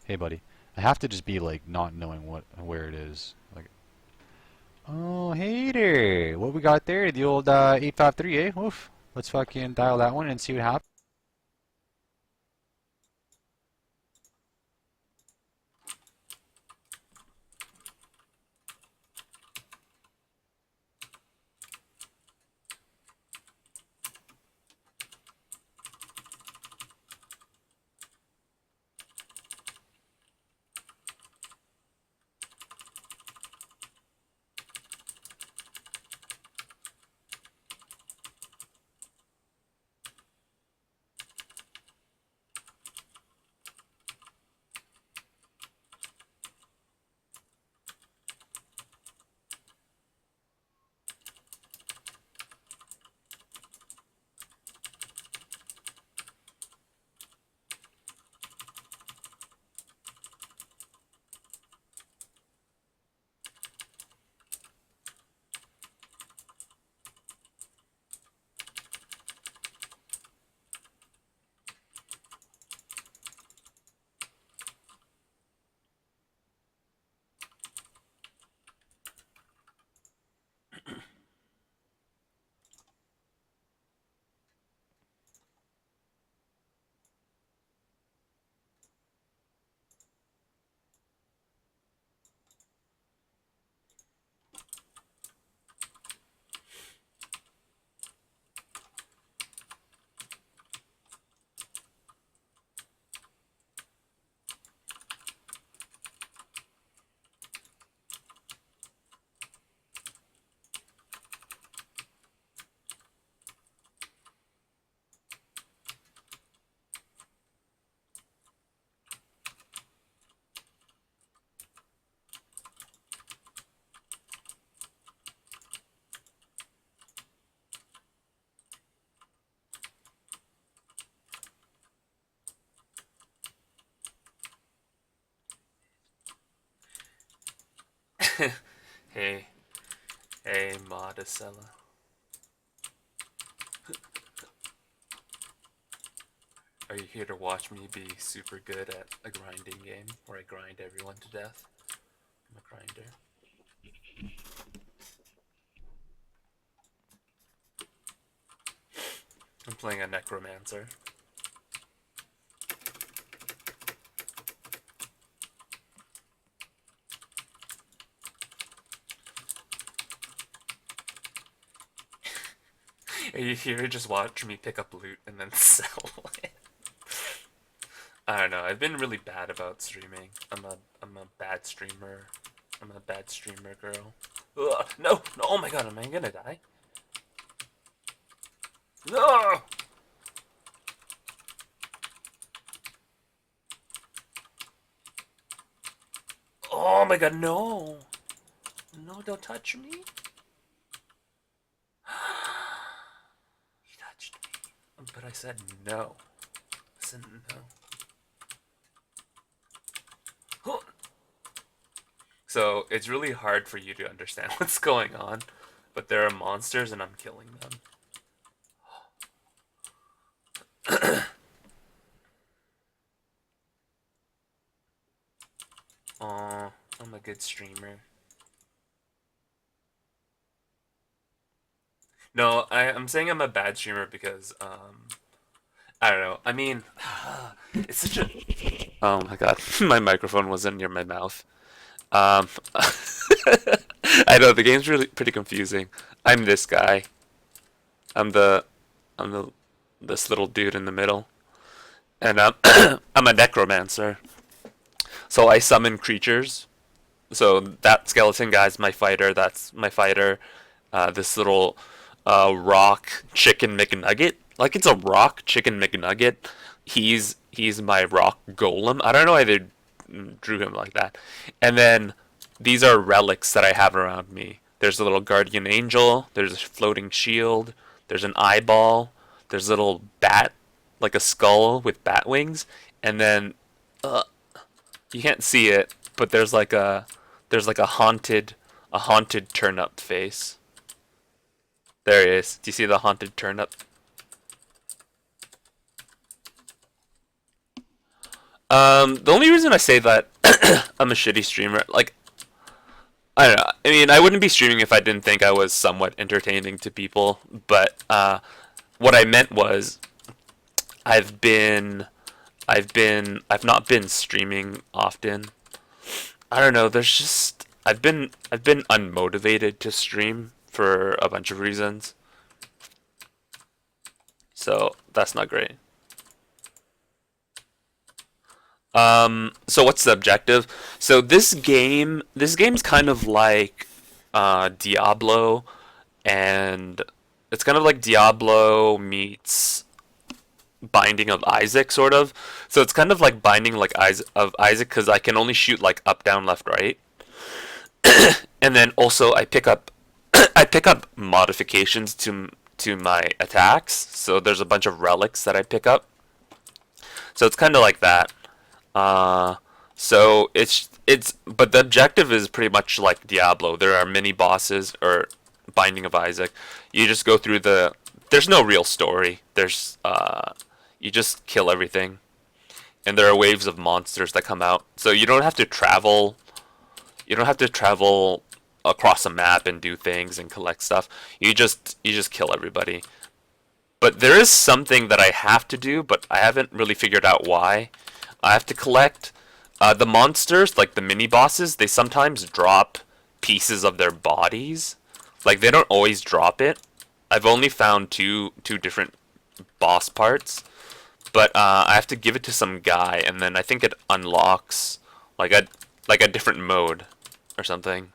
Hey, buddy. I have to just be like not knowing where it is. Like, oh, hey there. What we got there? The old 853, eh? Oof. Let's fucking dial that one and see what happens. Hey, hey, Modicella. Are you here to watch me be super good at a grinding game where I grind everyone to death? I'm a grinder. I'm playing a necromancer. Are you here to just watch me pick up loot and then sell it? I don't know. I've been really bad about streaming. I'm a bad streamer. I'm a bad streamer girl. Ugh, no, no! Oh my god, am I gonna die? No! Oh my god, no! No, don't touch me. He touched me, but I said no. I said no. So it's really hard for you to understand what's going on, but there are monsters and I'm killing them. Aw, I'm a good streamer. No, I'm saying I'm a bad streamer because I don't know. I mean, it's such a oh my god, my microphone wasn't near my mouth. Um, I know the game's really pretty confusing. I'm this guy. I'm the I'm the this little dude in the middle, and I'm a necromancer. So I summon creatures. So that skeleton guy's my fighter. That's my fighter. This little rock chicken McNugget. Like it's a rock chicken McNugget. He's my rock golem. I don't know why they drew him like that. And then these are relics that I have around me. There's a little guardian angel. There's a floating shield. There's an eyeball. There's a little bat, like a skull with bat wings. And then uh, you can't see it, but there's like a haunted turnip face. There it is. Do you see the haunted turnip? The only reason I say that I'm a shitty streamer, like I don't know. I mean, I wouldn't be streaming if I didn't think I was somewhat entertaining to people. But what I meant was, I've been, I've not been streaming often. I don't know. I've been unmotivated to stream for a bunch of reasons. So that's not great. So what's the objective? So this game's kind of like Diablo, and it's kind of like Diablo meets Binding of Isaac, sort of. So it's kind of like Binding like of Isaac because I can only shoot like up, down, left, right, and then also I pick up I pick up modifications to my attacks. So there's a bunch of relics that I pick up. So it's kind of like that. Uh, so it's but the objective is pretty much like Diablo. There are mini bosses or Binding of Isaac. You just go through there's no real story. You just kill everything, and there are waves of monsters that come out. So you don't have to travel. You don't have to travel across a map and do things and collect stuff. You just kill everybody. But there is something that I have to do, but I haven't really figured out why. I have to collect the monsters, like the mini bosses. They sometimes drop pieces of their bodies. Like they don't always drop it. I've only found two different boss parts, but I have to give it to some guy, and then I think it unlocks like a different mode or something.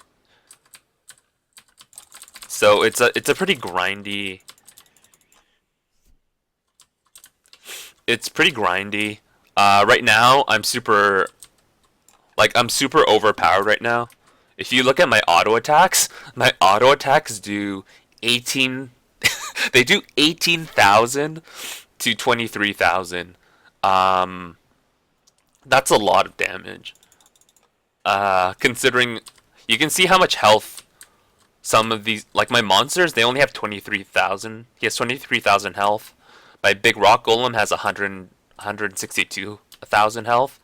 So it's a pretty grindy. It's pretty grindy. Right now I'm super overpowered right now. If you look at my auto attacks do 18 they do 18,000 to 23,000. That's a lot of damage. Considering you can see how much health some of these, like my monsters, they only have 23,000. He has 23,000 health. My big rock golem has 162,000 health.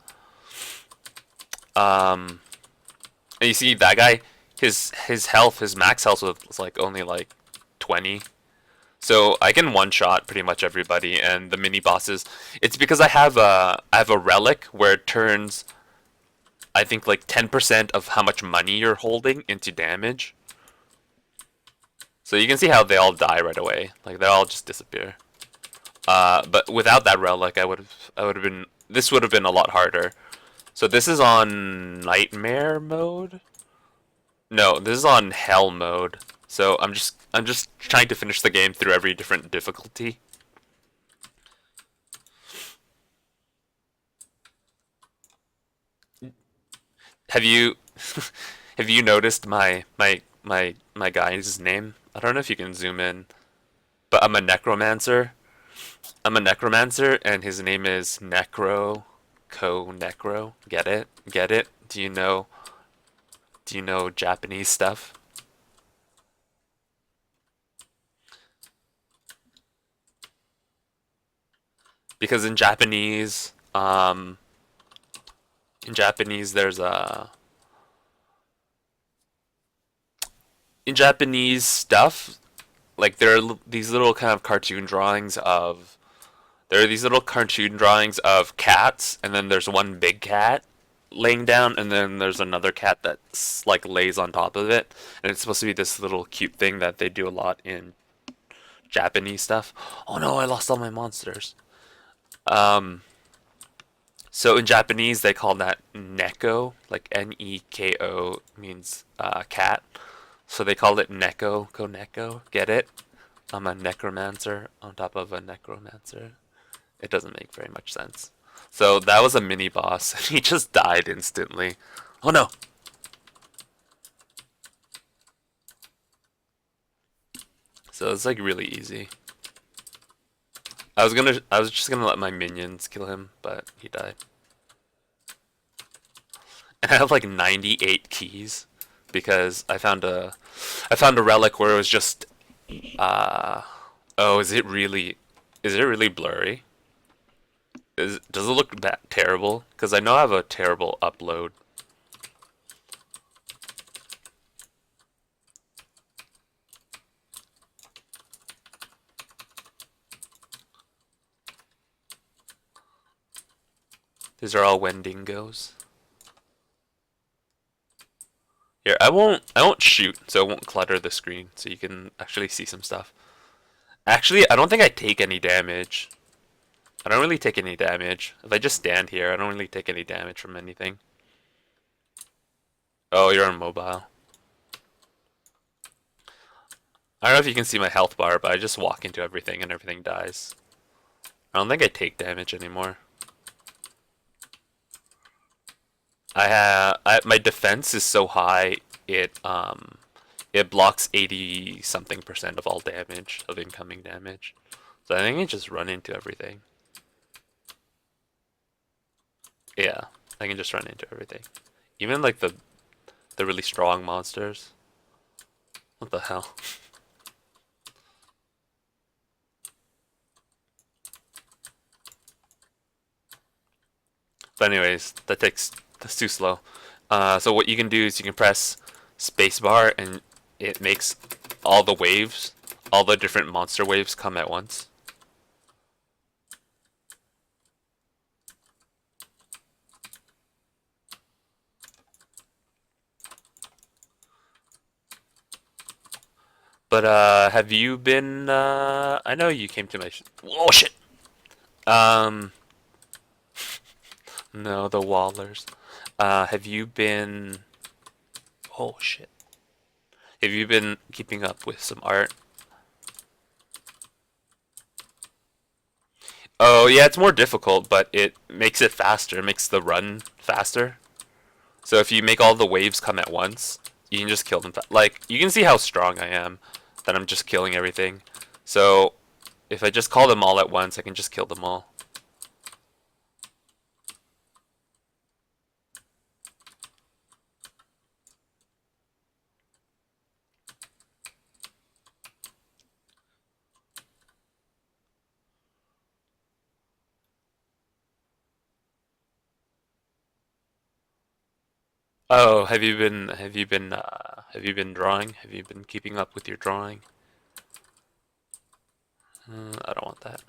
And you see that guy, his health, his max health was like only like 20. So I can one shot pretty much everybody and the mini bosses. It's because I have a relic where it turns, I think, like 10% of how much money you're holding into damage. So you can see how they all die right away. Like they all just disappear. But without that relic, I would have been, this would have been a lot harder. So this is on nightmare mode? No, this is on hell mode. So I'm just trying to finish the game through every different difficulty. Have you have you noticed my guy's name? I don't know if you can zoom in, but I'm a necromancer. I'm a necromancer and his name is Necro Necro. Get it? Get it? Do you know Japanese stuff? Because in Japanese there's a in Japanese stuff, like these little kind of cartoon drawings of there are these little cartoon drawings of cats, and then there's one big cat laying down, and then there's another cat that's like lays on top of it, and it's supposed to be this little cute thing that they do a lot in Japanese stuff. Oh no, I lost all my monsters. Um, so in Japanese they call that neko, like Neko means cat. So they call it Neko, Koneko. Get it? I'm a necromancer on top of a necromancer. It doesn't make very much sense. So that was a mini boss, and he just died instantly. Oh no! So it's like really easy. I was just gonna let my minions kill him, but he died. And I have like 98 keys because I found a relic where it was just uh oh, is it really blurry? Does it look that terrible? Because I know I have a terrible upload. These are all Wendigos. Here, I won't shoot, so it won't clutter the screen, so you can actually see some stuff. Actually, I don't think I take any damage. I don't really take any damage. If I just stand here, I don't really take any damage from anything. Oh, you're on mobile. I don't know if you can see my health bar, but I just walk into everything and everything dies. I don't think I take damage anymore. My defense is so high it blocks 80 something percent of all damage, of incoming damage. So I think I just run into everything. Yeah, I can just run into everything. Even like the really strong monsters. What the hell? But anyways, that's too slow. So what you can do is you can press spacebar and it makes all the waves, all the different monster waves come at once. But have you been? I know you came to my. Oh shit. Um, no, the Wallers. Have you been? Oh shit. Have you been keeping up with some art? Oh yeah, it's more difficult, but it makes it faster. It makes the run faster. So if you make all the waves come at once, you can just kill them. Like you can see how strong I am, that I'm just killing everything. So if I just call them all at once, I can just kill them all. Oh, have you been drawing? Have you been keeping up with your drawing? I don't want that.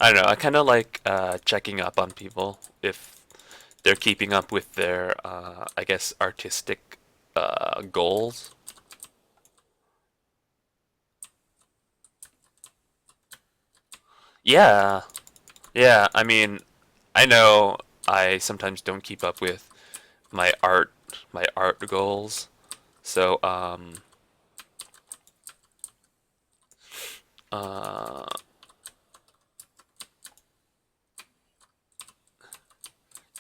I don't know. I kind of like checking up on people if they're keeping up with their, I guess, artistic goals. Yeah, yeah. I mean, I know I sometimes don't keep up with my art, my art goals. So, uh,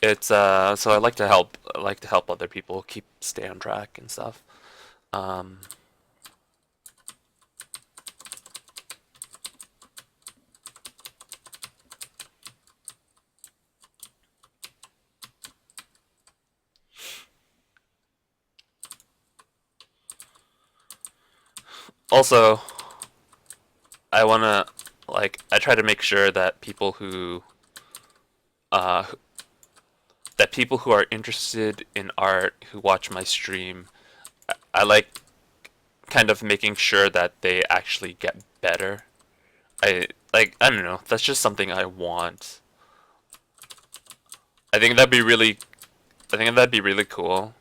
it's so I like to help other people keep stay on track and stuff. Um, Also, I wanna I try to make sure that uh people who are interested in art who watch my stream, I like kind of making sure that they actually get better. I don't know, that's just something I want. I think that'd be really I think that'd be really cool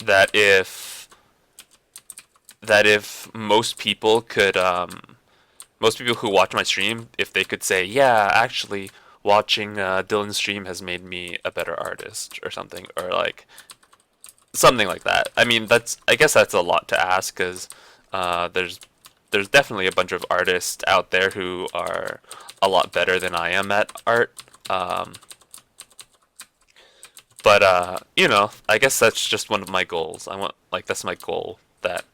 that if most people who watch my stream, if they could say, yeah, actually, watching Dylan's stream has made me a better artist or something, or like something like that. I mean, I guess that's a lot to ask because there's definitely a bunch of artists out there who are a lot better than I am at art. But I guess that's just one of my goals. I want that's my goal that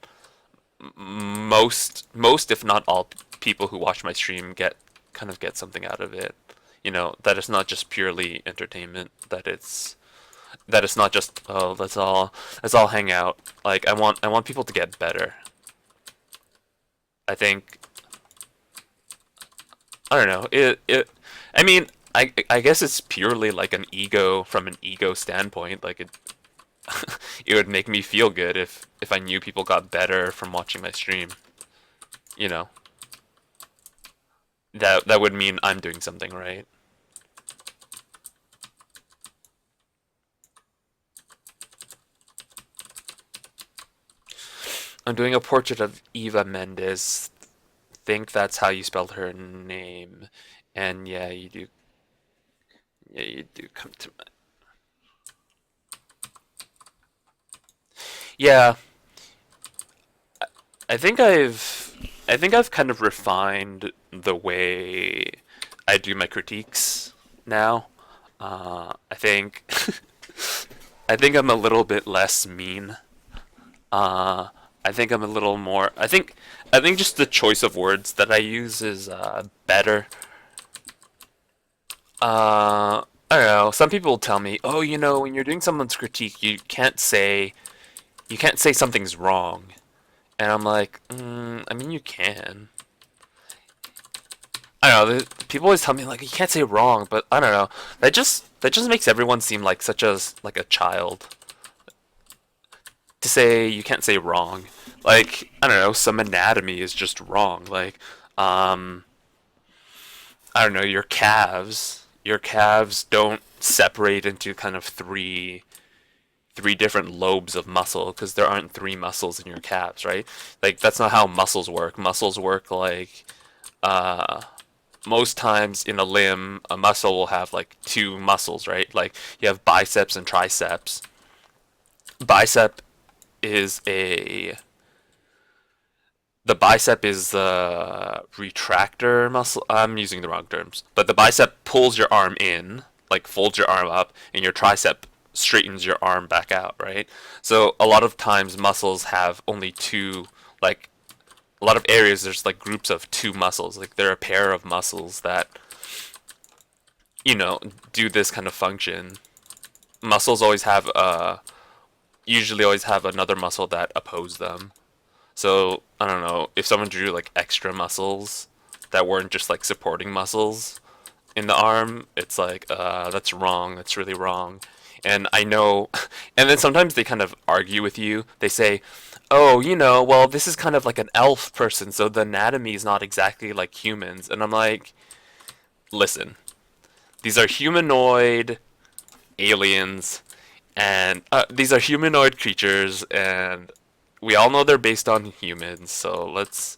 most if not all people who watch my stream get something out of it. That it's not just purely entertainment. That it's not just, oh, let's all hang out. Like I want people to get better. I think I don't know. I mean, I guess it's purely like from an ego standpoint. Like it would make me feel good if I knew people got better from watching my stream. You know, that would mean I'm doing something right. I'm doing a portrait of Eva Mendes. Think that's how you spelled her name. And yeah, you do. Yeah, you do come to mind. Yeah, I think I've kind of refined the way I do my critiques now. I think I think I'm a little bit less mean. Uh, I think I'm a little more. I think just the choice of words that I use is better. I don't know. Some people tell me, "Oh, when you're doing someone's critique, you can't say something's wrong." And I'm like, I mean, you can. I don't know. People always tell me like you can't say wrong, but I don't know. That just makes everyone seem like such a child to say you can't say wrong. Like I don't know, some anatomy is just wrong. Like um, I don't know, your calves don't separate into kind of three different lobes of muscle because there aren't three muscles in your calves, right? Like that's not how muscles work. Muscles work like uh most times in a limb, a muscle will have like two muscles, right? Like you have biceps and triceps. Bicep is a the bicep is the retractor muscle. I'm using the wrong terms, but the bicep pulls your arm in, like folds your arm up, and your tricep straightens your arm back out, right? So a lot of times muscles have only two, like a lot of areas there's like groups of two muscles. Like they're a pair of muscles that, do this kind of function. Muscles always have usually always have another muscle that oppose them. So, I don't know, if someone drew like extra muscles that weren't just like supporting muscles in the arm, it's like, that's wrong, that's really wrong. And I know, and then sometimes they kind of argue with you. They say, oh, well, this is kind of like an elf person, so the anatomy is not exactly like humans. And I'm like, listen, these are humanoid aliens, and these are humanoid creatures, and we all know they're based on humans. So let's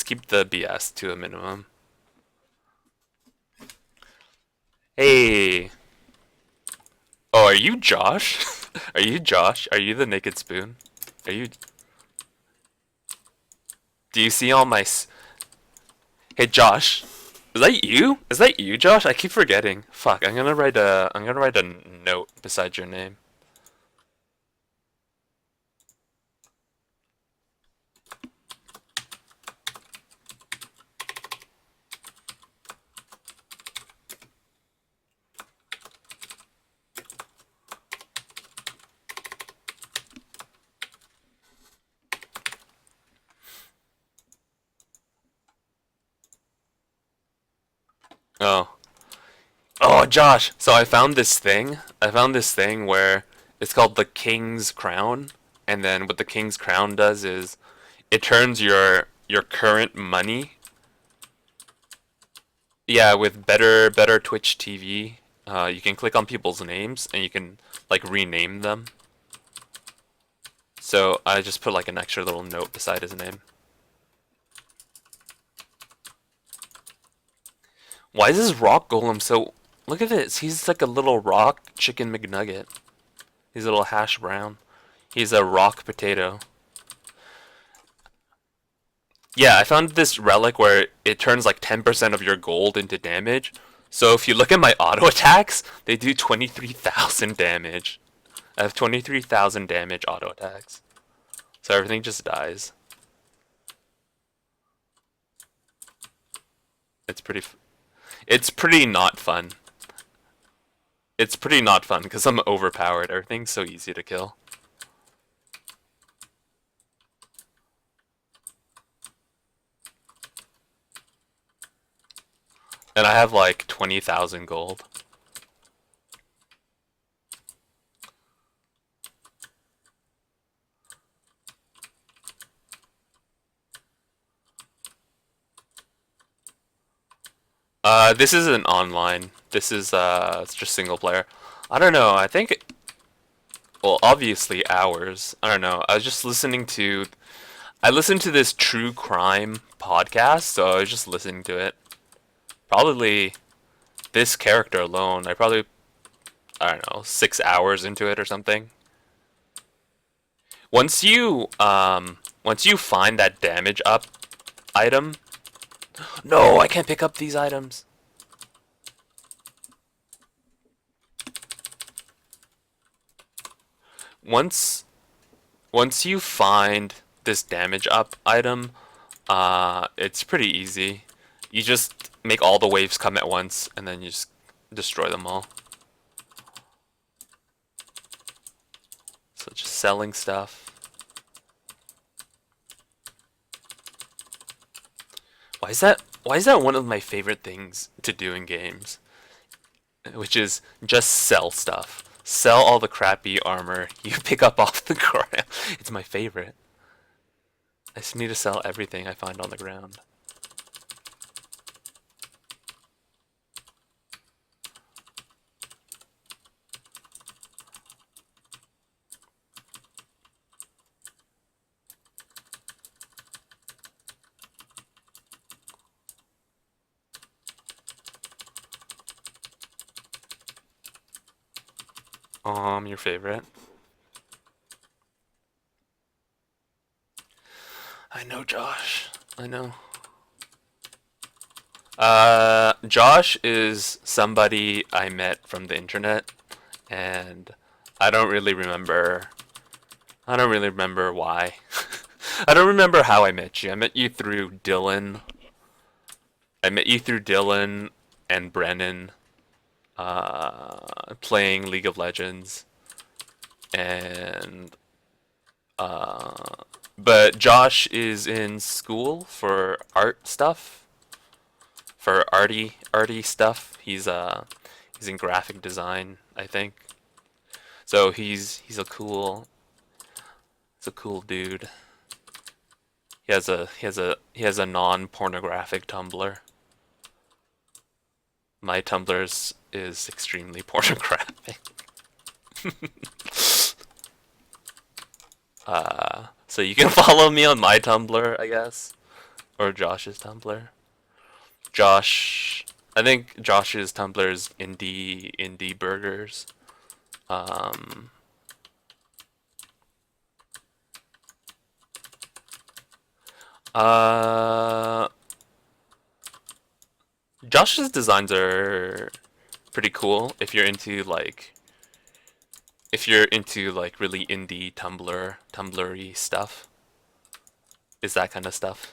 keep the BS to a minimum. Hey, oh, are you Josh? Are you Josh? Are you the Naked Spoon? Are you? Do you see all my? Hey, Josh. Is that you? Is that you, Josh? I keep forgetting. Fuck. I'm gonna write a note beside your name. Oh. Oh, Josh. So I found this thing. I found this thing where it's called the King's Crown, and then what the King's Crown does is it turns your current money. Yeah, with better Twitch TV, you can click on people's names and you can like rename them. So I just put like an extra little note beside his name. Why is this rock golem so? Look at this. He's like a little rock chicken McNugget. He's a little hash brown. He's a rock potato. Yeah, I found this relic where it turns like 10% of your gold into damage. So if you look at my auto attacks, they do 23,000 damage. I have 23,000 damage auto attacks. So everything just dies. It's pretty it's pretty not fun. It's pretty not fun because I'm overpowered. Everything's so easy to kill. And I have like 20,000 gold. This isn't online. This is it's just single player. I don't know. I think, well, obviously hours. I don't know. I was just listening to I listened to this true crime podcast, so I was just listening to it. Probably this character alone, I don't know, 6 hours into it or something. Once you find that damage up item, no, I can't pick up these items. Once once you find this damage up item, it's pretty easy. You just make all the waves come at once, and then you just destroy them all. So just selling stuff. Why is that one of my favorite things to do in games? Which is just sell stuff. Sell all the crappy armor you pick up off the ground. It's my favorite. I just need to sell everything I find on the ground. Your favorite? I know Josh. I know. Josh is somebody I met from the internet, and I don't really remember. I don't really remember why. I don't remember how I met you. I met you through Dylan. I met you through Dylan and Brennan, playing League of Legends, and but Josh is in school for art stuff, for arty stuff. He's in graphic design, I think. So he's a cool dude. He has a non-pornographic Tumblr. My Tumblr's is extremely pornographic. So you can follow me on my Tumblr, I guess, or Josh's Tumblr. Josh, I think Josh's Tumblr is indie burgers. Um, uh, Josh's designs are pretty cool if you're into like really indie Tumblr-y stuff. Is that kind of stuff?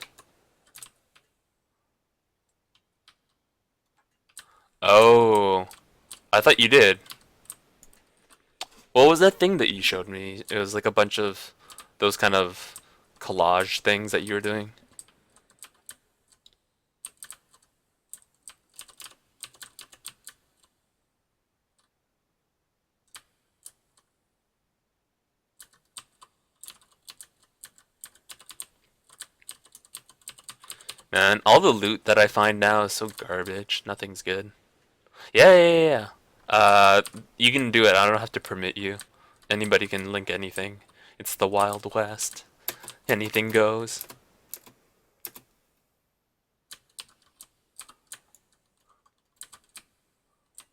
Oh, I thought you did. What was that thing that you showed me? It was like a bunch of those kind of collage things that you were doing. Man, all the loot that I find now is so garbage. Nothing's good. Yeah, yeah, yeah, yeah. You can do it. I don't have to permit you. Anybody can link anything. It's the Wild West. Anything goes.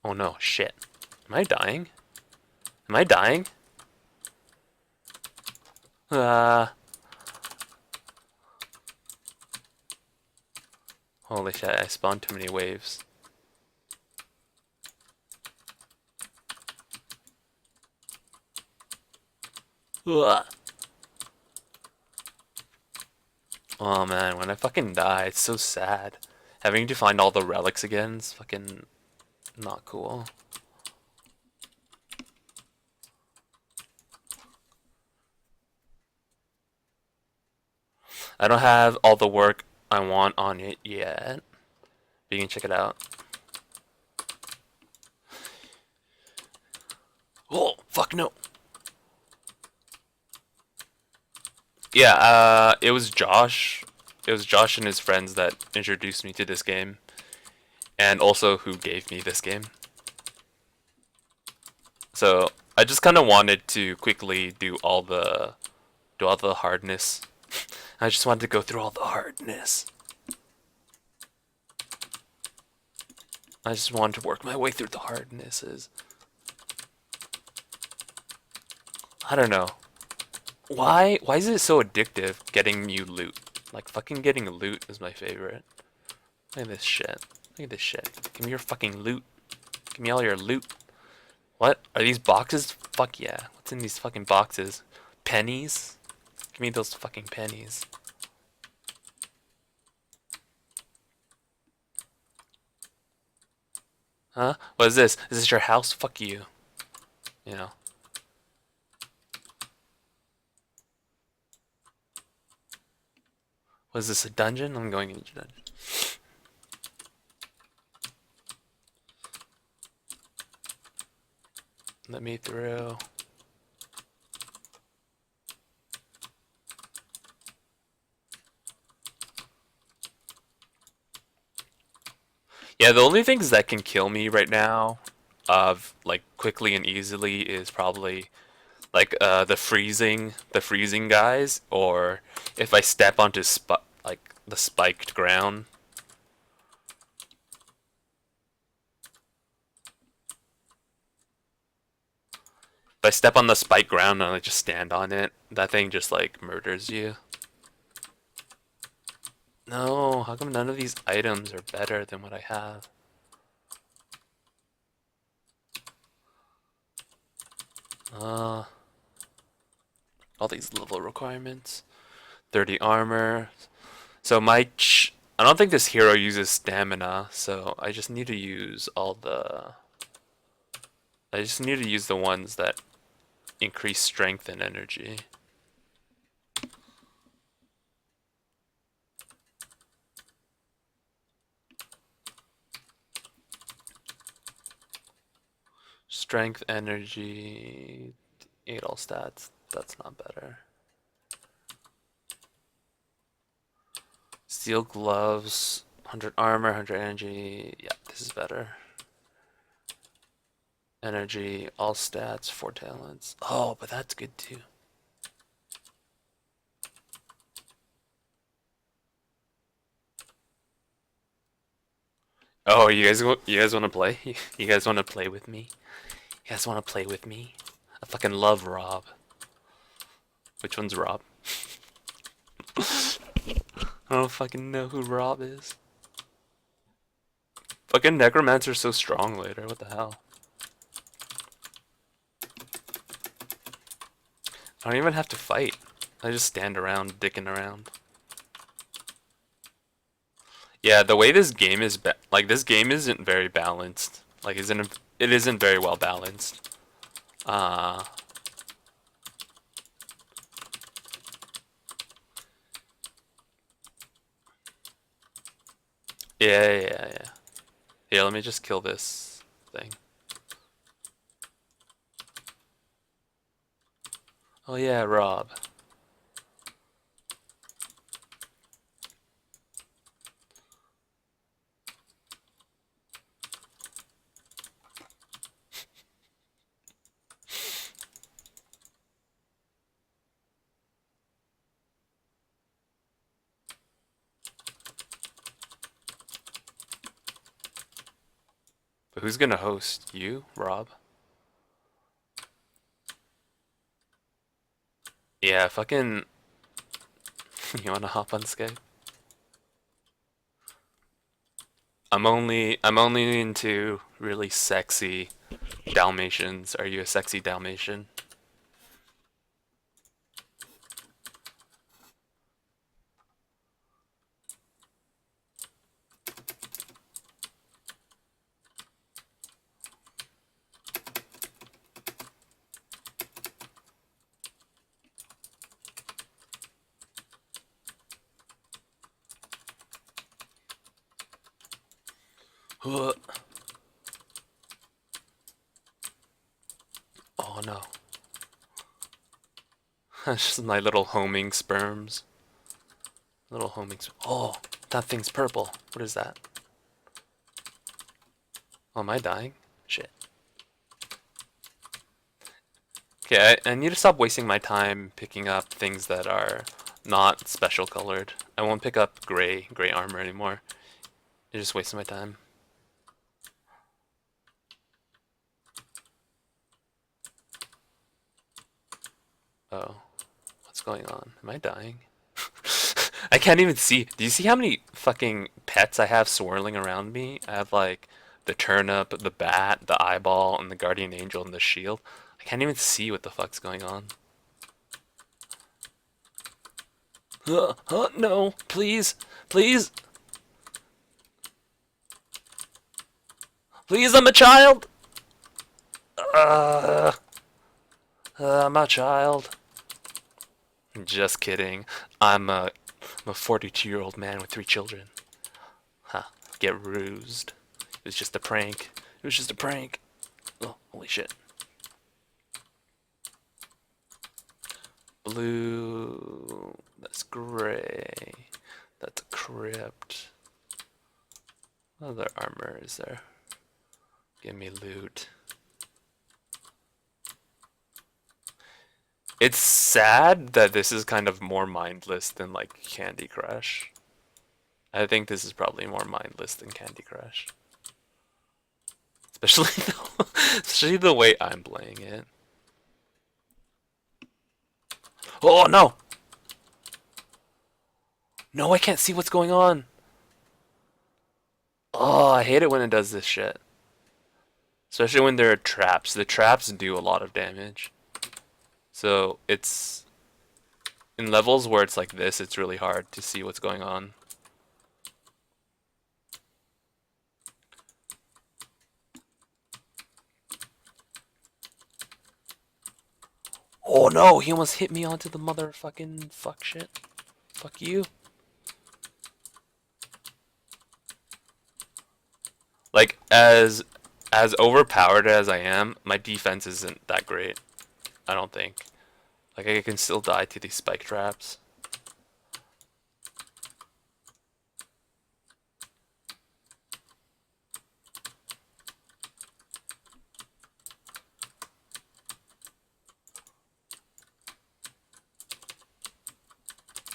Oh no, shit. Am I dying? Am I dying? Uh, Holy shit, I spawned too many waves. Ugh. Oh man, when I fucking die, it's so sad. Having to find all the relics again is fucking not cool. I don't have all the work I want on it yet. But you can check it out. Oh, fuck no. Yeah, it was Josh. It was Josh and his friends that introduced me to this game, and also who gave me this game. So I just kind of wanted to quickly do all the hardness. I just wanted to go through all the hardness. I just wanted to work my way through the hardnesses. I don't know. Why is it so addictive getting new loot? Like fucking getting loot is my favorite. Look at this shit. Look at this shit. Give me your fucking loot. Give me all your loot. What? Are these boxes? Fuck yeah. What's in these fucking boxes? Pennies? Give me those fucking pennies. Huh? What is this? Is this your house? Fuck you. You know. Was this a dungeon? I'm going into a dungeon. Let me through. Yeah, the only things that can kill me right now, of like quickly and easily, is probably like the freezing guys, or if I step onto like the spiked ground. If I step on the spiked ground and I just stand on it, that thing just like murders you. No, how come none of these items are better than what I have? Uh, all these level requirements. 30 armor. So I don't think this hero uses stamina, so I just need to use I just need to use the ones that increase strength and energy. Strength, energy, 8 all stats. That's not better. Steel gloves, 100 armor, 100 energy. Yeah, this is better. Energy, all stats, 4 talents. Oh, but that's good too. Oh, you guys want to play? You guys want to play with me? You guys want to play with me? I fucking love Rob. Which one's Rob? I don't fucking know who Rob is. Fucking Necromancer's so strong later, what the hell? I don't even have to fight. I just stand around, dicking around. Yeah, the way this game is, like, this game isn't very balanced. Like, it isn't very well balanced. Uh, yeah. Here, let me just kill this thing. Oh yeah, Rob. But who's gonna host? You, Rob? Yeah, fucking. You wanna hop on Skype? I'm only into really sexy Dalmatians. Are you a sexy Dalmatian? Oh no. That's just my little homing sperms. Little homing. Oh, that thing's purple. What is that? Oh, am I dying? Shit. Okay, I need to stop wasting my time picking up things that are not special colored. I won't pick up gray armor anymore. You're just wasting my time. Oh, what's going on? Am I dying? I can't even see. Do you see how many fucking pets I have swirling around me? I have like the turnip, the bat, the eyeball, and the guardian angel and the shield. I can't even see what the fuck's going on. No, please, please, please, I'm a child. Uh, I'm a child. Just kidding. I'm a 42-year-old man with 3 children. Huh, get rused. It was just a prank. It was just a prank. Oh, holy shit. Blue. That's gray. That's a crypt. What other armor is there? Give me loot. It's sad that this is kind of more mindless than like Candy Crush. I think this is probably more mindless than Candy Crush. Especially the way I'm playing it. Oh no! No, I can't see what's going on. Oh, I hate it when it does this shit. Especially when there are traps. The traps do a lot of damage. So it's in levels where it's like this, it's really hard to see what's going on. Oh no, he almost hit me onto the motherfucking fuck shit. Fuck you. Like as overpowered as I am, my defense isn't that great. I don't think. Like I can still die to these spike traps.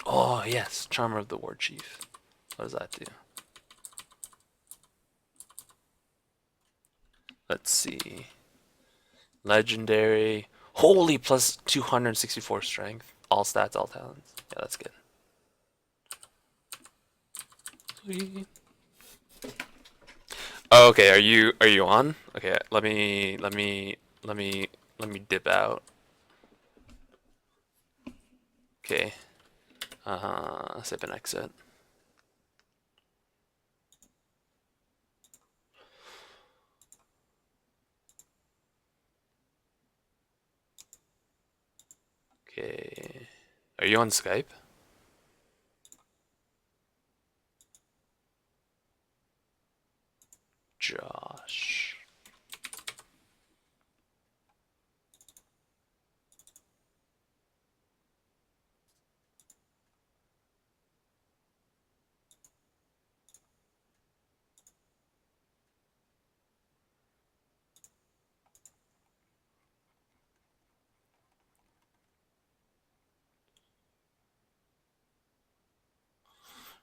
Oh yes, Charmer of the War Chief. What does that do? Let's see. Legendary. Holy, plus 264 strength. All stats, all talents. Yeah, that's good. Sweet. Oh, okay, are you on? Okay, let me dip out. Okay. Sip and exit. Okay. Are you on Skype? Josh.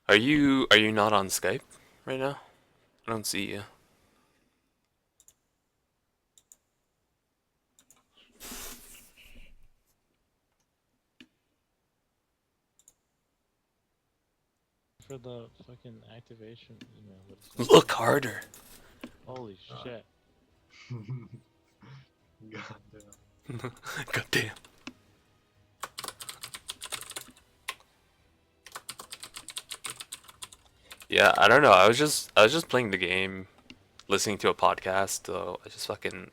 Are you not on Skype right now? I don't see you. For the fucking activation email. But it's not Look there. harder. Holy shit. God damn. God damn. Yeah, I don't know. I was just playing the game, listening to a podcast, so I just fucking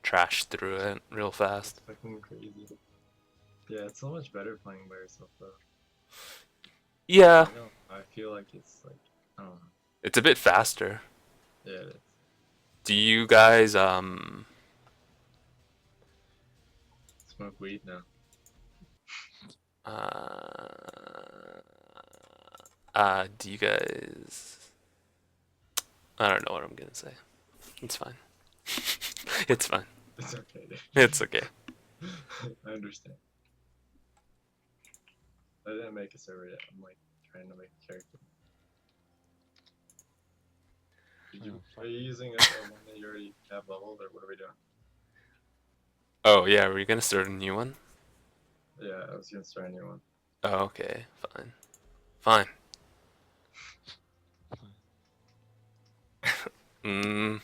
trashed through it real fast. It's fucking crazy. Yeah, it's so much better playing by yourself though. Yeah, I feel like it's like, I don't know. it's a bit faster. Yeah, it is. Do you guys Smoke weed now. uh do you guys I don't know what I'm gonna say. It's fine. It's fine. It's okay, dude. It's okay. I understand. I didn't make a server yet. I'm like trying to make a character. Oh, Are you using a one that you already have leveled, or what are we doing? Oh yeah, were you gonna start a new one? Yeah, I was gonna start a new one. Oh, okay, fine. Fine. Mm,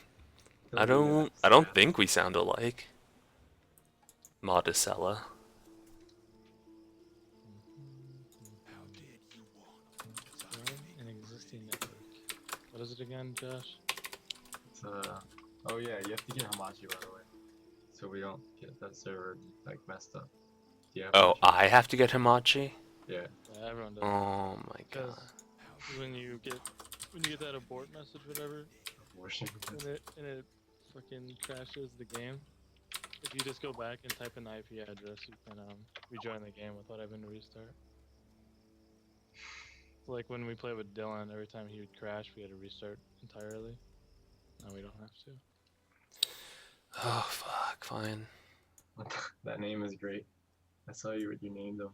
I don't think we sound alike. Modicella. Join an existing network. What is it again, Josh? It's oh yeah, you have to get Hamachi by the way, so we don't get that server like messed up. Do you have Oh, Hamachi? I have to get Hamachi? Yeah. Yeah, everyone does. Oh my Because god. when you get that abort message, whatever, Abortion. and it fucking crashes the game. If you just go back and type an IP address, you can rejoin the game without having to restart. So like when we play with Dylan, every time he would crash, we had to restart entirely. Now we don't have to. Oh fuck, fine. That name is great. I saw you named him.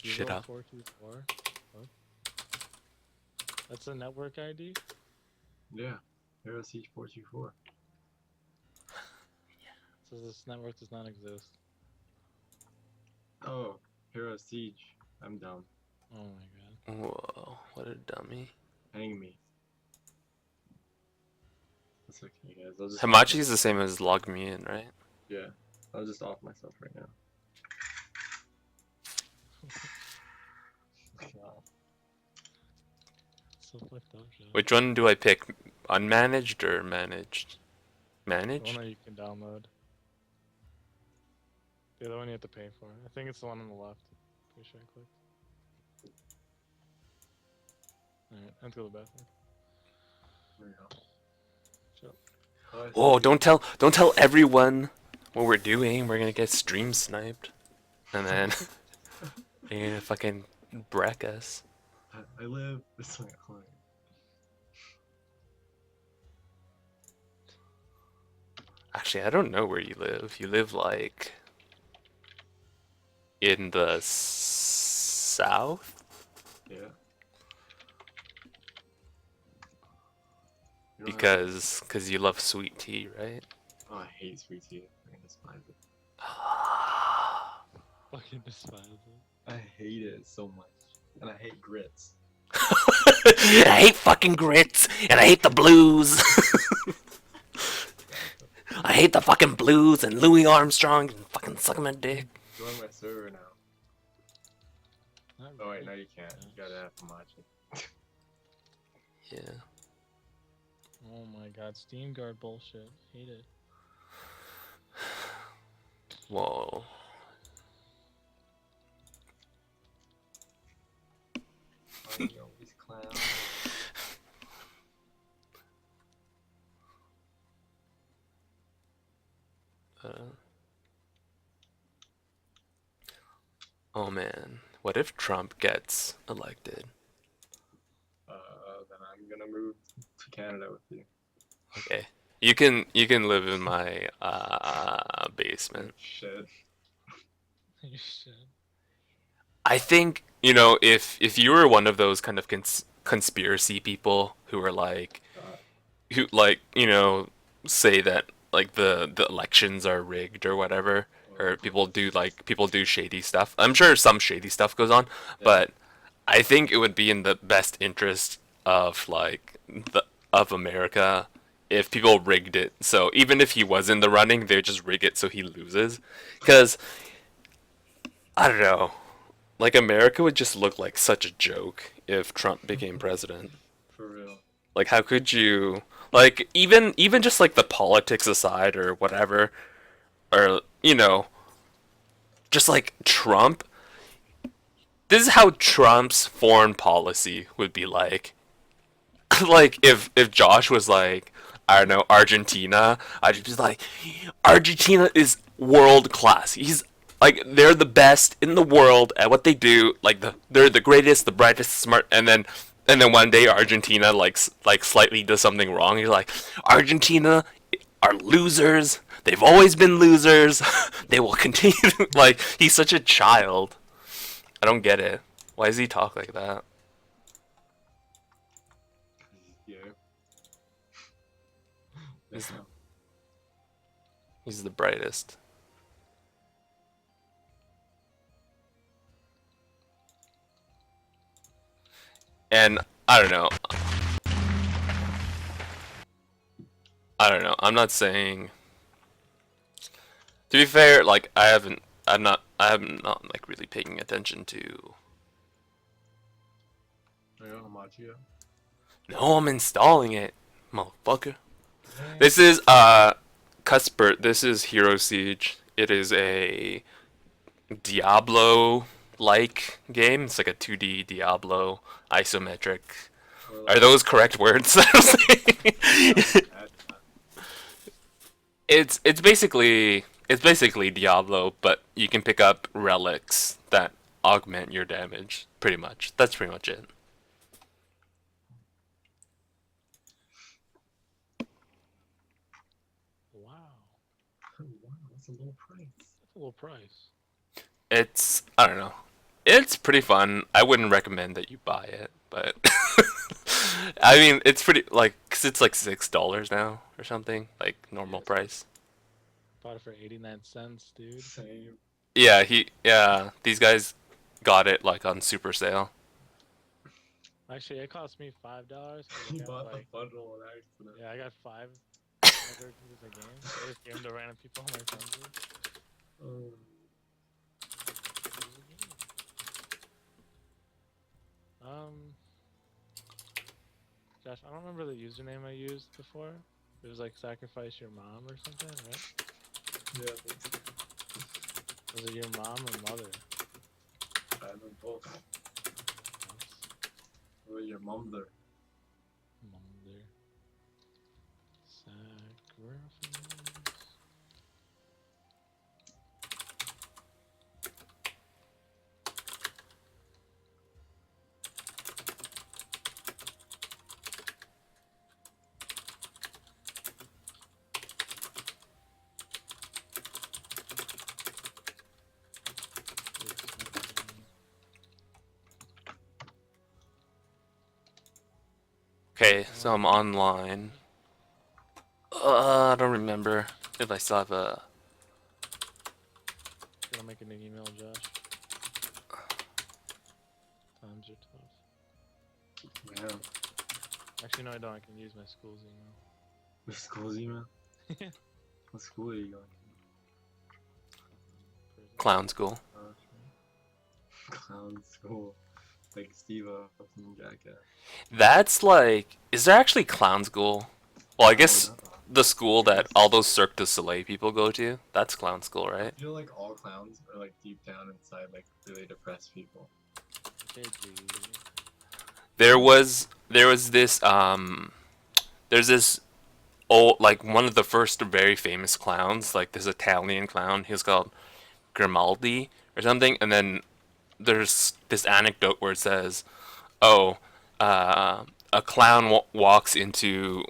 Shit Hero up. 424. What? That's a network ID. Yeah. Hero Siege 424. Says this network does not exist. Oh, Hero Siege. I'm dumb. Oh my god. Whoa, what a dummy. Hang me. That's okay, guys. I'll just Hamachi is the same as log me in, right? Yeah. I'll just off myself right now. God. So fucked up, Joe. Which one do I pick? Unmanaged or managed? The one Managed? that you can download. The other one you have to pay for. I think it's the one on the left. Pretty sure I clicked. Alright, I have to go to the bathroom. There we go. Chill. Oh, don't tell everyone what we're doing. We're gonna get stream sniped, and then they're gonna fucking wreck us. I live. It's like, Actually, I don't know where you live. You live like in the south? yeah. You don't have- Because you love sweet tea, right? Oh, I hate sweet tea. I despise it. Fucking despise it. I hate it so much. And I hate grits. I hate fucking grits, and I hate the blues. I hate the fucking blues and Louis Armstrong and fucking sucking my dick. Join my server now. Not Oh wait, really. no you can't. You gotta have Hamachi. Yeah. Oh my god, Steam Guard bullshit. Hate it. Whoa. Oh, yo, these clowns. Oh man, what if Trump gets elected? Then I'm gonna move to Canada with you. Okay, you can live in my basement. Shit. You should. I think, you know, if you were one of those kind of conspiracy people who are like, who like, you know, say that like the elections are rigged or whatever, or people do shady stuff. I'm sure some shady stuff goes on, but I think it would be in the best interest of like of America if people rigged it. So even if he was in the running, they just rig it so he loses. Because I don't know, like America would just look like such a joke if Trump became president. For real. Like how could you, like even just like the politics aside or whatever, or you know, just like Trump. This is how Trump's foreign policy would be like. Like if Josh was like, I don't know, Argentina, I'd just be like, Argentina is world class. He's like they're the best in the world at what they do. Like they're the greatest, the brightest, smart, and then one day Argentina like slightly does something wrong. You're like, Argentina are losers. They've always been losers. They will continue. Like he's such a child. I don't get it. Why does he talk like that? Yeah. He's- He's the brightest. And I don't know. I'm not saying. To be fair, like I'm not like really paying attention to. I got Hamachi up. No, I'm installing it, motherfucker. This is Cuthbert. This is Hero Siege. It is a Diablo-like game. It's like a 2D Diablo isometric. Are those correct words? It's basically Diablo, but you can pick up relics that augment your damage. Pretty much. That's pretty much it. Wow. Wow, that's a low price. That's a low price. It's I don't know. It's pretty fun. I wouldn't recommend that you buy it, but I mean, it's pretty like 'cause it's like $6 now or something, like normal Yes. price. Bought it for 89 cents, dude. Same. Yeah, these guys got it like on super sale. Actually, it cost me $5. He I got bought the like, bundle on accident. yeah, I got 5 versions of the game. I just gave them to random people on my friends list. Oh. It was a game. Josh, I don't remember the username I used before. It was like sacrifice your mom or something, right? Yeah, I think so. Was it your mom or mother? I know both. That's Or your mom there. mother. Sacrifice. Okay, so I'm online. I don't remember if I still have a. Gotta make a new email, Josh. Times are tough. Yeah. Actually, no, I don't. I can use my school's email. Your school's email? Yeah. What school are you going Prison. Clown school. to? Oh, okay. Clown school. Like Steve from Jackass. That's like, is there actually clown school? Well, I guess Oh, no. the school that all those Cirque du Soleil people go to. That's clown school, I right? feel like all clowns are like deep down inside like really depressed people. Okay, G. There was this there's this old, like, one of the first very famous clowns, like this Italian clown. He was called Grimaldi or something, and then there's this anecdote where it says, "Oh, a clown walks into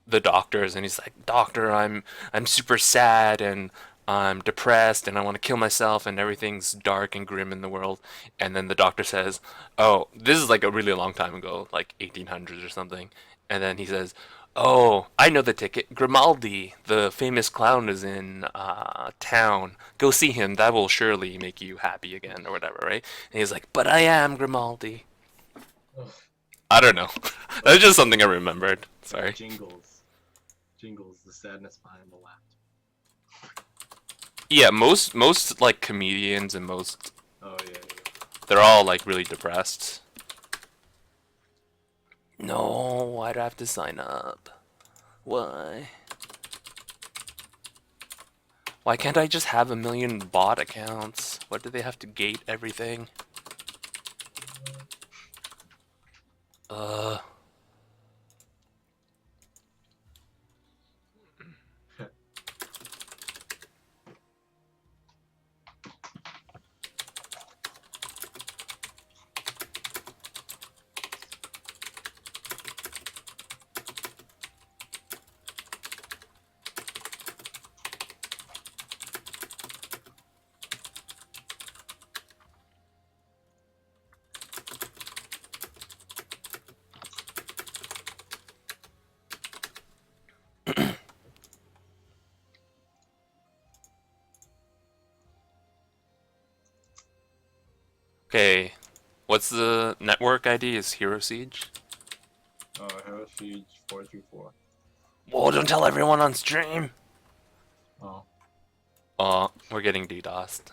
the doctors and he's like, Doctor, I'm super sad and I'm depressed and I want to kill myself and everything's dark and grim in the world." And then the doctor says, "Oh, this is like a really long time ago, like 1800s or something." And then he says, "Oh, I know the ticket. Grimaldi, the famous clown, is in town. Go see him. That will surely make you happy again," or whatever, right? And he's like, "But I am Grimaldi." Ugh. I don't know. That's just something I remembered. Sorry. Jingles. Jingles, the sadness behind the laugh. Yeah, most like comedians and most Oh yeah, they're all like really depressed. No, I'd have to sign up. Why? Why can't I just have a million bot accounts? Why do they have to gate everything? Uh, okay. What's the network ID? Is Hero Siege? Hero Siege 424. Whoa, don't tell everyone on stream! Oh. We're getting DDoSed.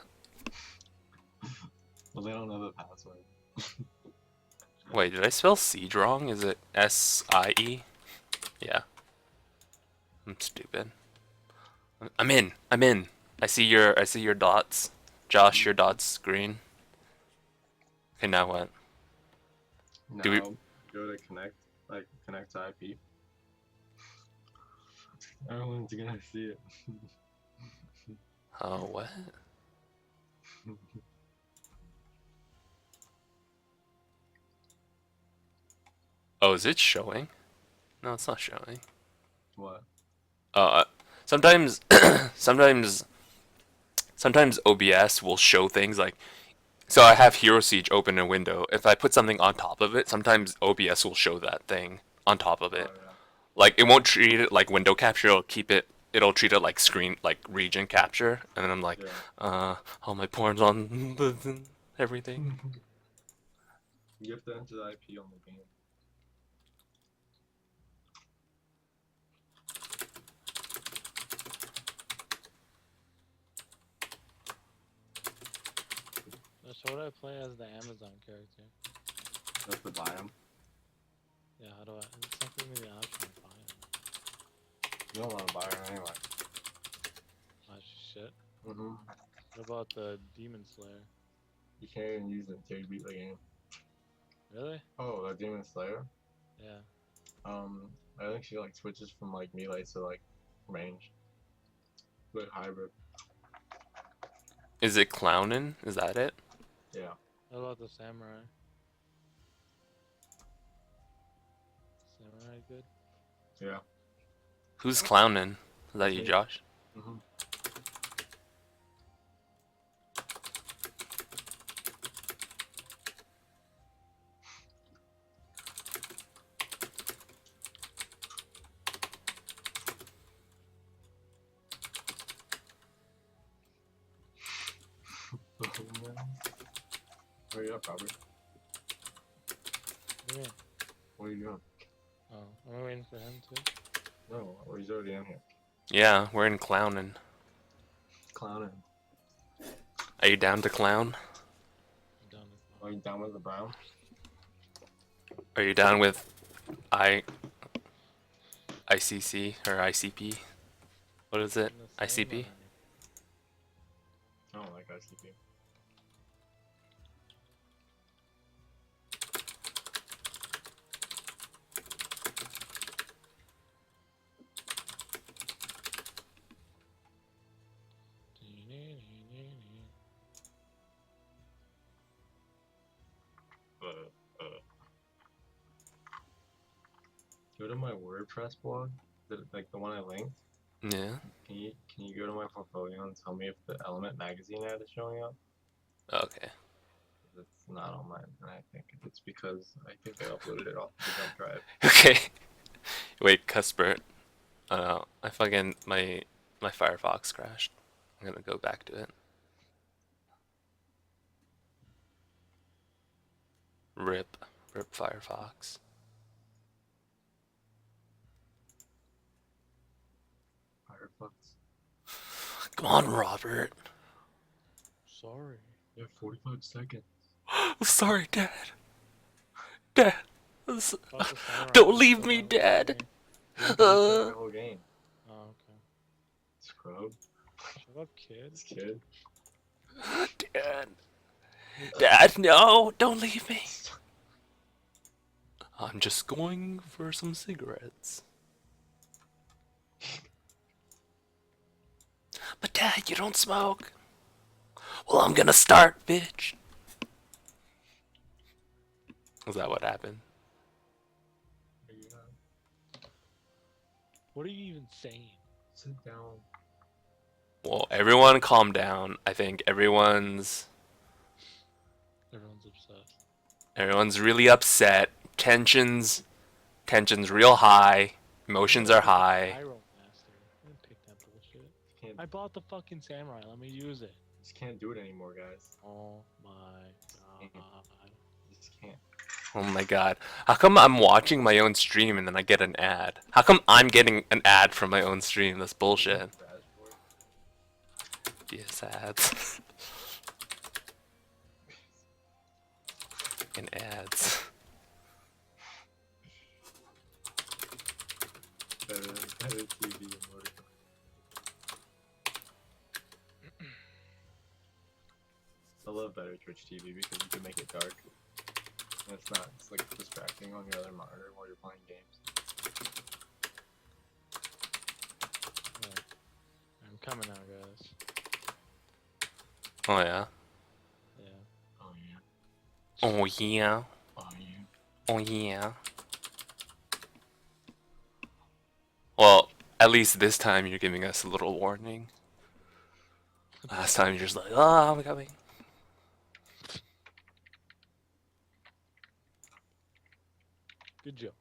Well, they don't know the password. Wait, did I spell Siege wrong? Is it S-I-E? Yeah. I'm stupid. I'm in. I'm in. I see your dots. Josh, your dots green. Okay, now what? Now Do we- go to connect to IP. Everyone's gonna see it. Oh, what? Oh, is it showing? No, it's not showing. What? Sometimes, sometimes OBS will show things like, so I have Hero Siege open in a window. If I put something on top of it, sometimes OBS will show that thing on top of it. Oh, yeah. Like, it won't treat it like window capture, it'll treat it like screen, like region capture. And then I'm like, Yeah. all my porn's on. everything. You have to enter the IP on the game. So what do I play as the Amazon character? You have to buy them. Yeah, how do I? It's not giving me the option of buying. You don't want to buy her anyway. Oh shit. Mm-hmm. What about the Demon Slayer? You can't even use it until you beat the game. Really? Oh, the Demon Slayer? Yeah. I think she like switches from like melee to like range. Like hybrid. Is it clownin'? Is that it? Yeah. What about the Samurai? Samurai good? Yeah. Who's clownin'? Is that you, Me. Josh? Mm-hmm. Hurry up, Robert. What do you mean? What are you doing? Oh, am I waiting for him too? No, he's already in here. Yeah, we're in clownin'. Clowning. Are you down to clown? I'm done with Are you down with the brown? Are you down with ICC or ICP? What is it? The same, ICP? I don't like ICP. Go to my WordPress blog, like the one I linked. Yeah. Can you go to my portfolio and tell me if the Element magazine ad is showing up? Okay. It's not on mine, and I think it's because I think I uploaded it off the jump drive. Okay. Wait, Cuthbert. I fucking my Firefox crashed. I'm gonna go back to it. Rip Firefox. Firefox. Come on, Robert. Sorry. You have 45 seconds. Sorry, Dad. Dad. Fuck the Samurai, Don't just leave go me, down with the Dad. game. You can play the whole game. Oh, okay. Scrub. Shut up, kid. This kid. Dad. Dad, no, don't leave me. I'm just going for some cigarettes. But Dad, you don't smoke. Well, I'm gonna start, bitch. Is that what happened? What are you even saying? Sit down. Well, everyone calm down. I think everyone's Everyone's obsessed. really upset. Tensions real high. Emotions are high. Pyro Master. I didn't pick that bullshit. Can't, I bought the fucking Samurai. Let me use it. just can't do it anymore, guys. Oh my god. You just can't. Oh my god. How come I'm watching my own stream and then I get an ad? How come I'm getting an ad from my own stream? That's bullshit. Yes, ads. And ads. Better TV and more. I love better Twitch TV because you can make it dark. And it's like distracting on your other monitor while you're playing games. I'm coming now, guys. Oh yeah. Yeah. Oh yeah. Oh yeah. Oh yeah. Oh yeah. Well, at least this time you're giving us a little warning. Last time you're just like, oh, I'm coming. Good joke.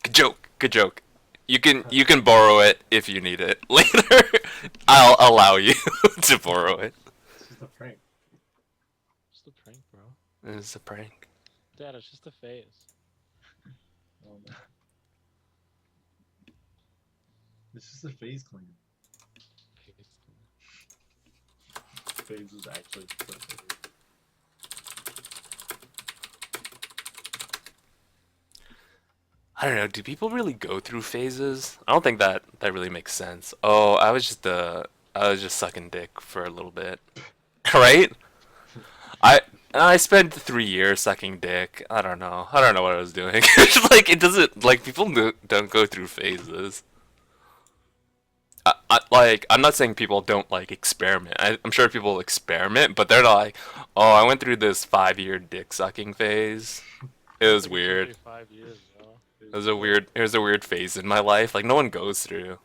Good joke. Good joke. You can borrow it if you need it later. I'll allow you to borrow it. It's just a prank. Just a prank. It's a prank. Dad, it's just a phase. Oh, no. It's just a phase clean. Phase is actually just a phase. I don't know. Do people really go through phases? I don't think that really makes sense. Oh, I was just sucking dick for a little bit, right? I spent 3 years sucking dick. I don't know. I don't know what I was doing. Like it doesn't like people don't go through phases. I'm not saying people don't like experiment. I'm sure people experiment, but they're not like, oh, I went through this 5-year dick sucking phase. It was Like, it's weird. usually 5 years, bro. It was a weird phase in my life. Like no one goes through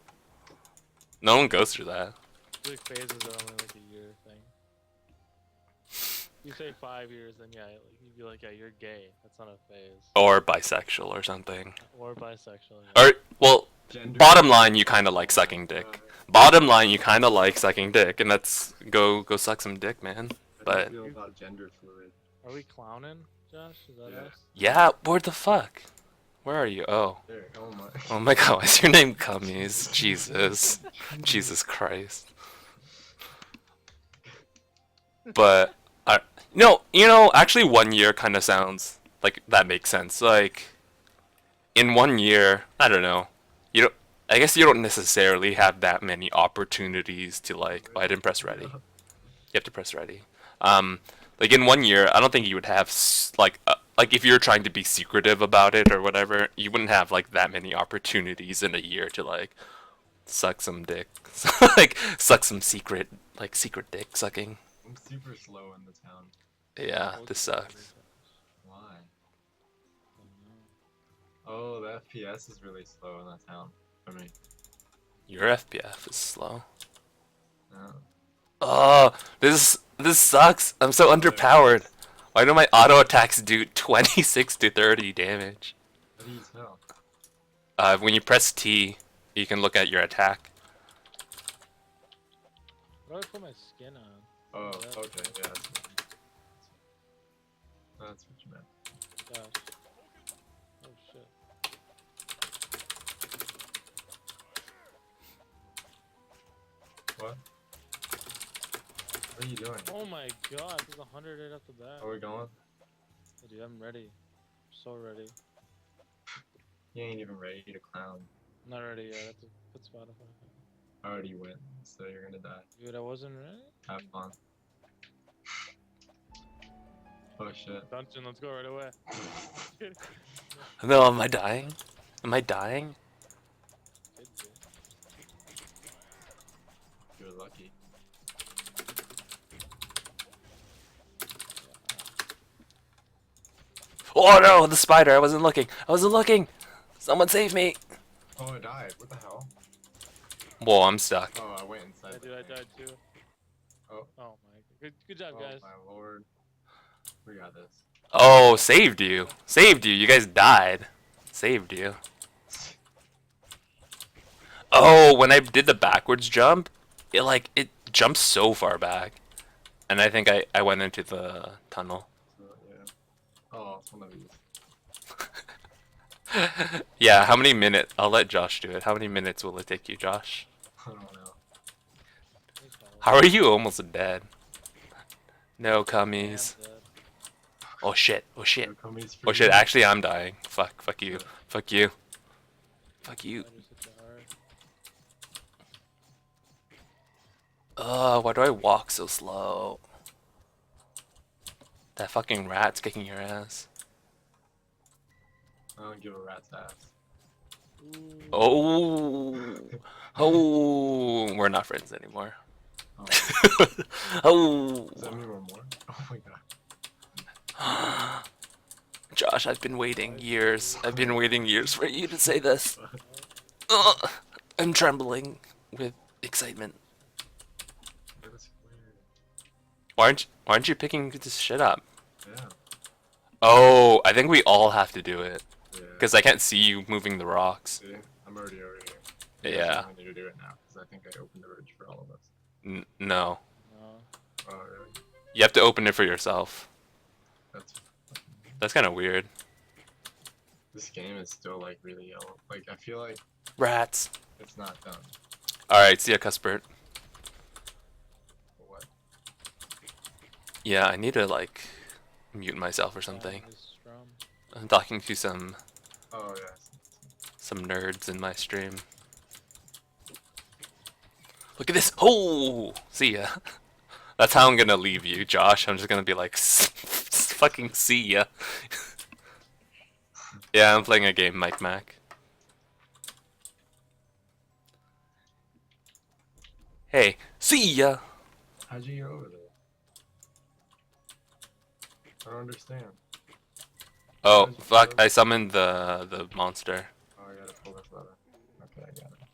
that. Like phases are only like a year thing. You say 5 years, then yeah, like, you'd be like, yeah, you're gay. That's not a phase. Or bisexual or something. Or bisexual. Yeah. Or well, Gender. bottom line, you kind of like sucking dick. Bottom line, you kind of like sucking dick, and that's go suck some dick, man. How But do you feel about gender fluid? Are we clowning, Josh? Is that Yeah. us? yeah, where the fuck? Where are you? Oh. There, oh my. Oh my god, why's your name Cummies? Jesus. Jesus Christ. But no, actually 1 year kind of sounds like that makes sense. Like in 1 year, I don't know. I guess you don't necessarily have that many opportunities to like, oh, I didn't press ready. You have to press ready. Like in 1 year, I don't think you would have like if you're trying to be secretive about it or whatever, you wouldn't have like that many opportunities in a year to like suck some dick, like suck some secret dick sucking. I'm super slow in the town. Yeah, this sucks. Why? Oh, the FPS is really slow in that town for me. Your FPF is slow. Yeah. Oh, this sucks. I'm so underpowered. Why do my auto attacks do 26 to 30 damage? How do you tell? When you press T, you can look at your attack. What do I put my skin on? Oh, Yeah. okay, yeah. That's what you meant. Gosh. Oh shit. What? What are you doing? Oh my god, there's 100 right off the bat. Are we going? Yeah, dude, I'm ready. So ready. You ain't even ready to clown. I'm not ready yet. I have to put Spotify. I already win, so you're gonna die. Dude, I wasn't ready. Have fun. Oh shit. Dungeon, let's go right away. No, am I dying? Am I dying? Could be. You're lucky. Oh no, the spider! I wasn't looking. I wasn't looking. Someone save me. Oh, I died. What the hell? Whoa, I'm stuck. Oh, I went inside. Yeah, the dude, I thing. died too. Oh. Oh my. Good job, Oh guys. my lord. We got this. Oh, saved you. Saved you. You guys died. Saved you. Oh, when I did the backwards jump, it jumps so far back. And I think I went into the tunnel. So, yeah. Oh, it's one of these. Yeah, how many minutes? I'll let Josh do it. How many minutes will it take you, Josh? I don't know. How are you almost dead? No Yeah, I'm cummies. dead. Oh shit. Oh shit. No cummies for Oh shit, you. actually I'm dying. Fuck you. Fuck you. Fuck you. Spiders hit you hard. Why do I walk so slow? That fucking rat's kicking your ass. I don't give a rat's ass. Ooh. Oh. Oh. We're not friends anymore. Oh, Oh. does that mean we're more? Oh my god. Josh, I've been waiting years. I've been waiting years for you to say this. Ugh. I'm trembling with excitement. That's weird. Why aren't you picking this shit up? Yeah. Oh, I think we all have to do it. Yeah. Because I can't see you moving the rocks. See? I'm already over here. You guys Yeah. definitely need to do it now, because I think I opened the bridge for all of us. No. No. Oh, really? You have to open it for yourself. That's kind of weird. This game is still like really yellow. Like I feel like Rats. it's not done. Alright, see ya, Cuthbert. What? Yeah, I need to like mute myself or something. I'm talking to some Oh yes. nerds in my stream. Look at this. Oh, see ya. That's how I'm gonna leave you, Josh. I'm just gonna be like, fucking see ya. Yeah, I'm playing a game, Mike Mac. Hey, see ya. How'd you get over there? I don't understand. Oh, fuck, I summoned the monster. Oh, I gotta pull this lever. Okay, I got it.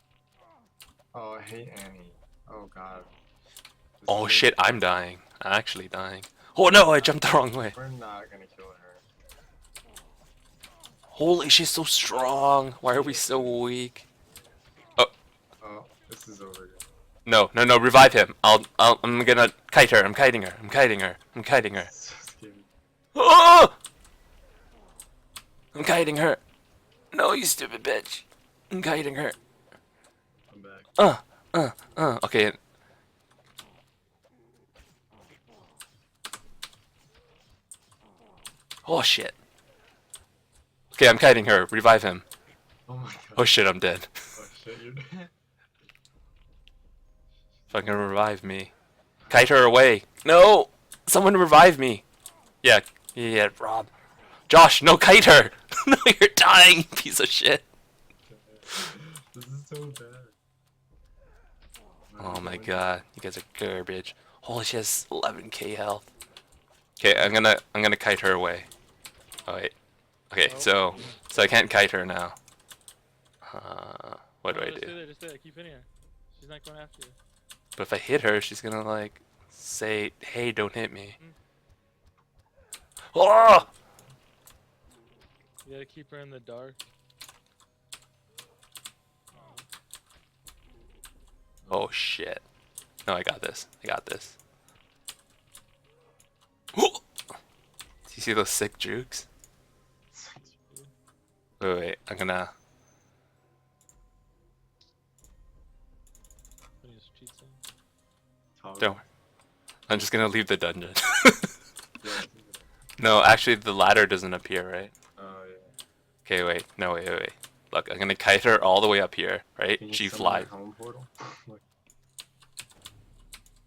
Oh, I hate Annie. Oh god. This Oh is- shit, I'm dying. I'm actually dying. Oh no, I jumped the wrong way. We're not gonna kill her. Holy, she's so strong. Why are we so weak? Oh, this is over. No, no, no, revive him. I'm gonna kite her. I'm kiting her. I'm kiting her. I'm kiting her. So scary. Oh! I'm kiting her. No, you stupid bitch. I'm kiting her. I'm back. Okay. Oh shit. Okay, I'm kiting her. Revive him. Oh my god. Oh shit, I'm dead. Oh shit, you're dead. Fucking revive me. Kite her away. No! Someone revive me. Yeah, yeah, Rob. Josh, no, kite her! No, you're dying, you piece of shit. This is so bad. Oh my god, you guys are garbage. Holy, she has 11k health. Okay, I'm gonna kite her away. Oh wait. Okay, so I can't kite her now. What do I Just stay do? there, just stay there. Keep hitting her. She's not going after you. But if I hit her, she's gonna like say, "Hey, don't hit me." Oh! You gotta keep her in the dark. Oh shit. No, I got this. I got this. Do you see those sick jukes? Wait, I'm gonna. Putting his cheats in. Don't. I'm just gonna leave the dungeon. Yeah, No, actually, the ladder doesn't appear, right? oh yeah. Okay, wait. No, wait. Look, I'm gonna kite her all the way up here, right? Can you She summon flies. your home portal? Like,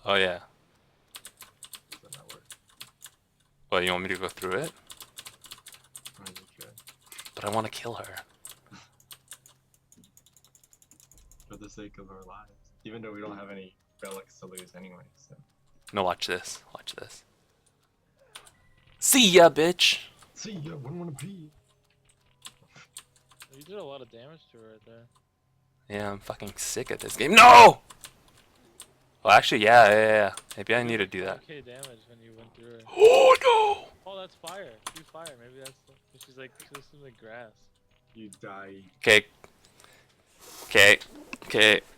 Oh yeah. does that not work? Well, you want me to go through it? Oh, you could. But I want to kill her. For the sake of our lives. Even though we don't have any relics to lose anyway, so. No, watch this. Watch this. See ya, bitch. See ya, wouldn't wanna be. You did a lot of damage to her right there. Yeah, I'm fucking sick at this game. No! Well, actually, yeah. Maybe I need to do that. Okay, damage when you went through her. Oh no! Oh, that's fire. Use fire. Maybe that's. She's like close to the grass. You die. Okay.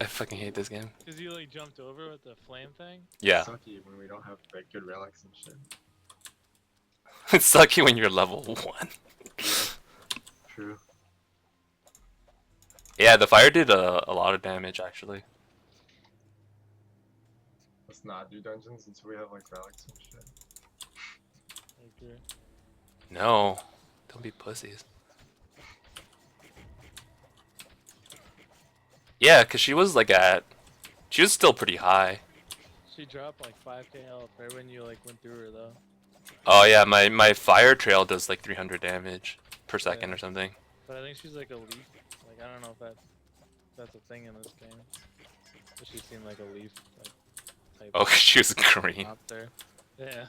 I fucking hate this game. Cause you like jumped over with the flame thing. Yeah. Sucky when we don't have like good relics and shit. It's sucky when you're level 1. True. Yeah, the fire did a lot of damage, actually. Let's not do dungeons until we have like relics and shit. I agree. No. Don't be pussies. Yeah, because she was like she was still pretty high. She dropped like 5k health right when you like went through her though. Oh yeah, my fire trail does like 300 damage per second or something. But I think she's like a leaf. Like I don't know if that's a thing in this game. But she seemed like a leaf like type. Oh, she was green. Out there. Yeah.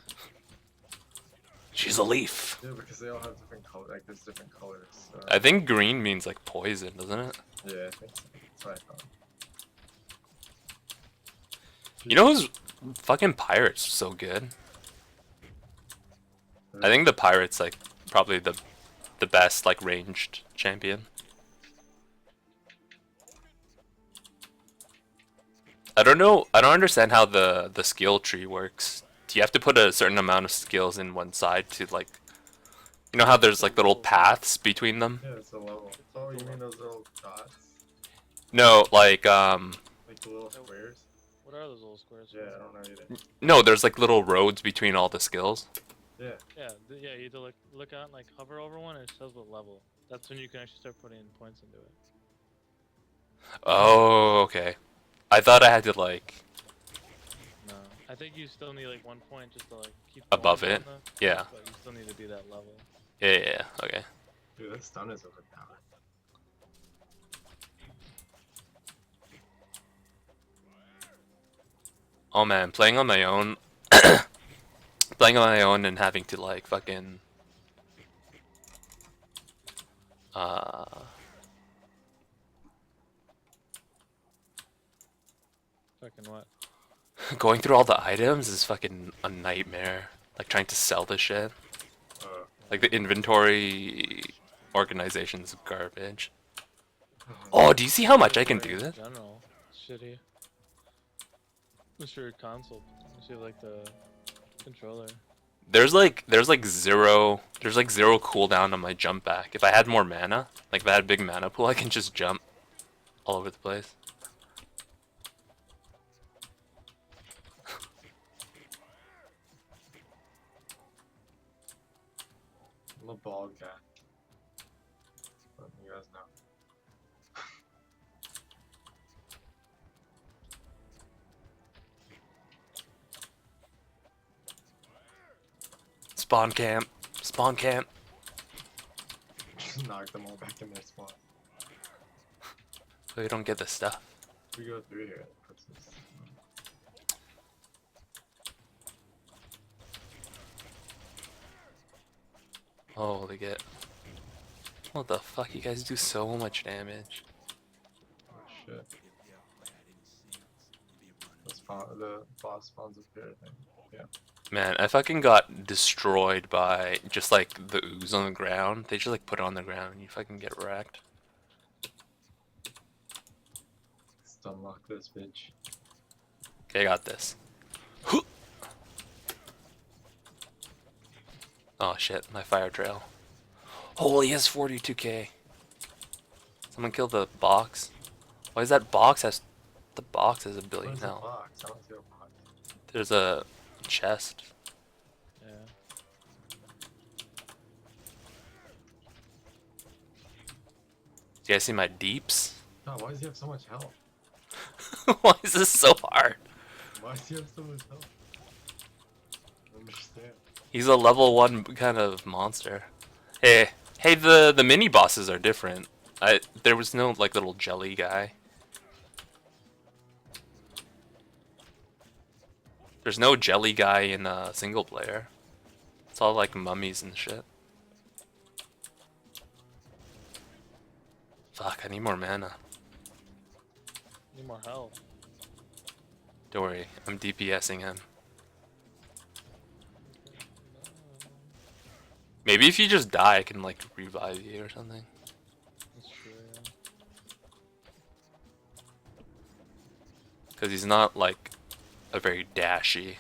She's a leaf. Yeah, because they all have different color. Like there's different colors. So. I think green means like poison, doesn't it? Yeah, I think so. That's what I thought. You know who's fucking pirates so good? I think the pirate's like probably the best like ranged champion. I don't know. I don't understand how the skill tree works do you have to put a certain amount of skills in one side to like, you know how there's like little paths between them? Yeah, it's a level. Oh, you mean those little dots? No, like Like the little squares? What are those little squares? Yeah, I don't know either. no, there's like little roads between all the skills. Yeah. Yeah, yeah. You have to look out and like hover over one, and it says what level. That's when you can actually start putting points into it. Oh, okay. I thought I had to like No, I think you still need like 1 point just to like keep above going it. down Yeah. but you still need to be that level. Yeah. Okay. Dude, that stun is overpowered. Oh man, playing on my own, playing on my own and having to like fucking uh Fucking what? going through all the items is fucking a nightmare. Like trying to sell the shit. Like the inventory organization is garbage. Oh, do you see how much I can do In this? general, shitty. What's your console? You have like the controller. There's like zero cooldown on my jump back. If I had more mana, like if I had a big mana pool, I can just jump all over the place. I'm a bald guy. Let you guys know. Spawn camp. Spawn camp. Just knock them all back in their spawn. So you don't get the stuff. We go through here. What's this? Holy get. What the fuck? You guys do so much damage. Oh shit. The boss spawns up here, I think. Yeah. Man, I fucking got destroyed by just like the ooze on the ground. They just like put it on the ground and you fucking get wrecked. Let's unlock this bitch. Okay, I got this. Oh shit, my fire trail. Holy, he has 42k. Someone killed the box. Why is that box has... The box has a billion Where's the now. box? I don't see a box. There's a chest. Yeah. Do you guys see my deeps? God, why does he have so much health? Why is this so hard? Why does he have so much health? I don't understand. He's a level 1 kind of monster. Hey, the mini bosses are different. There was no like little jelly guy. There's no jelly guy in single player. It's all like mummies and shit. Fuck, I need more mana. Need more health. Don't worry, I'm DPSing him. Maybe if you just die, I can like revive you or something. That's true. Yeah. Because he's not like a very dashy.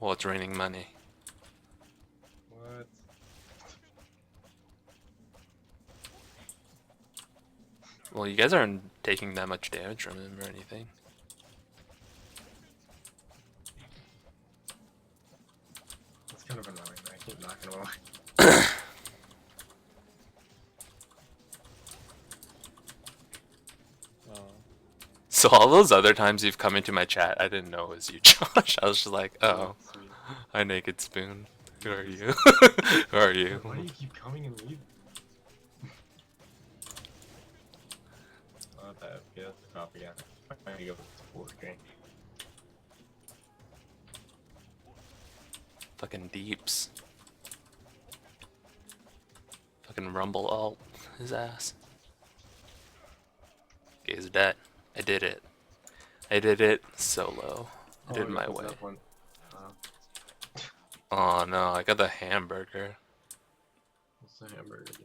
Well, it's raining money. What? Well, you guys aren't taking that much damage from him or anything. It's kind of annoying. I keep knocking him away. Oh. So all those other times you've come into my chat, I didn't know it was you, Josh. I was just like, oh, Sweet. hi Naked Spoon. Who are you? Who are you? Why do you keep coming and leaving? Oh, that FPS propaganda. I need to go to full screen. Fucking deeps. Fucking rumble alt his ass. Okay, he's dead. I did it. I did it solo. I did Oh, my what's way. that one? Oh no, I got the hamburger. What's the hamburger do?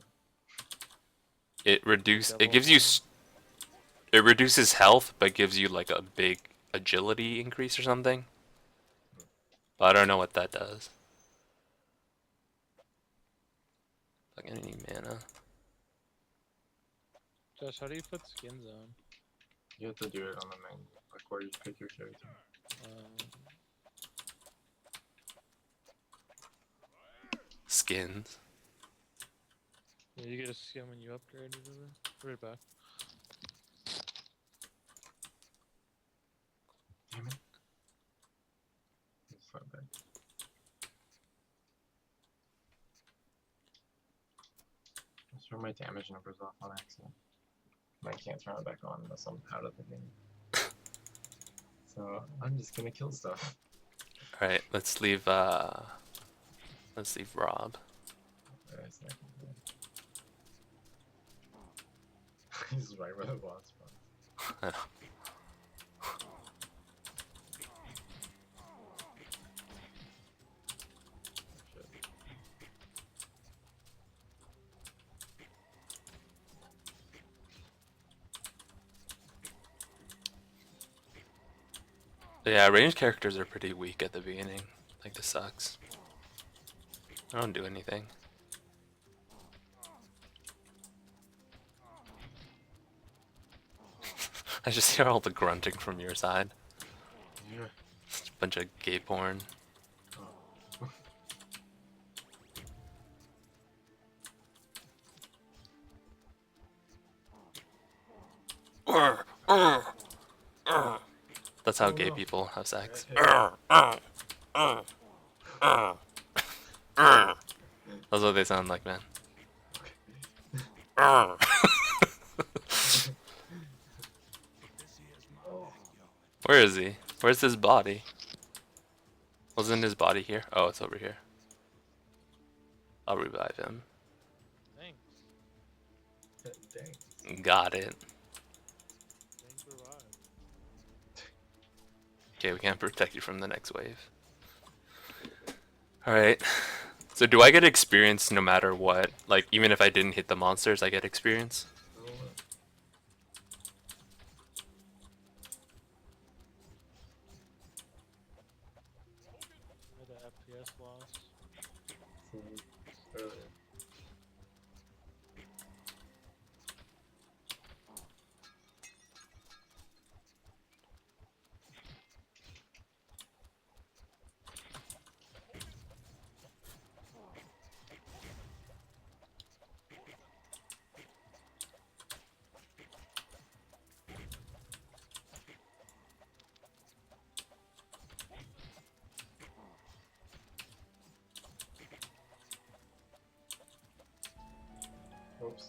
It reduces health, but gives you like a agility increase or something. But I don't know what that does. Fucking any mana. Josh, how do you put skins on? You have to do it on the menu, like where you pick your character. Skins. Yeah, you get a skin when you upgrade or whatever. Right back. Damn it. It's far back. I turned my damage numbers off on accident. And I can't turn it back on unless I'm out of the game. So I'm just gonna kill stuff. Alright, let's leave Rob. Where is that? He's right where the boss was. Shit. Yeah, ranged characters are pretty weak at the beginning. Like, this sucks. I don't do anything. I just hear all the grunting from your side. Yeah. It's a bunch of gay porn. That's how gay people have sex. That's what they sound like, man. Where is he? Where's his body? Wasn't his body here? Oh, it's over here. I'll revive him. Thanks. Dang. Got it. Thanks for revived. Okay, we can't protect you from the next wave. Alright. So do I get experience no matter what? Like, even if I didn't hit the monsters, I get experience? I had an FPS loss. Earlier. Oops.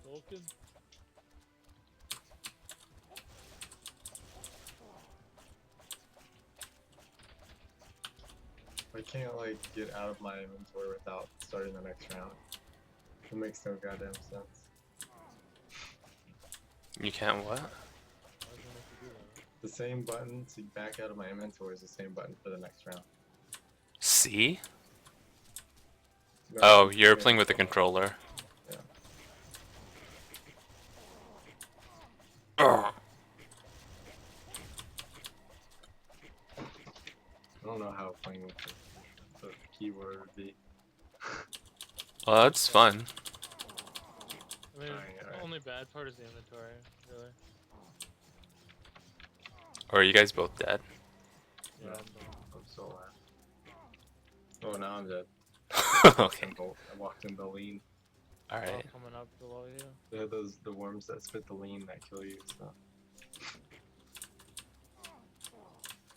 Vulcan? I can't like get out of my inventory without starting the next round. It makes no goddamn sense. You can't what? Why does it make you do that? The same button to back out of my inventory is the same button for the next round. C? No, Oh, it's you're the playing with the same controller. Yeah. Ugh. I don't know how playing with the keyboard would be. Well, that's fun. I mean, Alright. the only bad part is the inventory, really. Or are you guys both dead? Yeah, No. I'm so alive. Oh, now I'm dead. Okay. I walked in the lean. all Alright. coming up below you. They have the worms that spit the lean that kill you. So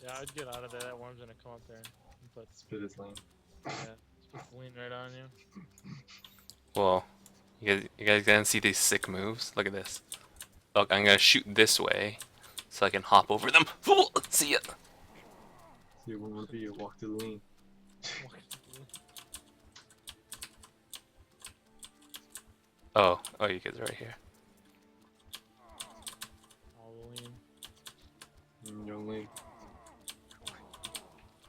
Yeah, I'd get out of there. That worm's gonna come up there and put, spit is lean. yeah, spit the lean right on you. Well, you guys gonna see these sick moves? Look at this. Look, I'm gonna shoot this way so I can hop over them. See ya. See what would be you walk to the lean. Oh, you guys are right here. All the lean. Young lean.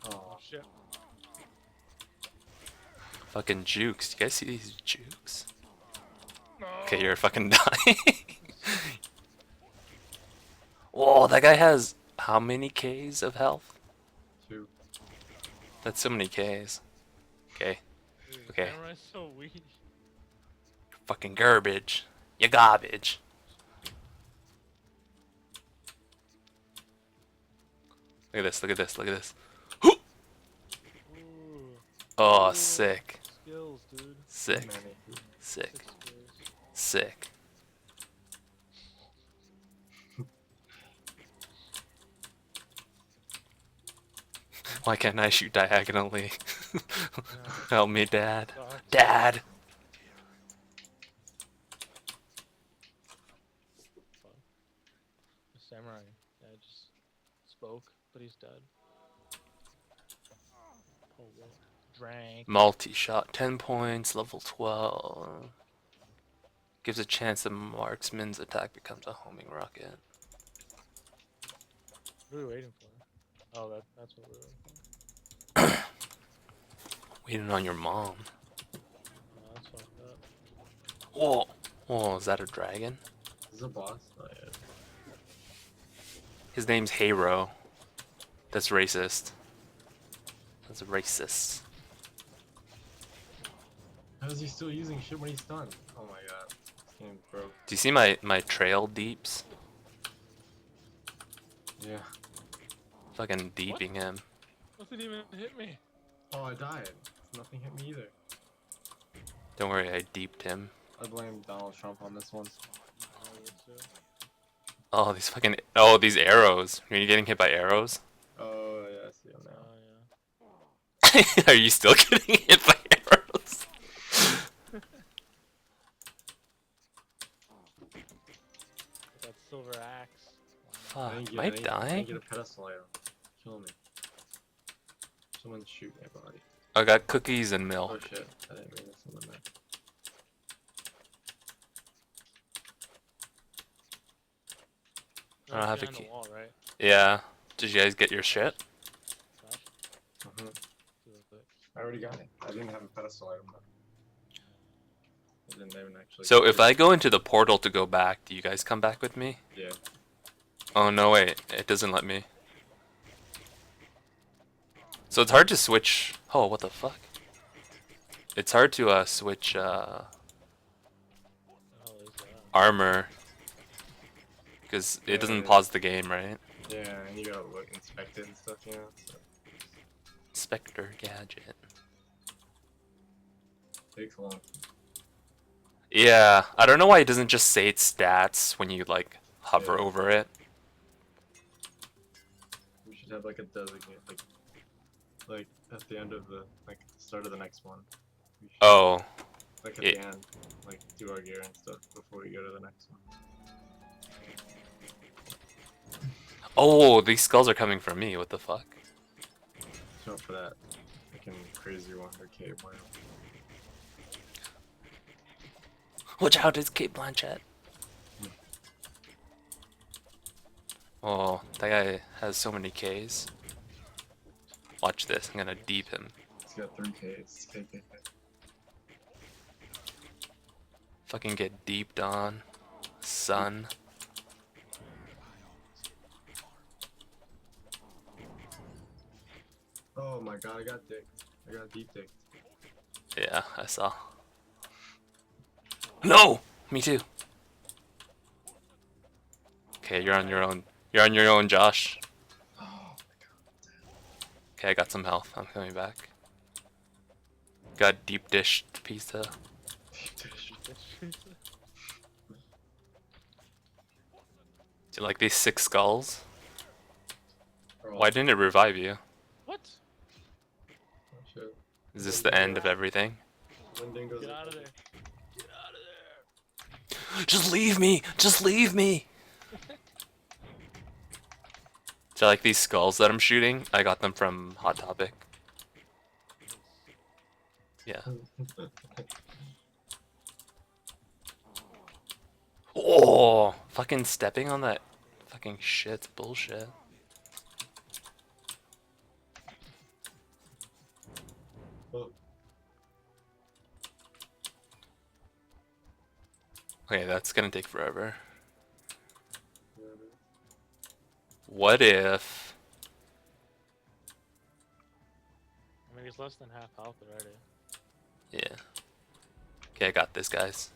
Oh Oh, shit. Fucking jukes. You guys see these jukes? Okay, you're fucking dying. Whoa, that guy has how many Ks of health? 2. That's so many Ks. Okay, Dude, the Okay. Samurai's so weak. fucking garbage. You garbage. Look at this, look at this, look at this. Ooh. Oh, Ooh, sick. Skills, dude. Sick. Many. Sick. 6 skills. Sick. Why can't I shoot diagonally? Help me, Dad. Sucks. Dad! Fuck. The samurai. Yeah, just spoke, but he's dead. Oh, wait. Drank. Multi-shot, 10 points, level 12. Gives a chance the marksman's attack becomes a homing rocket. What are we waiting for? Oh, that's what we're waiting for. Waiting on your mom. Oh, that's fucked up. Whoa! Whoa, is that a dragon? Is this a boss? Oh, yeah. His name's Hero. That's racist. That's racist. How is he still using shit when he's stunned? Oh my god. This game broke. Do you see my trail deeps? Yeah. Fucking deeping him. Nothing even hit me. Oh, I died. Nothing hit me either. Don't worry, I deeped him. I blame Donald Trump on this one. I would too. Oh, these fucking. Oh, these arrows. Are you getting hit by arrows? Oh, yeah, I see him now. Oh, yeah. Are you still getting hit by arrows? That silver axe. Fuck, didn't am I I didn't dying? get a pedestal item. Kill me. Someone shoot my body. I got cookies and Oh milk. shit. I didn't mean this in the map. I don't have a behind the key. wall, right? Yeah. Did you guys get your shit? Slash. Mm-hmm. Do it quick. I already got it. I didn't have a pedestal item though. I didn't even actually. So if I go into the portal to go back, do you guys come back with me? Yeah. Oh no, wait. It doesn't let me. So it's hard to switch. Oh, what the fuck? It's hard to switch What the hell is that? armor because it doesn't Yeah. pause the game, right? Yeah, and you gotta look, inspect it and stuff, you know? So Spectre gadget. takes a long. Yeah, I don't know why it doesn't just say its stats when you like hover Yeah. over it. We should have like a designate, like at the end of the, like, start of the next one. We should, Oh, like at yeah. the end, like do our gear and stuff before we go to the next one. Oh, these skulls are coming from me. What the fuck? So for that, freaking crazy one or cave one. Watch out, it's Kate Blanchett. Oh, that guy has so many Ks. Watch this, I'm gonna deep him. It's got 3Ks. KKK. Fucking get deeped on. Son. Oh my god, I got dicked. I got deep dicked. Yeah, I saw. No! Me too. Okay, you're on your own. You're on your own, Josh. Oh my Okay, I got some health. I'm coming back. Got deep dished pizza. god. Deep dish. Do you like these 6 skulls? Or Why didn't it revive you? What? Oh shit. Is this the end of everything? Wendigo's Get out of there. Get out of there. Just leave me! Just leave me! Do you like these skulls that I'm shooting? I got them from Hot Topic. Yeah. Oh! Fucking stepping on that fucking shit's bullshit. Oh, Okay, that's gonna take forever. Yeah, it is. What if? I mean, he's less than half health already. Yeah. Okay, I got this, guys.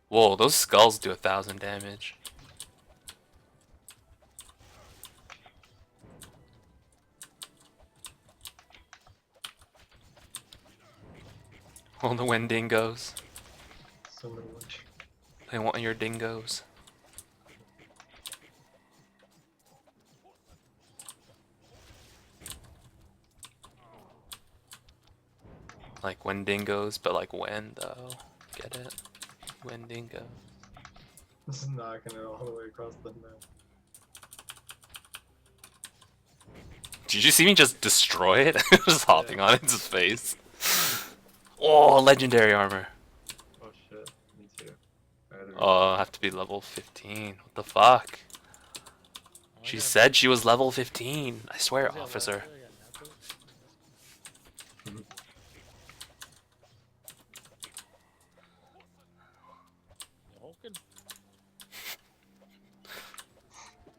Whoa, those skulls do 1,000 damage. All the Wendigos. So many ones. I want your dingoes. Like Wendigos, but like when though? Get it? Wendigo. This is knocking it all the way across the map. Did you see me just destroy it? Just hopping on its face. Oh, legendary armor. Oh shit, me too. I had to Oh, I have to be level 15. What the fuck? Oh, She I got- said she was level 15. I swear, Is he a officer. level? I got nothing. You hulking?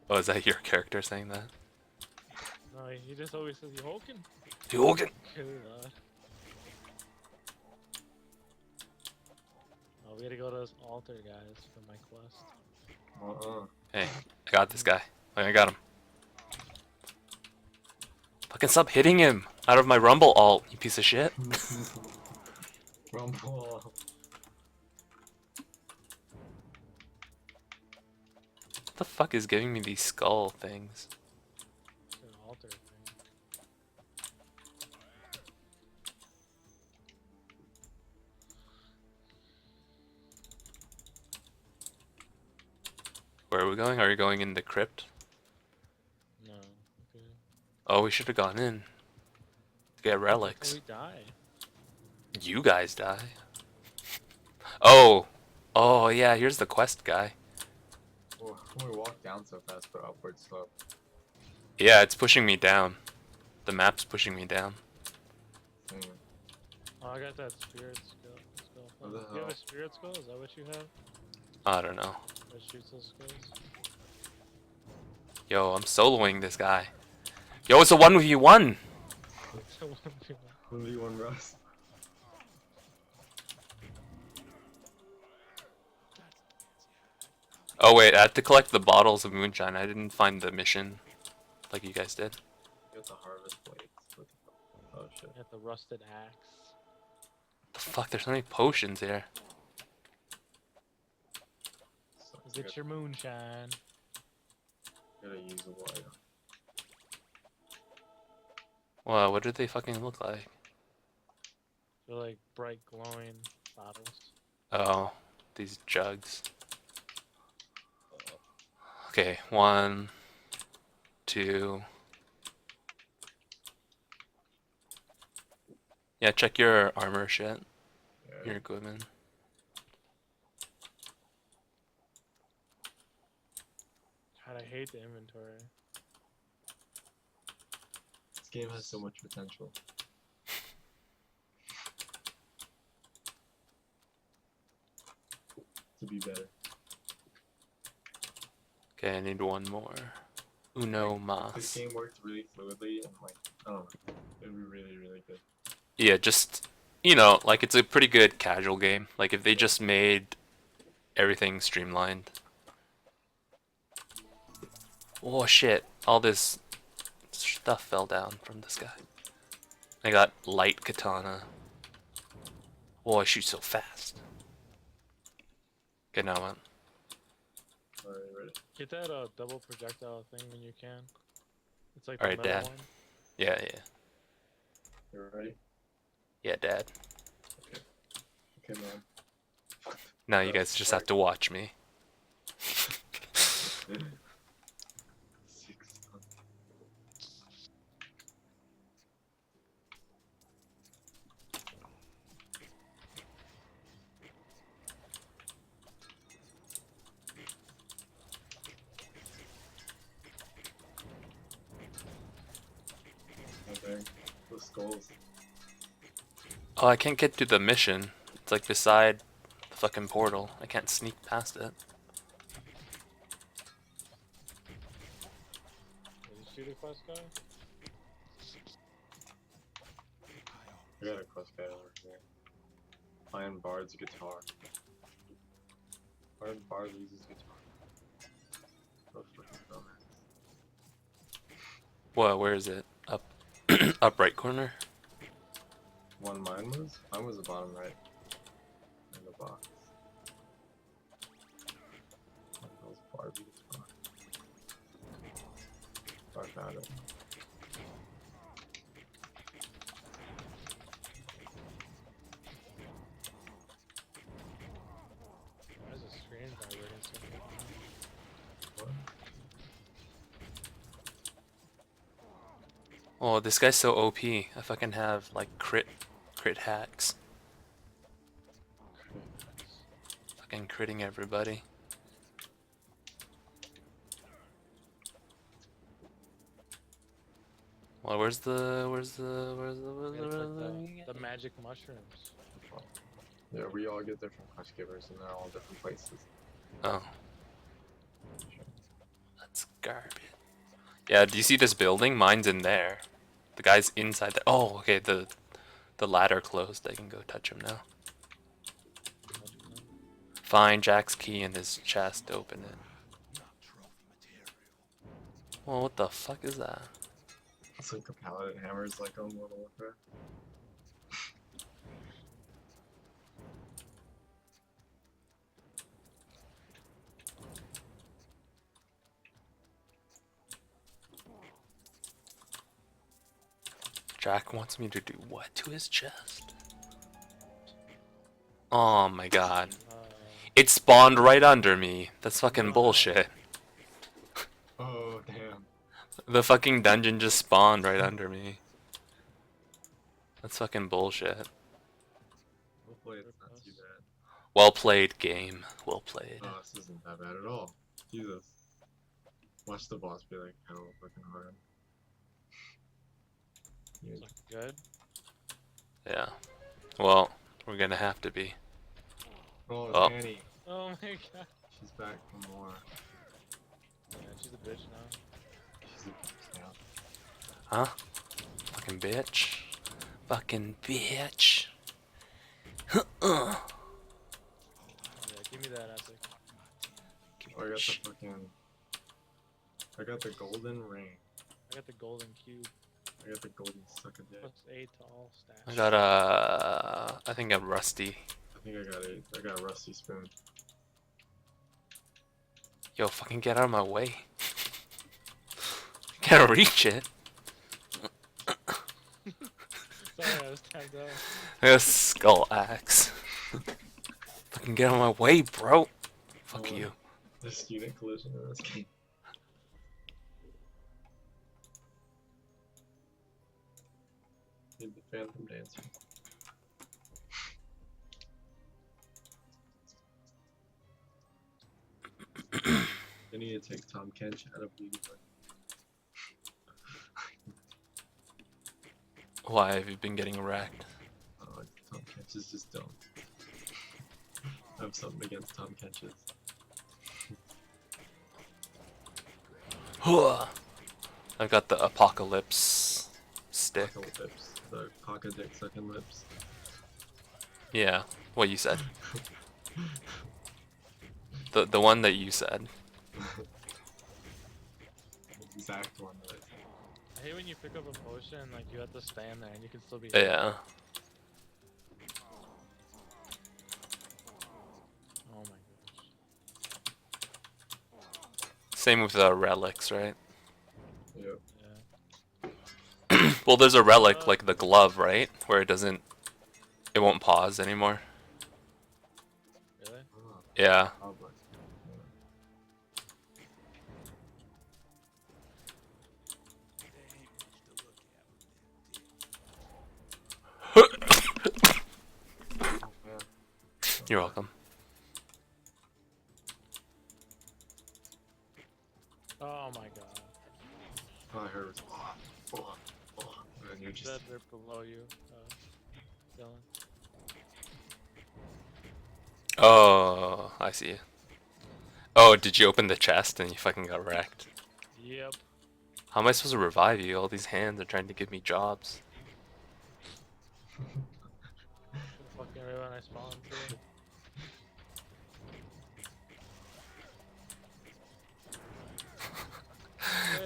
Oh, is that your character saying that? No, he just always says you hulking. Dugan. Good lord. Oh, we gotta go to this altar, guys, for my quest. Hey, I got this guy. I got him. Fucking stop hitting him out of my rumble alt, you piece of shit. Rumble. What the fuck is giving me these skull things? It's an altar thing. Where are we going? Are we going in the crypt? No. Okay. Oh, we should have gone in. To get relics. We die. You guys die. Oh! Oh, yeah, here's the quest guy. Oh, we walk down so fast, but upward slope. Yeah, it's pushing me down. The map's pushing me down. Mm. Oh, I got that spirit skull. What the You have hell? a spirit skull? Is that what you have? I don't know. That shoots those skulls? Yo, I'm soloing this guy. Yo, it's a 1v1! 1v1 Russ. Oh wait, I had to collect the bottles of moonshine. I didn't find the mission like you guys did. You got the harvest blades. What the fuck? Oh shit. Got the rusted axe. The fuck, there's so many potions here. Sucks. Get your moonshine. Gotta use a wire. Wow, what did they fucking look like? They're like bright glowing bottles. Oh, these jugs. Okay, 1, 2. Yeah, check your armor shit, Yeah. your equipment. God, I hate the inventory. This game has so much potential. To be better. Okay, I need one more. Uno If mas. this game worked really fluidly and like, I don't know, it would be really, really good. Yeah, just, you know, like it's a pretty good casual game. Like if they just made everything streamlined. Oh shit, all this stuff fell down from this guy. I got light katana. Oh, I shoot so fast. Okay, now what? Alright, ready? Get that double projectile thing when you can. It's like Alright, the metal Dad. one. Yeah, yeah. You ready? Yeah, Dad. Okay, man. Now you guys just have to watch me. 6 tons. Okay, the skulls. Oh, I can't get to the mission. It's like beside the fucking portal. I can't sneak past it. Did you see the quest guy? I got a quest guy over here. Find Bard's guitar. Bard uses guitar. Oh, fucking dumbass. Whoa, where is it? Up, up right corner. One mine was? Mine was the bottom right. In the box. What the hell's Bard's guitar? Oh, I found it. Why is the screen vibrating so much? What? Oh, this guy's so OP. I fucking have like crit hacks. Fucking critting everybody. Well, where's the The magic mushrooms. Yeah, we all get different quest givers and they're all different places. Oh, that's garbage. Yeah, do you see this building? Mine's in there. The guy's inside there. Oh, okay, the ladder closed. I can go touch him now. Find Jack's key in his chest, open it. Well, what the fuck is that? It's like the paladin hammers like on World of Warcraft. Jack wants me to do what to his chest? Oh my god. It spawned right under me. That's fucking bullshit. Oh, damn. The fucking dungeon just spawned right under me. That's fucking bullshit. Hopefully it's not too bad. Well played, game. Well played. Oh, this isn't that bad at all. Jesus. Watch the boss be like hell fucking hard. You- It's looking good. Yeah. Well, we're gonna have to be. Oh, it's Oh. Annie. Oh my god. She's back for more. Yeah, she's a bitch now. She's a beast now. Huh? Fucking bitch. Fucking bitch. Yeah, give me that Isaac. Oh, I got the fucking. I got the golden ring. I got the golden cube. I got the golden suck a dick. Plus 8 to all stats. I got I think I'm rusty. I think I got 8. I got a rusty spoon. Yo, fucking get out of my way. Can't reach it. Sorry, I was tagged out. I got a skull axe. Fucking get out of my way, bro. Fuck Oh, you. There's unit collision in this game. Need the Phantom Dancer. I need to take Tom Kench out of Beauty Boy. Why have you been getting wrecked? Oh, Tom Kench is just dumb. I have something against Tom Kenches. I've got the apocalypse stick. Pocket lips. The pocket dick sucking lips. Yeah, what you said. The one that you said. Exact one that I said. I hate when you pick up a potion and like you have to stand there and you can still be. Yeah. Oh my gosh. Same with the relics, right? Yep. Yeah. Well, there's a relic like the glove, right? Where it won't pause anymore. Really? Oh, Yeah. probably. Oh, man. You're welcome. Oh my god. All I heard was, oh, and you're just That they're below you, Dylan. Oh, I see. Oh, did you open the chest and you fucking got wrecked? Yep. How am I supposed to revive you? All these hands are trying to give me jobs. Should've fucking right when I spawned too.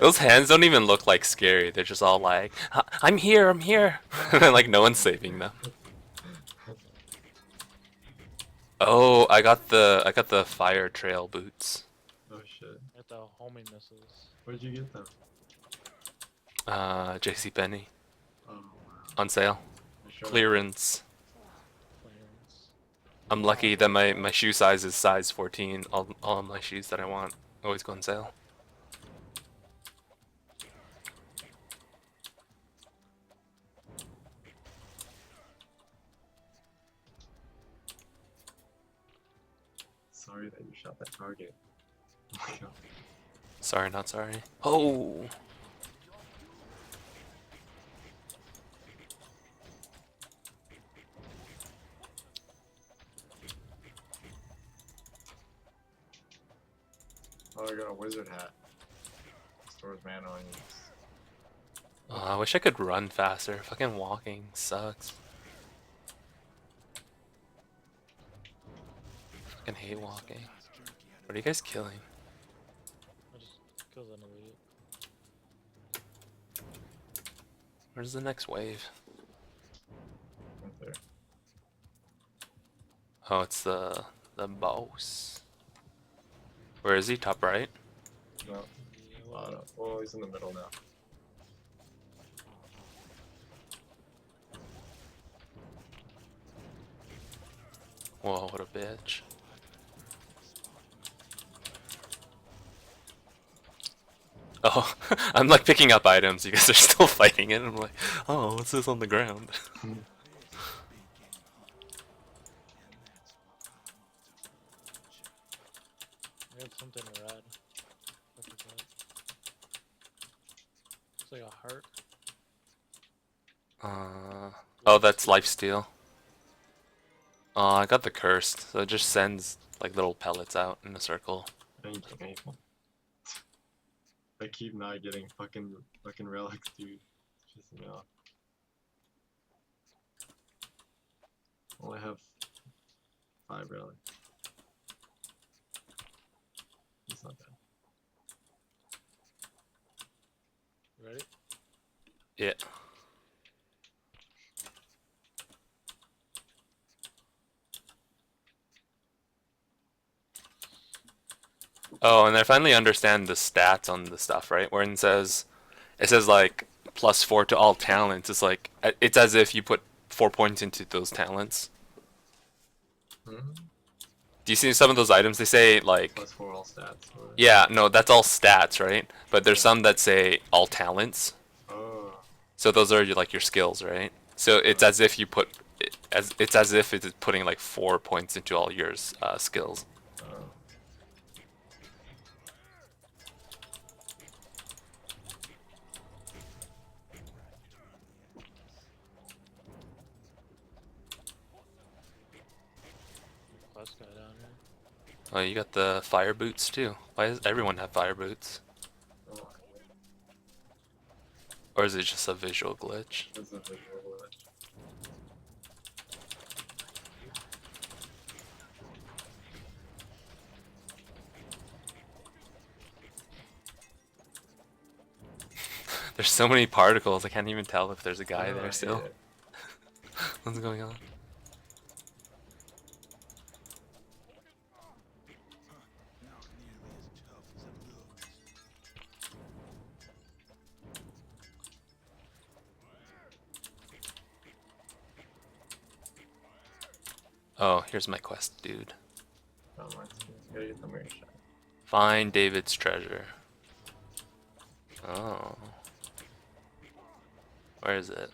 Those hands don't even look like scary. They're just all like, I'm here, I'm here. And then like no one's saving them. Oh, I got the fire trail boots. Oh shit. At the homing missiles. Where'd you get them? JCPenney. Oh wow. On sale. You sure? Clearance. Clearance. I'm lucky that my shoe size is size 14. All of my shoes that I want always go on sale. Sorry that you shot that target. Oh my god. Sorry, not sorry. Oh! Oh, I got a wizard hat. Stores mana on you. Oh, I wish I could run faster. Fucking walking sucks. Fucking hate walking. What are you guys killing? I just kills an elite. Where's the next wave? Right there. Oh, it's the boss. Where is he? Top right? No. Yeah, Well, he's in the middle now. Whoa, what a bitch. Oh, I'm like picking up items. You guys are still fighting it. I'm like, oh, what's this on the ground? I got something red. What is that? It's like a heart. Oh, that's lifesteal. Oh, I got the cursed, so it just sends like little pellets out in a circle. I didn't get anything. I keep not getting fucking relics, dude. It's pissing me off. Only have 5 relics. It's not bad. You ready? Yeah. Oh, and I finally understand the stats on the stuff, right? Where it says like +4 to all talents. It's like it's as if you put 4 points into those talents. Hmm? Do you see some of those items? They say like, +4 all stats. Or... yeah, no, that's all stats, right? But there's some that say all talents. Oh. So those are like your skills, right? So it's as if you put it's as if it's putting like 4 points into all your skills. Oh. Quest guy down here. Oh, you got the fire boots too. Why does everyone have fire boots? Oh. Or is it just a visual glitch? That's a visual glitch. There's so many particles, I can't even tell if there's a guy Oh, I there hate still. it. What's going on? Oh, here's my quest, dude. Oh, mine's too. Gotta get the mirror shot. Find David's treasure. Oh. Where is it?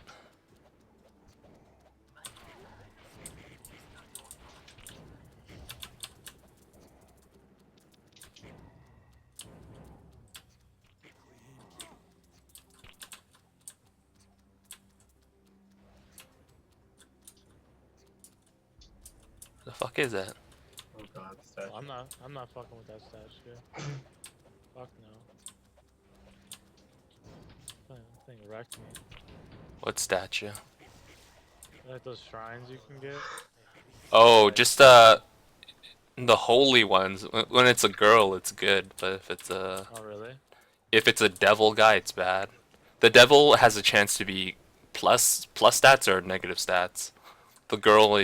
The fuck is that? have the statue. I'm not fucking with that statue. Fuck no. That thing wrecked me. What statue? Like those shrines you can get. Oh, just the holy ones. When it's a girl, it's good, but Oh really? if it's a devil guy, it's bad. The devil has a chance to be plus stats or negative stats. The girl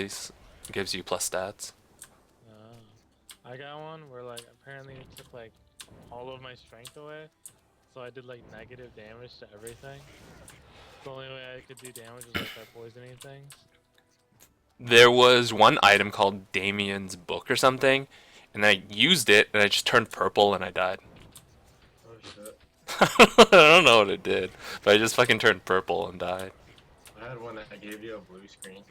gives you plus stats. I got one where like apparently it took like all of my strength away, so I did like negative damage to everything. The only way I could do damage was like by poisoning things. There was one item called Damien's Book or something, and I used it and I just turned purple and I died. Oh shit. I don't know what it did, but I just fucking turned purple and died. I had one that gave you a blue screen.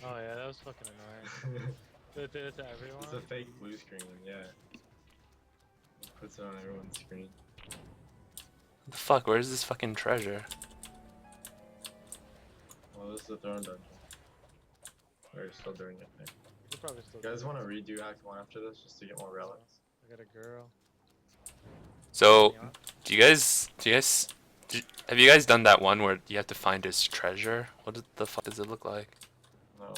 Oh yeah, that was fucking annoying. It did it to everyone. It's a fake blue screen, yeah. It puts it on everyone's screen. What the fuck? Where's this fucking treasure? Well, this is the throne dungeon. We're still doing it thing. You're probably still. You guys doing want to redo Act 1 after this just to get more it. relics? I got a girl. So, Yeah. have you guys done that one where you have to find his treasure? What the fuck does it look like? No.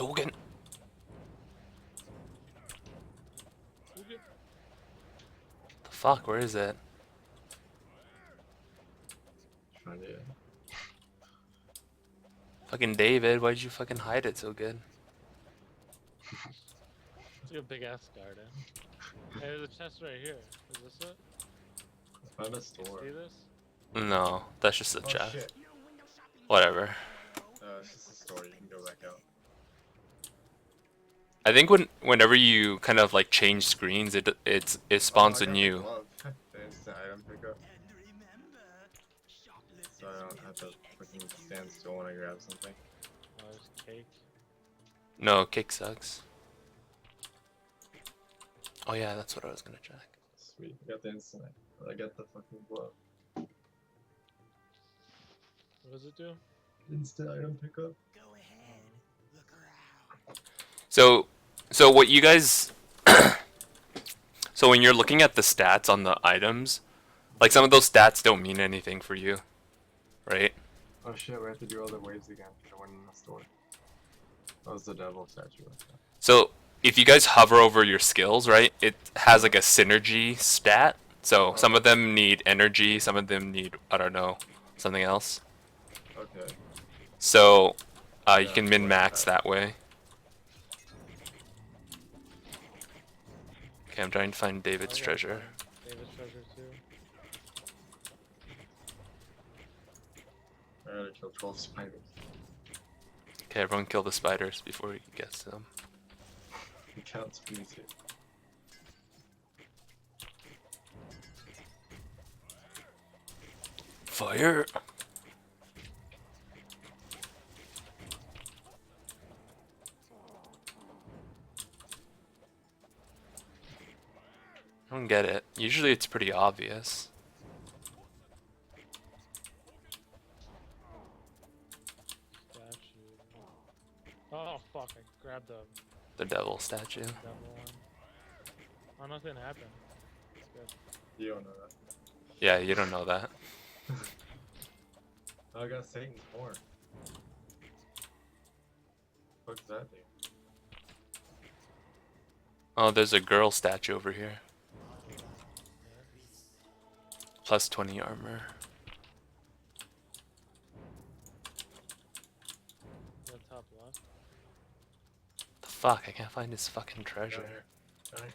Logan. Okay. The fuck? Where is it? Trying to. Fucking David, why'd you fucking hide it so good? It's like a big ass garden. Hey, there's a chest right here. Is this it? Find a You store. see this? No, that's just a Oh chest. shit. Whatever. It's just a store, you can go back out. I think whenever you kind of like change screens, it spawns a new. The instant item pickup. So I don't have to fucking stand still when I grab something. Oh, there's cake. No, cake sucks. Oh yeah, that's what I was gonna check. Sweet, I got the instant. I got the fucking glove. What does it do? Instant item pickup. So what you guys, so when you're looking at the stats on the items, like some of those stats don't mean anything for you, right? Oh shit, we have to do all the waves again for the one in the store. That was the devil statue. So if you guys hover over your skills, right, it has like a synergy stat. So some of them need energy, some of them need, I don't know, something else. Okay. So you Yeah, can I like min-max that. that way. Okay, I'm trying to find David's I gotta treasure. find David's treasure too. I gotta kill 12 spiders. Okay, everyone kill the spiders before he gets to them. It counts for me too. Fire! I don't get it. Usually it's pretty obvious. Statue. Oh fuck! I grabbed the The devil statue. devil one. Oh, nothing happened. It's good. You don't know that. Yeah, you don't know that. Oh, I got Satan's horn. What's that do? Oh, there's a girl statue over here. Plus 20 armor. The top left. The fuck? I can't find his fucking Down treasure. here. Down here.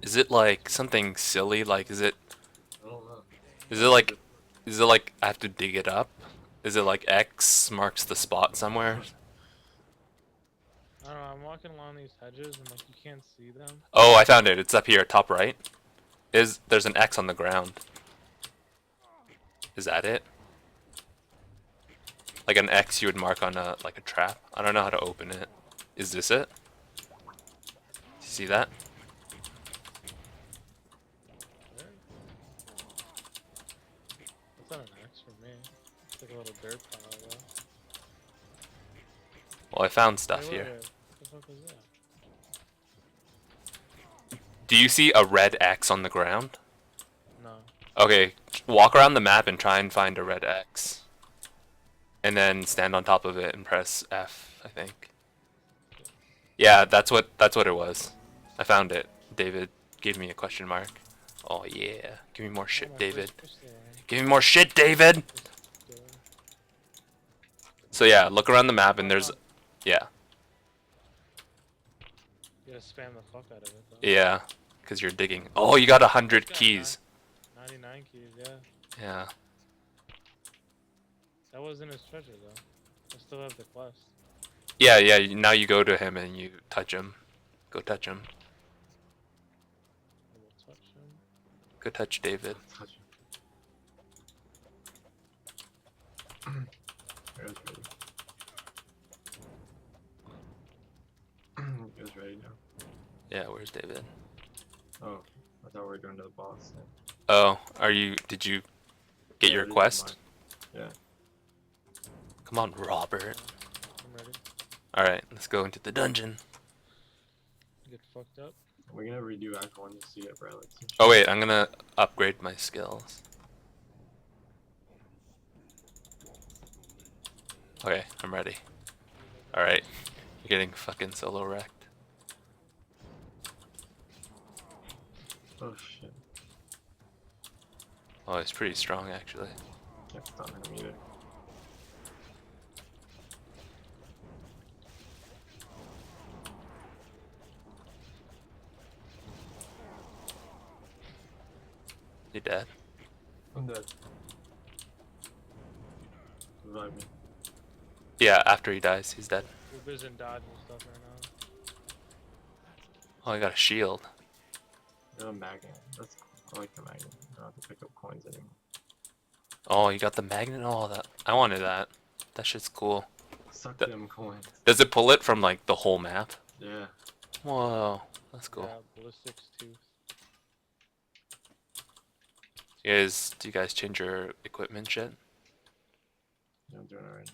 Is it like something silly? Like, I don't know. is it like I have to dig it up? Is it like X marks the spot somewhere? I don't know. I'm walking along these hedges and like you can't see them. Oh, I found it. It's up here, top right. There's an X on the ground? Is that it? like an X you would mark on a like a trap. I don't know how to open it. Is this it? See that? Where? That's not an X for me. It's like a little dirt pile though. Well, I found Wait, stuff wait, here. wait. What the fuck was that? Do you see a red X on the ground? No. Okay, walk around the map and try and find a red X. And then stand on top of it and press F, I think. Yeah, that's what it was. I found it. David gave me a question mark. Oh yeah. Give me more Oh, shit, my David. first fish there. Give me more shit, David! Just go. So yeah, look around the map and there's yeah. You gotta spam the fuck out of it though. Yeah. Cause you're digging. Oh, you got 100 Got keys. 99 keys, yeah. Yeah. That wasn't his treasure though. I still have the quest. Yeah, yeah, now you go to him and you touch him. Go touch him. I will touch him. Go touch David. Touch him. It was ready. It was ready now. Yeah, where's David? Oh, I thought we were going to the boss. Oh, did you get Yeah, your I did quest? mine. Yeah. Come on, Robert. I'm ready. Alright, let's go into the dungeon. Get fucked up. We're gonna redo Act 1 just to get relics. and Oh shit. wait, I'm gonna upgrade my skills. Okay, I'm ready. Alright, you're getting fucking solo wrecked. Oh shit. Oh, it's pretty strong actually. Can't stun him either. You dead? I'm dead. Revive me. Yeah, after he dies, he's dead. We're busy dodging stuff right now. Oh, I got a shield. I got a magnet. That's cool. I like the magnet. I don't have to pick up coins anymore. Oh, you got the magnet? Oh, that I wanted that. That shit's cool. Suck That- them coins. Does it pull it from like the whole map? Yeah. Whoa, that's cool. Yeah, ballistics tooth. Do you guys change your equipment shit? Yeah, I'm doing it right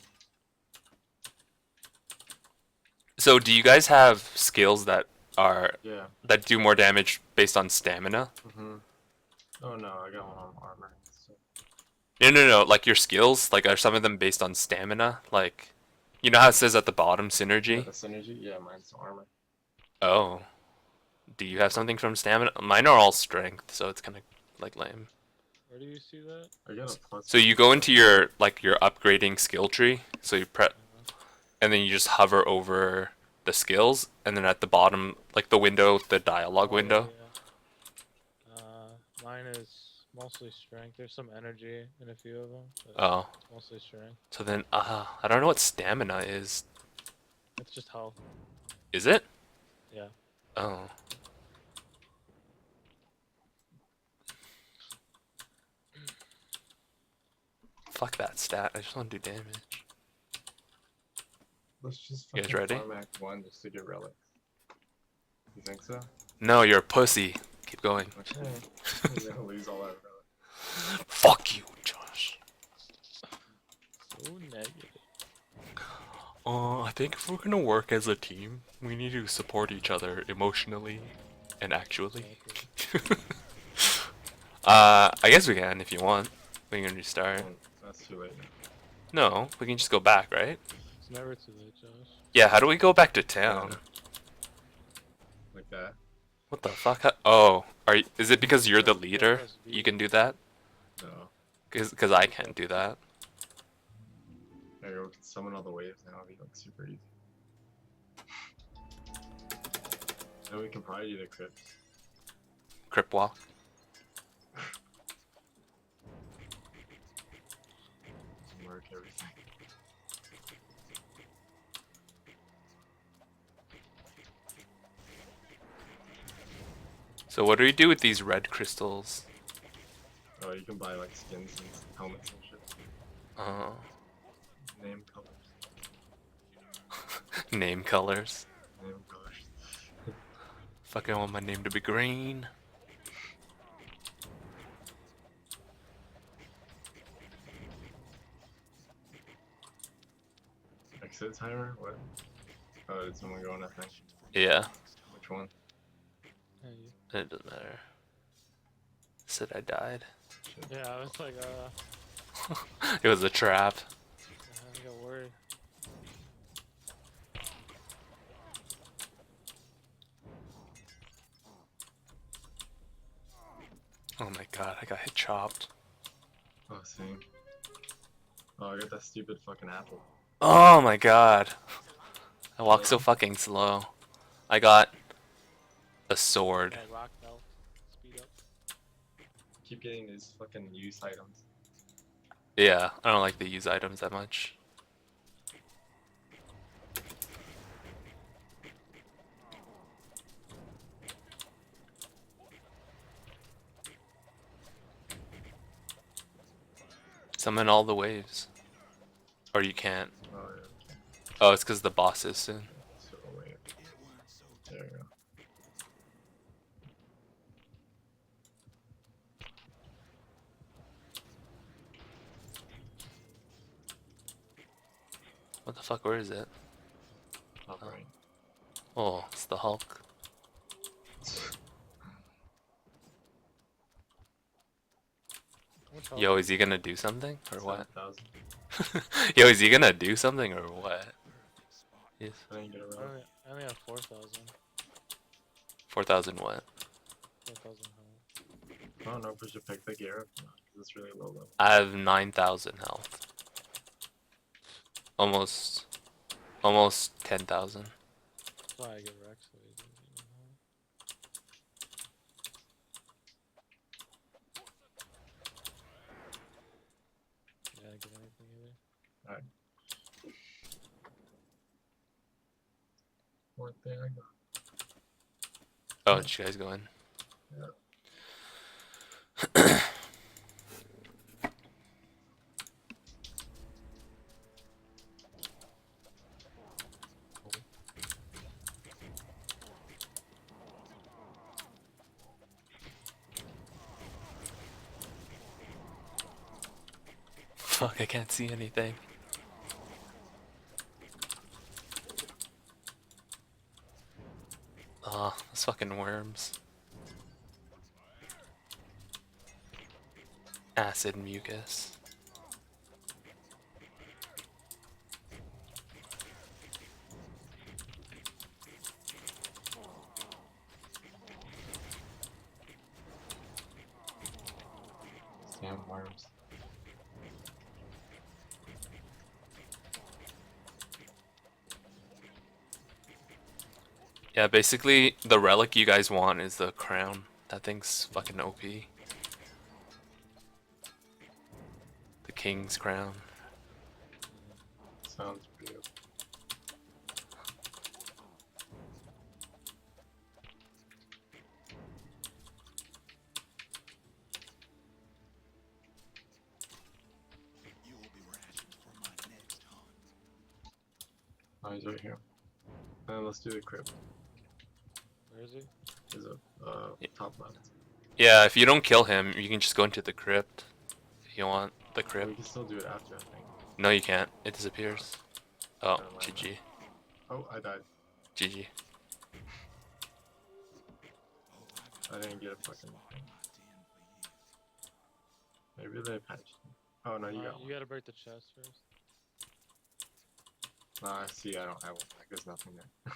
So do you guys have skills that are now. Yeah. that do more damage based on stamina? Oh no, I got one on armor. So. No. Like your skills, like are some of them based on stamina? Like, you know how it says at the bottom Yeah, synergy? the synergy? Yeah, mine's armor. Oh. Do you have something from stamina? Mine are all strength, so it's kind of like lame. Where do you see that? I got a plus. So you go into your your upgrading skill tree. So you prep, and then you just hover over the skills, and then at the bottom, like the window, the dialogue Oh, window. yeah. Mine is mostly strength. There's some energy in a few of them. But Oh, it's mostly strength. so then I don't know what stamina is. It's just health. Is it? Yeah. Oh. Fuck that stat. I just want to do damage. Let's just You guys fucking ready? farm Act 1 just to get relics. You think so? No, you're a pussy. Keep going. Okay. We're gonna lose all our relics. Fuck you, Josh. So negative. I think if we're gonna work as a team, we need to support each other emotionally and actually. Exactly. I guess we can if you want. We can restart. That's too late. No, we can just go back, right? It's never too late, Josh. Yeah, how do we go back to town? Like that. What the fuck? Oh, is it because you're the leader? You can do that? No. Cause I can't do that. There you go. We can summon all the waves now. It'll be like super easy. Then we can probably do the crypts. Crip walk. Work everything. So what do we do with these red crystals? Oh, you can buy like skins and helmets and shit. Oh. Name colors. Name colors. Name colors. Fucking want my name to be green. Exit timer? What? Oh, did someone go on that thing? Yeah, Which one? Yeah, it doesn't matter. Said I died. yeah, I was like, It was a trap. I got worried. Oh my god, I got hit chopped. Oh, same. Oh, I got that stupid fucking apple. Oh my god. I walk so fucking slow. I got a sword. Yeah, rock belt. Speed up. Keep getting these fucking use items. Yeah, I don't like to use items that much. Summon all the waves. Or you can't. Oh, yeah. Oh, it's because the boss is soon. So, wait. There you go. What the fuck, where is it? Top right. Oh, it's the Hulk. Which help? Yo, is he gonna do something? Or what? 7,000. Yo, is he gonna do something or what? Yes. I didn't get I around. only have 4,000. 4,000 what? 4,000 health. I don't know if we should pick the gear up or not, 'cause it's really low level. I have 9,000 health. Almost 10,000. That's why I get Rex so easy. Yeah, I get anything either. What thing I got? Oh, did you guys go in? Yeah. Fuck, I can't see anything. Ah, those fucking worms. Acid mucus. Damn worms. Yeah, basically, the relic you guys want is the crown. That thing's fucking OP. The king's crown. Sounds beautiful. Oh, he's right here. Let's do the crypt. Where is he? Is it top left? Yeah, if you don't kill him, you can just go into the crypt. If you want the We crypt. can still do it after, I think. No, you can't. It disappears. Oh, Never mind. GG. Oh, I died. GG. I didn't get a fucking thing. Maybe they patched. Oh no, you got one. You gotta break the chest first. Nah, I see. I don't have one. Like, there's nothing there.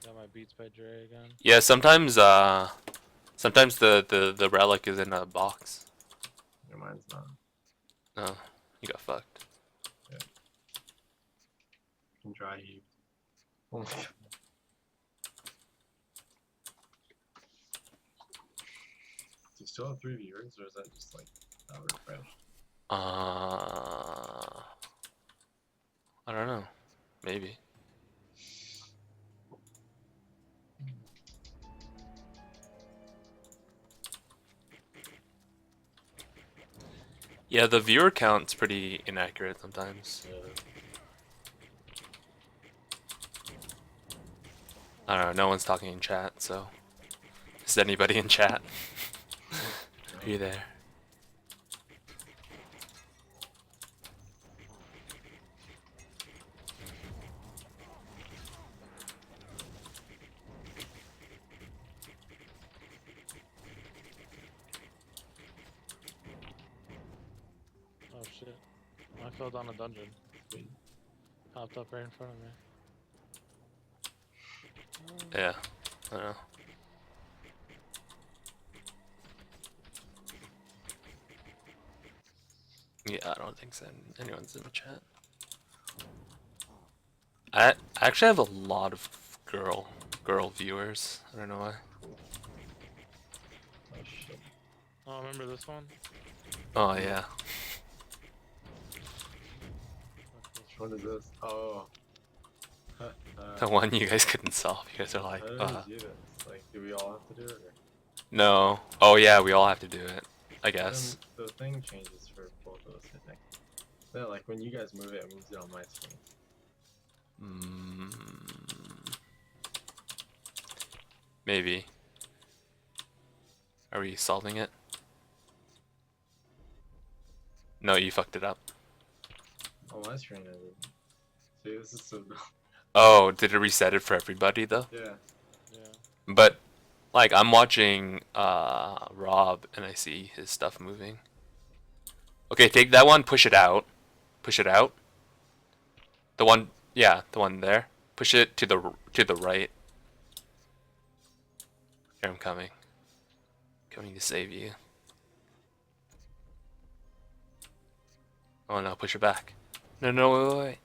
Got my Beats by Dre again. Yeah, sometimes sometimes the relic is in a box. Your mine's not. No, you got fucked. Can dry heat. Oh my god. Do you still have 3 viewers, or is that just like refreshed? I don't know. Maybe. Yeah, the viewer count's pretty inaccurate sometimes. I don't know, no one's talking in chat, so... Is anybody in chat? Are you there? Oh shit. I fell down a dungeon. Sweet. Popped up right in front of me. Yeah, I don't know. Yeah, I don't think so. Anyone's in the chat. I actually have a lot of girl viewers. I don't know why. Oh shit. Oh, remember this one? Oh yeah. Which one is this? Oh. The one you guys couldn't solve. You guys are like, How do we do this? Like, do we all have to do it? Or? no. Oh yeah, we all have to do it. I guess. The thing changes for both of us, I think. Yeah, like when you guys move it, it moves it on my screen. Maybe. Are we solving it? No, you fucked it up. On my screen, I did. See, this is so dumb. Oh, did it reset it for everybody though? Yeah. Yeah. But like I'm watching Rob and I see his stuff moving. Okay, take that one, push it out. Push it out. The one, yeah, the one there. Push it to the right. Here, I'm coming. Coming to save you. Oh no, push it back. No, wait.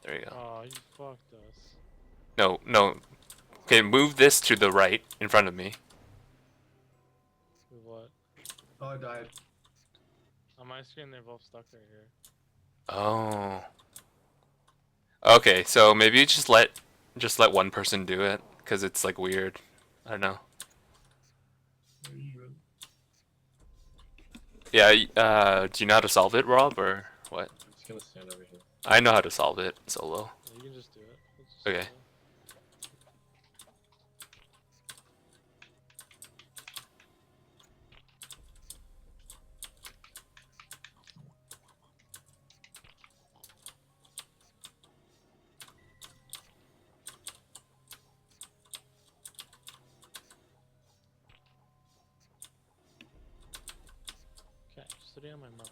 There you go. Oh, you fucked us. No. Okay, move this to the right in front of me. With what? Oh, I died. On my screen, they're both stuck right here. Oh. Okay, so maybe you just let one person do it, cause it's like weird. I don't know. Yeah. Do you know how to solve it, Rob, or what? I'm just gonna stand over here. I know how to solve it solo. Yeah, you can just do it. It's just Okay. cool. Okay, sitting on my mouse.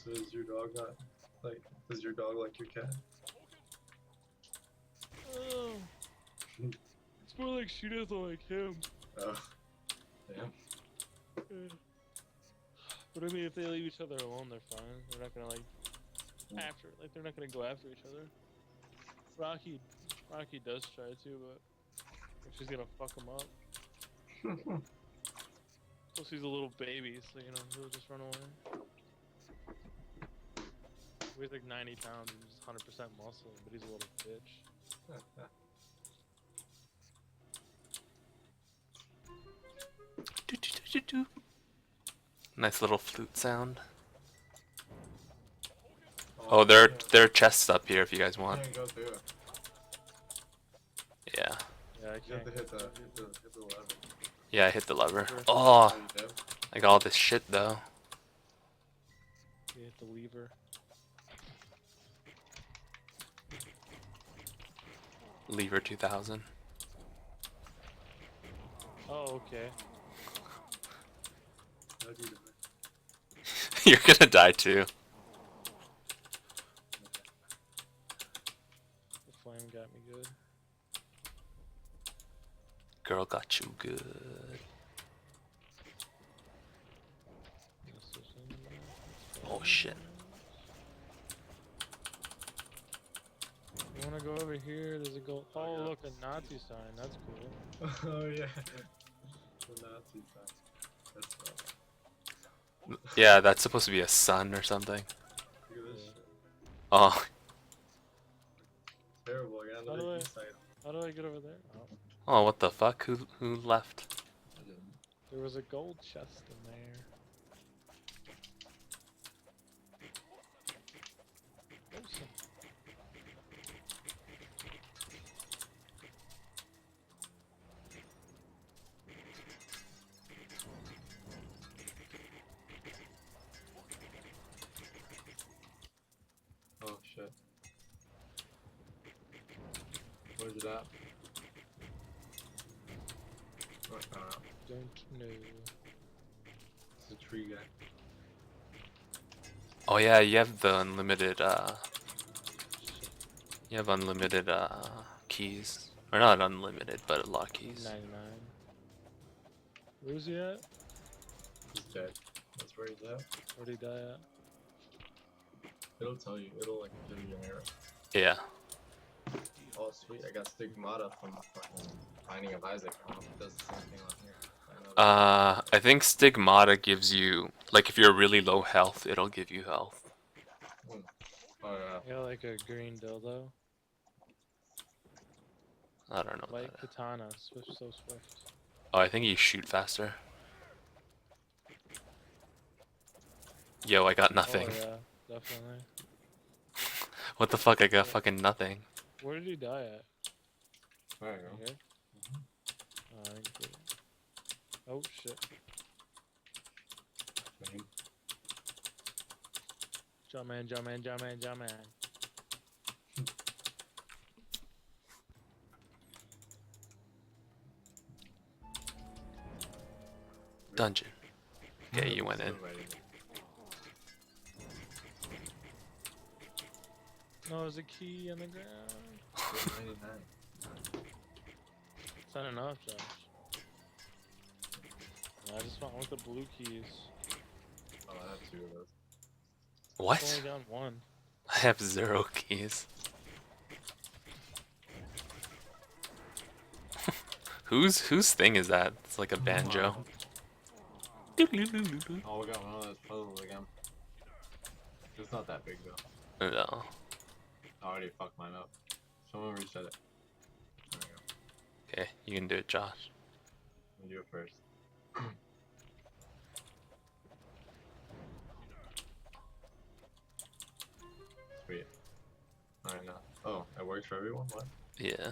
So is your dog not like? Does your dog like your cat? Oh. It's more like she doesn't like him. Oh. Damn. But I mean, if they leave each other alone, they're fine. They're not gonna they're not gonna go after each other. Rocky does try to, but she's gonna fuck him up. Plus, he's a little baby, so you know he'll just run away. Weighs like 90 pounds and he's 100% muscle, but he's a little bitch. Nice little flute sound. Oh, there are chests up here if you guys want. Can't go through it. Yeah. Yeah, I You have can't. to hit go the through. hit the lever. Yeah, I hit the lever. Sure. Oh, Oh, you do? I got all this shit though. You hit the lever. Lever 2000. Oh, okay. How'd you do it? You're gonna die too. The flame got me good. Girl got you good. This is in there. Oh shit. You wanna go over here? There's a gold. Oh, Oh, yeah. look, a Nazi sign. That's cool. Oh yeah. The Nazi sign. That's Yeah, that's supposed to be a sun or something. Look at this Yeah. shit. Oh, Terrible. I got How another do I- peace item. How do I get over there? Oh. oh, what the fuck? Who left? I didn't. There was a gold chest in there. Awesome. Oh shit. Where's it at? Oh, Don't know. it's a tree guy. Oh yeah, you have the unlimited you have unlimited keys. Or not unlimited, but a lot of keys. 99. Where's he at? He's dead. That's where he's at. Where'd he die at? It'll tell you. It'll like give you an arrow. Yeah. Oh sweet, I got Stigmata from fucking Binding of Isaac. I don't know if it does the same thing on here. I know I think Stigmata gives you, like, if you're really low health, it'll give you health. oh yeah. I got like a green dildo. I don't know. Light That. katana. Swift, so swift. Oh, I think you shoot faster. Yo, I got nothing. Oh yeah, definitely. What the fuck? I got fucking nothing. Where did he die at? There you Right go. here? Oh, I didn't get it. Oh shit. Jumpman, Jumpman, Jumpman, Jumpman. Dungeon. Okay, you went in. No, there's a key in the ground. 99. It's not enough, Josh. I just want the blue keys. Oh, I have 2 of those. I've What? only got one. I have 0 keys. Whose thing is that? It's like a banjo. Oh, we got one of those puzzles again. It's not that big though. No. I already fucked mine up. Someone reset it. There we go. Okay, you can do it, Josh. Let me do it first. Sweet. Alright now. Oh, it works for everyone? What? Yeah.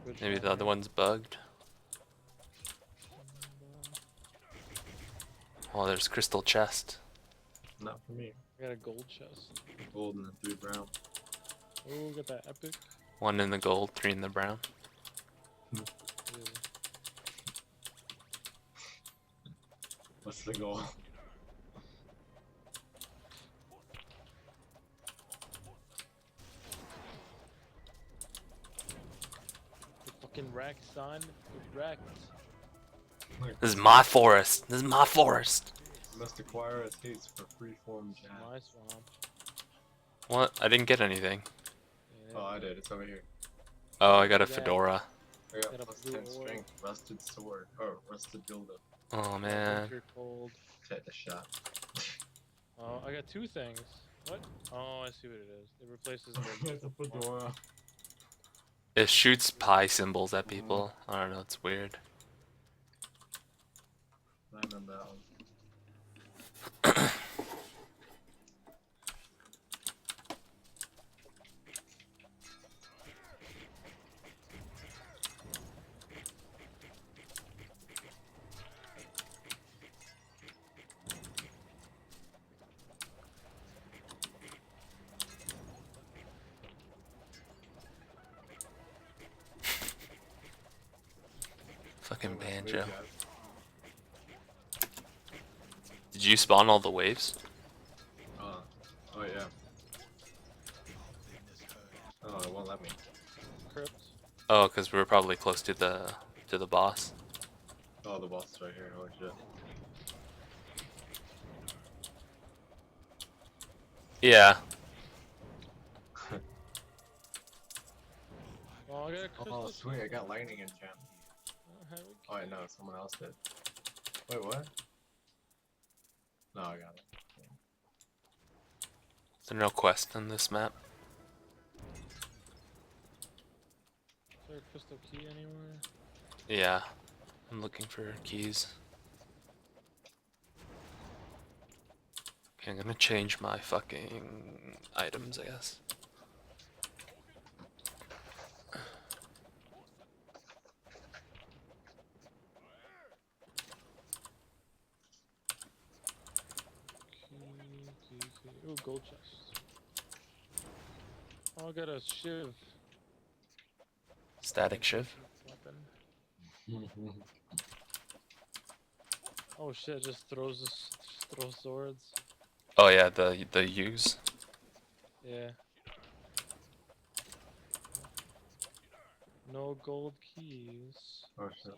Which Maybe one? the other one's bugged. Oh, there's crystal chest. Not for me. I got a gold chest. Gold and 3 brown. Oh, got that epic. 1 in the gold, 3 in the brown. Yeah. What's the goal? The fucking wreck, son. Get wrecked. This is my forest. This is my forest. You must acquire a taste for freeform jazz. My swamp. What? I didn't get anything. Yeah. Oh, I did. It's over here. Oh, I got a Yeah. fedora. I got Got a plus blue 10 orb. strength, rusted sword, or rusted dildo. Oh man. Winter cold. Take the shot. Oh, I got 2 things. What? Oh, I see what it is. It replaces It's a fedora. It shoots pie symbols at people. I don't know, it's weird. I remember that one. Fucking Wait, banjo. guys. Did you spawn all the waves? Oh yeah. Oh, it won't let me. Crypt. Oh, because we were probably close to the boss. Oh, the boss is right here. Holy shit. Yeah. Oh, I got a crystal. Oh, sweet. I got lightning enchant. How do Oh, wait, no, someone else did. Wait, what? No, I got it. Is there no quest in this map? Is there a crystal key anywhere? Yeah. I'm looking for keys. Okay, I'm gonna change my fucking items, I guess. Key. Ooh, gold chest. Oh, I got a shiv. Static shiv. Weapon. Oh shit! Just throws swords. Oh yeah, the use. Yeah. No gold keys. Oh shit.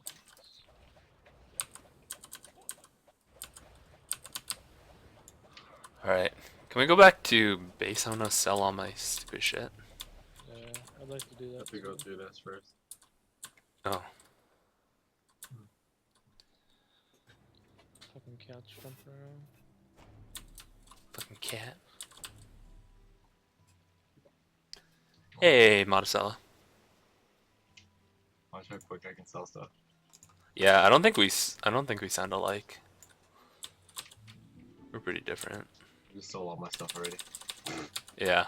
Alright. Can we go back to base? I wanna sell all my stupid shit. Yeah, I'd like to do that. Have to go too. through this first. Oh. Fucking couch jumping around. Fucking cat. Hey, Monticello. Watch how quick I can sell stuff. Yeah, I don't think we sound alike. We're pretty different. I just sold all my stuff already. Yeah.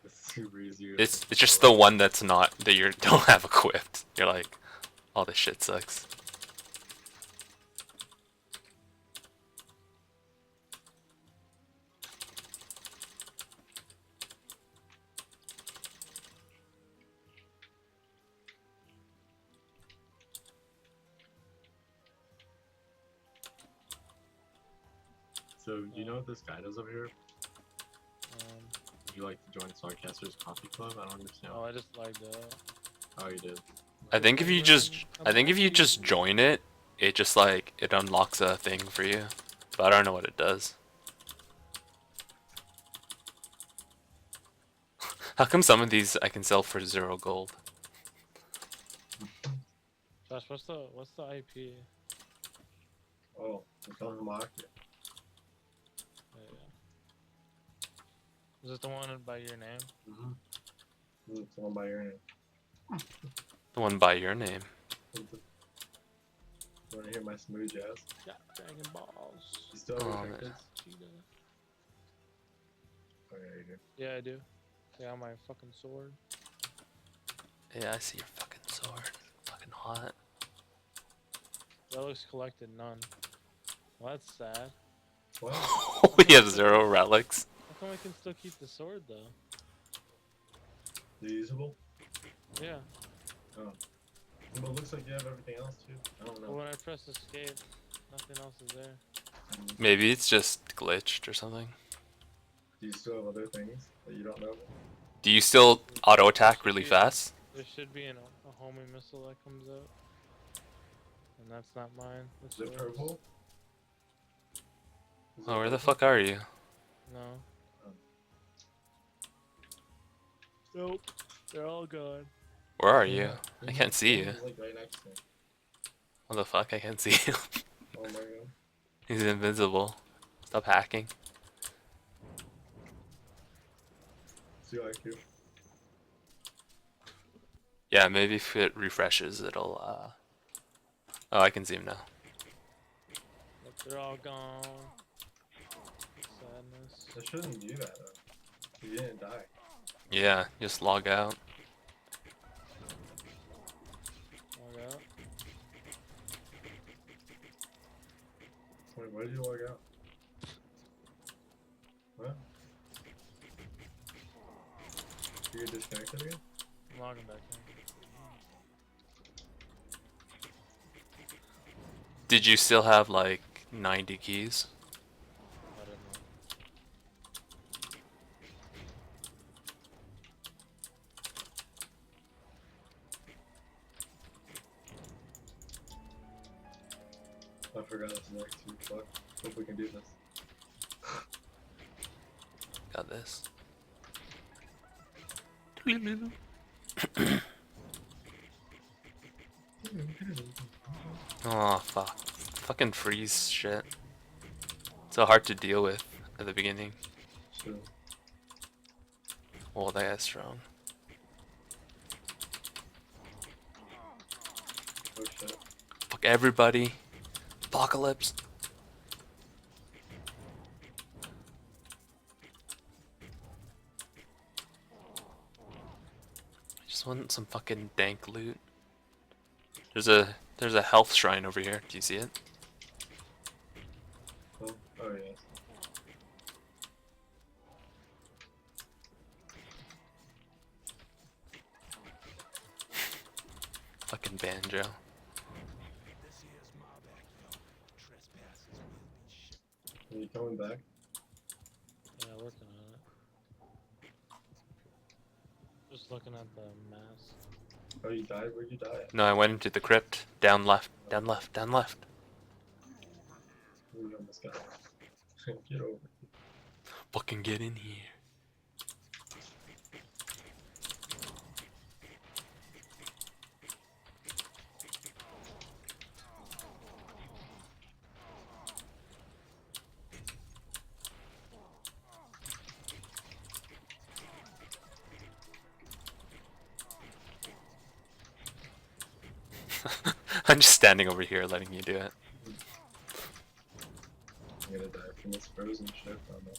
It's super easy. It's just the one that's not that you don't have equipped. You're like, all this shit sucks. So, do you know what this guy does over here? Um, Would you like to join Sarcaster's Coffee Club? I don't understand. oh, I just lagged out. Oh, you did. I think if you just join it, it just like it unlocks a thing for you. But I don't know what it does. How come some of these I can sell for 0 gold? Josh, what's the IP? Oh, I'm telling him lock it. Yeah. Is it the one by your name? Mm-hmm. It's the one by your name. The one by your name. You want to hear my smooth jazz? Yeah, Dragon Balls. You still have Oh, your man. kids? Cheetah. Oh, yeah, you do. Yeah, I do. I got my fucking sword. Yeah, I see your fucking sword. Fucking hot. Relics collected, none. Well, that's sad. What? We have 0 relics. How come I can still keep the sword though? Is it usable? Yeah. Oh. Well, it looks like you have everything else too. I don't But know. when I press escape, nothing else is there. Maybe it's just glitched or something. Do you still have other things that you don't know? Do you still auto attack really fast? There should be a homing missile that comes out. And that's not mine. That's Is it yours. purple? Is it Oh, where the purple? fuck are you? No. Oh. Nope. They're all gone. Where are Yeah, you? I he's can't see you. he's, like right next to me. What the fuck? I can't see you. Oh my god. He's invisible. Stop hacking. See like you. Yeah, maybe if it refreshes, it'll, Oh, I can see him now. Yep, they're all gone. Sadness. It shouldn't do that though. You didn't die. Yeah, just log out. Log out. Wait, why did you log out? What? You get disconnected again? I'm logging back in. Did you still have like 90 keys? I don't know. I forgot it's next week. Fuck. Hope we can do this. Got this. Oh, fuck. Fucking freeze shit. So hard to deal with at the beginning. Sure. Oh, that guy's strong. Oh shit. Fuck everybody. Apocalypse. I just want some fucking dank loot. There's a health shrine over here. Do you see it? Oh, oh yes. Fucking banjo. Are you coming back? Yeah, working on it. Just looking at the mass. Oh, you died? Where'd you die at? No, I went into the crypt. Down left. Down left. Down left. You almost got it. Get over it. Fucking get in here. I'm just standing over here letting you do it. I'm gonna die from this frozen shit. Oh no.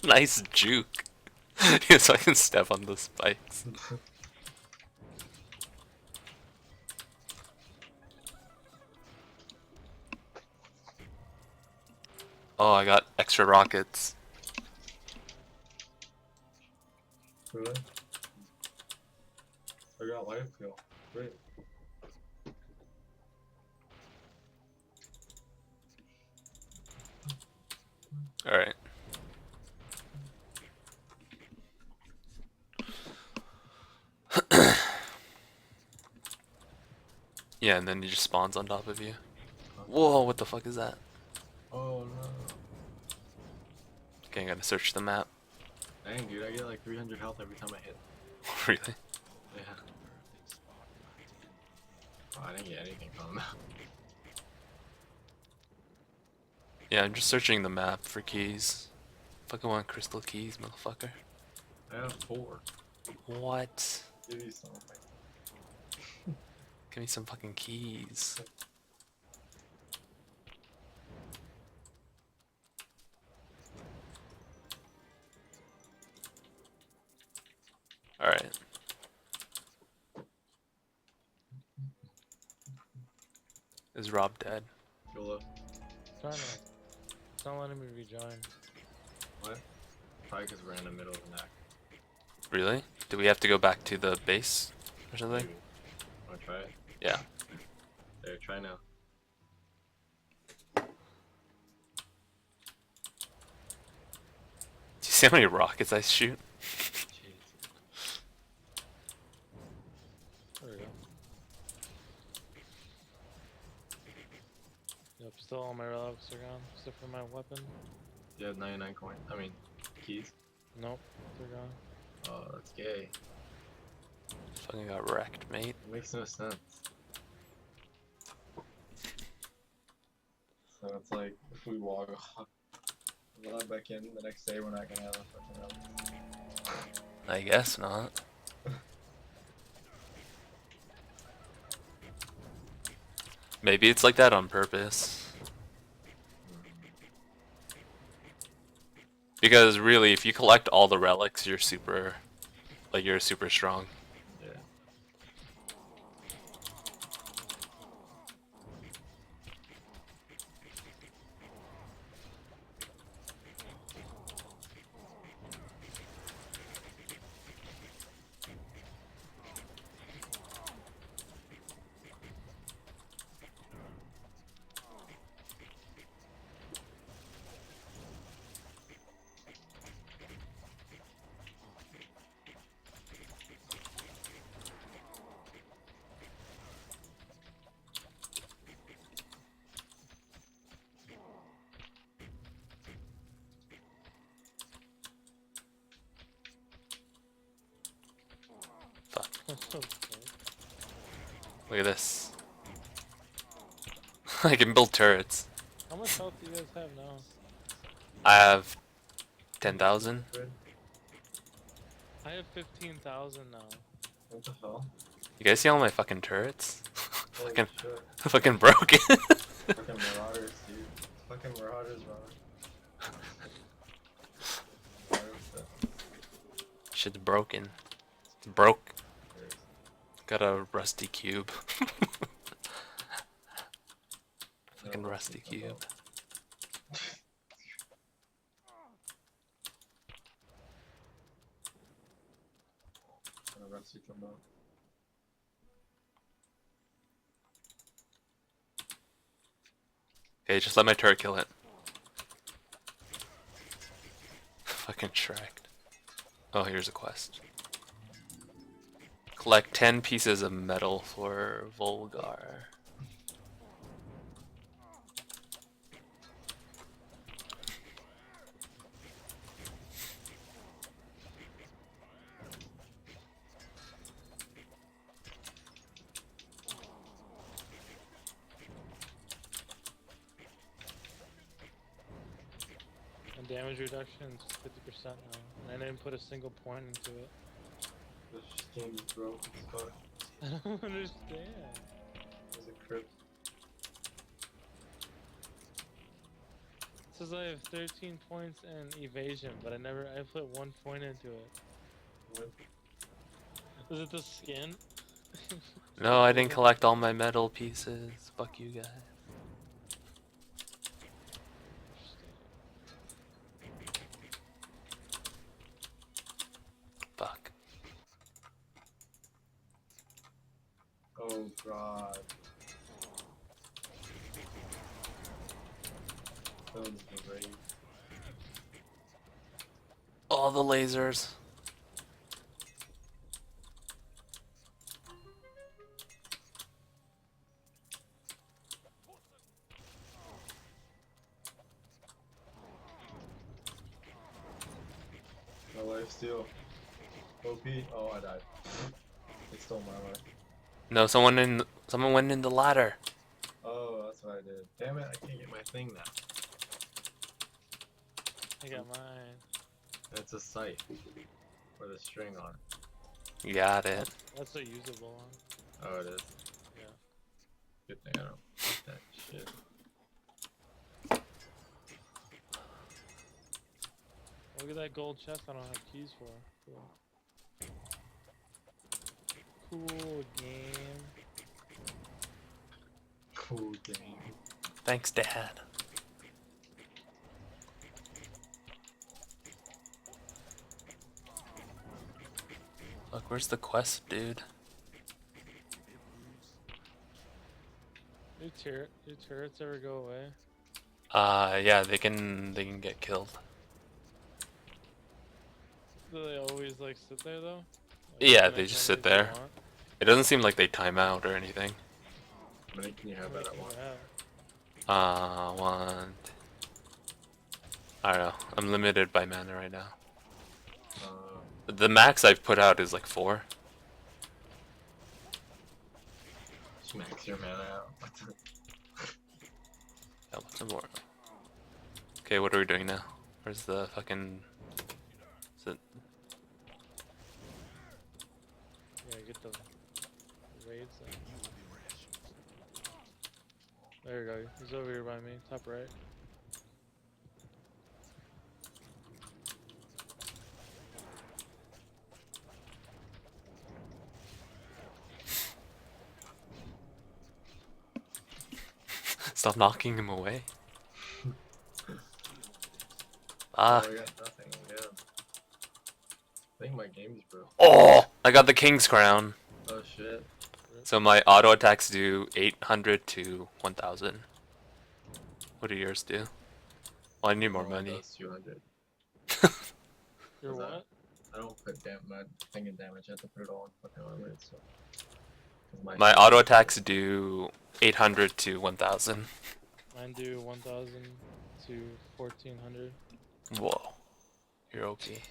Nice juke. So I can step on the spikes. Oh, I got extra rockets. Really? I got life heal. Great. Alright. Yeah, and then he just spawns on top of you. Whoa, what the fuck is that? Oh no. Okay, I gotta search the map. Dang, dude, I get like 300 health every time I hit. Really? Yeah. Oh, I didn't get anything from them. Yeah, I'm just searching the map for keys. Fucking want crystal keys, motherfucker. I have 4. What? Give you something. Give me some fucking keys. Alright. Is Rob dead? YOLO. Trying to. It's not letting me rejoin. What? Probably because we're in the middle of an act. Really? Do we have to go back to the base or something? Maybe. Wanna try it? Yeah. There, try now. Do you see how many rockets I shoot? Jeez. There we go. Yep, still all my relics are gone, except for my weapon. You have 99 coin. I mean, keys. Nope, they're gone. Oh, that's gay. Fucking got wrecked, mate. It makes no sense. So it's like, if we walk off, log back in, the next day we're not gonna have a fucking relic. I guess not. Maybe it's like that on purpose. Because really, if you collect all the relics, you're super strong. Yeah. Fuck. Okay. Look at this. I can build turrets. How much health do you guys have now? I have 10,000. I have 15,000 now. What the hell? You guys see all my fucking turrets? Holy fucking, shit. fucking broken. Fucking marauders, dude. Fucking marauders, bro. Shit's broken. It's broke. Got a rusty cube. Fucking rusty cube. Rusty trombone. Okay, just let my turret kill it. Fucking tracked. Oh, here's a quest. Collect 10 pieces of metal for Volgar. And damage reduction is 50% now. And I didn't put a single point into it. This game is broke as fuck. I don't understand. There's a crypt. It says I have 13 points in evasion, but I put 1 point into it. What? Is it the skin? No, I didn't collect all my metal pieces. Fuck you guys. Fuck. Oh god. That was great. All the lasers. No life steal. OP. Oh, I died. They stole my life. No, someone went in the ladder. Oh, that's what I did. Damn it, I can't get my thing now. I got mine. It's a sight with a string on it. Got it. That's a usable one. Oh, it is. Yeah. Good thing I don't want that shit. Look at that gold chest I don't have keys for. Cool. Cool game. Cool game. Thanks, Dad. Look, where's the quest, dude? Do turrets ever go away? Yeah, they can get killed. Do they always like sit there though? Yeah, can they I just come sit if you there. want? It doesn't seem like they time out or anything. How many can you have How that many at can you once? have? One. I don't know. I'm limited by mana right now. The max I've put out is like 4. Just max your mana out. Yeah, what's some more? Okay, what are we doing now? Where's the fucking... Is it... Yeah, get the raids in. There you go. He's over here by me, top right. Stop knocking him away. Oh, Ah. I got nothing, yeah. I think my game's broke. Oh! I got the King's Crown. Oh shit. So my auto attacks do 800 to 1000. What do yours do? Well, I need more Oh, money. that's 200. You're What's that? what? I don't put my thing in damage, I have to put it all in fucking armor, so. 'Cause My auto attacks do 800 to 1000. Mine do 1,000 to 1,400. Whoa. You're OP.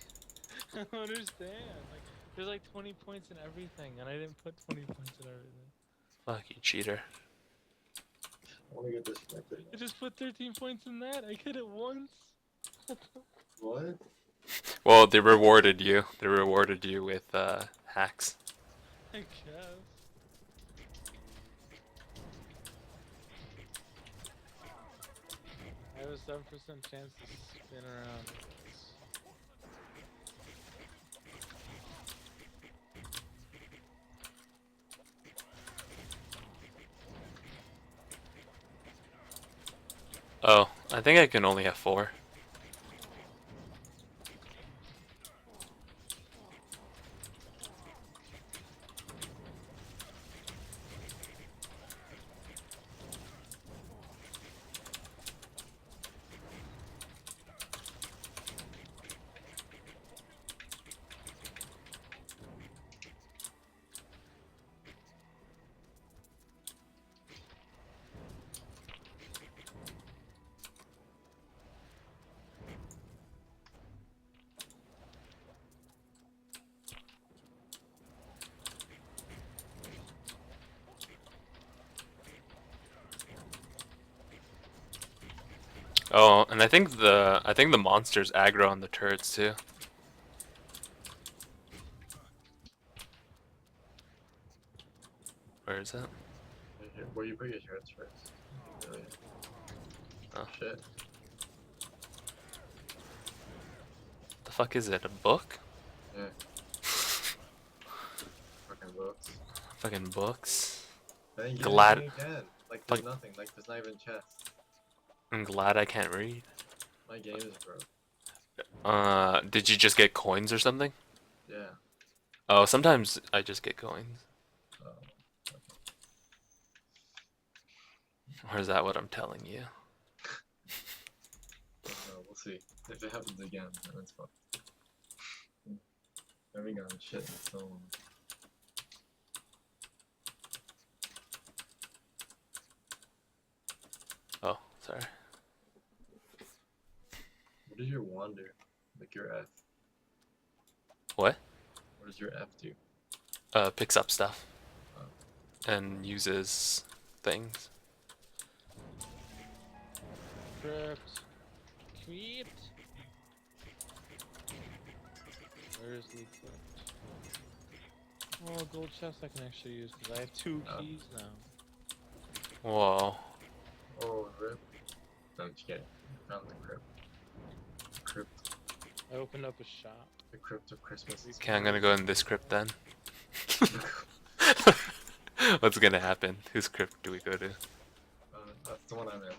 I don't understand. Like, there's like 20 points in everything, and I didn't put 20 points in everything. Fuck you, cheater. I wanna get disconnected. I just put 13 points in that. I hit it once. What? Well, they rewarded you. They rewarded you with hacks. I guess. I have a 7% chance to spin around. Oh, I think I can only have 4. Oh, and I think the monsters aggro on the turrets too. Where is it? Where you put your shirts first? Really? Oh. Shit. The fuck is it? A book? Yeah. Fucking books. Fucking books. Then you Glad- get again. Like there's Fuck. nothing. Like there's not even chest. I'm glad I can't read. My game is broke. Did you just get coins or something? Yeah. Oh, sometimes I just get coins. Oh. Or is that what I'm telling you? We'll see. If it happens again, then it's fucked. I haven't gotten shit in so long. Oh, sorry. What does your wand do? Like your F. What? What does your F do? Picks up stuff. Oh. And uses things. Crypt. Creep. Where's the crypt? Oh, gold chest I can actually use because I have 2 Oh. keys now. Whoa. Oh, rip. No, I'm just kidding. Found the crypt. Crypt. I opened up a shop. The crypt of Christmas. Okay, I'm gonna go in this crypt then. What's gonna happen? Whose crypt do we go to? That's the one I'm in.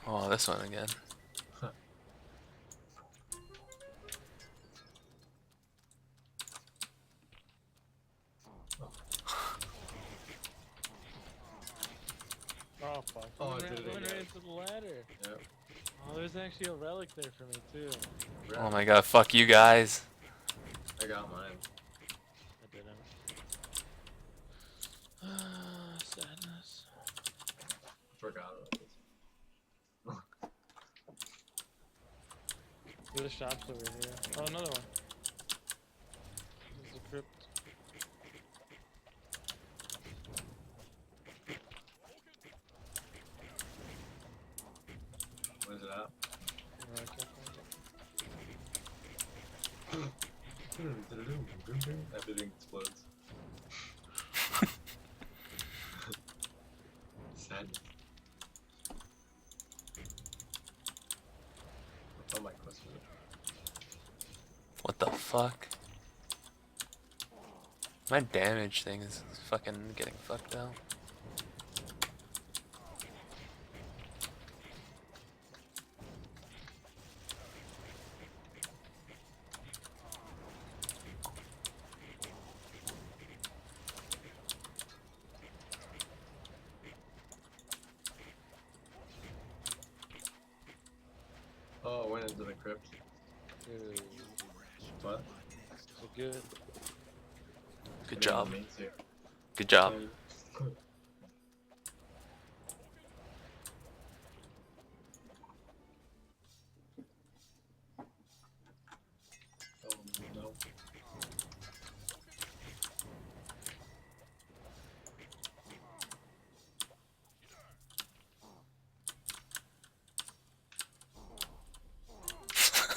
Oh, this one again. Oh fuck. Oh, I I did it went right again. into the ladder. Yep. Oh, there's actually a relic there for me too. Oh my god, fuck you guys. I got mine. I didn't. Sadness. Forgot about this. There's shops over here. Oh, another one. There's a crypt. What is it at? Oh, I can't find it. Everything explodes. Sadness. Oh my question. What the fuck? My damage thing is fucking getting fucked out. Oh, I went into the crypt. Dude, What? so good. Good job. Me too. Good job.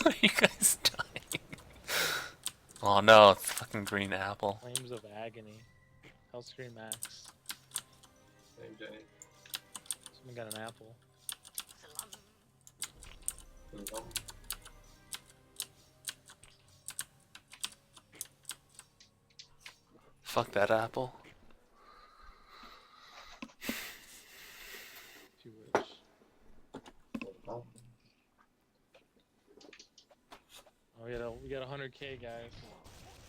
Are you guys dying? Oh no, it's fucking green apple. Flames of agony. Health screen max. Hey, Jenny. Someone got an apple. Fuck that apple. If you wish. Oh, Oh, we got 100k guys.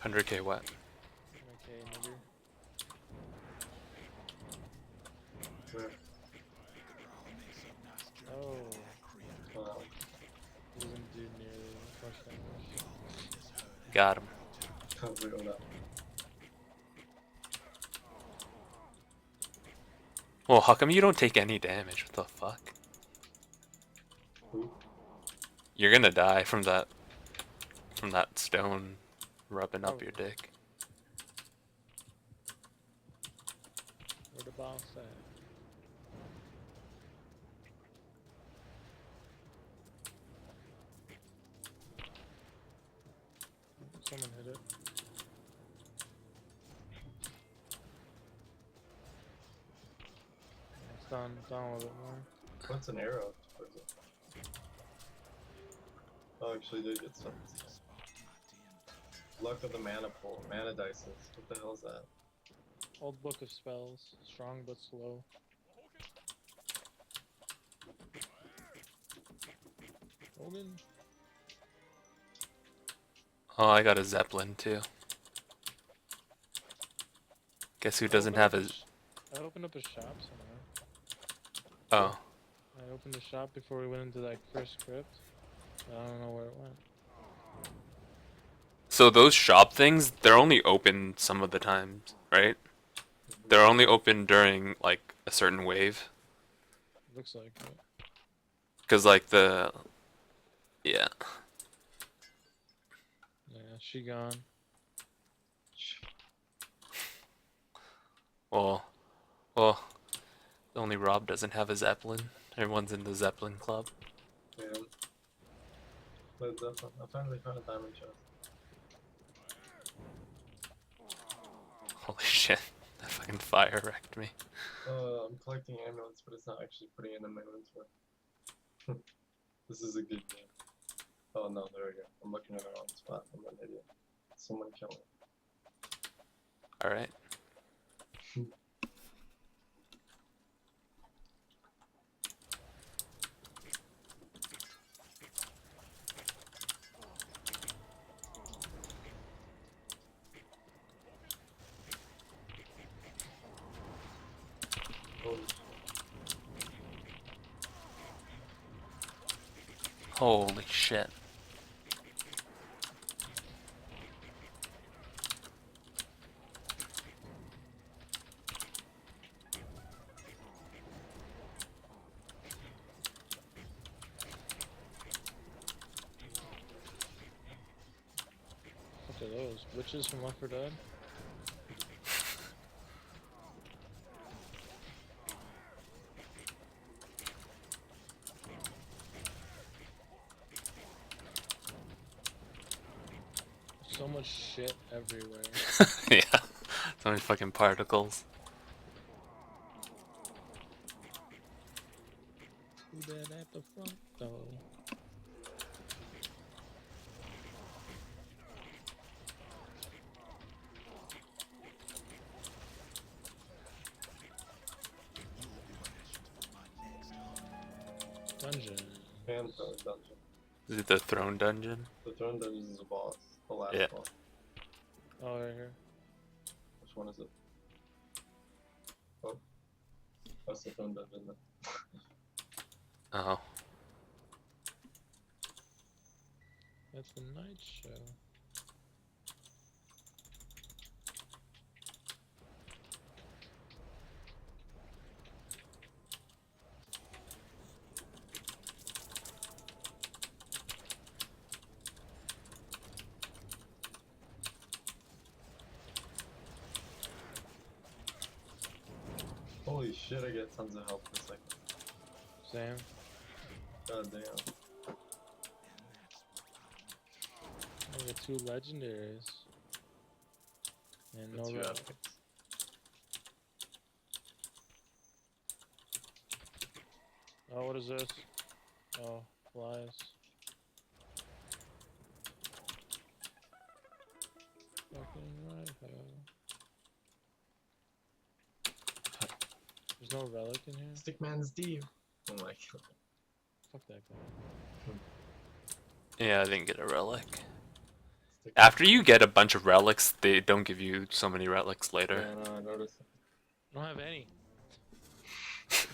100k what? 100k nigger. where? Oh, Well, it doesn't do nearly as much damage. Got him. we don't know. Well, how come you don't take any damage? What the fuck? Who? You're gonna die from that stone rubbing up Oh. your dick. Where the boss at? Someone hit it. It's down a little bit more. What's an arrow? Towards it? Oh, actually, did get some. Luck of the mana pool. Mana dices. What the hell is that? Old book of spells. Strong but slow. Hogan? Oh, I got a zeppelin too. Guess who doesn't have his? I opened up a shop somewhere. Oh, I opened the shop before we went into that first crypt. I don't know where it went. so those shop things, they're only open some of the times, right? They're only open during like a certain wave. Looks like it. Cause like the, yeah. Yeah, she gone. Well, only Rob doesn't have a zeppelin. Everyone's in the zeppelin club. Man. Led Zeppelin. I finally found a diamond chest. Holy shit, that fucking fire wrecked me. I'm collecting amulets, but it's not actually putting in my inventory. This is a good game. Oh no, there we go. I'm looking at the wrong spot. I'm an idiot. Someone kill me. All right. Oh, Holy shit. What are those? Witches from Left 4 Dead? So much shit everywhere. Yeah, so many fucking particles. Who dead at the front door? Dungeon. and throne dungeon. Is it the throne dungeon? The throne dungeon is a boss. The last Yeah. boss. Oh, right here. Which one is it? Oh. That's the throne dungeon then. Oh. That's the night show. Holy shit, I get tons of health per second. Sam. God damn. I got 2 legendaries. And The no 2 relic. epics. Oh, what is this? Oh, flies. Fucking right, ho. There's no relic in here? Stickman's Steve. Oh my god. Fuck that guy. Yeah, I didn't get a relic. Stickman. After you get a bunch of relics, they don't give you so many relics later. Yeah, no, I noticed. I don't have any.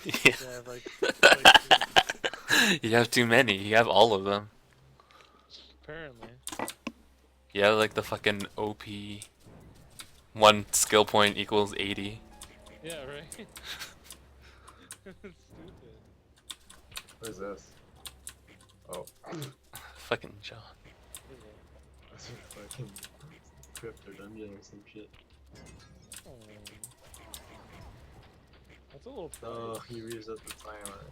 Yeah. I have like 2. You have too many. You have all of them. Apparently. You have like the fucking OP. 1 skill point equals 80. Yeah, right? It's stupid. What is this? Oh. Fucking John. What is it? That's a fucking crypt or dungeon or some shit. Oh. That's a little Oh, price. he reset the timer.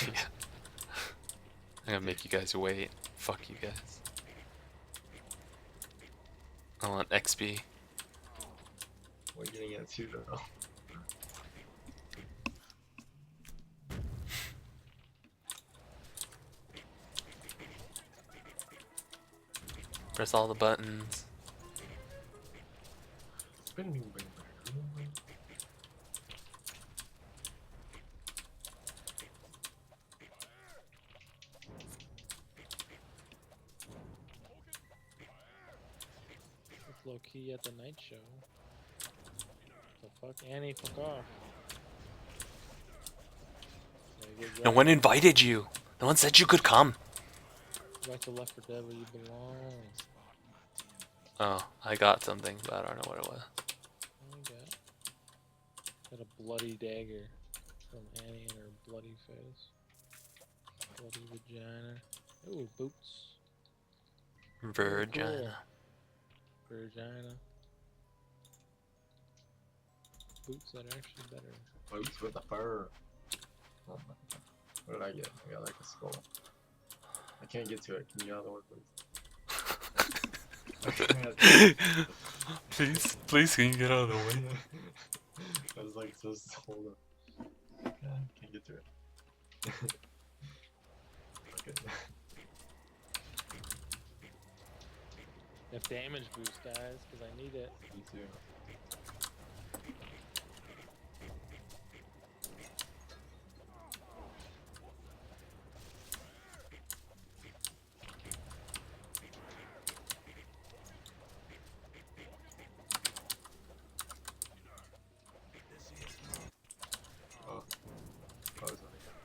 Yeah. I'm gonna make you guys wait. Fuck you guys. I want XP. We're getting it too though. Press all the buttons. Bing, bing, bing, bing. It's low key at the night show. The fuck? Annie, fuck off. Yeah, get No right. one invited you. No one said you could come. Back to Left 4 Dead where you belong. Oh, I got something, but I don't know what it was. Oh my god. Got a bloody dagger from Annie and her bloody face. Bloody vagina. Ooh, boots. Virgina. Vagina. Boots that are actually better. Boots with the fur. Oh my god. What did I get? I got like a skull. I can't get to it. Can you get out of the way, please? Please, please, can you get out of the way? I was like so sold. Can't get to it. Okay. If damage boost, guys, because I need it. Me too. Oh. Oh, is that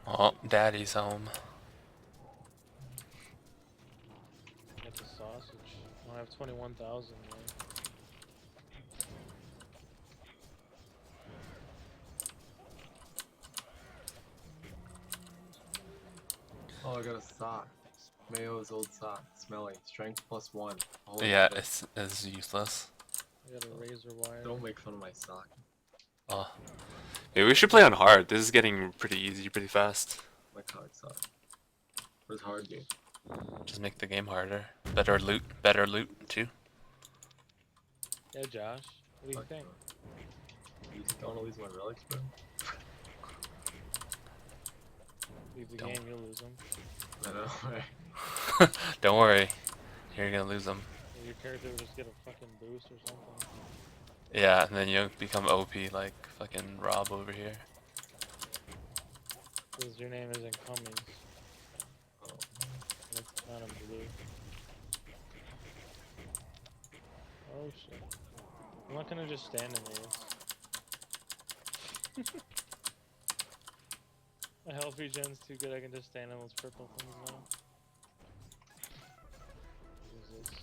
Oh, Daddy's home. Get the sausage. I have 21,000, man. Oh, I got a sock. Mayo's old sock. Smelly. Strength +1. Holy Yeah, shit. it's useless. I got a razor wire. Don't make fun of my sock. Oh. Maybe we should play on hard. This is getting pretty easy, pretty fast. My cock sock. Where's hard game? Just make the game harder. Better loot too. Yeah, Josh. What do you Fuck think? no. You just don't lose my relics, bro? Leave the Don't. game, you'll lose them. I know, right? Don't worry, you're gonna lose them. Your character will just get a fucking boost or something. Yeah, and then you'll become OP like fucking Rob over here. Because your name isn't Cummings. Oh. And it's not in blue. Oh shit. I'm not gonna just stand in these. My health regen's too good, I can just stand in those purple things now. What is this?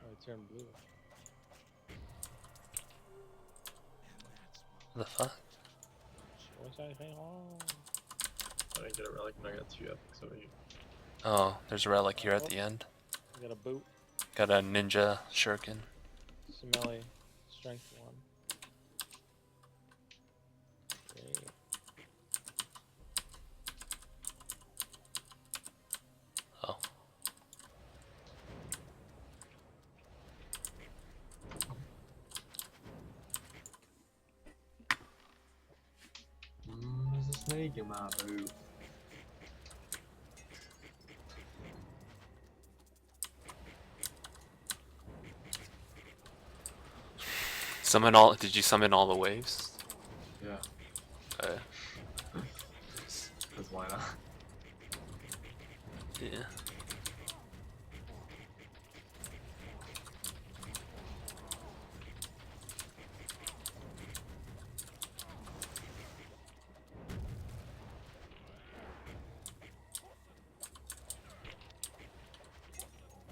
Oh, it turned blue. What the fuck? What's that thing? Oh. I didn't get a relic, but I got 2 epics over here. Oh, there's a relic here at the end. I got a boot. Got a ninja shuriken. Smelly. Strength 1. Great. taking my boot. Summon all. Did you summon all the waves? Yeah, Okay. because why not? Yeah.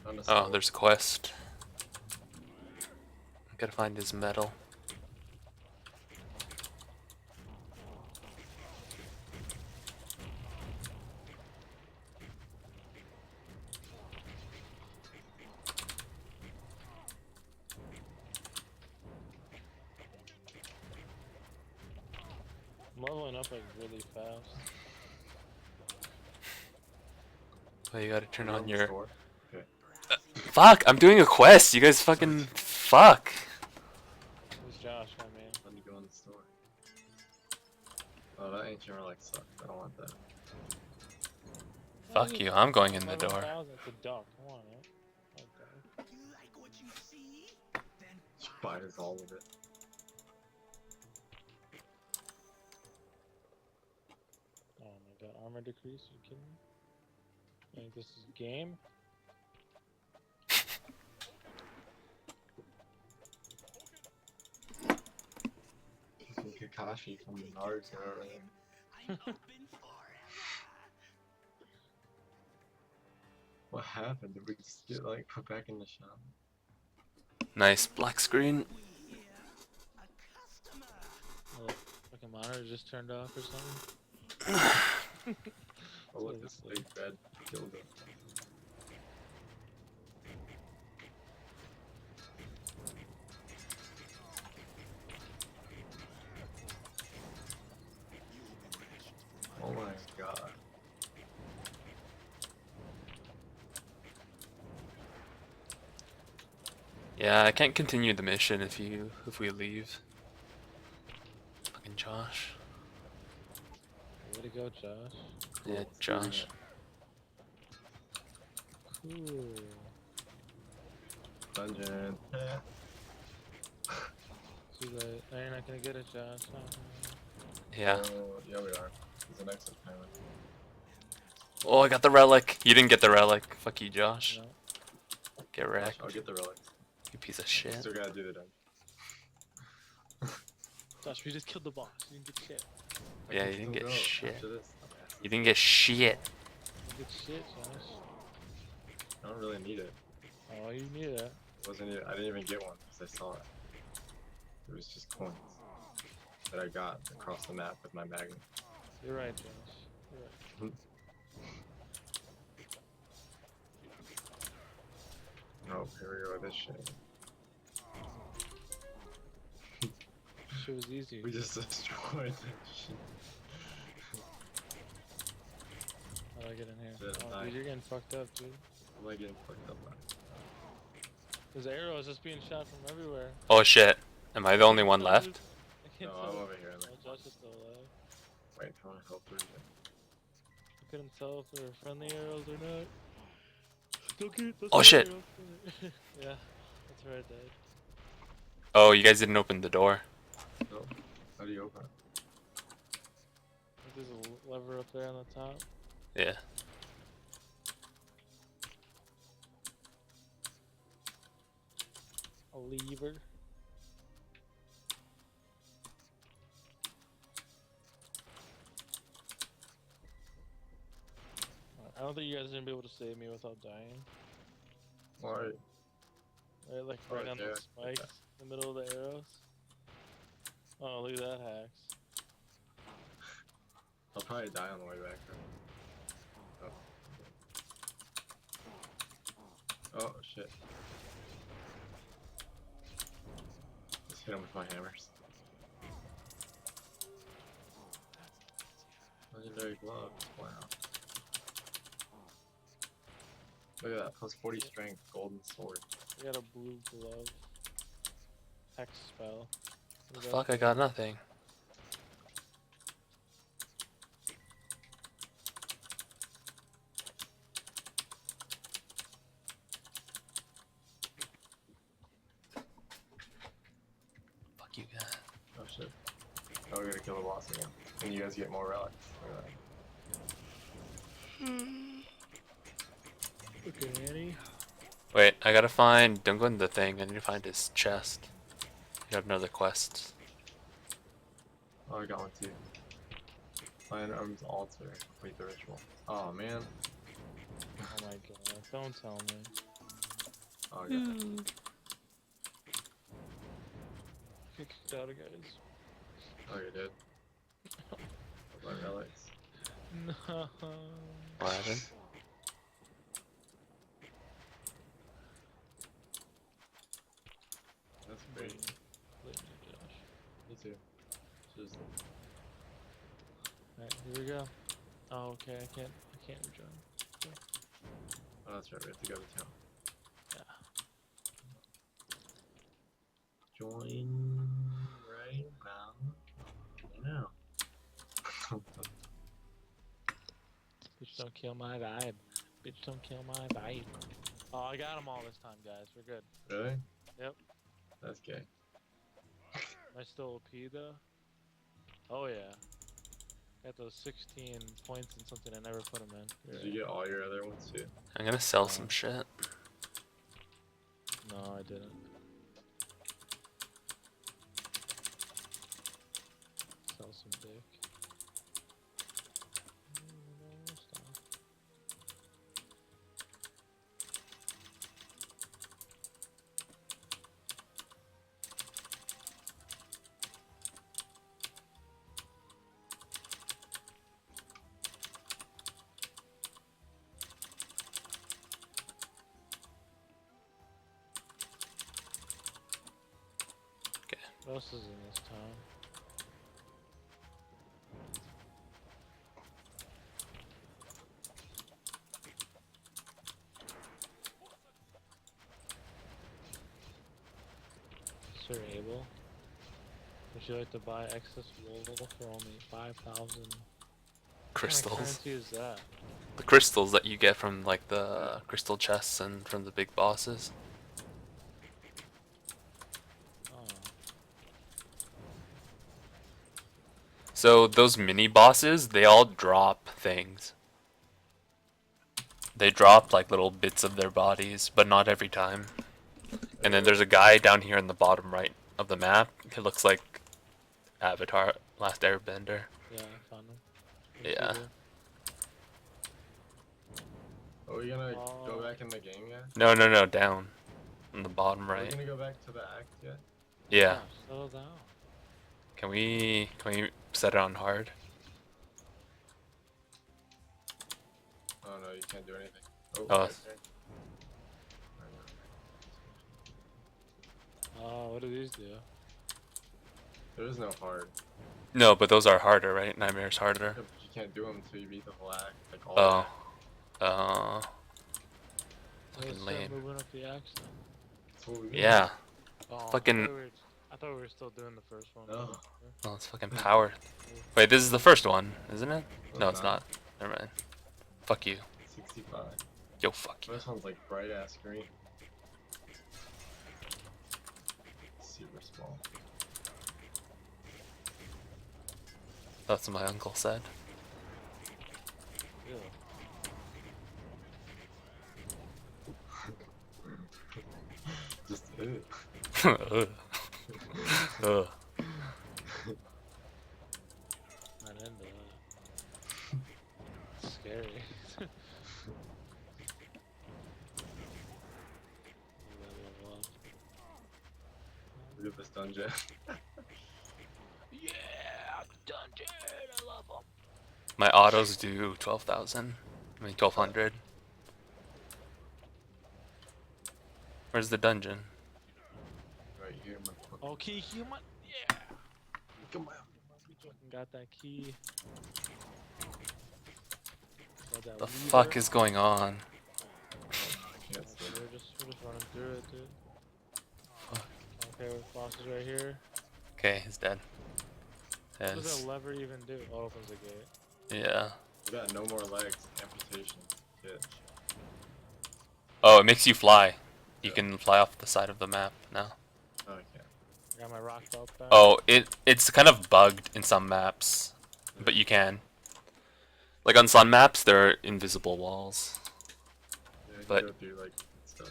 Found a Oh, sword. there's a quest. Gotta find his medal. I'm leveling up like really fast. Oh, you gotta turn You on the your. store? Okay. Fuck! I'm doing a quest. You guys fucking fuck. Who's Josh, my man? Let me go in the store. Oh, that ancient relic sucks. I don't want that. Fuck you. I'm going in the 11,000, door. it's a duck. Come on, man. Okay. Spiders all of it. Oh my god, armor decrease? You kidding me? Like, this is game? Some Kakashi from Naruto. Right? What happened? Did we just get like put back in the shop? Nice black screen. Oh, fucking monitor just turned off or something? Oh look, this big red dildo. Oh my god. Yeah, I can't continue the mission if we leave. Fucking Josh. Way to go, Josh. Yeah, Cool, let's do it Josh. again. Cool. Dungeon. Too late. Oh, you're not gonna get it, Josh. Yeah. Oh, yeah, we are. There's an exit timer. Oh, I got the relic. You didn't get the relic. Fuck you, Josh. No. Get wrecked. I'll get the relic. You piece of shit. Still gotta do the dungeon. Josh, we just killed the boss. You didn't get shit. I Yeah, can you didn't still get go shit. after this, dumbass. You didn't get shit. You didn't get shit, Josh. I don't really need it. Oh, you need that. Wasn't it? I didn't even get one because I saw it. It was just coins that I got across the map with my magnet. You're right, Josh. You're right. Oh, here we go with this shit. Shit was easy. We just destroyed that shit. How do I get in here? Shit, Oh, nice. dude, you're getting fucked up, dude. Am I getting fucked up by? There's arrows just being shot from everywhere. Oh shit. Am I the only one I left? can't No, tell. I'm over here. Oh, Josh is still alive. Wait, I want to help through here. I couldn't tell if they were friendly arrows or not. Don't get it. Oh, shit. Yeah, that's where I died. Oh, you guys didn't open the door. No? How do you open it? I think there's a lever up there on the top. Yeah. A lever. I don't think you guys are gonna be able to save me without dying. Why? Right, like Oh, right on yeah, the spikes in the middle of the arrows. Oh, look at that hacks. I'll probably die on the way back. Right? Oh. Oh, shit. Just hit him with my hammers. Legendary gloves. Wow. Look at that. Plus 40 strength. Golden sword. I got a blue glove. Hex spell. What does that Fuck, I do? got nothing. you guys. Oh shit. Oh, we gotta kill the boss again. And you guys get more relics. Look at that. Okay, Annie. Wait, I gotta find. Don't go in the thing. I need to find his chest. You have another quest. Oh, I got one too. Find Arm's altar. Complete the ritual. Oh man. Oh my god, don't tell me. Oh, I got that. Get kicked out of guys. Oh, you did. My relics. No. What happened? That's great. Blame you, Josh. Me too. Just Alright, here we go. Oh, okay, I can't rejoin. oh, that's right. We have to go to town. Yeah. Join right now. Bitch, don't kill my vibe. Bitch, don't kill my vibe. Oh, I got them all this time, guys. We're good. Really? Yep. That's gay. Am I still OP though? Oh yeah. Got those 16 points and something I never put them in. Did you get all your other ones too? I'm gonna sell some shit. No, I didn't. Sell some dick. What else is in this town? Sir Abel, would you like to buy excess wool for only 5,000? What Crystals. kind of currency is that? The crystals that you get from like the crystal chests and from the big bosses. Oh, So those mini bosses, they all drop things. They drop like little bits of their bodies, but not every time. And then there's a guy down here in the bottom right of the map. He looks like Avatar, Last Airbender. yeah, I found him. Yes, Yeah. you do. Are we gonna Oh. go back in the game yet? No, no, no, down. In the bottom Are we right. gonna go back to the act yet? Yeah. Settle down. Can we set it on hard? Oh no, you can't do anything. Oh, Oh. right there. Oh, what do these do? There is no hard. No, but those are harder, right? Nightmare's harder. Yeah, but you can't do them until you beat the whole act. Like all Oh. that. Fucking Let's start lame. moving up the axe then. That's what we Yeah. Oh, Fucking- I thought we were still doing the first one. No. Oh, it's fucking power. Wait, this is the first one, isn't it? No, it's not. Never mind. Fuck you. 65. Yo, fuck you. This one's like bright ass green. Super small. That's what my uncle said. Ew. Just Ugh. Ugh. Not into that. It's scary. Level up. look at this dungeon. Yeah, dungeon. I love them. My autos do 12,000. I mean 1,200. Where's the dungeon? Right here, my fuck. Oh, key human. Yeah. Come on. Fucking got that key. Got that The lever. fuck is going on? I can't see it. We're just running through it, dude. Fuck. Okay, with bosses right here. Okay, he's dead. What does Yes. that lever even do? Oh, it opens the gate. Yeah. We got no more legs. Amputation. Shit. Oh, it makes you fly. You Yeah. can fly off the side of the map now. Oh, I can't. I got my rock belt back. Oh, it's kind of bugged in some maps, but you can. Like on sun maps, there are invisible walls, Yeah, you But- can go through like stuff.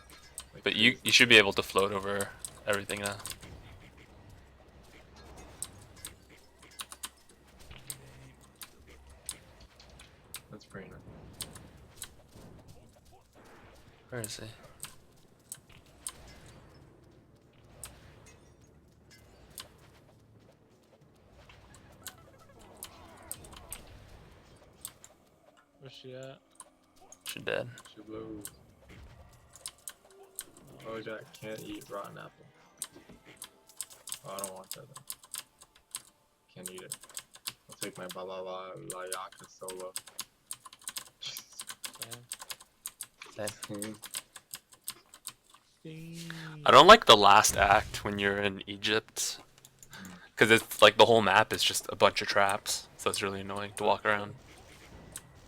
Like but you trees. should be able to float over everything now. That's pretty nice. Where is he? Where's she at? She dead. She blows. Oh, Jack can't eat rotten apple. Oh, I don't want that then. Can't eat it. I'll take my la yaka solo. Damn. I don't like the last act when you're in Egypt, because it's like the whole map is just a bunch of traps, so it's really annoying to walk around.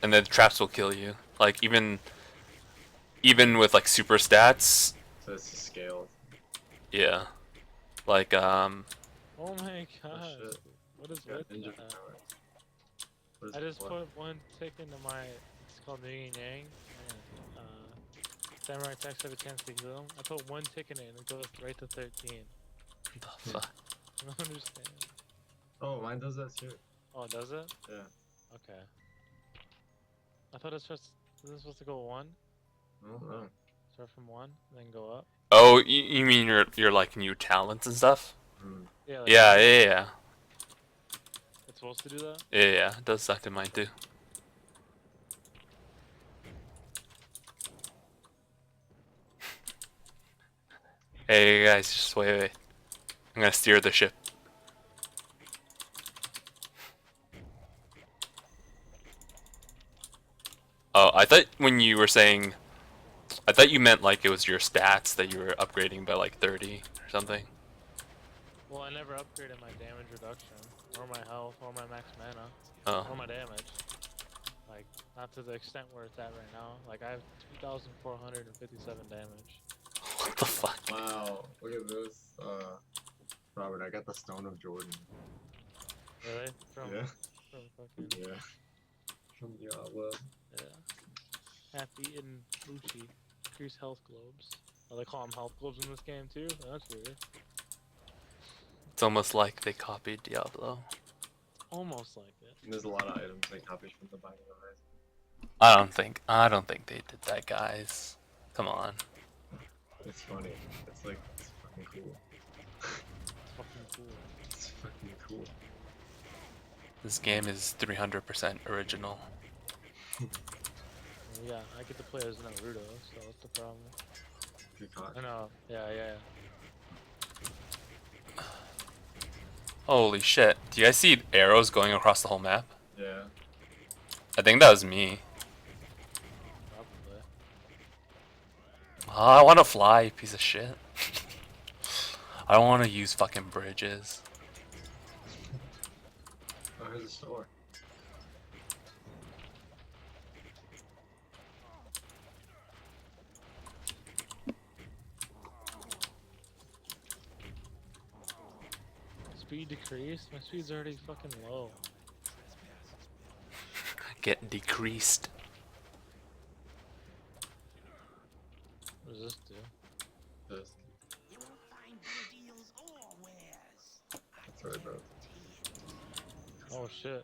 And then the traps will kill you. Like even with like super stats, So it's a scale. yeah. Like Oh my Oh god. shit. What is Got with ninja that? power. What is I it just for? put one tick into my. It's called Yin Yang. Samurai Text have a chance to heal him. I put one tick in it and it goes right to 13. the fuck. I don't understand. Oh, mine does that too. Oh, does it? Yeah. Okay. I thought it's just. Isn't it supposed to go 1? I don't know. Start from 1, then go up? Oh, you mean your like new talents and stuff? Hmm. Yeah. Like, Yeah. It's supposed to do that? Yeah. It does suck in mine too. Hey guys, just wait. I'm gonna steer the ship. Oh, I thought when you were saying, I thought you meant like it was your stats that you were upgrading by like 30 or something. Well, I never upgraded my damage reduction, or my health, or my max mana, or Oh, my damage. Like, not to the extent where it's at right now. Like, I have 2,457 damage. what the fuck? Wow. Look at this. Robert, I got the Stone of Jordan. Really? From, Yeah. from fucking, Yeah. From Diablo. yeah. Half-eaten Lucci. Increase health globes. Oh, they call them health globes in this game too? That's weird. It's almost like they copied Diablo. Almost like it. And there's a lot of items they copied from the Binding of Isaac. I don't think they did that, guys. Come on. It's funny. It's like, it's fucking cool. Fucking cool. It's fucking cool. This game is 300% original. Yeah, I get to play as Naruto, so what's the problem? Good caught. I know. Yeah. Holy shit. Do you guys see arrows going across the whole map? Yeah. I think that was me. Probably. Oh, I want to fly, you piece of shit. I don't want to use fucking bridges. Oh, here's a store. Speed decreased? My speed's already fucking low. Get decreased. What does this do? This. Sorry, bro. Oh shit.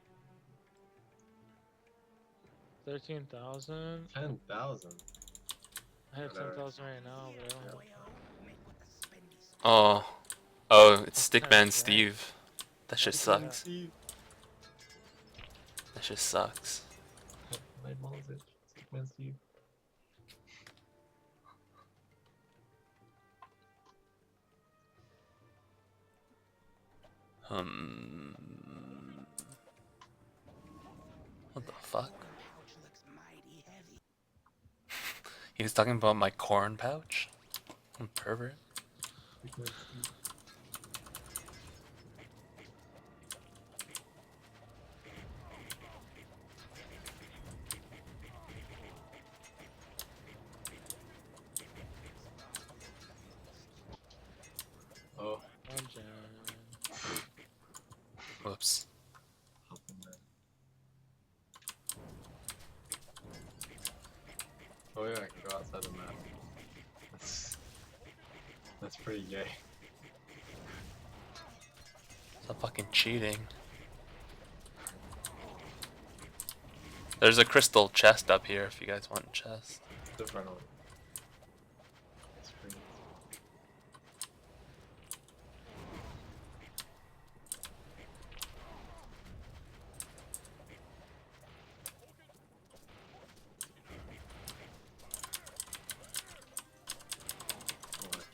13,000? 10,000. I have Whatever. 10,000 right now, but I don't have. Oh, it's That's Stickman kinda Steve. That shit sucks. That shit sucks. My balls it. Stickman Steve. What the fuck? He was talking about my corn pouch? I'm a pervert. Stickman Steve. Oh, One jam. Whoops. Hop in there. Oh yeah, I can go outside the map. That's pretty gay. Stop fucking cheating. There's a crystal chest up here if you guys want a chest. The front of it. It's pretty. What?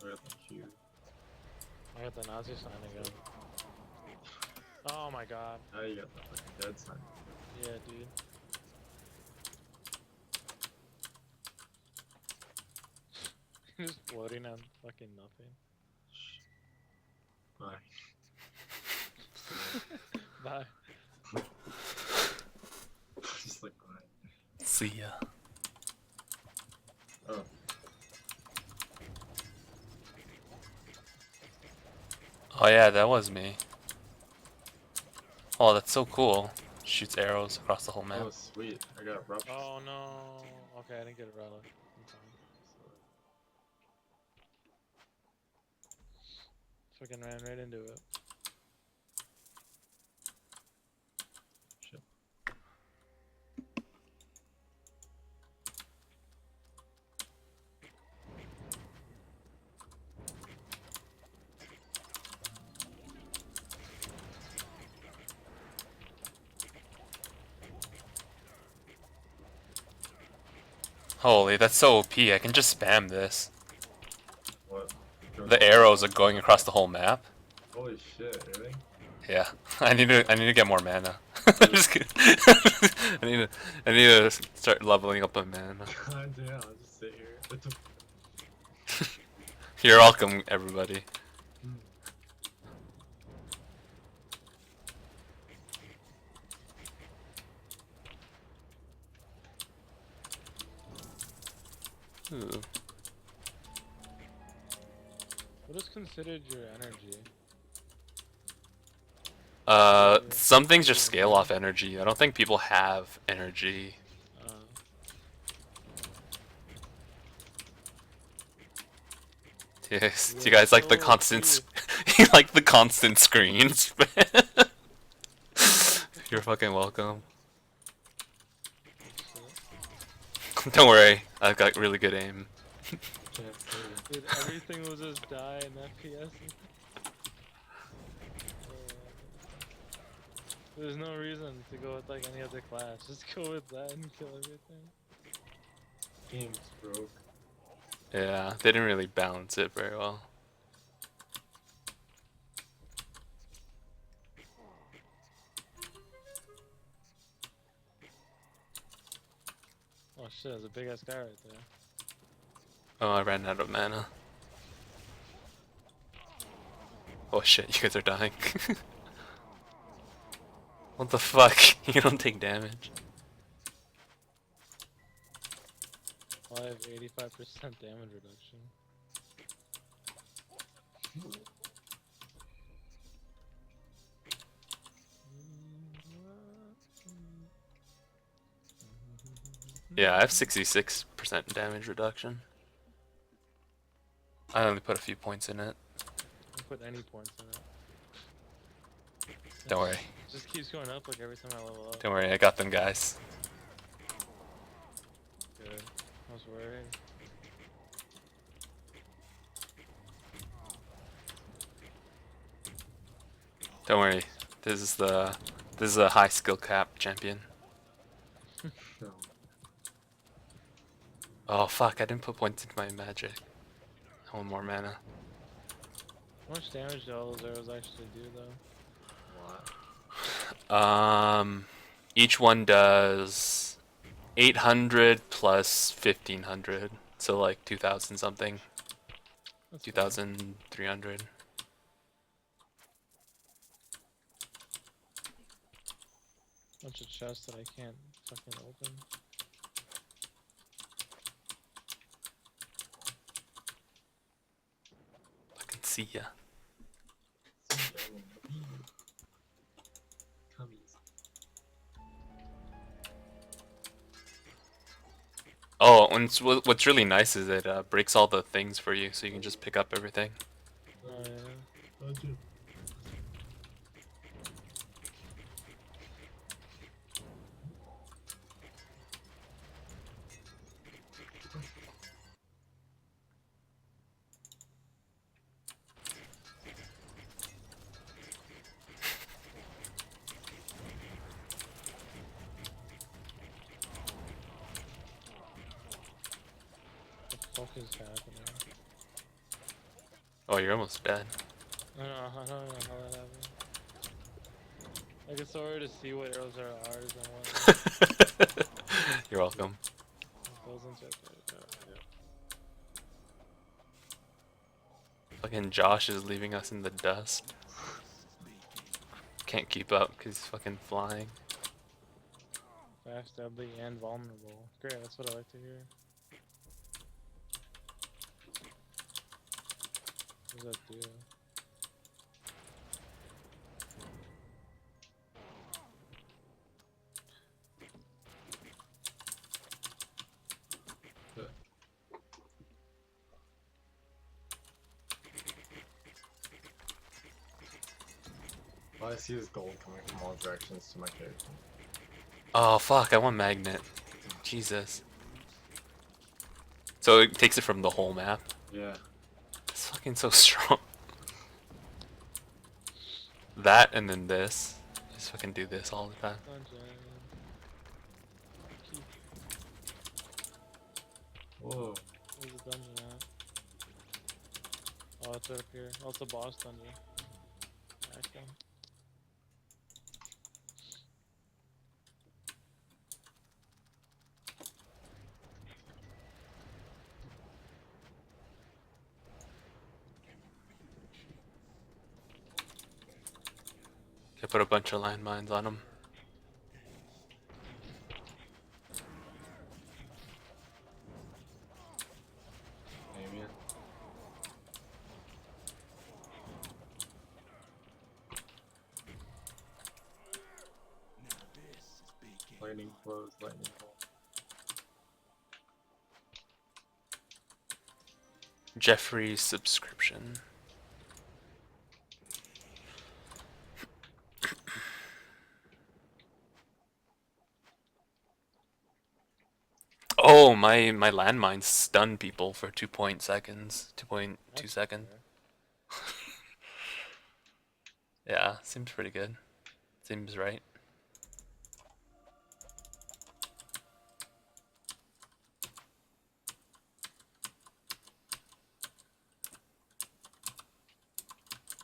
I got the cube. I got the Nazi sign again. Oh my god. Now you got the fucking dead sign. Yeah, dude. Just floating on fucking nothing. Bye. Bye. Just like bye. See ya. Oh. Oh yeah, that was me. Oh, that's so cool. Shoots arrows across the whole map. Oh sweet. I got rupture. Oh no. Okay, I didn't get a relic. I'm fine. Fucking ran right into it. Shit. Holy, that's so OP. I can just spam this. What? The arrows are going across the whole map. Holy shit, really? Yeah, I need to get more mana. I'm just kidding. I need to start leveling up my mana. God damn, I'll just sit here. What the You're welcome, everybody. Ooh. What is considered your energy? Some things just scale off energy. I don't think people have energy. Yes. Do you guys like the so constant? You like the constant screens? You're fucking welcome. Don't worry, I've got really good aim. Can't say it. Dude, everything will just die in FPS. There's no reason to go with like any other class. Just go with that and kill everything. Game's broke. Yeah, they didn't really balance it very well. Oh shit, there's a big ass guy right there. Oh, I ran out of mana. Oh shit, you guys are dying. What the fuck? You don't take damage. Well, I have 85% damage reduction. Yeah, I have 66% damage reduction. I only put a few points in it. I put any points in it. Don't worry. It just keeps going up like every time I level up. Don't worry, I got them guys. Good. I was worried. Don't worry. This is a high skill cap champion. No. Oh fuck, I didn't put points into my magic. I want more mana. How much damage do all those arrows actually do, though? What? Each one does 800 plus 1500, so like 2000 something, That's fair. 2300. Bunch of chests that I can't fucking open. Fucking see ya. Cummies. Oh, and what's really nice is it breaks all the things for you, so you can just pick up everything. Oh yeah. How'd you? What the fuck is happening? Oh, you're almost dead. I don't know how that happened. I guess so hard to see what arrows are ours and what You're welcome. goes into it. Yeah. Fucking Josh is leaving us in the dust. Can't keep up because he's fucking flying. Fast, deadly, and vulnerable. Great, that's what I like to hear. What does that do? All I see is gold coming from all directions to my character. Oh fuck, I want magnet. Jesus. So it takes it from the whole map. Yeah. It's fucking so strong. That and then this. Just fucking do this all the time. Dungeon. Key. Whoa. Where's the dungeon at? Oh, it's right up here. Oh, it's the boss dungeon. Okay. I put a bunch of landmines on him. Amen. Lightning flows, lightning bolt. Jeffrey's subscription. Oh, my landmines stun people for 2 seconds. 2.2 That's seconds. fair. Yeah, seems pretty good. Seems right.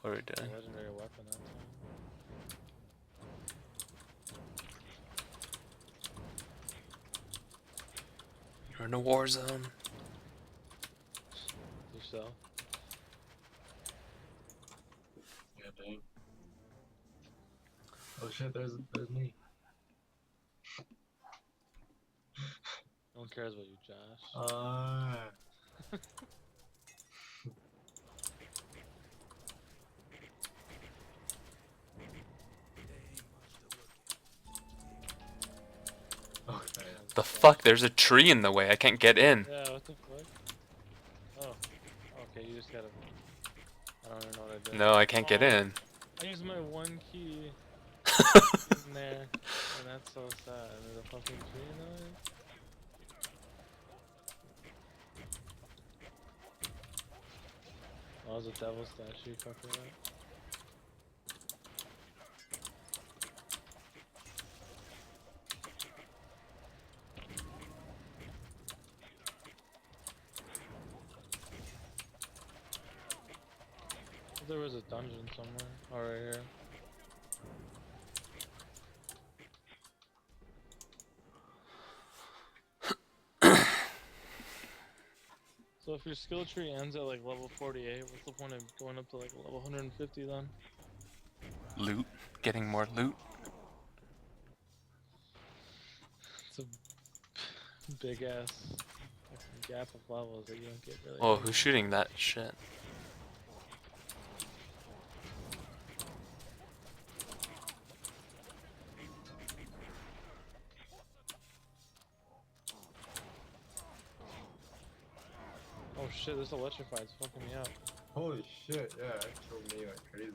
What are we doing? Legendary weapon that time. You're in a war zone. Yourself. Yeah, dang. Oh shit, there's me. No one cares about you, Josh. Okay. The fuck? There's a tree in the way. I can't get in. Yeah, what the fuck? Oh. Okay, you just gotta. I don't even know what I did. No, I can't get in. I used my one key in there, and that's so sad. There's a fucking tree in there. Oh, it's a devil statue, fuck that. There was a dungeon somewhere. Oh, right here. So if your skill tree ends at like level 48, what's the point of going up to like level 150 then? Loot. Getting more loot. It's a big ass fucking gap of levels that you don't get really. Oh, who's shooting that shit? Oh shit, this electrified. It's fucking me up. Holy shit, yeah, it killed me like crazy.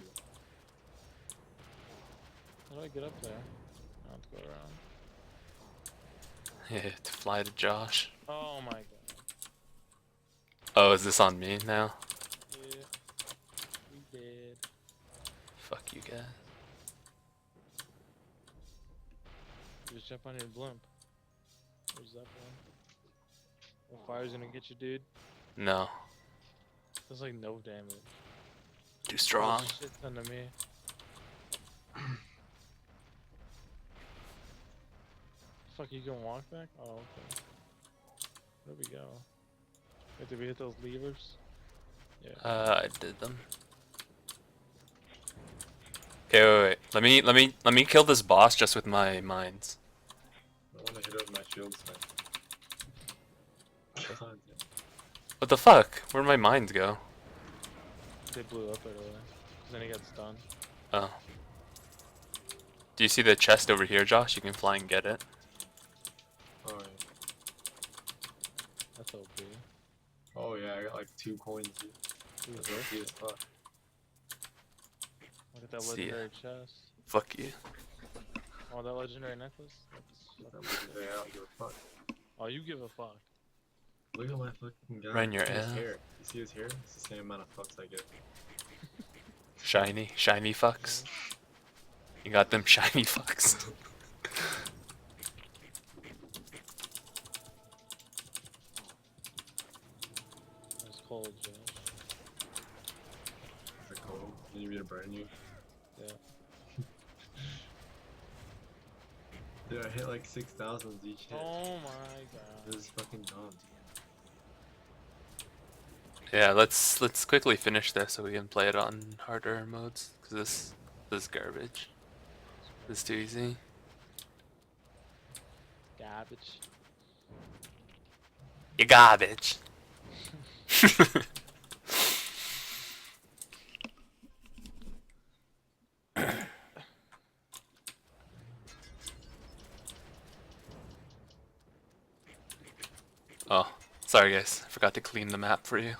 How do I get up there? I have to go around. Yeah, to fly to Josh. Oh my god. Oh, is this on me now? Yeah. We did. Fuck you guys. Just jump on your blimp. Where's that one? The fire's gonna get you, dude. No. That's like no damage. Too strong. Shit ton to me. Fuck, you can walk back? Oh, okay. Where we go? Wait, did we hit those levers? Yeah. I did them. Okay, wait. Let me kill this boss just with my mines. I wanna hit it with my shield snipe. God damn. What the fuck? Where'd my mines go? They blew up right away. Cause then he got stunned. Oh. Do you see the chest over here, Josh? You can fly and get it. Alright. That's OP. Oh yeah, I got like 2 coins. Dude. Who's That's this? OP as fuck. Look at that See ya. legendary chest. Fuck you. Oh, that legendary necklace? That's That fucking- legendary, I don't give a fuck. Oh, you give a fuck. Look at my fucking guy. Right in your Look at his ass. hair. You see his hair? It's the same amount of fucks I get. Shiny fucks. You got them shiny fucks. It's cold, Josh. Is it cold? You need me to burn you? Yeah. Dude, I hit like 6,000 each hit. Oh my god. This is fucking dumb. Yeah, let's quickly finish this so we can play it on harder modes. Cause this is garbage. This is too easy. Garbage. You garbage. Oh, sorry guys. I forgot to clean the map for you.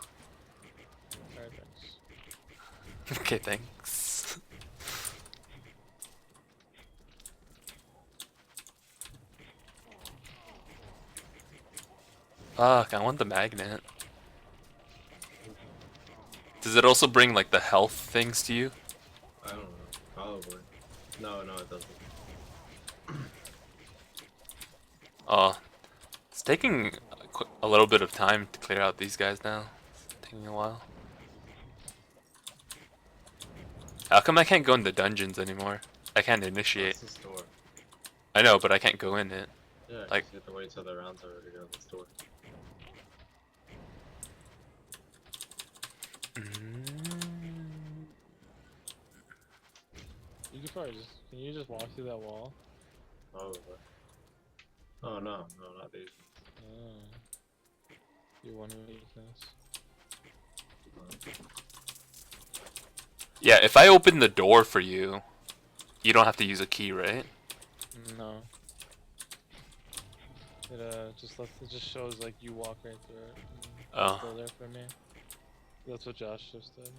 Alright, thanks. Okay, thanks. Fuck, I want the magnet. Does it also bring like the health things to you? I don't know. Probably. No, it doesn't. Oh, it's taking a little bit of time to clear out these guys now. It's taking a while. How come I can't go in the dungeons anymore? I can't initiate. That's the store. I know, but I can't go in it. Yeah, 'cause Like- you have to wait till the rounds over to go to the store. You could probably just. Can you just walk through that wall? Probably. Oh no, not these. Oh. Your one weakness. Yeah, if I open the door for you, you don't have to use a key, right? No. It just shows like you walk right through it. And Oh. it's still there for me. That's what Josh just did.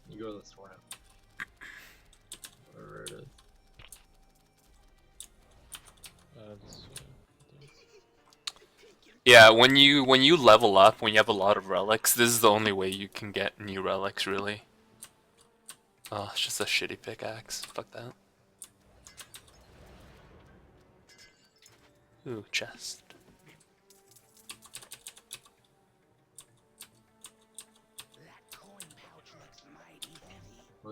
You go to the store. Whatever it is. This, Yeah, when you level up, when you have a lot of relics, this is the only way you can get new relics, really. Oh, it's just a shitty pickaxe. Fuck that. Ooh, chest.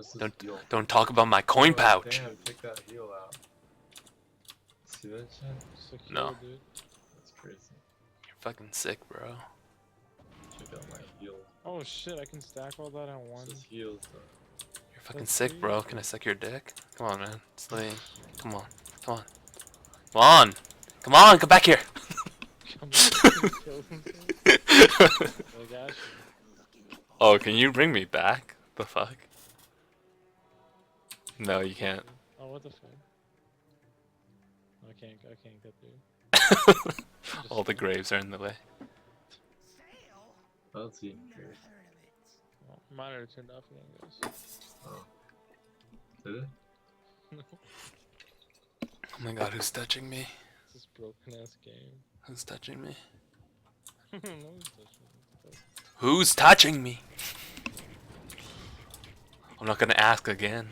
What's this Don't heal? don't talk about my coin Oh, pouch. Damn, take that heal out. See that shit? Secure, No. dude. That's crazy. You're fucking sick, bro. Check out my heals. Oh shit, I can stack all that on one. This is heals though. You're fucking That's sick, bro. crazy. Can I suck your dick? Come on, man. It's late. Come on. Come on. Come on. Come on. Come back here. Come on, kill himself. I got you. Oh, can you bring me back? The fuck? No, you can't. Oh, what the fuck? I can't get through. All the graves are in the way. Let's see. Oh, monitor turned off again, guys. Oh. Did it? Oh my god, who's touching me? This is broken ass game. Who's touching me? No one's touching me. Who's touching me? I'm not gonna ask again.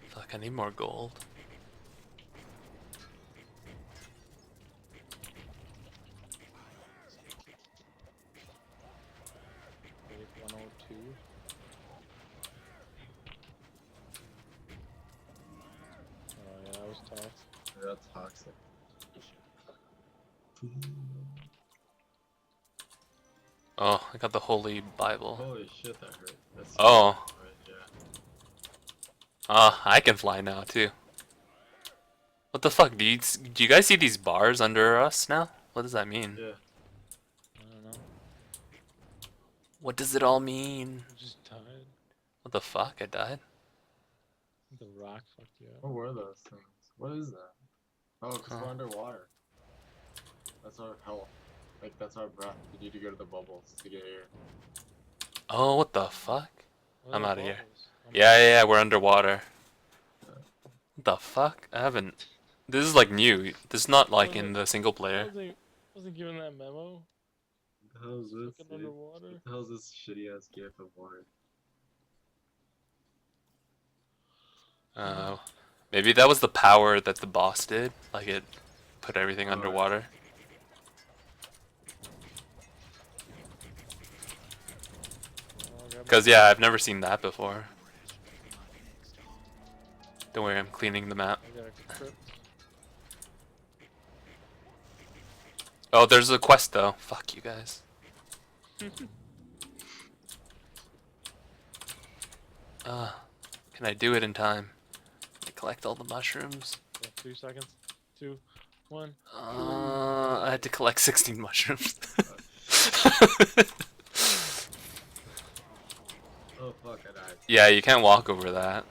Fuck, I need more gold. Wave 102. Oh yeah, that was tough. Yeah, that's toxic. Oh, I got the Holy Bible. Holy shit, that hurt. That's Oh. right, yeah. I can fly now too. What the fuck? Do you guys see these bars under us now? What does that mean? Yeah. I don't know. What does it all mean? I just died. What the fuck? I died? The rock fucked you up. What were those things? What is that? Oh, because Huh. we're underwater. That's our health. Like, that's our breath. You need to go to the bubbles to get air. Oh, what the fuck? What I'm are the outta here. bubbles? Yeah, we're underwater. What the fuck? I haven't... This is like new. This is not like in the single I player. wasn't given that memo. What the hell is this? Fucking Dude? underwater. What the hell is this shitty ass gif of water? Maybe that was the power that the boss did. Like it put everything Oh, underwater. Oh, grab Because, yeah, I've never seen that before. Don't worry, I'm cleaning the map. I got a crypt. Oh, there's a quest, though. Fuck you guys. Can I do it in time? Can I collect all the mushrooms? Yeah, 3 seconds. 2, 1. I had to collect 16 mushrooms. Oh fuck, I died. Yeah, you can't walk over that,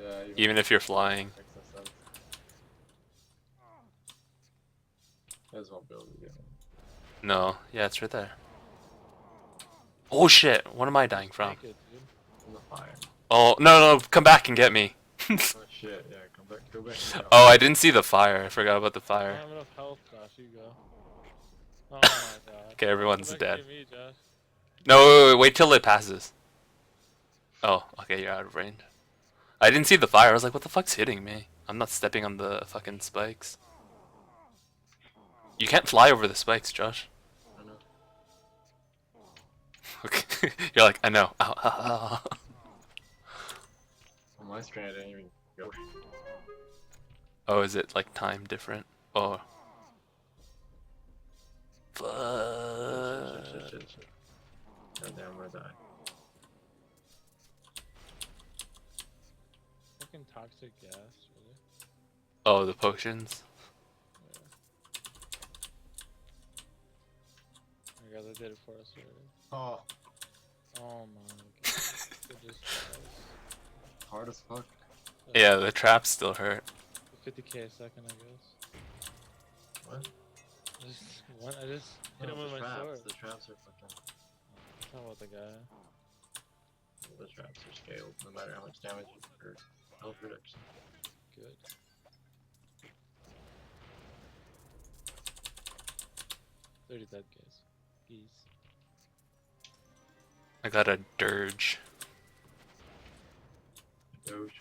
Yeah, even if you're flying. makes no sense. I just won't be able to get it. No, yeah, it's right there. Oh shit, what am I dying from? Take it, dude. From the fire. Oh, no, come back and get me. Oh shit, yeah, come back, go back. and go. Oh, I didn't see the fire. I forgot about the I fire. don't have enough health, Josh. You go. Oh my god. Okay, everyone's Come back dead. to me, Josh. No, wait till it passes. Oh, okay, you're out of range. I didn't see the fire. I was like, what the fuck's hitting me? I'm not stepping on the fucking spikes. You can't fly over the spikes, Josh. I know. Okay. You're like, I know. Ow, ow, ow. On my screen, I didn't even go. Oh, is it like time different? Oh. Shit, Fuck. shit. Goddamn, I'm gonna die. Fucking toxic gas, really. Oh, the potions. I guess I did it for us already. Oh, Oh my god. It just hard as fuck. Yeah, the traps still hurt. 50k a second, I guess. What? I just hit him No, with my traps. sword. The traps are fucking. Talk about the guy. The traps are scaled, no matter how much damage you do or health reduction. Good. $30 dead guys. Geese. I got a dirge. Doge.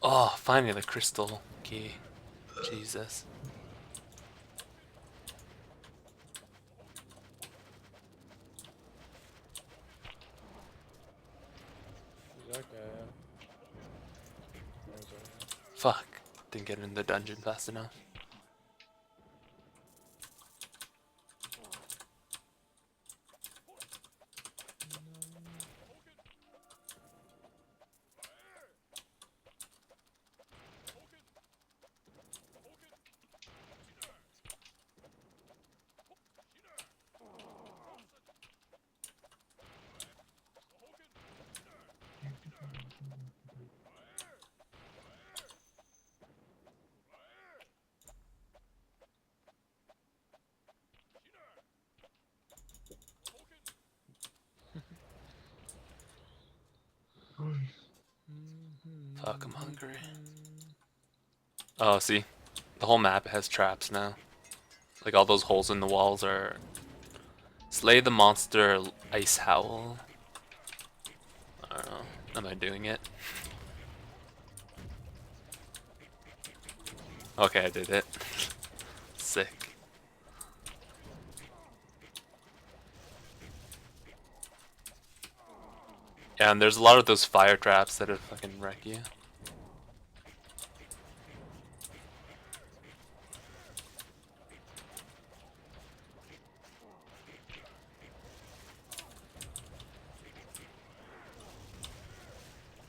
Oh, finally the crystal key. Jesus. Who's that guy at? Where's that guy? Fuck. Didn't get in the dungeon fast enough. Fuck, I'm hungry. Oh, see? The whole map has traps now. Like all those holes in the walls are... Slay the monster Ice Howl. I don't know. Am I doing it? Okay, I did it. Sick. Yeah, and there's a lot of those fire traps that fucking wreck you.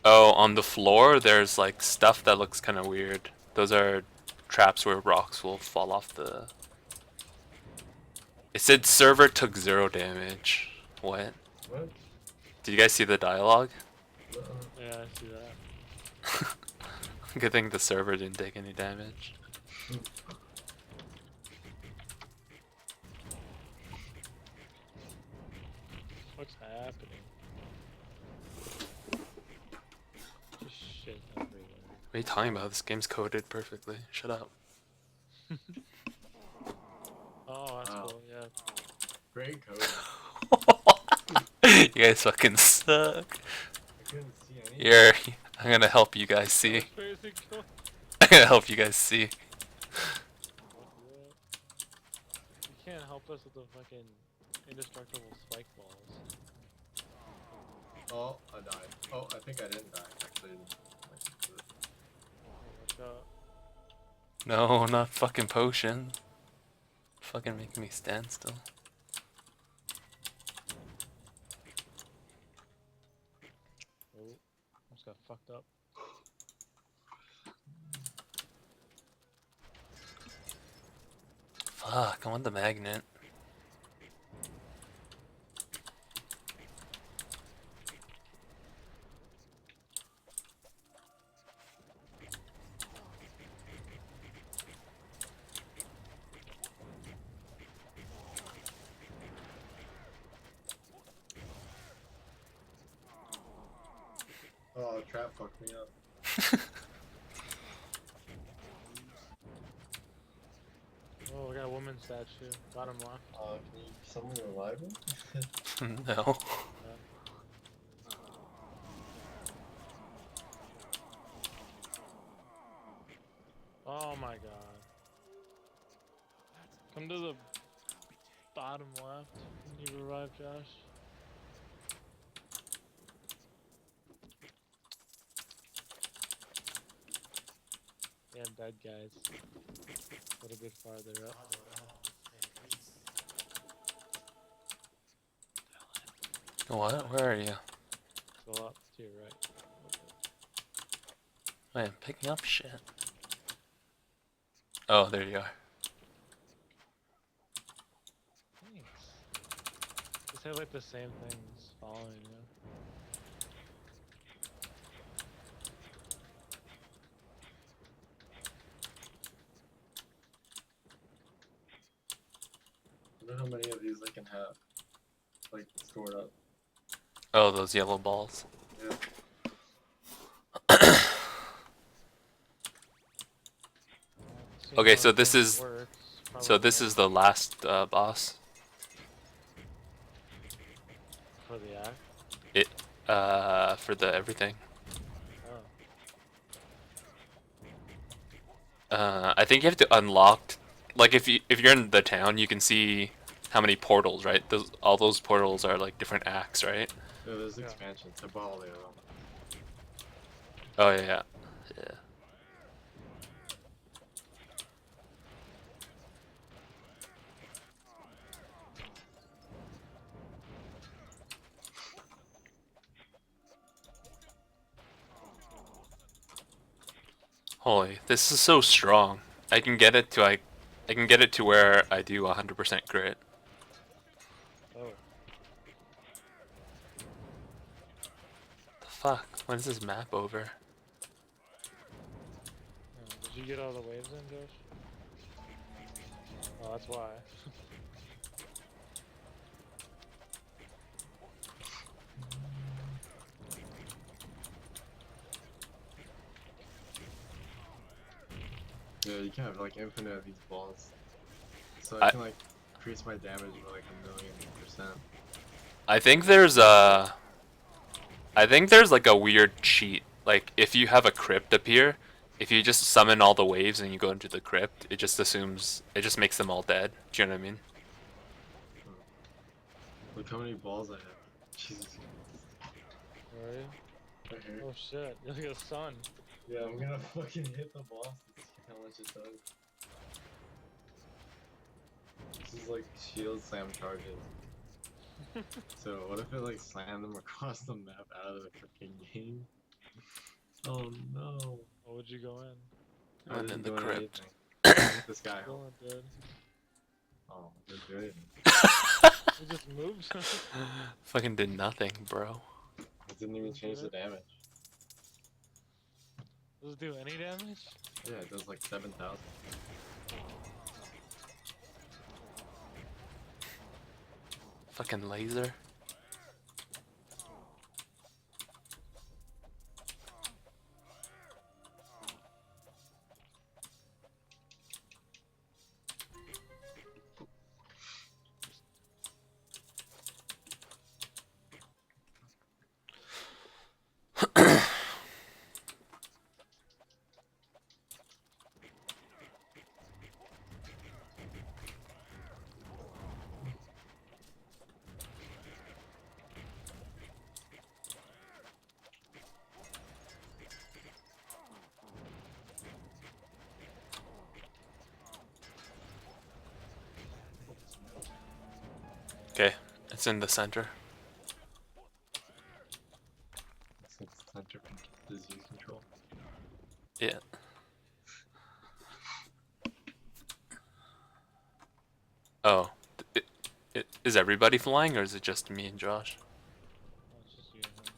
Oh, on the floor, there's like stuff that looks kind of weird. Those are traps where rocks will fall off the... It said server took 0 damage. What? What? Did you guys see the dialogue? Yeah, I see that. Good thing the server didn't take any damage. What's happening? Just shit everywhere. What are you talking about? This game's coded perfectly. Shut up. Oh, that's Wow. cool, yeah. Great code. You guys fucking suck. I couldn't see anything. Here, I'm gonna help you guys see. Crazy cool. I'm gonna help you guys see. You can't help us with the fucking indestructible spike balls. Oh, I died. Oh, I think I didn't die. Actually, Oh, watch out. No, not fucking potion. Fucking making me stand still. Oh, almost got fucked up. Fuck, I want the magnet. oh, trap fucked me up. Oh, we got a woman's statue. Bottom left. Can you someone revive me? No. Oh my god. Come to the bottom left. Can you revive Josh? Yeah, I'm dead, guys. A little bit farther up. What? Where are you? Go up to your right. Wait, I'm picking up shit. Oh, there you are. Thanks. Just have like the same things following you. I wonder how many of these I can have, like, stored up. Oh, those yellow balls. Yeah. Seeing Okay, how so it this is- works, So this probably is the last boss. for the act. For the everything. Oh. I think you have to unlock, like if you're in the town, you can see how many portals, right? Those all those portals are like different acts, right? Yeah, there's Yeah. expansions. I bought all the other ones. Oh yeah, yeah. Yeah. Holy, this is so strong. I can get it to I can get it to where I do 100% grit. Oh. The fuck? When is this map over? Did you get all the waves in, Josh? Oh, that's why. Yeah, you can have like infinite of these balls. So I- I can like increase my damage by like 1,000,000%. I think there's a I think there's like a weird cheat. Like if you have a crypt appear, if you just summon all the waves and you go into the crypt, it just assumes it just makes them all dead. Do you know what I mean? Look how many balls I have. Jesus. Where are you? Right here. Oh shit, you're like a sun. Yeah, I'm gonna fucking hit the boss and see how much it does. This is like shield slam charges. So what if it like slammed them across the map out of the freaking game? Oh no. What would you go in? And I in didn't the do crypt. anything. Hit this guy. Go in, dude. Oh, didn't do anything. You just moved. Fucking did nothing, bro. It didn't even change the damage. Does it do any damage? Yeah, it does like 7,000. Fucking laser. Okay, it's in the center. Since it's center disease control. Yeah. Oh, is everybody flying or is it just me and Josh? Oh, it's just you and him.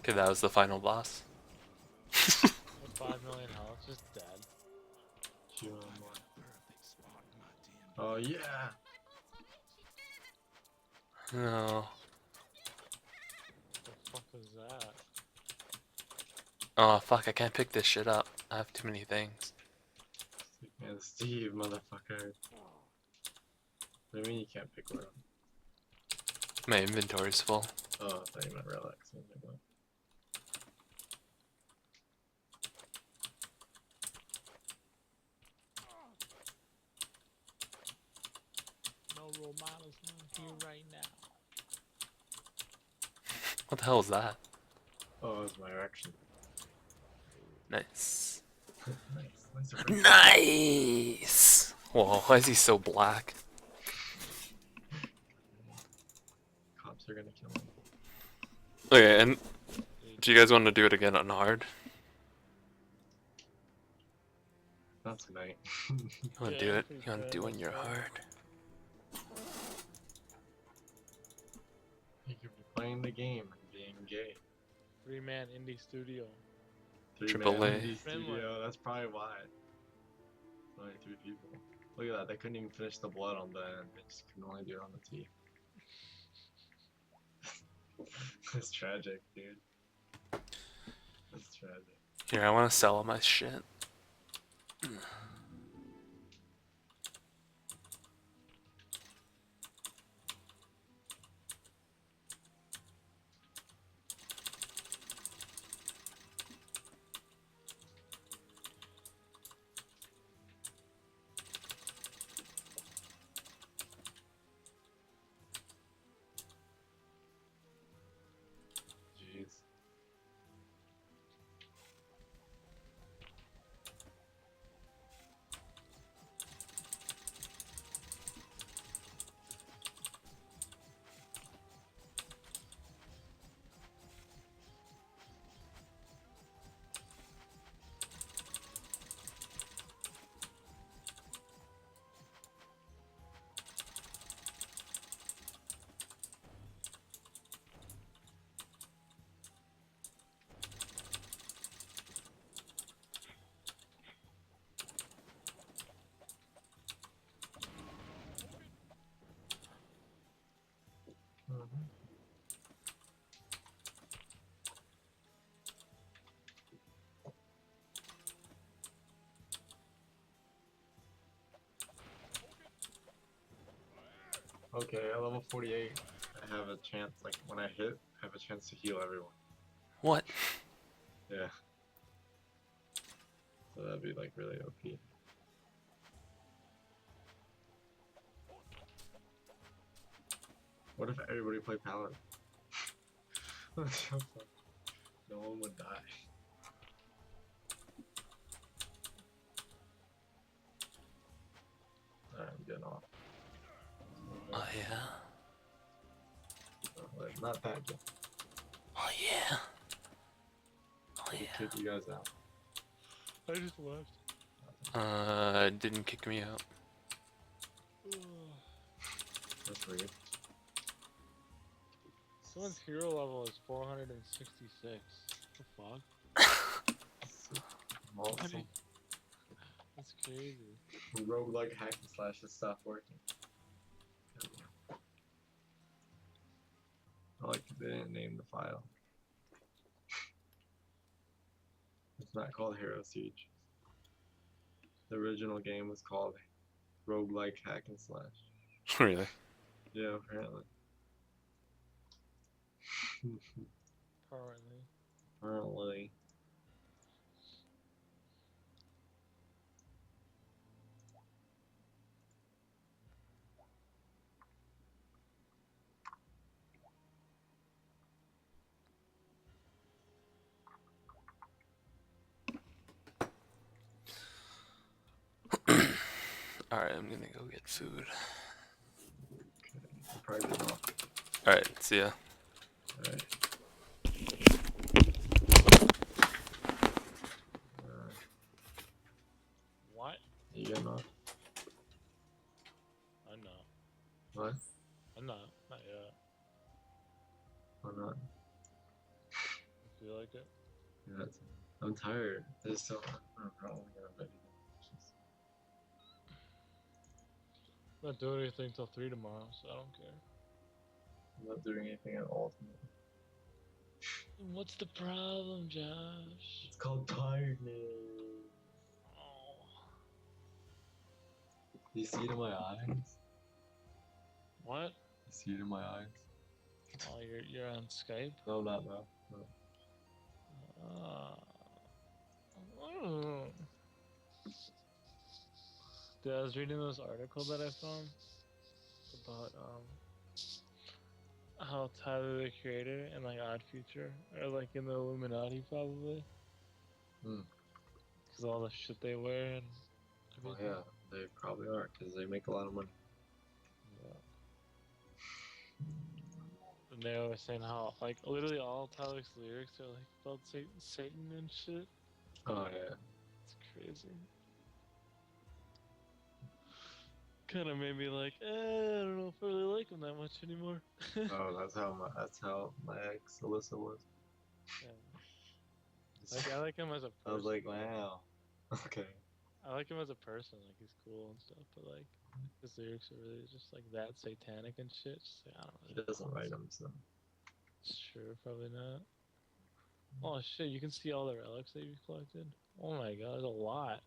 Okay, that was the final boss. With 5 million health, just dead. Oh yeah! No. What the fuck is that? Oh fuck, I can't pick this shit up. I have too many things. Man, Steve, motherfucker. What do you mean you can't pick one up? My inventory's full. Oh, I thought you meant relics. I was like, what? No role models not here right now. What the hell is that? Oh, it was my erection. Nice. Nice. Nice. Nice! Whoa, why is he so black? Cops are gonna kill him. Okay, and do you guys want to do it again on hard? Not tonight. You want to Yeah, do it? we You want to could, do it on that's your fine. hard? You could be playing the game and being gay. 3-man indie studio. Triple Three-man A. indie Finland. studio. That's probably why. Only 3 people. Look at that. They couldn't even finish the blood on the end. They just could only do it on the teeth. That's tragic, dude. That's tragic. Here, I want to sell all my shit. Okay, at level 48, I have a chance, like, when I hit, I have a chance to heal everyone. What? Yeah. So that'd be, like, really OP. What if everybody played Paladin? What the fuck? No one would die. Alright, I'm getting off. Oh yeah. Not that good. Oh yeah. Oh Did it yeah. kick you guys out? I just left. Didn't kick me out. That's weird. Someone's hero level is 466. What the fuck? Well, How do some you- That's crazy. roguelike hack and slash has stopped working. I like that they didn't name the file. It's not called Hero Siege. The original game was called roguelike hack and slash. Really? Yeah, apparently. Apparently. Apparently. Alright, I'm gonna go get food. Okay, I'm probably getting off. Alright, see ya. Alright. Uh, What? you getting off? I'm not. What? I'm not. Not yet. Or not? I feel like it. Yeah, I'm tired. There's so I don't want to go to bed either. Just- I'm not doing anything till 3 tomorrow, so I don't care. I'm not doing anything at all tonight. What's the problem, Josh? It's called tiredness. Oh. You see it in my eyes? What? You see it in my eyes? Oh, you're on Skype? No, not now. No. Mm. Dude, I was reading this article that I found about how Tyler the Creator and like Odd Future are like in the Illuminati probably. Hmm. Cause all the shit they wear and Oh everything. yeah, they probably are because they make a lot of money. Yeah. And they were saying how like literally all Tyler's lyrics are like about Satan and shit. Oh yeah. It's crazy. Kind of made me like, I don't know if I really like him that much anymore. Oh, that's how my ex Alyssa was. Yeah. Like I like him as a person. I was like, wow. Okay. I like him as a person. Like he's cool and stuff, but like his lyrics are really just like that satanic and shit. Just like I don't He really. doesn't write them, so. It's true, probably not. Oh shit! You can see all the relics that you've collected. Oh my god, there's a lot.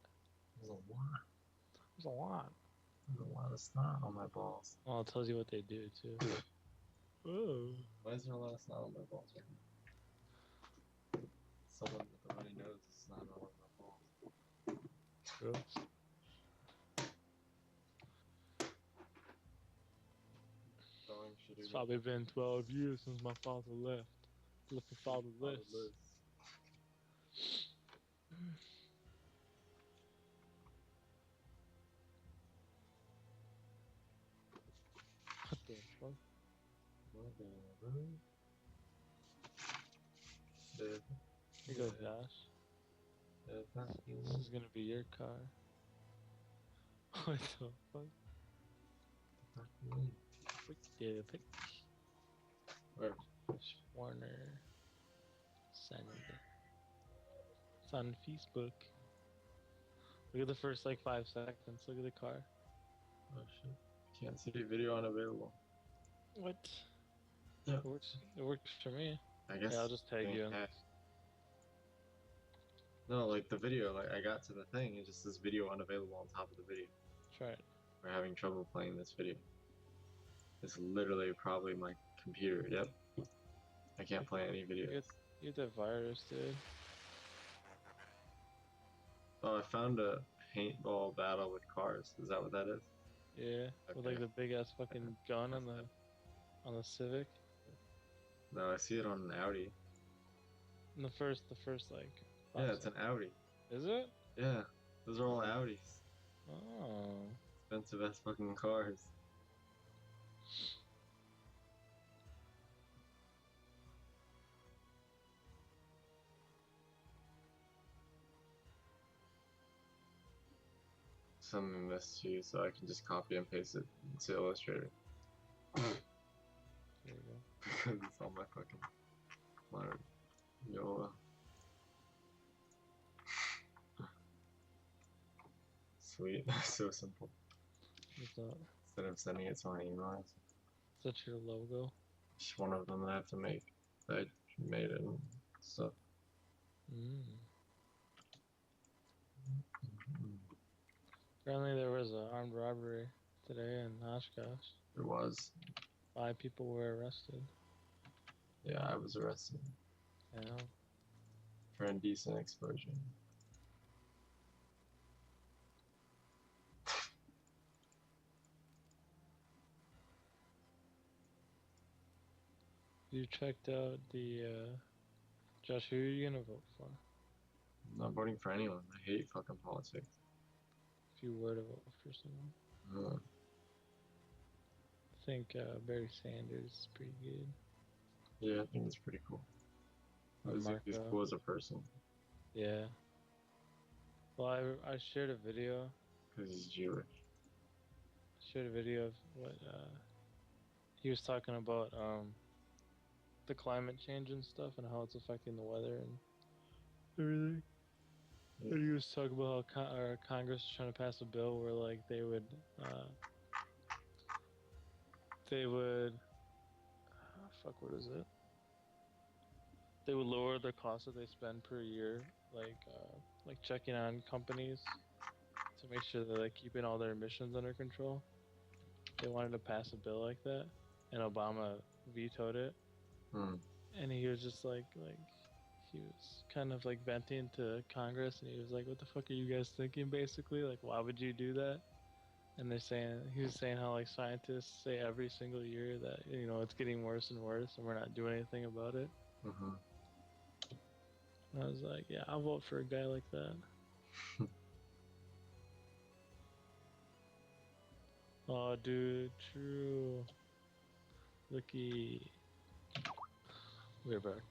There's a lot. There's a lot. There's a lot of snot on my balls. Oh, it tells you what they do too. Oh. Why is there a lot of snot on my balls right now? Someone with a runny nose is snot all over my balls. True. Throwing shit It's at probably been 12 years since my father left. Left me fatherless. What the fuck? Whatever. If Here goes Josh. not you, This is gonna be your car. What the fuck? not you. Quick data pic. Where? Warner. Send. It's on Facebook. Look at the first like 5 seconds. Look at the car. Oh shit. Can't see video unavailable. What? Yeah. It works for me. I guess. Yeah, I'll just tag being you in. hacked. No, like the video, like I got to the thing, it just says video unavailable on top of the video. Try it. We're having trouble playing this video. It's literally probably my computer. Yep. I can't play any videos. You get the virus, dude. Oh, I found a paintball battle with cars. Is that what that is? Yeah, with like Okay. the big ass fucking gun on the Civic. No, I see it on an Audi. And the first like. Yeah, box it's an Audi. Is it? Yeah, those are all Audis. Oh. Expensive ass fucking cars. Sending this to you so I can just copy and paste it into Illustrator. There you go. Because it's on my fucking monitor. Yo. Sweet. So simple. What's that? Instead of sending it to my emails, Is that your logo? just one of them that I have to make. That I made it and stuff. Mm. Apparently there was an armed robbery today in Oshkosh. It was. 5 people were arrested. Yeah, I was arrested Yeah. for indecent exposure. You checked out the Josh, who are you gonna vote for? I'm not voting for anyone. I hate fucking politics. If you were to vote for someone. Uh, I think Barry Sanders is pretty good. yeah, I think it's pretty cool. I Or think he's Marco. cool as a person Yeah. Well, I shared a video. because he's Jewish. Shared a video of what he was talking about the climate change and stuff and how it's affecting the weather and everything. Yeah. And he was talking about how Congress is trying to pass a bill where like they would fuck, what is it? They would lower the cost that they spend per year, like checking on companies to make sure that they're keeping all their emissions under control. They wanted to pass a bill like that, and Obama vetoed it. Hmm. And he was just like he was kind of like venting to Congress, and he was like, "What the fuck are you guys thinking?" Basically, like, why would you do that? And he was saying how like scientists say every single year that it's getting worse and worse, and we're not doing anything about it. Mm-hmm. And I was like, yeah, I'll vote for a guy like that. Oh, dude, true. Looky. We're back.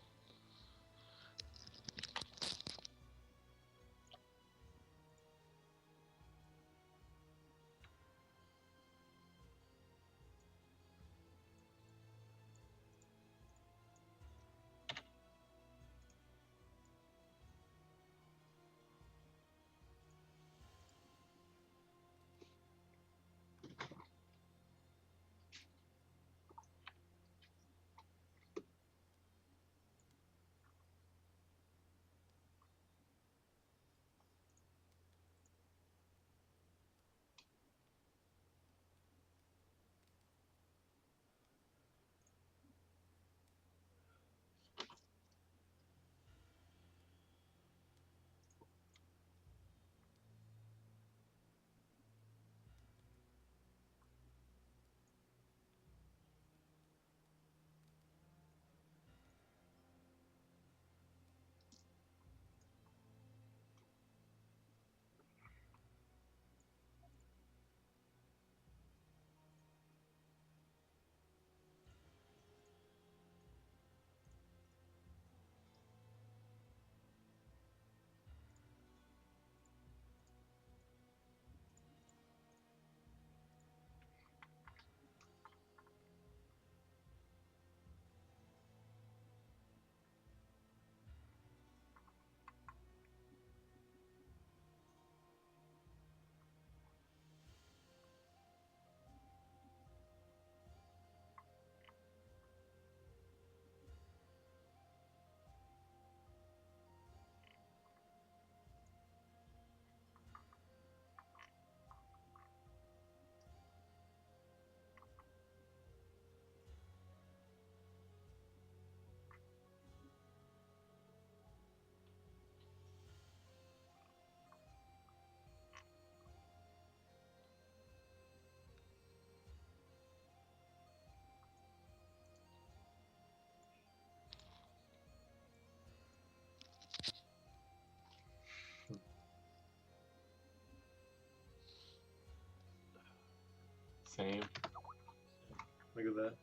Look at that.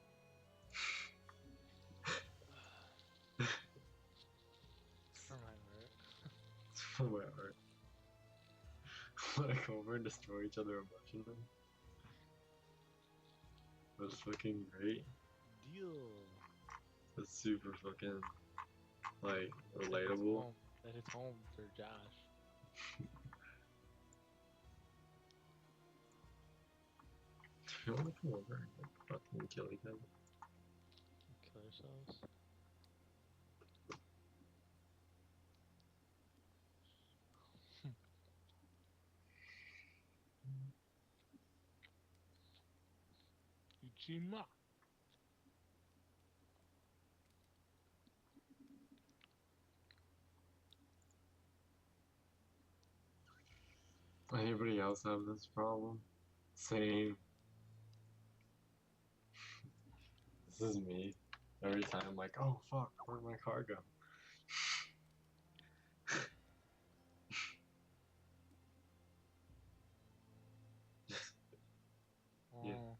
For my art. It's from my art. Wanna come over and destroy each other a bunch of them? That's fucking great. Deal. That's super fucking, like, That hits relatable. home. That hits home for Josh. Do you wanna come over and like, fucking kill each other? Kill ourselves. Ichima. Anybody else have this problem? Same. This is me. Every time I'm like, oh fuck, where'd my car go? Yeah. Oh.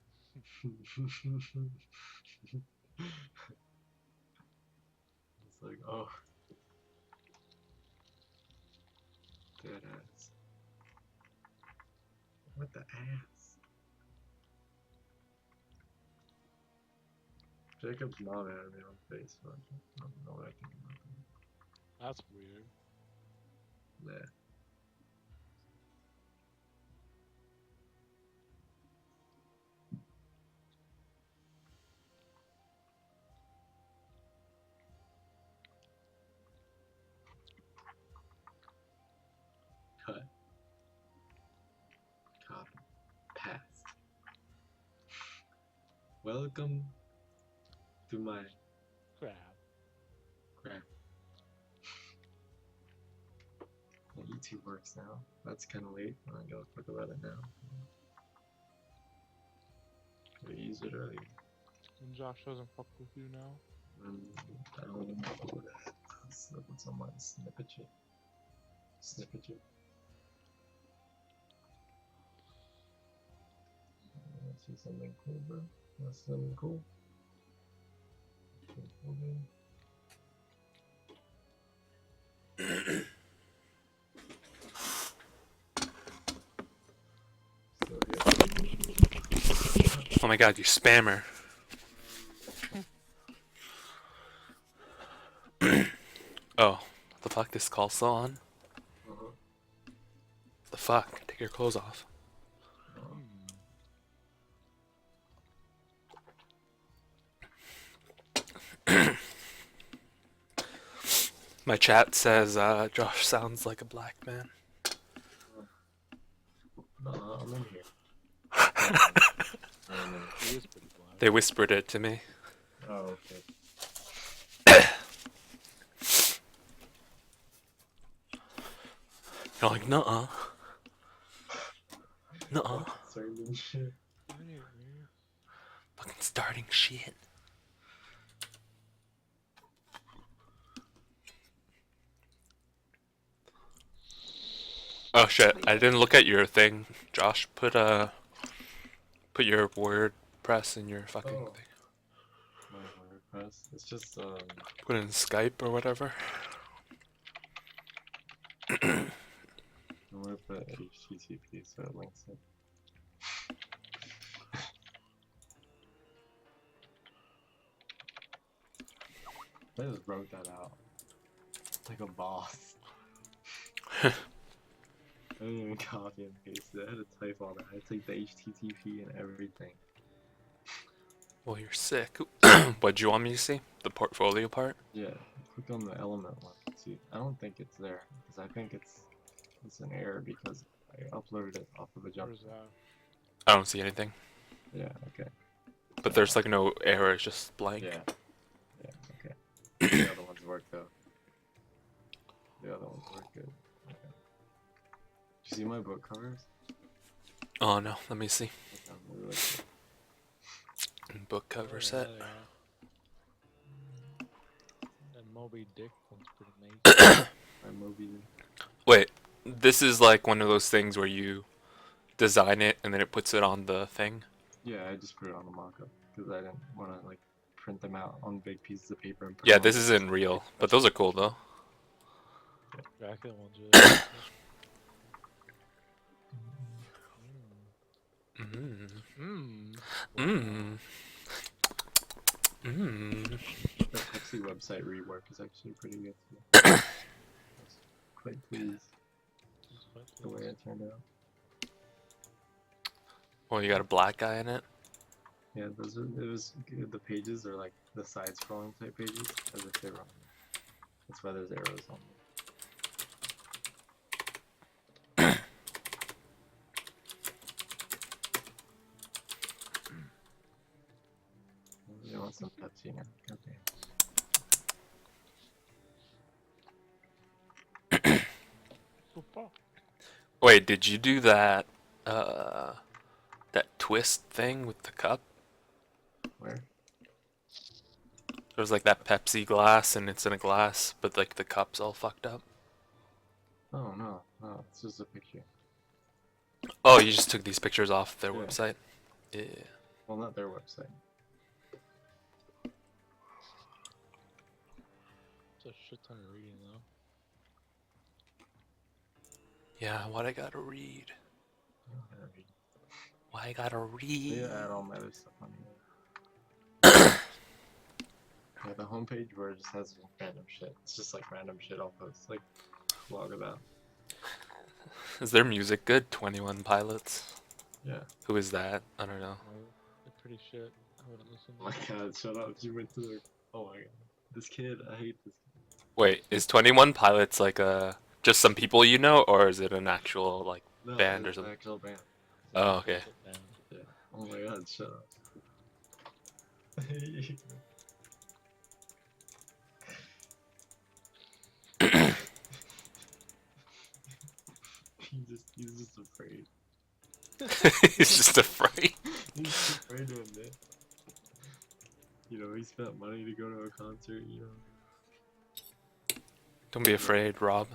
It's like, oh. Dead ass. What the ass? Jacob's not mad at me on Facebook. I don't know what I think about That's weird. that. Yeah. Cut. Copy. Paste. Welcome to my Crap. crap. Well, YouTube works now. That's kind of late. I'm gonna talk about it now. We used it earlier. And Josh doesn't fuck with you now. I don't even know what that's what's on my snippet sheet. Snippet sheet. Let's see something cool, bro. That's something cool. Something cool, dude. So, Oh my god, you spammer. Oh, what the fuck? This call's still on? uh-huh. The fuck? Take your clothes off. My chat says Josh sounds like a black man. No, I'm in here. He is pretty black. They whispered it to me. Oh, okay. You're like, nuh-uh. Nuh-uh. Certain shit. Fucking starting shit. Oh shit, I didn't look at your thing. Josh, put your WordPress in your fucking Oh. thing. My WordPress. It's just Put it in Skype or whatever. I'm gonna put HTTP so it links it. I just wrote that out. Like a boss. I didn't even copy and paste it. I had to type all that. I had to type the HTTP and everything. Well, you're sick. What do you want me to see? The portfolio part? Yeah, click on the element one. See, I don't think it's there because I think it's an error because I uploaded it off of a jump. Where's that? I don't see anything. Yeah, okay. But there's like no error, it's just blank. Yeah. Yeah, okay. The other ones work though. The other ones work good. Okay. Did you see my book covers? Oh no, let me see. Okay, really like it. Book cover set. Yeah, that Moby Dick one's pretty amazing. My movie. Wait, this is like one of those things where you design it and then it puts it on the thing. Yeah, I just put it on the mock-up because I didn't want to like print them out on big pieces of paper and put Yeah, them on this the isn't real, but those are cool though. Dracula one's really good. Mm. Mmm. Mm. Mm. The Pepsi website rework is actually pretty good too. I was quite pleased the way it turned out. Well, you got a black guy in it. Yeah, those are, it was the pages are like the side scrolling type pages as if they were on. That's why there's arrows on them. You want some Pepsi now? Okay. Wait, did you do that that twist thing with the cup? Where? There was like that Pepsi glass and it's in a glass, but like the cup's all fucked up. Oh no, no, it's just a picture. Oh, you just took these pictures off their Yeah. website? Yeah. Well, not their website. It's a shit ton of reading though. Yeah, what I gotta read? I don't gotta read. Why I gotta read? Yeah, add all my other stuff on here. Yeah, the homepage where it just has random shit. It's just like random shit I'll post, like vlog about. Is their music good? 21 Pilots. Yeah. Who is that? I don't know. No, they're pretty shit. I wouldn't listen Oh to my god, shut up. You went to the. Oh my god. This kid, I hate this kid. Wait, is 21 Pilots like just some people you know, or is it an actual like No, band or it's an something? actual band. Oh, okay. Shit down. Yeah. Oh my god, shut up. he's just afraid. He's just afraid. He's just afraid to admit. You know, he spent money to go to a concert, you know. Don't be afraid, Rob.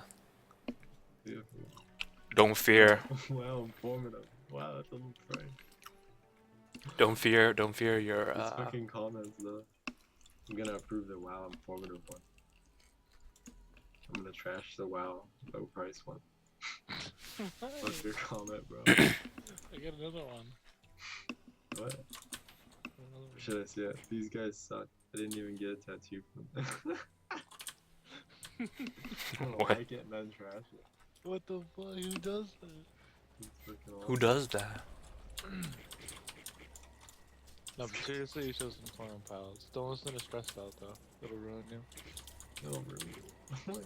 Yeah. Don't fear. Wow, informative. Wow, that's I'm afraid. Don't fear. Don't fear your. These fucking comments, though. I'm gonna approve the WoW informative one. I'm gonna trash the WoW low price one. What's your comment, bro? I got another one. What? Another one. Should I see it? These guys suck. I didn't even get a tattoo from them. I don't What? like it and then trash it. What the fuck? Who does that? It's fucking Who awesome. does that? No, but seriously, you show some Torn Pilots. Don't listen to Stressed Out though. It'll ruin you. No, really. Oh my god.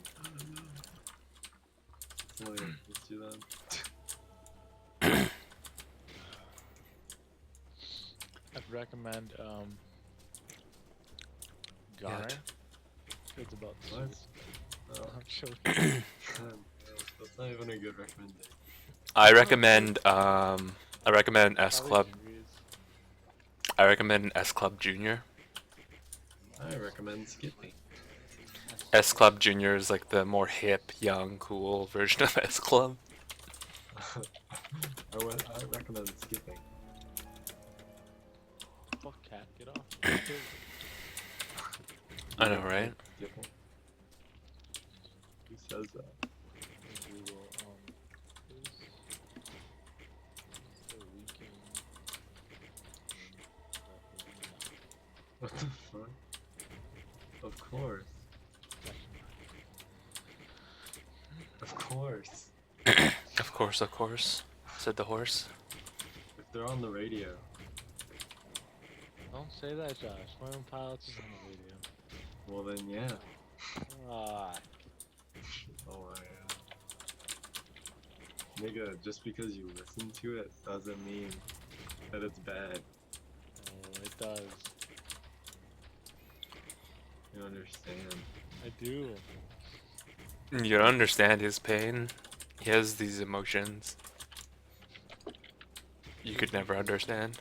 Oh yeah, let's do that. I'd recommend Yeah. Garner. It's about What? cheese. Oh, I'm joking. God, that's not even a good recommendation. I recommend S Probably Club. Jingris. I recommend S Club Junior. I recommend skipping. S Club Junior is like the more hip, young, cool version of S Club. I recommend skipping. Fuck cat, get off. I know, right? Skipping. Who says that? Google, is the weekend. What the fuck? Of course. Of course. Of course, of course. Said the horse. If they're on the radio. Don't say that, Josh. Torn Pilots is on the radio. Well then, yeah. Ah, Oh my god. Nigga, just because you listen to it doesn't mean that it's bad. oh, it does. You understand? I do. You don't understand his pain. He has these emotions. You could never understand.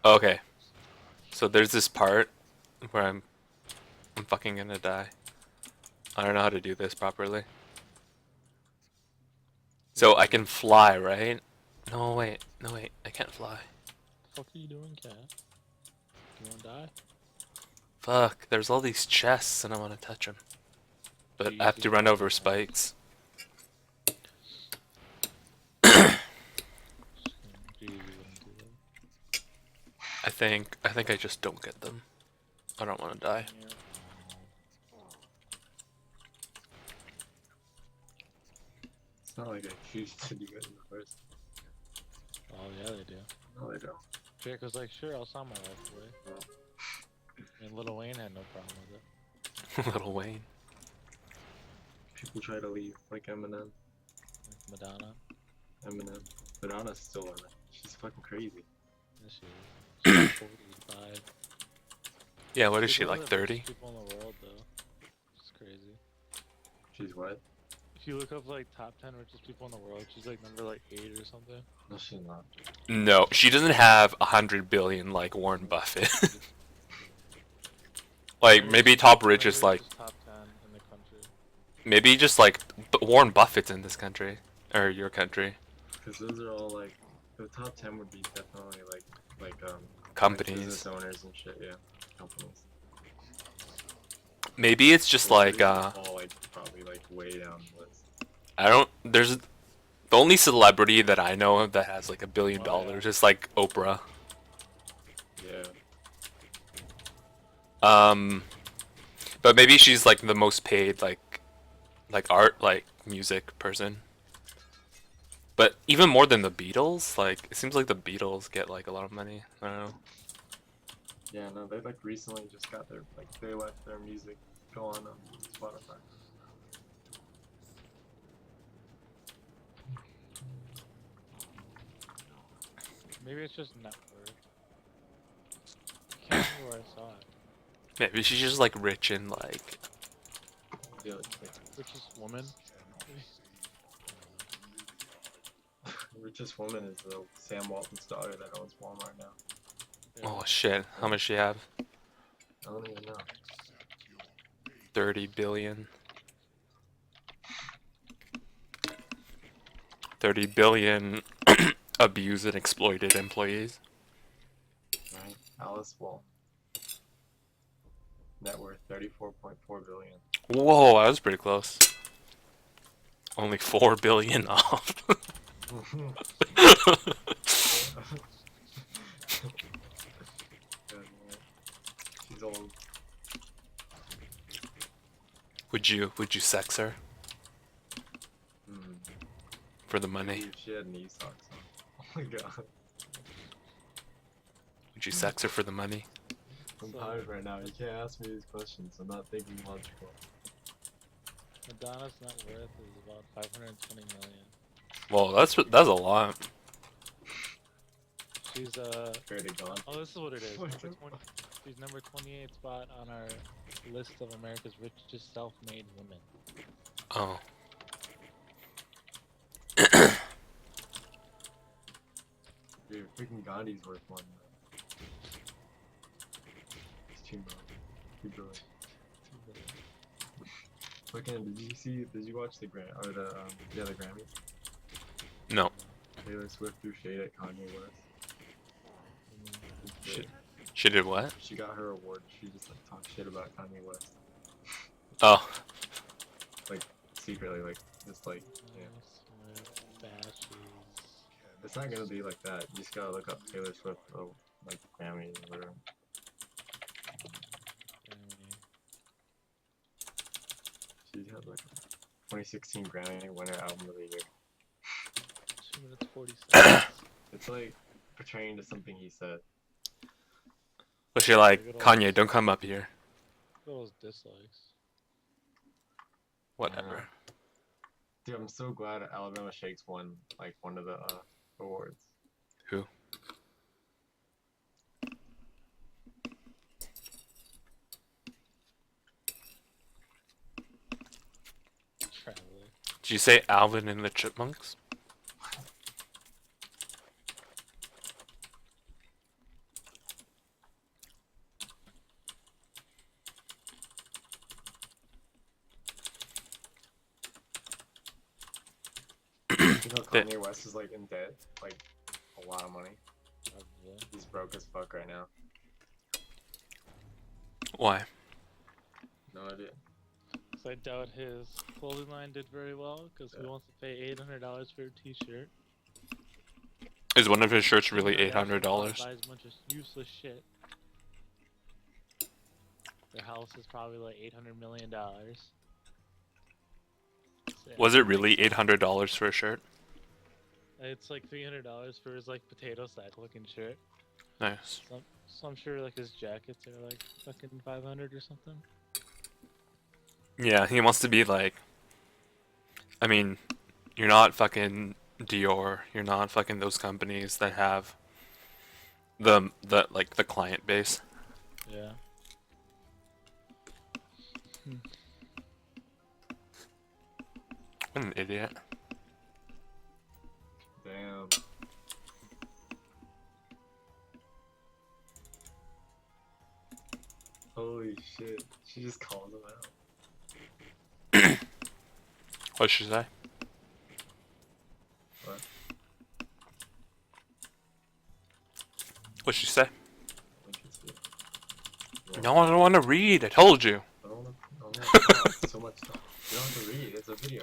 Okay. So there's this part where I'm fucking gonna die. I don't know how to do this properly. So I can fly, right? No, wait. No, wait. I can't fly. The fuck are you doing, cat? You wanna die? Fuck. There's all these chests and I want to touch them. But I have to run over spikes. I think I just don't get them. I don't want to die. It's not like I choose to do it in the first. Oh yeah, they do. No, they don't. Jake was like, sure, I'll sign my life away. And Lil Wayne had no problem with it. Little Wayne. People try to leave, like Eminem. Like Madonna. Eminem. Madonna's still on it. She's fucking crazy. Yes, she is. She's 45. Yeah, what is She's she, one like of the richest 30? people in the world, though. It's crazy. She's what? If you look up like top 10 richest people in the world, she's like number like 8 or something. No, she's not. No, she doesn't have 100 billion like Warren Buffett. Like, maybe top richest, like, top 10 in the country. maybe just like Warren Buffett's in this country. Or your country. Because those are all like, the top 10 would be definitely like Companies. business owners and shit, yeah. Companies. Maybe it's just Those like, are all like, probably like way down the list. I don't, there's, the only celebrity that I know of that has like $1 billion is like Oprah. Yeah. But maybe she's like the most paid like art, like music person. But even more than the Beatles, like it seems like the Beatles get like a lot of money. I don't know. Yeah, no, they like recently just got their, like, they let their music go on Spotify. Maybe it's just net worth. I can't remember where I saw it. Maybe she's just like rich and like. Yeah, like, Richest woman? richest woman is the Sam Walton's daughter that owns Walmart now. Yeah. Oh shit! How much she have? I don't even know. 30 billion. 30 billion abused and exploited employees. Right? Alice Wall. Net worth 34.4 billion. Whoa, that was pretty close. Only 4 billion off. She's old. Would you sex her Hmm. for the money? If she had knee socks on. Oh my god. Would you sex her for the money? I'm tired right now. You can't ask me these questions. I'm not thinking logical. Madonna's net worth is about 520 million. Well, that's a lot. She's Fairly gone. oh, this is what it is. What Number the 20, she's number 28 spot on our list of America's richest self-made women. Oh. Dude, freaking Gandhi's worth one. It's too much. Too good. Fucking, did you watch the the Grammys? No. Taylor Swift threw shade at Kanye West. It's Shit. good. She did what? She got her award. She just like talked shit about Kanye West. Oh. Like secretly, like just like yeah. It's not gonna be like that. You just gotta look up Taylor Swift like Grammy or whatever. She had like a 2016 Grammy winner album of the year. 2 minutes 40 seconds. It's like portraying to something he said. Was she like, Kanye, don't come up here? Look at those dislikes. Whatever. Dude, I'm so glad Alabama Shakes won like one of the awards. Who? Traveler. Did you say Alvin and the Chipmunks? You know They- Kanye West is like in debt, like a lot of money. Probably. He's broke as fuck right now. Why? No idea. So I doubt his clothing line did very well because who Yeah. wants to pay $800 for a T-shirt? Is one of his shirts really $800 $800? buys a bunch of useless shit. Their house is probably like $800 million. So, yeah, Was it really $800 for a shirt? It's like $300 for his like potato sack looking shirt. Nice. So I'm sure like his jackets are like fucking 500 or something. Yeah, he wants to be like. I mean, you're not fucking Dior. You're not fucking those companies that have the like the client base. Yeah. What an idiot. Damn. Holy shit. She just called him out. What should I say? What? What'd she say? Interesting. No, I don't want to read. I told you. I don't want to talk. So much talk. You don't have to read. It's a video.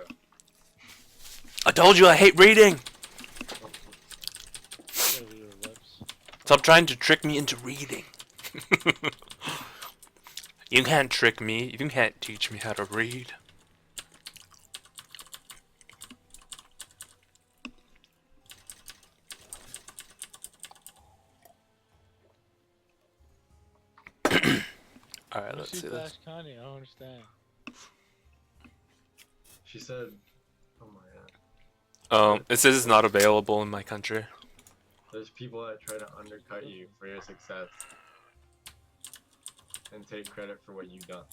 I told you I hate reading. Gotta read her lips. Stop trying to trick me into reading. You can't trick me. You can't teach me how to read. Alright, Why let's she see this. flash Kanye? I don't understand. She said, oh my god. It says it's not available in my country. There's people that try to undercut you for your success and take credit for what you've done.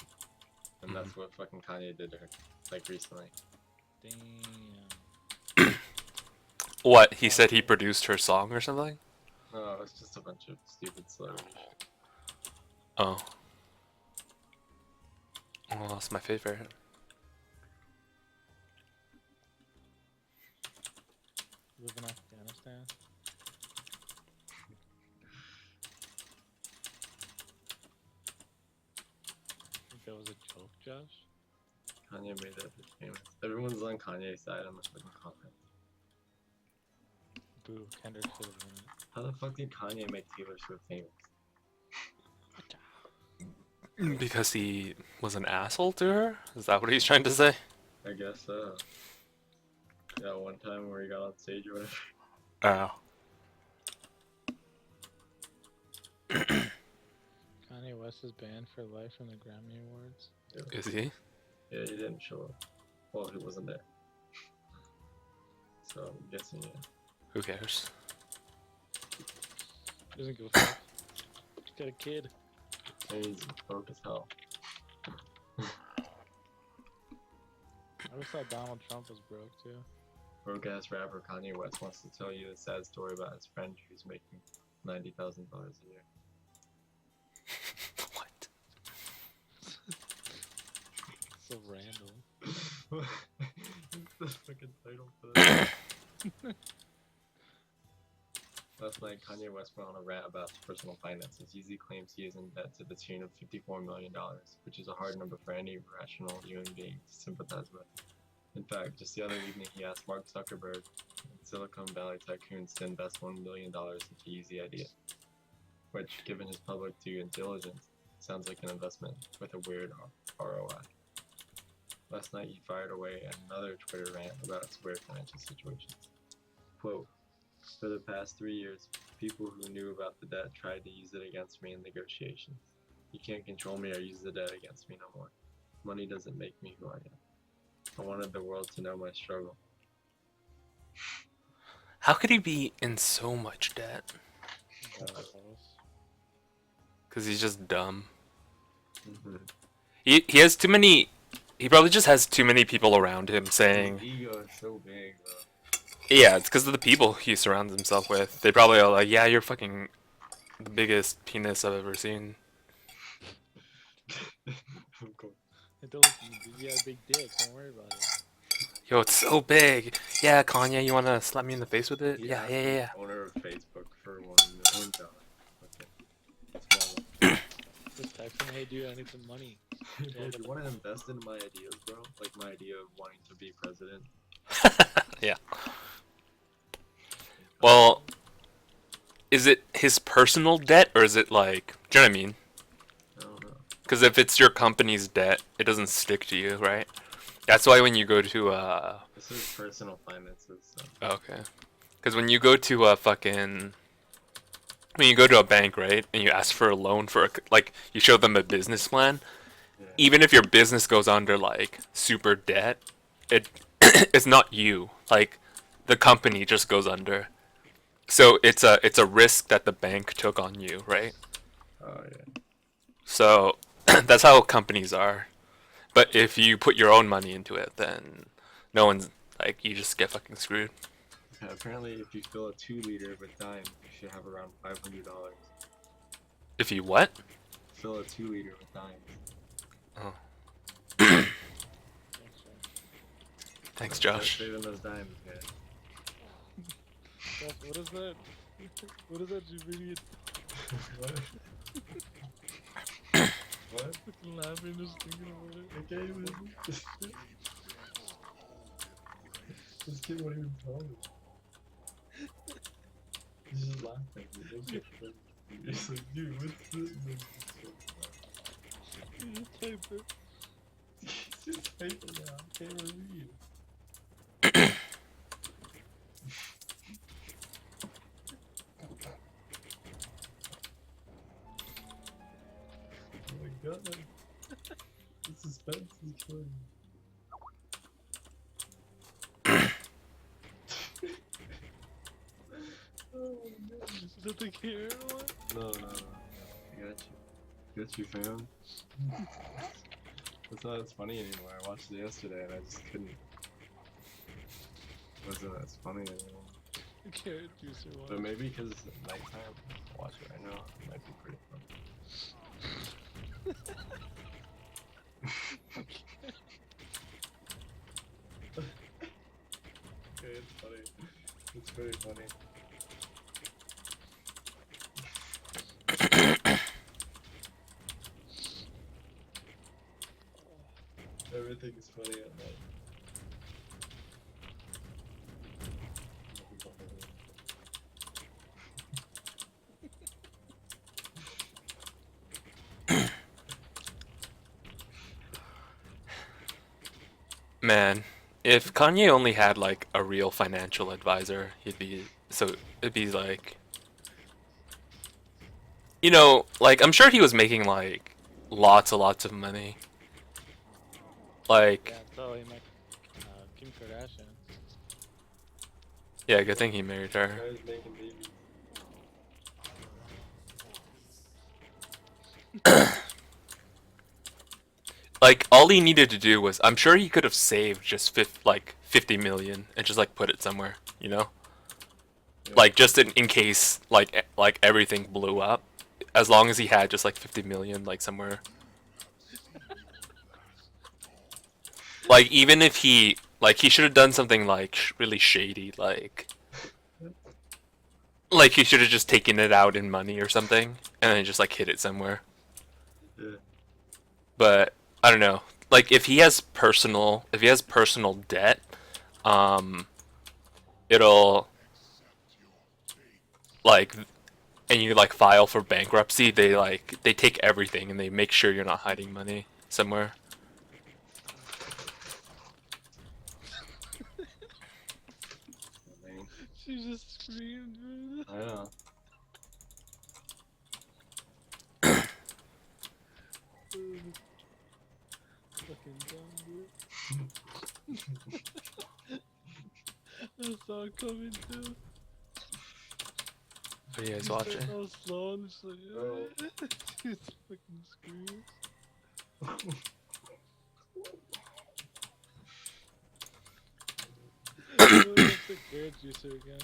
And that's what fucking Kanye did to her, like recently. Damn. What? He said he produced her song or something? No, it's just a bunch of stupid celebrity shit. Oh. Well, that's my favorite. Live in Afghanistan. I think that was a joke, Josh. Kanye made that bitch famous. Everyone's on Kanye's side on the fucking comment. Boo, Kendrick should have won it. How the fuck did Kanye make Taylor Swift famous? Because he was an asshole to her? Is that what he's trying to say? I guess so. Yeah, one time where he got on stage or whatever. Oh. Kanye West is banned for life from the Grammy Awards. Is he? Yeah, he didn't show up. Well, he wasn't there. So I'm guessing, yeah. Who cares? Doesn't give a fuck. He's got a kid. And he's broke as hell. I always thought Donald Trump was broke too. Broke ass rapper Kanye West wants to tell you a sad story about his friend who's making $90,000 a year. What? So random. That's the fucking title for that. Last night, Kanye West went on a rant about his personal finances. Yeezy claims he is in debt to the tune of $54 million, which is a hard number for any rational human being to sympathize with. In fact, just the other evening, he asked Mark Zuckerberg and Silicon Valley tycoons to invest $1 billion into Yeezy idea, which, given his public due diligence, sounds like an investment with a weird ROI. Last night, he fired away another Twitter rant about his weird financial situations. Quote, "For the past 3 years, people who knew about the debt tried to use it against me in negotiations. You can't control me or use the debt against me no more. Money doesn't make me who I am. I wanted the world to know my struggle." How could he be in so much debt? Because he's just dumb. He has too many. He probably just has too many people around him saying. His ego is so big, bro. Yeah, it's because of the people he surrounds himself with. They probably are like, yeah, you're fucking the biggest penis I've ever seen. Of course. Don't, you got a big dick, don't worry about it. Yo, it's so big. Yeah, Kanye, you wanna slap me in the face with it? Yeah, yeah, yeah, yeah. Owner of Facebook for $1 million. Okay. Small one. Just text him, hey dude, I need some money. Hey, do you want to invest in my ideas, bro? Like my idea of wanting to be president. Yeah. Well, is it his personal debt or is it like, do you know what I mean? I don't know. Because if it's your company's debt, it doesn't stick to you, right? That's why when you go to This is personal finances. So. okay. Because when you go to when you go to a bank, right, and you ask for a loan for like you show them a business plan, Yeah. even if your business goes under like super debt, it it's not you. Like the company just goes under. So it's a risk that the bank took on you, right? Oh yeah. So that's how companies are. But if you put your own money into it, then no one's like you just get fucking screwed. Yeah, apparently, if you fill a 2 liter with Dime, you should have around $500. If you what? Fill a 2 liter with Dime. Oh. Thanks, Josh. Saving those dimes, man. Josh, what is that? What is that Juvenian What? What? fucking laughing just thinking about it? Okay, man. This kid won't even tell me. He's just laughing. He's like, dude, what's this? You just type it. He's just typing now. I can't even read. Oh my god. The suspense is killing me. Oh my god. Is that the carrot one? No. I got you. Got you, fam. That's not as funny anymore. I watched it yesterday and I just couldn't. Wasn't as funny anymore. The carrot juicer one. But maybe because it's nighttime, I'll watch it right now. It might be pretty fun. Okay, it's funny. It's very funny. Everything is funny at night. Man, if Kanye only had like a real financial advisor, it'd be like, you know, like I'm sure he was making like lots and lots of money. Like, Yeah, so he met Kim Kardashian. yeah, good thing he married her. Guys making babies. Like all he needed to do was, I'm sure he could have saved just like 50 million and just like put it somewhere, you know? Yeah. Like just in case like everything blew up, as long as he had just like 50 million like somewhere. Like even if he should have done something like really shady, like he should have just taken it out in money or something and then just like hid it somewhere. Yeah. But I don't know. Like if he has personal debt, it'll like, and you like file for bankruptcy, they take everything and they make sure you're not hiding money somewhere. I mean, She just screamed, dude. I know. Fucking dumb, dude. I saw it coming too. Are you guys She's watching? all slow and she's like, Oh. she's fucking screaming. Oh, that's the carrot juicer again.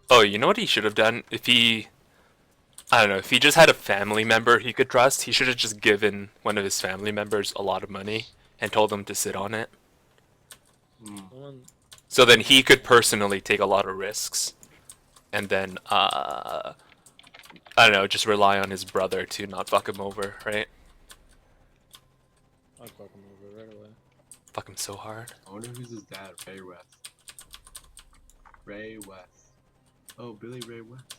Oh, you know what he should have done? If he, I don't know, if he just had a family member he could trust, he should have just given one of his family members a lot of money and told them to sit on it. Mm. Someone, So then he could personally take a lot of risks, and then I don't know, just rely on his brother to not fuck him over, right? I'd fuck him over right away. Fuck him so hard. I wonder who's his dad. Ray West. Ray West. Oh, Billy Ray West.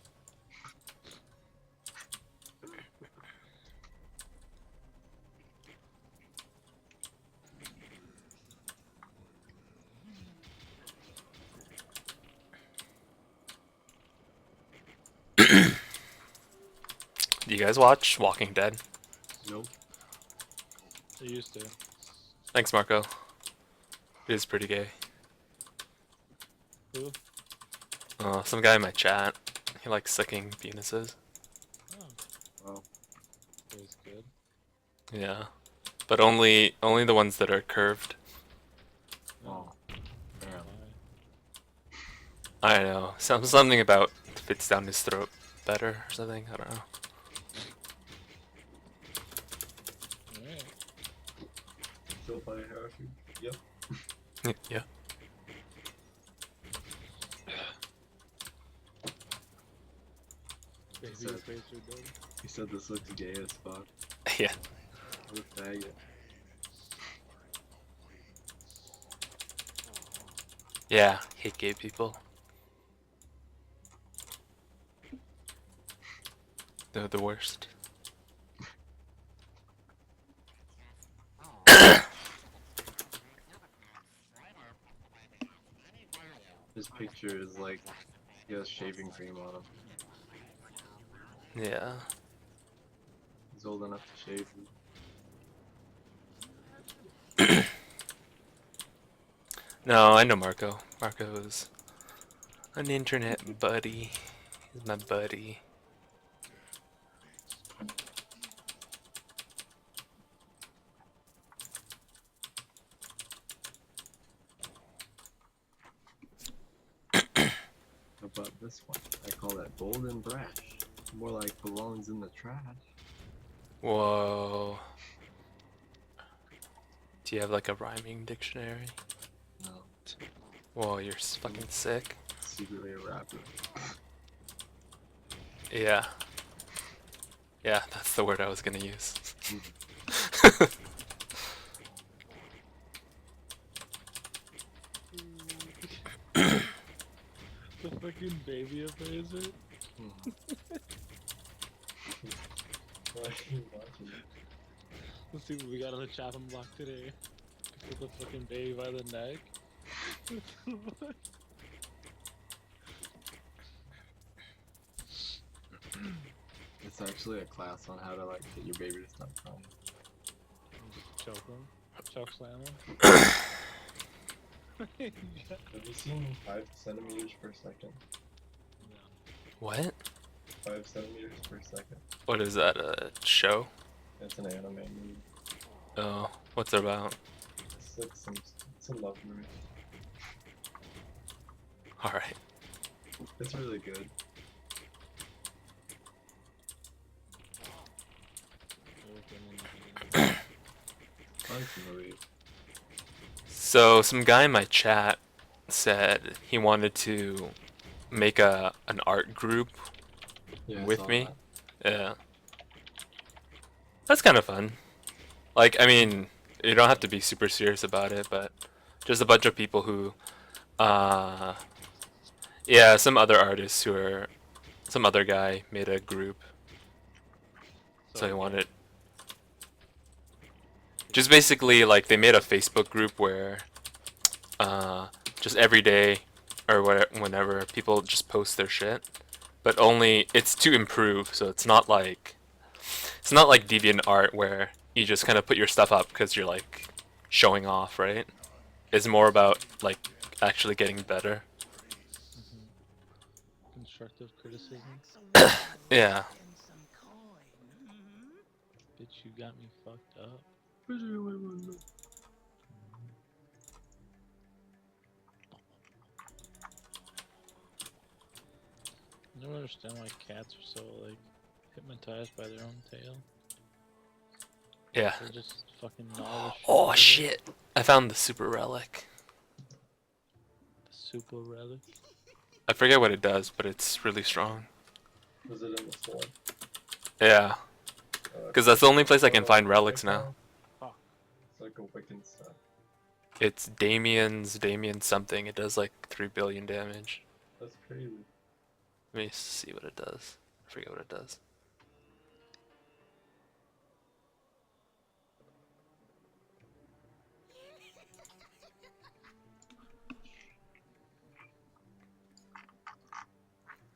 Do you guys watch Walking Dead? Nope. I used to. Thanks, Marco. It is pretty gay. Who? Some guy in my chat. He likes sucking penises. Oh, Well, it was good. Yeah, but only the ones that are curved. oh. Damn. Why? I don't know. Something about fits down his throat better or something. I don't know. Alright. Still playing Hershey? Yep. Yeah. Baby, Said- your face are done. He said this looks gay as fuck. Yeah. What a faggot. Yeah. Hate gay people. They're the worst. His picture is like, he has shaving cream on him. Yeah. He's old enough to shave. No, I know Marco. Marco is an internet buddy. He's my buddy. How about this one? I call that bold and brash. More like belongs in the trash. Whoa. Do you have like a rhyming dictionary? No, Whoa, you're fucking sick. secretly a rapper. Yeah. Yeah, that's the word I was gonna use. The fucking baby appraiser. Why are you watching it? Let's see what we got on the chopping block today. Picked up the fucking baby by the neck. It's actually a class on how to like get your baby to stop crying. Just choke him. Choke slam him. Have you seen 5 centimeters per second? What? 5 centimeters per second. What is that, a show? It's an anime movie. Oh, what's it about? It's like it's a love movie. Alright. It's really good. I like the movie. So, some guy in my chat said he wanted to make an art group. Yeah, I With saw me? that. Yeah. That's kind of fun. Like, I mean, you don't have to be super serious about it, but just a bunch of people who, yeah, some other artists who are, some other guy made a group, so he wanted, just basically, like, they made a Facebook group where, just every day, or whenever, people just post their shit, but only, it's to improve, so it's not like DeviantArt where you just kind of put your stuff up because you're like showing off, right? It's more about like actually getting better. Constructive criticism. Yeah. Bitch, you got me fucked up. I don't understand why cats are so like hypnotized by their own tail. Yeah. They just fucking gnaw the shit out Oh of it. shit! I found the super relic. super relic. I forget what it does, but it's really strong. Was it in the store? Yeah, because that's the only place I can find relics now. Fuck. It's like a Wiccan stuff. It's Damien something. It does like 3 billion damage. That's crazy. Let me see what it does. I forget what it does.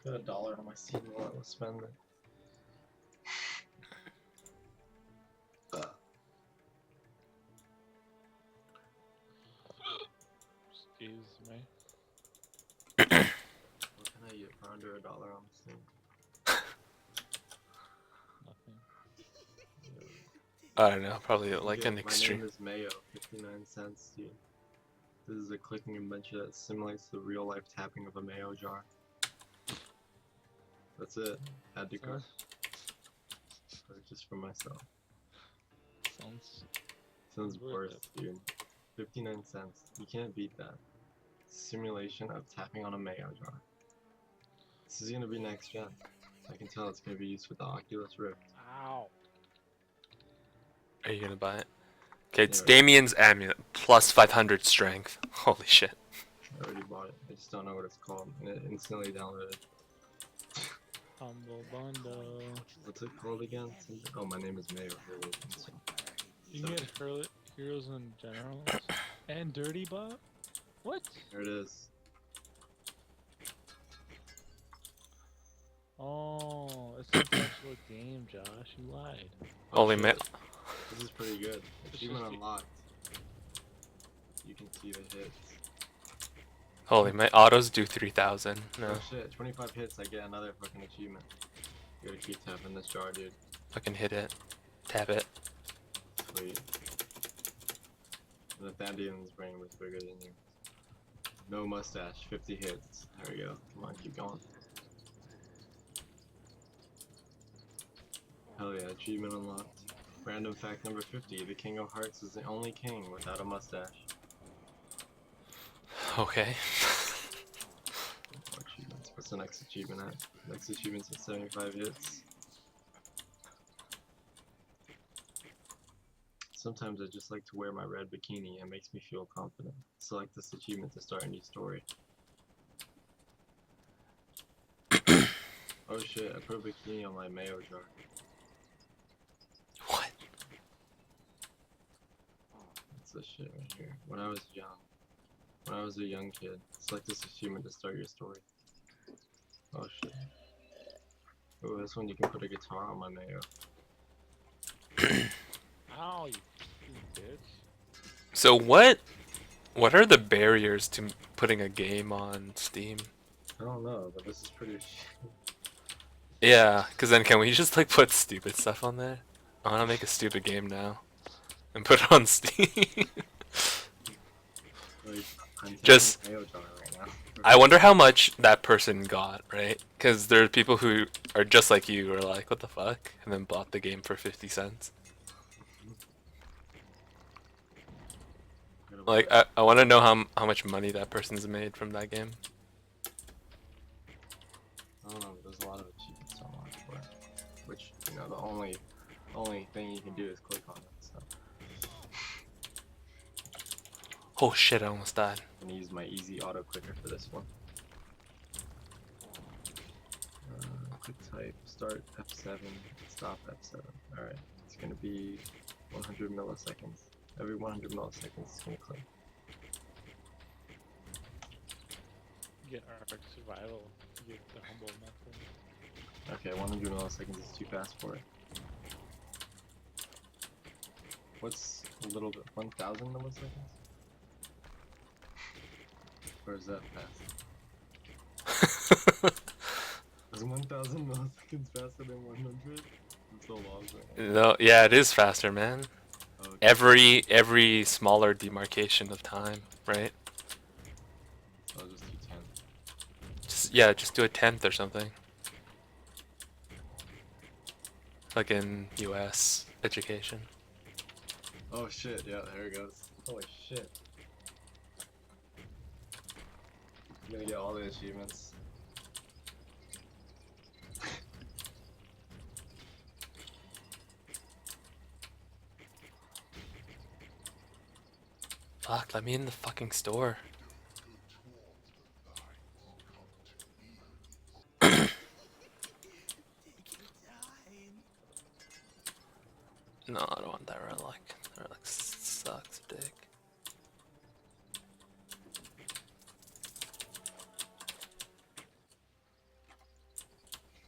Got $1 on my Steam wallet. Let's spend it. Excuse me. What can I get for under $1 on Steam? Nothing. I don't know, probably like Yeah, an my extreme. name is Mayo, 59 cents, dude. This is a clicking adventure that simulates the real life tapping of a mayo jar. That's it. Add to cart. Purchase for myself. Sounds worth worth, it. dude. 59 cents. You can't beat that. Simulation of tapping on a mayo jar. This is gonna be next gen. I can tell it's gonna be used with the Oculus Rift. Ow. Are you gonna buy it? Okay, it's Yeah. Damien's Amulet plus 500 strength. Holy shit. I already bought it. I just don't know what it's called. And it instantly downloaded. Humble bundle. What's it called again? Oh, my name is Mayo. You can get heroes and generals. And Dirty Bot? What? There it is. Oh, it's not the actual game, Josh. You lied. Oh, Holy shit. man. This is pretty good. It's Achievement just- unlocked. You can see the hits. Holy man. Autos do 3,000. No. Oh shit, 25 hits, I get another fucking achievement. You gotta keep tapping this jar, dude. Fucking hit it. Tap it. Sweet. Nathaniel's brain was bigger than you. No mustache, 50 hits. There we go. Come on, keep going. Hell yeah, achievement unlocked. Random fact number 50, the King of Hearts is the only king without a mustache. Okay. More achievements. What's the next achievement at? Next achievement's at 75 hits. Sometimes I just like to wear my red bikini. It makes me feel confident. Select this achievement to start a new story. Oh shit, I put a bikini on my mayo jar. What? That's the shit right here. When I was a young kid, select this achievement to start your story. Oh shit. Oh, this one you can put a guitar on my mayo. Ow, you bitch. So what are the barriers to putting a game on Steam? I don't know, but this is pretty shit. Yeah, because then can we just like put stupid stuff on there? I want to make a stupid game now and put it on Steam. Like, I'm Just- tapping mayo jar right now. I wonder how much that person got, right? Because there are people who are just like you, who are like, what the fuck? And then bought the game for 50 cents. Like, I want to know how much money that person's made from that game. I don't know, but there's a lot of achievements to unlock for it. Which, you know, the only thing you can do is click on it, so. Oh shit, I almost died. I'm gonna use my easy auto clicker for this one. Quick type, start F7, stop F7. Alright, it's gonna be 100 milliseconds. Every 100 milliseconds it's gonna click. Get Ark Survival. Get the humble method. Okay, 100 milliseconds is too fast for it. What's a little bit? 1000 milliseconds? Or is that fast? Is 1000 milliseconds faster than 100? It's so long. Right? No, yeah, it is faster, man. Oh, okay. Every smaller demarcation of time, right? So I'll just do 10. Just do a tenth or something. Like in U.S. education. Oh shit, yeah, there it goes. Holy shit. You're gonna get all the achievements. Fuck, let me in the fucking store. No, I don't want that relic. That relic sucks dick.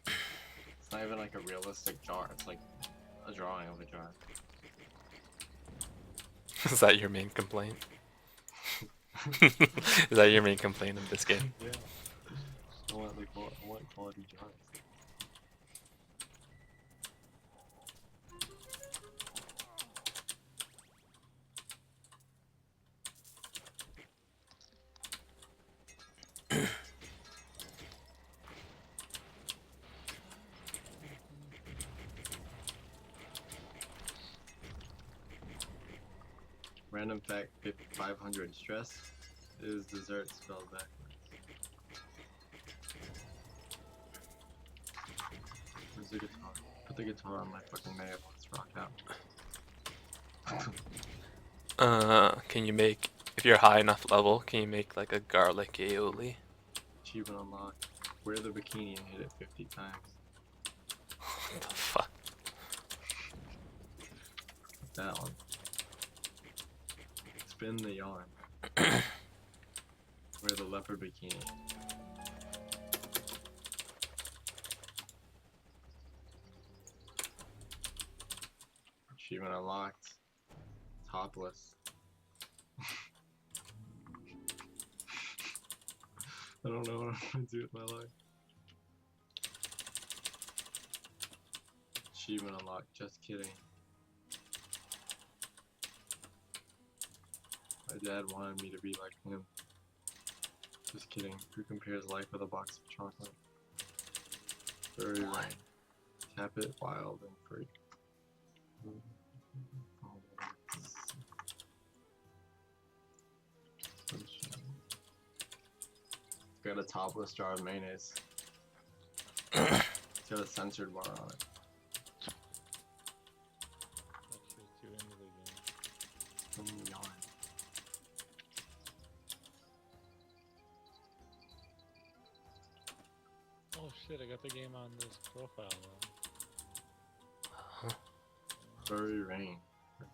It's not even like a realistic jar. It's like a drawing of a jar. Is that your main complaint? Is that your main complaint of this game? Yeah. I want quality jars. Random fact: 500 stress is dessert spelled backwards. Where's the guitar? Put the guitar on my fucking nail. Let's rock out. Can you make, if you're high enough level, can you make like a garlic aioli? Achievement unlocked. Wear the bikini and hit it 50 times. What the fuck? That one. Spin the yarn. Wear the leopard bikini. Achievement unlocked. Topless. I don't know what I'm gonna do with my life. Achievement unlocked. Just kidding. My dad wanted me to be like him. Just kidding. Who compares life with a box of chocolate? Furry What? rain. Tap it wild and free. Got a topless jar of mayonnaise. It's got a censored bar on it. That's just too into the game. Some yarn. Oh shit, I got the game on this profile though. Furry rain. Nice.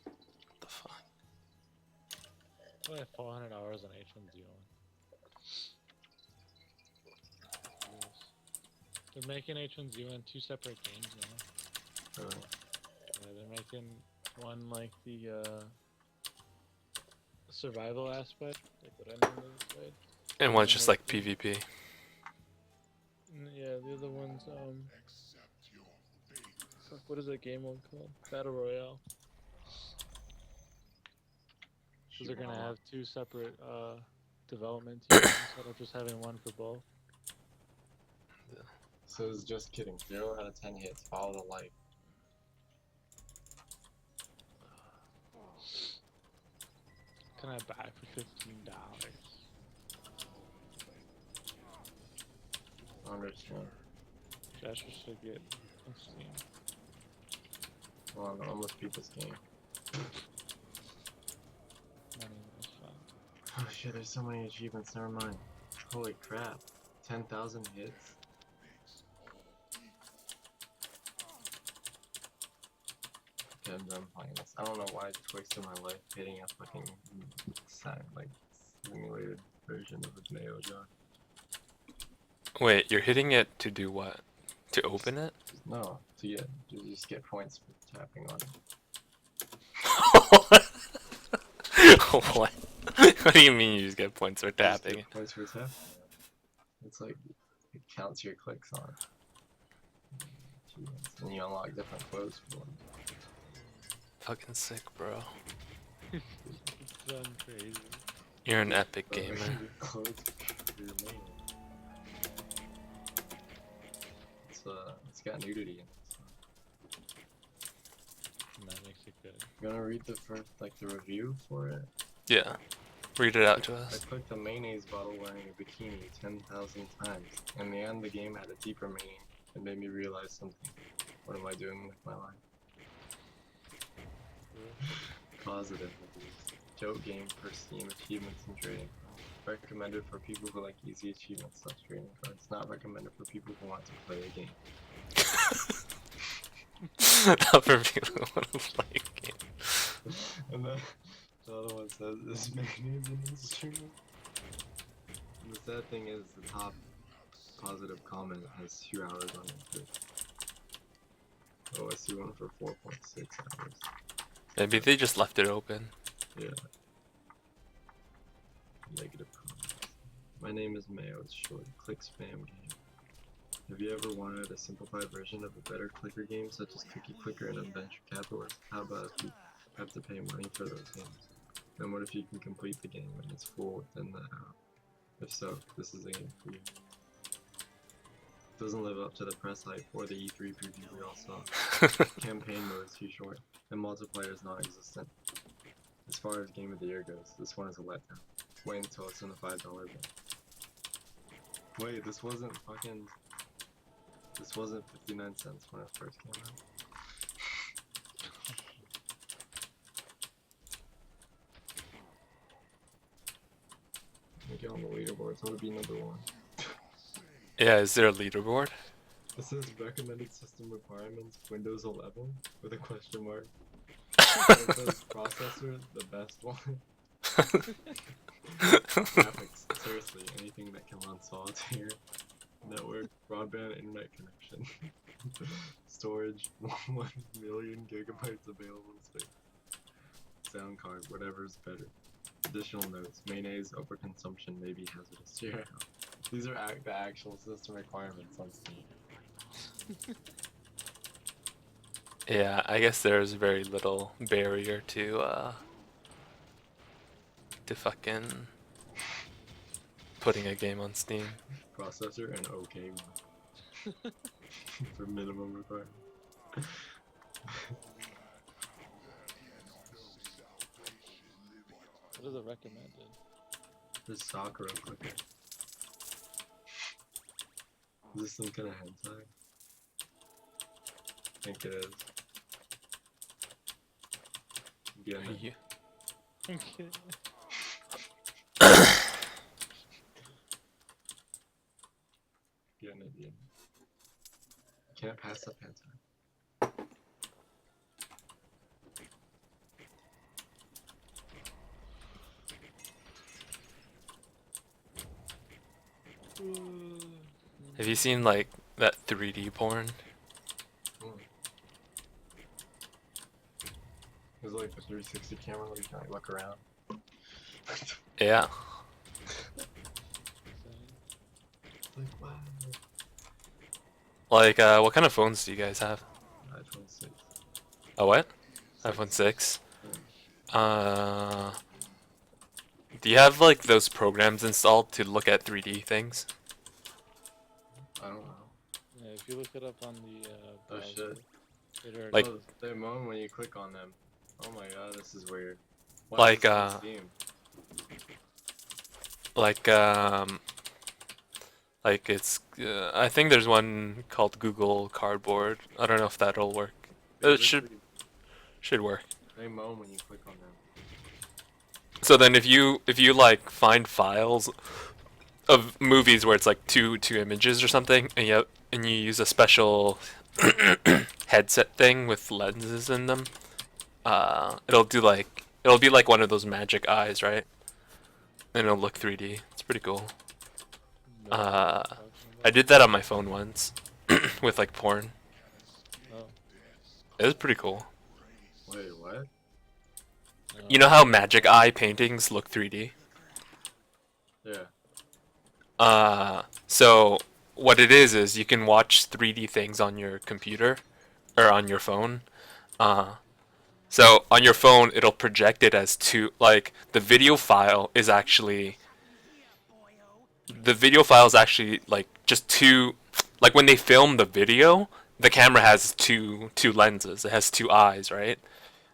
What the fuck? I have 400 hours on H1Z1. They're making H1Z1 two separate games now. Really? Yeah, they're making one like the survival aspect, like what I normally played. And one's just like PvP. Yeah, the other one's fuck, what is that game one called? Battle Royale. So they're gonna have two separate development teams instead of just having one for both. So it's just kidding. 0 out of 10 hits. Follow the light. Can I buy for $15? I understand. Josh should get on Steam. Well, I'm almost beat this game. Money is fun. Oh shit, there's so many achievements. Never mind. Holy crap. 10,000 hits? Okay, I'm done playing this. I don't know why I just wasted my life hitting a fucking simulated version of a nail jar. Wait, you're hitting it to do what? To open it? No, to get you just get points for tapping on it. What? What do you mean you just get points for You just tapping? get points for tapping. It's like it counts your clicks on it. And you unlock different clothes for them. Fucking sick, bro. It's done crazy. You're an epic gamer. Clothes for your main. It's got nudity in it. And that makes it good. You gonna read the first, like, the review for it? Yeah. Read it out to I us. clicked a mayonnaise bottle wearing a bikini 10,000 times. In the end, the game had a deeper meaning. It made me realize something. What am I doing with my life? Positive reviews. Joke game for Steam achievements and trading cards. Recommended for people who like easy achievements slash trading cards. Not recommended for people who want to play a game. Not for people who want to play a game. And then the other one says, is mayonnaise in this stream? And the sad thing is, the top positive comment has 2 hours on it. Oh, I see one for 4.6 hours. Maybe they just left it open. Yeah. Negative comments. My name is Mayo, it's short. Click spam game. Have you ever wanted a simplified version of a better clicker game such as Cookie Clicker and Adventure Capitalist? How about if you have to pay money for those games? Then what if you can complete the game and it's full within the hour? If so, this is a game for you. Doesn't live up to the press hype or the E3 preview we all saw. Campaign mode is too short, and multiplayer is non-existent. As far as Game of the Year goes, this one is a letdown. Wait until it's in the $5 bin. Wait, this wasn't 59 cents when it first came out. Let me get on the leaderboards, I want to be number 1. Yeah, is there a leaderboard? It says recommended system requirements, Windows 11, with a question mark. It says processor, the best one. Graphics, seriously, anything that can run solitaire. Network, broadband internet connection. Storage, 1 million gigabytes available space. Sound card, whatever is better. Additional notes, mayonnaise overconsumption may be hazardous to your health. These are the actual system requirements on Steam. Yeah, I guess there's very little barrier to fucking putting a game on Steam. Processor and okay one. For minimum requirement. What is it recommended? This Sakura clicker. Is this some kind of hentai? I think it is. Yeah, You- Okay. getting it, yeah. Can't pass up hentai. Have you seen like that 3D porn? There's like a 360 camera where you can like look around. Yeah. Like, wow. Like, what kind of phones do you guys have? iPhone 6. A what? iPhone 6? Do you have like those programs installed to look at 3D things? I don't know. Yeah, if you look it up on the Oh browser, shit. it already- Like- Oh, they moan when you click on them. Oh my god, this is weird. Why Like, is this on Steam? Like it's, I think there's one called Google Cardboard. I don't know if that'll work. They It should work. They moan when you click on them. So then if you like find files of movies where it's like two images or something, and you use a special headset thing with lenses in them, it'll be like one of those magic eyes, right? And it'll look 3D. It's pretty cool. No, what you're talking I about. did that on my phone once with like porn. Oh, It was pretty cool. Wait, what? You know how magic eye paintings look 3D? Yeah. So what it is you can watch 3D things on your computer or on your phone. So on your phone it'll project it as like the video file is actually like just two, like when they film the video, the camera has two lenses. It has two eyes, right?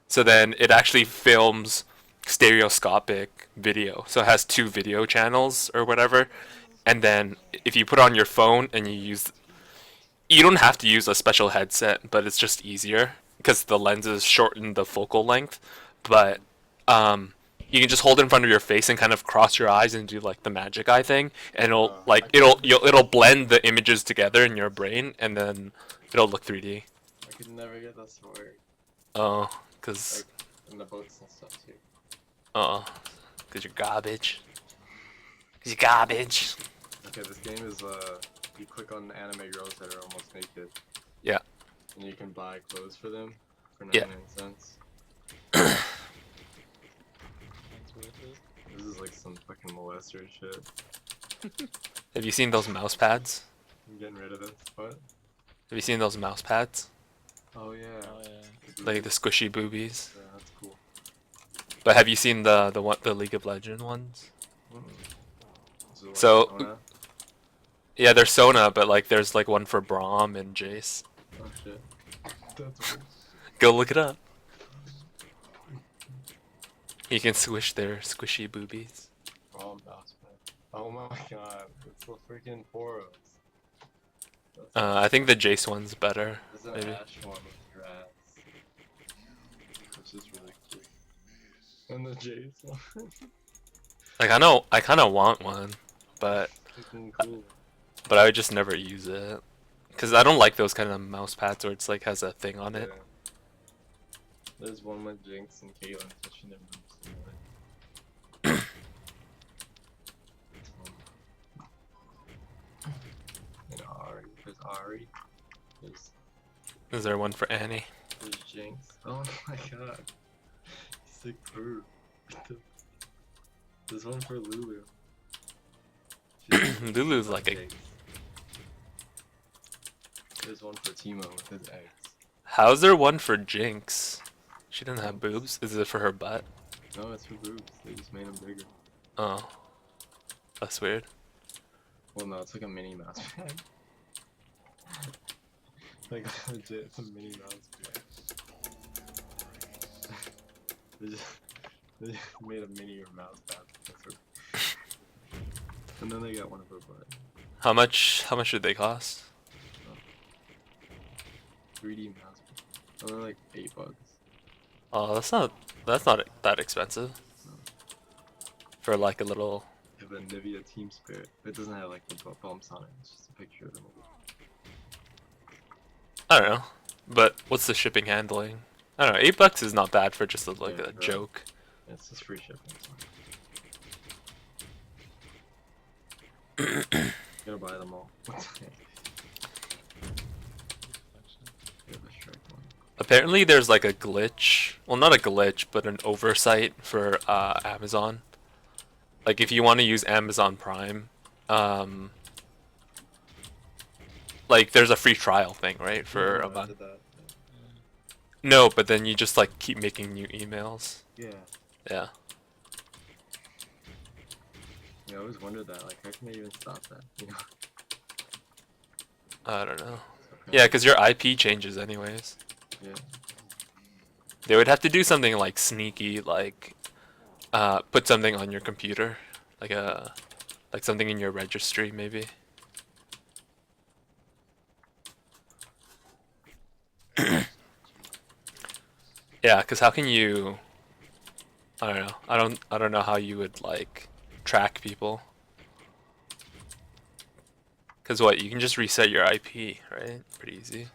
So then it actually films stereoscopic video. So it has two video channels or whatever. And then if you put on your phone and you don't have to use a special headset, but it's just easier because the lenses shorten the focal length. But you can just hold it in front of your face and kind of cross your eyes and do like the magic eye thing, and it'll blend the images together in your brain, and then it'll look 3D. I could never get this to work. Oh, cause In the boats and stuff too. cause you're garbage. Cause you're garbage. Okay, this game is you click on anime girls that are almost naked. Yeah. And you can buy clothes for them for Yeah. 99 cents. That's worth it. This is like some fucking molester shit. Have you seen those mouse pads? I'm getting rid of this. What? Have you seen those mouse pads? Oh yeah. Oh yeah. Like the squishy boobies. Yeah, that's cool. But have you seen the League of Legends ones? Mm. Is it like So- Sona? Yeah, they're Sona, but like there's like one for Braum and Jace. Oh shit. That's weird. Go look it up. You can squish their squishy boobies. Oh, mouse pad. Oh my god, it's the freaking Poros. I think the Jace one's better. There's an maybe. ash one with your ass. Which is really cute. And the Jace one. Like I kind of want one, but Freaking cool. I would just never use it, cause I don't like those kind of mouse pads where it's like has a thing on it. Yeah. There's one with Jinx and Caitlyn, so she never moves anyway. And Ari. There's Ari. Is there one for Annie? There's Jinx. Oh my god. Sick purr. There's one for Lulu. Lulu's like a. Jinx. There's one for Timo with his eggs. How's there one for Jinx? She doesn't have boobs. Is it for her butt? No, it's for boobs. They just made them bigger. Oh, that's weird. Well, no, it's like a mini mouse pad. Like legit, it's a mini mouse pad. They just made a mini mouse pad. That's what- And then they got one of her butt. How much did they cost? 3D mouse pad. And they're like $8. Oh, that's not that expensive. For like a little. They have a Nivea Team Spirit. It doesn't have like the bumps on it. It's just a picture of them. I don't know. But what's the shipping handling? I don't know. $8 is not bad for just like Yeah, a right. joke. It's just free shipping. Gotta buy them all. Yeah, the Shrek one. Apparently there's like a glitch. Well, not a glitch, but an oversight for Amazon. Like if you want to use Amazon Prime, like there's a free trial thing, right, for Yeah, a I month. did that. No, but then you just like keep making new emails. Yeah. Yeah. Yeah, I always wondered that. Like, how can they even stop that? You know? I don't know. Okay. Yeah, because your IP changes anyways. Yeah. They would have to do something like sneaky, like put something on your computer, like something in your registry maybe. Yeah, because how can you? I don't know. I don't know how you would like track people. Because what? You can just reset your IP, right? Pretty easy.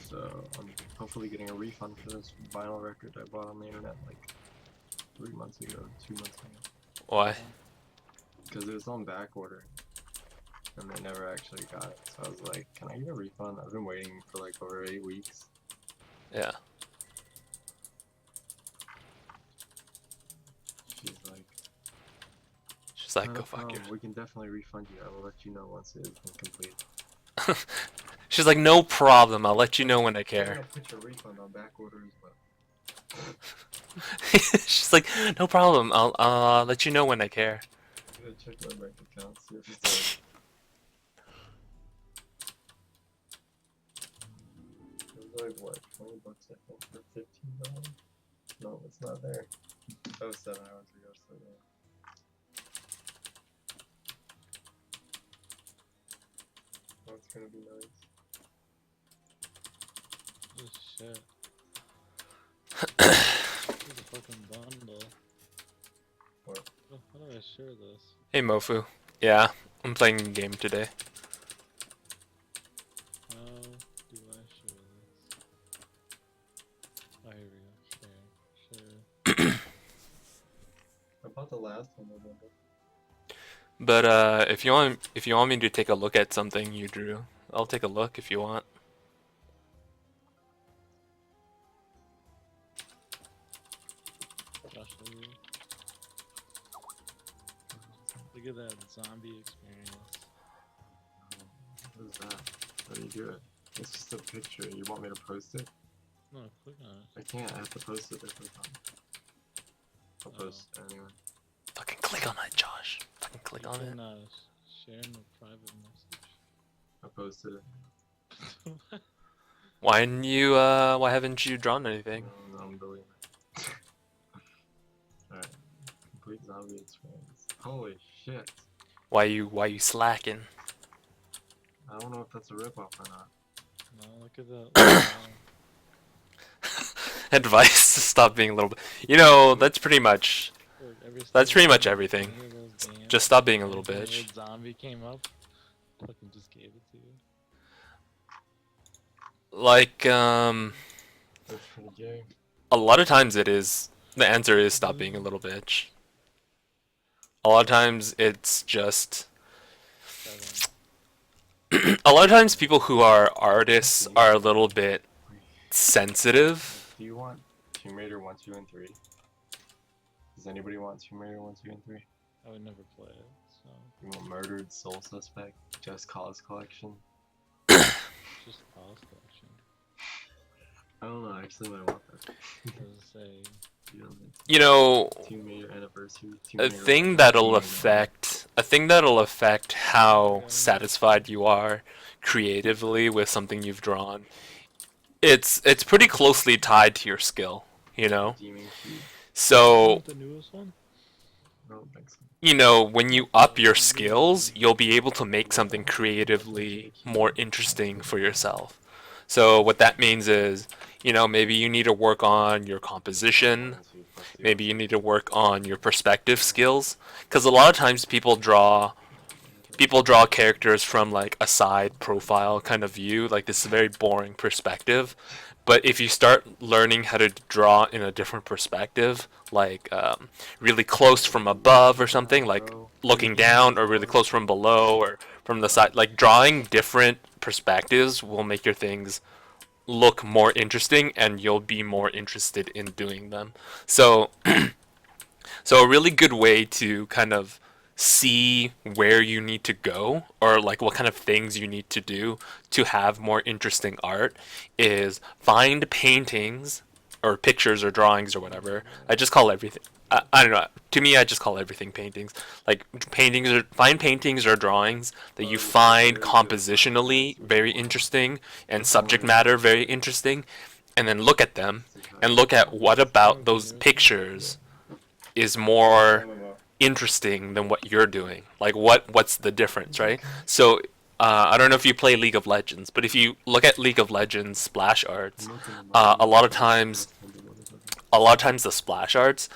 So, I'm hopefully getting a refund for this vinyl record I bought on the internet like 3 months ago, 2 months ago. Why? Because it was on back order. And they never actually got it. So I was like, can I get a refund? I've been waiting for like over 8 weeks. Yeah. She's like, She's like, "No go fuck problem, you. we can definitely refund you. I will let you know once it is complete. She's like, no problem. I'll let you know when I I'm care. gonna put your refund on back order as well. She's like, no problem. I'll let you know when I care. I'm gonna check my bank account, see if it's like... like what, 20 bucks I think for $15? No, it's not there. Oh, 7 hours ago, so yeah. Oh, it's gonna be nice. Oh shit. This is a fucking bundle. What? How do I share this? Hey Mofu. Yeah, I'm playing a game today. How do I share this? Oh, here we go. Share. I bought the last one, I remember. But if you want me to take a look at something you drew, I'll take a look if you want. Josh, look at that zombie experience. What is that? How do you do it? It's just a picture. You want me to post it? No, click on it. I can't. I have to post it every time. I'll Oh. post it anyway. Fucking click on that, Josh. Fucking click You on can, it. share in a private I posted it. message. Why haven't you drawn anything? No, I'm deleting it. Alright. Complete zombie experience. Holy shit. Why you slacking? I don't know if that's a ripoff or not. No, look at that. Advice to stop being a little bit. You know, that's pretty much That's pretty much everything. Just stop being a little bitch. Zombie came up, fucking just gave it to you. Like That's pretty gay. a lot of times it is the answer is stop being a little bitch. A lot of times it's just a lot of times people who are artists are a little bit sensitive. Do you want Tomb Raider 1, 2, and 3? Does anybody want Tomb Raider 1, 2, and 3? I would never play it, so You want Murdered Soul Suspect? Just Cause Collection? just pause collection. I don't know, actually I want that. Does say You know, You know, Tomb Raider Anniversary. Tomb a Raider thing 1, that'll Tomb Raider affect how satisfied you are creatively with something you've drawn. It's pretty closely tied to your skill, you know? Demon Key. So, the newest one? I don't think so. you know, when you up your skills, you'll be able to make something creatively more interesting for yourself. So what that means is, you know, maybe you need to work on your composition, maybe you need to work on your perspective skills, because a lot of times people draw characters from like a side profile kind of view, like this very boring perspective. But if you start learning how to draw in a different perspective, like really close from above or something, like looking down, or really close from below or from the side, like drawing different perspectives will make your things look more interesting and you'll be more interested in doing them. So so a really good way to kind of see where you need to go, or like what kind of things you need to do to have more interesting art, is find paintings or pictures or drawings or whatever. I just call everything, I don't know, to me I just call everything paintings. Like find paintings or drawings that you find compositionally very interesting and subject matter very interesting, and then look at them and look at what about those pictures is more interesting than what you're doing. Like what's the difference, right? So I don't know if you play League of Legends, but if you look at League of Legends splash arts, a lot of times the splash arts,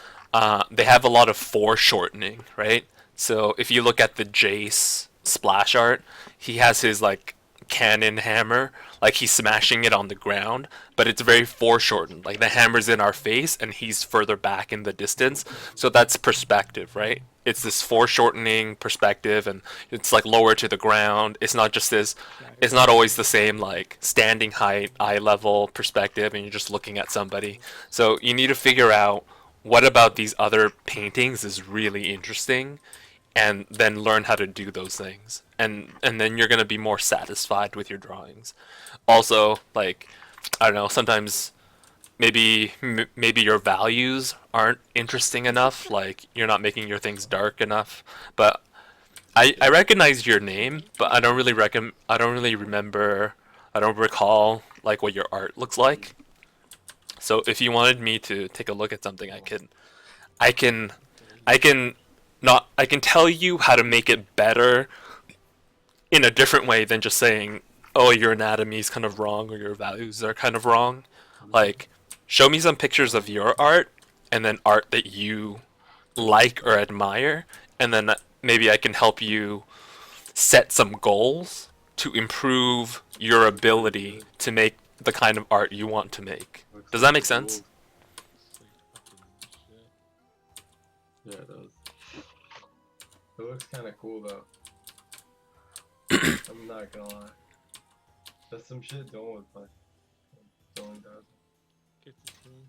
they have a lot of foreshortening, right? So if you look at the Jace splash art, he has his like cannon hammer, like he's smashing it on the ground, but it's very foreshortened. Like the hammer's in our face and he's further back in the distance. So that's perspective, right? It's this foreshortening perspective, and it's like lower to the ground. It's not just this, it's not always the same like standing height, eye level perspective, and you're just looking at somebody. So you need to figure out what about these other paintings is really interesting, and then learn how to do those things, and then you're gonna be more satisfied with your drawings. Also, like, I don't know, sometimes maybe your values aren't interesting enough, like you're not making your things dark enough. But I recognize your name, but I don't really remember I don't recall like what your art looks like. So if you wanted me to take a look at something, I can I can I can not I can tell you how to make it better in a different way than just saying, "Oh, your anatomy is kind of wrong or your values are kind of wrong." Like, show me some pictures of your art and then art that you like or admire, and then maybe I can help you set some goals to improve your ability to make the kind of art you want to make. Looks Does that like make a sense? gold. It's like fucking shit. Yeah, it does. It looks kind of cool though. I'm not gonna lie. That's some shit Dylan would play. Dylan does. Get the team.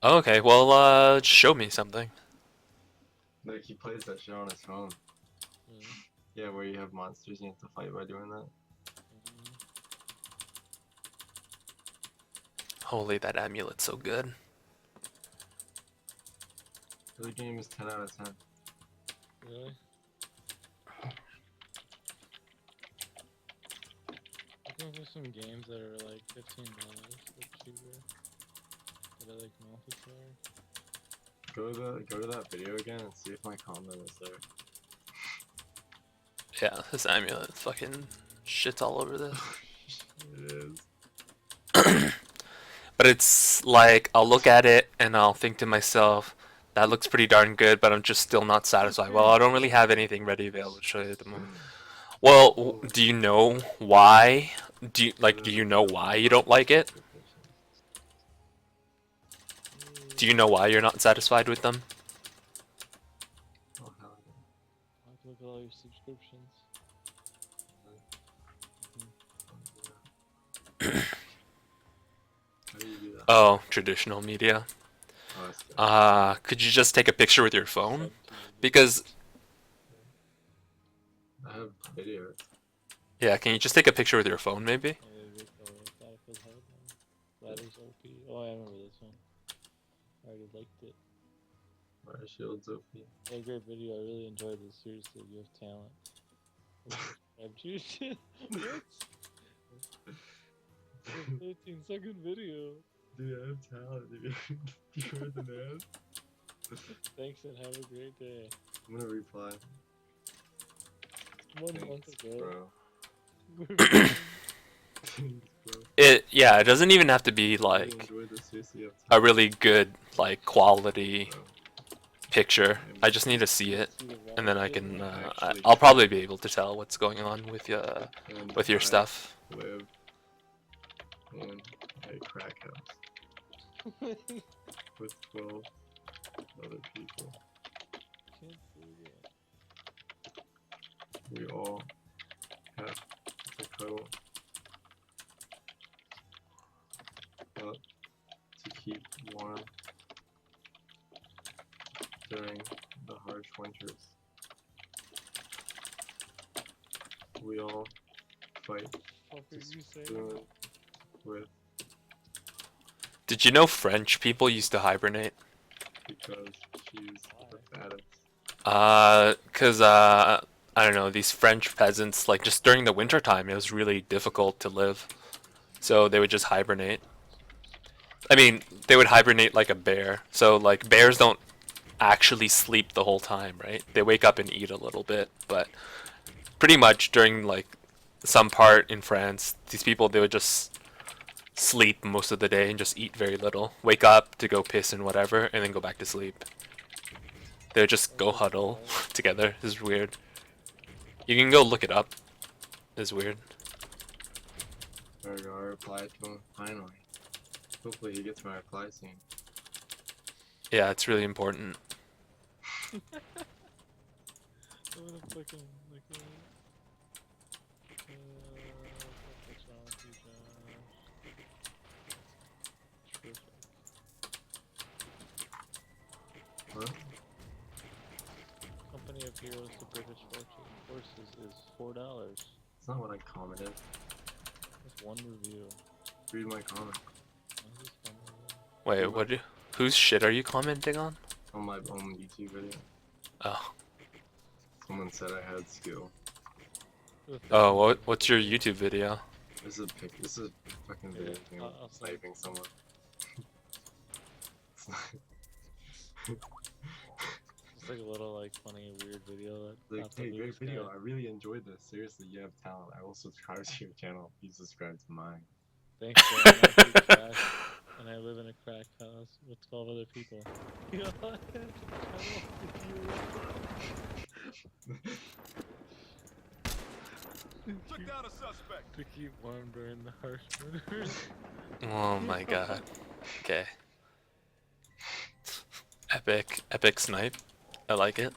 Okay, well, show me something. Like he plays that shit on his phone. Yeah. Yeah, where you have monsters and you have to fight by doing that. Mhm. Holy, that amulet's so good. The game is 10 out of 10. Really? Looking for some games that are like $15, like cheaper. That are like multiplayer. Go to that video again and see if my comment is there. Yeah, this amulet fucking shits all over this. It is. But it's like, I'll look at it and I'll think to myself, that looks pretty darn good, but I'm just still not satisfied. Well, I don't really have anything ready available to show you at the moment. Well, do you know why? Do you know why you don't like it? Do you know why you're not satisfied with them? Oh, hell I have to look at all your subscriptions. yeah. How do you do that? Oh, traditional media. Oh, that's good. Could you just take a picture with your phone? Sub to Because, I have video. yeah, can you just take a picture with your phone, maybe? Battlefield Hardline. Ladders OP. Oh, I remember this one. I already liked it. Fire shields OP. Yeah, great video. I really enjoyed this. Seriously, you have talent. I'm shit. What? 13-second video. Dude, I have talent, dude. You're the man. Thanks and have a great day. I'm gonna reply. 1 month Thanks, ago. bro. Thanks, bro. Yeah, it doesn't even have to be Really like enjoyed this. Seriously, you have a talent, really good, like, quality bro. picture. I just need to see it, See the and then I rocket? can, Actually, I'll probably be able to tell what's going on with And with your I stuff. live in a crack house with 12 other people. Can't see that. We all have to cuddle up to keep warm during the harsh winters. We all fight Fuck are to you saying? spoon with Did you know French people used to hibernate? because she's the fattest. I don't know, these French peasants, like, just during the winter time, it was really difficult to live. So they would just hibernate. I mean, they would hibernate like a bear. So, like, bears don't actually sleep the whole time, right? They wake up and eat a little bit, but pretty much during, like, some part in France, these people, they would just sleep most of the day and just eat very little. Wake up to go piss and whatever, and then go back to sleep. They would just go huddle together. This is weird. You can go look it up. It's weird. There we go, I replied to him finally. Hopefully he gets my reply soon. Yeah, it's really important. I'm gonna fucking look at it. What's wrong with you, Josh? Terrific. What? Company of Heroes to British Forces is $4. That's not what I commented. That's one review. Read my comment. Why is this one review? Wait, whose shit are you commenting on? On my own YouTube video. Oh, Someone said I had skill. Oh, what's your YouTube video? This is a this is a fucking video thing. I'll send it. Sniping someone. Just like a little like funny weird video that Like, popped up hey, with great this video. guy. I really enjoyed this. Seriously, you have talent. I will subscribe to your channel. You subscribe to mine. Thanks, bro. I'm actually trash, and I live in a crack house with 12 other people. You know what? I don't Took down a suspect. to keep warm during the harsh winters. Oh my god. Okay. Epic snipe. I like it.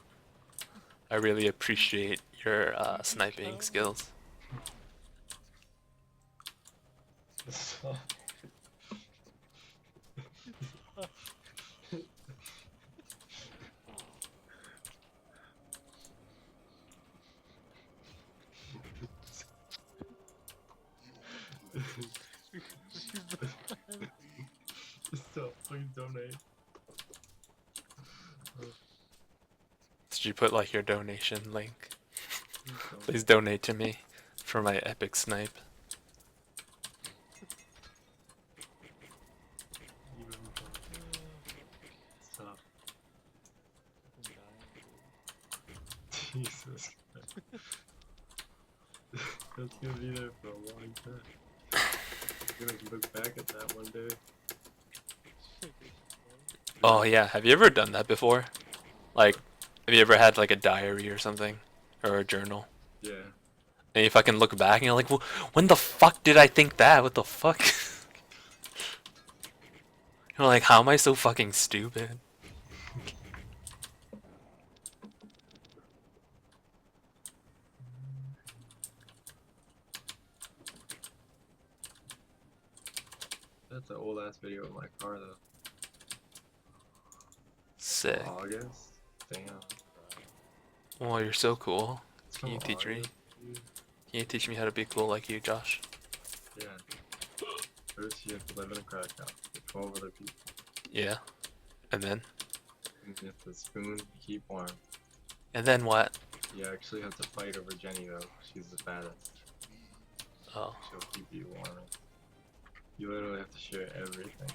I really appreciate your sniping skills. Stop, please donate. Did you put like your donation link? Please donate. Please donate to me for my epic snipe. Even stop. Jesus Christ. That's gonna be there for a long time. I'm gonna look back at that one day. Oh yeah, have you ever done that before? Like, have you ever had like a diary or something? Or a journal? Yeah. And you fucking look back and you're like, well, when the fuck did I think that? What the fuck? You're like, how am I so fucking stupid? That's an old ass video of my car though. Sick. August? Damn. Oh, you're so cool. It's Can you from teach me? August, dude. Can you teach me how to be cool like you, Josh? Yeah. First you have to live in a crack house with 12 other people. Yeah. And then? And you have to spoon to keep warm. And then what? You actually have to fight over Jenny though. She's the fattest. Oh. She'll keep you warm. You literally have to share everything.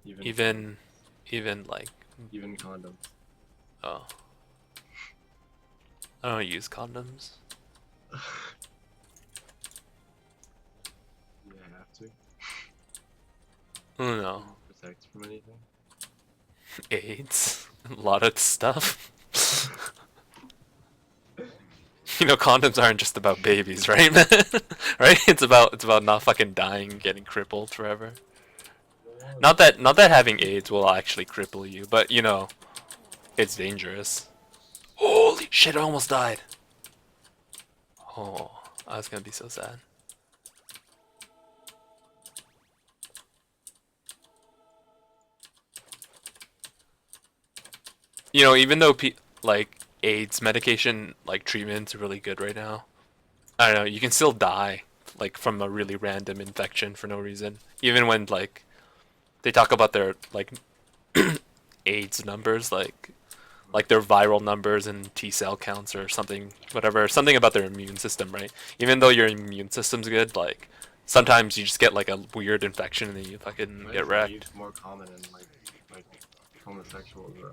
Even like, even condoms. oh. I don't use condoms. You have to. Oh no. Protect from anything. AIDS. A lot of stuff. You know, condoms aren't just about babies, right, man? Right? It's about not fucking dying and getting crippled forever. Not that having AIDS will actually cripple you, but you know, it's dangerous. Holy shit, I almost died. Oh, I was gonna be so sad. You know, even though like AIDS medication like treatment's really good right now, I don't know, you can still die like from a really random infection for no reason. Even when like they talk about their like AIDS numbers, like their viral numbers and T cell counts or something, whatever, something about their immune system, right? Even though your immune system's good, like sometimes you just get like a weird infection and then you fucking get wrecked. It's more common in like homosexuals though.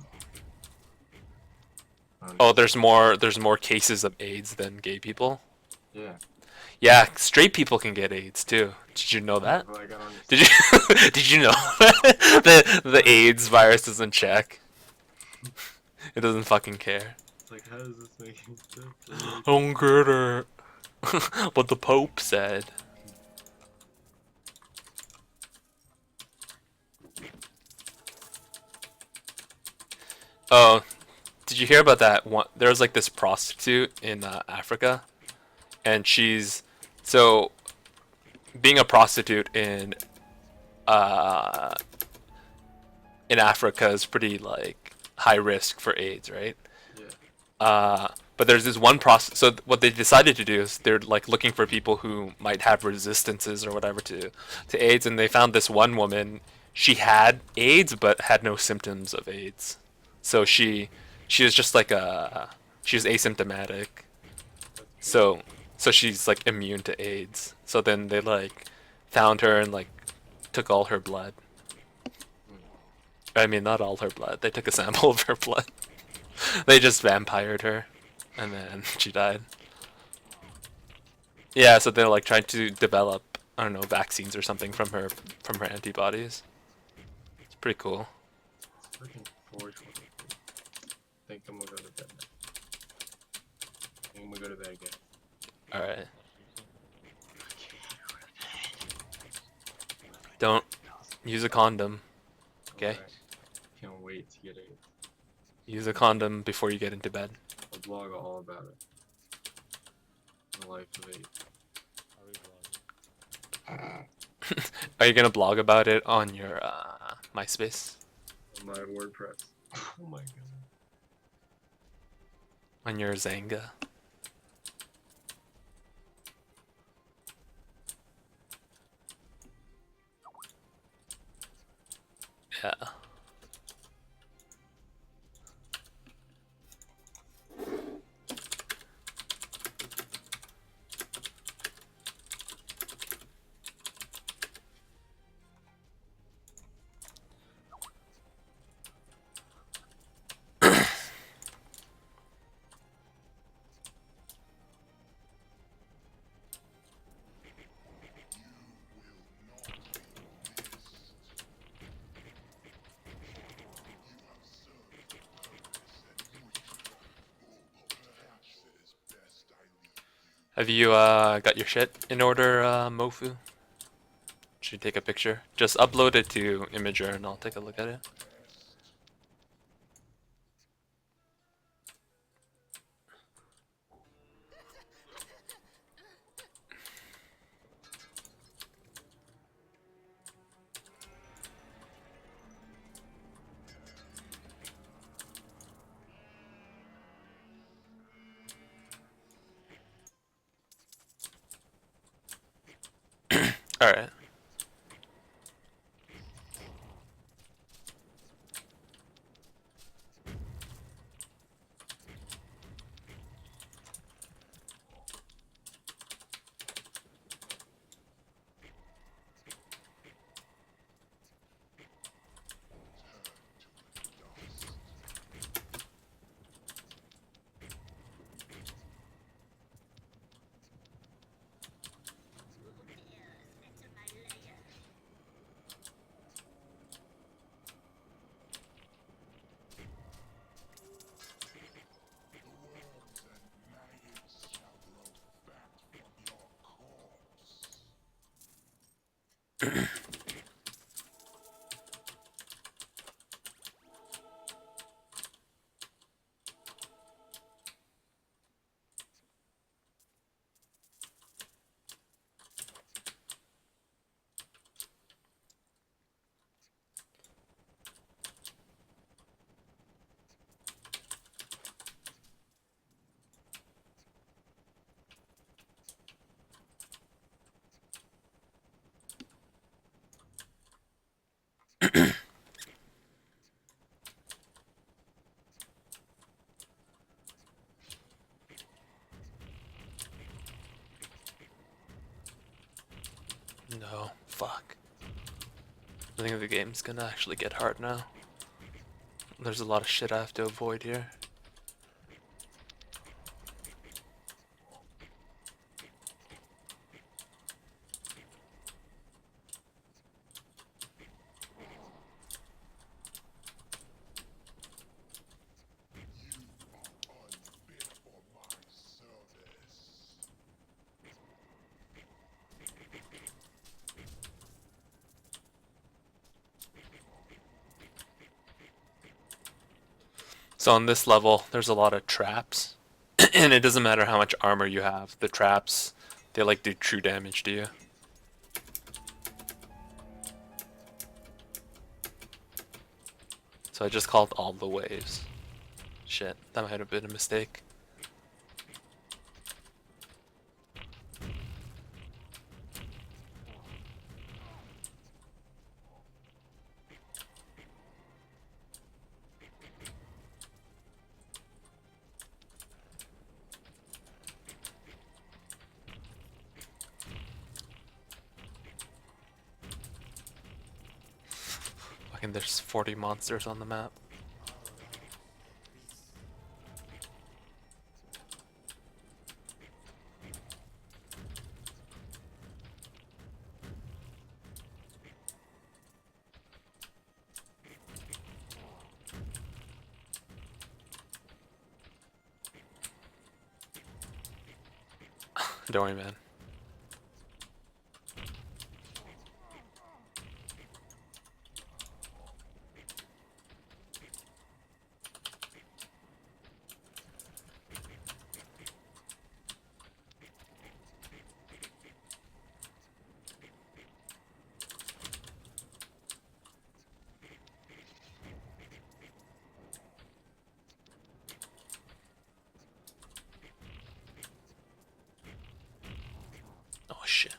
Oh, there's more cases of AIDS than gay people. Yeah. Yeah, straight people can get AIDS too. Did you know that? Like, I don't understand. Did you did you know the AIDS virus doesn't check? It doesn't fucking care. It's like, how does this make any sense? I don't get it. What the Pope said. Oh, did you hear about that one? There was like this prostitute in Africa, and she's so being a prostitute uh in Africa is pretty like high risk for AIDS, right? Yeah. But there's this one process. So what they decided to do is they're like looking for people who might have resistances or whatever to AIDS, and they found this one woman. She had AIDS but had no symptoms of AIDS, so she was just like she was asymptomatic, So she's like immune to AIDS. So then they like found her and like took all her blood. I mean, not all her blood. They took a sample of her blood. They just vampired her, and then she died. Yeah, so they're like trying to develop, I don't know, vaccines or something from her antibodies. It's pretty cool. It's freaking 4:23. Think I'm gonna go to bed now. I'm gonna go to bed again. All right. Don't use a condom. Okay. Alright. Can't wait to get it. Use a condom before you get into bed. I'll blog all about it. The life of 8. Are we vlogging? Are you gonna blog about it on your MySpace? On my WordPress. Oh my god. On your Zanga? Yeah. Have you got your shit in order, Mofu? Should you take a picture? Just upload it to Imager and I'll take a look at it. Alright. No, fuck. I think the game's gonna actually get hard now. There's a lot of shit I have to avoid here. So on this level, there's a lot of traps. And it doesn't matter how much armor you have. The traps, they like do true damage to you. So I just called all the waves. Shit, that might have been a mistake. Fucking there's 40 monsters on the map. Don't worry, man. Oh shit.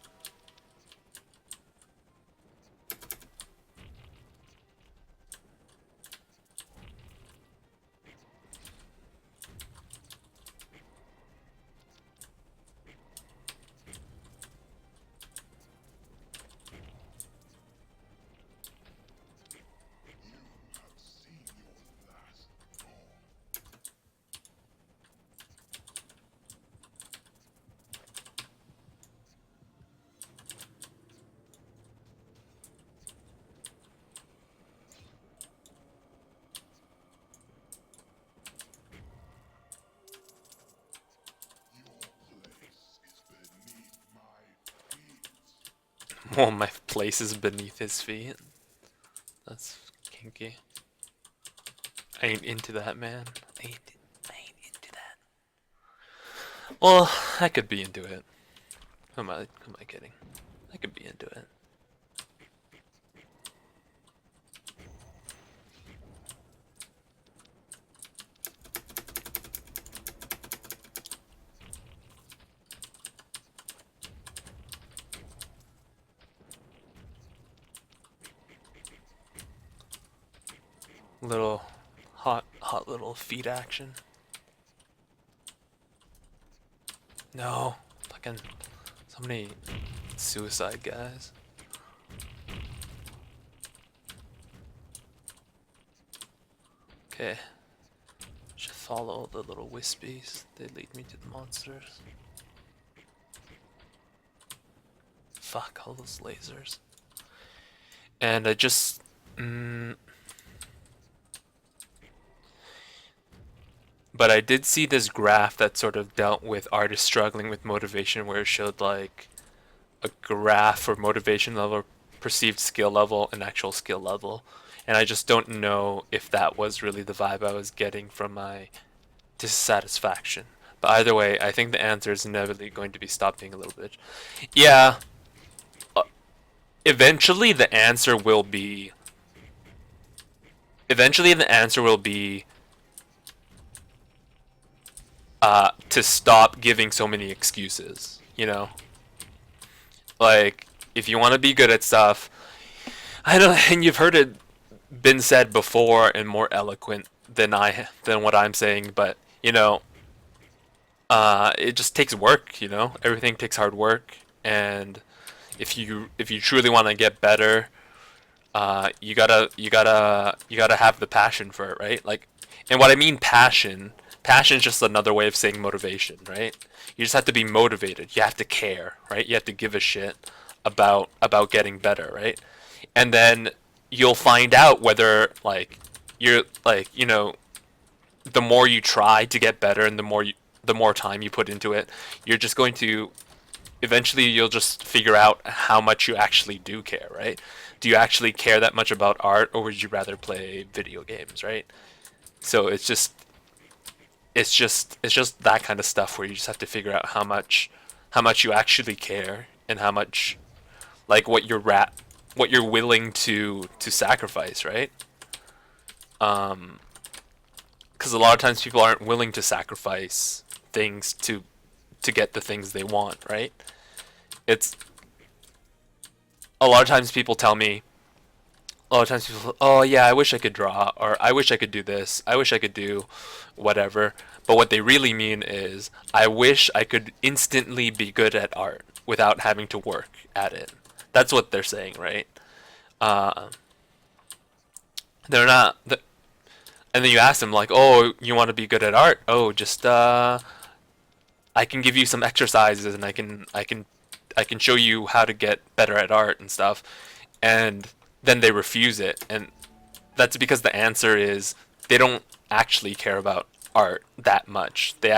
Oh, my place is beneath his feet. That's kinky. I ain't into that, man. I ain't into that. Well, I could be into it. Who am I kidding? I could be into it. Little hot little feet action. No, fucking so many suicide guys. Okay, should follow the little wispies. They lead me to the monsters. Fuck all those lasers. And I just but I did see this graph that sort of dealt with artists struggling with motivation, where it showed like a graph for motivation level, perceived skill level, and actual skill level. And I just don't know if that was really the vibe I was getting from my dissatisfaction. But either way, I think the answer is inevitably going to be stop being a little bitch. Yeah. Eventually the answer will be to stop giving so many excuses, you know? Like, if you want to be good at stuff, I know, and you've heard it been said before and more eloquent than what I'm saying, but you know, it just takes work, you know? Everything takes hard work, and if you truly want to get better, you gotta have the passion for it, right? Like, and what I mean passion is just another way of saying motivation, right? You just have to be motivated. You have to care, right? You have to give a shit about getting better, right? And then you'll find out whether like you're like, you know, the more you try to get better and the more time you put into it, you're just going to eventually you'll just figure out how much you actually do care, right? Do you actually care that much about art, or would you rather play video games, right? So it's just that kind of stuff where you just have to figure out how much you actually care, and how much, like, what you're willing to sacrifice, right? Because a lot of times people aren't willing to sacrifice things to get the things they want, right? It's a lot of times people tell me, oh yeah, I wish I could draw, or I wish I could do this, I wish I could do whatever. But what they really mean is, I wish I could instantly be good at art without having to work at it. That's what they're saying, right? They're not. And then you ask them like, "Oh, you want to be good at art? Oh, just I can give you some exercises, and I can show you how to get better at art and stuff." And then they refuse it, and that's because the answer is they don't actually care about art that much. They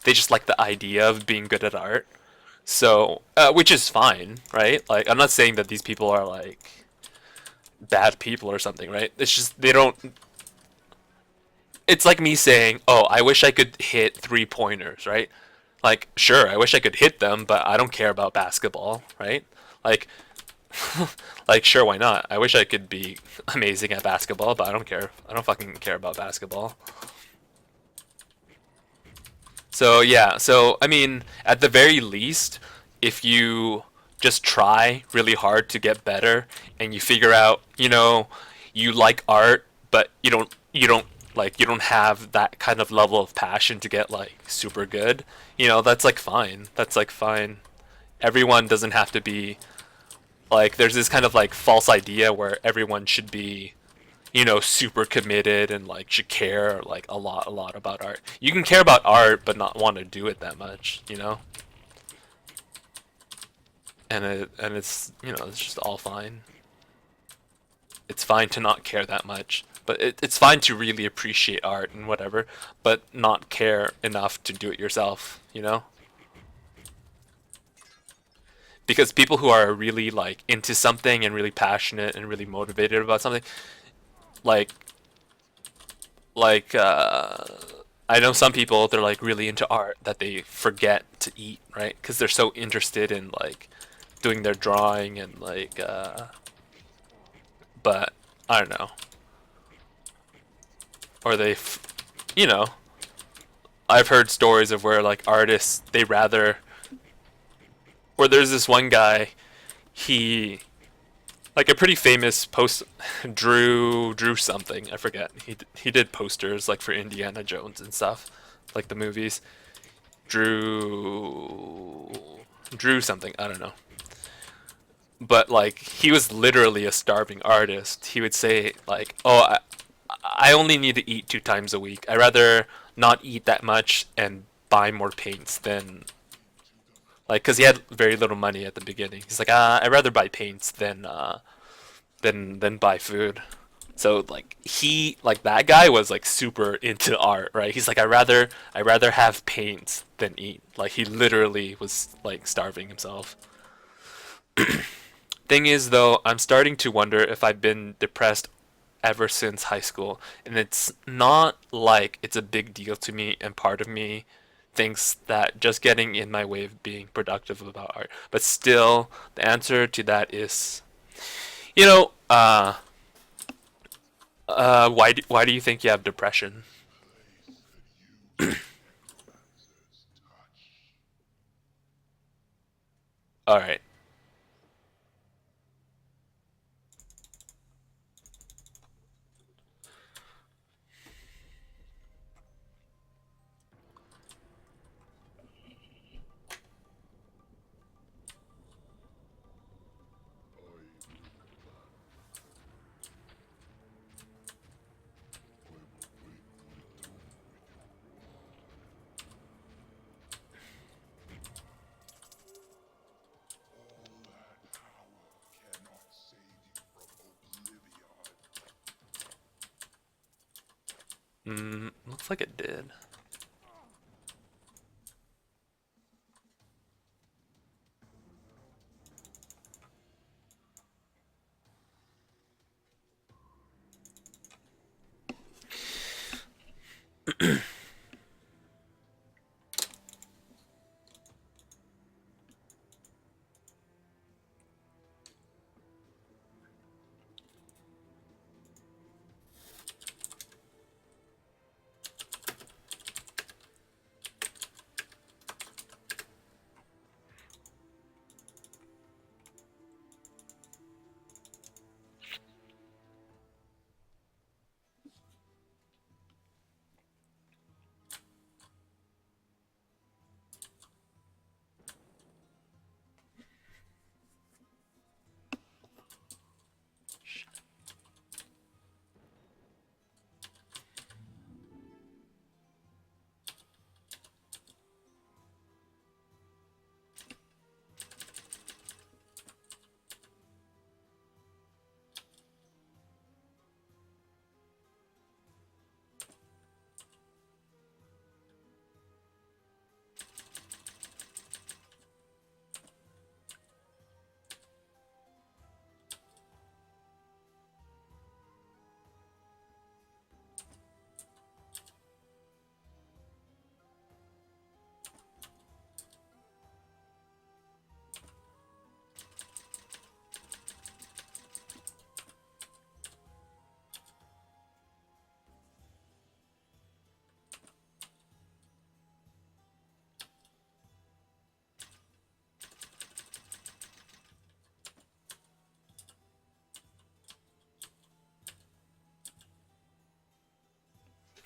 just like the idea of being good at art. So, which is fine, right? Like, I'm not saying that these people are like bad people or something, right? It's just they don't. It's like me saying, "Oh, I wish I could hit 3 pointers," right? Like, sure, I wish I could hit them, but I don't care about basketball, right? Like, like, sure, why not? I wish I could be amazing at basketball, but I don't care. I don't fucking care about basketball. So yeah, so I mean, at the very least, if you just try really hard to get better and you figure out, you like art, but you don't have that kind of level of passion to get like super good, that's like fine. That's like fine. Everyone doesn't have to be like there's this kind of like false idea where everyone should be super committed and like should care like a lot about art. You can care about art but not want to do it that much. And it's just all fine. It's fine to not care that much, but it's fine to really appreciate art and whatever, but not care enough to do it yourself. Because people who are really like into something and really passionate and really motivated about something, like like I know some people, they're like really into art that they forget to eat, right? Because they're so interested in like doing their drawing and like but I don't know. Or you know I've heard stories of where like artists, they rather, where there's this one guy, he like a pretty famous post drew something, I forget. He did posters like for Indiana Jones and stuff, like the movies. Drew drew something, I don't know. But like he was literally a starving artist. He would say like, "Oh, I only need to eat 2 times a week. I rather not eat that much and buy more paints than like, cuz he had very little money at the beginning. He's like, I'd rather buy paints than buy food." So like that guy was like super into art, right? He's like, I rather have paints than eat. Like he literally was like starving himself. Thing is though, I'm starting to wonder if I've been depressed ever since high school, and it's not like it's a big deal to me, and part of me thinks that just getting in my way of being productive about art. But still, the answer to that is, you know, why do you think you have depression? All right. Looks like it did.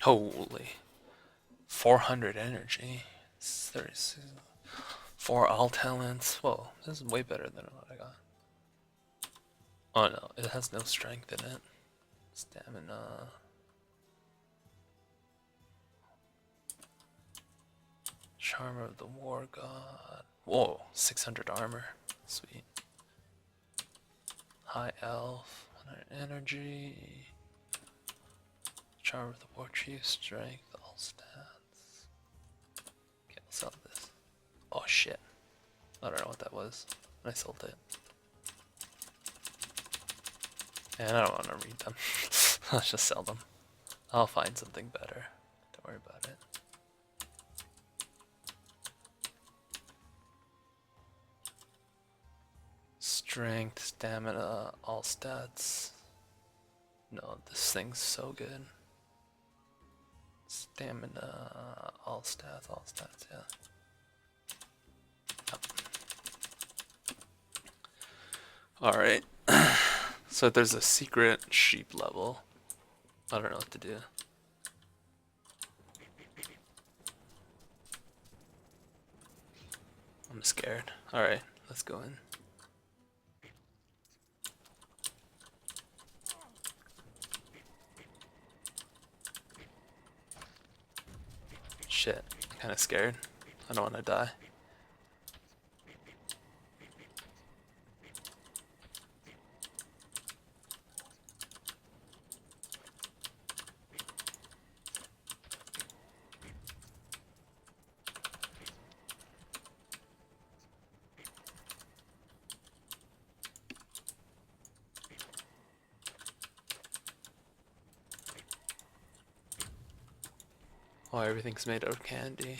Holy. 400 energy. 36. 4 all talents. Whoa, this is way better than what I got. Oh no, it has no strength in it. Stamina. Charm of the War God. Whoa, 600 armor. Sweet. High Elf. 100 energy. Charm of the War Chief. Strength. All stats. Okay, I'll sell this. Oh shit. I don't know what that was. I sold it. And I don't want to read them. I'll just sell them. I'll find something better. Don't worry about it. Strength, stamina, all stats. No, this thing's so good. Stamina, all stats, yeah. Yep. Alright. So there's a secret sheep level. I don't know what to do. I'm scared. Alright, let's go in. Shit, I'm kinda scared. I don't wanna die. Oh, everything's made out of candy.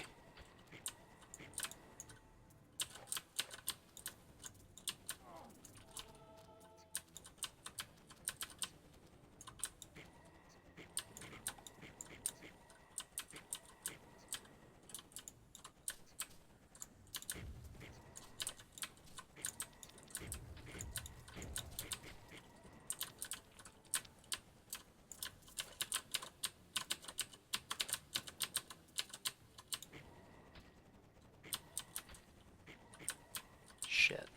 Shit.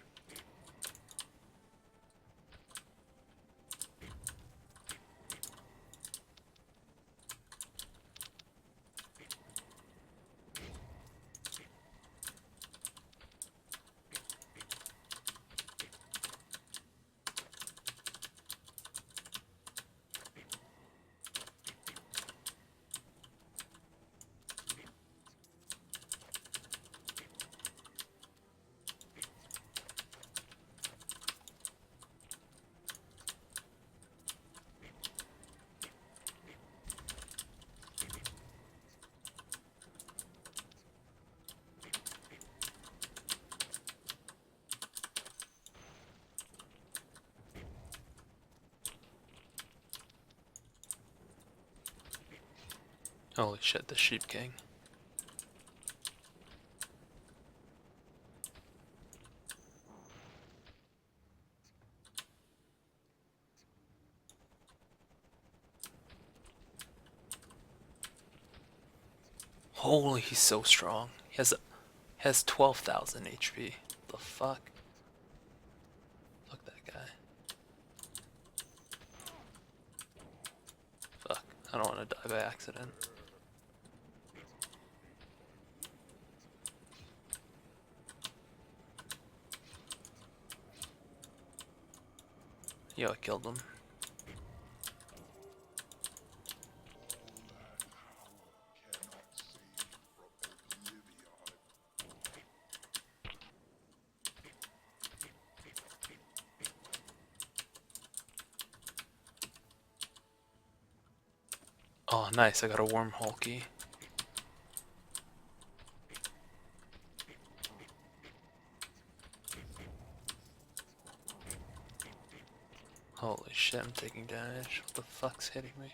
Holy shit, the Sheep King. Holy, he's so strong. He has 12,000 HP. The fuck? Fuck that guy. Fuck, I don't want to die by accident. Yo, I killed him. Oh, nice, I got a wormhole key. Holy shit, I'm taking damage. What the fuck's hitting me?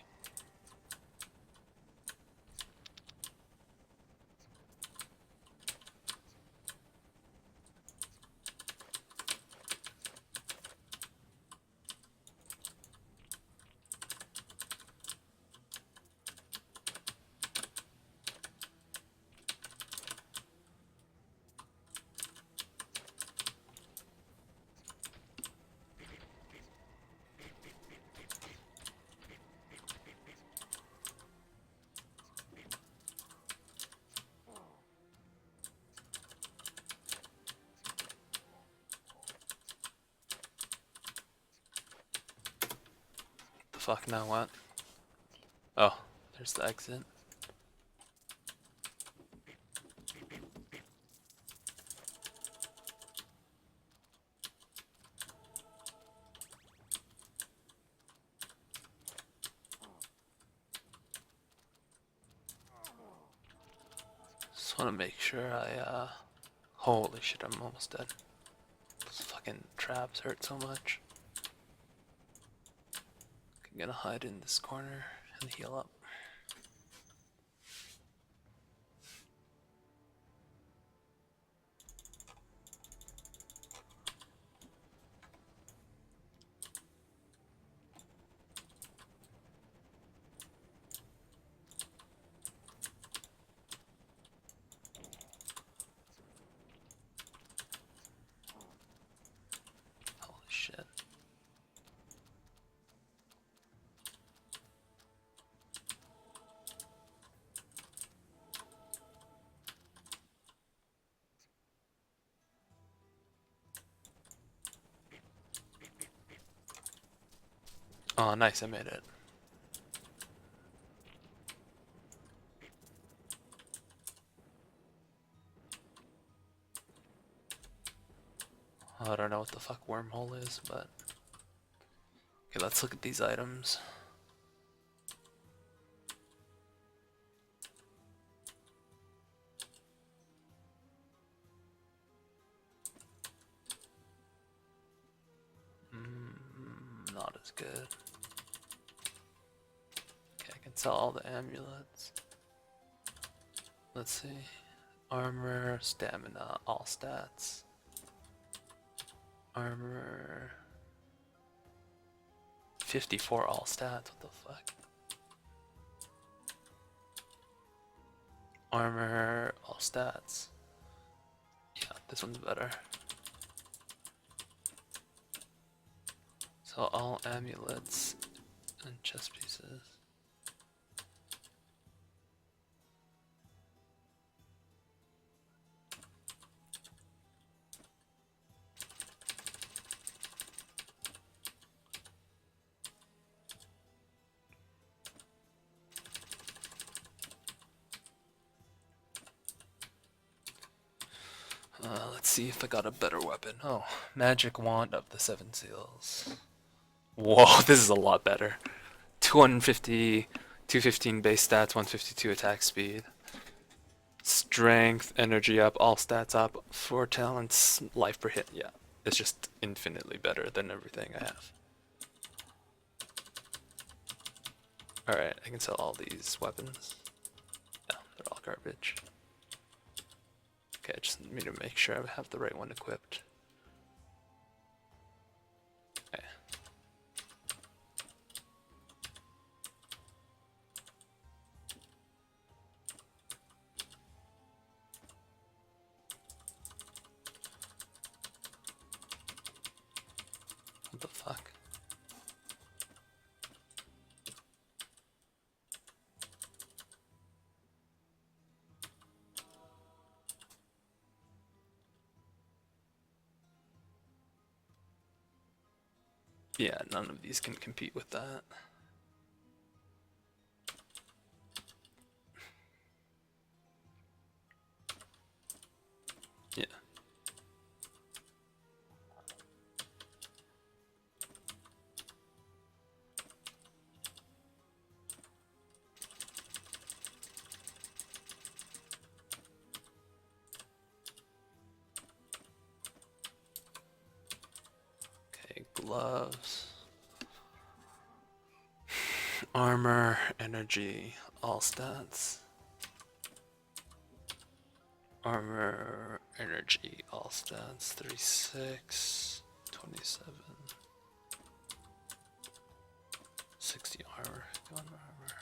fuck now what? Oh, there's the exit. Just want to make sure I, holy shit, I'm almost dead. Those fucking traps hurt so much. I'm gonna hide in this corner and heal up. Holy shit. Oh, nice, I made it. I don't know what the fuck wormhole is, but... Okay, let's look at these items. Not as good. Okay, I can sell all the amulets. Let's see. Armor, stamina, all stats. Armor... 54 all stats, what the fuck? Armor, all stats. Yeah, this one's better. So all amulets and chest pieces. Let's see if I got a better weapon. Oh, magic wand of the seven seals. Whoa, this is a lot better. 250, 215 base stats, 152 attack speed. Strength, energy up, all stats up, 4 talents, life per hit. Yeah, it's just infinitely better than everything I have. Alright, I can sell all these weapons. No, they're all garbage. Okay, I just need to make sure I have the right one equipped. Okay. What the fuck? Yeah, none of these can compete with that. Yeah. Okay, gloves. Armor, energy, all stats. Armor, energy, all stats. 36, 27. 60 armor, gun armor.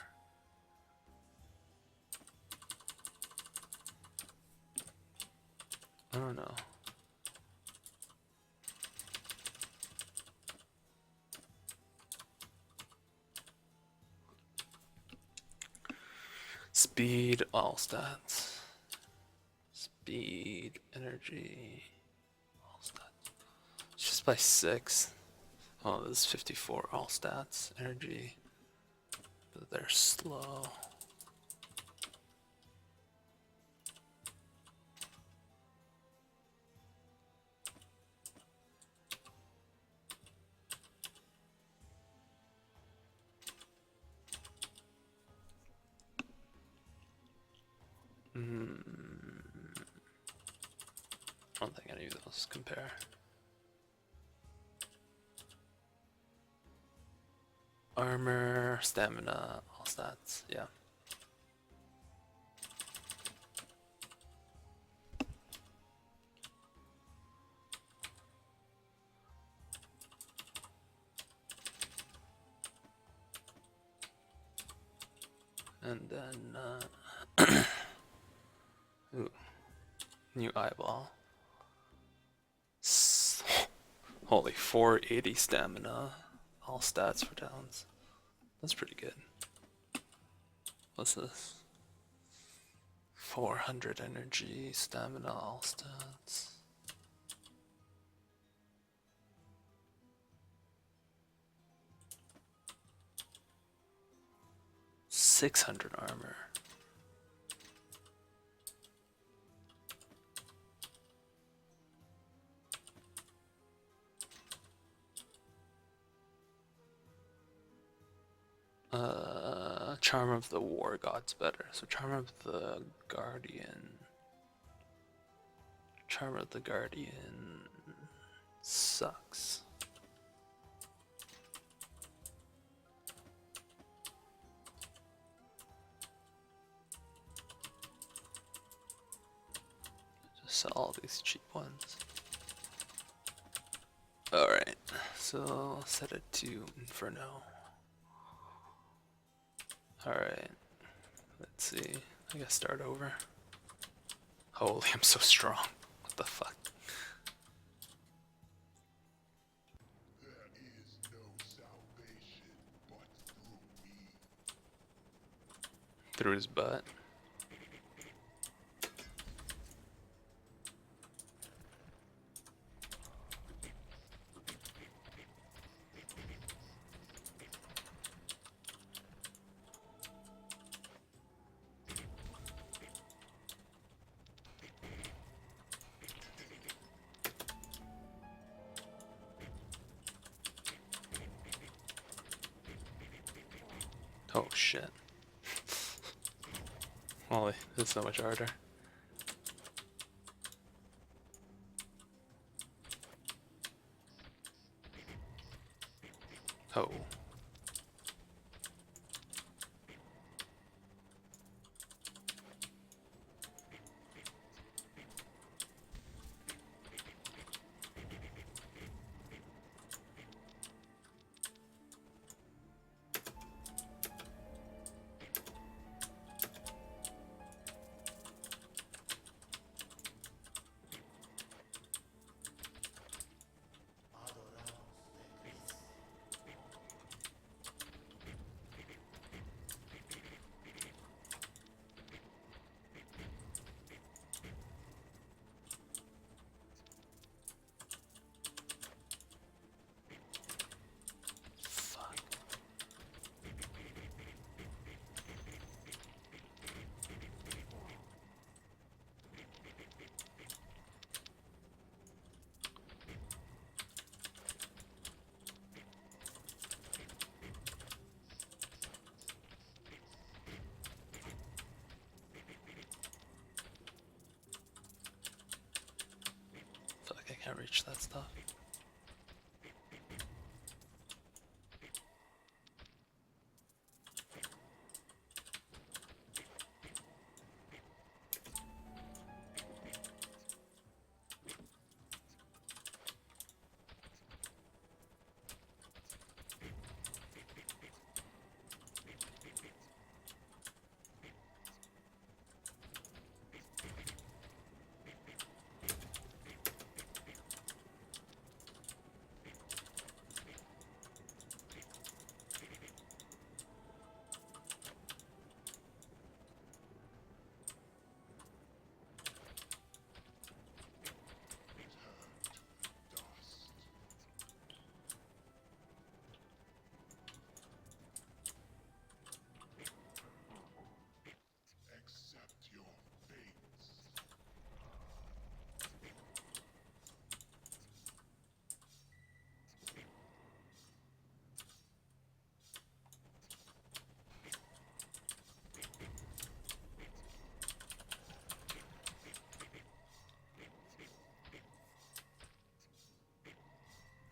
I don't know. Speed, all stats. Speed, energy, all stats. It's just by 6. Oh, this is 54 all stats, energy. But they're slow. I don't think any of those compare. Armor, stamina, all stats, yeah. And then, ooh, new eyeball. Holy, 480 stamina, all stats for downs. That's pretty good. What's this? 400 energy, stamina, all stats. $600 armor. Charm of the War God's better. So Charm of the Guardian. Charm of the Guardian sucks. Just sell all these cheap ones. Alright, so set it to Inferno. Alright, let's see. I guess start over. Holy, I'm so strong. What the fuck? There is no salvation but through me. Through his butt. Oh shit. Holy, this is so much harder. Oh. Fuck. Fuck, I can't reach that stuff.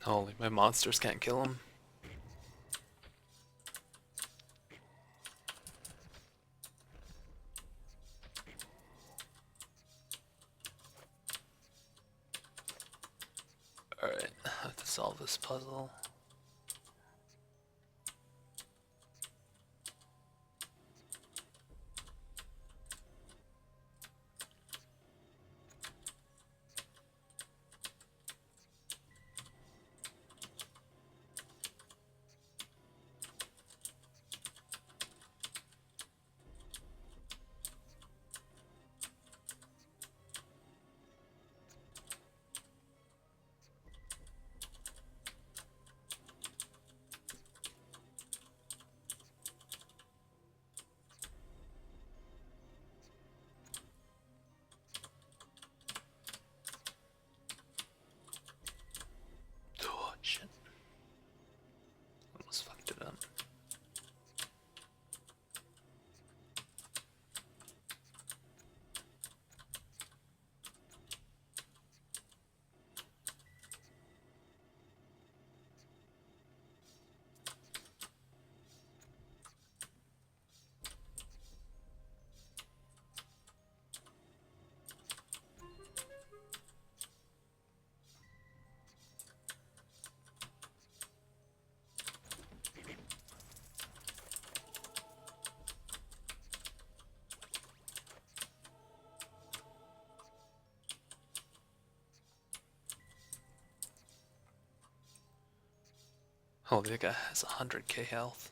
Holy, my monsters can't kill him. Alright, I have to solve this puzzle. Oh shit. Almost fucked it up. Holy, that guy has 100k health.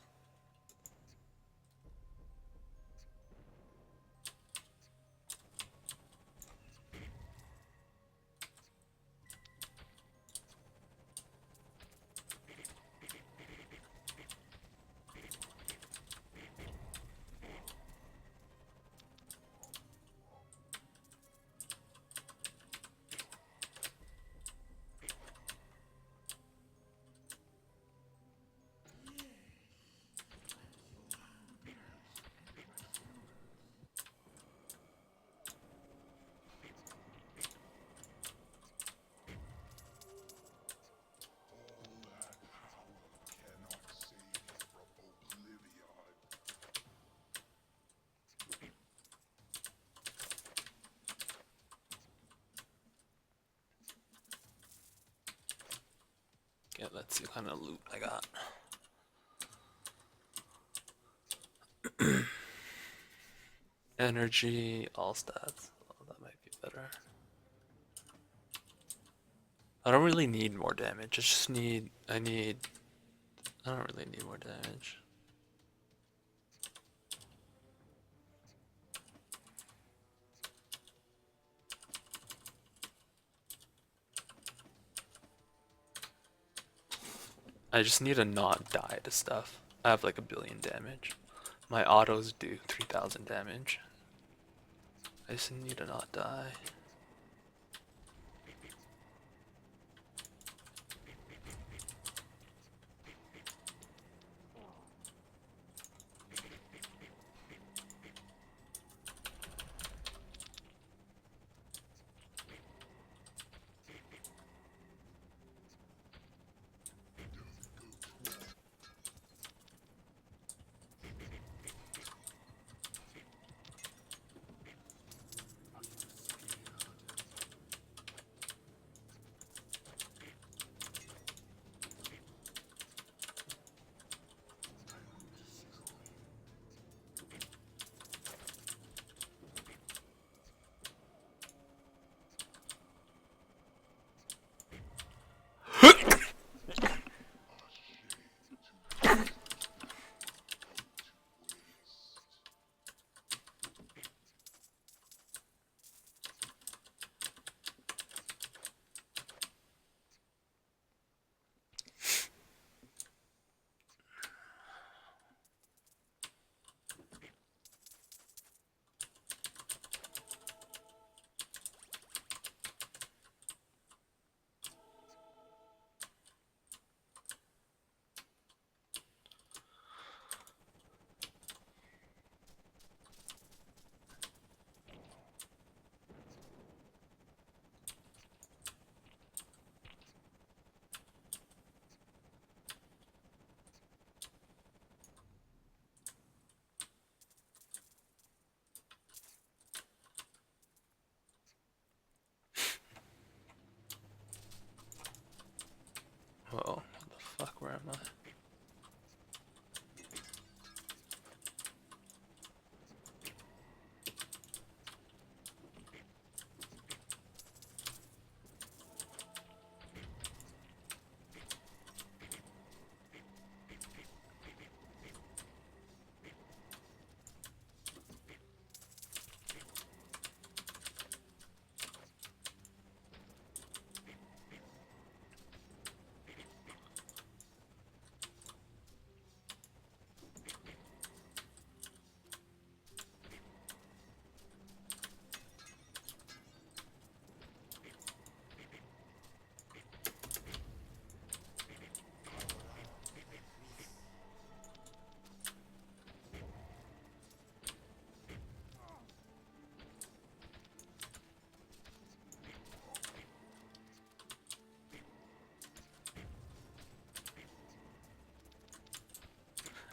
All that power cannot save you from oblivion. Yeah, let's see what kind of loot I got. Energy, all stats. Oh, that might be better. I don't really need more damage. I just need. I don't really need more damage. I just need to not die to stuff. I have like 1,000,000,000 damage. My autos do 3,000 damage. I just need to not die. Where am I?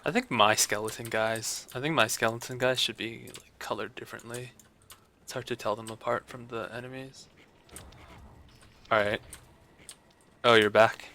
I think my skeleton guys should be like colored differently. It's hard to tell them apart from the enemies. Alright. Oh, you're back.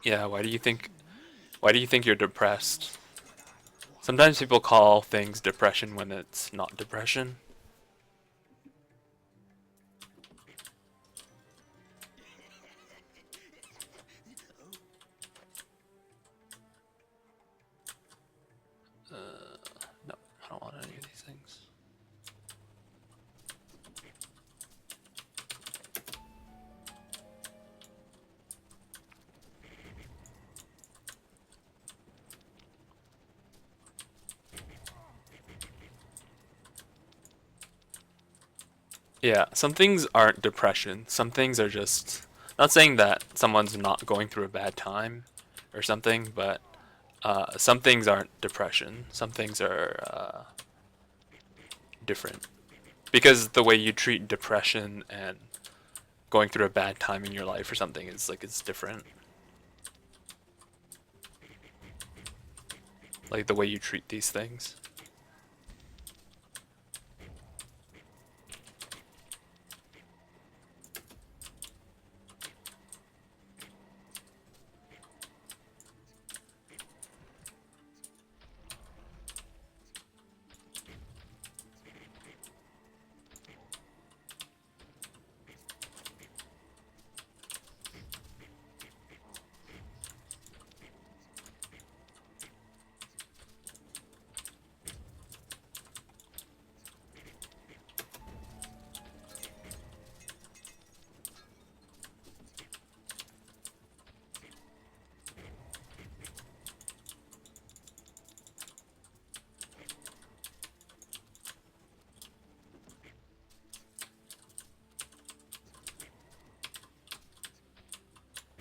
Yeah, why do you think you're depressed? Sometimes people call things depression when it's not depression. No, I don't want any of these things. Yeah, some things aren't depression. Some things are just, not saying that someone's not going through a bad time or something, but some things aren't depression. Some things are different. Because the way you treat depression and going through a bad time in your life or something is like, it's different. Like the way you treat these things.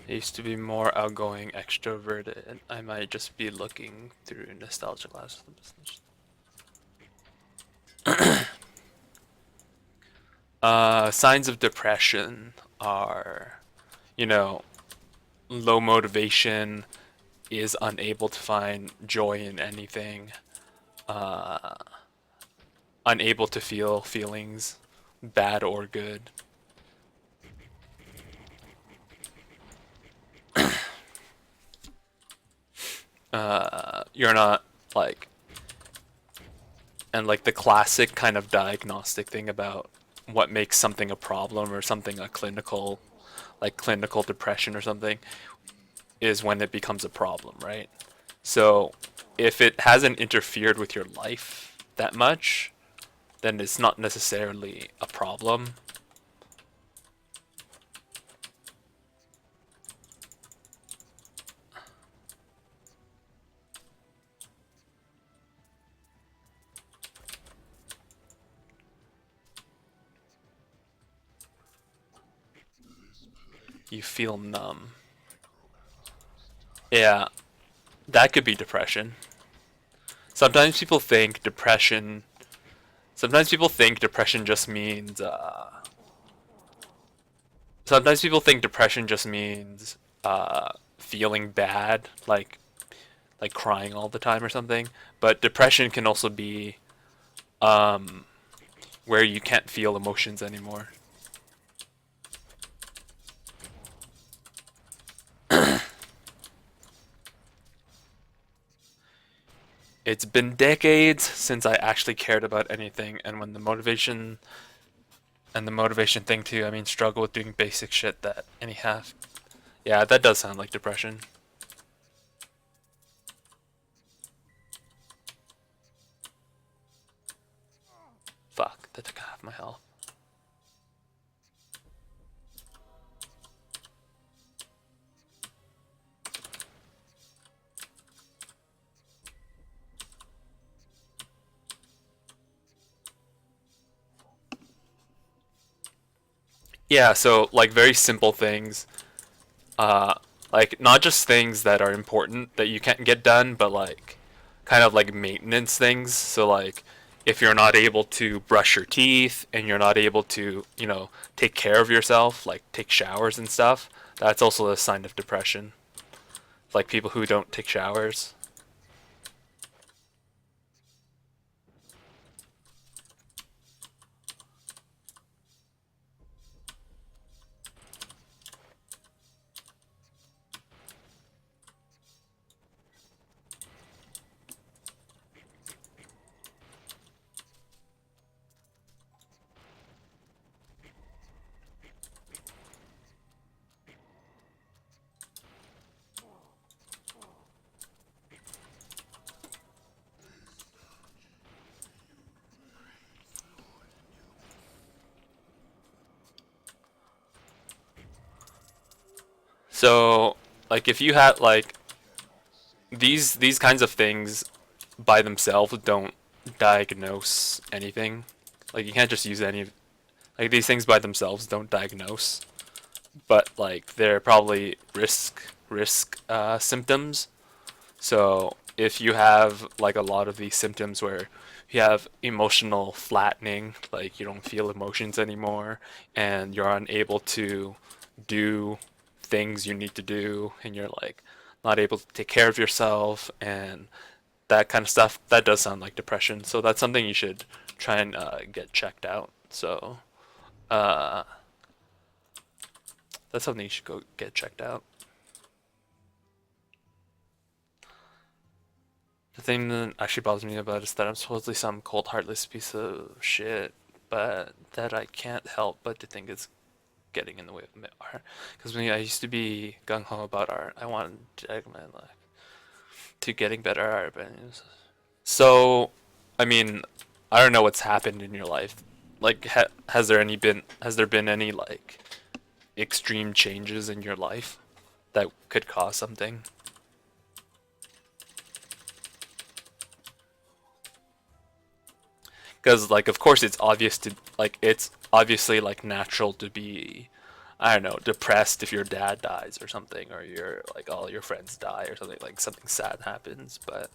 I used to be more outgoing, extroverted. I might just be looking through nostalgia glasses. Signs of depression are, you know, low motivation, is unable to find joy in anything, uh, unable to feel feelings, bad or good. You're not like, and like the classic kind of diagnostic thing about what makes something a problem or something a clinical, like clinical depression or something, is when it becomes a problem, right? So if it hasn't interfered with your life that much, then it's not necessarily a problem. you feel numb. Yeah, that could be depression. Sometimes people think depression. Sometimes people think depression just means. Sometimes people think depression just means feeling bad, like crying all the time or something. But depression can also be where you can't feel emotions anymore. It's been decades since I actually cared about anything, and when the motivation thing too, I mean, struggle with doing basic shit that any have. Yeah, that does sound like depression. Fuck, that took half my health. Yeah, so like very simple things, uh, like not just things that are important that you can't get done, but like kind of like maintenance things. So like if you're not able to brush your teeth and you're not able to, take care of yourself, like take showers and stuff, that's also a sign of depression. Like people who don't take showers. So like if you had like these kinds of things by themselves don't diagnose anything. Like you can't just use any like these things by themselves don't diagnose, but like they're probably risk symptoms. So if you have like a lot of these symptoms where you have emotional flattening, like you don't feel emotions anymore, and you're unable to do things you need to do, and you're like not able to take care of yourself, and that kind of stuff, that does sound like depression. So that's something you should try and get checked out. So uh, that's something you should go get checked out. The thing that actually bothers me about it is that I'm supposedly some cold, heartless piece of shit, but that I can't help but to think it's getting in the way of my art. Because when I used to be gung ho about art, I wanted to dedicate my life to getting better art. But so, I mean, I don't know what's happened in your life. Like, has there been any like extreme changes in your life that could cause something? Because like of course it's obviously like natural to be, I don't know, depressed if your dad dies or something, or your like all your friends die or something, like something sad happens. But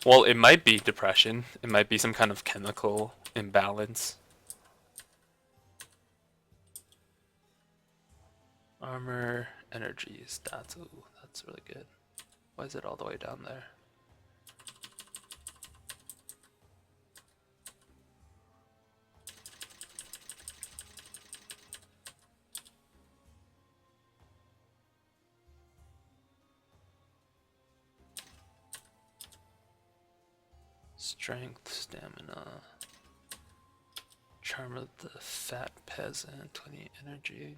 well, it might be depression. It might be some kind of chemical imbalance. Armor, energy, stats. Ooh, that's really good. Why is it all the way down there? Strength, stamina. Charm of the fat peasant, 20 energy,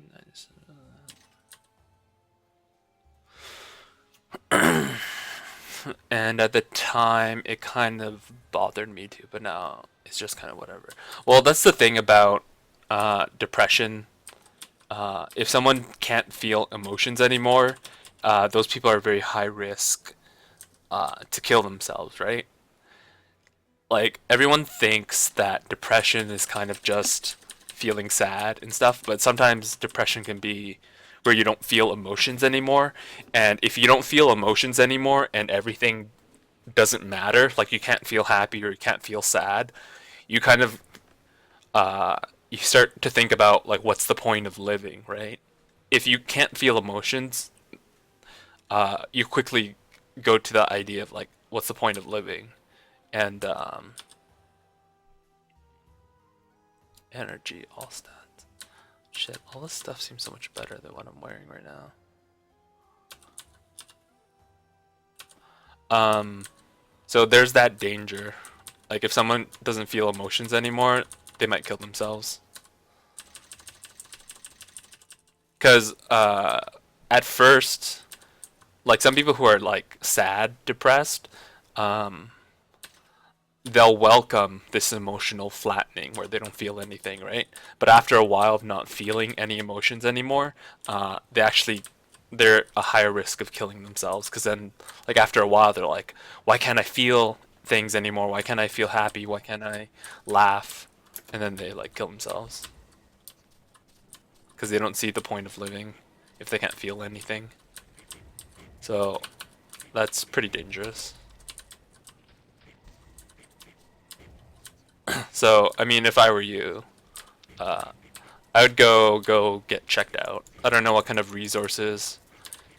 97. And at the time, it kind of bothered me too, but now it's just kind of whatever. Well, that's the thing about depression. If someone can't feel emotions anymore, those people are very high risk to kill themselves, right? Like, everyone thinks that depression is kind of just feeling sad and stuff, but sometimes depression can be where you don't feel emotions anymore. And if you don't feel emotions anymore and everything doesn't matter, like you can't feel happy or you can't feel sad, you kind of you start to think about like what's the point of living, right? If you can't feel emotions, you quickly go to the idea of like what's the point of living, and energy, all stats. Shit, all this stuff seems so much better than what I'm wearing right now. So there's that danger. Like if someone doesn't feel emotions anymore, they might kill themselves. Cause at first, like some people who are like sad, depressed, they'll welcome this emotional flattening where they don't feel anything, right? But after a while of not feeling any emotions anymore, they're a higher risk of killing themselves. Because then, like after a while, they're like, why can't I feel things anymore? Why can't I feel happy? Why can't I laugh? And then they like kill themselves because they don't see the point of living if they can't feel anything. So that's pretty dangerous. So, I mean, if I were you, I would go get checked out. I don't know what kind of resources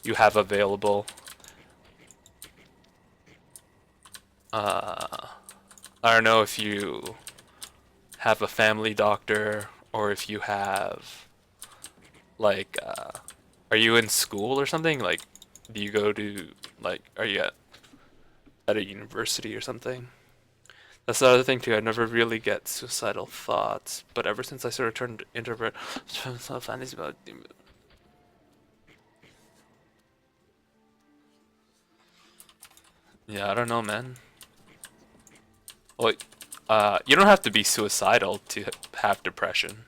you have available. I don't know if you have a family doctor or if you have, like, are you in school or something? Like, do you go to, like, are you at a university or something? That's the other thing too. I never really get suicidal thoughts, but ever since I sort of turned introvert, fantasy about. Yeah, I don't know, man. Like, you don't have to be suicidal to have depression,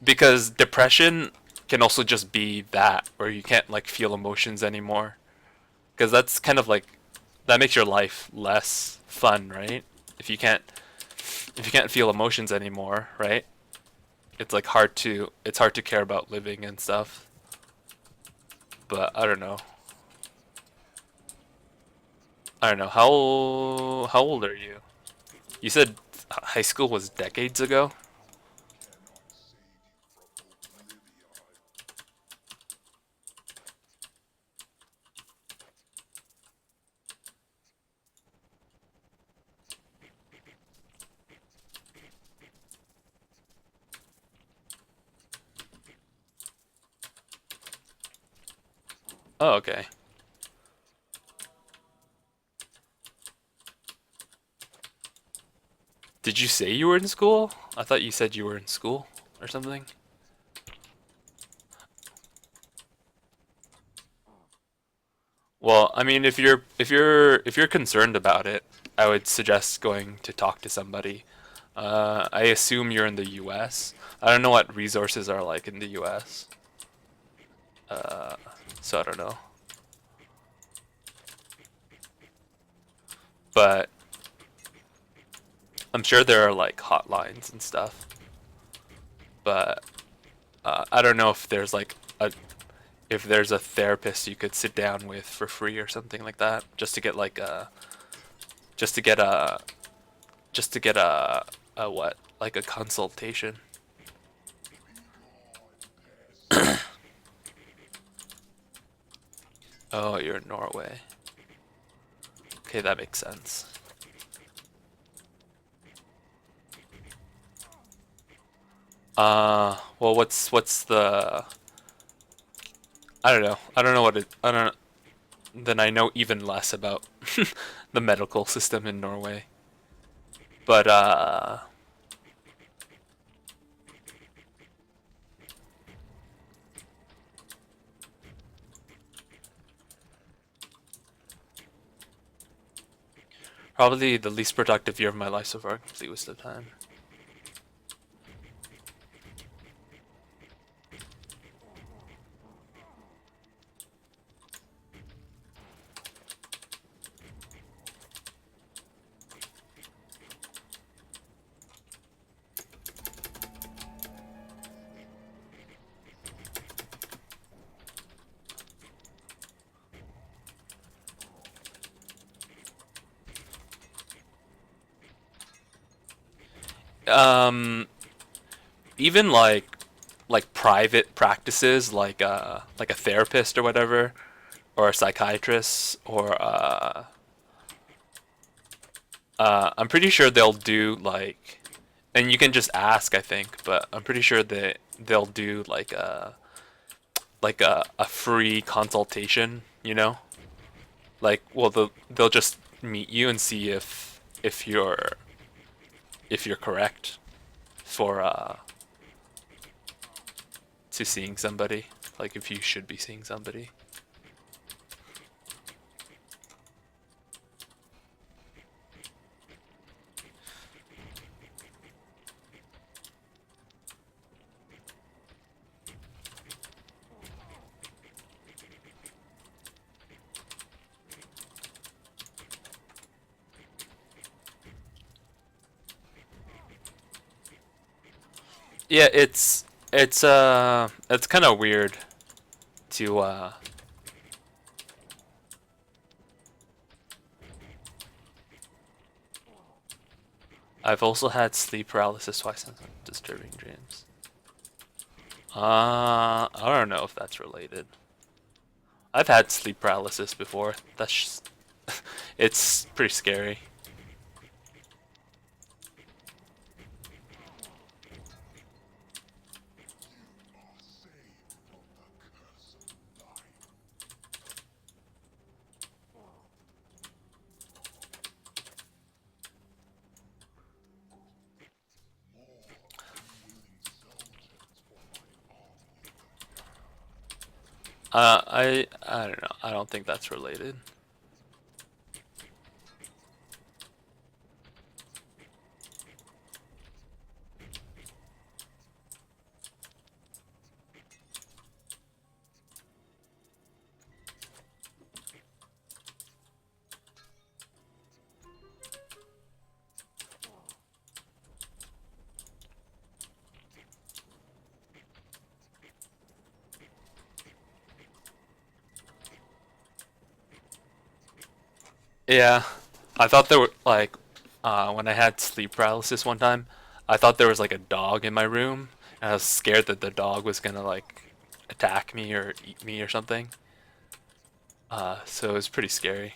because depression can also just be that, where you can't like feel emotions anymore, because that's kind of like that makes your life less fun, right? If you can't feel emotions anymore, right? It's like hard to care about living and stuff. But I don't know. How old are you? You said high school was decades ago? Oh, okay. Did you say you were in school? I thought you said you were in school or something. Well, I mean, if you're concerned about it, I would suggest going to talk to somebody. I assume you're in the U.S. I don't know what resources are like in the U.S. So I don't know. But I'm sure there are like hotlines and stuff. But I don't know if there's like a therapist you could sit down with for free or something like that, just to get like a just to get a what, like a consultation. Oh, you're in Norway. Okay, that makes sense. Well, what's the? I don't know. I don't know what it. I don't. Then I know even less about the medical system in Norway. But probably the least productive year of my life so far. Complete waste of time. Even like private practices, like a therapist or whatever, or a psychiatrist, or I'm pretty sure they'll do like, and you can just ask, I think, but I'm pretty sure that they'll do like a free consultation, you know? Like, well, they'll just meet you and see if you're correct for to seeing somebody, like if you should be seeing somebody. Yeah, it's kind of weird to I've also had sleep paralysis twice and some disturbing dreams. I don't know if that's related. I've had sleep paralysis before. That's just, it's pretty scary. I don't know. I don't think that's related. Yeah, I thought there were like when I had sleep paralysis one time, I thought there was like a dog in my room, and I was scared that the dog was gonna like attack me or eat me or something. So it was pretty scary.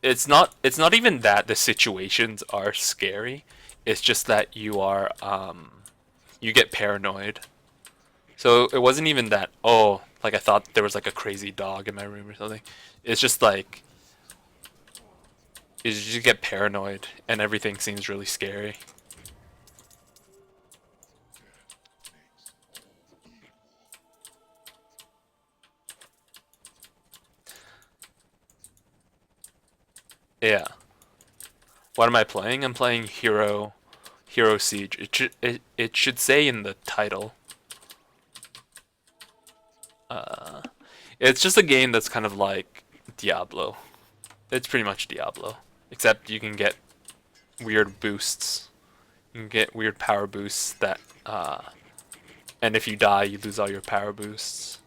It's not even that the situations are scary. It's just that you get paranoid. So it wasn't even that, oh, like I thought there was like a crazy dog in my room or something. It's just like you just get paranoid and everything seems really scary. Yeah. What am I playing? I'm playing Hero Siege. It should say in the title. It's just a game that's kind of like Diablo. It's pretty much Diablo, except you can get weird boosts. You can get weird power boosts that and if you die, you lose all your power boosts.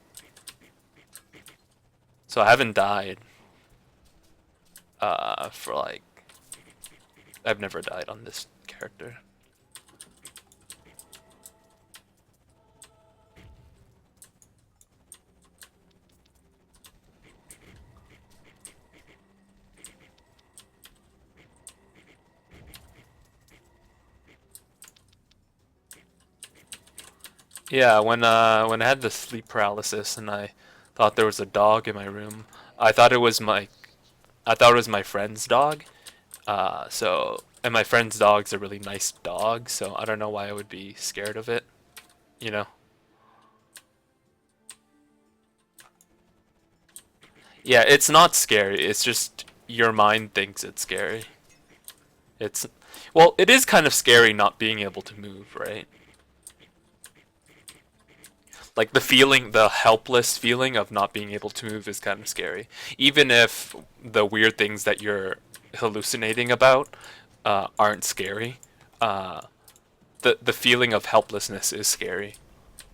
So I haven't died for like I've never died on this character. Yeah, when I had the sleep paralysis and I thought there was a dog in my room, I thought it was I thought it was my friend's dog. And my friend's dog's a really nice dog, so I don't know why I would be scared of it, you know? Yeah, it's not scary, it's just your mind thinks it's scary. It's, well, it is kind of scary not being able to move, right? Like the helpless feeling of not being able to move is kind of scary. Even if the weird things that you're hallucinating about aren't scary, the feeling of helplessness is scary.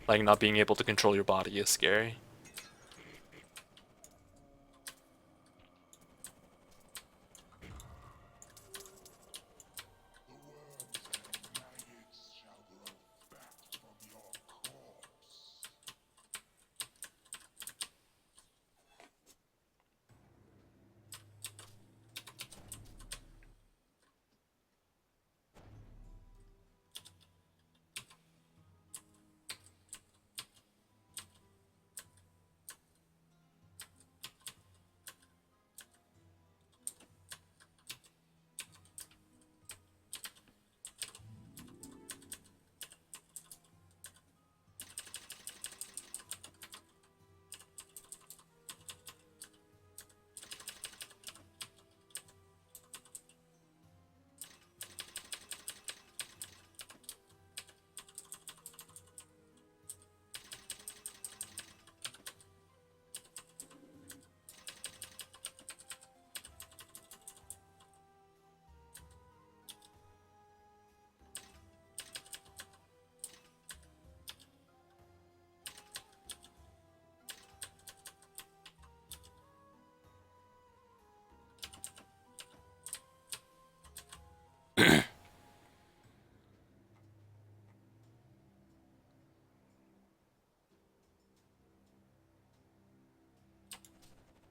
Like not being able to control your body is scary. The worms and maggots shall grow fat from your corpse.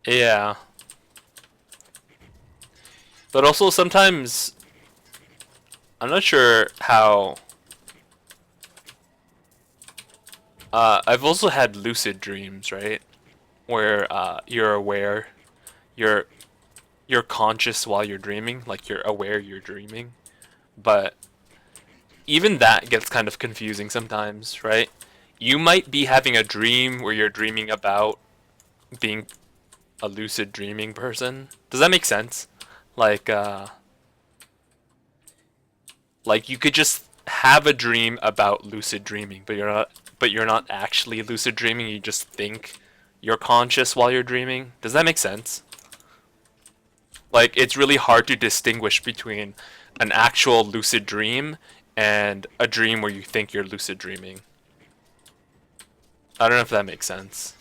Yeah. But also sometimes I'm not sure how I've also had lucid dreams, right? Where you're aware, you're you're conscious while you're dreaming, like you're aware you're dreaming. But even that gets kind of confusing sometimes, right? You might be having a dream where you're dreaming about being a lucid dreaming person. Does that make sense? Like like you could just have a dream about lucid dreaming, but you're not actually lucid dreaming, you just think you're conscious while you're dreaming. Does that make sense? Like it's really hard to distinguish between an actual lucid dream and a dream where you think you're lucid dreaming. I don't know if that makes sense.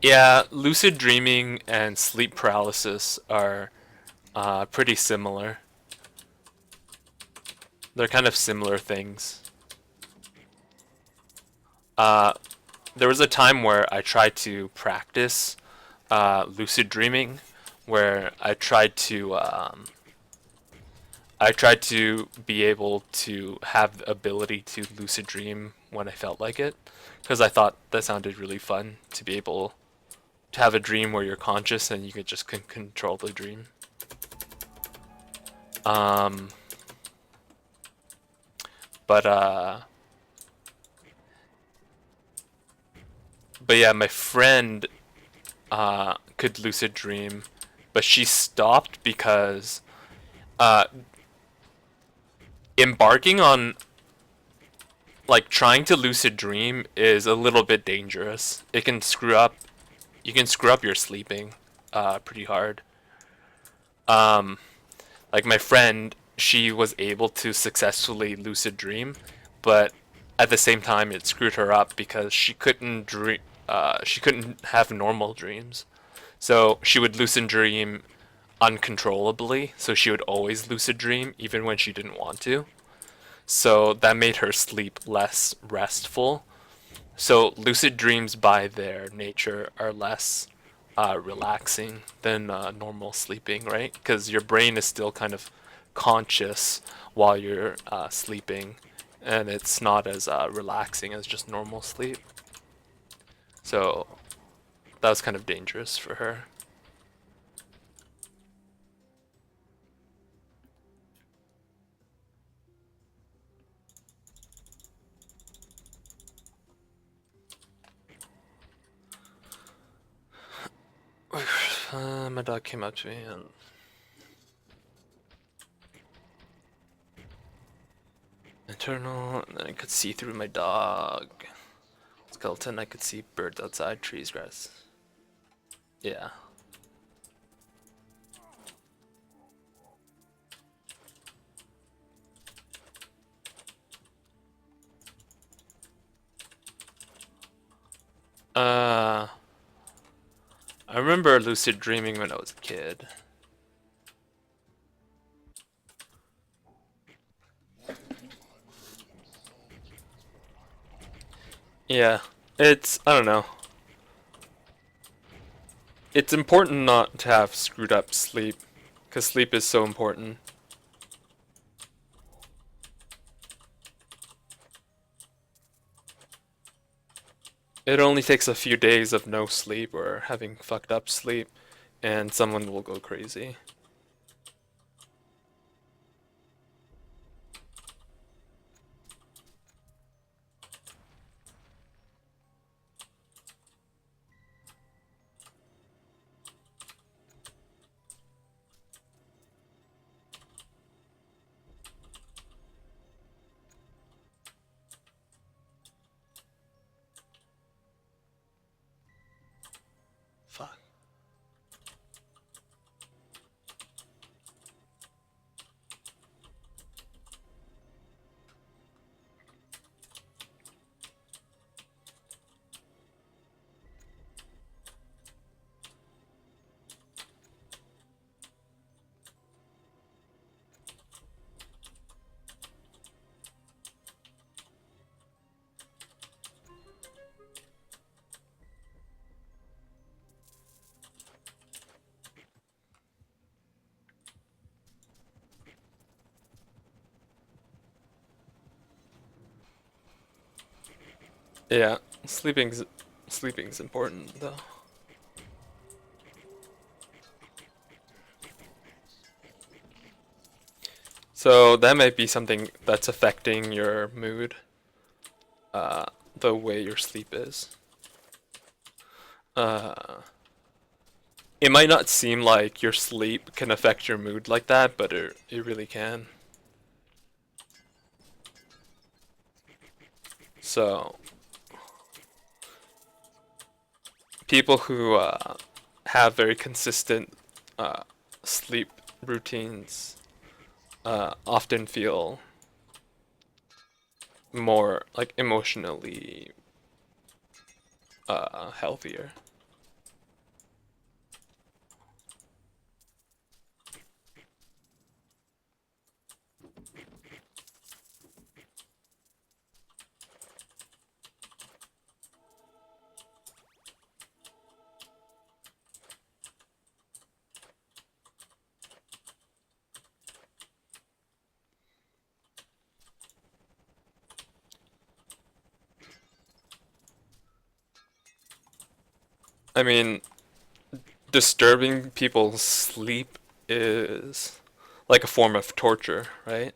Yeah, lucid dreaming and sleep paralysis are pretty similar. They're kind of similar things. Uh, there was a time where I tried to practice lucid dreaming, where I tried to be able to have the ability to lucid dream when I felt like it, because I thought that sounded really fun to be able to have a dream where you're conscious and you could just control the dream. Um, but yeah, my friend could lucid dream, but she stopped because uh, embarking on like trying to lucid dream is a little bit dangerous. It can screw up. You can screw up your sleeping pretty hard. Um, like my friend, she was able to successfully lucid dream, but at the same time it screwed her up because she couldn't dream. She couldn't have normal dreams, so she would lucid dream uncontrollably. So she would always lucid dream even when she didn't want to. So that made her sleep less restful. So lucid dreams, by their nature, are less relaxing than normal sleeping, right? Because your brain is still kind of conscious while you're sleeping, and it's not as relaxing as just normal sleep. So that was kind of dangerous for her. My dog came up to me and internal, and then I could see through my dog. Skeleton, I could see birds outside, trees, grass. Yeah. I remember lucid dreaming when I was a kid. Yeah, I don't know. It's important not to have screwed up sleep, because sleep is so important. It only takes a few days of no sleep or having fucked up sleep, and someone will go crazy. Fuck. Yeah, sleeping's important though. So that might be something that's affecting your mood, the way your sleep is. Uh, it might not seem like your sleep can affect your mood like that, but it really can. So, people who have very consistent sleep routines often feel more like emotionally healthier. I mean, disturbing people's sleep is like a form of torture, right?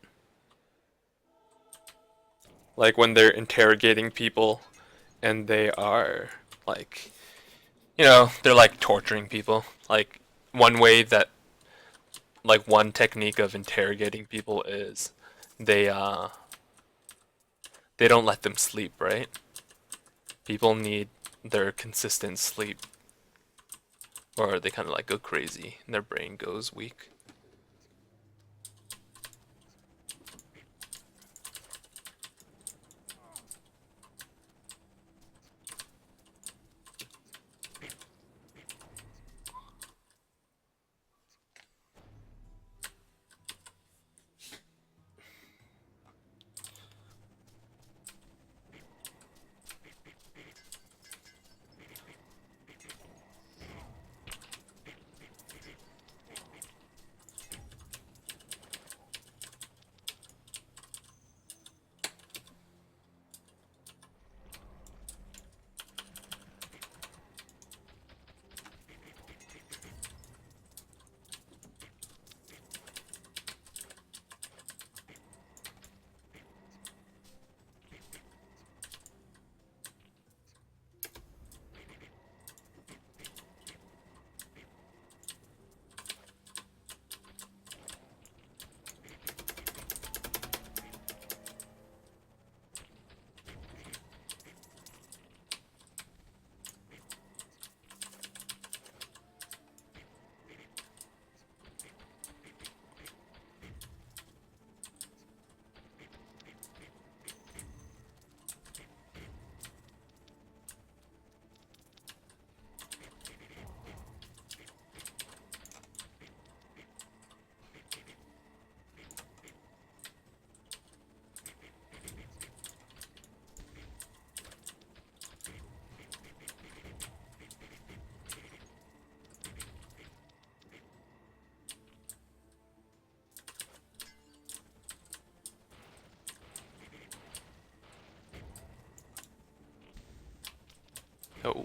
Like when they're interrogating people and they are like, they're like torturing people. Like one way that like one technique of interrogating people is they they don't let them sleep, right? People need their consistent sleep or they kind of like go crazy and their brain goes weak. Oh.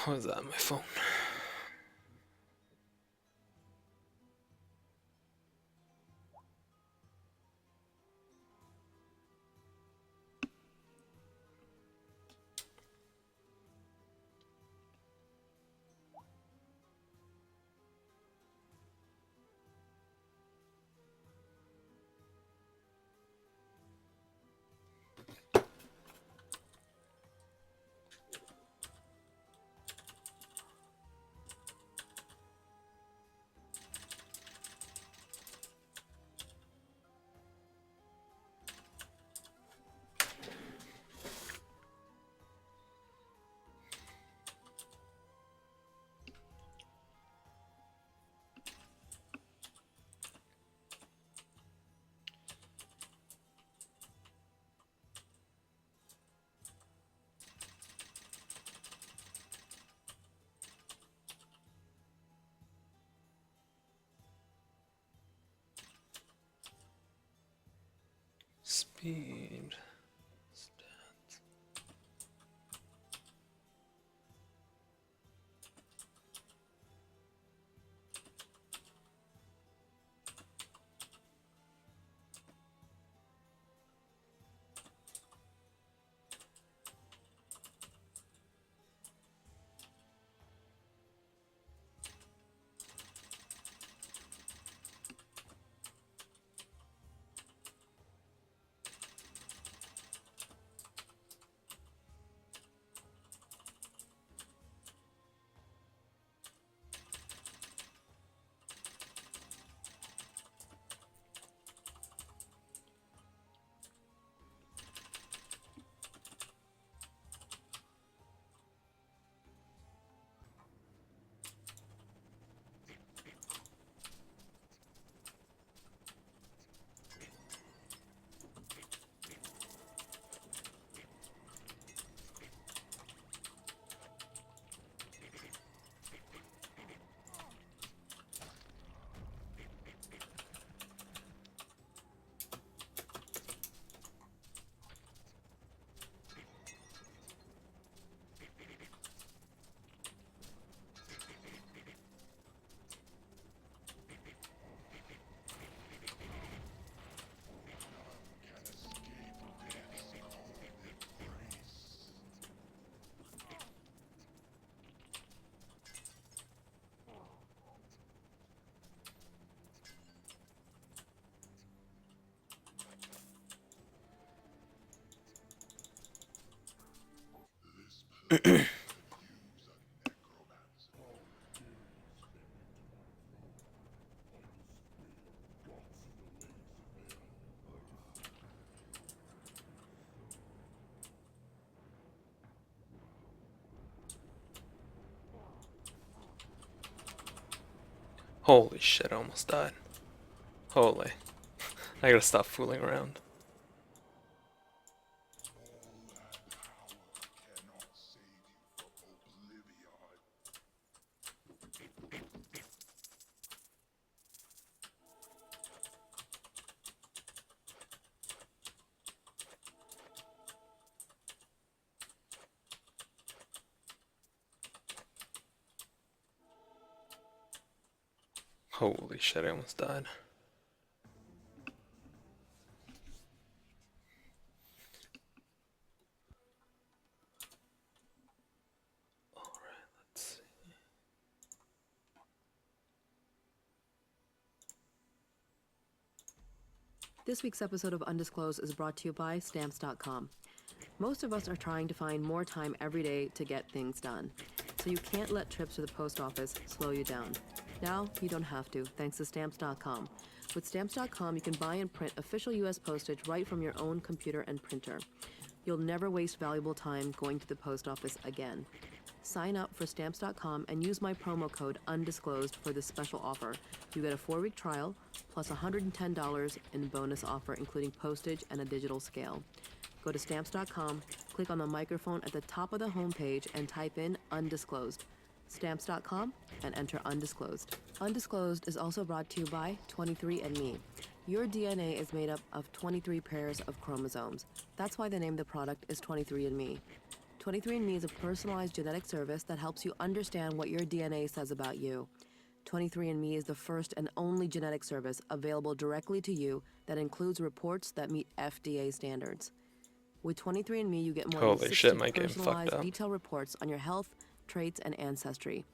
What is that on my phone? Speed. Stats. Holy shit, I almost died. Holy. I gotta stop fooling around. Holy shit, I almost died. Alright, let's see. This week's episode of Undisclosed is brought to you by Stamps.com. Most of us are trying to find more time every day to get things done, so you can't let trips to the post office slow you down. Now, you don't have to, thanks to Stamps.com. With Stamps.com, you can buy and print official U.S. postage right from your own computer and printer. You'll never waste valuable time going to the post office again. Sign up for Stamps.com and use my promo code UNDISCLOSED for this special offer. You get a 4-week trial, plus $110 in bonus offer, including postage and a digital scale. Go to Stamps.com, click on the microphone at the top of the homepage, and type in Undisclosed. Stamps.com and enter Undisclosed. Undisclosed is also brought to you by 23andMe. Your DNA is made up of 23 pairs of chromosomes. That's why the name of the product is 23andMe. 23andMe is a personalized genetic service that helps you understand what your DNA says about you. 23andMe is the first and only genetic service available directly to you that includes reports that meet FDA standards. With 23andMe, you get more Holy than 60 shit, my game fucked personalized, up. detailed reports on your health, traits, and ancestry.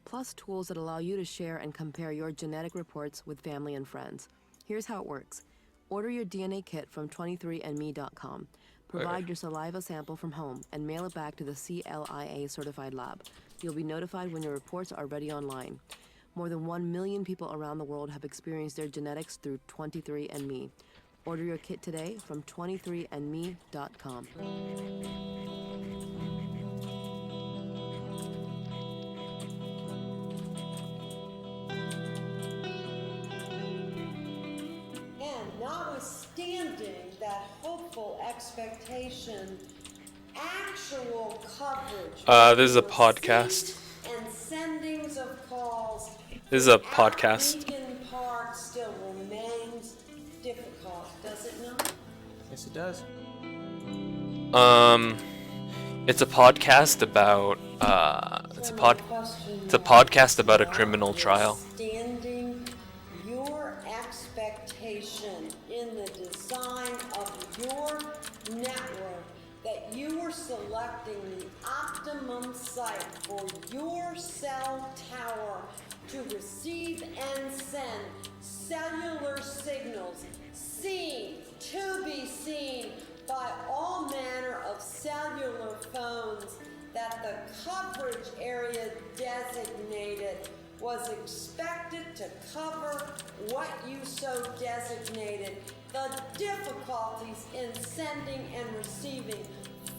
Plus tools that allow you to share and compare your genetic reports with family and friends. Here's how it works. Order your DNA kit from 23andMe.com. Provide your saliva sample from home and mail it back to the CLIA certified lab. You'll be notified when your reports are ready online. More than 1 million people around the world have experienced their genetics through 23andMe. Order your kit today from 23andMe.com. And notwithstanding that hopeful expectation, actual coverage. This is a podcast. And sendings of calls. This is a at podcast. Lincoln Park still remains difficult, does it not? Yes, it does. It's a podcast about it's a podcast about a criminal trial. Standing your expectation in the design of your network that you are selecting the optimum site for your cell tower to receive and send cellular signals seen, to be seen by all manner of cellular phones, that the coverage area designated was expected to cover what you so designated. The difficulties in sending and receiving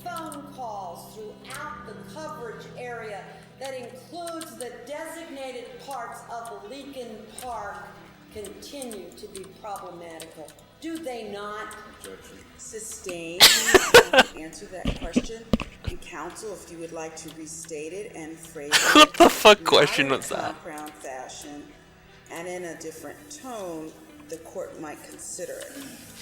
phone calls throughout the coverage area that includes the designated parts of Lincoln Park continue to be problematical. Do they not? Sustained. Answer that question. And counsel, if you would like to restate it and phrase it What the fuck not question in a was that? compound fashion and in a different tone, the court might consider it.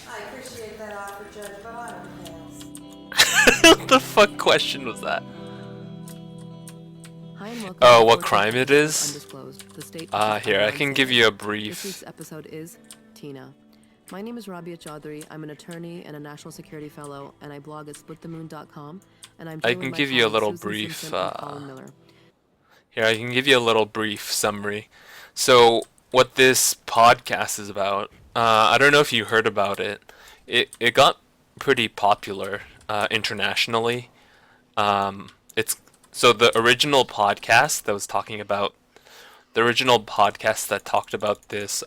I appreciate that offer, Judge, but I don't pass. What the fuck question was that? Hi and welcome Oh, to what the crime it is? Undisclosed, the state Here, I can give you a This brief. week's episode is Tina. My name is Rabia Chaudhry. I'm an attorney and a national security fellow, and I blog at splitthemoon.com. And I'm I joined can by give you a colleagues little Susan brief, Simpson and Colin Miller. Here, I can give you a little brief summary. So, what this podcast is about, I don't know if you heard about it. It got pretty popular internationally. It's so the original podcast that was talking about the original podcast that talked about this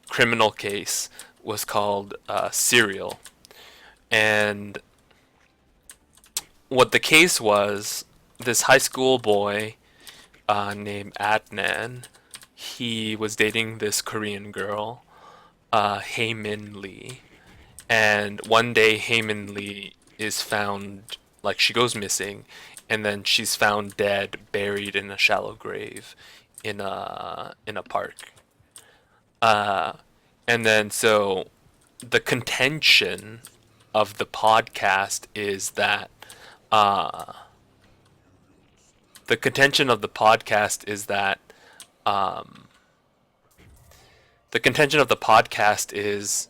criminal case was called Serial, and what the case was, this high school boy named Adnan, he was dating this Korean girl, Hae Min Lee, and one day Hae Min Lee is found, like, she goes missing, and then she's found dead, buried in a shallow grave in a park. And then so the contention of the podcast is that The contention of the podcast is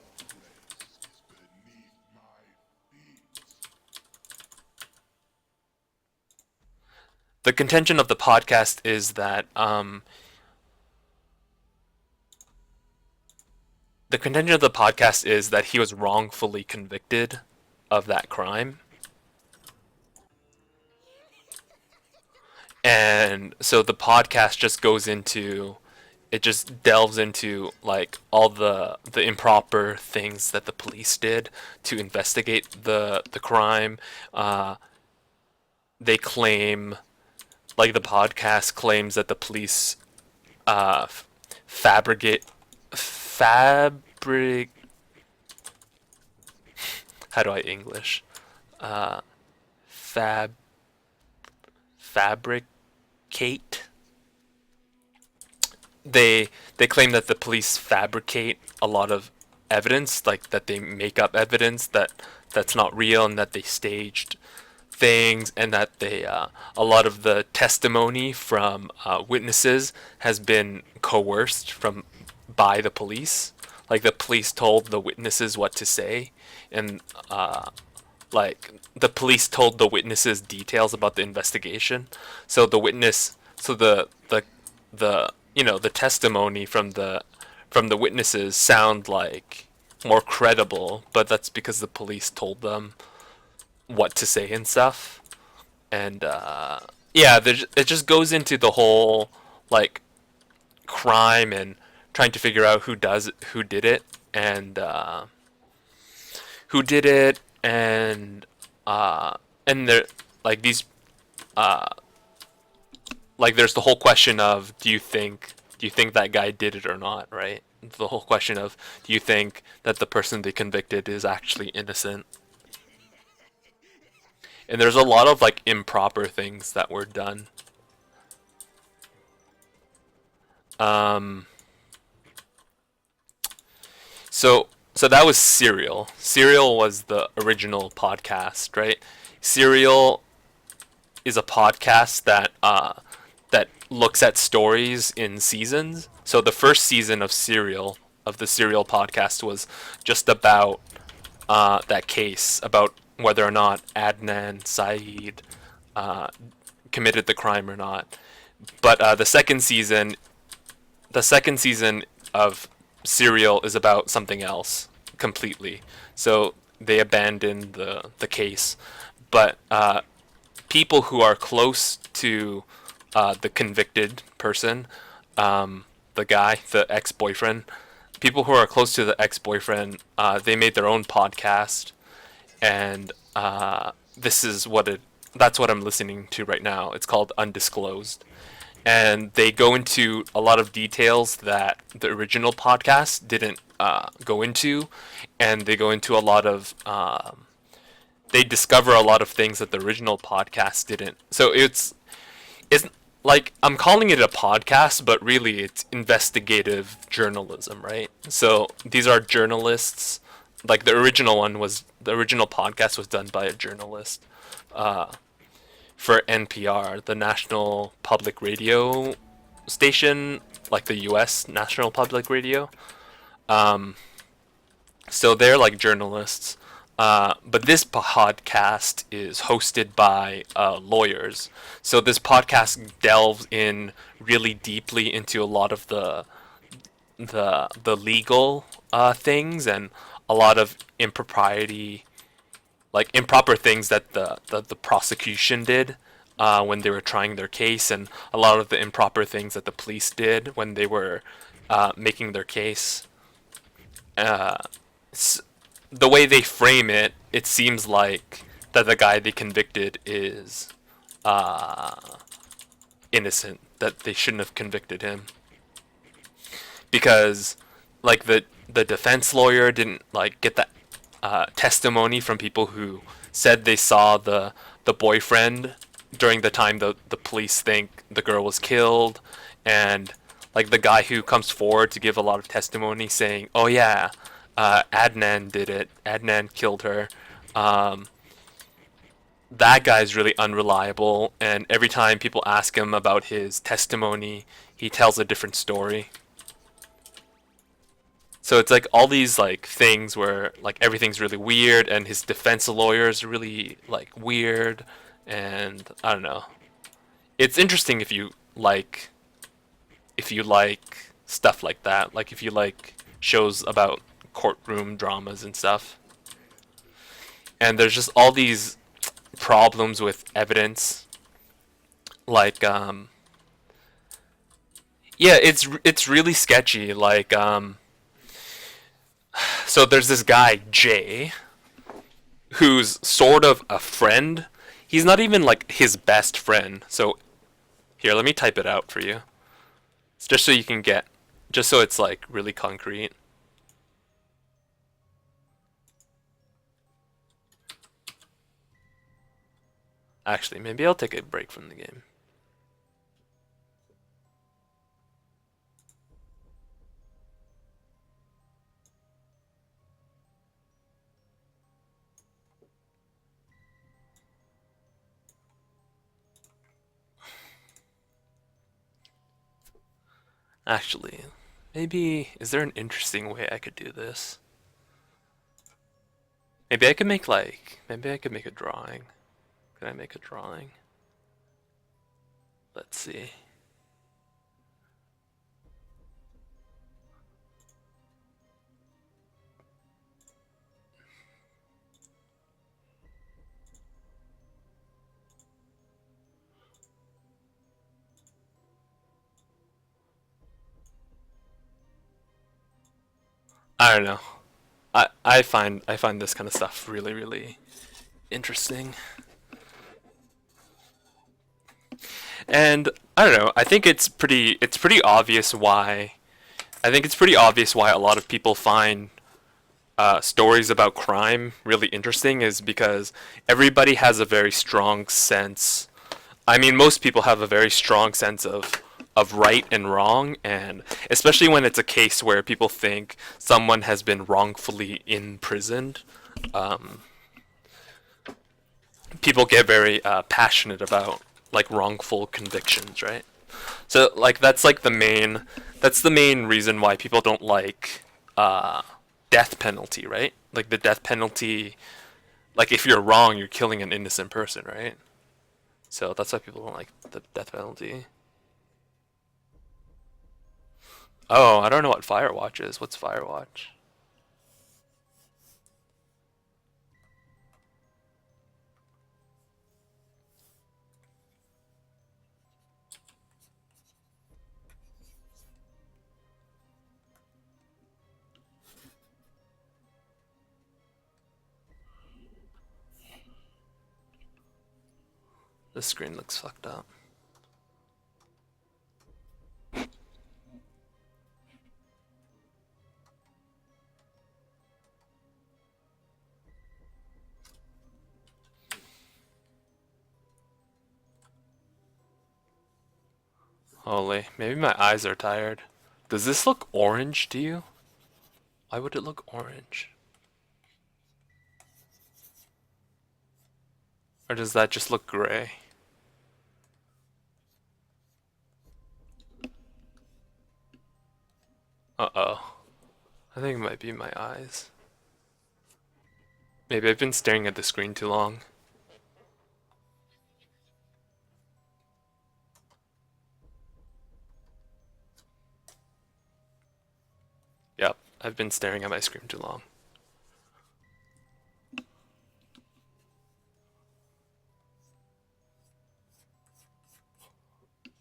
the contention of the podcast is that the contention of the podcast is that he was wrongfully convicted of that crime. And so the podcast just goes into, it just delves into like all the improper things that the police did to investigate the crime. They claim, like the podcast claims that the police fabric how do I English? Fabricate. They claim that the police fabricate a lot of evidence, like that they make up evidence that's not real, and that they staged things, and that they a lot of the testimony from witnesses has been coerced by the police. Like the police told the witnesses what to say, and like the police told the witnesses details about the investigation. So the the testimony from the witnesses sound like more credible, but that's because the police told them what to say and stuff. And it just goes into the whole like crime and trying to figure out who did it, and there like these like there's the whole question of do you think that guy did it or not, right? The whole question of do you think that the person they convicted is actually innocent? And there's a lot of like improper things that were done. So that was Serial. Serial was the original podcast, right? Serial is a podcast that looks at stories in seasons. So the first season of Serial, of the Serial podcast, was just about that case, about whether or not Adnan Syed committed the crime or not. But the second season of Serial is about something else completely. So they abandoned the case. But people who are close to the convicted person, the guy, the ex-boyfriend, people who are close to the ex-boyfriend, they made their own podcast, and that's what I'm listening to right now. It's called Undisclosed. And they go into a lot of details that the original podcast didn't go into, and they go into a lot of they discover a lot of things that the original podcast didn't. So it's like, I'm calling it a podcast, but really it's investigative journalism, right? So these are journalists. Like the original podcast was done by a journalist for NPR, the National Public Radio station, like the U.S. National Public Radio. So they're like journalists. But this podcast is hosted by lawyers. So this podcast delves in really deeply into a lot of the legal things, and a lot of improper things that the prosecution did when they were trying their case, and a lot of the improper things that the police did when they were making their case. The way they frame it, it seems like that the guy they convicted is innocent, that they shouldn't have convicted him, because like the defense lawyer didn't like get that testimony from people who said they saw the boyfriend during the time the police think the girl was killed, and like the guy who comes forward to give a lot of testimony saying, oh yeah, Adnan did it, Adnan killed her, that guy's really unreliable, and every time people ask him about his testimony, he tells a different story. So it's like all these like things where like everything's really weird, and his defense lawyer is really like weird, and I don't know. It's interesting if you like stuff like that, like if you like shows about courtroom dramas and stuff. And there's just all these problems with evidence, like yeah, it's really sketchy. Like so there's this guy Jay, who's sort of a friend. He's not even like his best friend. So here, let me type it out for you. It's just so you can get, just so it's like really concrete. Actually, maybe I'll take a break from the game. Actually, maybe, is there an interesting way I could do this? Maybe I could make like, maybe I could make a drawing. Can I make a drawing? Let's see. I don't know. I find this kind of stuff really, really interesting. And I don't know, I think it's pretty obvious why a lot of people find stories about crime really interesting, is because everybody has a very strong sense. I mean, most people have a very strong sense of right and wrong, and especially when it's a case where people think someone has been wrongfully imprisoned, people get very passionate about like wrongful convictions, right? So like that's the main reason why people don't like death penalty, right? Like the death penalty, like if you're wrong, you're killing an innocent person, right? So that's why people don't like the death penalty. Oh, I don't know what Firewatch is. What's Firewatch? This screen looks fucked up. Holy, maybe my eyes are tired. Does this look orange to you? Why would it look orange? Or does that just look gray? Uh-oh. I think it might be my eyes. Maybe I've been staring at the screen too long. Yep, I've been staring at my screen too long.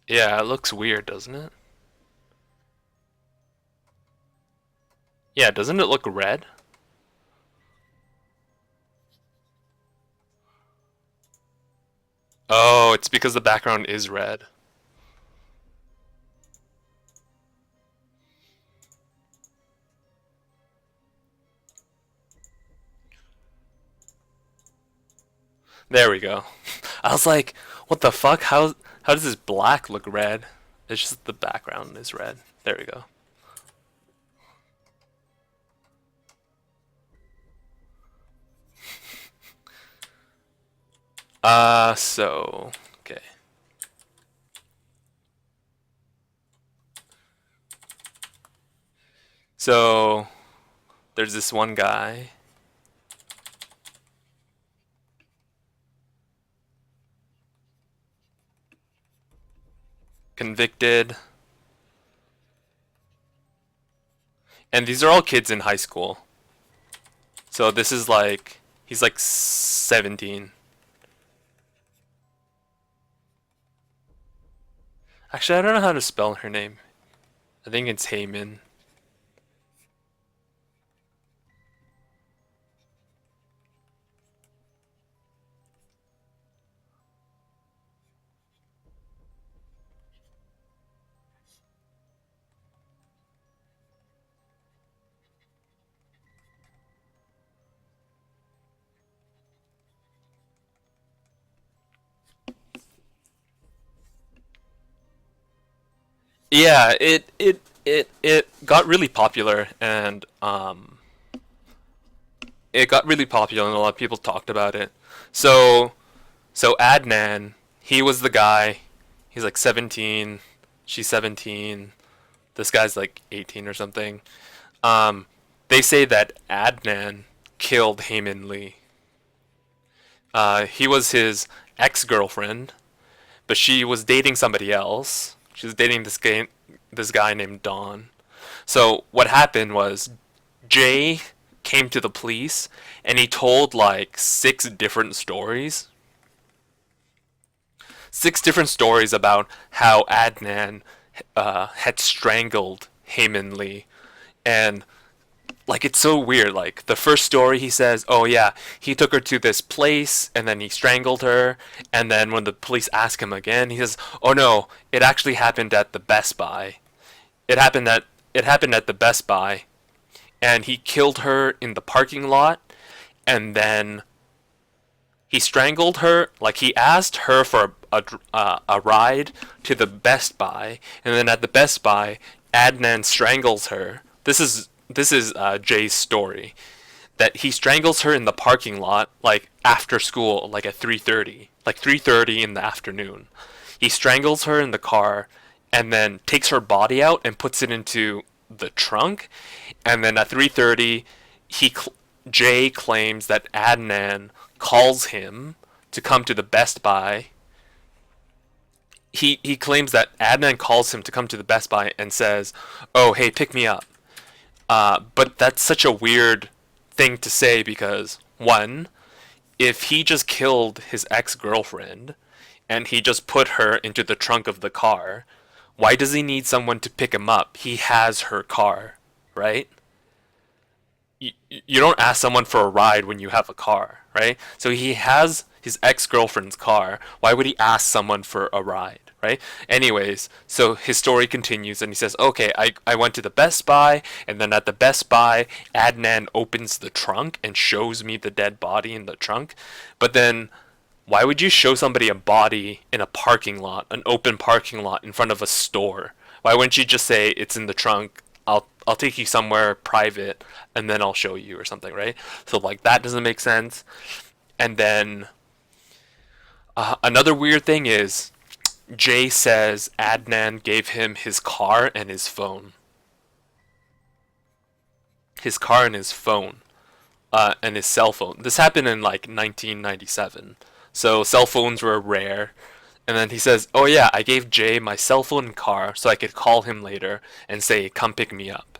Yeah, it looks weird, doesn't it? Yeah, doesn't it look red? Oh, it's because the background is red. There we go. I was like, what the fuck? How does this black look red? It's just the background is red. There we go. Okay. So There's this one guy. Convicted. And these are all kids in high school. So this is like, he's like 17. Actually, I don't know how to spell her name. I think it's Heyman. Yeah, it got really popular, and it got really popular and a lot of people talked about it. So Adnan, he was the guy. He's like 17, she's 17. This guy's like 18 or something. They say that Adnan killed Heyman Lee. He was his ex-girlfriend, but she was dating somebody else. She was dating this guy named Don. So what happened was Jay came to the police and he told like 6 different stories. 6 different stories about how Adnan had strangled Heyman Lee. And like, it's so weird. Like, the first story he says, oh yeah, he took her to this place and then he strangled her. And then when the police ask him again, he says, oh no, it actually happened at the Best Buy. It happened at the Best Buy, and he killed her in the parking lot, and then he strangled her. Like, he asked her for a ride to the Best Buy, and then at the Best Buy, Adnan strangles her. This is Jay's story, that he strangles her in the parking lot, like after school, like at 3:30, like 3:30 in the afternoon. He strangles her in the car, and then takes her body out and puts it into the trunk, and then at 3:30, Jay claims that Adnan calls him to come to the Best Buy. He claims that Adnan calls him to come to the Best Buy and says, "Oh, hey, pick me up." But that's such a weird thing to say because, one, if he just killed his ex-girlfriend and he just put her into the trunk of the car, why does he need someone to pick him up? He has her car, right? You don't ask someone for a ride when you have a car, right? So he has his ex-girlfriend's car. Why would he ask someone for a ride, right? Anyways, so his story continues and he says, okay, I went to the Best Buy, and then at the Best Buy, Adnan opens the trunk and shows me the dead body in the trunk. But then, why would you show somebody a body in a parking lot, an open parking lot in front of a store? Why wouldn't you just say it's in the trunk? I'll take you somewhere private and then I'll show you or something, right? So like that doesn't make sense. And then another weird thing is Jay says Adnan gave him his car and his phone. His car and his phone. And his cell phone. This happened in like 1997. So cell phones were rare. And then he says, oh yeah, I gave Jay my cell phone and car so I could call him later and say, come pick me up.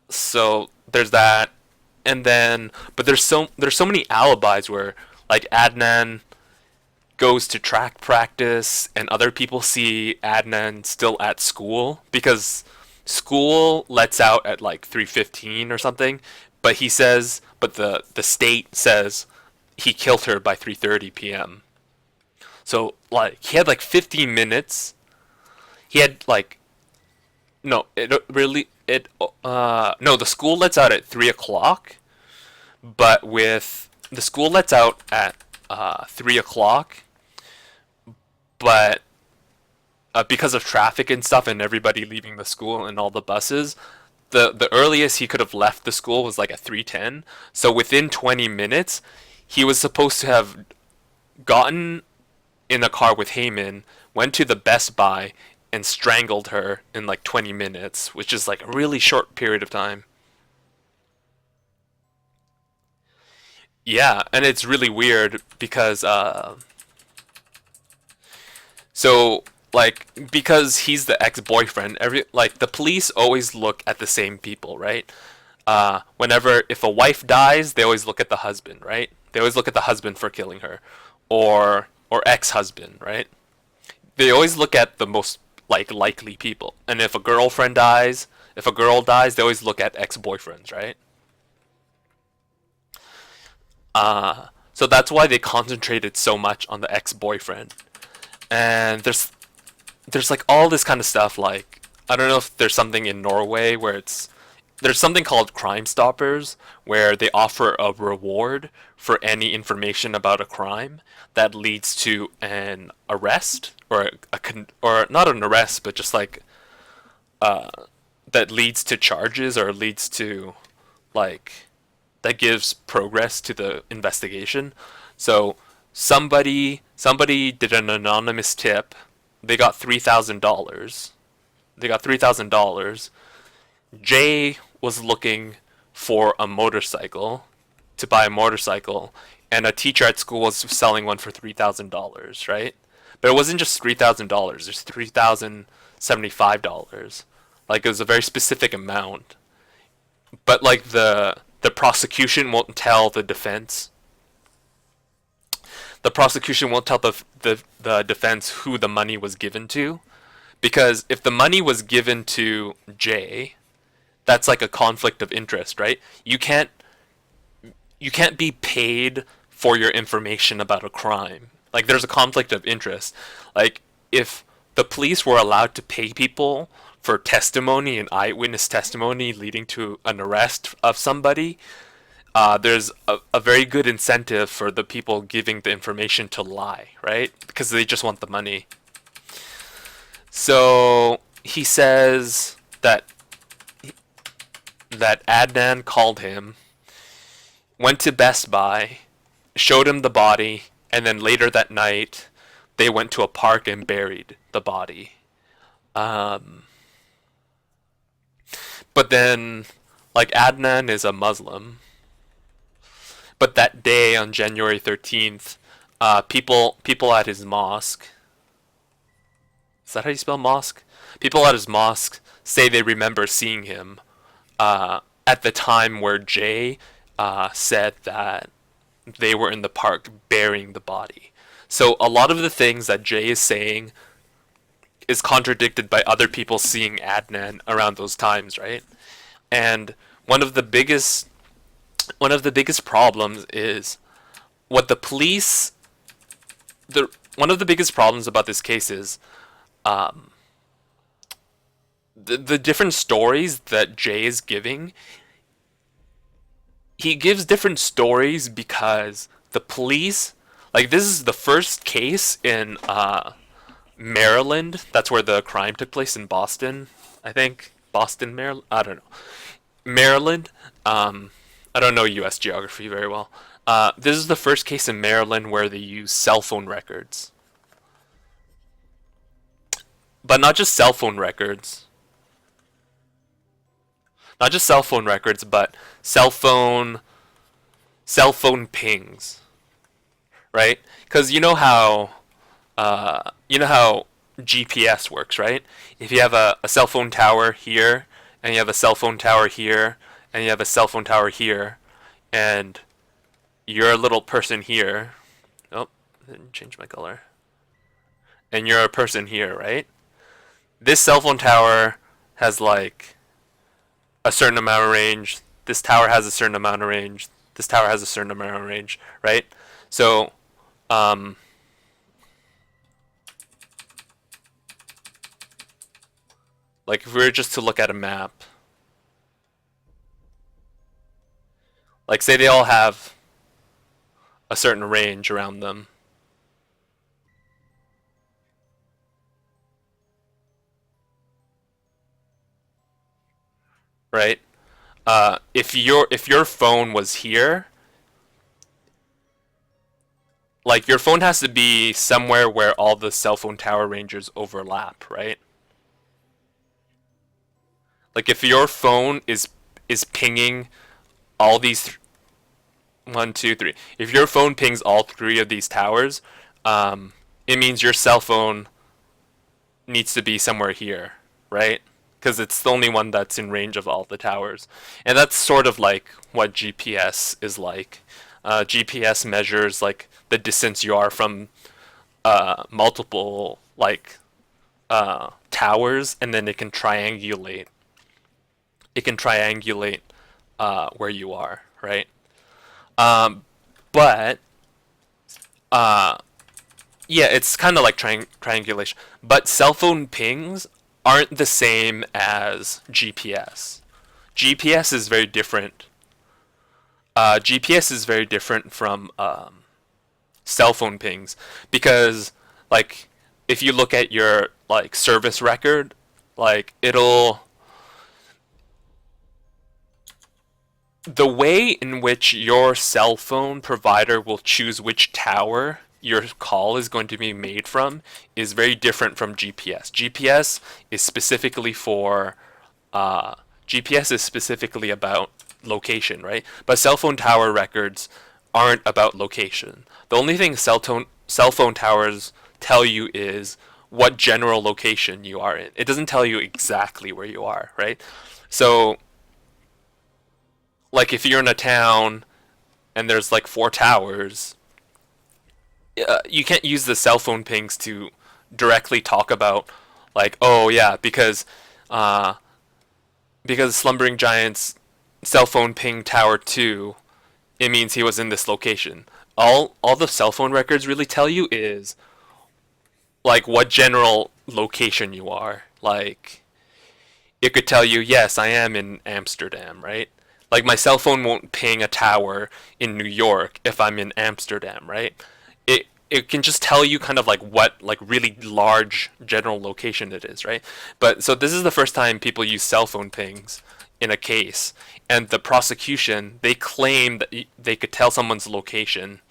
So there's that. And then, but there's so many alibis where like Adnan goes to track practice and other people see Adnan still at school because school lets out at like 3:15 or something, but he says, but the state says he killed her by 3:30 p.m. So like he had like 15 minutes. He had like no, the school lets out at 3 o'clock, but with the school lets out at 3 o'clock, but because of traffic and stuff and everybody leaving the school and all the buses, the earliest he could have left the school was like at 3:10. So within 20 minutes, he was supposed to have gotten in a car with Heyman, went to the Best Buy, and strangled her in like 20 minutes, which is like a really short period of time. Yeah, and it's really weird because so like because he's the ex-boyfriend, the police always look at the same people, right? Whenever if a wife dies, they always look at the husband, right? They always look at the husband for killing her, or ex-husband, right? They always look at the most likely people. And if a girlfriend dies, if a girl dies, they always look at ex-boyfriends, right? So that's why they concentrated so much on the ex-boyfriend. And there's like all this kind of stuff, like I don't know if there's something in Norway where there's something called Crime Stoppers where they offer a reward for any information about a crime that leads to an arrest or not an arrest but just like that leads to charges or leads to like that gives progress to the investigation. So somebody did an anonymous tip. They got $3,000. They got $3,000. Jay was looking for a motorcycle, to buy a motorcycle, and a teacher at school was selling one for $3,000, right? But it wasn't just $3,000. It's $3,075. Like it was a very specific amount. But like the prosecution won't tell the defense. The prosecution won't tell the defense who the money was given to, because if the money was given to Jay, that's like a conflict of interest, right? You can't be paid for your information about a crime. Like there's a conflict of interest. Like if the police were allowed to pay people for testimony and eyewitness testimony leading to an arrest of somebody, there's a very good incentive for the people giving the information to lie, right? Because they just want the money. So he says that Adnan called him, went to Best Buy, showed him the body, and then later that night they went to a park and buried the body. But then, like, Adnan is a Muslim. But that day on January 13th, people at his mosque, is that how you spell mosque? People at his mosque say they remember seeing him at the time where Jay said that they were in the park burying the body. So a lot of the things that Jay is saying is contradicted by other people seeing Adnan around those times, right? And one of the biggest problems is what the police. One of the biggest problems about this case is the different stories that Jay is giving. He gives different stories because the police, like this is the first case in Maryland. That's where the crime took place, in Boston, I think. Boston, Maryland. I don't know. Maryland. I don't know U.S. geography very well. This is the first case in Maryland where they use cell phone records. But not just cell phone records. Not just cell phone records, but cell phone pings. Right? Because you know how GPS works, right? If you have a cell phone tower here, and you have a cell phone tower here, and you have a cell phone tower here, and you're a little person here. Oh, I didn't change my color. And you're a person here, right? This cell phone tower has like a certain amount of range. This tower has a certain amount of range. This tower has a certain amount of range, right? So, like if we were just to look at a map, like say they all have a certain range around them. Right? If your phone was here, like your phone has to be somewhere where all the cell phone tower ranges overlap, right? Like if your phone is pinging all these 1, 2, 3. If your phone pings all 3 of these towers, it means your cell phone needs to be somewhere here, right? Because it's the only one that's in range of all the towers. And that's sort of like what GPS is like. GPS measures like the distance you are from multiple like towers, and then it can triangulate. Where you are, right? But yeah, it's kind of like triangulation. But cell phone pings aren't the same as GPS. GPS is very different. GPS is very different from cell phone pings, because like if you look at your like service record, like the way in which your cell phone provider will choose which tower your call is going to be made from is very different from GPS. GPS is specifically about location, right? But cell phone tower records aren't about location. The only thing cell phone towers tell you is what general location you are in. It doesn't tell you exactly where you are, right? So like if you're in a town and there's like 4 towers, you can't use the cell phone pings to directly talk about like, oh yeah, because Slumbering Giant's cell phone ping tower 2, it means he was in this location. All the cell phone records really tell you is like what general location you are. Like it could tell you, yes, I am in Amsterdam, right? Like my cell phone won't ping a tower in New York if I'm in Amsterdam, right? It can just tell you kind of like what like really large general location it is, right? But so this is the first time people use cell phone pings in a case, and the prosecution, they claim that they could tell someone's location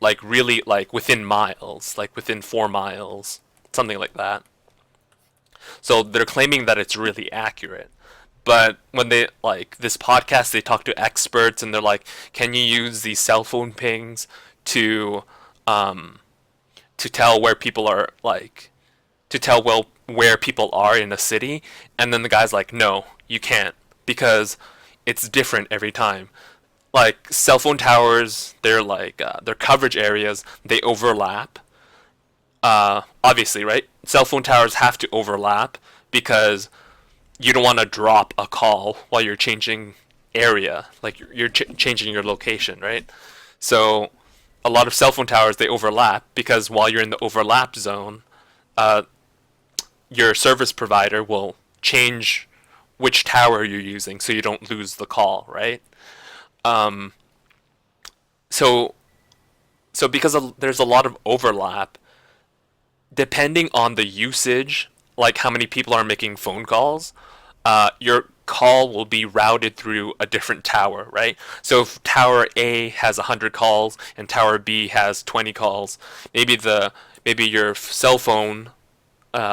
like really like within miles, like within 4 miles, something like that. So they're claiming that it's really accurate. But when they like this podcast, they talk to experts and they're like, can you use these cell phone pings to tell where people are, like to tell well where people are in a city? And then the guy's like, no, you can't, because it's different every time. Like cell phone towers, they're like their coverage areas, they overlap. Obviously, right? Cell phone towers have to overlap because you don't want to drop a call while you're changing area, like you're changing your location, right? So a lot of cell phone towers, they overlap because while you're in the overlap zone, your service provider will change which tower you're using so you don't lose the call, right? So because there's a lot of overlap, depending on the usage, like how many people are making phone calls, your call will be routed through a different tower, right? So if tower A has 100 calls and tower B has 20 calls, maybe your cell phone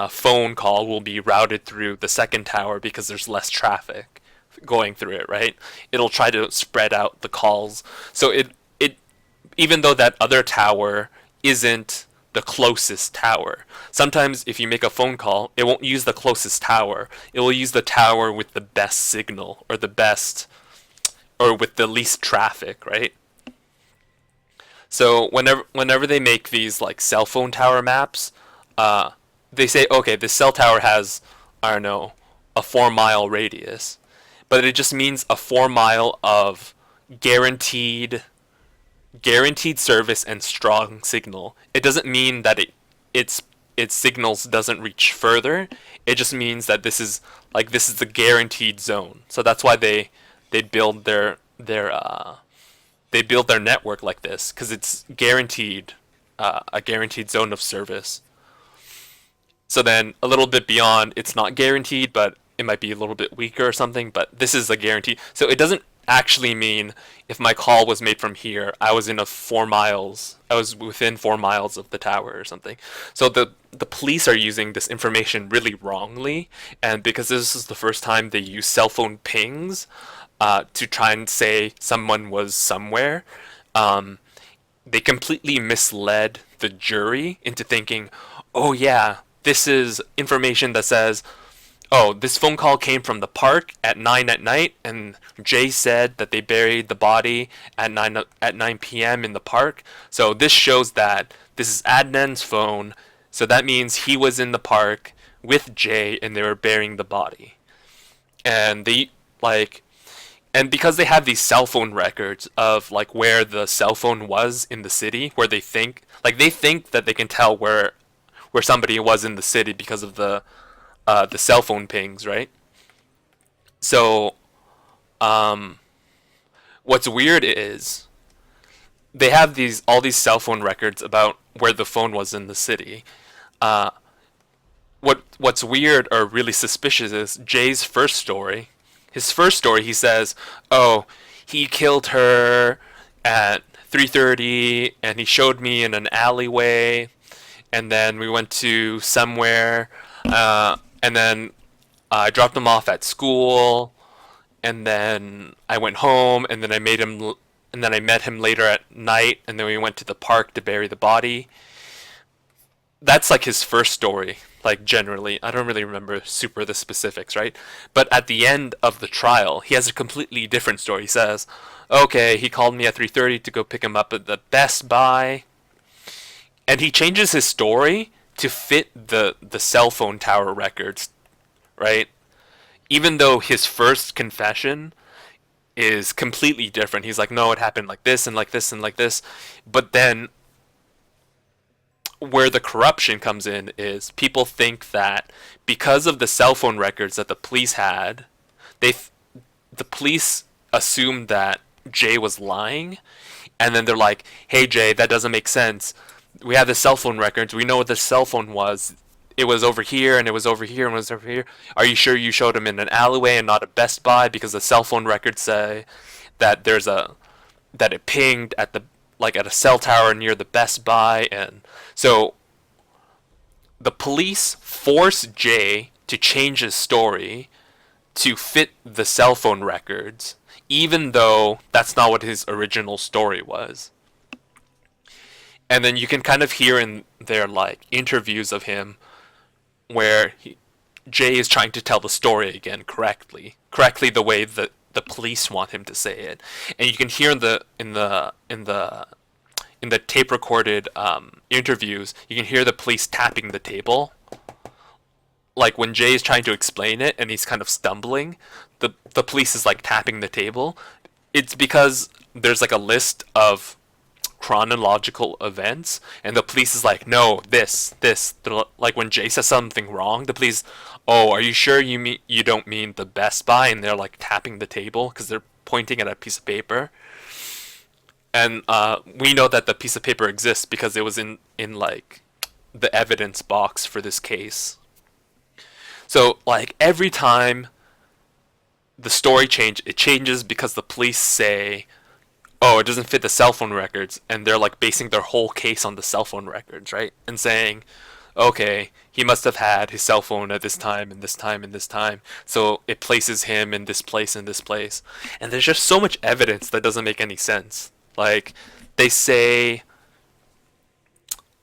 phone call will be routed through the second tower because there's less traffic going through it, right? It'll try to spread out the calls. So it even though that other tower isn't the closest tower, sometimes if you make a phone call, it won't use the closest tower. It will use the tower with the best signal, or with the least traffic, right? So whenever they make these like cell phone tower maps, they say, okay, this cell tower has, I don't know, a 4-mile radius, but it just means a 4 mile of guaranteed service and strong signal. It doesn't mean that its signals doesn't reach further. It just means that this is the guaranteed zone. So that's why they build their network like this, because it's guaranteed, a guaranteed zone of service. So then a little bit beyond, it's not guaranteed, but it might be a little bit weaker or something, but this is a guarantee. So it doesn't actually mean if my call was made from here, I was within 4 miles of the tower or something. So the police are using this information really wrongly, and because this is the first time they use cell phone pings to try and say someone was somewhere, they completely misled the jury into thinking, oh yeah, this is information that says, oh, this phone call came from the park at 9 at night, and Jay said that they buried the body at 9 p.m. in the park. So this shows that this is Adnan's phone, so that means he was in the park with Jay and they were burying the body. And and because they have these cell phone records of like where the cell phone was in the city, where they think that they can tell where somebody was in the city because of the cell phone pings, right? So, what's weird is they have all these cell phone records about where the phone was in the city. What's weird or really suspicious is Jay's first story. His first story, he says, oh, he killed her at 3:30, and he showed me in an alleyway, and then we went to somewhere, and then I dropped him off at school, and then I went home, and then I met him later at night, and then we went to the park to bury the body. That's like his first story, like generally. I don't really remember super the specifics, right? But at the end of the trial, he has a completely different story. He says, okay, he called me at 3:30 to go pick him up at the Best Buy. And he changes his story to fit the cell phone tower records, right? Even though his first confession is completely different. He's like, no, it happened like this and like this and like this. But then where the corruption comes in is people think that because of the cell phone records that the police had, the police assumed that Jay was lying, and then they're like, hey Jay, that doesn't make sense. We have the cell phone records, we know what the cell phone was. It was over here, and it was over here, and it was over here. Are you sure you showed him in an alleyway and not a Best Buy? Because the cell phone records say that that it pinged at a cell tower near the Best Buy. And so the police forced Jay to change his story to fit the cell phone records, even though that's not what his original story was. And then you can kind of hear in their like interviews of him where Jay is trying to tell the story again correctly the way that the police want him to say it. And you can hear in the tape recorded interviews, you can hear the police tapping the table. Like when Jay is trying to explain it and he's kind of stumbling, the police is like tapping the table. It's because there's like a list of chronological events, and the police is like, no, this. Like when Jay says something wrong, the police, oh, are you sure you don't mean the Best Buy? And they're like tapping the table because they're pointing at a piece of paper. And we know that the piece of paper exists because it was in like the evidence box for this case. So like every time the story changes because the police say, oh, it doesn't fit the cell phone records, and they're like basing their whole case on the cell phone records, right? And saying, okay, he must have had his cell phone at this time and this time and this time, so it places him in this place and this place. And there's just so much evidence that doesn't make any sense. Like they say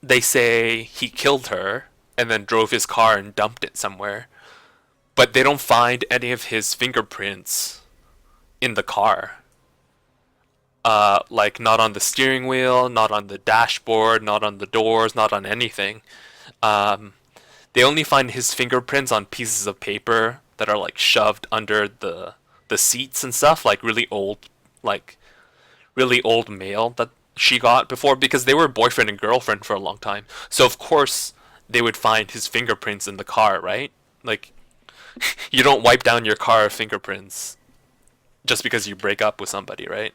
he killed her and then drove his car and dumped it somewhere, but they don't find any of his fingerprints in the car. Like not on the steering wheel, not on the dashboard, not on the doors, not on anything. They only find his fingerprints on pieces of paper that are like shoved under the seats and stuff, like really old mail that she got before, because they were boyfriend and girlfriend for a long time. So of course they would find his fingerprints in the car, right? Like you don't wipe down your car fingerprints just because you break up with somebody, right?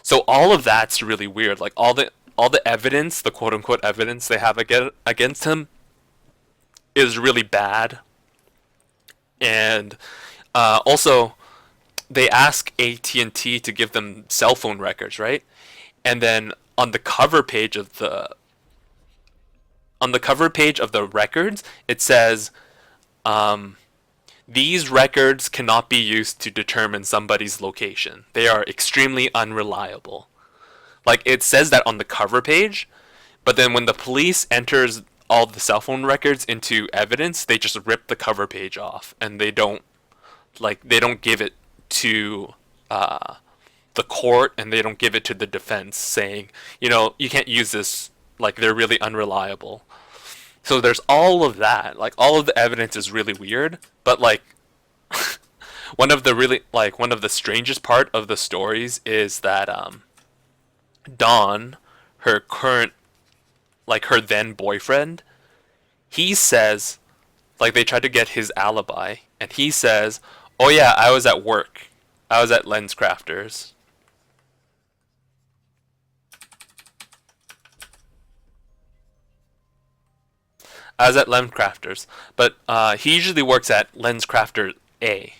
So all of that's really weird. Like all the evidence, the quote unquote evidence they have against him is really bad. And also they ask AT&T to give them cell phone records, right? And then on the cover page of the records, it says these records cannot be used to determine somebody's location. They are extremely unreliable. Like it says that on the cover page, but then when the police enters all the cell phone records into evidence, they just rip the cover page off, and they don't give it to the court, and they don't give it to the defense, saying, you can't use this, like they're really unreliable. So there's all of that. Like all of the evidence is really weird, but like one of the strangest part of the stories is that Don, her current, like her then boyfriend, he says, like they tried to get his alibi, and he says, "Oh yeah, I was at work. I was at LensCrafters." I was at LensCrafters, but he usually works at LensCrafter A.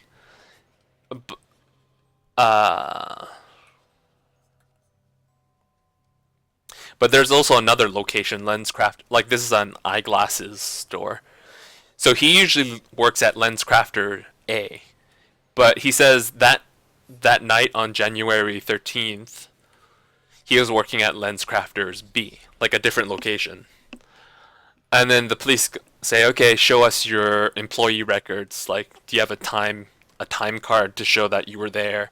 But there's also another location, LensCraft. Like this is an eyeglasses store, so he usually works at LensCrafter A. But he says that night on January 13th, he was working at LensCrafters B, like a different location. And then the police say, "Okay, show us your employee records. Like, do you have a time card to show that you were there?"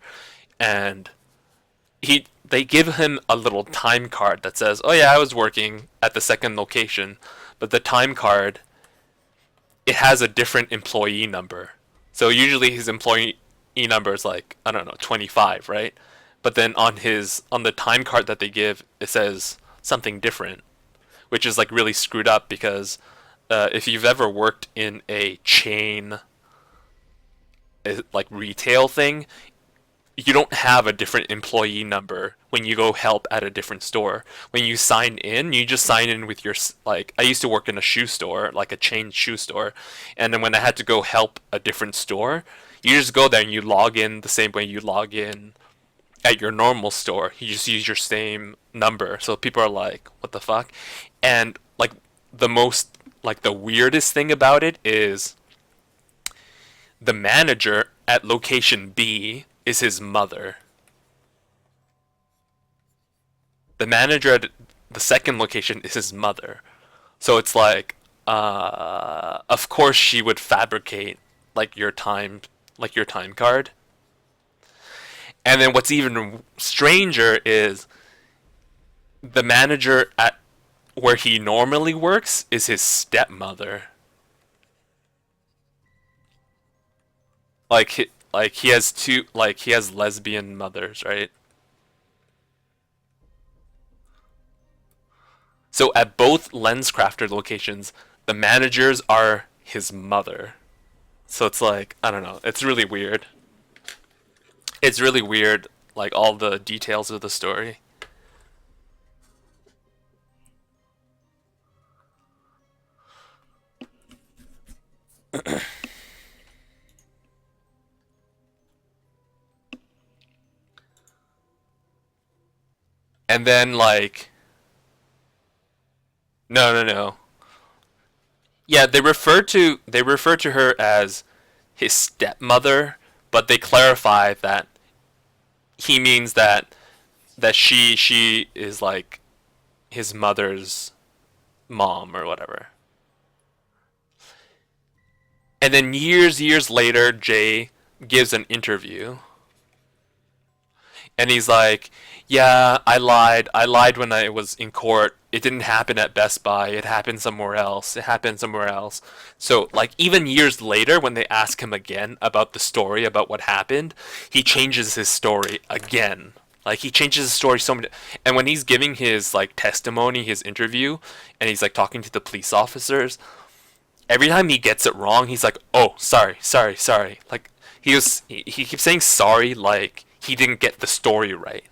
And they give him a little time card that says, "Oh yeah, I was working at the second location," but the time card, it has a different employee number. So usually his employee number is like, I don't know, 25, right? But then on the time card that they give, it says something different, which is like really screwed up, because if you've ever worked in a chain like retail thing, you don't have a different employee number when you go help at a different store. When you sign in, you just sign in with your, like, I used to work in a shoe store, like a chain shoe store, and then when I had to go help a different store, you just go there and you log in the same way you log in at your normal store. You just use your same number. So people are like, what the fuck? And like the weirdest thing about it is the manager at location B is his mother. The manager at the second location is his mother. So it's like, of course she would fabricate your time card. And then what's even stranger is the manager at where he normally works is his stepmother. He has lesbian mothers, right? So at both LensCrafter locations, the managers are his mother. So it's like, I don't know, it's really weird. It's really weird, like all the details of the story. And then no. Yeah, they refer to her as his stepmother, but they clarify that he means that she is like his mother's mom or whatever. And then years later, Jay gives an interview. And he's like, "Yeah, I lied. I lied when I was in court. It didn't happen at Best Buy. It happened somewhere else. It happened somewhere else." So, even years later, when they ask him again about the story, about what happened, he changes his story again. He changes his story so many. And when he's giving his, testimony, his interview, and he's, talking to the police officers, every time he gets it wrong, he's like, "Oh, sorry." He keeps saying sorry he didn't get the story right,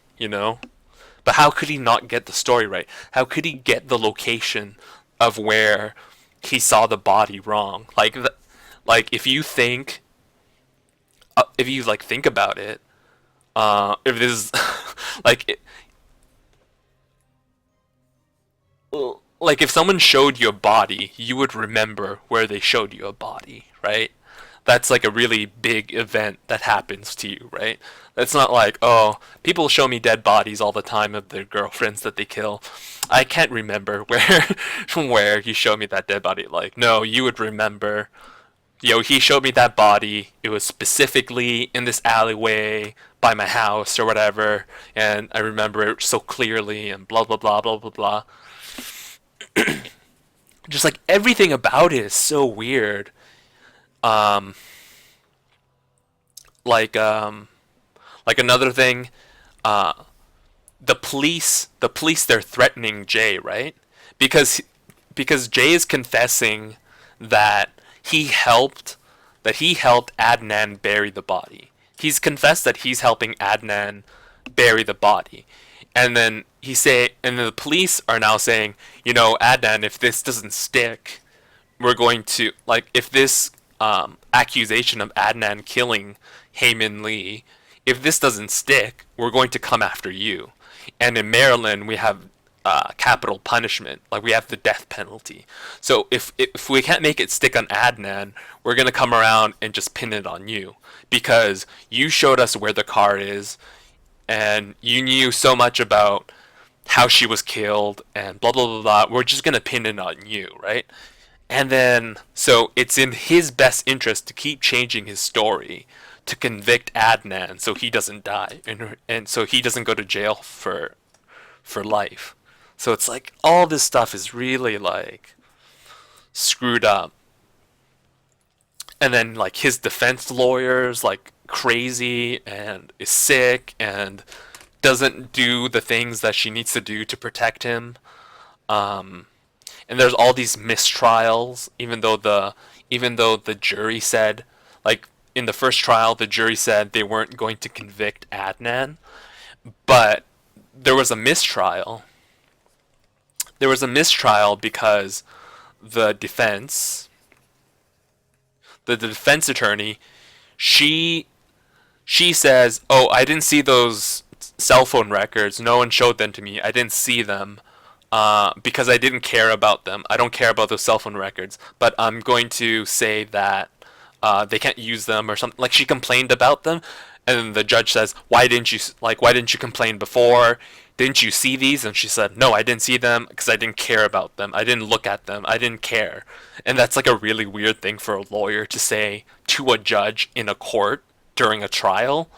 But how could he not get the story right? How could he get the location of where he saw the body wrong? If you think, think about it, if this is, if someone showed you a body, you would remember where they showed you a body, right? that's like a really big event that happens to you, right? It's not like, oh, people show me dead bodies all the time of their girlfriends that they kill. I can't remember where where you showed me that dead body. Like, no, you would remember. Yo, he showed me that body. It was specifically in this alleyway by my house or whatever, and I remember it so clearly and blah blah blah blah blah blah. Just like everything about it is so weird. Um, like um, like another thing, uh, the police they're threatening Jay, right? Because Jay is confessing that he helped Adnan bury the body. He's confessed that he's helping Adnan bury the body. And then the police are now saying, Adnan, if this doesn't stick, we're going to, like, if this accusation of Adnan killing Heyman Lee, if this doesn't stick, we're going to come after you. And in Maryland, we have capital punishment, like we have the death penalty. So if we can't make it stick on Adnan, we're gonna come around and just pin it on you because you showed us where the car is, and you knew so much about how she was killed and blah blah blah blah. We're just gonna pin it on you, right? And then so it's in his best interest to keep changing his story to convict Adnan so he doesn't die and so he doesn't go to jail for life. So it's like all this stuff is really like screwed up. And then like his defense lawyer's like crazy and is sick and doesn't do the things that she needs to do to protect him. And there's all these mistrials, even though the jury said, like in the first trial, the jury said they weren't going to convict Adnan, but there was a mistrial. There was a mistrial because the defense attorney, she says, "Oh, I didn't see those cell phone records. No one showed them to me. I didn't see them because I didn't care about them. I don't care about those cell phone records. But I'm going to say that they can't use them or something." Like she complained about them, and then the judge says, "Why didn't you complain before? Didn't you see these?" And she said, "No, I didn't see them because I didn't care about them. I didn't look at them. I didn't care." And that's like a really weird thing for a lawyer to say to a judge in a court during a trial.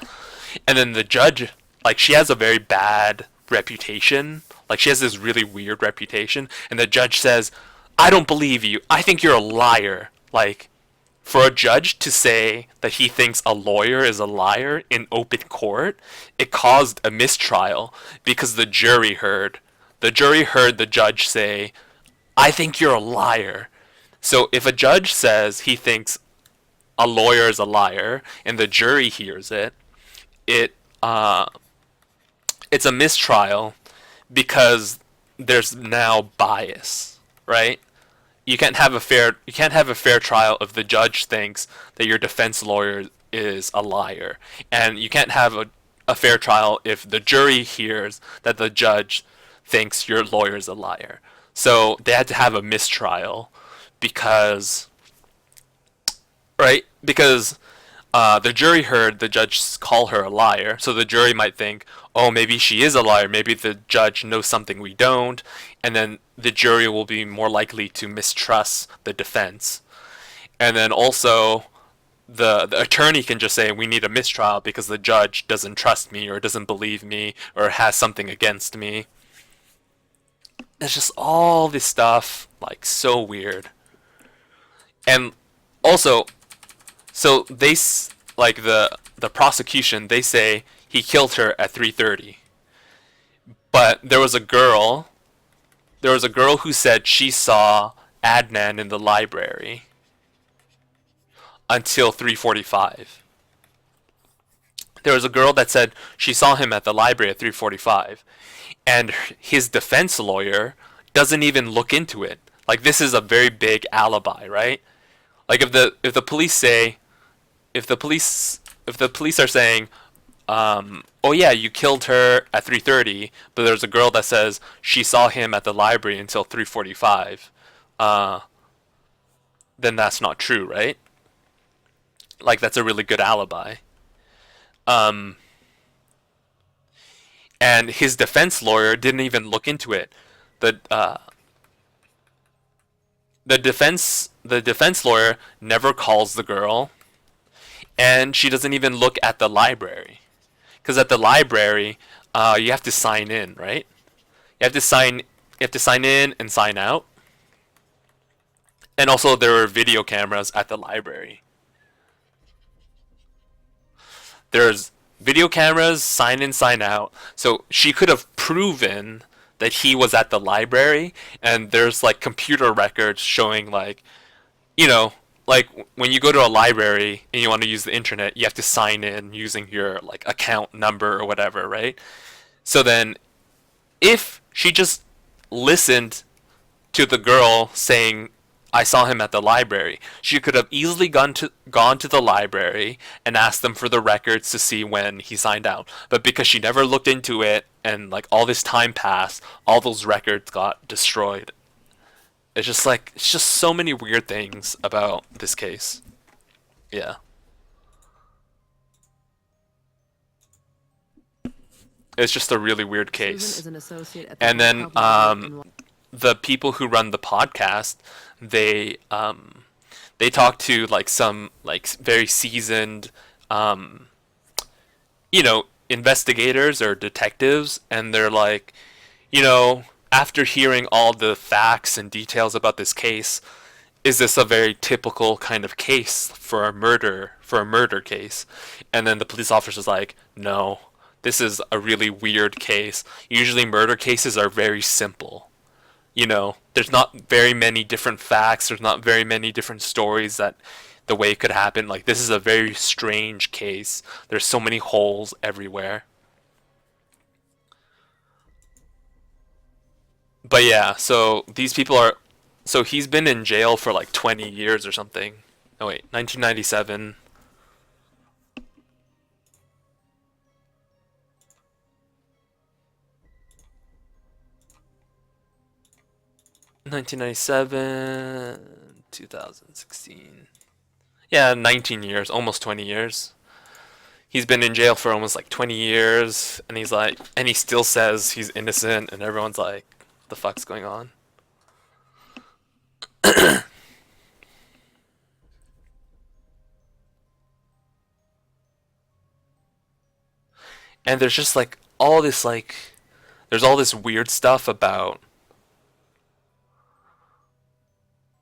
And then the judge, like, she has a very bad reputation. Like, she has this really weird reputation. And the judge says, "I don't believe you. I think you're a liar." Like, for a judge to say that he thinks a lawyer is a liar in open court, it caused a mistrial because the jury heard the judge say, "I think you're a liar." So if a judge says he thinks a lawyer is a liar and the jury hears it, it's a mistrial because there's now bias, right? You can't have a fair trial if the judge thinks that your defense lawyer is a liar, and you can't have a fair trial if the jury hears that the judge thinks your lawyer is a liar. So they had to have a mistrial because the jury heard the judge call her a liar, so the jury might think, oh, maybe she is a liar, maybe the judge knows something we don't, and then the jury will be more likely to mistrust the defense. And then also, the attorney can just say, we need a mistrial because the judge doesn't trust me or doesn't believe me or has something against me. It's just all this stuff, like, so weird. And also, so they, like, the prosecution, they say he killed her at 3:30. But there was a girl who said she saw Adnan in the library until 3:45. There was a girl that said she saw him at the library at 3:45, and his defense lawyer doesn't even look into it. Like, this is a very big alibi, right? Like, if the police are saying, oh yeah, you killed her at 3:30, but there's a girl that says she saw him at the library until 3:45, then that's not true, right? like that's a really good alibi. Um, and his defense lawyer didn't even look into it. The defense lawyer never calls the girl, and she doesn't even look at the library, because at the library, you have to sign in, right? You have to sign in and sign out. And also there were video cameras at the library. There's video cameras, sign in, sign out. So she could have proven that he was at the library, and there's like computer records showing like, you know, like when you go to a library and you want to use the internet, you have to sign in using your like account number or whatever, right? So then if she just listened to the girl saying, I saw him at the library, she could have easily gone to the library and asked them for the records to see when he signed out. But because she never looked into it and like all this time passed, all those records got destroyed. It's just so many weird things about this case. Yeah. It's just a really weird Susan case. is an associate at the And then Public Health in the people who run the podcast, they talk to like some like very seasoned you know, investigators or detectives, and they're like, you know, after hearing all the facts and details about this case, is this a very typical kind of case for a murder case? And then the police officer's like, no, this is a really weird case. Usually murder cases are very simple. You know, there's not very many different facts, there's not very many different stories that the way it could happen. Like, this is a very strange case. There's so many holes everywhere. But yeah, so these people are, so he's been in jail for like 20 years or something. Oh wait, 1997. (1997) 2016. Yeah, 19 years, almost 20 years. He's been in jail for almost like 20 years, and he's like, and he still says he's innocent, and everyone's like, the fuck's going on? And there's just like all this like, there's all this weird stuff about,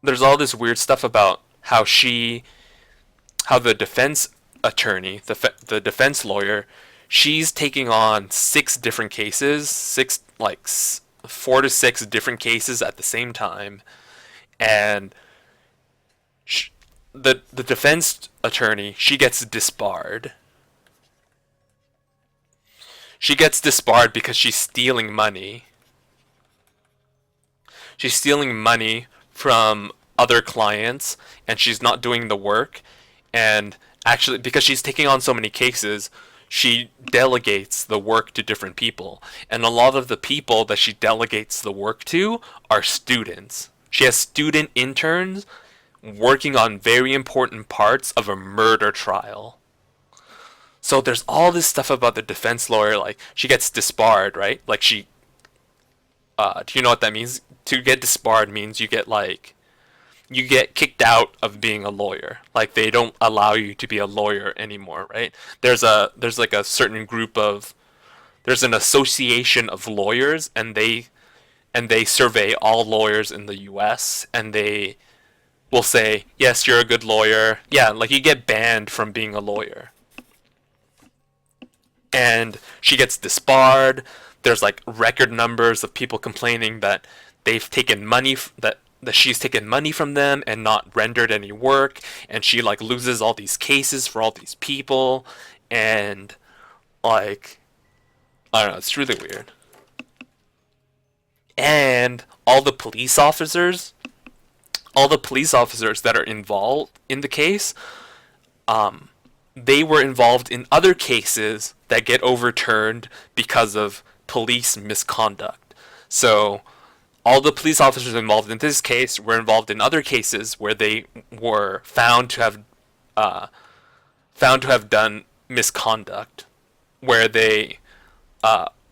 there's all this weird stuff about how the defense attorney, the defense lawyer, she's taking on 6 different cases, 4 to 6 different cases at the same time, and the defense attorney, she gets disbarred. She gets disbarred because she's stealing money. She's stealing money from other clients, and she's not doing the work. And actually, because she's taking on so many cases, she delegates the work to different people. And a lot of the people that she delegates the work to are students. She has student interns working on very important parts of a murder trial. So there's all this stuff about the defense lawyer, like, she gets disbarred, right? Like, do you know what that means? To get disbarred means you get kicked out of being a lawyer. Like, they don't allow you to be a lawyer anymore, right? There's like a certain there's an association of lawyers, and they survey all lawyers in the US, and they will say, yes, you're a good lawyer. Yeah, like, you get banned from being a lawyer. And she gets disbarred. There's like record numbers of people complaining that they've taken money, that she's taken money from them and not rendered any work, and she like loses all these cases for all these people, and like, I don't know, it's really weird. And all the police officers that are involved in the case, they were involved in other cases that get overturned because of police misconduct. So all the police officers involved in this case were involved in other cases where they were found to have found to have done misconduct, where they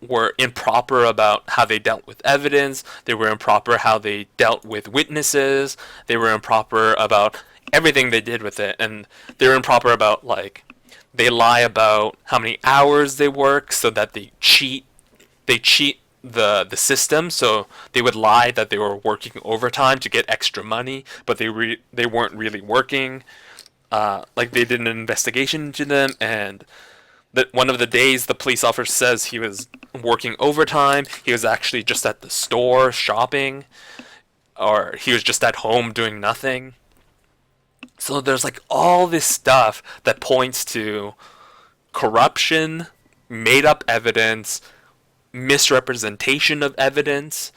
were improper about how they dealt with evidence, they were improper how they dealt with witnesses, they were improper about everything they did with it, and they were improper about, like, they lie about how many hours they work so that they cheat the system. So they would lie that they were working overtime to get extra money, but they weren't really working. Like, they did an investigation into them, and that one of the days the police officer says he was working overtime, he was actually just at the store shopping, or he was just at home doing nothing. So there's like all this stuff that points to corruption, made up evidence, misrepresentation of evidence,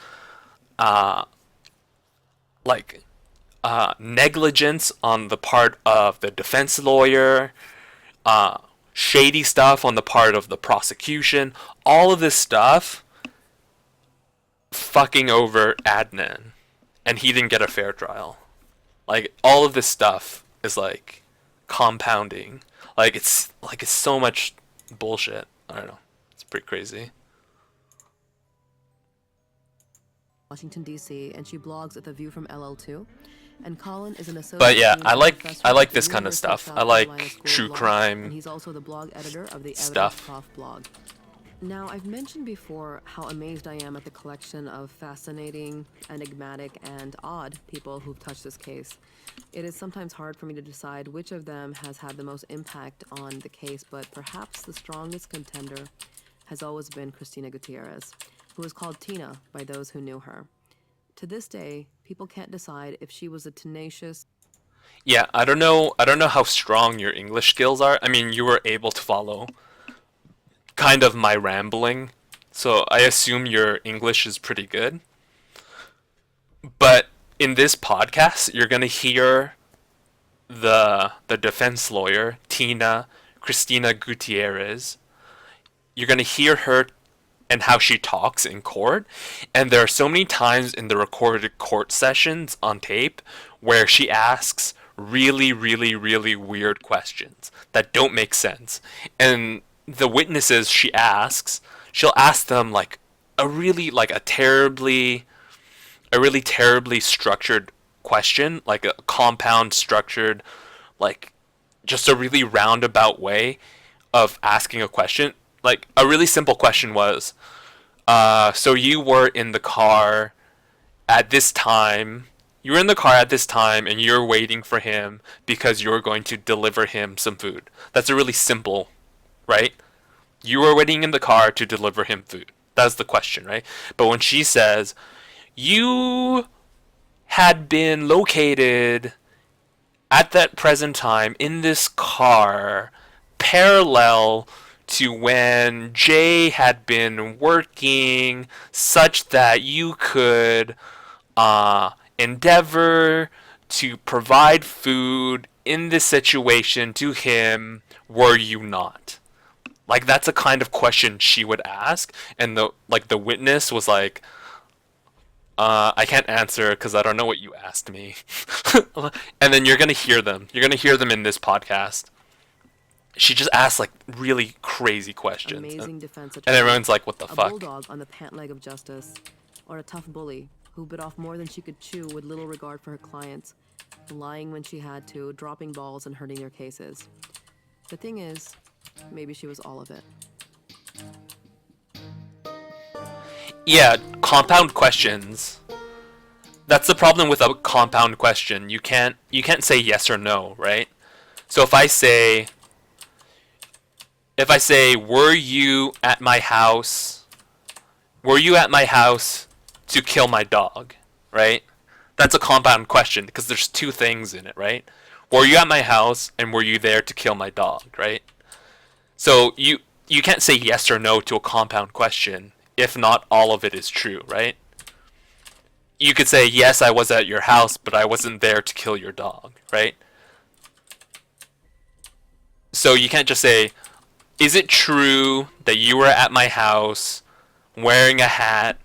negligence on the part of the defense lawyer, shady stuff on the part of the prosecution. All of this stuff fucking over Adnan, and he didn't get a fair trial. Like, all of this stuff is like compounding. Like it's so much bullshit. I don't know. It's pretty crazy. Washington, D.C., and she blogs at The View from LL2. And Colin is an associate. But yeah, dean I and like professor I like at the this kind of University of stuff. South I like Carolina School of true Law, crime and he's also the blog editor of the stuff. Evidence Prof blog. Now, I've mentioned before how amazed I am at the collection of fascinating, enigmatic, and odd people who've touched this case. It is sometimes hard for me to decide which of them has had the most impact on the case, but perhaps the strongest contender has always been Cristina Gutierrez, who was called Tina by those who knew her. To this day, people can't decide if she was a tenacious... Yeah, I don't know how strong your English skills are. I mean, you were able to follow kind of my rambling, so I assume your English is pretty good. But in this podcast, you're gonna hear the defense lawyer, Cristina Gutierrez. You're gonna hear her and how she talks in court, and there are so many times in the recorded court sessions on tape where she asks really, really, really weird questions that don't make sense. And the witnesses she'll ask them like a really terribly structured question, like a compound structured, like just a really roundabout way of asking a question. Like, a really simple question was, so you were in the car at this time, and you're waiting for him because you're going to deliver him some food. That's a really simple, right? You were waiting in the car to deliver him food. That's the question, right? But when she says, you had been located at that present time in this car parallel to when Jay had been working, such that you could endeavor to provide food in this situation to him, were you not? Like, that's a kind of question she would ask, and the witness was like, I can't answer because I don't know what you asked me. And then you're gonna hear them. You're gonna hear them in this podcast. She just asks like really crazy questions, Amazing defense and attorney, everyone's like, "What the a fuck?" bulldog on the pant leg of justice, or a tough bully who bit off more than she could chew with little regard for her clients, lying when she had to, dropping balls and hurting their cases. The thing is, maybe she was all of it. Yeah, compound questions. That's the problem with a compound question. You can't say yes or no, right? So if I say, were you at my house? Were you at my house to kill my dog? Right? That's a compound question because there's two things in it, right? Were you at my house and were you there to kill my dog, right? So you can't say yes or no to a compound question if not all of it is true, right? You could say, yes, I was at your house, but I wasn't there to kill your dog, right? So you can't just say, is it true that you were at my house wearing a hat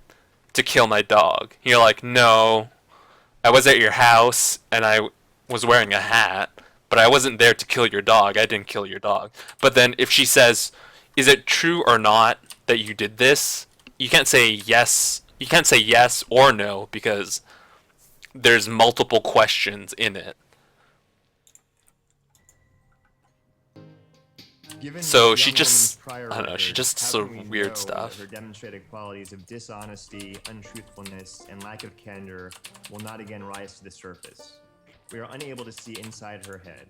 to kill my dog? You're like, no, I was at your house and I was wearing a hat, but I wasn't there to kill your dog. I didn't kill your dog. But then if she says, is it true or not that you did this? You can't say yes. You can't say yes or no because there's multiple questions in it. Given So this she young just, woman's prior I don't know, she record, just how some can we weird know stuff. that her demonstrated qualities of dishonesty, untruthfulness, and lack of candor will not again rise to the surface. We are unable to see inside her head.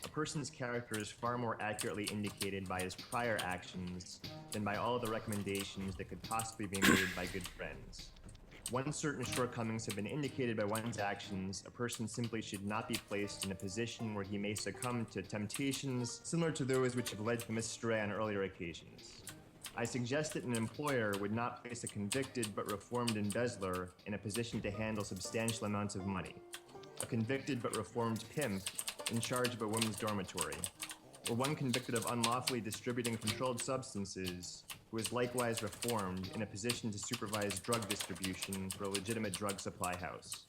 A person's character is far more accurately indicated by his prior actions than by all the recommendations that could possibly be made by good friends. Once certain shortcomings have been indicated by one's actions, a person simply should not be placed in a position where he may succumb to temptations similar to those which have led him astray on earlier occasions. I suggest that an employer would not place a convicted but reformed embezzler in a position to handle substantial amounts of money, a convicted but reformed pimp in charge of a women's dormitory, or one convicted of unlawfully distributing controlled substances who is likewise reformed in a position to supervise drug distribution for a legitimate drug supply house.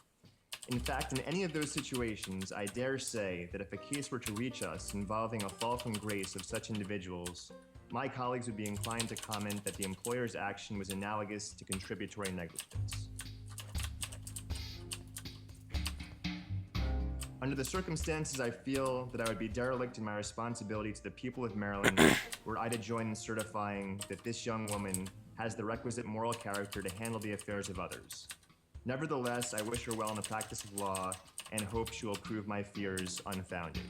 In fact, in any of those situations, I dare say that if a case were to reach us involving a fall from grace of such individuals, my colleagues would be inclined to comment that the employer's action was analogous to contributory negligence. Under the circumstances, I feel that I would be derelict in my responsibility to the people of Maryland were I to join in certifying that this young woman has the requisite moral character to handle the affairs of others. Nevertheless, I wish her well in the practice of law and hope she will prove my fears unfounded.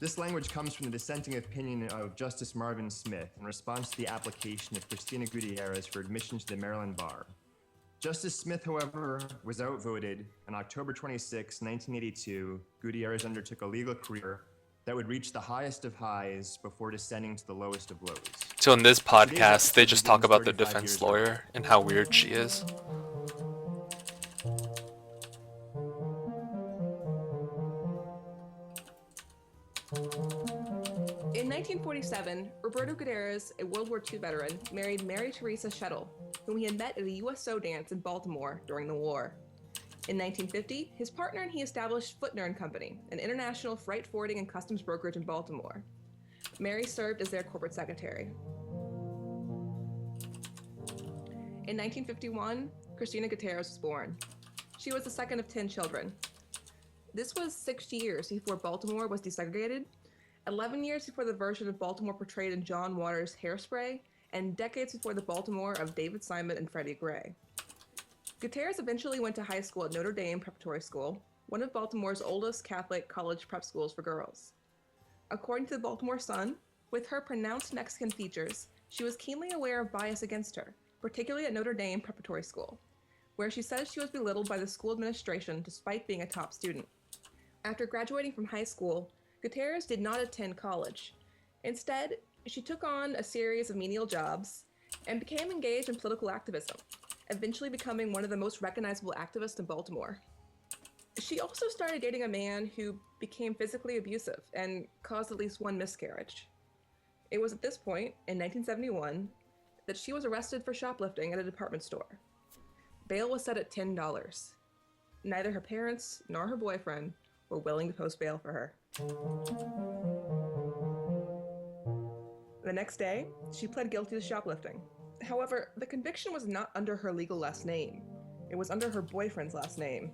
This language comes from the dissenting opinion of Justice Marvin Smith in response to the application of Cristina Gutierrez for admission to the Maryland Bar. Justice Smith, however, was outvoted. On October 26, 1982, Gutierrez undertook a legal career that would reach the highest of highs before descending to the lowest of lows. So in this Today's podcast, they episode just talk begins about the 35 defense years lawyer ago. and how weird she is. In 1947, Roberto Gutierrez, a World War II veteran, married Mary Teresa Shettle, whom he had met at a USO dance in Baltimore during the war. In 1950, his partner and he established Footner & Company, an international freight forwarding and customs brokerage in Baltimore. Mary served as their corporate secretary. In 1951, Cristina Gutierrez was born. She was the second of 10 children. This was 6 years before Baltimore was desegregated, 11 years before the version of Baltimore portrayed in John Waters' Hairspray, and decades before the Baltimore of David Simon and Freddie Gray. Gutierrez eventually went to high school at Notre Dame Preparatory School, one of Baltimore's oldest Catholic college prep schools for girls. According to the Baltimore Sun, with her pronounced Mexican features, she was keenly aware of bias against her, particularly at Notre Dame Preparatory School, where she says she was belittled by the school administration despite being a top student. After graduating from high school, Gutierrez did not attend college. Instead, she took on a series of menial jobs and became engaged in political activism, eventually becoming one of the most recognizable activists in Baltimore. She also started dating a man who became physically abusive and caused at least one miscarriage. It was at this point, in 1971, that she was arrested for shoplifting at a department store. Bail was set at $10. Neither her parents nor her boyfriend were willing to post bail for her. The next day, she pled guilty to shoplifting. However, the conviction was not under her legal last name. It was under her boyfriend's last name.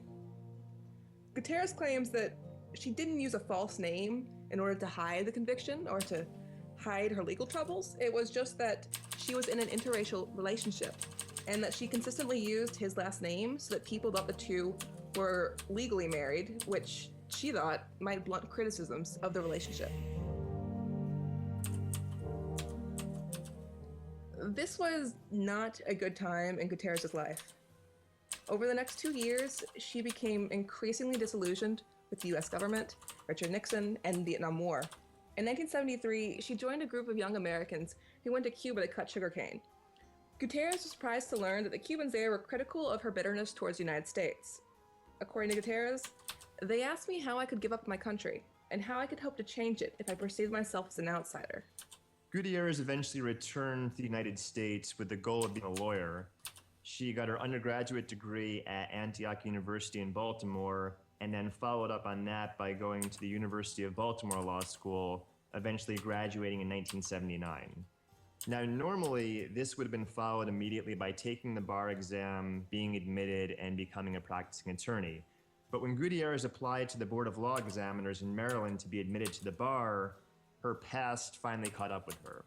Gutierrez claims that she didn't use a false name in order to hide the conviction or to hide her legal troubles. It was just that she was in an interracial relationship and that she consistently used his last name so that people thought the two were legally married, which she thought might blunt criticisms of the relationship. This was not a good time in Gutierrez's life. Over the next 2 years, she became increasingly disillusioned with the US government, Richard Nixon, and the Vietnam War. In 1973, she joined a group of young Americans who went to Cuba to cut sugarcane. Gutierrez was surprised to learn that the Cubans there were critical of her bitterness towards the United States. According to Gutierrez, they asked me how I could give up my country, and how I could hope to change it if I perceived myself as an outsider. Gutierrez eventually returned to the United States with the goal of being a lawyer. She got her undergraduate degree at Antioch University in Baltimore, and then followed up on that by going to the University of Baltimore Law School, eventually graduating in 1979. Now, normally, this would have been followed immediately by taking the bar exam, being admitted, and becoming a practicing attorney. But when Gutierrez applied to the Board of Law Examiners in Maryland to be admitted to the bar, her past finally caught up with her.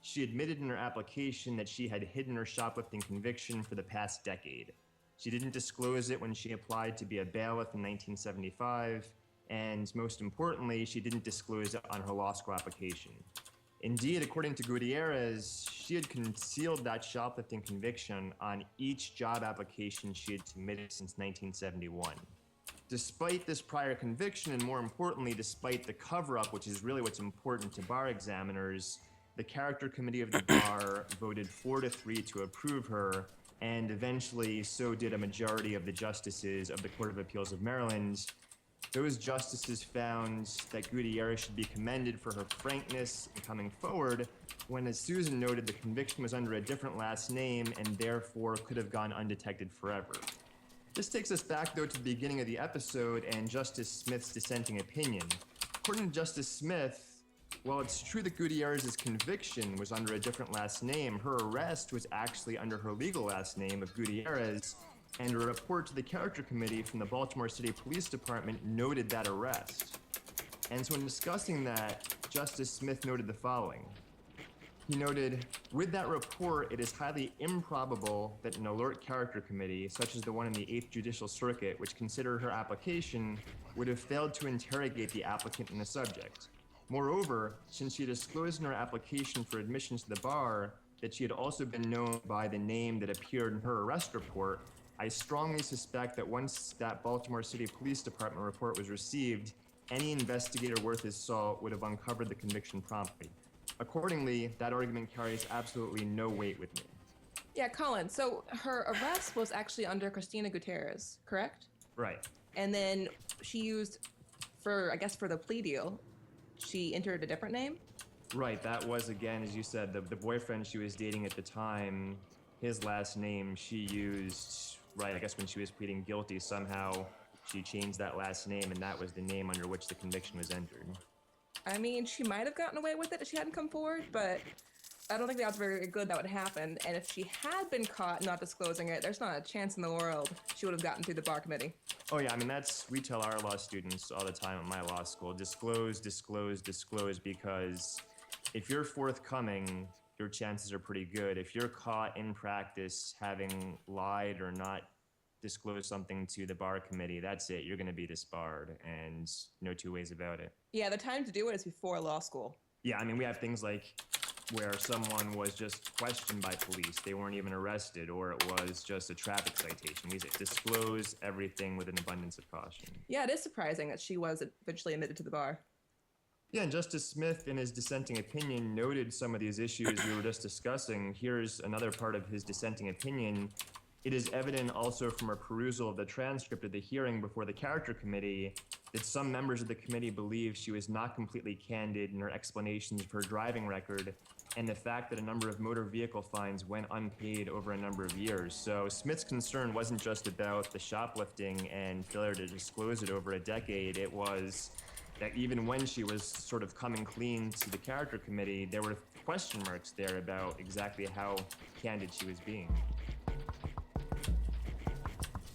She admitted in her application that she had hidden her shoplifting conviction for the past decade. She didn't disclose it when she applied to be a bailiff in 1975, and most importantly, she didn't disclose it on her law school application. Indeed, according to Gutierrez, she had concealed that shoplifting conviction on each job application she had submitted since 1971. Despite this prior conviction, and more importantly, despite the cover-up, which is really what's important to bar examiners, the character committee of the bar voted 4-3 to approve her, and eventually so did a majority of the justices of the Court of Appeals of Maryland. Those justices found that Gutierrez should be commended for her frankness in coming forward, when, as Susan noted, the conviction was under a different last name and therefore could have gone undetected forever. This takes us back, though, to the beginning of the episode and Justice Smith's dissenting opinion. According to Justice Smith, while it's true that Gutierrez's conviction was under a different last name, her arrest was actually under her legal last name of Gutierrez, and a report to the character committee from the Baltimore City Police Department noted that arrest. And so in discussing that, Justice Smith noted the following. He noted, with that report, it is highly improbable that an alert character committee, such as the one in the 8th Judicial Circuit, which considered her application, would have failed to interrogate the applicant in the subject. Moreover, since she disclosed in her application for admission to the bar that she had also been known by the name that appeared in her arrest report, I strongly suspect that once that Baltimore City Police Department report was received, any investigator worth his salt would have uncovered the conviction promptly. Accordingly, that argument carries absolutely no weight with me. Yeah, Colin, so her arrest was actually under Christina Gutierrez, correct? Right. And then she used, for the plea deal, she entered a different name? Right, that was, again, as you said, the boyfriend she was dating at the time, his last name she used, right, I guess when she was pleading guilty, somehow she changed that last name, and that was the name under which the conviction was entered. I mean, she might have gotten away with it if she hadn't come forward, but I don't think that was very good that would happen. And if she had been caught not disclosing it, there's not a chance in the world she would have gotten through the bar committee. Oh yeah, I mean, we tell our law students all the time at my law school, disclose, disclose, disclose, because if you're forthcoming, your chances are pretty good. If you're caught in practice having lied or not disclosed something to the bar committee, that's it. You're going to be disbarred, and no two ways about it. Yeah, the time to do it is before law school. Yeah, I mean, we have things like where someone was just questioned by police. They weren't even arrested, or it was just a traffic citation. We disclose everything with an abundance of caution. Yeah, it is surprising that she was eventually admitted to the bar. Yeah, and Justice Smith, in his dissenting opinion, noted some of these issues we were just discussing. Here's another part of his dissenting opinion. It is evident also from a perusal of the transcript of the hearing before the character committee that some members of the committee believe she was not completely candid in her explanations of her driving record, and the fact that a number of motor vehicle fines went unpaid over a number of years. So Smith's concern wasn't just about the shoplifting and failure to disclose it over a decade. It was that even when she was sort of coming clean to the character committee, there were question marks there about exactly how candid she was being.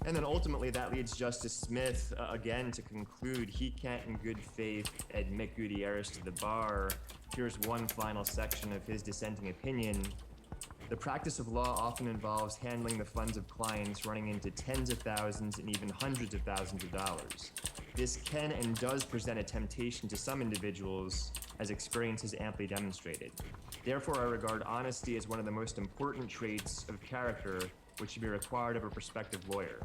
And then ultimately that leads Justice Smith, again, to conclude he can't in good faith admit Gutierrez to the bar. Here's one final section of his dissenting opinion. The practice of law often involves handling the funds of clients running into tens of thousands and even hundreds of thousands of dollars. This can and does present a temptation to some individuals, as experience has amply demonstrated. Therefore, I regard honesty as one of the most important traits of character which should be required of a prospective lawyer.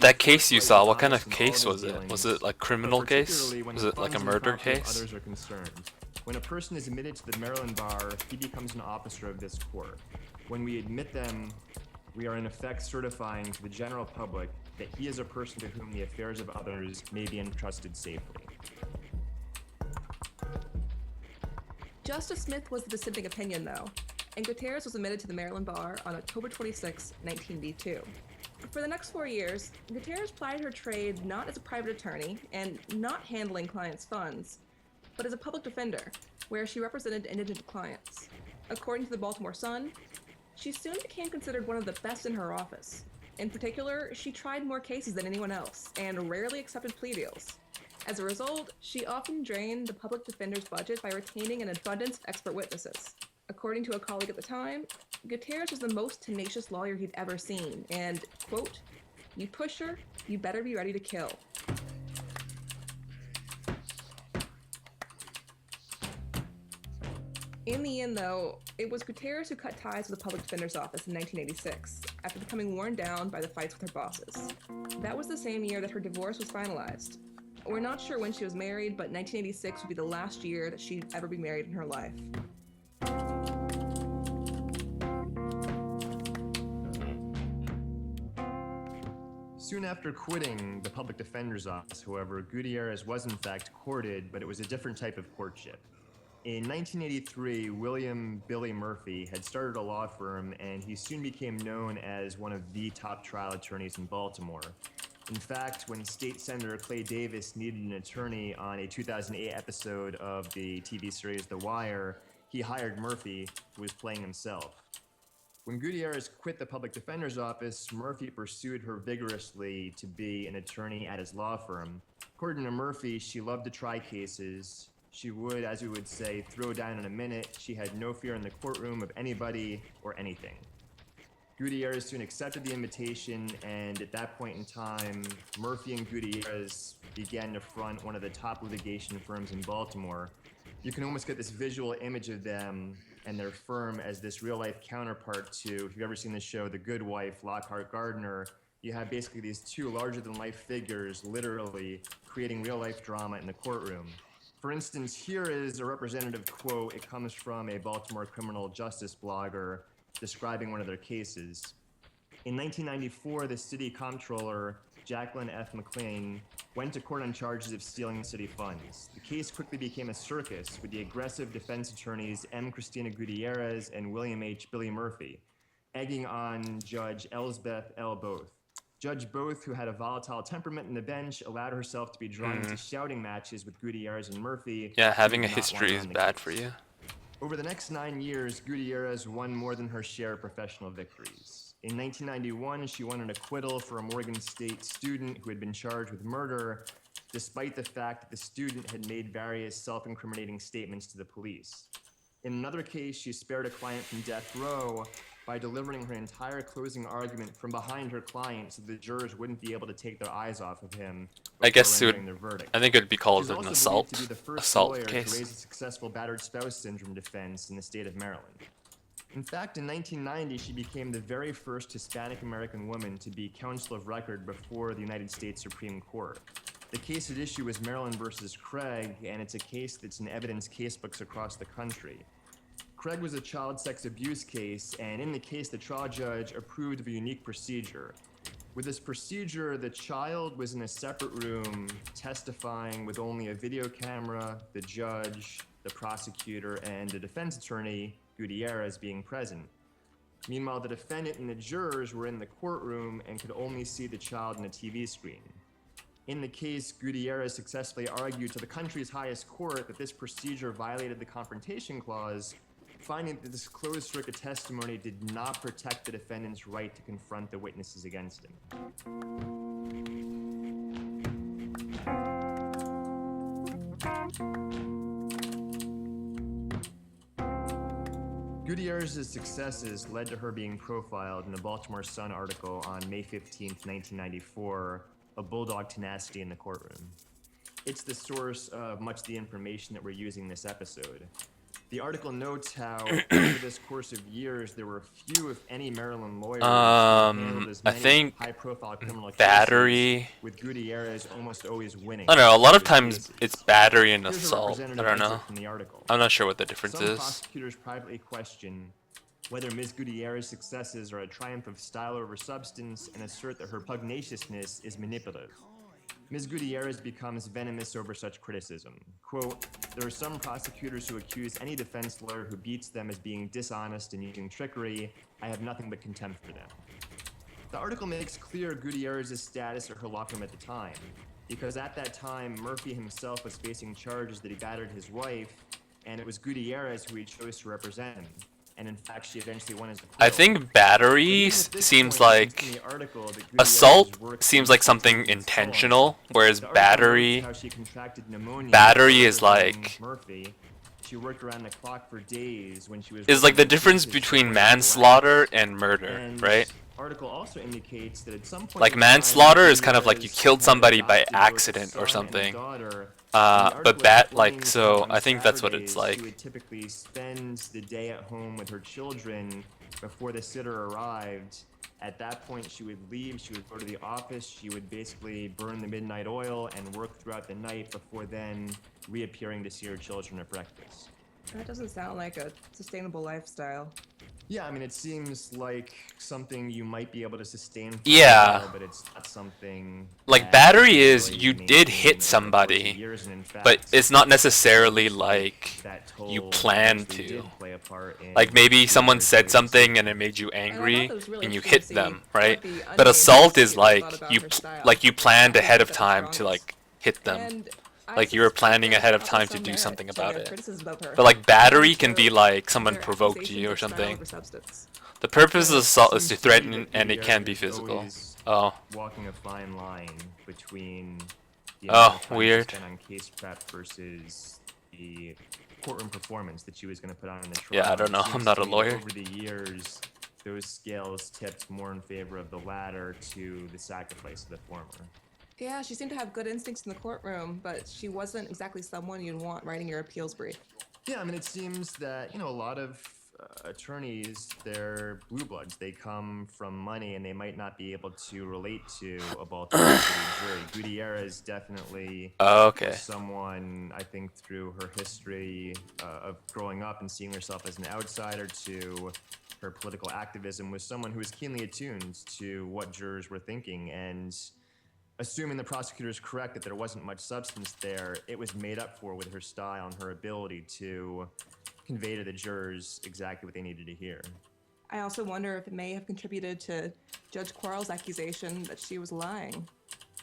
That case you saw, what kind of case was it? Was it like criminal case? Was it like a murder case? Others are concerned. When a person is admitted to the Maryland bar, he becomes an officer of this court. When we admit them, we are in effect certifying to the general public that he is a person to whom the affairs of others may be entrusted safely. Justice Smith was the dissenting opinion, though, and Gutierrez was admitted to the Maryland bar on October 26, 1982. For the next 4 years, Gutierrez plied her trade not as a private attorney and not handling clients' funds, but as a public defender, where she represented indigent clients. According to the Baltimore Sun, she soon became considered one of the best in her office. In particular, she tried more cases than anyone else and rarely accepted plea deals. As a result, she often drained the public defender's budget by retaining an abundance of expert witnesses. According to a colleague at the time, Gutierrez was the most tenacious lawyer he'd ever seen, and, quote, "You push her, you better be ready to kill." In the end, though, it was Gutierrez who cut ties with the public defender's office in 1986, after becoming worn down by the fights with her bosses. That was the same year that her divorce was finalized. We're not sure when she was married, but 1986 would be the last year that she'd ever be married in her life. Soon after quitting the public defender's office, however, Gutierrez was in fact courted, but it was a different type of courtship. In 1983, William Billy Murphy had started a law firm, and he soon became known as one of the top trial attorneys in Baltimore. In fact, when State Senator Clay Davis needed an attorney on a 2008 episode of the TV series The Wire, he hired Murphy, who was playing himself. When Gutierrez quit the public defender's office, Murphy pursued her vigorously to be an attorney at his law firm. According to Murphy, she loved to try cases. She would, as we would say, throw down in a minute. She had no fear in the courtroom of anybody or anything. Gutierrez soon accepted the invitation, and at that point in time, Murphy and Gutierrez began to front one of the top litigation firms in Baltimore. You can almost get this visual image of them and their firm as this real-life counterpart to, if you've ever seen the show The Good Wife, Lockhart Gardner. You have basically these two larger-than-life figures literally creating real-life drama in the courtroom. For instance, here is a representative quote. It comes from a Baltimore criminal justice blogger describing one of their cases. In 1994, the city comptroller, Jacqueline F. McLean, went to court on charges of stealing city funds. The case quickly became a circus with the aggressive defense attorneys M. Christina Gutierrez and William H. Billy Murphy, egging on Judge Elsbeth L. Both. Judge Both, who had a volatile temperament in the bench, allowed herself to be drawn into shouting matches with Gutierrez and Murphy. Yeah, having a who did not history want is on the bad case. for you. Over the next 9 years, Gutierrez won more than her share of professional victories. In 1991, she won an acquittal for a Morgan State student who had been charged with murder, despite the fact that the student had made various self-incriminating statements to the police. In another case, she spared a client from death row by delivering her entire closing argument from behind her client so the jurors wouldn't be able to take their eyes off of him I guess it before would. rendering their verdict. I think it would be called She's an also assault. believed to be the first Assault lawyer case. to raise a successful battered spouse syndrome defense in the state of Maryland. In fact, in 1990, she became the very first Hispanic American woman to be counsel of record before the United States Supreme Court. The case at issue was Maryland versus Craig, and it's a case that's in evidence casebooks across the country. Craig was a child sex abuse case, and in the case, the trial judge approved of a unique procedure. With this procedure, the child was in a separate room testifying with only a video camera, the judge, the prosecutor, and the defense attorney, Gutierrez, being present. Meanwhile, the defendant and the jurors were in the courtroom and could only see the child on a TV screen. In the case, Gutierrez successfully argued to the country's highest court that this procedure violated the Confrontation Clause, finding that this closed circuit testimony did not protect the defendant's right to confront the witnesses against him. Gutierrez's successes led to her being profiled in a Baltimore Sun article on May 15, 1994, A Bulldog Tenacity in the Courtroom. It's the source of much of the information that we're using in this episode. The article notes how, over this course of years, there were few, if any, Maryland lawyers who handled as I many think high-profile criminal battery. cases, with Gutierrez almost always winning. I don't know. A lot of those times cases. it's battery and Here's a assault. I representative don't know. excerpt from the article. I'm not sure what the difference Some is. prosecutors privately question whether Ms. Gutierrez's successes are a triumph of style over substance and assert that her pugnaciousness is manipulative. Ms. Gutierrez becomes venomous over such criticism. Quote, there are some prosecutors who accuse any defense lawyer who beats them as being dishonest and using trickery. I have nothing but contempt for them. The article makes clear Gutierrez's status at her locker room at the time, because at that time, Murphy himself was facing charges that he battered his wife, and it was Gutierrez who he chose to represent him. And in fact, she eventually won his acquittal. I think battery seems like assault seems like something intentional, whereas battery is like she worked around the clock for days when she was is like the difference between manslaughter and murder, right? Article also indicates that at some point like manslaughter is kind of like you killed somebody by accident or something. But so I think that's what it's like. She would typically spend the day at home with her children before the sitter arrived. At that point, she would leave, she would go to the office, she would basically burn the midnight oil and work throughout the night before then reappearing to see her children at breakfast. That doesn't sound like a sustainable lifestyle. Yeah, I mean, it seems like something you might be able to sustain for Yeah. a while, but it's not something Like battery is you did hit somebody, but it's not necessarily like you plan to. Like maybe someone said something and it made you angry and you hit them, right? But assault is like you planned ahead of time to like hit them. Like you were planning ahead of time to do something about it. But like battery can be like someone provoked you or something. The purpose of assault is to threaten and it can be physical. Oh. Walking a fine line between the weird. spent on case prep versus the courtroom performance that she was going to put on in the trial. Yeah, I don't know. I'm not a lawyer. Over the years, those scales tipped more in favor of the latter to the sacrifice of the former. Yeah, she seemed to have good instincts in the courtroom, but she wasn't exactly someone you'd want writing your appeals brief. Yeah, I mean, it seems that, a lot of attorneys, they're blue bloods. They come from money and they might not be able to relate to a Baltimore City jury. Gutierrez definitely someone, I think, through her history of growing up and seeing herself as an outsider to her political activism, was someone who was keenly attuned to what jurors were thinking. And assuming the prosecutor is correct that there wasn't much substance there, it was made up for with her style and her ability to convey to the jurors exactly what they needed to hear. I also wonder if it may have contributed to Judge Quarles' accusation that she was lying.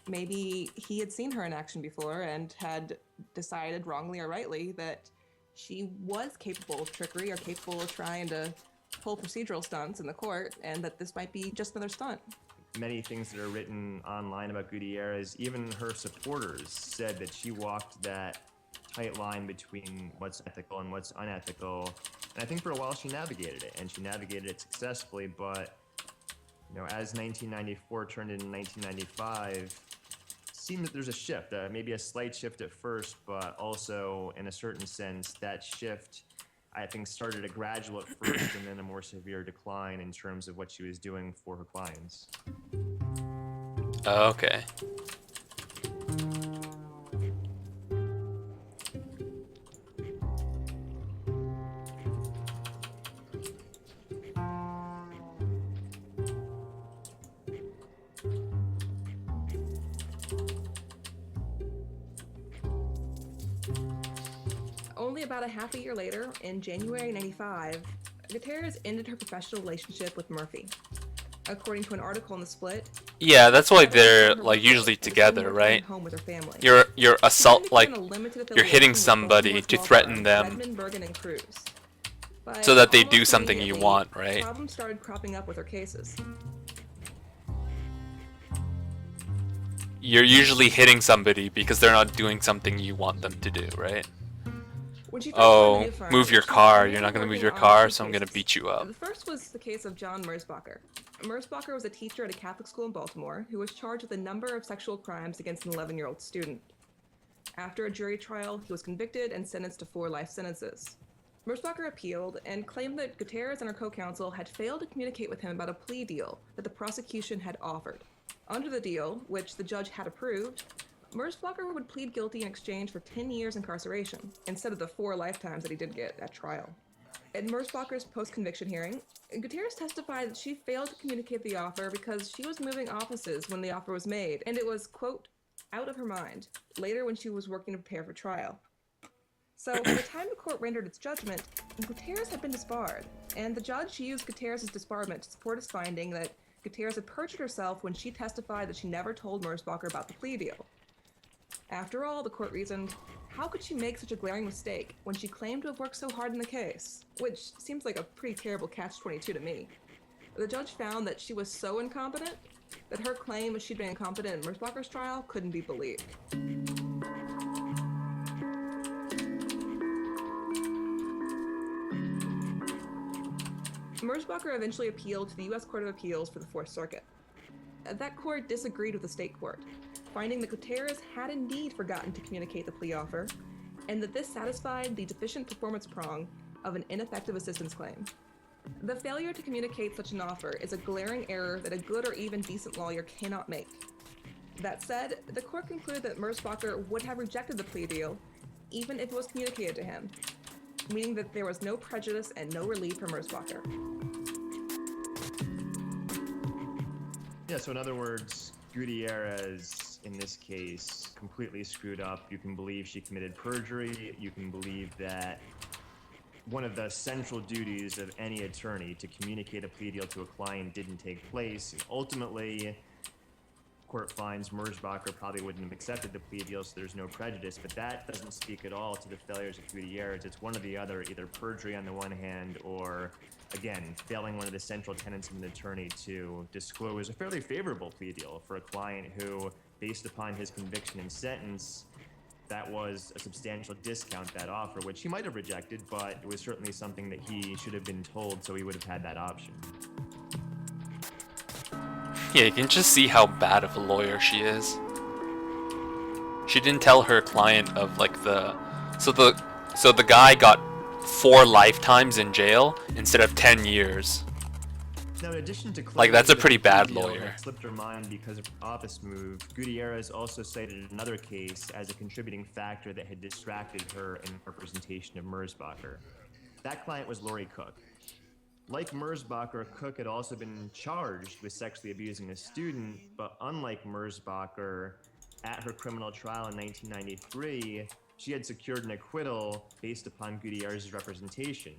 Maybe he had seen her in action before and had decided, wrongly or rightly, that she was capable of trickery or capable of trying to pull procedural stunts in the court, and that this might be just another stunt. Many things that are written online about Gutierrez, even her supporters said that she walked that tight line between what's ethical and what's unethical. And I think for a while she navigated it, and she navigated it successfully, but as 1994 turned into 1995, it seemed that there's a shift, maybe a slight shift at first, but also in a certain sense, that shift I think started a gradual at first and then a more severe decline in terms of what she was doing for her clients. Okay. Only about a half a year later, in January 95, Gutierrez ended her professional relationship with Murphy. According to an article in The Split, yeah, that's why they're like usually together, right? You're assault, like you're hitting somebody to threaten them so that they do something you want, right? Problems started cropping up with her cases. You're usually hitting somebody because they're not doing something you want them to do, right? Oh, move your car. You're not going to move your car, so I'm going to beat you up. The first was the case of John Merzbacher. Merzbacher was a teacher at a Catholic school in Baltimore who was charged with a number of sexual crimes against an 11-year-old student. After a jury trial, he was convicted and sentenced to 4 life sentences. Merzbacher appealed and claimed that Gutierrez and her co-counsel had failed to communicate with him about a plea deal that the prosecution had offered. Under the deal, which the judge had approved, Merzbacher would plead guilty in exchange for 10 years incarceration, instead of the 4 lifetimes that he did get at trial. At Merzbacher's post-conviction hearing, Gutierrez testified that she failed to communicate the offer because she was moving offices when the offer was made, and it was, quote, out of her mind, later when she was working to prepare for trial. So, by the time the court rendered its judgment, Gutierrez had been disbarred, and the judge used Gutierrez's disbarment to support his finding that Gutierrez had perjured herself when she testified that she never told Merzbacher about the plea deal. After all, the court reasoned, how could she make such a glaring mistake when she claimed to have worked so hard in the case? Which seems like a pretty terrible catch-22 to me. The judge found that she was so incompetent that her claim that she'd been incompetent in Merzbacher's trial couldn't be believed. Merzbacher eventually appealed to the U.S. Court of Appeals for the Fourth Circuit. That court disagreed with the state court, finding that Gutierrez had indeed forgotten to communicate the plea offer, and that this satisfied the deficient performance prong of an ineffective assistance claim. The failure to communicate such an offer is a glaring error that a good or even decent lawyer cannot make. That said, the court concluded that Merzbacher would have rejected the plea deal, even if it was communicated to him, meaning that there was no prejudice and no relief for Merzbacher. Yeah, so in other words, Gutierrez, in this case, completely screwed up. You can believe she committed perjury. You can believe that one of the central duties of any attorney to communicate a plea deal to a client didn't take place. And ultimately, court finds Merzbacher probably wouldn't have accepted the plea deal, so there's no prejudice, but that doesn't speak at all to the failures of Gutierrez. It's one or the other, either perjury on the one hand or, again, failing one of the central tenets of an attorney to disclose a fairly favorable plea deal for a client who, based upon his conviction and sentence, that was a substantial discount, that offer, which he might have rejected, but it was certainly something that he should have been told, so he would have had that option. Yeah, you can just see how bad of a lawyer she is. She didn't tell her client of like the so the guy got 4 lifetimes in jail instead of 10 years. Now, in addition to Like, that's a pretty bad deal lawyer. that slipped her mind because of her office move, Gutierrez also cited another case as a contributing factor that had distracted her in representation of Merzbacher. That client was Lori Cook. Like Merzbacher, Cook had also been charged with sexually abusing a student, but unlike Merzbacher, at her criminal trial in 1993, she had secured an acquittal based upon Gutierrez's representation.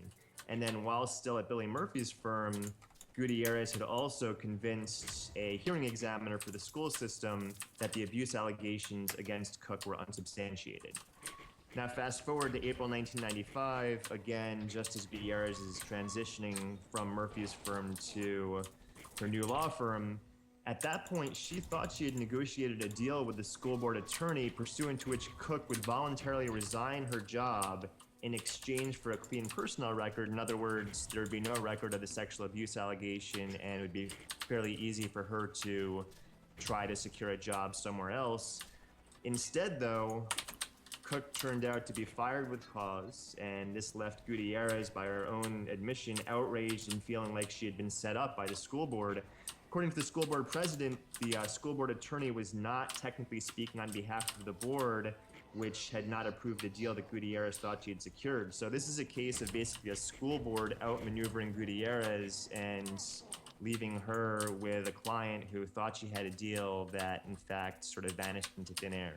And then while still at Billy Murphy's firm, Gutierrez had also convinced a hearing examiner for the school system that the abuse allegations against Cook were unsubstantiated. Now, fast forward to April 1995, again, just as Gutierrez is transitioning from Murphy's firm to her new law firm, at that point, she thought she had negotiated a deal with the school board attorney pursuant to which Cook would voluntarily resign her job in exchange for a clean personnel record. In other words, there would be no record of the sexual abuse allegation, and it would be fairly easy for her to try to secure a job somewhere else. Instead, though, Cook turned out to be fired with cause, and this left Gutierrez, by her own admission, outraged and feeling like she had been set up by the school board. According to the school board president, the school board attorney was not technically speaking on behalf of the board, which had not approved the deal that Gutierrez thought she had secured. So this is a case of basically a school board outmaneuvering Gutierrez and leaving her with a client who thought she had a deal that, in fact, sort of vanished into thin air.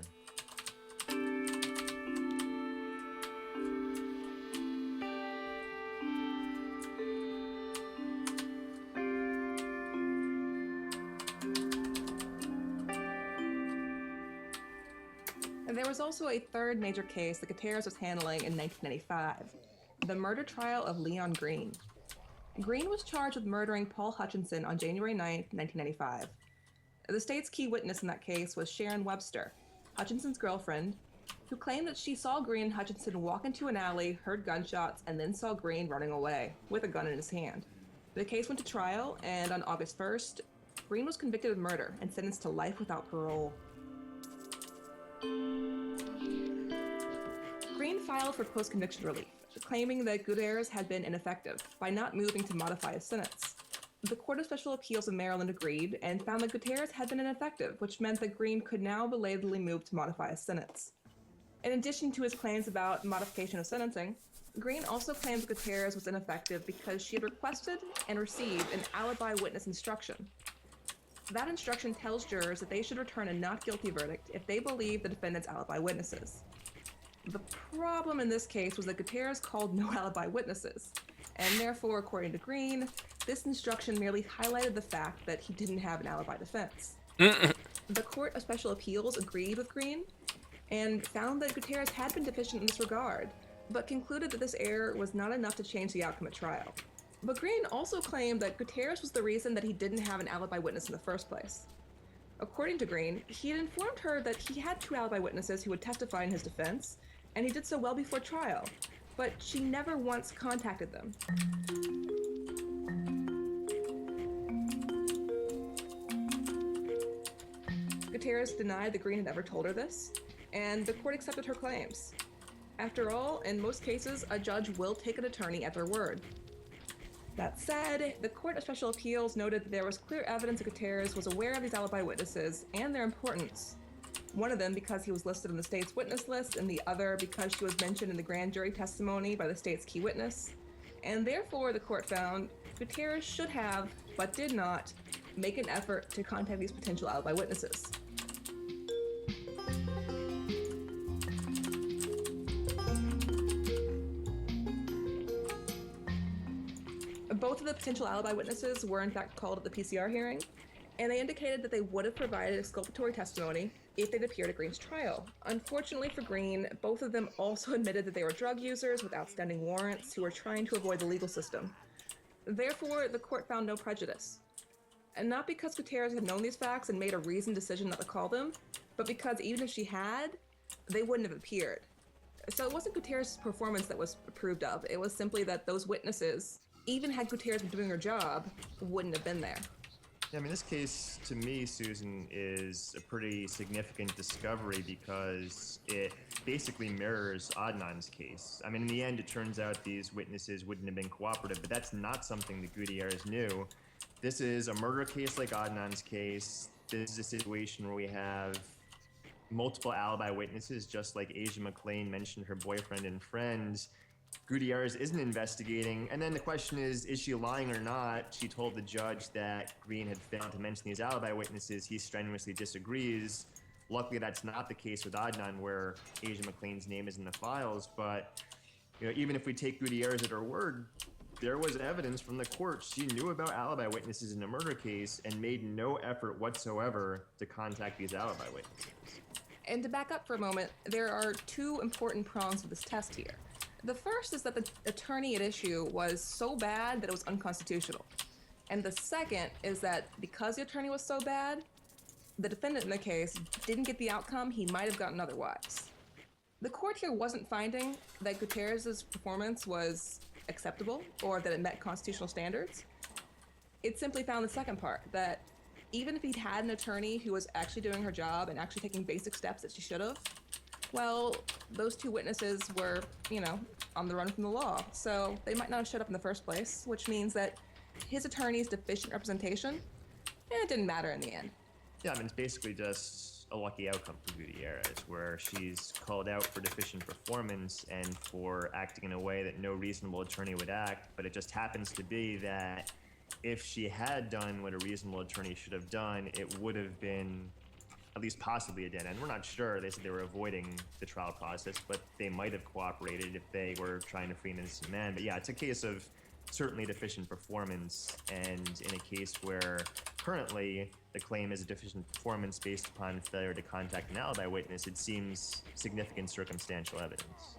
And there was also a third major case that Gutierrez was handling in 1995, the murder trial of Leon Green. Green was charged with murdering Paul Hutchinson on January 9, 1995. The state's key witness in that case was Sharon Webster, Hutchinson's girlfriend, who claimed that she saw Green and Hutchinson walk into an alley, heard gunshots, and then saw Green running away with a gun in his hand. The case went to trial, and on August 1st, Green was convicted of murder and sentenced to life without parole. Green filed for post-conviction relief, claiming that Gutierrez had been ineffective by not moving to modify his sentence. The Court of Special Appeals of Maryland agreed and found that Gutierrez had been ineffective, which meant that Green could now belatedly move to modify his sentence. In addition to his claims about modification of sentencing, Green also claims Gutierrez was ineffective because she had requested and received an alibi witness instruction. That instruction tells jurors that they should return a not guilty verdict if they believe the defendant's alibi witnesses. The problem in this case was that Gutierrez called no alibi witnesses, and therefore, according to Green, this instruction merely highlighted the fact that he didn't have an alibi defense. The Court of Special Appeals agreed with Green and found that Gutierrez had been deficient in this regard, but concluded that this error was not enough to change the outcome at trial. But Green also claimed that Gutierrez was the reason that he didn't have an alibi witness in the first place. According to Green, he had informed her that he had 2 alibi witnesses who would testify in his defense, and he did so well before trial, but she never once contacted them. Gutierrez denied that Green had ever told her this, and the court accepted her claims. After all, in most cases, a judge will take an attorney at their word. That said, the Court of Special Appeals noted that there was clear evidence that Gutierrez was aware of these alibi witnesses and their importance. One of them because he was listed on the state's witness list, and the other because she was mentioned in the grand jury testimony by the state's key witness. And therefore, the court found Gutierrez should have, but did not, make an effort to contact these potential alibi witnesses. Both of the potential alibi witnesses were in fact called at the PCR hearing, and they indicated that they would have provided exculpatory testimony if they'd appeared at Green's trial. Unfortunately for Green, both of them also admitted that they were drug users with outstanding warrants who were trying to avoid the legal system. Therefore, the court found no prejudice. And not because Gutierrez had known these facts and made a reasoned decision not to call them, but because even if she had, they wouldn't have appeared. So it wasn't Gutierrez's performance that was approved of, it was simply that those witnesses, even had Gutierrez been doing her job, wouldn't have been there. Yeah, I mean, this case, to me, Susan, is a pretty significant discovery because it basically mirrors Adnan's case. I mean, in the end, it turns out these witnesses wouldn't have been cooperative, but that's not something that Gutierrez knew. This is a murder case like Adnan's case. This is a situation where we have multiple alibi witnesses, just like Asia McClain mentioned her boyfriend and friends. Gutierrez isn't investigating, and then the question is she lying or not? She told the judge that Green had failed to mention these alibi witnesses. He strenuously disagrees. Luckily, that's not the case with Adnan, where Asia McClain's name is in the files, but even if we take Gutierrez at her word, there was evidence from the court. She knew about alibi witnesses in a murder case and made no effort whatsoever to contact these alibi witnesses. And to back up for a moment, there are 2 important prongs of this test here. The first is that the attorney at issue was so bad that it was unconstitutional. And the second is that because the attorney was so bad, the defendant in the case didn't get the outcome he might have gotten otherwise. The court here wasn't finding that Gutierrez's performance was acceptable or that it met constitutional standards. It simply found the second part, that even if he'd had an attorney who was actually doing her job and actually taking basic steps that she should have, well, those 2 witnesses were, on the run from the law, so they might not have showed up in the first place, which means that his attorney's deficient representation, it didn't matter in the end. Yeah, I mean, it's basically just a lucky outcome for Gutierrez, where she's called out for deficient performance and for acting in a way that no reasonable attorney would act, but it just happens to be that if she had done what a reasonable attorney should have done, it would have been at least possibly a dead end. We're not sure. They said they were avoiding the trial process, but they might have cooperated if they were trying to free an innocent man. But yeah, it's a case of certainly deficient performance, and in a case where currently the claim is a deficient performance based upon failure to contact an alibi witness, it seems significant circumstantial evidence.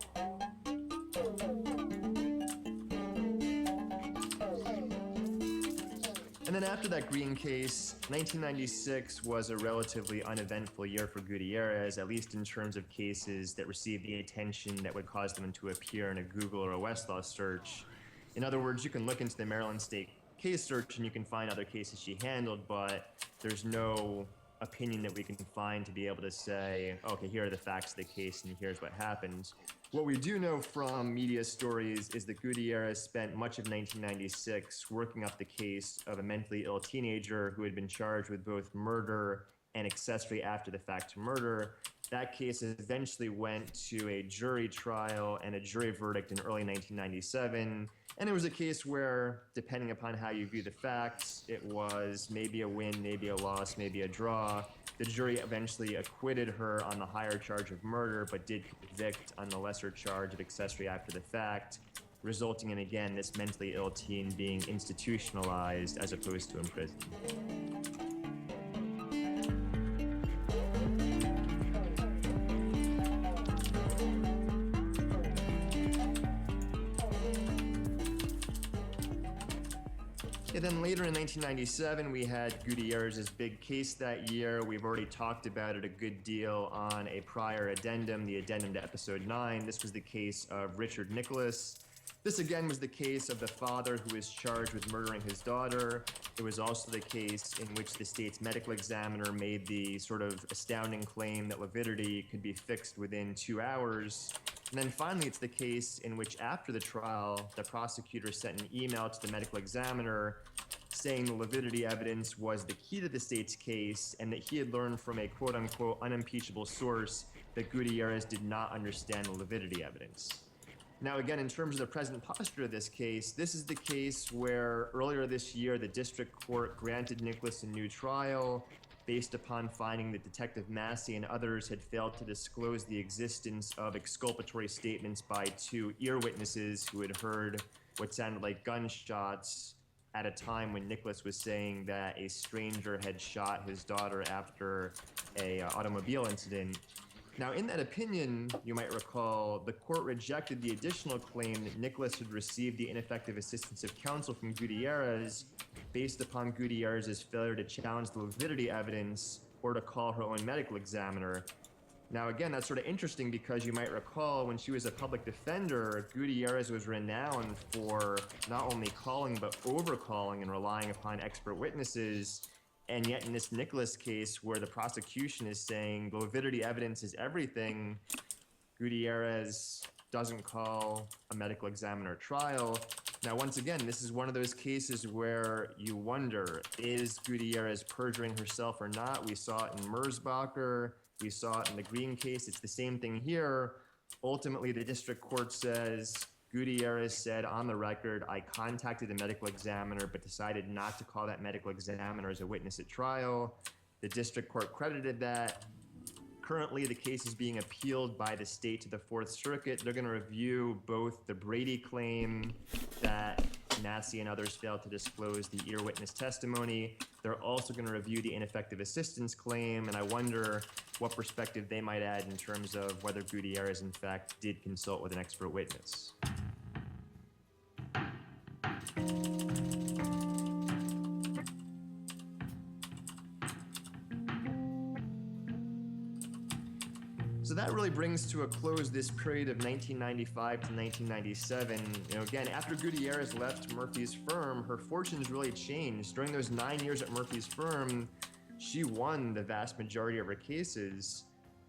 And then after that Green case, 1996 was a relatively uneventful year for Gutierrez, at least in terms of cases that received the attention that would cause them to appear in a Google or a Westlaw search. In other words, you can look into the Maryland State case search and you can find other cases she handled, but there's no opinion that we can find to be able to say, okay, here are the facts of the case and here's what happened. What we do know from media stories is that Gutierrez spent much of 1996 working up the case of a mentally ill teenager who had been charged with both murder and accessory after the fact to murder. That case eventually went to a jury trial and a jury verdict in early 1997. And it was a case where, depending upon how you view the facts, it was maybe a win, maybe a loss, maybe a draw. The jury eventually acquitted her on the higher charge of murder, but did convict on the lesser charge of accessory after the fact, resulting in, again, this mentally ill teen being institutionalized as opposed to imprisoned. And then later in 1997, we had Gutierrez's big case that year. We've already talked about it a good deal on a prior addendum, the addendum to episode 9. This was the case of Richard Nicholas. This again was the case of the father who was charged with murdering his daughter. It was also the case in which the state's medical examiner made the sort of astounding claim that lividity could be fixed within 2 hours. And then finally, it's the case in which after the trial, the prosecutor sent an email to the medical examiner saying the lividity evidence was the key to the state's case and that he had learned from a quote-unquote unimpeachable source that Gutierrez did not understand the lividity evidence. Now, again, in terms of the present posture of this case, this is the case where earlier this year, the district court granted Nicholas a new trial based upon finding that Detective Massey and others had failed to disclose the existence of exculpatory statements by 2 ear witnesses who had heard what sounded like gunshots at a time when Nicholas was saying that a stranger had shot his daughter after a automobile incident. Now, in that opinion, you might recall, the court rejected the additional claim that Nicholas had received the ineffective assistance of counsel from Gutierrez based upon Gutierrez's failure to challenge the lividity evidence or to call her own medical examiner. Now, again, that's sort of interesting because you might recall when she was a public defender, Gutierrez was renowned for not only calling but overcalling and relying upon expert witnesses. And yet in this Nicholas case where the prosecution is saying the lividity evidence is everything, Gutierrez doesn't call a medical examiner trial. Now, once again, this is one of those cases where you wonder, is Gutierrez perjuring herself or not? We saw it in Merzbacher. We saw it in the Green case. It's the same thing here. Ultimately, the district court says, Gutierrez said on the record, I contacted a medical examiner but decided not to call that medical examiner as a witness at trial. The district court credited that. Currently, the case is being appealed by the state to the Fourth Circuit. They're going to review both the Brady claim that Massey and others failed to disclose the ear witness testimony. They're also going to review the ineffective assistance claim, and I wonder what perspective they might add in terms of whether Gutierrez, in fact, did consult with an expert witness. So that really brings to a close this period of 1995 to 1997. Again, after Gutierrez left Murphy's firm, her fortunes really changed. During those 9 years at Murphy's firm, she won the vast majority of her cases.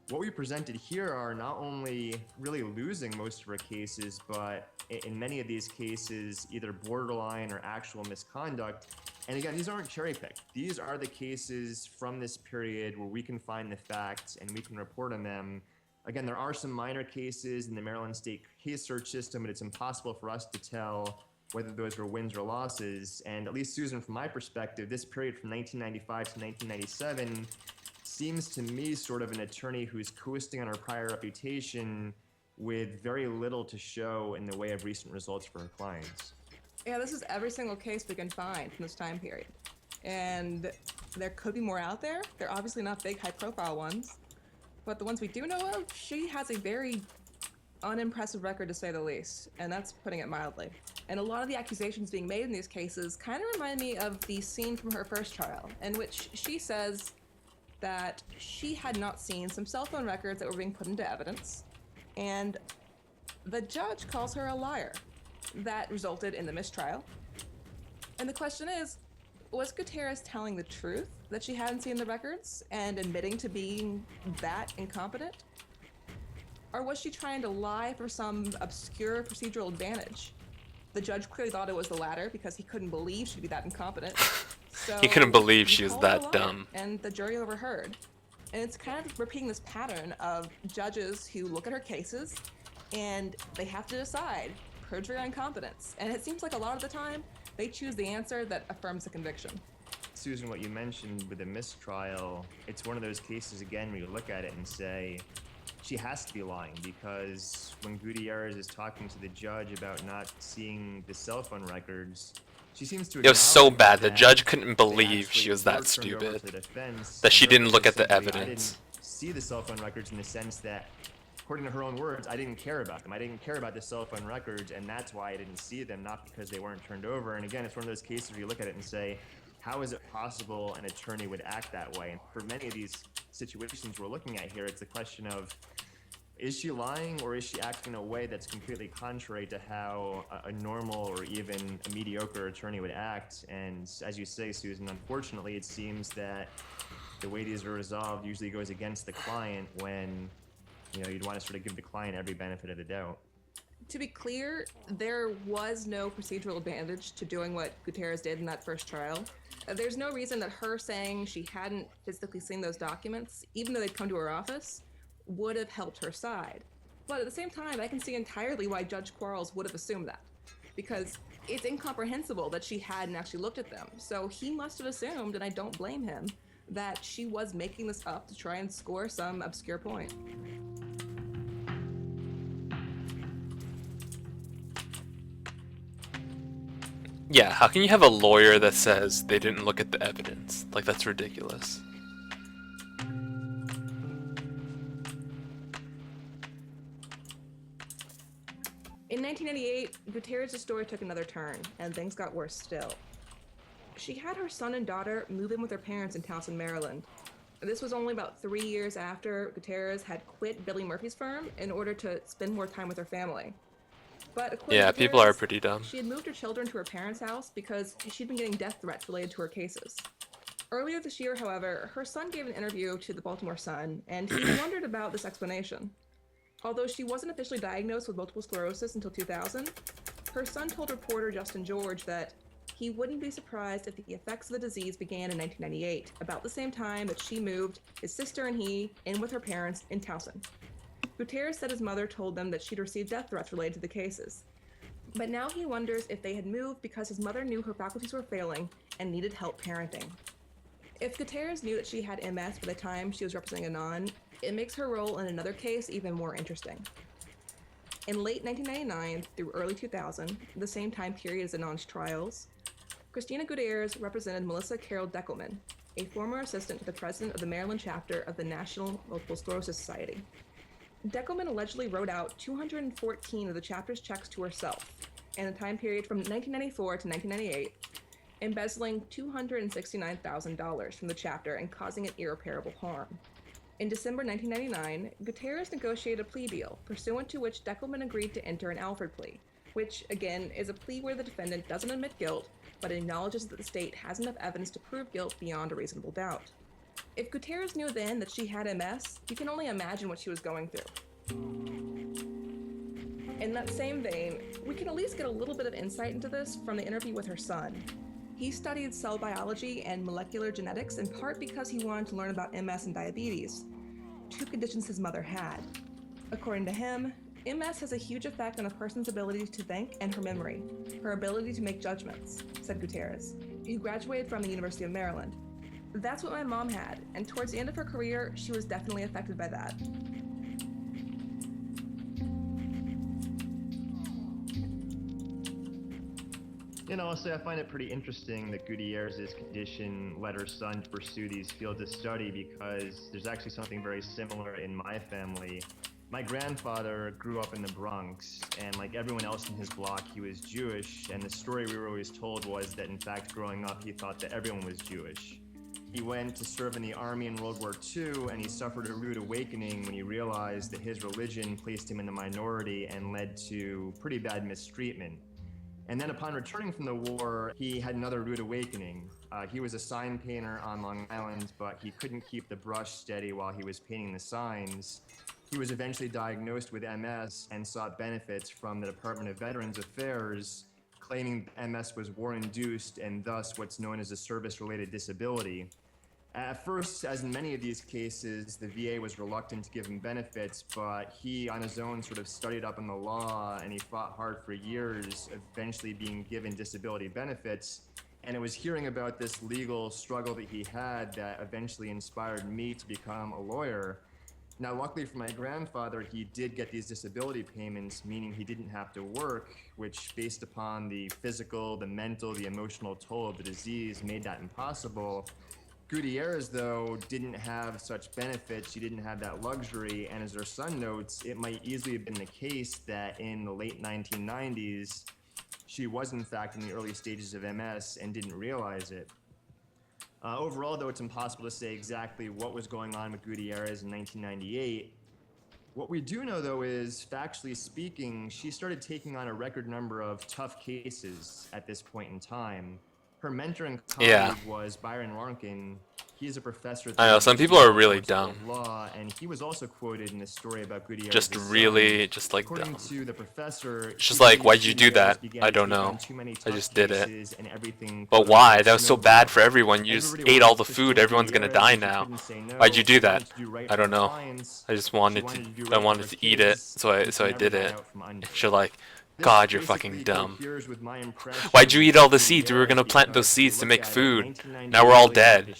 What we presented here are not only really losing most of her cases, but in many of these cases, either borderline or actual misconduct. And again, these aren't cherry-picked. These are the cases from this period where we can find the facts and we can report on them. Again, there are some minor cases in the Maryland State case search system, but it's impossible for us to tell whether those were wins or losses. And at least, Susan, from my perspective, this period from 1995 to 1997 seems to me sort of an attorney who's coasting on her prior reputation with very little to show in the way of recent results for her clients. Yeah, this is every single case we can find from this time period. And there could be more out there. They're obviously not big, high-profile ones. But the ones we do know of, she has a very unimpressive record, to say the least. And that's putting it mildly. And a lot of the accusations being made in these cases kind of remind me of the scene from her first trial, in which she says that she had not seen some cell phone records that were being put into evidence. And the judge calls her a liar. That resulted in the mistrial. And the question is, was Gutierrez telling the truth that she hadn't seen the records and admitting to being that incompetent? Or was she trying to lie for some obscure procedural advantage? The judge clearly thought it was the latter because he couldn't believe she'd be that incompetent. So He couldn't believe he she was called her that a liar, dumb. And the jury overheard. And it's kind of repeating this pattern of judges who look at her cases and they have to decide perjury or incompetence. And it seems like a lot of the time they choose the answer that affirms the conviction. Susan, what you mentioned with the mistrial, it's one of those cases again where you look at it and say, she has to be lying, because when Gutierrez is talking to the judge about not seeing the cell phone records, she seems to It was so acknowledge bad. The that judge couldn't they believe actually she was were that turned over stupid. to the defense, That she and her didn't look at the simply, I evidence. didn't see the cell phone records in the sense that, according to her own words, I didn't care about them. I didn't care about the cell phone records, and that's why I didn't see them, not because they weren't turned over. And again, it's one of those cases where you look at it and say, how is it possible an attorney would act that way? And for many of these situations we're looking at here, it's the question of, is she lying, or is she acting in a way that's completely contrary to how a normal or even a mediocre attorney would act? And as you say, Susan, unfortunately, it seems that the way these are resolved usually goes against the client when, you know, you'd want to sort of give the client every benefit of the doubt. To be clear, there was no procedural advantage to doing what Gutierrez did in that first trial. There's no reason that her saying she hadn't physically seen those documents, even though they'd come to her office, would have helped her side. But at the same time, I can see entirely why Judge Quarles would have assumed that, because it's incomprehensible that she hadn't actually looked at them. So he must have assumed, and I don't blame him, that she was making this up to try and score some obscure point. Yeah, how can you have a lawyer that says they didn't look at the evidence? Like, that's ridiculous. In 1998, Gutierrez's story took another turn, and things got worse still. She had her son and daughter move in with their parents in Towson, Maryland. This was only about 3 years after Gutierrez had quit Billy Murphy's firm in order to spend more time with her family. But according Yeah, to people are Gutierrez, pretty dumb. she had moved her children to her parents' house because she'd been getting death threats related to her cases. Earlier this year, however, her son gave an interview to the Baltimore Sun, and he wondered about this explanation. Although she wasn't officially diagnosed with multiple sclerosis until 2000, her son told reporter Justin George that he wouldn't be surprised if the effects of the disease began in 1998, about the same time that she moved his sister and he in with her parents in Towson. Gutierrez said his mother told them that she'd received death threats related to the cases. But now he wonders if they had moved because his mother knew her faculties were failing and needed help parenting. If Gutierrez knew that she had MS by the time she was representing Anon, it makes her role in another case even more interesting. In late 1999 through early 2000, the same time period as Anon's trials, Christina Gutierrez represented Melissa Carroll Deckelman, a former assistant to the president of the Maryland chapter of the National Multiple Sclerosis Society. Deckelman allegedly wrote out 214 of the chapter's checks to herself in a time period from 1994 to 1998, embezzling $269,000 from the chapter and causing it irreparable harm. In December 1999, Gutierrez negotiated a plea deal, pursuant to which Deckelman agreed to enter an Alford plea, which, again, is a plea where the defendant doesn't admit guilt, but acknowledges that the state has enough evidence to prove guilt beyond a reasonable doubt. If Gutierrez knew then that she had MS, you can only imagine what she was going through. In that same vein, we can at least get a little bit of insight into this from the interview with her son. He studied cell biology and molecular genetics in part because he wanted to learn about MS and diabetes, two conditions his mother had. According to him, MS has a huge effect on a person's ability to think and her memory, her ability to make judgments, said Gutierrez, who graduated from the University of Maryland. That's what my mom had, and towards the end of her career, she was definitely affected by that. You know, I'll say I find it pretty interesting that Gutierrez's condition led her son to pursue these fields of study, because there's actually something very similar in my family. My grandfather grew up in the Bronx, and like everyone else in his block, he was Jewish, and the story we were always told was that in fact growing up he thought that everyone was Jewish. He went to serve in the army in World War II, and he suffered a rude awakening when he realized that his religion placed him in the minority and led to pretty bad mistreatment. And then upon returning from the war, he had another rude awakening. He was a sign painter on Long Island, but he couldn't keep the brush steady while he was painting the signs. He was eventually diagnosed with MS and sought benefits from the Department of Veterans Affairs, claiming MS was war-induced and thus what's known as a service-related disability. At first, as in many of these cases, the VA was reluctant to give him benefits, but he on his own sort of studied up on the law and he fought hard for years, eventually being given disability benefits. And it was hearing about this legal struggle that he had that eventually inspired me to become a lawyer. Now, luckily for my grandfather, he did get these disability payments, meaning he didn't have to work, which based upon the physical, the mental, the emotional toll of the disease made that impossible. Gutierrez, though, didn't have such benefits, she didn't have that luxury, and as her son notes, it might easily have been the case that in the late 1990s, she was in fact in the early stages of MS and didn't realize it. Overall, though, it's impossible to say exactly what was going on with Gutierrez in 1998. What we do know, though, is, factually speaking, she started taking on a record number of tough cases at this point in time. Her mentor and colleague was Byron Larkin. He's a professor at the I know, some University people are of really California dumb. School of Law, and he was also quoted in this story about Gutierrez. Just really, just like According dumb. to the professor, It's just like, why'd you do that? I don't know. I just did it. But why? That was so bad for everyone. You just ate all the food. Everyone's gonna die now. Why'd you do that? I don't know. I just wanted to eat it, so I did it. And you're like, God, you're fucking dumb. Why'd you eat all the seeds? We were gonna plant those seeds to make food. Now we're all dead.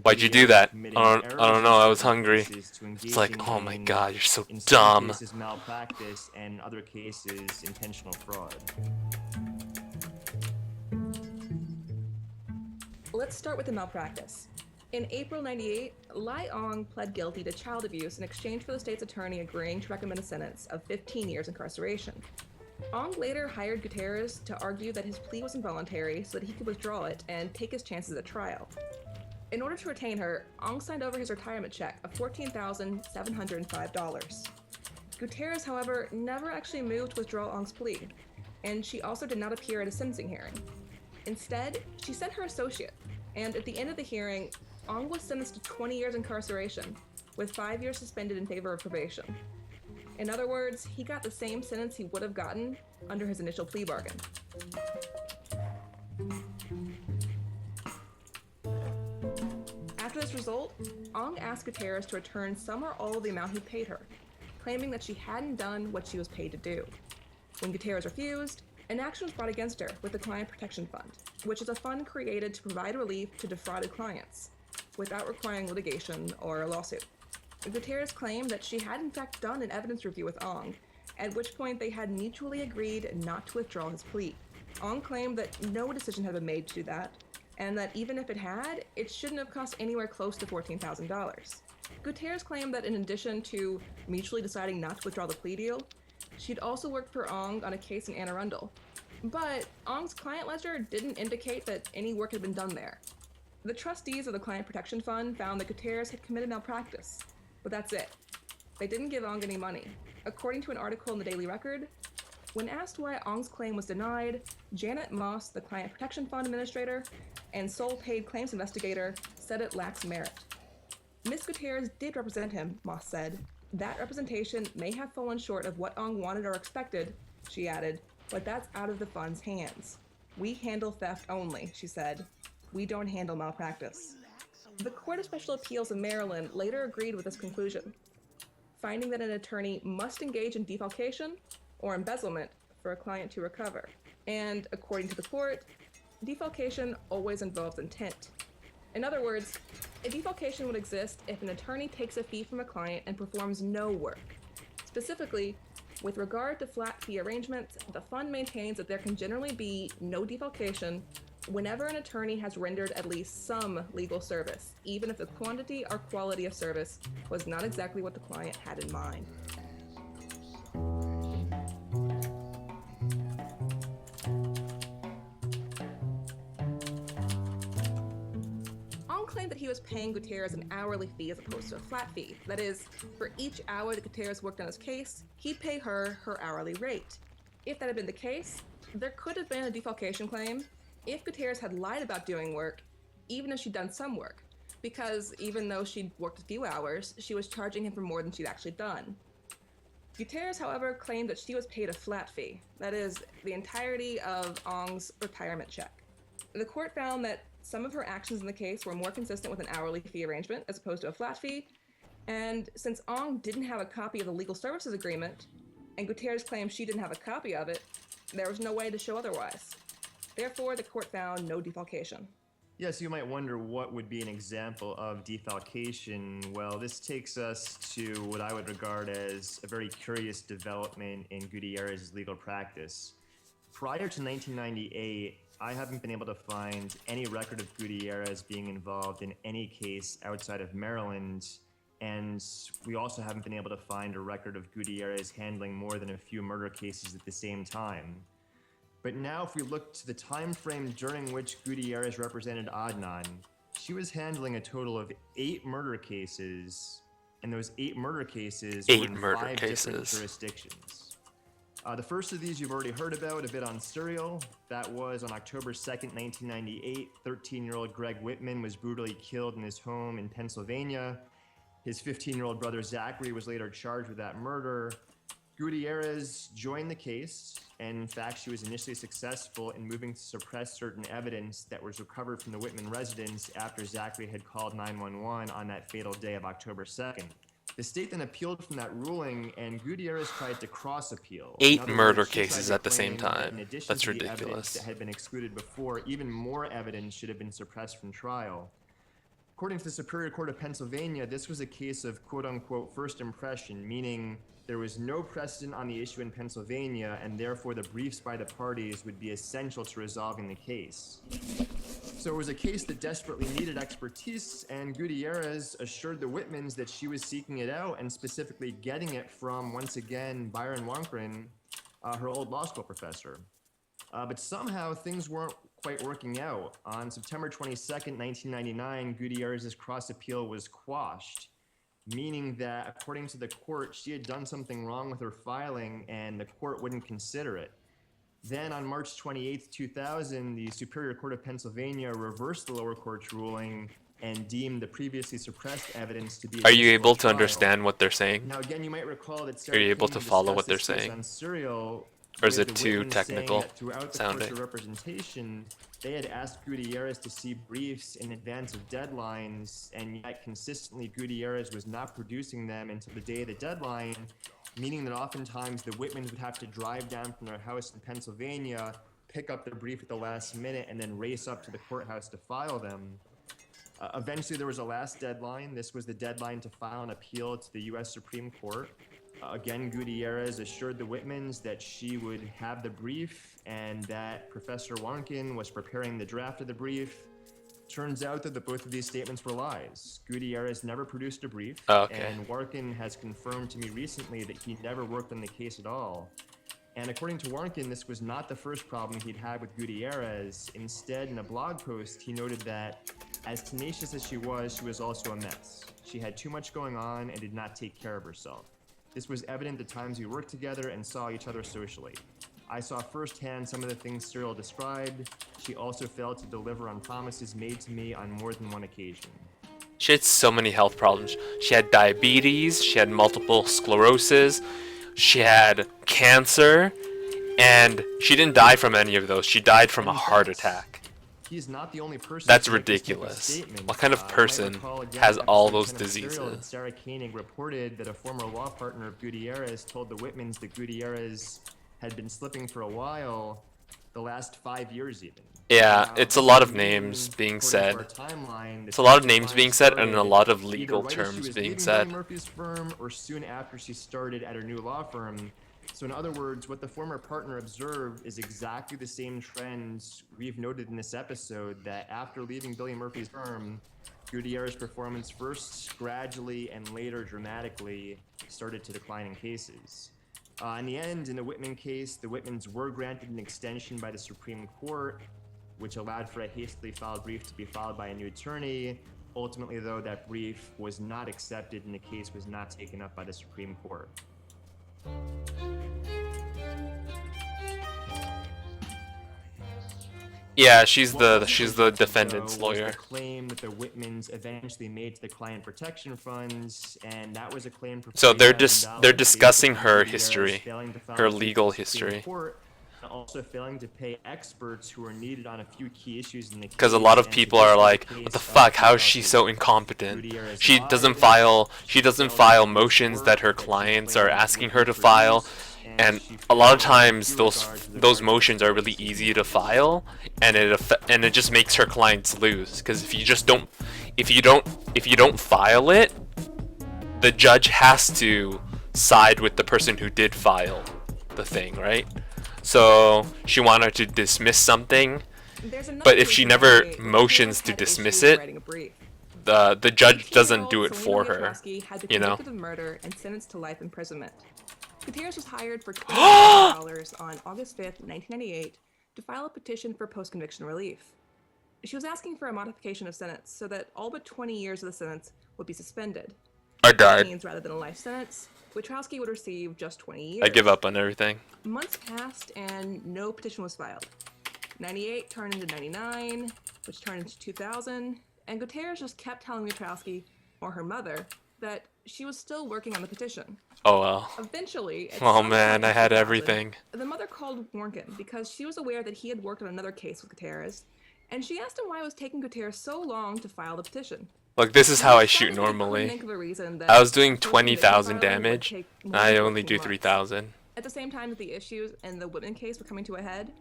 Why'd you do that? I don't know. I was hungry. It's like, oh my God, you're so dumb. In some cases, malpractice, and other cases, intentional fraud. Let's start with the malpractice. In April '98, Lai Ong pled guilty to child abuse in exchange for the state's attorney agreeing to recommend a sentence of 15 years incarceration. Ong later hired Gutierrez to argue that his plea was involuntary so that he could withdraw it and take his chances at trial. In order to retain her, Ong signed over his retirement check of $14,705. Gutierrez, however, never actually moved to withdraw Ong's plea, and she also did not appear at a sentencing hearing. Instead, she sent her associate, and at the end of the hearing, Ong was sentenced to 20 years incarceration, with 5 years suspended in favor of probation. In other words, he got the same sentence he would have gotten under his initial plea bargain. After this result, Ong asked Gutierrez to return some or all of the amount he paid her, claiming that she hadn't done what she was paid to do. When Gutierrez refused, an action was brought against her with the Client Protection Fund, which is a fund created to provide relief to defrauded clients, without requiring litigation or a lawsuit. Gutierrez claimed that she had in fact done an evidence review with Ong, at which point they had mutually agreed not to withdraw his plea. Ong claimed that no decision had been made to do that, and that even if it had, it shouldn't have cost anywhere close to $14,000. Gutierrez claimed that in addition to mutually deciding not to withdraw the plea deal, she'd also worked for Ong on a case in Anne Arundel. But Ong's client ledger didn't indicate that any work had been done there. The trustees of the Client Protection Fund found that Gutierrez had committed malpractice, but that's it. They didn't give Ong any money. According to an article in the Daily Record, when asked why Ong's claim was denied, Janet Moss, the Client Protection Fund administrator and sole paid claims investigator, said it lacks merit. Ms. Gutierrez did represent him, Moss said. That representation may have fallen short of what Ong wanted or expected, she added, but that's out of the fund's hands. We handle theft only, she said. We don't handle malpractice. The Court of Special Appeals of Maryland later agreed with this conclusion, finding that an attorney must engage in defalcation or embezzlement for a client to recover. And according to the court, defalcation always involves intent. In other words, a defalcation would exist if an attorney takes a fee from a client and performs no work. Specifically, with regard to flat fee arrangements, the fund maintains that there can generally be no defalcation whenever an attorney has rendered at least some legal service, even if the quantity or quality of service was not exactly what the client had in mind. Ong claimed that he was paying Gutierrez an hourly fee as opposed to a flat fee. That is, for each hour that Gutierrez worked on his case, he'd pay her her hourly rate. If that had been the case, there could have been a defalcation claim if Gutierrez had lied about doing work, even if she'd done some work, because even though she'd worked a few hours, she was charging him for more than she'd actually done. Gutierrez, however, claimed that she was paid a flat fee, that is, the entirety of Ong's retirement check. The court found that some of her actions in the case were more consistent with an hourly fee arrangement as opposed to a flat fee, and since Ong didn't have a copy of the legal services agreement, and Gutierrez claimed she didn't have a copy of it, there was no way to show otherwise. Therefore, the court found no defalcation. Yes, you might wonder what would be an example of defalcation. Well, this takes us to what I would regard as a very curious development in Gutierrez's legal practice. Prior to 1998, I haven't been able to find any record of Gutierrez being involved in any case outside of Maryland, and we also haven't been able to find a record of Gutierrez handling more than a few murder cases at the same time. But now if we look to the time frame during which Gutierrez represented Adnan, she was handling a total of 8 murder cases, and those 8 murder cases were in 5 different jurisdictions. The first of these you've already heard about a bit on Serial. That was on October 2nd, 1998. 13-year-old Greg Whitman was brutally killed in his home in Pennsylvania. His 15-year-old brother Zachary was later charged with that murder. Gutierrez joined the case, and in fact, she was initially successful in moving to suppress certain evidence that was recovered from the Whitman residence after Zachary had called 911 on that fatal day of October 2nd. The state then appealed from that ruling, and Gutierrez tried to cross-appeal. 8 murder cases at the same time. That's ridiculous. ridiculous. That had been excluded before, even more evidence should have been suppressed from trial. According to the Superior Court of Pennsylvania, this was a case of quote-unquote first impression, meaning there was no precedent on the issue in Pennsylvania, and therefore the briefs by the parties would be essential to resolving the case. So it was a case that desperately needed expertise, and Gutierrez assured the Whitmans that she was seeking it out and specifically getting it from, once again, Byron Wankren, her old law school professor. But somehow things weren't quite working out. On September 22nd, 1999, Gutierrez's cross-appeal was quashed, meaning that, according to the court, she had done something wrong with her filing and the court wouldn't consider it. Then on March 28th, 2000, the Superior Court of Pennsylvania reversed the lower court's ruling and deemed the previously suppressed evidence to be... Are you able to understand what they're saying? Now again, you might recall that Are you able to follow what they're saying? On Serial, or is with it the too Whitmans technical saying that throughout the sounding? course of representation, they had asked Gutierrez to see briefs in advance of deadlines, and yet consistently Gutierrez was not producing them until the day of the deadline, meaning that oftentimes the Whitmans would have to drive down from their house in Pennsylvania, pick up the brief at the last minute, and then race up to the courthouse to file them. Eventually there was a last deadline. This was the deadline to file an appeal to the U.S. Supreme Court. Again, Gutierrez assured the Whitmans that she would have the brief and that Professor Warnken was preparing the draft of the brief. Turns out that both of these statements were lies. Gutierrez never produced a brief, and Warnken has confirmed to me recently that he never worked on the case at all. And according to Warnken, this was not the first problem he'd had with Gutierrez. Instead, in a blog post, he noted that as tenacious as she was also a mess. She had too much going on and did not take care of herself. This was evident the times we worked together and saw each other socially. I saw firsthand some of the things Serial described. She also failed to deliver on promises made to me on more than one occasion. She had so many health problems. She had diabetes, she had multiple sclerosis, she had cancer, and she didn't die from any of those. She died from a heart attack. He's not the only person. That's ridiculous. What kind of person has all those diseases? Sarah Koenig reported that a former law partner of Gutierrez told the Whitmans that Gutierrez had been slipping for a while, the last 5 years even. Yeah, it's a lot of names being said. It's a lot of names being said and a lot of legal terms being said. Murphy's firm or soon after she started at her new law firm. So in other words, what the former partner observed is exactly the same trends we've noted in this episode, that after leaving Billy Murphy's firm, Gutierrez's performance first gradually and later dramatically started to decline in cases. In the end, in the Whitman case, the Whitmans were granted an extension by the Supreme Court, which allowed for a hastily filed brief to be filed by a new attorney. Ultimately, though, that brief was not accepted and the case was not taken up by the Supreme Court. Yeah, she's What the wasn't reflected, defendant's though, was lawyer. the claim that the Whitmans eventually made to the client protection funds, and that was a claim for So they're $40,000 discussing based her on Gutierrez history, failing to file her a legal Supreme history. Court, and also failing to pay experts who were needed on a few key issues in the case. Because a lot of and people are specifically like, the "What the case of fuck? How is she so 2006. incompetent? Gutierrez She lied, doesn't failed file to motions work that her that she clients claimed are was asking her to produced, file, and she a lot of failed in times due regard to the those rights motions of are really citizens. easy to file, and it just makes her clients lose. Because if you don't file it, the judge has to side with the person who did file the thing, right? So she wanted to dismiss something, There's another but if she reason never why motions Gutierrez to had dismiss issues it, writing a brief. the judge 18-year-old doesn't do it Selena for her. Wietrowski had been You know? convicted of murder and sentenced to life imprisonment. Gutierrez was hired for $20,000 on August 5th, 1998, to file a petition for post-conviction relief. She was asking for a modification of sentence so that all but 20 years of the sentence would be suspended. I That died. means rather than a life sentence, Wietrowski would receive just 20 years. I give up on everything. Months passed and no petition was filed. 98 turned into 99, which turned into 2000, and Gutierrez just kept telling Wietrowski, or her mother, that she was still working on the petition. Oh well. Eventually, at Oh some man, point I in had 2000, everything. the mother called Warnken because she was aware that he had worked on another case with Gutierrez, and she asked him why it was taking Gutierrez so long to file the petition. Look, this is how I That shoot was because he couldn't normally. think of a reason that I was doing full 20,000 conviction filing would damage. take more I than only 14 do months. 3,000. At the same time that the issues in the Whitman case were coming to a head,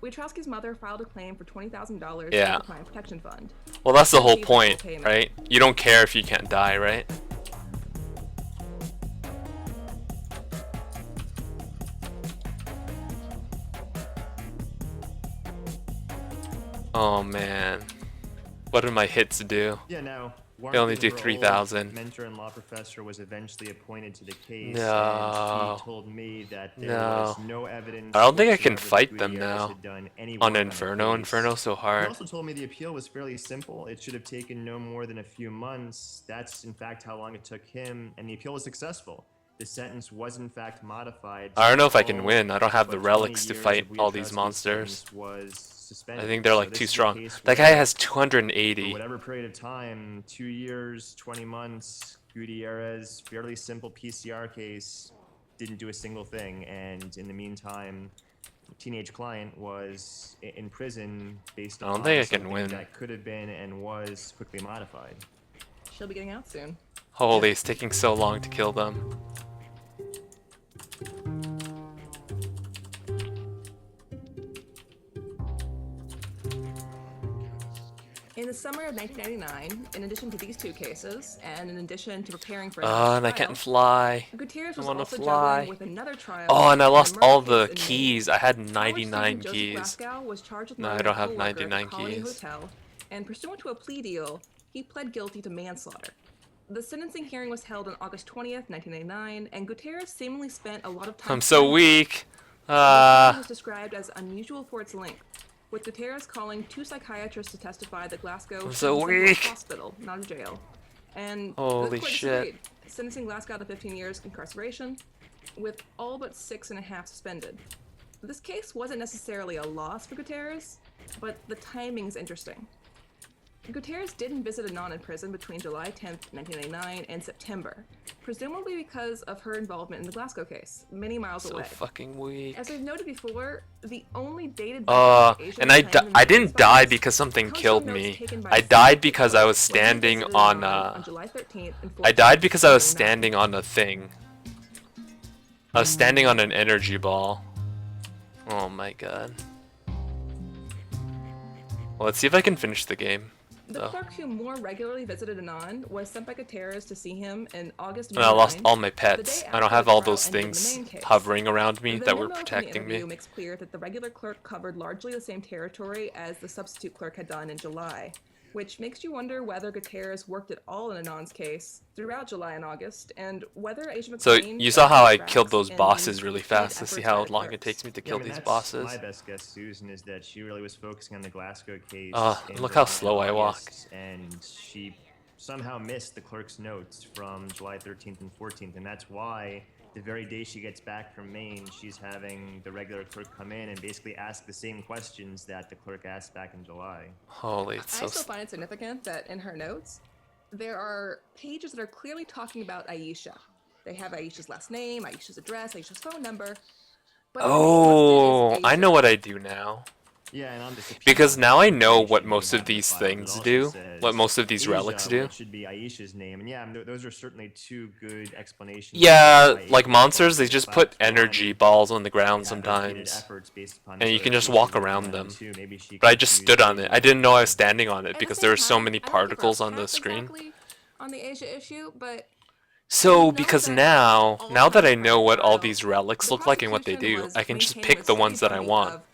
Wietrowski's mother filed a claim for $20,000 Yeah. to the Client Protection Fund. Well, that's the whole Received a full point, payment. right? You don't care if you can't die, right? Oh man. What did my hits do? Yeah, now. They only Warnken, do her old 3,000. Mentor and law professor was eventually appointed to the case, No. and she told me that there No. was no evidence. I don't think I can whatsoever fight that them Gutierrez now. had done any On work Inferno. the case. Inferno's so He hard. also told me the appeal was fairly simple. It should have taken no more than a few months. That's in fact how long it took him, and the appeal was successful. The sentence was in fact modified. I don't know if I to can all win. I don't have the but 20 relics to years fight of all these Wietrowski's monsters. sentence was I suspended. think they're So like this too is a strong. case That where guy has for 280. whatever period of time, 2 years, 20 months, Gutierrez, fairly simple PCR case, didn't do a single thing. And in the meantime, teenage client was in prison based I don't on think I can something win. that could have been and was quickly modified. She'll be getting out soon. Holy, it's taking so long to kill them. In the summer of 1999, in addition to these two cases, and in addition to preparing for Oh, another and I trial, can't fly. Gutierrez I was wanna also fly. juggling with another trial. Oh, and I in a lost murder all case the in Maine. keys. I had Howard 99 Stephen Joseph keys. Glasgow was charged with No, I murdering don't a have coworker at 99 Colony keys. Hotel, and pursuant to a plea deal, he pled guilty to manslaughter. The sentencing hearing was held on August 20th, 1999, and Gutierrez seemingly spent a lot of time. I'm so weak. The trial was Ah. described as unusual for its length, with Gutierrez calling 2 psychiatrists to testify that Glasgow I'm should so be sent to a weak. hospital, not a jail. And Holy the court shit. disagreed, sentencing Glasgow to 15 years incarceration, with all but 6.5 suspended. This case wasn't necessarily a loss for Gutierrez, but the timing's interesting. Gutierrez didn't visit Anon in prison between July 10th, 1999 and September, presumably because of her involvement in the Glasgow case, many miles So away. fucking weak. As I've noted before, the only dated And I didn't die because something killed me. I died because I was standing on July 13th and I died 14th, because I was 1999. standing on a thing. I was standing on an energy ball. Oh my god. Well, let's see if I can finish the game. The though. clerk who more regularly visited Anon was sent by Gutierrez to see him in August of And I lost 99, all my pets. the day I don't after have the all trial those ended in the things main case. hovering around me The that were memo from the protecting interview me. makes clear that the regular clerk covered largely the same territory as the substitute clerk had done in July, which makes you wonder whether Gutierrez worked at all in Anon's case throughout July and August, and whether Asia So McLean you saw how I tracks killed those in bosses really the fast to see efforts how by the long it clerks. takes me to Yeah, kill I mean, these that's bosses. my best guess, Susan, is that she really was focusing on the Glasgow case. in Look how July slow and I walk. August, and she somehow missed the clerk's notes from July 13th and 14th, and that's why The very day she gets back from Maine, she's having the regular clerk come in and basically ask the same questions that the clerk asked back in July. Holy, it's I so. still find it significant that in her notes, there are pages that are clearly talking about Aisha. They have Aisha's last name, Aisha's address, Aisha's phone number. But her name Oh, listed is I know Asia. what I do now. Yeah, and on this appeal, Because now I know what should be most of back in the these file, but it things also do, says what most of these Asia, relics do. which should be Aisha's name, and yeah, those are certainly two good explanations. Yeah, why like Aisha monsters, they falls just into put platform. energy balls on the ground They have repeated sometimes, efforts based upon and you other can just cases walk that around went them. on too. Maybe she But I just confused stood on Asia it. I with didn't know I Aisha. was standing on it At the because same there were so time, many I don't give a particles on the crap screen. exactly on the Asia issue, but So, know because that now all that I throughout the know what all trial, these relics the look like and what they prosecution do, was I can just maintaining pick the the ones that I steady want. drumbeat of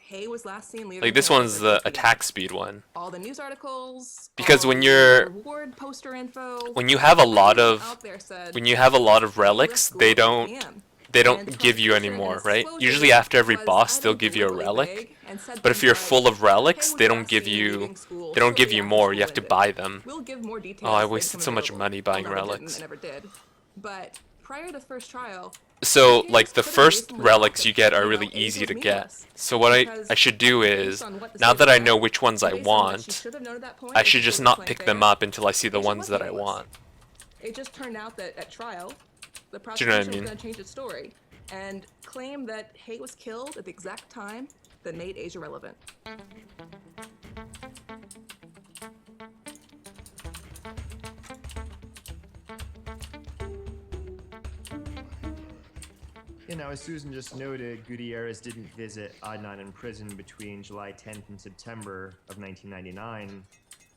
Hay was last seen leaving Like this campus one's at the 2 p.m. attack speed one. All the news articles, Because all when the you're reward poster info, when you have a lot everything of out there said, when you have a lot of Hay left relics, school they at 2 don't p.m. they And don't the give you any prosecution in more, its right? disclosure Usually after every was boss, they'll either give you a deliberately relic. vague and said But if things you're like, full of relics, "Hay they was don't last give seen you leaving school they don't give shortly you after more. school You have to ended. buy them. We'll give more details. Oh, I as they wasted become so much available." money Well, buying no, they didn't, relics. they never did. But prior to the first trial, So, Hayes like, the could have first reasonably thought relics that, you get are you really know, Asia easy was to get. meaningless, So what I because should do based is, on what the now state that I know said, which ones I based on what she want, should have known at that point, I if should the just state was not playing pick fair, them up until I see the Asia ones was that I meaningless. want. It just turned out that at trial, the Do you know what I prosecution mean? was going to change its story and claim that Hay was killed at the exact time that made Asia relevant. You know, as Susan just noted, Gutierrez didn't visit Adnan in prison between July 10th and September of 1999.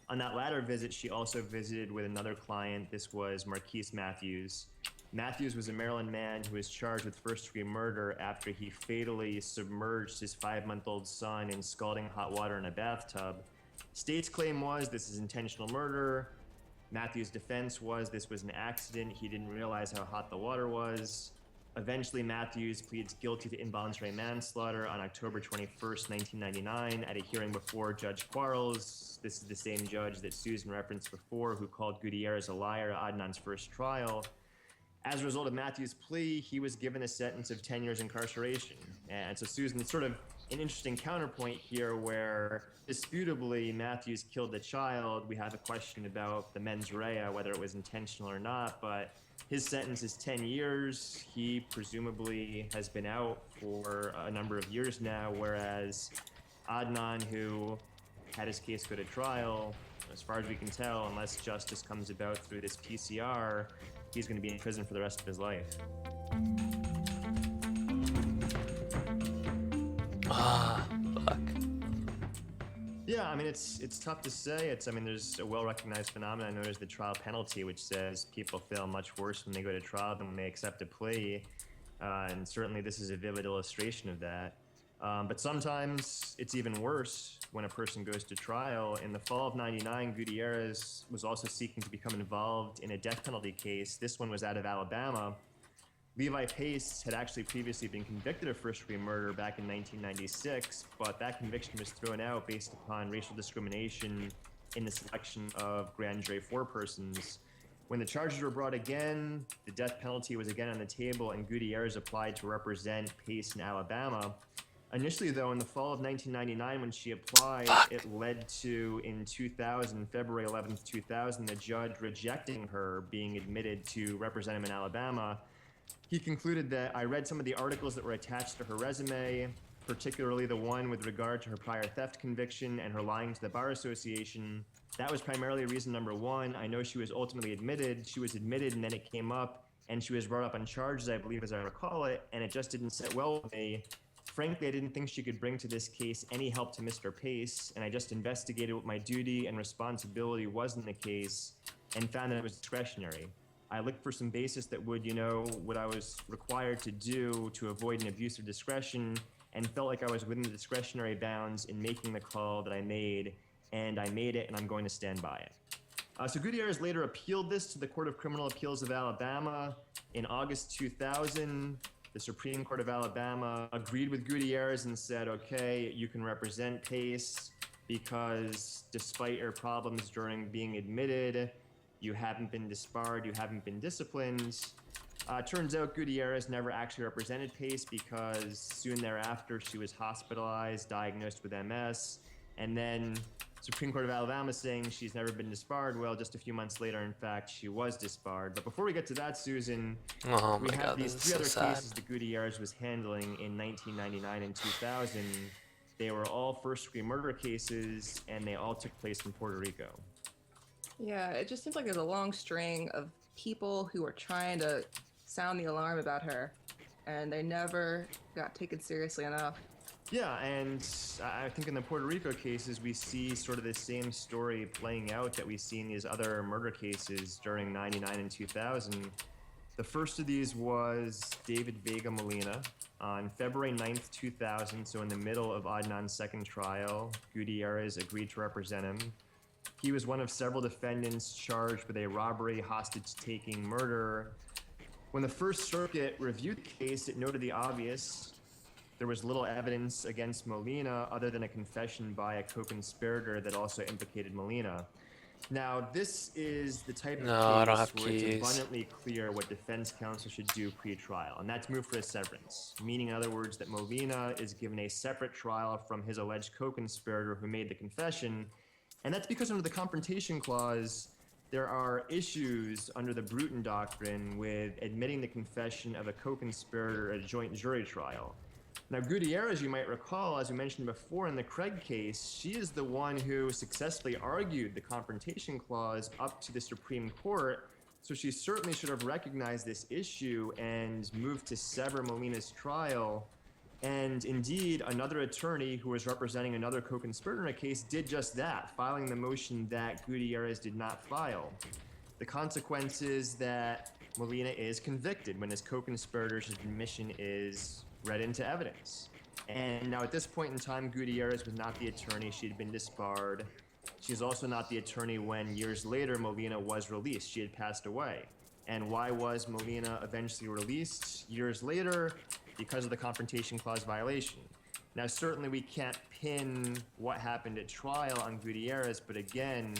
On that latter visit, she also visited with another client. This was Marquise Matthews. Matthews was a Maryland man who was charged with first-degree murder after he fatally submerged his 5-month-old son in scalding hot water in a bathtub. State's claim was this is intentional murder. Matthews' defense was this was an accident. He didn't realize how hot the water was. Eventually, Matthews pleads guilty to involuntary manslaughter on October 21st, 1999, at a hearing before Judge Quarles. This is the same judge that Susan referenced before, who called Gutierrez a liar at Adnan's first trial. As a result of Matthews' plea, he was given a sentence of 10 years incarceration. And so, Susan, it's sort of an interesting counterpoint here where, disputably, Matthews killed the child. We have a question about the mens rea, whether it was intentional or not, but his sentence is 10 years. He presumably has been out for a number of years now, whereas Adnan, who had his case go to trial, as far as we can tell, unless justice comes about through this PCR, he's going to be in prison for the rest of his life. Ah, fuck. Yeah, I mean, it's tough to say. There's a well-recognized phenomenon known as the trial penalty, which says people feel much worse when they go to trial than when they accept a plea. And certainly this is a vivid illustration of that. But sometimes it's even worse when a person goes to trial. In the fall of '99, Gutierrez was also seeking to become involved in a death penalty case. This one was out of Alabama. Levi Pace had actually previously been convicted of first-degree murder back in 1996, but that conviction was thrown out based upon racial discrimination in the selection of grand jury forepersons. When the charges were brought again, the death penalty was again on the table, and Gutierrez applied to represent Pace in Alabama. Initially, though, in the fall of 1999, when she applied, it led to, in 2000, February 11th, 2000, the judge rejecting her being admitted to represent him in Alabama. He concluded that I read some of the articles that were attached to her resume, particularly the one with regard to her prior theft conviction and her lying to the Bar Association. That was primarily reason number one. I know she was ultimately admitted. She was admitted and then it came up and she was brought up on charges, I believe, as I recall it, and it just didn't sit well with me. Frankly, I didn't think she could bring to this case any help to Mr. Pace, and I just investigated what my duty and responsibility was in the case and found that it was discretionary. I looked for some basis that would, what I was required to do to avoid an abuse of discretion, and felt like I was within the discretionary bounds in making the call that I made, and I made it, and I'm going to stand by it. So Gutierrez later appealed this to the Court of Criminal Appeals of Alabama. In August 2000, the Supreme Court of Alabama agreed with Gutierrez and said, okay, you can represent Pace because despite your problems during being admitted, you haven't been disbarred, you haven't been disciplined. Turns out Gutierrez never actually represented Pace because soon thereafter she was hospitalized, diagnosed with MS, and then Supreme Court of Alabama saying she's never been disbarred. Well, just a few months later, in fact, she was disbarred. But before we get to that, Susan, Oh we my have god, these this three is so other sad. cases that Gutierrez was handling in 1999 and 2000. They were all first-degree murder cases, and they all took place in Puerto Rico. Yeah, it just seems like there's a long string of people who were trying to sound the alarm about her, and they never got taken seriously enough. Yeah, and I think in the Puerto Rico cases, we see sort of the same story playing out that we see in these other murder cases during 99 and 2000. The first of these was David Vega Molina. On February 9th, 2000, so in the middle of Adnan's second trial, Gutierrez agreed to represent him. He was one of several defendants charged with a robbery, hostage-taking, murder. When the First Circuit reviewed the case, it noted the obvious. There was little evidence against Molina other than a confession by a co-conspirator that also implicated Molina. Now, this is the type of No, I don't case have where it's keys. abundantly clear what defense counsel should do pre-trial, and that's move for a severance, meaning, in other words, that Molina is given a separate trial from his alleged co-conspirator who made the confession, and that's because under the Confrontation Clause, there are issues under the Bruton Doctrine with admitting the confession of a co-conspirator at a joint jury trial. Now, Gutierrez, you might recall, as we mentioned before in the Craig case, she is the one who successfully argued the Confrontation Clause up to the Supreme Court, so she certainly should have recognized this issue and moved to sever Molina's trial. And indeed, another attorney who was representing another co-conspirator in a case did just that, filing the motion that Gutierrez did not file. The consequence is that Molina is convicted when his co-conspirator's admission is read into evidence. And now at this point in time, Gutierrez was not the attorney. She had been disbarred. She is also not the attorney when years later Molina was released. She had passed away. And why was Molina eventually released years later? Because of the Confrontation Clause violation. Now certainly we can't pin what happened at trial on Gutierrez, but again,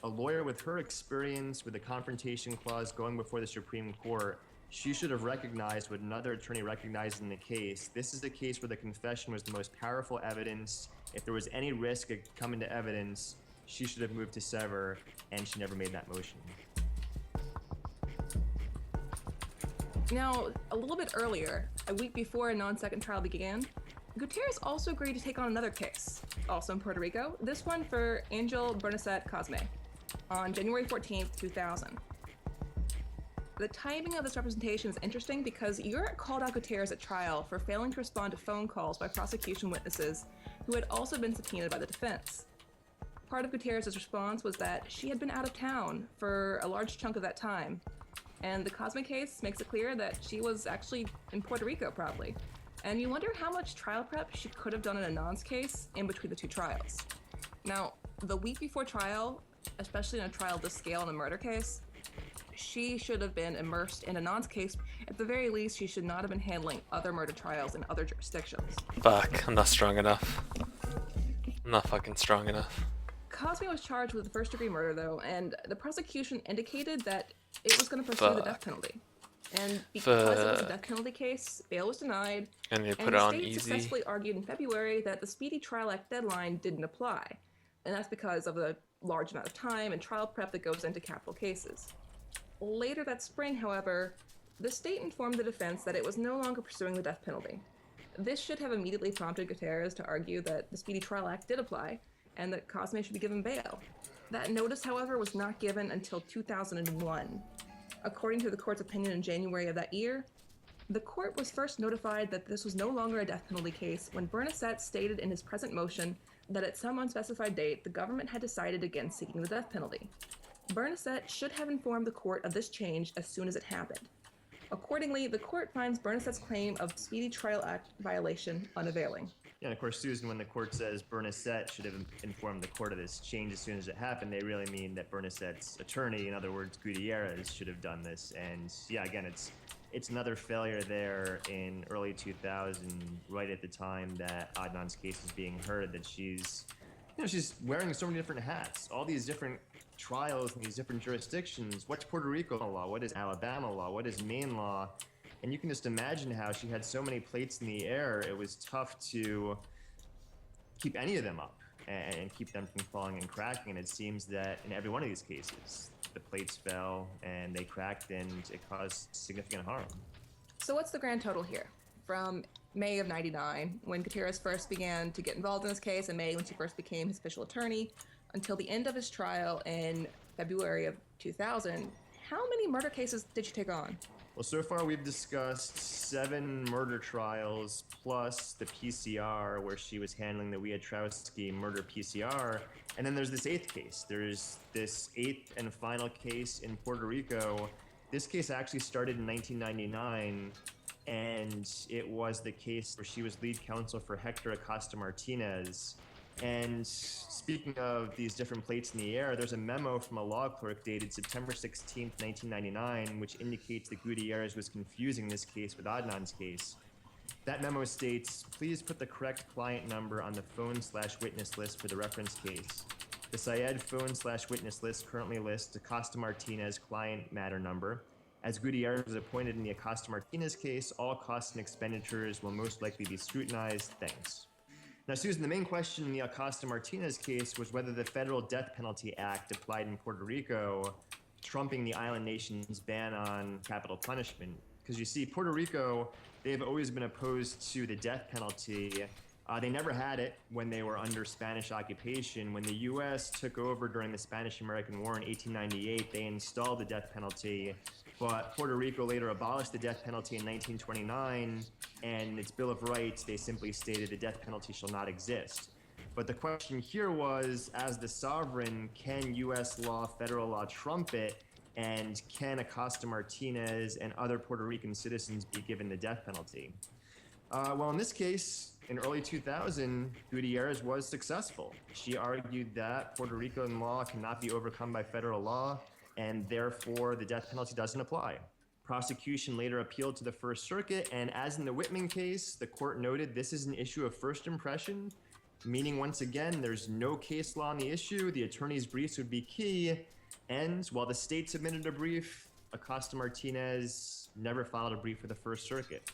a lawyer with her experience with the Confrontation Clause going before the Supreme Court, she should have recognized what another attorney recognized in the case. This is the case where the confession was the most powerful evidence. If there was any risk of coming to evidence, she should have moved to sever, and she never made that motion. Now, a little bit earlier, a week before a non-second trial began, Gutierrez also agreed to take on another case, also in Puerto Rico, this one for Angel Bernacet Cosme, on January 14th, 2000. The timing of this representation is interesting because Uric called out Gutierrez at trial for failing to respond to phone calls by prosecution witnesses who had also been subpoenaed by the defense. Part of Gutierrez's response was that she had been out of town for a large chunk of that time, and the Cosme case makes it clear that she was actually in Puerto Rico probably. And you wonder how much trial prep she could have done in a nonce case in between the two trials. Now, the week before trial, especially in a trial this scale in a murder case, she should have been immersed in a nonce case. At the very least, she should not have been handling other murder trials in other jurisdictions. Fuck, I'm not strong enough. I'm not fucking strong enough. Cosme was charged with first-degree murder, though, and the prosecution indicated that it was going to pursue the death penalty. And because it was a death penalty case, bail was denied, And they put and it the on state easy. successfully argued in February that the Speedy Trial Act deadline didn't apply, and that's because of the large amount of time and trial prep that goes into capital cases. Later that spring, however, the state informed the defense that it was no longer pursuing the death penalty. This should have immediately prompted Gutierrez to argue that the Speedy Trial Act did apply, and that Cosme should be given bail. That notice, however, was not given until 2001. According to the court's opinion in January of that year, the court was first notified that this was no longer a death penalty case when Bernacet stated in his present motion that at some unspecified date, the government had decided against seeking the death penalty. Bernacet should have informed the court of this change as soon as it happened. Accordingly, the court finds Bernacet's claim of Speedy Trial Act violation unavailing. Yeah, and of course, Susan, when the court says Bernacet should have informed the court of this change as soon as it happened, they really mean that Bernacet's attorney, in other words, Gutierrez, should have done this. And yeah, again, it's another failure there in early 2000, right at the time that Adnan's case is being heard, that she's wearing so many different hats, all these different trials in these different jurisdictions. What's Puerto Rico law? What is Alabama law? What is Maine law? And you can just imagine how she had so many plates in the air, it was tough to keep any of them up and keep them from falling and cracking. And it seems that in every one of these cases, the plates fell and they cracked and it caused significant harm. So what's the grand total here? From May of '99, when Gutierrez first began to get involved in this case, and May when she first became his official attorney, until the end of his trial in February of 2000, how many murder cases did you take on? Well, so far we've discussed 7 murder trials plus the PCR where she was handling the Wiatrowski murder PCR. And then there's this 8th case. There's this 8th and final case in Puerto Rico. This case actually started in 1999, and it was the case where she was lead counsel for Hector Acosta Martinez. And speaking of these different plates in the air, there's a memo from a law clerk dated September 16th, 1999, which indicates that Gutierrez was confusing this case with Adnan's case. That memo states, please put the correct client number on the phone/witness list for the reference case. The Syed phone/witness list currently lists Acosta Martinez client matter number. As Gutierrez was appointed in the Acosta Martinez case, all costs and expenditures will most likely be scrutinized. Thanks. Now, Susan, the main question in the Acosta Martinez case was whether the Federal Death Penalty Act applied in Puerto Rico, trumping the island nation's ban on capital punishment. Because you see, Puerto Rico, they've always been opposed to the death penalty. They never had it when they were under Spanish occupation. When the U.S. took over during the Spanish-American War in 1898, they installed the death penalty. But Puerto Rico later abolished the death penalty in 1929, and in its Bill of Rights, they simply stated the death penalty shall not exist. But the question here was, as the sovereign, can U.S. law, federal law trump it, and can Acosta Martinez and other Puerto Rican citizens be given the death penalty? Well, in this case, in early 2000, Gutierrez was successful. She argued that Puerto Rican law cannot be overcome by federal law, and therefore the death penalty doesn't apply. Prosecution later appealed to the First Circuit, and as in the Whitman case, the court noted this is an issue of first impression, meaning once again, there's no case law on the issue, the attorney's briefs would be key, and while the state submitted a brief, Acosta Martinez never filed a brief for the First Circuit.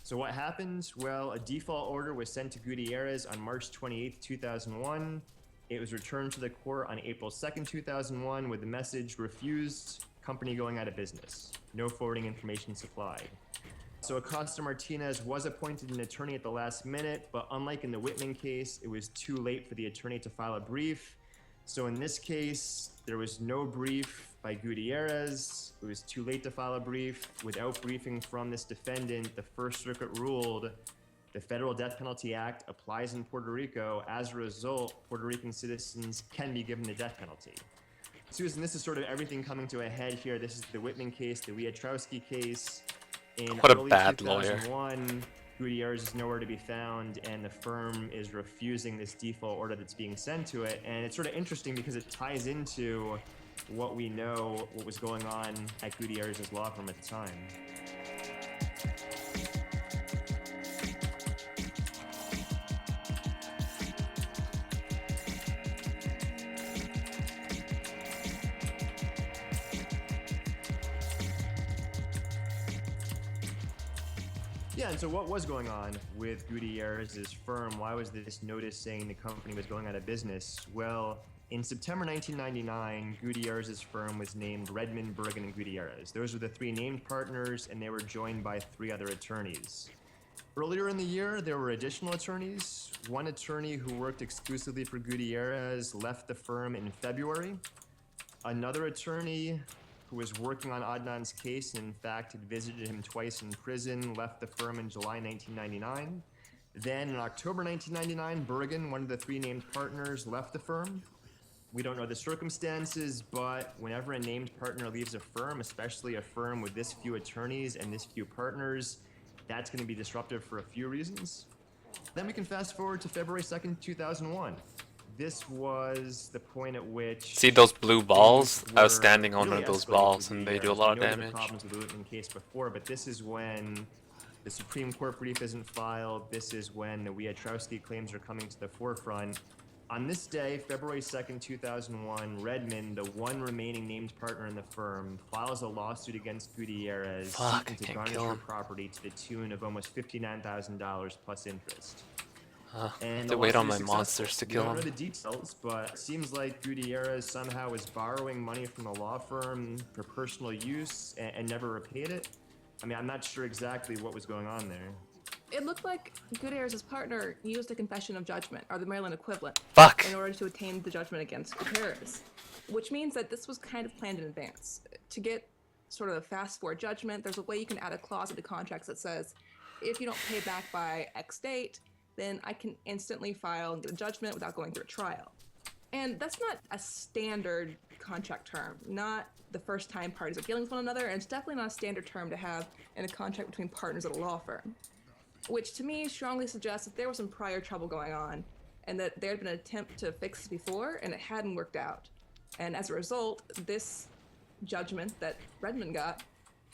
So what happened? Well, a default order was sent to Gutierrez on March 28, 2001. It was returned to the court on April 2nd, 2001 with the message, refused, company going out of business. No forwarding information supplied. So Acosta Martinez was appointed an attorney at the last minute, but unlike in the Whitman case, it was too late for the attorney to file a brief. So in this case, there was no brief by Gutierrez. It was too late to file a brief. Without briefing from this defendant, the First Circuit ruled the Federal Death Penalty Act applies in Puerto Rico. As a result, Puerto Rican citizens can be given the death penalty. Susan, this is sort of everything coming to a head here. This is the Whitman case, the Wiatrowski case. In What a early bad lawyer. 2001, Gutierrez is nowhere to be found, and the firm is refusing this default order that's being sent to it. And it's sort of interesting because it ties into what we know, what was going on at Gutierrez's law firm at the time. Yeah, and so what was going on with Gutierrez's firm? Why was this notice saying the company was going out of business? Well, in September 1999, Gutierrez's firm was named Redmond, Bergen, and Gutierrez. Those were the 3 named partners, and they were joined by 3 other attorneys. Earlier in the year, there were additional attorneys. One attorney who worked exclusively for Gutierrez left the firm in February. Another attorney who was working on Adnan's case and in fact had visited him twice in prison, left the firm in July 1999. Then in October 1999, Bergen, one of the 3 named partners, left the firm. We don't know the circumstances, but whenever a named partner leaves a firm, especially a firm with this few attorneys and this few partners, that's going to be disruptive for a few reasons. Then we can fast forward to February 2nd, 2001. This was the point at which... See those blue balls? I was were standing on one really of those escalated balls with and the they do a years. lot of We know the damage. problems with the Whitman case before, but this is when the Supreme Court brief isn't filed. This is when the Wiatrowski claims are coming to the forefront. On this day, February 2nd, 2001, Redmond, the one remaining named partner in the firm, files a lawsuit against Gutierrez Fuck, seeking I to can't garnish kill her him. property to the tune of almost $59,000 plus interest. And To the wait on lawsuit my is monsters successful. to kill We don't know him. the details, but it seems like Gutierrez somehow was borrowing money from the law firm for personal use and never repaid it. I mean, I'm not sure exactly what was going on there. It looked like Gutierrez's partner used a confession of judgment, or the Maryland equivalent, Fuck. in order to attain the judgment against Gutierrez. Which means that this was kind of planned in advance. To get sort of a fast forward judgment, there's a way you can add a clause into contracts that says, if you don't pay back by X date, then I can instantly file and get a judgment without going through a trial. And that's not a standard contract term, not the first time parties are dealing with one another, and it's definitely not a standard term to have in a contract between partners at a law firm. Which to me strongly suggests that there was some prior trouble going on, and that there had been an attempt to fix this before, and it hadn't worked out. And as a result, this judgment that Redmond got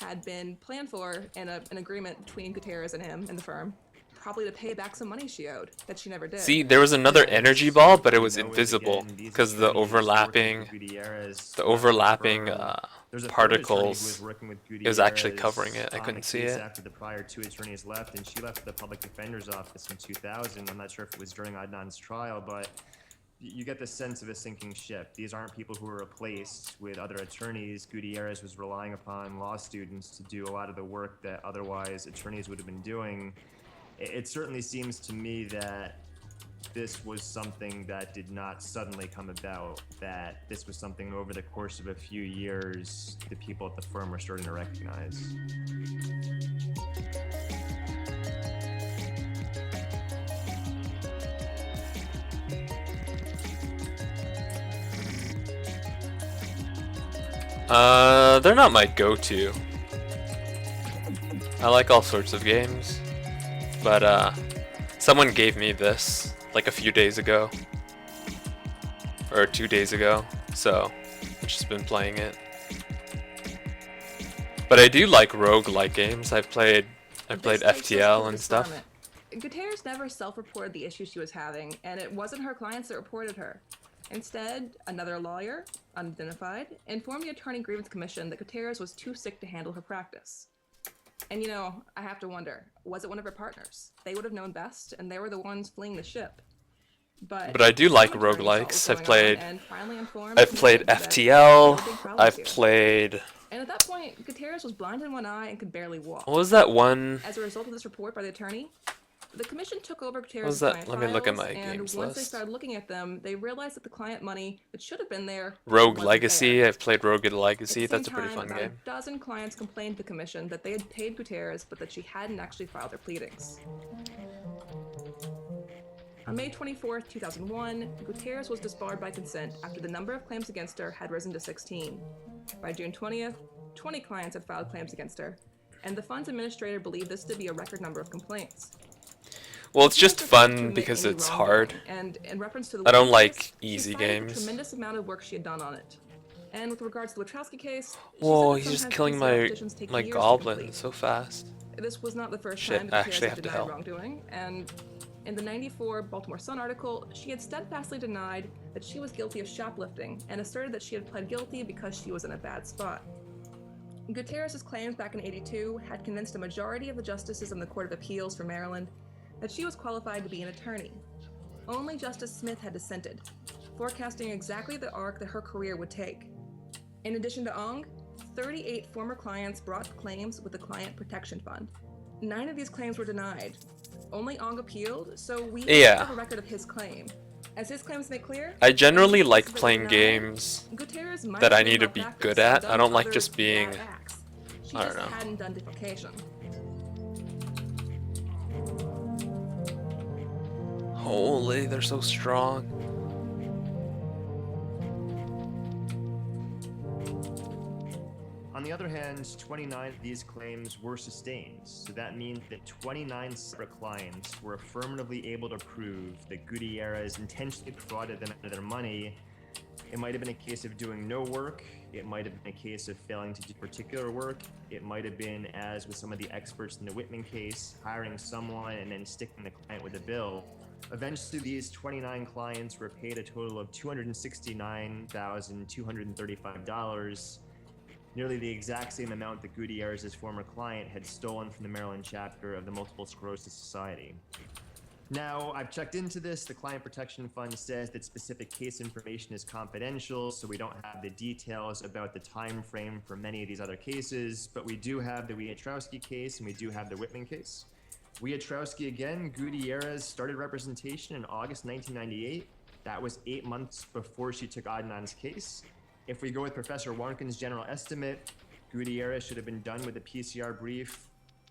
had been planned for in an agreement between Gutierrez and him and the firm, probably to pay back some money she owed that she never did. See, there was another energy ball, but it was invisible Again, these because the attorneys working overlapping, with Gutierrez, the overlapping firm. There's a third attorney who particles. was working with It was actually Gutierrez covering it. I on couldn't the see case it. After the prior two attorneys left, and she left the public defender's office in 2000. I'm not sure if it was during Adnan's trial, but you get the sense of a sinking ship. These aren't people who were replaced with other attorneys. Gutierrez was relying upon law students to do a lot of the work that otherwise attorneys would have been doing. It certainly seems to me that this was something that did not suddenly come about, that this was something over the course of a few years the people at the firm were starting to recognize. They're not my go-to. I like all sorts of games, but someone gave me this like a few days ago, or 2 days ago, so I've just been playing it. But I do like roguelike games. I've played This takes us FTL to and the stuff. summit. Gutierrez never self-reported the issues she was having, and it wasn't her clients that reported her. Instead, another lawyer, unidentified, informed the Attorney Grievance Commission that Gutierrez was too sick to handle her practice. And you know, I have to wonder, was it one of her partners? They would have known best, and they were the ones fleeing the ship. But I do like some attorneys saw what was roguelikes. I've going played- on and finally informed I've the played commission that FTL. there were big problems I've here. played. And at that point, Gutierrez was blind in one eye and could barely walk. What was that one? As a result of this report by the attorney, the commission took over What was Gutierrez's that? client Let me look at files, my and games once they list. started looking at them, they realized that the client money that should have been there Rogue wasn't Legacy. there. I've played Rogue At Legacy. the same That's a pretty time, fun about game. a dozen clients complained to the commission that they had paid Gutierrez, but that she hadn't actually filed their pleadings. On May 24th, 2001, Gutierrez was disbarred by consent after the number of claims against her had risen to 16. By June 20th, 20 clients had filed claims against her, and the fund's administrator believed this to be a record number of complaints. Well, it's just Gutierrez refused to fun admit because any it's wrongdoing, hard. And in reference to the I don't Wachowski like case, easy she cited games. the tremendous amount of work she had done on it. And with regards to the Wachowski case, she Whoa, said that he's just sometimes killing these my petitions take my years to goblin complete. so fast. This was not the first Shit, time I that actually Gutierrez have had to denied help. wrongdoing, and in the '94 Baltimore Sun article, she had steadfastly denied that she was guilty of shoplifting and asserted that she had pled guilty because she was in a bad spot. Gutierrez's claims back in '82 had convinced a majority of the justices in the Court of Appeals for Maryland that she was qualified to be an attorney. Only Justice Smith had dissented, forecasting exactly the arc that her career would take. In addition to Ong, 38 former clients brought claims with the Client Protection Fund. 9 of these claims were denied. Only Ong appealed, so we Yeah. have a record of his claim. As his claims make clear, I generally in the like cases that playing were denied, games Gutierrez might that I have need to been be malpracticed good and at. done I don't like other just being. bad acts. She I don't just know. hadn't done defecation. Holy, they're so strong. On the other hand, 29 of these claims were sustained, so that means that 29 separate clients were affirmatively able to prove that Gutierrez intentionally defrauded them out of their money. It might have been a case of doing no work, it might have been a case of failing to do particular work, it might have been, as with some of the experts in the Whitman case, hiring someone and then sticking the client with a bill. Eventually, these 29 clients were paid a total of $269,235, nearly the exact same amount that Gutierrez's former client had stolen from the Maryland chapter of the Multiple Sclerosis Society. Now, I've checked into this. The Client Protection Fund says that specific case information is confidential, so we don't have the details about the time frame for many of these other cases, but we do have the Wietrowski case and we do have the Whitman case. Wietrowski again, Gutierrez started representation in August 1998. That was 8 months before she took Adnan's case. If we go with Professor Warnken's general estimate, Gutierrez should have been done with the PCR brief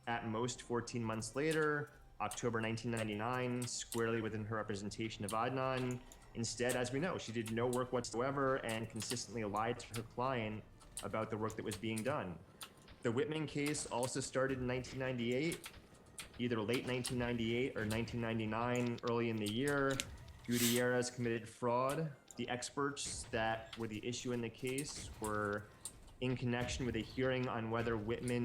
at most 14 months later, October 1999, squarely within her representation of Adnan. Instead, as we know, she did no work whatsoever and consistently lied to her client about the work that was being done. The Whitman case also started in 1998, either late 1998 or 1999, early in the year. Gutierrez committed fraud. The experts that were the issue in the case were in connection with a hearing on whether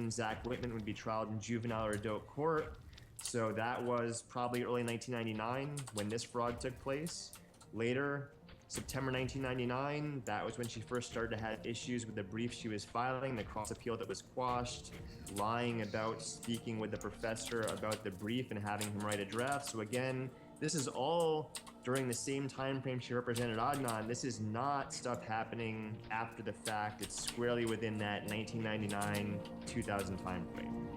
Zach Whitman would be trialed in juvenile or adult court. So that was probably early 1999 when this fraud took place. Later, September 1999, that was when she first started to have issues with the brief she was filing, the cross appeal that was quashed, lying about speaking with the professor about the brief and having him write a draft. So again, this is all during the same time frame she represented Adnan. This is not stuff happening after the fact. It's squarely within that 1999-2000 time frame.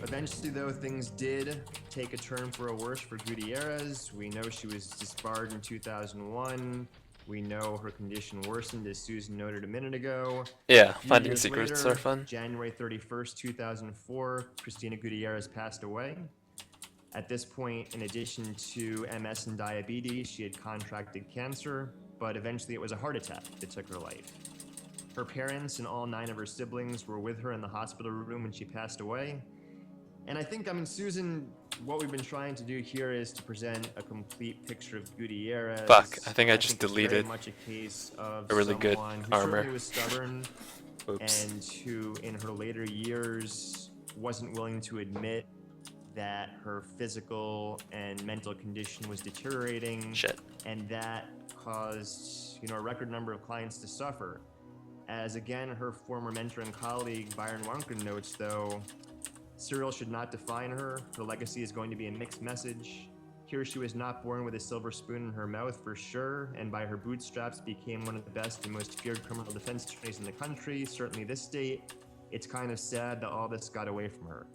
Eventually, though, things did take a turn for a worse for Gutierrez. We know she was disbarred in 2001. We know her condition worsened, as Susan noted a minute ago. Yeah, Few finding years secrets later, are fun. January 31st, 2004, Christina Gutierrez passed away. At this point, in addition to MS and diabetes, she had contracted cancer, but eventually it was a heart attack that took her life. Her parents and all 9 of her siblings were with her in the hospital room when she passed away. And I think, Susan, what we've been trying to do here is to present a complete picture of Gutierrez. Fuck, I think I just it's very deleted much a case of a really good someone who armor. certainly was stubborn Oops. and who, in her later years, wasn't willing to admit that her physical and mental condition was deteriorating. Shit. And that caused, a record number of clients to suffer. As again, her former mentor and colleague Byron Warnken notes, though, Serial should not define her. Her legacy is going to be a mixed message. Here she was not born with a silver spoon in her mouth for sure, and by her bootstraps became one of the best and most feared criminal defense attorneys in the country, certainly this state. It's kind of sad that all this got away from her.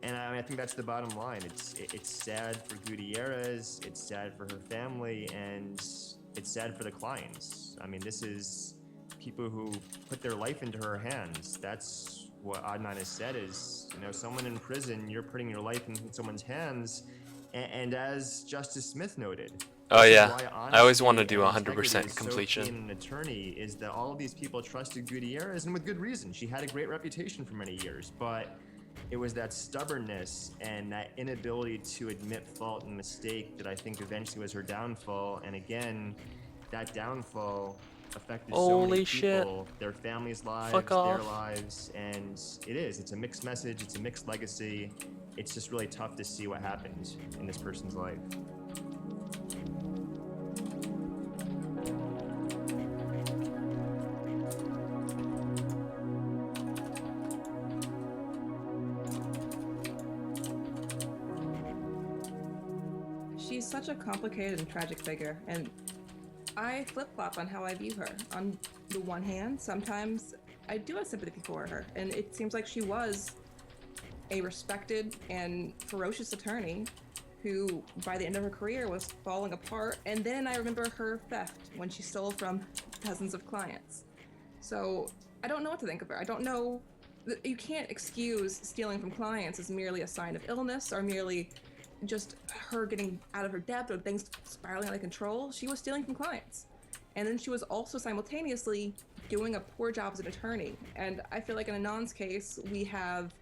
And I think that's the bottom line. It's sad for Gutierrez, it's sad for her family, and it's sad for the clients. This is people who put their life into her hands. That's what Adnan has said is, someone in prison, you're putting your life in someone's hands. And as Justice Smith noted, Oh this is yeah, why I always want to honesty do and 100% integrity is so key in completion. an attorney is that all of these people trusted Gutierrez, and with good reason. She had a great reputation for many years, but it was that stubbornness and that inability to admit fault and mistake that I think eventually was her downfall. And again, that downfall affected so Holy many shit. people, their families' lives, Fuck their off. lives, and it's a mixed message, it's a mixed legacy. It's just really tough to see what happened in this person's life. She's such a complicated and tragic figure, and I flip-flop on how I view her. On the one hand, sometimes I do have sympathy for her, and it seems like she was a respected and ferocious attorney who, by the end of her career, was falling apart. And then I remember her theft when she stole from dozens of clients. So I don't know what to think of her. I don't know. You can't excuse stealing from clients as merely a sign of illness or merely just her getting out of her depth or things spiraling out of control. She was stealing from clients. And then she was also simultaneously doing a poor job as an attorney. And I feel like in Anand's case, we have,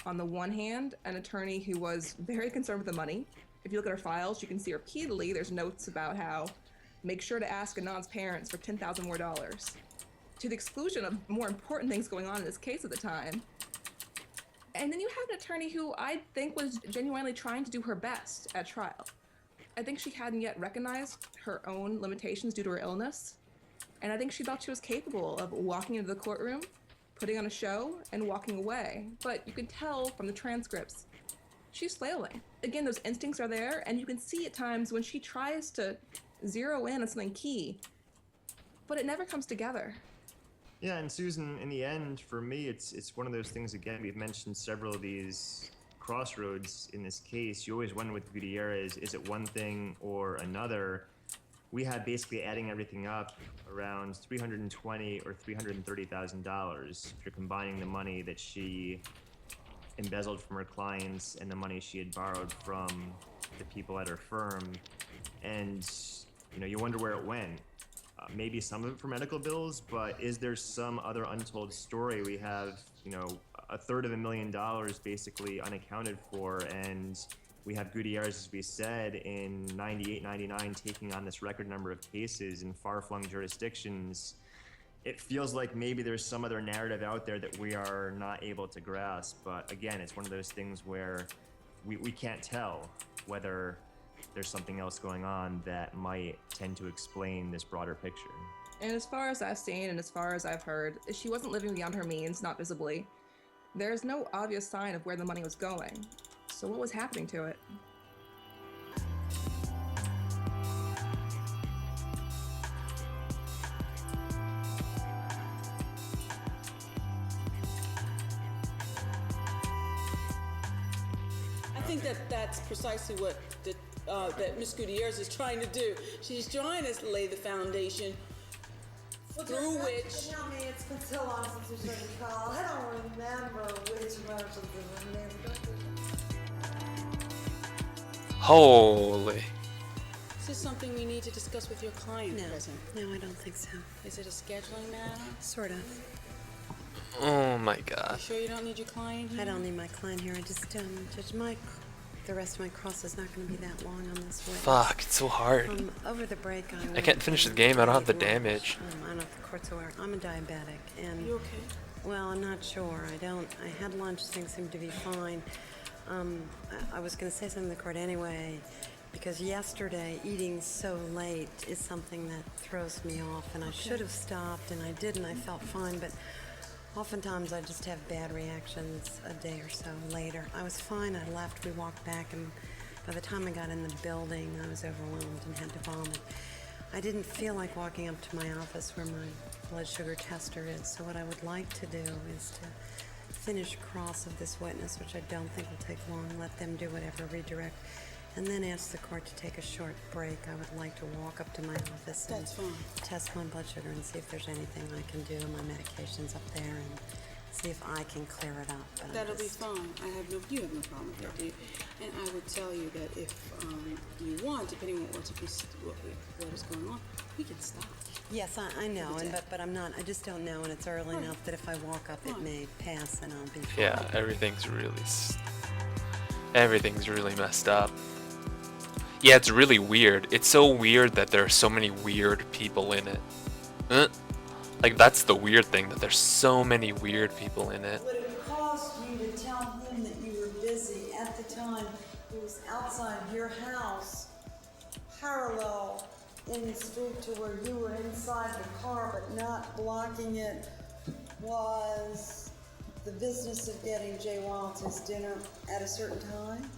on the one hand, an attorney who was very concerned with the money. If you look at her files, you can see repeatedly there's notes about how make sure to ask Anand's parents for $10,000 more, to the exclusion of more important things going on in this case at the time. And then you have an attorney who I think was genuinely trying to do her best at trial. I think she hadn't yet recognized her own limitations due to her illness. And I think she thought she was capable of walking into the courtroom, putting on a show, and walking away. But you can tell from the transcripts, she's flailing. Again, those instincts are there, and you can see at times when she tries to zero in on something key, but it never comes together. Yeah, and Susan, in the end, for me, it's one of those things, again, we've mentioned several of these crossroads in this case. You always wonder with Gutierrez, is it one thing or another? We had basically adding everything up around $320,000 or $330,000 if you're combining the money that she embezzled from her clients and the money she had borrowed from the people at her firm. And, you know, you wonder where it went. Maybe some of it for medical bills, but is there some other untold story? We have, you know, $250,000 basically unaccounted for, and we have Gutierrez, as we said, in 98, 99, taking on this record number of cases in far-flung jurisdictions. It feels like maybe there's some other narrative out there that we are not able to grasp, but again, it's one of those things where we can't tell whether there's something else going on that might tend to explain this broader picture. And as far as I've seen and as far as I've heard, she wasn't living beyond her means, not visibly. There's no obvious sign of where the money was going. So what was happening to it? I think that's precisely what that Ms. Gutierrez is trying to do. She's trying to lay the foundation through which. How many it's been so long since we started the call. I don't remember which motions were named. Holy. Is this something we need to discuss with your client, No, President? no, I don't think so. Is it a scheduling matter? Sort of. Oh my You god. sure you don't need your client here? I don't need my client here. I just, Judge Mike, the rest of my cross is not going to be that long on this witness. Fuck, it's so hard. Over the break, I can't finish the game, I don't have the ate lunch. damage. I don't know if the court's aware. I'm a diabetic, and You okay? well, I'm not sure. I had lunch. Things seem to be fine. I was going to say something to the court anyway, because yesterday eating so late is something that throws me off, and I should have stopped, and I didn't. I felt fine, but oftentimes I just have bad reactions a day or so later. I was fine. I left. We walked back, and by the time I got in the building, I was overwhelmed and had to vomit. I didn't feel like walking up to my office where my blood sugar tester is, so what I would like to do is to finish cross of this witness, which I don't think will take long, let them do whatever, redirect, and then ask the court to take a short break. I would like to walk up to my office and That's fine. test my blood sugar and see if there's anything I can do. My medication's up there, and see if I can clear it up. But I'm That'll be just- fine. You have no problem with that, do you? And I would tell you that if you want, depending on what is going on, we can stop. Yes, I know, the and day. but I'm not. I just don't know, and it's early Right. enough that if I walk up, it Right. may pass, and I'll be fine. Yeah, everything's really messed up. Yeah, it's really weird. It's so weird that there are so many weird people in it. Like, that's the weird thing, that there's so many weird people in it. Would it cost you to tell him that you were busy at the time he was outside your house, parallel in the street to where you were inside the car but not blocking it, was the business of getting Jay Wild his dinner at a certain time?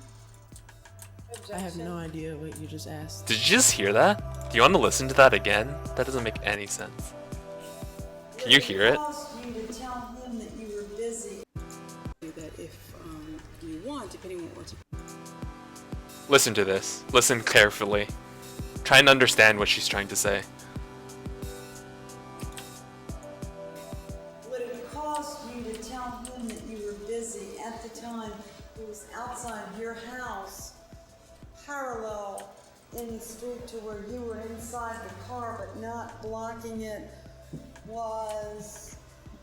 I have no idea what you just asked. Did you just hear that? Do you want to listen to that again? That doesn't make any sense. Can you hear it? Cost you to tell him that you were busy. That if you want, depending on what. Listen to this. Listen carefully. Try and understand what she's trying to say. Would it cost you to tell him that you were busy at the time he was outside your house, parallel in the street to where you were inside the car but not blocking it, was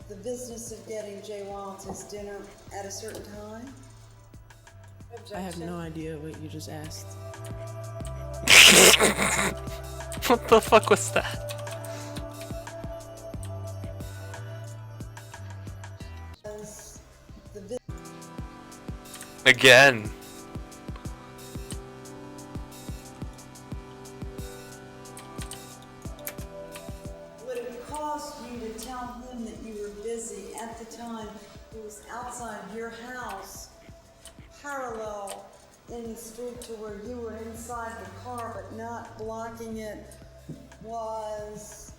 the business of getting Jay Wild his dinner at a certain time? I have no idea what you just asked. What the fuck was that? Again. Would it cost you to tell him that you were busy at the time he was outside your house, parallel in the street to where you were inside the car but not blocking it, was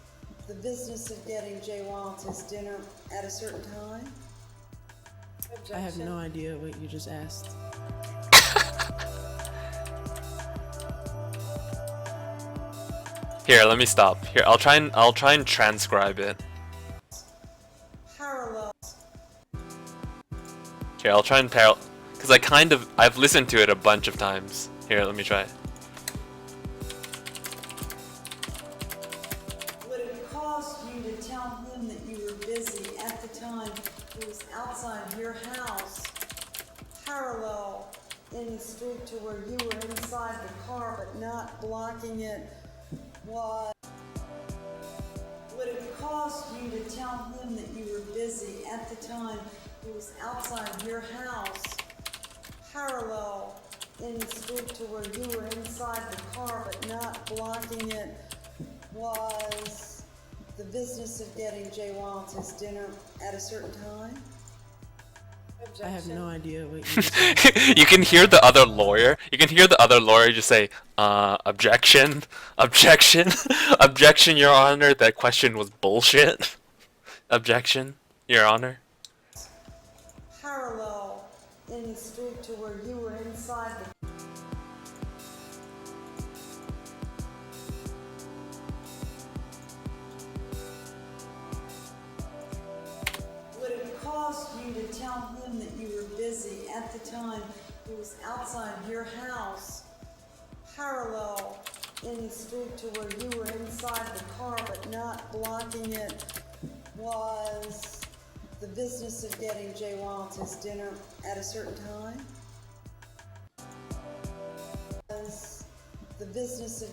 the business of getting Jay Wild his dinner at a certain time? I have no idea what you just asked. Here, let me stop. Here, I'll try and transcribe it. Parallel. Here, I'll try and because I've listened to it a bunch of times. Here, let me try. Would it cost you to tell him that you were busy at the time he was outside your house, parallel in the street to where you were inside the car but not blocking it, was... Would it cost you to tell him that you were busy at the time he was outside your house, parallel in the street to where you were inside the car but not blocking it, was the business of getting Jay Wild his dinner at a certain time? I have no idea what you just asked. You can hear the other lawyer. You can hear the other lawyer just say, objection, objection, objection, Your Honor. That question was bullshit. Objection, Your Honor. Parallel in the street to where you were inside the... Would it cost you to tell him that you were busy at the time he was outside your house, parallel in the street to where you were inside the car but not blocking it, was the business of getting Jay Wild his dinner at a certain time? Was the business of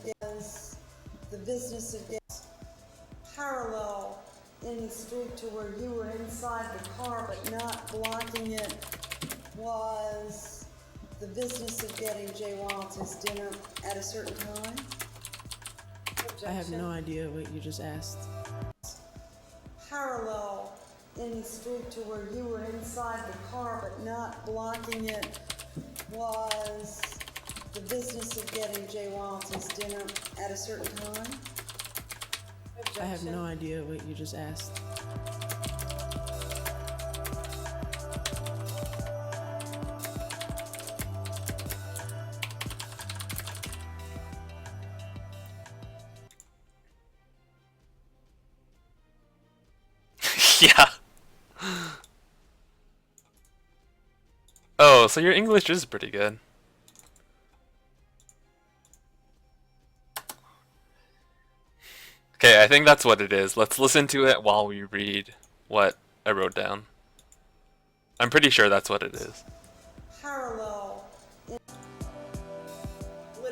parallel in the street to where you were inside the car but not blocking it, was the business of getting Jay Wild his dinner at a certain time? I have no idea what you just asked. Parallel in the street to where you were inside the car but not blocking it, was the business of getting Jay Wild his dinner at a certain time? I have no idea what you just asked. Yeah. Oh, so your English is pretty good. Okay, I think that's what it is. Let's listen to it while we read what I wrote down. I'm pretty sure that's what it is. Parallel. Would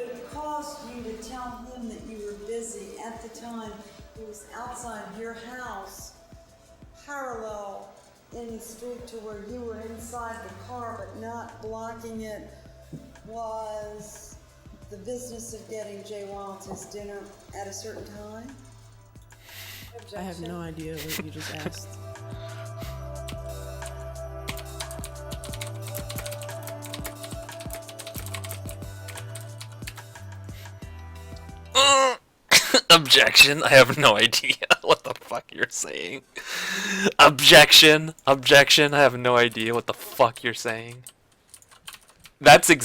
it cost you to tell him that you were busy at the time he was outside your house, parallel in the street to where you were inside the car but not blocking it, was the business of getting Jay Wild his dinner at a certain time? I have no idea what you just asked. Objection, I have no idea what the fuck you're saying. Objection, objection, I have no idea what the fuck you're saying. I think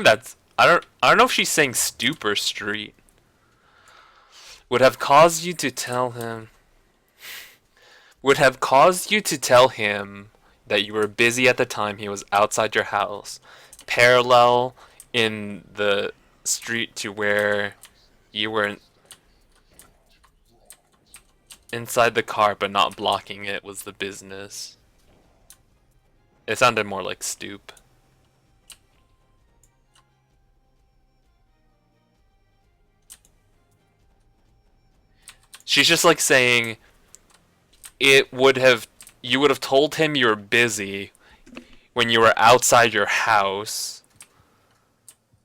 that's, I don't know if she's saying stoop or street. Would have caused you to tell him that you were busy at the time he was outside your house, parallel in the street to where you were inside the car but not blocking it was the business. It sounded more like stoop. She's just like saying you would have told him you were busy when you were outside your house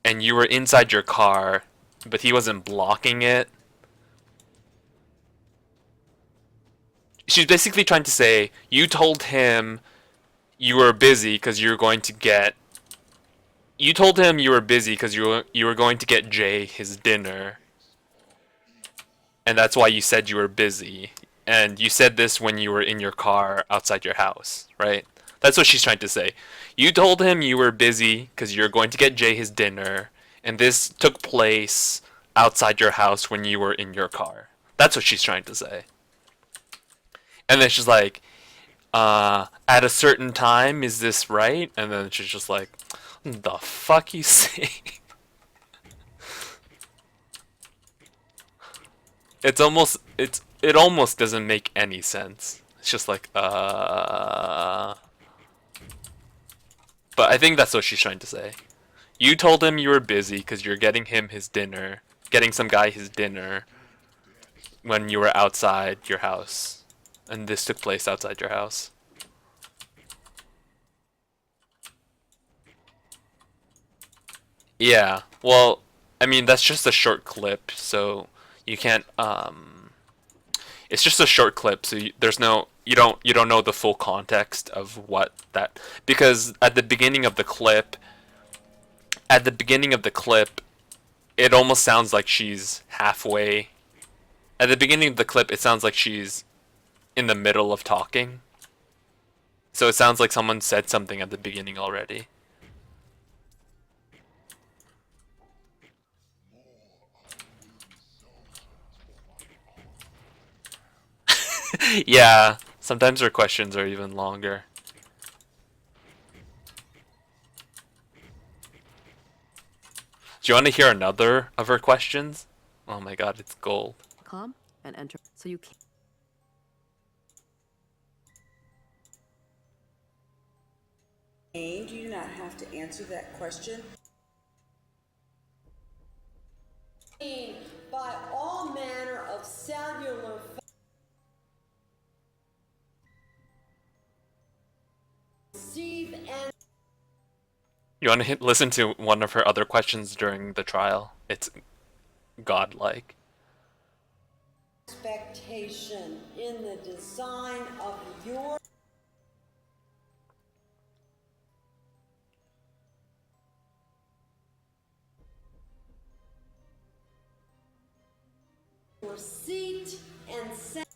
and you were inside your car, but he wasn't blocking it. She's basically trying to say you told him you were busy because you were going to get you were going to get Jay his dinner. And that's why you said you were busy. And you said this when you were in your car outside your house, right? That's what she's trying to say. You told him you were busy because you're going to get Jay his dinner, and this took place outside your house when you were in your car. That's what she's trying to say. And then she's like, at a certain time, is this right? And then she's just like, the fuck you say? It almost doesn't make any sense. It's just like, But I think that's what she's trying to say. You told him you were busy because you're getting some guy his dinner when you were outside your house. And this took place outside your house. Yeah, well, I mean, that's just a short clip, so you can't, it's just a short clip, so you don't know the full context of what that, because at the beginning of the clip, it almost sounds like she's halfway. At the beginning of the clip, it sounds like she's in the middle of talking. So it sounds like someone said something at the beginning already. Yeah, sometimes her questions are even longer. Do you want to hear another of her questions? Oh my god, it's gold. Com and enter so you can. You do not have to answer that question. By all manner of cellular receive and You want to listen to one of her other questions during the trial? It's godlike. expectation in the design of your receipt and send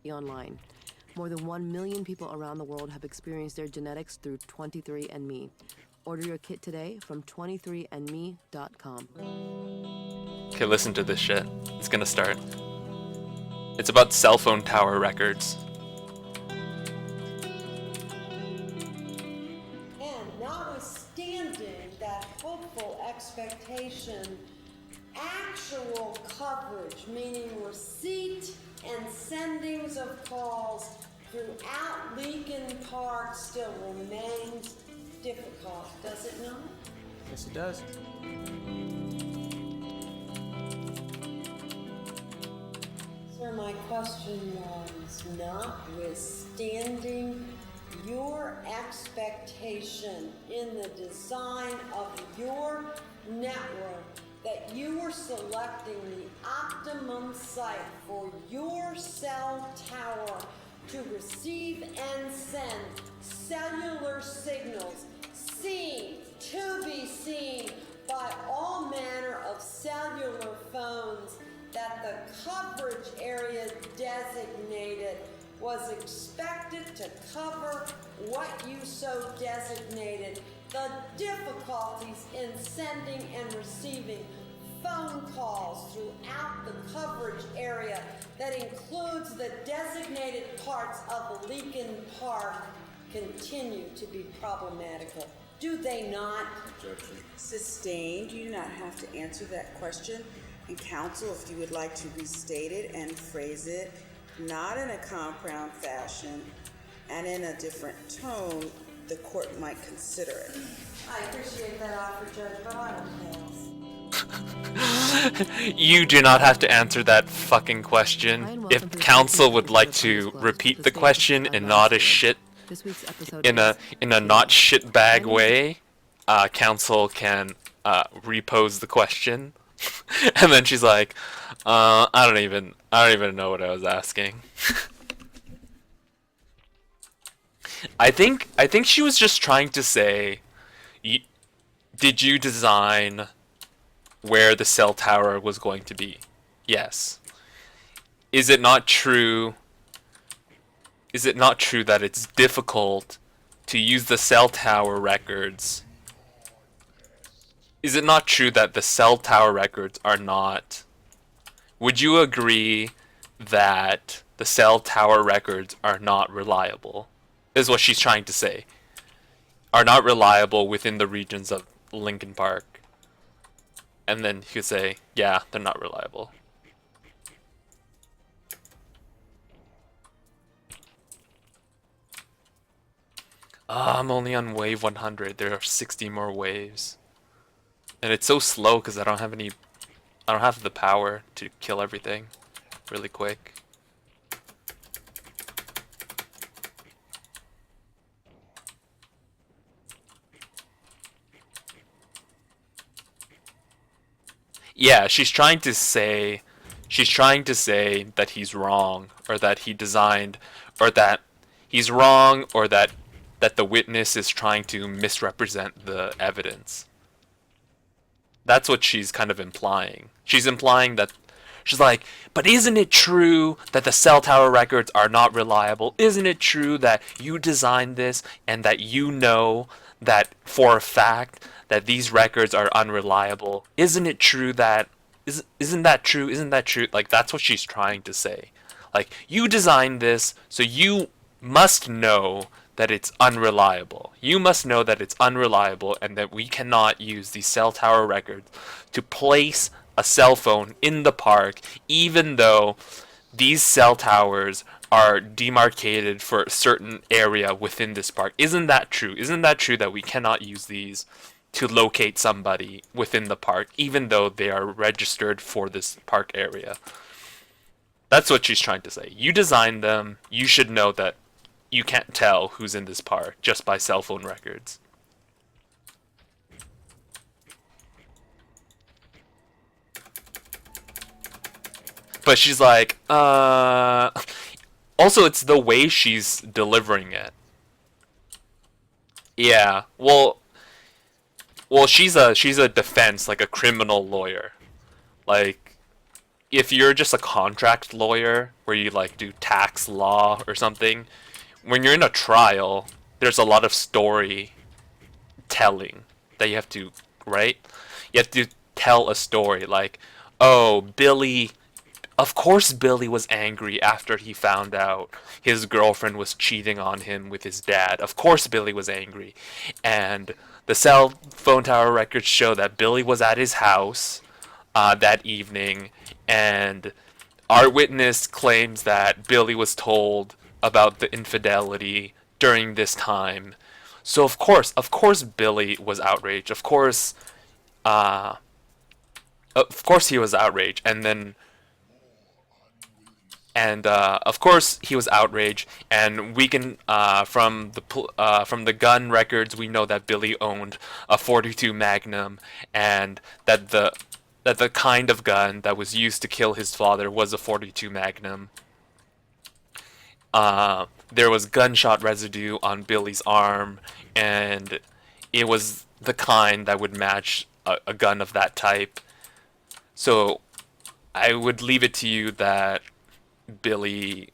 online. More than 1 million people around the world have experienced their genetics through 23andMe. Order your kit today from 23andme.com. Okay, listen to this shit. It's gonna start. It's about cell phone tower records. And notwithstanding that hopeful expectation, actual coverage, meaning receipt and sendings of calls throughout Lincoln Park still remains difficult, does it not? Yes, it does. Sir, my question was, notwithstanding your expectation in the design of your network that you were selecting the optimum site for your cell tower to receive and send cellular signals to be seen by all manner of cellular phones, that the coverage area designated was expected to cover what you so designated, the difficulties in sending and receiving phone calls throughout the coverage area that includes the designated parts of Lincoln Park continue to be problematical. Do they not? Sustained. You do not have to answer that question. And counsel, if you would like to restate it and phrase it, not in a compound fashion and in a different tone, the court might consider it. I appreciate that offer, Judge, but I will pass. You do not have to answer that fucking question. If counsel would like to repeat the question and not a shit This week's episode in a not shitbag way, counsel can repose the question. And then she's like, I don't even know what I was asking. I think she was just trying to say, did you design where the cell tower was going to be? Yes. Is it not true? Is it not true that it's difficult to use the cell tower records? Is it not true that the cell tower records are not? Would you agree that the cell tower records are not reliable? Is what she's trying to say. Are not reliable within the regions of Lincoln Park. And then he could say, yeah, they're not reliable. I'm only on wave 100. There are 60 more waves. And it's so slow because I don't have the power to kill everything really quick. Yeah, she's trying to say that he's wrong, or that he designed, or that he's wrong, or that the witness is trying to misrepresent the evidence. That's what she's kind of implying. She's implying that she's like, but isn't it true that the cell tower records are not reliable? Isn't it true that you designed this and that you know that for a fact that these records are unreliable? Isn't it true that isn't that true? Isn't that true? Like, that's what she's trying to say. Like, you designed this, so you must know that it's unreliable. You must know that it's unreliable and that we cannot use these cell tower records to place a cell phone in the park, even though these cell towers are demarcated for a certain area within this park. Isn't that true? Isn't that true that we cannot use these to locate somebody within the park, even though they are registered for this park area? That's what she's trying to say. You designed them. You should know that you can't tell who's in this park just by cell phone records. But she's like, also it's the way she's delivering it. Yeah, well, she's a defense, like a criminal lawyer. Like, if you're just a contract lawyer where you like do tax law or something, when you're in a trial, there's a lot of story telling that you have to, right? You have to tell a story like, oh, Billy, of course Billy was angry after he found out his girlfriend was cheating on him with his dad. Of course Billy was angry. And the cell phone tower records show that Billy was at his house that evening, and our witness claims that Billy was told about the infidelity during this time. So of course Billy was outraged. Of course he was outraged, of course he was outraged, and we can from the gun records we know that Billy owned a .42 Magnum, and that the kind of gun that was used to kill his father was a .42 Magnum. There was gunshot residue on Billy's arm, and it was the kind that would match a gun of that type. So I would leave it to you that I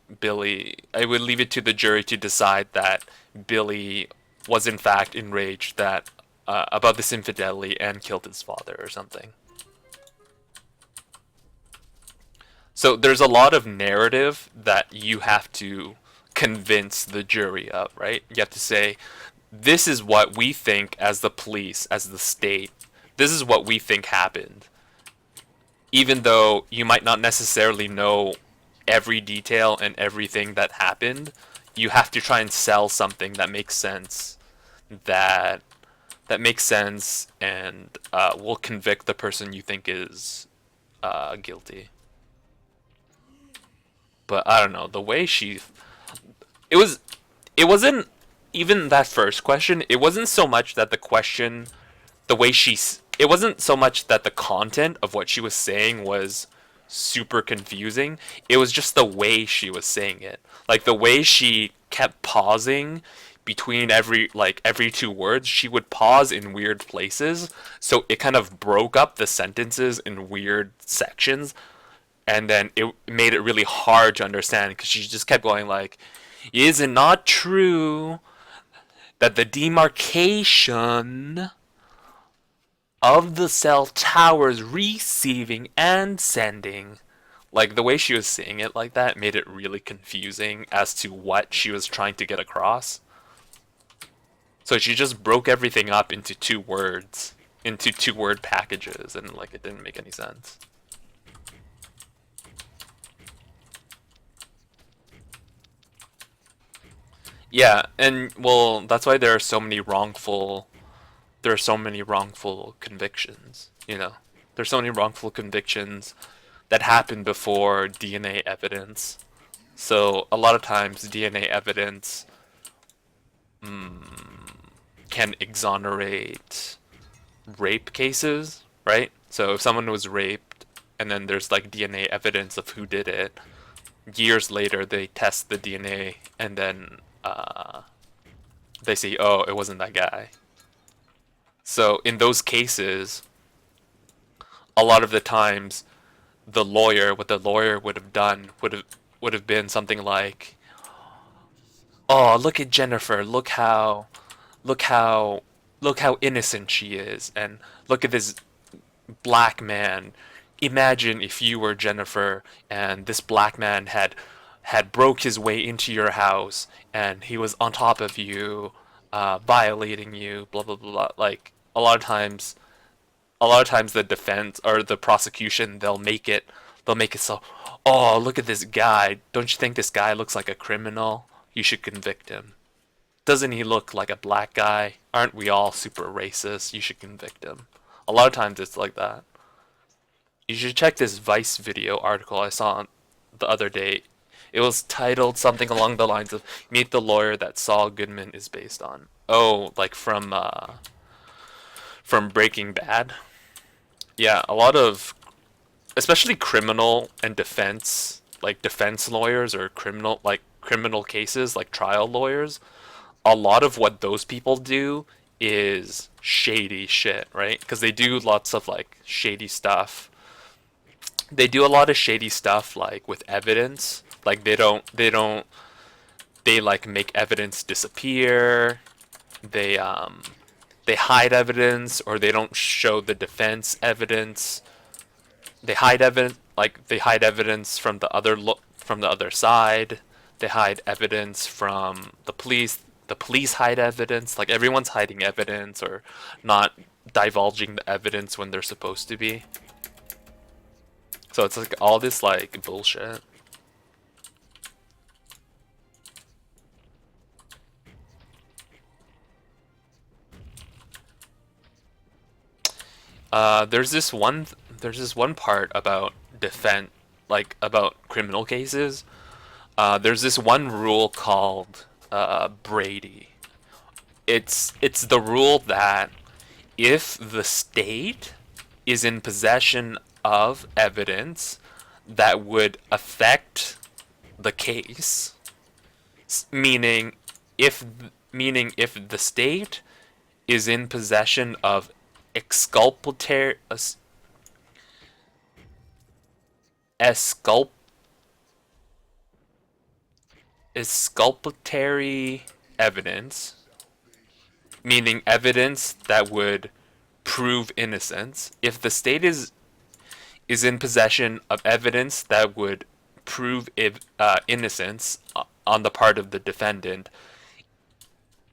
would leave it to the jury to decide that Billy was in fact enraged that about this infidelity and killed his father or something. So there's a lot of narrative that you have to convince the jury of, right? You have to say, this is what we think as the police, as the state. This is what we think happened. Even though you might not necessarily know every detail and everything that happened, you have to try and sell something that makes sense that makes sense and will convict the person you think is guilty. But I don't know, the way it wasn't even that first question. It wasn't so much that the question, it wasn't so much that the content of what she was saying was super confusing. It was just the way she was saying it. Like the way she kept pausing between every two words. She would pause in weird places, so it kind of broke up the sentences in weird sections, and then it made it really hard to understand because she just kept going like, "Is it not true that the demarcation of the cell towers receiving and sending," like the way she was saying it like that made it really confusing as to what she was trying to get across. So she just broke everything up into 2 words, into 2-word packages, and like it didn't make any sense. Yeah, and well, that's why there are so many wrongful convictions, you know. There's so many wrongful convictions that happen before DNA evidence. So a lot of times DNA evidence can exonerate rape cases, right? So if someone was raped and then there's like DNA evidence of who did it, years later they test the DNA and then they say, oh, it wasn't that guy. So in those cases, a lot of the times what the lawyer would have done would have been something like, oh, look at Jennifer, look how innocent she is, and look at this black man. Imagine if you were Jennifer and this black man had broke his way into your house and he was on top of you, violating you, blah blah blah. Like a lot of times the defense or the prosecution, they'll make it so, oh, look at this guy, don't you think this guy looks like a criminal? You should convict him. Doesn't he look like a black guy? Aren't we all super racist? You should convict him. A lot of times it's like that. You should check this Vice video article I saw the other day. It was titled something along the lines of "Meet the Lawyer That Saul Goodman is Based On." Oh, like from Breaking Bad. Yeah, a lot of, especially criminal and defense lawyers or criminal cases, like trial lawyers, a lot of what those people do is shady shit, right? Because they do lots of like shady stuff. They do a lot of shady stuff like with evidence. Like they like make evidence disappear. They hide evidence, or they don't show the defense evidence. They hide evidence from the other side. They hide evidence from the police. The police hide evidence. Like everyone's hiding evidence or not divulging the evidence when they're supposed to be. So it's like all this like bullshit. There's this one part about about criminal cases. There's this one rule called Brady. It's the rule that if the state is in possession of evidence that would affect the case, meaning if the state is in possession of exculpatory evidence, meaning evidence that would prove innocence. If the state is in possession of evidence that would prove innocence on the part of the defendant,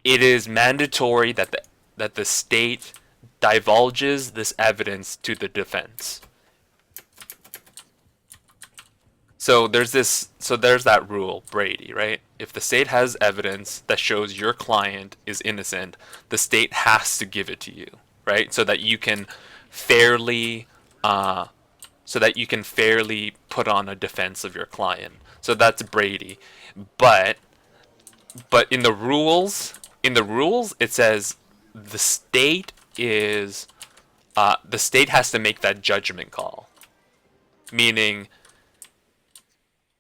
it is mandatory that the state divulges this evidence to the defense. So there's that rule, Brady, right? If the state has evidence that shows your client is innocent, the state has to give it to you, right? Fairly uh so that you can fairly put on a defense of your client. So that's Brady. But in the rules it says the state is the state has to make that judgment call. Meaning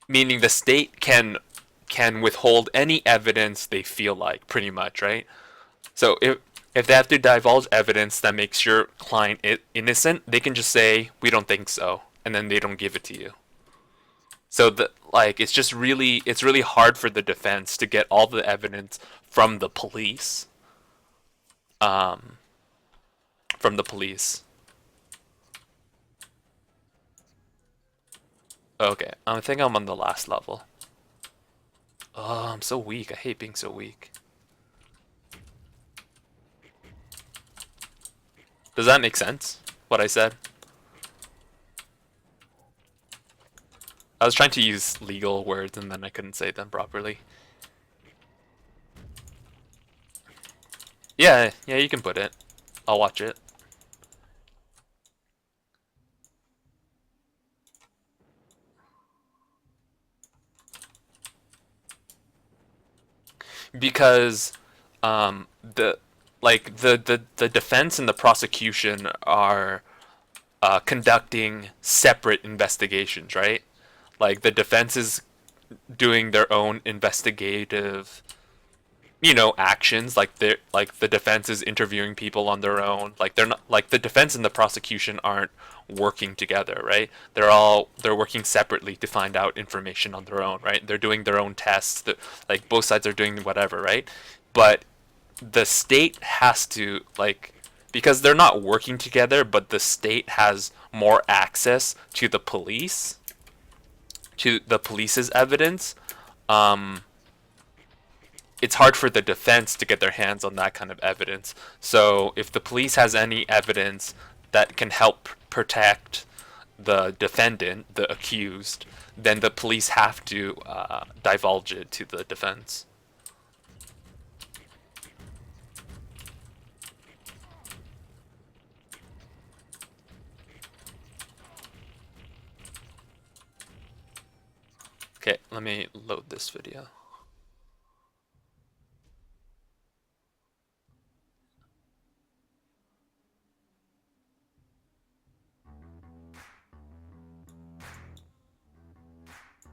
the state can withhold any evidence they feel like, pretty much, right? So if they have to divulge evidence that makes your client innocent, they can just say we don't think so, and then they don't give it to you. So it's really hard for the defense to get all the evidence from the police. Um, from the police. Okay, I think I'm on the last level. Oh, I'm so weak. I hate being so weak. Does that make sense, what I said? I was trying to use legal words and then I couldn't say them properly. Yeah, you can put it. I'll watch it. Because the defense and the prosecution are conducting separate investigations, right? Like the defense is doing their own investigative, actions. Like the defense is interviewing people on their own. Like they're not like the defense and the prosecution aren't working together, right? They're working separately to find out information on their own, right? They're doing their own tests. Like both sides are doing whatever, right? But the state has to because they're not working together, but the state has more access to the police's evidence. It's hard for the defense to get their hands on that kind of evidence. So if the police has any evidence that can help protect the defendant, the accused, then the police have to divulge it to the defense. Okay, let me load this video.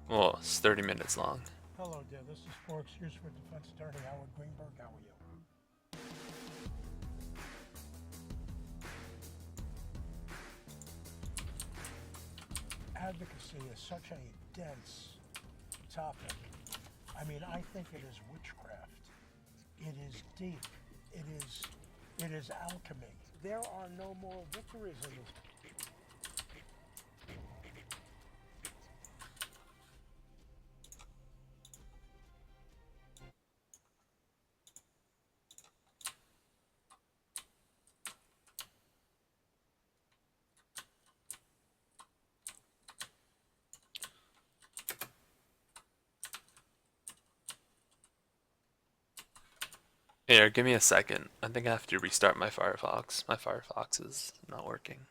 Well, it's 30 minutes long. Hello there, this is for excuse for defense attorney Howard Greenberg. How are you? Advocacy is such a dense topic. I mean, I think it is witchcraft. It is deep. It is alchemy. There are no more victories in this. Here, give me a second. I think I have to restart my Firefox. My Firefox is not working.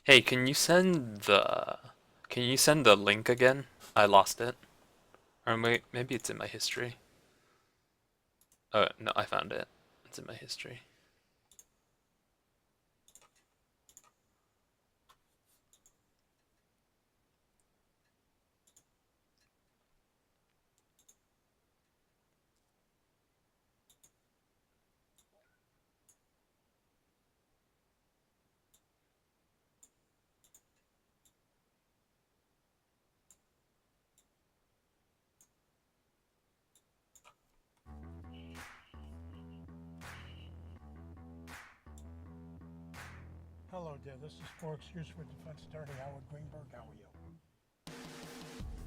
Hey, can you send the link again? I lost it. Or maybe it's in my history. Oh, no, I found it. It's in my history. Hello, dear. This is for Excuse for Defense Attorney Howard Greenberg. How are you?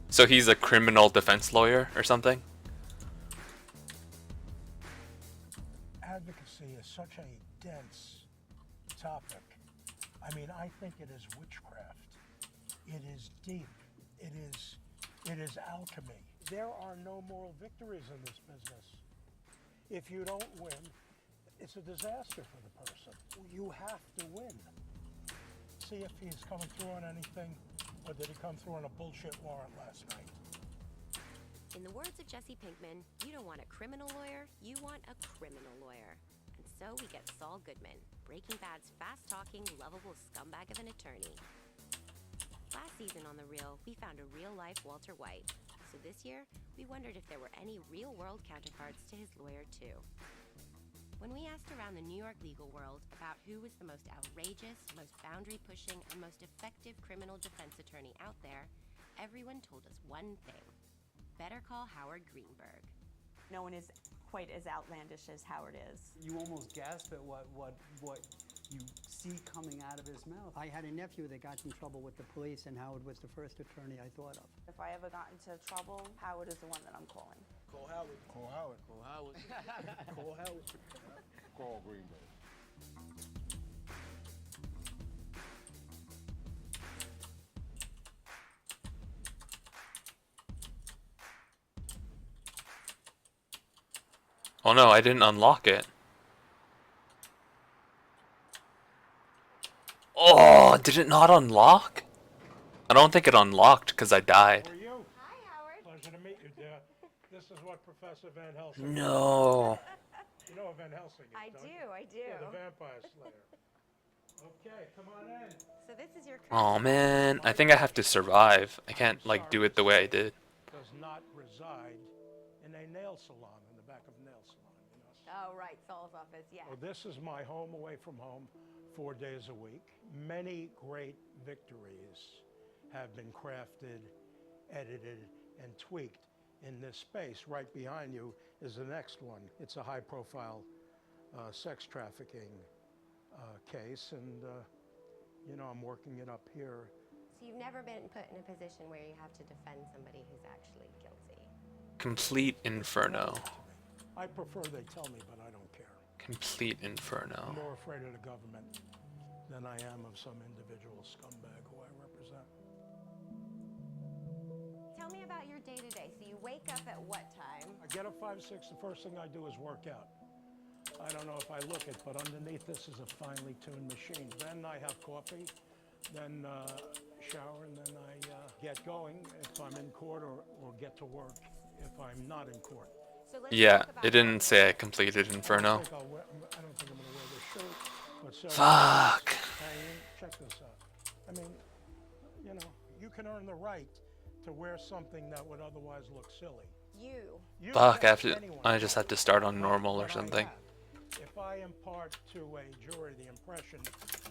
So he's a criminal defense lawyer or something? Advocacy is such a dense topic. I mean, I think it is witchcraft. It is deep. It is alchemy. There are no moral victories in this business. If you don't win, it's a disaster for the person. You have to win. See if he's coming through on anything, or did he come through on a bullshit warrant last night? In the words of Jesse Pinkman, you don't want a criminal lawyer, you want a criminal lawyer. And so we get Saul Goodman, Breaking Bad's fast-talking, lovable scumbag of an attorney. Last season on The Real, we found a real-life Walter White. So this year, we wondered if there were any real-world counterparts to his lawyer, too. When we asked around the New York legal world about who was the most outrageous, most boundary-pushing, and most effective criminal defense attorney out there, everyone told us one thing. Better call Howard Greenberg. No one is quite as outlandish as Howard is. You almost gasp at what you see coming out of his mouth. I had a nephew that got in trouble with the police, and Howard was the first attorney I thought of. If I ever got into trouble, Howard is the one that I'm calling. Call Howard. Call Howard. Call Howard. Call Howard. Call Greenberg. Oh no, I didn't unlock it. Oh, did it not unlock? I don't think it unlocked because I died. How are you? Hi, Howard. Pleasure to meet you, dear. This is what Professor Van Helsing. No. You know what Van Helsing is, I don't do, you? I do. Yeah, the Vampire Slayer. Okay, come on in. So this is your Oh man, I think I have to survive. I can't like do it the way I did. Does not reside in a nail salon, in the back of a nail salon, you know. Oh, right, Saul's office, yeah. So this is my home away from home, 4 days a week. Many great victories have been crafted, edited, and tweaked in this space. Right behind you is the next one. It's a high-profile sex trafficking case, and you know, I'm working it up here. So you've never been put in a position where you have to defend somebody who's actually guilty. Complete inferno. I prefer they tell me, but I don't care. Complete I'm inferno. more afraid of the government than I am of some individual scumbag who I represent. Tell me about your day-to-day. So you wake up at what time? I get up 5, 6, the first thing I do is work out. I don't know if I look it, but underneath this is a finely tuned machine. Then I have coffee, then shower, and then I get going if I'm in court, or get to work if I'm not in court. So let's Yeah, talk about it didn't say I completed Inferno. I don't think I'm gonna wear this shirt, but so Fuck. hanging. Check this out. I mean, you know, you can earn the right to wear something that would otherwise look silly. You Fuck, can't anyone. I just have to start on normal or But I something. have. If I impart to a jury the impression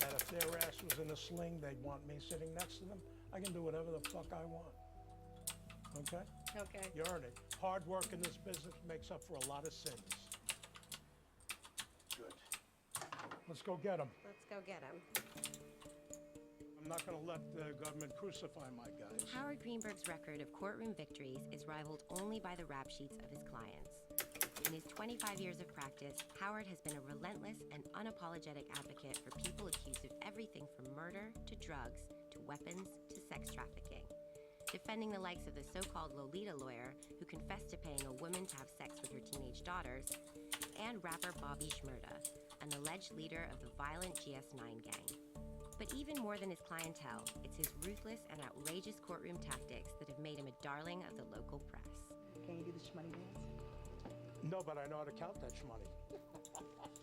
that if their ass was in a sling, they'd want me sitting next to them, I can do whatever the fuck I want. Okay? Okay. You earn it. Hard work in this business makes up for a lot of sins. Good. Let's go get them. Let's go get him. I'm not going to let the government crucify my guys. Howard Greenberg's record of courtroom victories is rivaled only by the rap sheets of his clients. In his 25 years of practice, Howard has been a relentless and unapologetic advocate for people accused of everything from murder to drugs to weapons to sex trafficking. Defending the likes of the so-called Lolita lawyer who confessed to paying a woman to have sex with her teenage daughters, and rapper Bobby Shmurda, an alleged leader of the violent GS9 gang. But even more than his clientele, it's his ruthless and outrageous courtroom tactics that have made him a darling of the local press. Can you do the shmoney dance? No, but I know how to count that shmoney.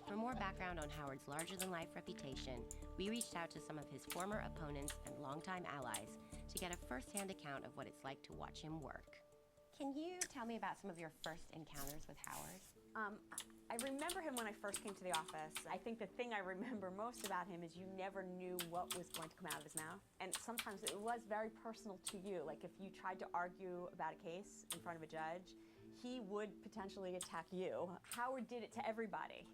For more background on Howard's larger-than-life reputation, we reached out to some of his former opponents and longtime allies to get a first-hand account of what it's like to watch him work. Can you tell me about some of your first encounters with Howard? I remember him when I first came to the office. I think the thing I remember most about him is you never knew what was going to come out of his mouth. And sometimes it was very personal to you. Like if you tried to argue about a case in front of a judge, he would potentially attack you. Howard did it to everybody.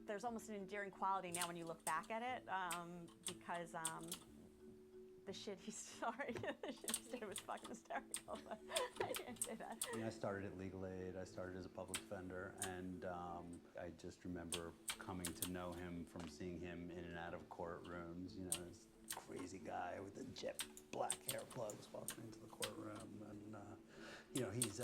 There's almost an endearing quality now when you look back at it, because the shit he did was fucking hysterical. But I can't say that. I started at Legal Aid. I started as a public defender, and I just remember coming to know him from seeing him in and out of courtrooms. You know, this crazy guy with the jet black hair plugs walking into the courtroom, and you know, he's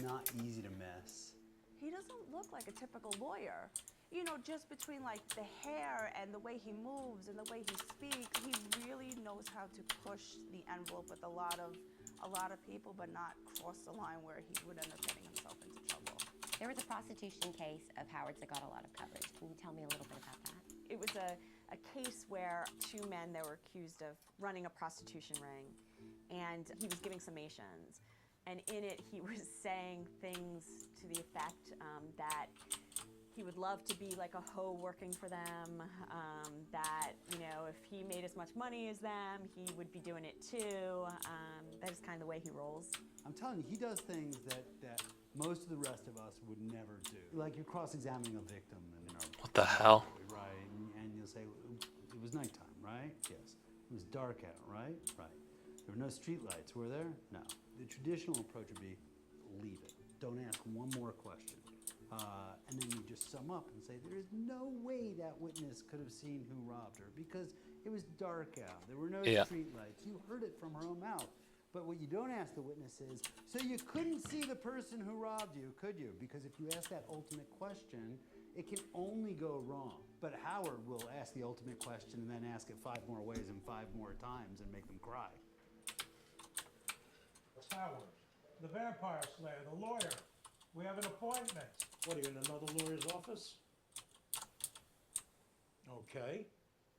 not easy to miss. He doesn't look like a typical lawyer. You know, just between like the hair and the way he moves and the way he speaks, he really knows how to push the envelope with a lot of people, but not cross the line where he would end up getting himself into trouble. There was a prostitution case of Howard's that got a lot of coverage. Can you tell me a little bit about that? It was a case where two men that were accused of running a prostitution ring, and he was giving summations. And in it, he was saying things to the effect that he would love to be like a hoe working for them, that, you know, if he made as much money as them, he would be doing it too. That is kind of the way he rolls. I'm telling you, he does things that most of the rest of us would never do. Like you're cross-examining a victim, and you know, What the hell? right? And you'll say it was nighttime, right? Yes. It was dark out, right? Right. There were no street lights, were there? No. The traditional approach would be leave it. Don't ask one more question. And then you just sum up and say, there is no way that witness could have seen who robbed her because it was dark out. There were no street lights. You heard it from her own mouth. But what you don't ask the witness is, so you couldn't see the person who robbed you, could you? Because if you ask that ultimate question, it can only go wrong. But Howard will ask the ultimate question and then ask it 5 more ways and 5 more times and make them cry. It's Howard, the vampire slayer, the lawyer. We have an appointment. What, are you in another lawyer's office? Okay.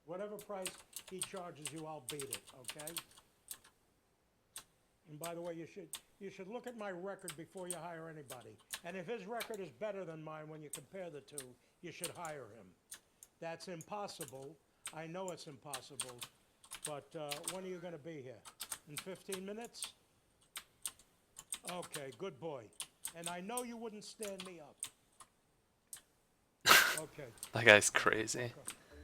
Whatever price he charges you, I'll beat it, okay? And by the way, you should look at my record before you hire anybody. And if his record is better than mine when you compare the two, you should hire him. That's impossible. I know it's impossible. But when are you going to be here? In 15 minutes? Okay, good boy. And I know you wouldn't stand me up. Okay. That guy's crazy.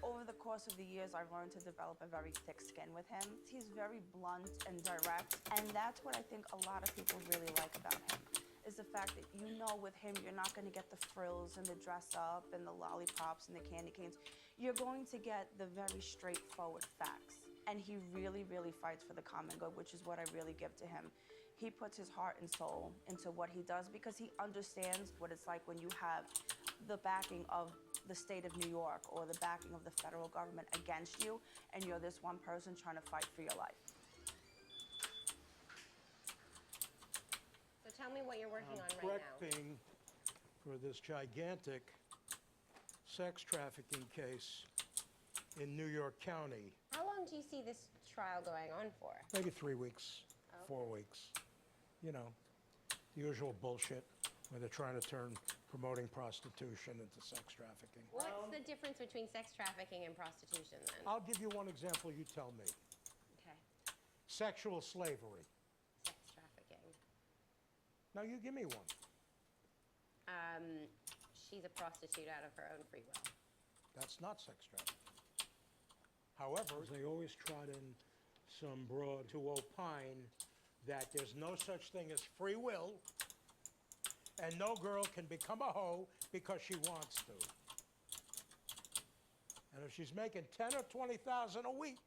Over the course of the years, I've learned to develop a very thick skin with him. He's very blunt and direct, and that's what I think a lot of people really like about him, is the fact that you know with him, you're not going to get the frills and the dress up and the lollipops and the candy canes. You're going to get the very straightforward facts. And he really, really fights for the common good, which is what I really give to him. He puts his heart and soul into what he does because he understands what it's like when you have the backing of the state of New York or the backing of the federal government against you, and you're this one person trying to fight for your life. So tell me what you're working on right now. Correcting for this gigantic sex trafficking case in New York County. How long do you see this trial going on for? Maybe 3 weeks, 4 weeks. You know, the usual bullshit where they're trying to turn promoting prostitution into sex trafficking. What's the difference between sex trafficking and prostitution then? I'll give you one example, you tell me. Okay. Sexual slavery. Sex trafficking. Now you give me one. She's a prostitute out of her own free will. That's not sex trafficking. However, they always trot in some broad to opine that there's no such thing as free will, and no girl can become a hoe because she wants to. And if she's making 10 or 20,000 a week,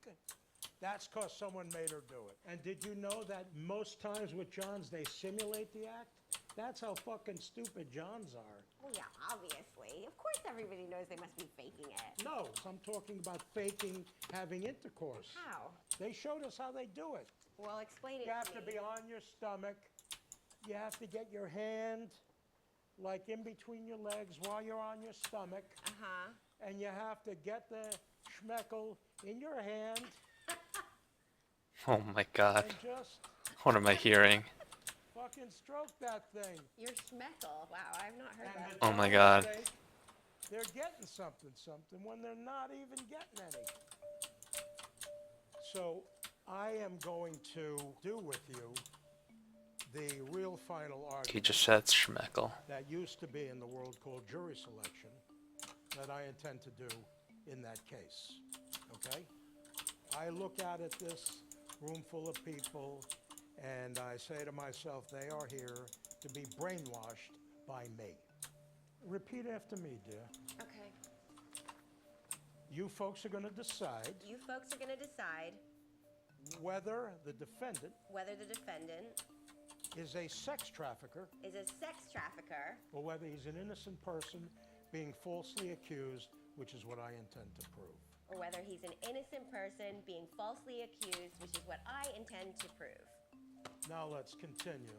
that's because someone made her do it. And did you know that most times with Johns, they simulate the act? That's how fucking stupid Johns are. Oh yeah, obviously. Of course everybody knows they must be faking it. No, I'm talking about faking having intercourse. How? They showed us how they do it. Well, explain it You have to to me. be on your stomach. You have to get your hand like in between your legs while you're on your stomach. Uh-huh. And you have to get the schmeckle in your hand Oh my god. and just What am I hearing? fucking stroke that thing. Your schmeckle. Wow, I've not heard that. Oh my god. They're getting something when they're not even getting any. So I am going to do with you the real final argument. He just said schmeckle. That used to be in the world called jury selection that I intend to do in that case. Okay? I look out at this room full of people and I say to myself, they are here to be brainwashed by me. Repeat after me, dear. Okay. You folks are going to decide You folks are going to decide whether the defendant whether the defendant is a sex trafficker is a sex trafficker or whether he's an innocent person being falsely accused, which is what I intend to prove. or whether he's an innocent person being falsely accused, which is what I intend to prove. Now let's continue.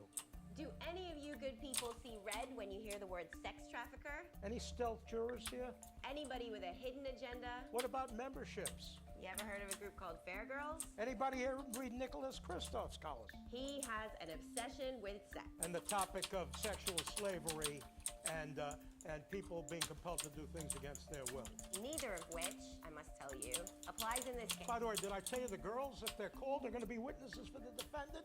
Do any of you good people see red when you hear the word sex trafficker? Any stealth jurors here? Anybody with a hidden agenda? What about memberships? You ever heard of a group called Fair Girls? Anybody here read Nicholas Kristof's column? He has an obsession with sex. And the topic of sexual slavery and people being compelled to do things against their will. Neither of which, I must tell you, applies in this case. By the way, did I tell you the girls, if they're called, are going to be witnesses for the defendant?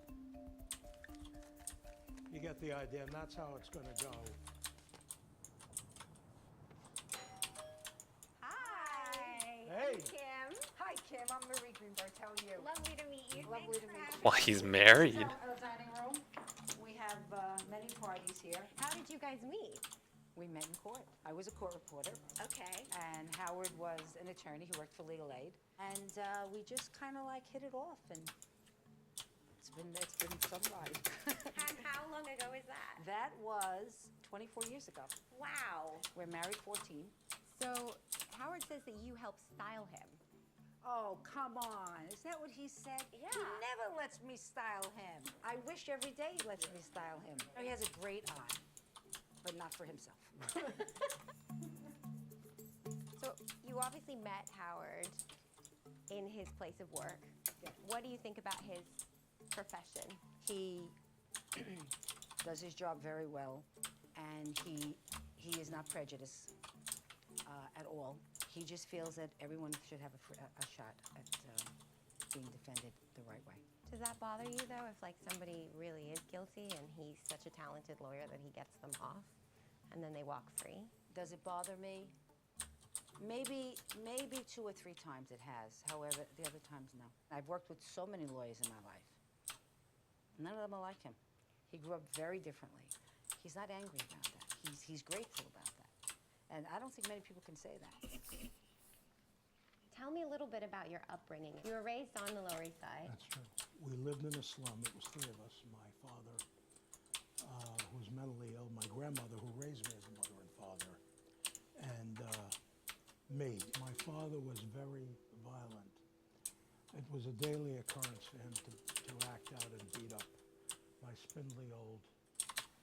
You get the idea, and that's how it's going to go. Hi. Hey. Kim. Hi, Kim. I'm Marie Greenberg. How are you? Lovely to meet you. Lovely to meet you. Well, he's married. Our dining room. We have many parties here. How did you guys meet? We met in court. I was a court reporter, Okay. and Howard was an attorney. He worked for legal aid, and we just kind of like hit it off, and it's been some ride. And how long ago is that? That was 24 years ago. Wow. We're married 14. So Howard says that you help style him. Oh, come on. Is that what he said? Yeah. He never lets me style him. I wish every day he lets me style him. He has a great eye, but not for himself. So you obviously met Howard in his place of work. Yeah. What do you think about his profession? He does his job very well, and he is not prejudiced at all. He just feels that everyone should have a shot at being defended the right way. Does that bother you though, if like somebody really is guilty and he's such a talented lawyer that he gets them off, and then they walk free? Does it bother me? Maybe 2 or 3 times it has. However, the other times, no. I've worked with so many lawyers in my life. None of them are like him. He grew up very differently. He's not angry about that. He's grateful about that. And I don't think many people can say that. Tell me a little bit about your upbringing. You were raised on the Lower East Side. That's true. We lived in a slum. It was 3 of us. My father, who was mentally ill, my grandmother, who raised me as a mother and father, and me. My father was very violent. It was a daily occurrence for him to act out and beat up my spindly old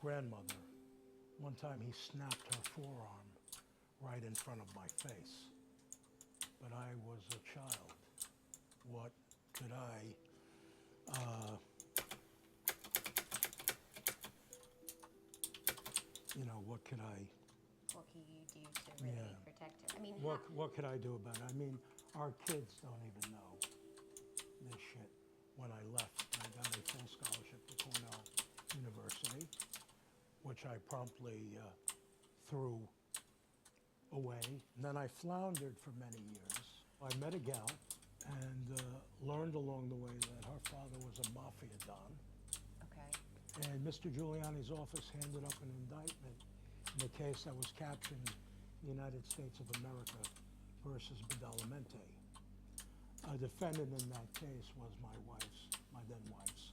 grandmother. One time he snapped her forearm right in front of my face. But I was a child. What could what could I... What can you do to really protect her? I mean, What could I do about it? I mean, our kids don't even know this shit. When I left, I got a full scholarship to Cornell University, which I promptly threw away. And then I floundered for many years. I met a gal and learned along the way that her father was a mafia don. Okay. And Mr. Giuliani's office handed up an indictment in a case that was captioned United States of America versus Badalamenti. A defendant in that case was my then wife's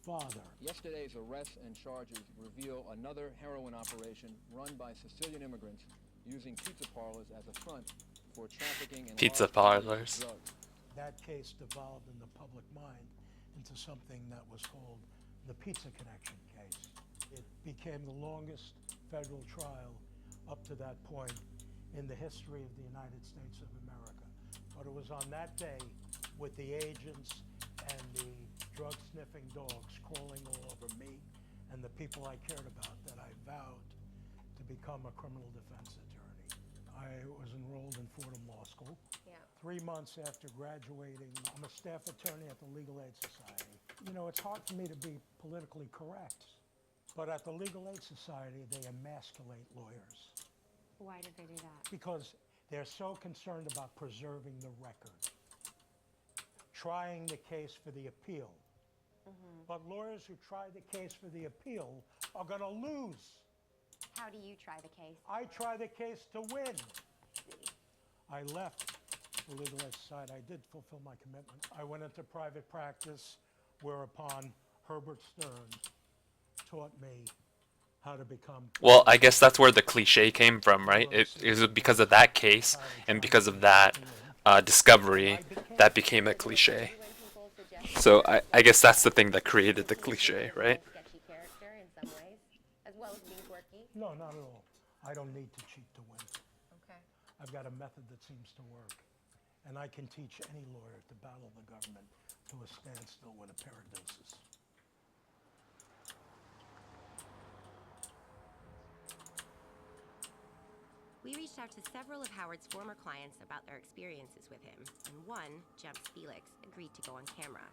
father. Yesterday's arrests and charges reveal another heroin operation run by Sicilian immigrants using pizza parlors as a front for trafficking in Pizza large quantities of parlors. drugs. That case devolved in the public mind into something that was called the Pizza Connection case. It became the longest federal trial up to that point in the history of the United States of America. But it was on that day, with the agents and the drug-sniffing dogs crawling all over me and the people I cared about, that I vowed to become a criminal defense attorney. I was enrolled in Fordham Law School. Yeah. 3 months after graduating, I'm a staff attorney at the Legal Aid Society. You know, it's hard for me to be politically correct, but at the Legal Aid Society, they emasculate lawyers Why did they do that? because they're so concerned about preserving the record, trying the case for the appeal. But lawyers who try the case for the appeal are going to lose. How do you try the case? I try the case to win. I left the Legal Aid Society. I did fulfill my commitment. I went into private practice, whereupon Herbert Stern taught me how to become. Well, I guess that's where the cliche came from, right? It was because of that case and because of that discovery that became a cliche. So I guess that's the thing that created the cliche, right? Sketchy character in some ways, as well as being quirky. No, not at all. I don't need to cheat to win. Okay. I've got a method that seems to work. And I can teach any lawyer to battle the government to a standstill with a pair of deuces. We reached out to several of Howard's former clients about their experiences with him, and one, Jumps Felix, agreed to go on camera.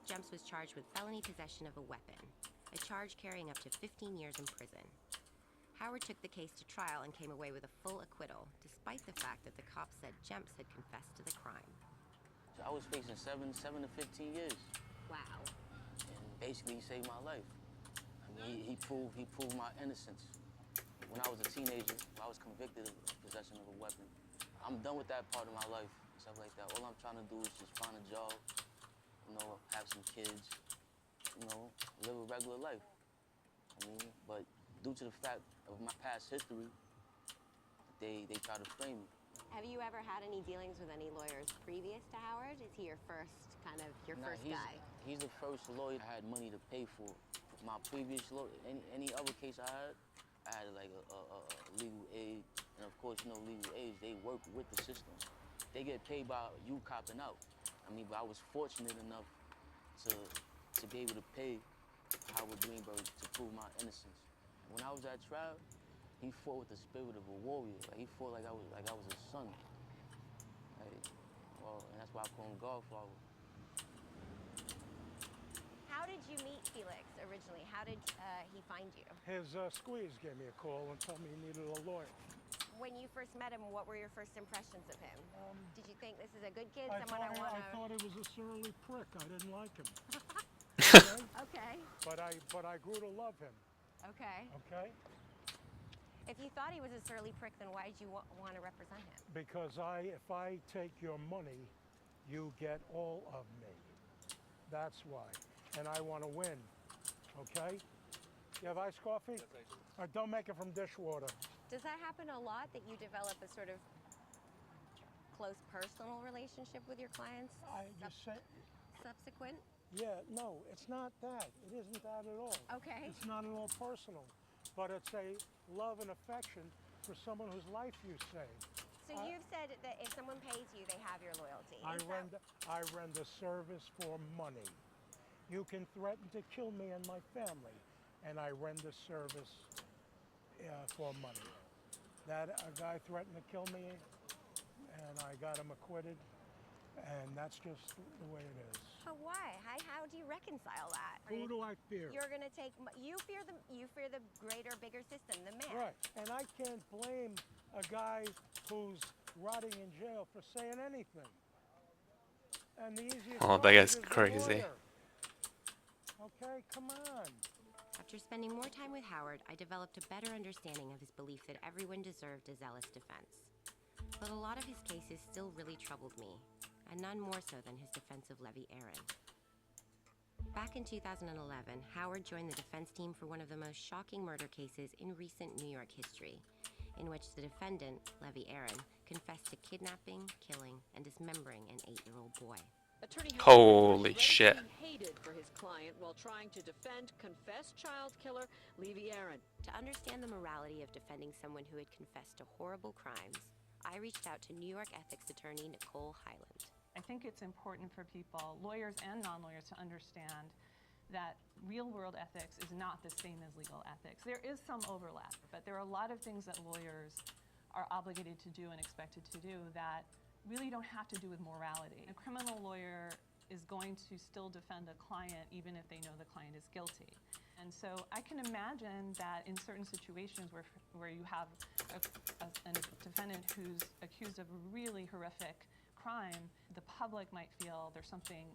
Jumps was charged with felony possession of a weapon, a charge carrying up to 15 years in prison. Howard took the case to trial and came away with a full acquittal, despite the fact that the cops said Jumps had confessed to the crime. I was facing 7 to 15 years. Wow. And basically he saved my life. I mean, he proved my innocence. When I was a teenager, I was convicted of possession of a weapon. I'm done with that part of my life, stuff like that. All I'm trying to do is just find a job, you know, have some kids, you know, live a regular life. I mean, but due to the fact of my past history, they try to frame me. Have you ever had any dealings with any lawyers previous to Howard? Is he your first first guy? He's the first lawyer I had money to pay for. My previous lawyer, any other case I had like a legal aid, and of course, you know, legal aids, they work with the system. They get paid by you copping out. I mean, but I was fortunate enough to be able to pay Howard Greenberg to prove my innocence. When I was at trial, he fought with the spirit of a warrior. Like, he fought like I was his son. Like, well, and that's why I call him Godfather. How did you meet Felix originally? How did he find you? His squeeze gave me a call and told me he needed a lawyer. When you first met him, what were your first impressions of him? Did you think this is a good kid, I someone I want to... thought he was a surly prick. I didn't like him. Okay. But I grew to love him. Okay. Okay? If you thought he was a surly prick, then why did you want to represent him? Because if I take your money, you get all of me. That's why. And I want to win. Okay? You have iced coffee? Or don't make it from dishwater. Does that happen a lot, that you develop a sort of close personal relationship with your clients? Subsequent? Yeah, no, it's not that. It isn't that at all. Okay. It's not at all personal. But it's a love and affection for someone whose life you saved. So you've said that if someone pays you, they have your loyalty. I render service for money. You can threaten to kill me and my family, and I render service for money. That a guy threatened to kill me, and I got him acquitted, and that's just the way it is. But why? How do you reconcile that? Who do I fear? You're gonna take. You fear the greater, bigger system, the man. Right, and I can't blame a guy who's rotting in jail for saying anything. And the easiest Oh, that part guy's is the crazy. lawyer. Okay, come on. After spending more time with Howard, I developed a better understanding of his belief that everyone deserved a zealous defense. But a lot of his cases still really troubled me, and none more so than his defense of Levy Aaron. Back in 2011, Howard joined the defense team for one of the most shocking murder cases in recent New York history, in which the defendant, Levy Aaron, confessed to kidnapping, killing, and dismembering an 8-year-old boy. Attorney Holy shit. hated for his client while trying to defend confessed child killer Levy Aaron. To understand the morality of defending someone who had confessed to horrible crimes, I reached out to New York ethics attorney Nicole Hyland. I think it's important for people, lawyers and non-lawyers, to understand that real-world ethics is not the same as legal ethics. There is some overlap, but there are a lot of things that lawyers are obligated to do and expected to do that really don't have to do with morality. A criminal lawyer is going to still defend a client even if they know the client is guilty. And so I can imagine that in certain situations where you have a defendant who's accused of a really horrific crime, the public might feel there's something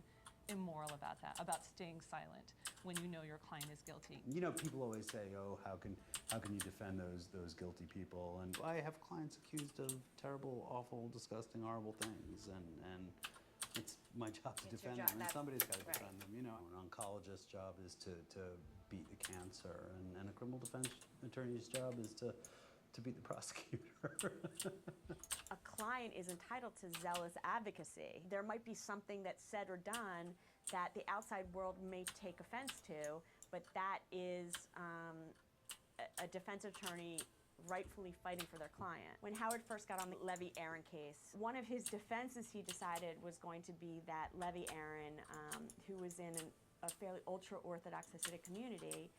immoral about that, about staying silent when you know your client is guilty. You know, people always say, "Oh, how can you defend those guilty people?" And I have clients accused of terrible, awful, disgusting, horrible things, and it's my job to defend them. And somebody's got to defend them. You know, an oncologist's job is to beat the cancer, and a criminal defense attorney's job is to beat the prosecutor. A client is entitled to zealous advocacy. There might be something that's said or done that the outside world may take offense to, but that is a defense attorney rightfully fighting for their client. When Howard first got on the Levy Aaron case, one of his defenses he decided was going to be that Levy Aaron, who was in a fairly ultra-Orthodox Hasidic community,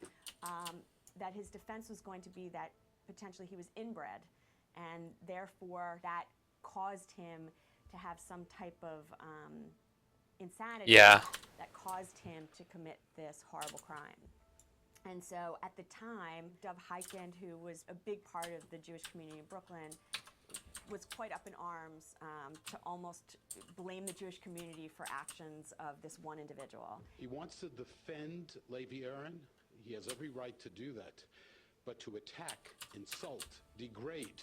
that his defense was going to be that potentially he was inbred, and therefore that caused him to have some type of insanity that caused him to commit this horrible crime. And so at the time, Dov Hikind, who was a big part of the Jewish community in Brooklyn, was quite up in arms to almost blame the Jewish community for actions of this one individual. He wants to defend Levy Aaron. He has every right to do that. But to attack, insult, degrade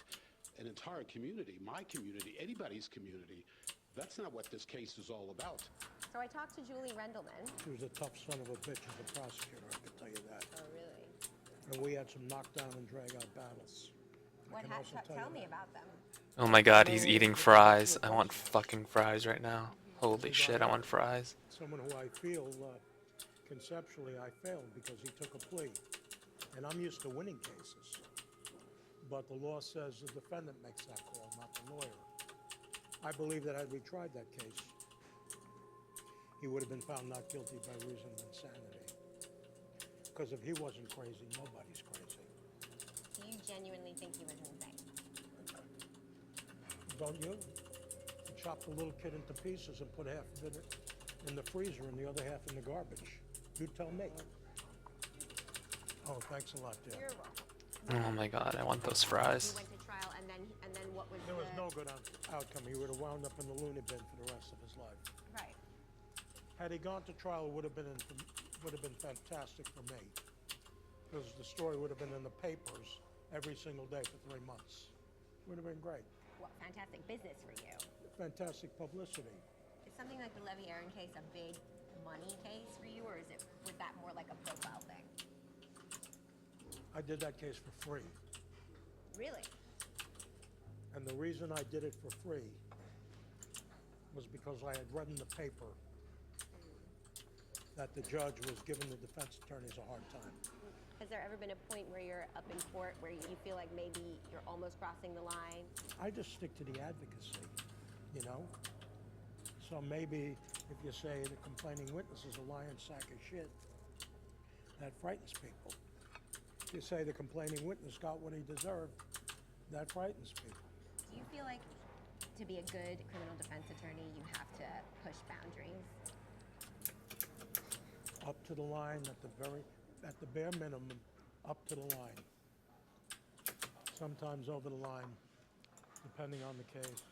an entire community, my community, anybody's community, that's not what this case is all about. So I talked to Julie Rendelman. She was a tough son of a bitch as a prosecutor, I can tell you that. Oh, really? And we had some knockdown and drag-out battles. Tell me about them. Oh my god, he's eating fries. I want fucking fries right now. Holy shit, I want fries. Someone who I feel, conceptually, I failed because he took a plea. And I'm used to winning cases. But the law says the defendant makes that call, not the lawyer. I believe that had we tried that case, he would have been found not guilty by reason of insanity. Because if he wasn't crazy, nobody's crazy. Do you genuinely think he was insane? Don't you? You chop the little kid into pieces and put half of it in the freezer and the other half in the garbage. You tell me. Oh, thanks a lot, dear. You're welcome. Oh my god, I want those fries. He went to trial, and then what was There was no good outcome. He would have wound up in the loony bin for the rest of his life. Right. Had he gone to trial, it would have been fantastic for me, because the story would have been in the papers every single day for 3 months. Would have been great. What fantastic business for you. Fantastic publicity. Is something like the Levy Aaron case a big money case for you, or was that more like a profile thing? I did that case for free. Really? And the reason I did it for free was because I had read in the paper that the judge was giving the defense attorneys a hard time. Has there ever been a point where you're up in court where you feel like maybe you're almost crossing the line? I just stick to the advocacy, you know? So maybe if you say the complaining witness is a lying sack of shit, that frightens people. If you say the complaining witness got what he deserved, that frightens people. Do you feel like to be a good criminal defense attorney, you have to push boundaries? Up to the line, at the bare minimum, up to the line. Sometimes over the line, depending on the case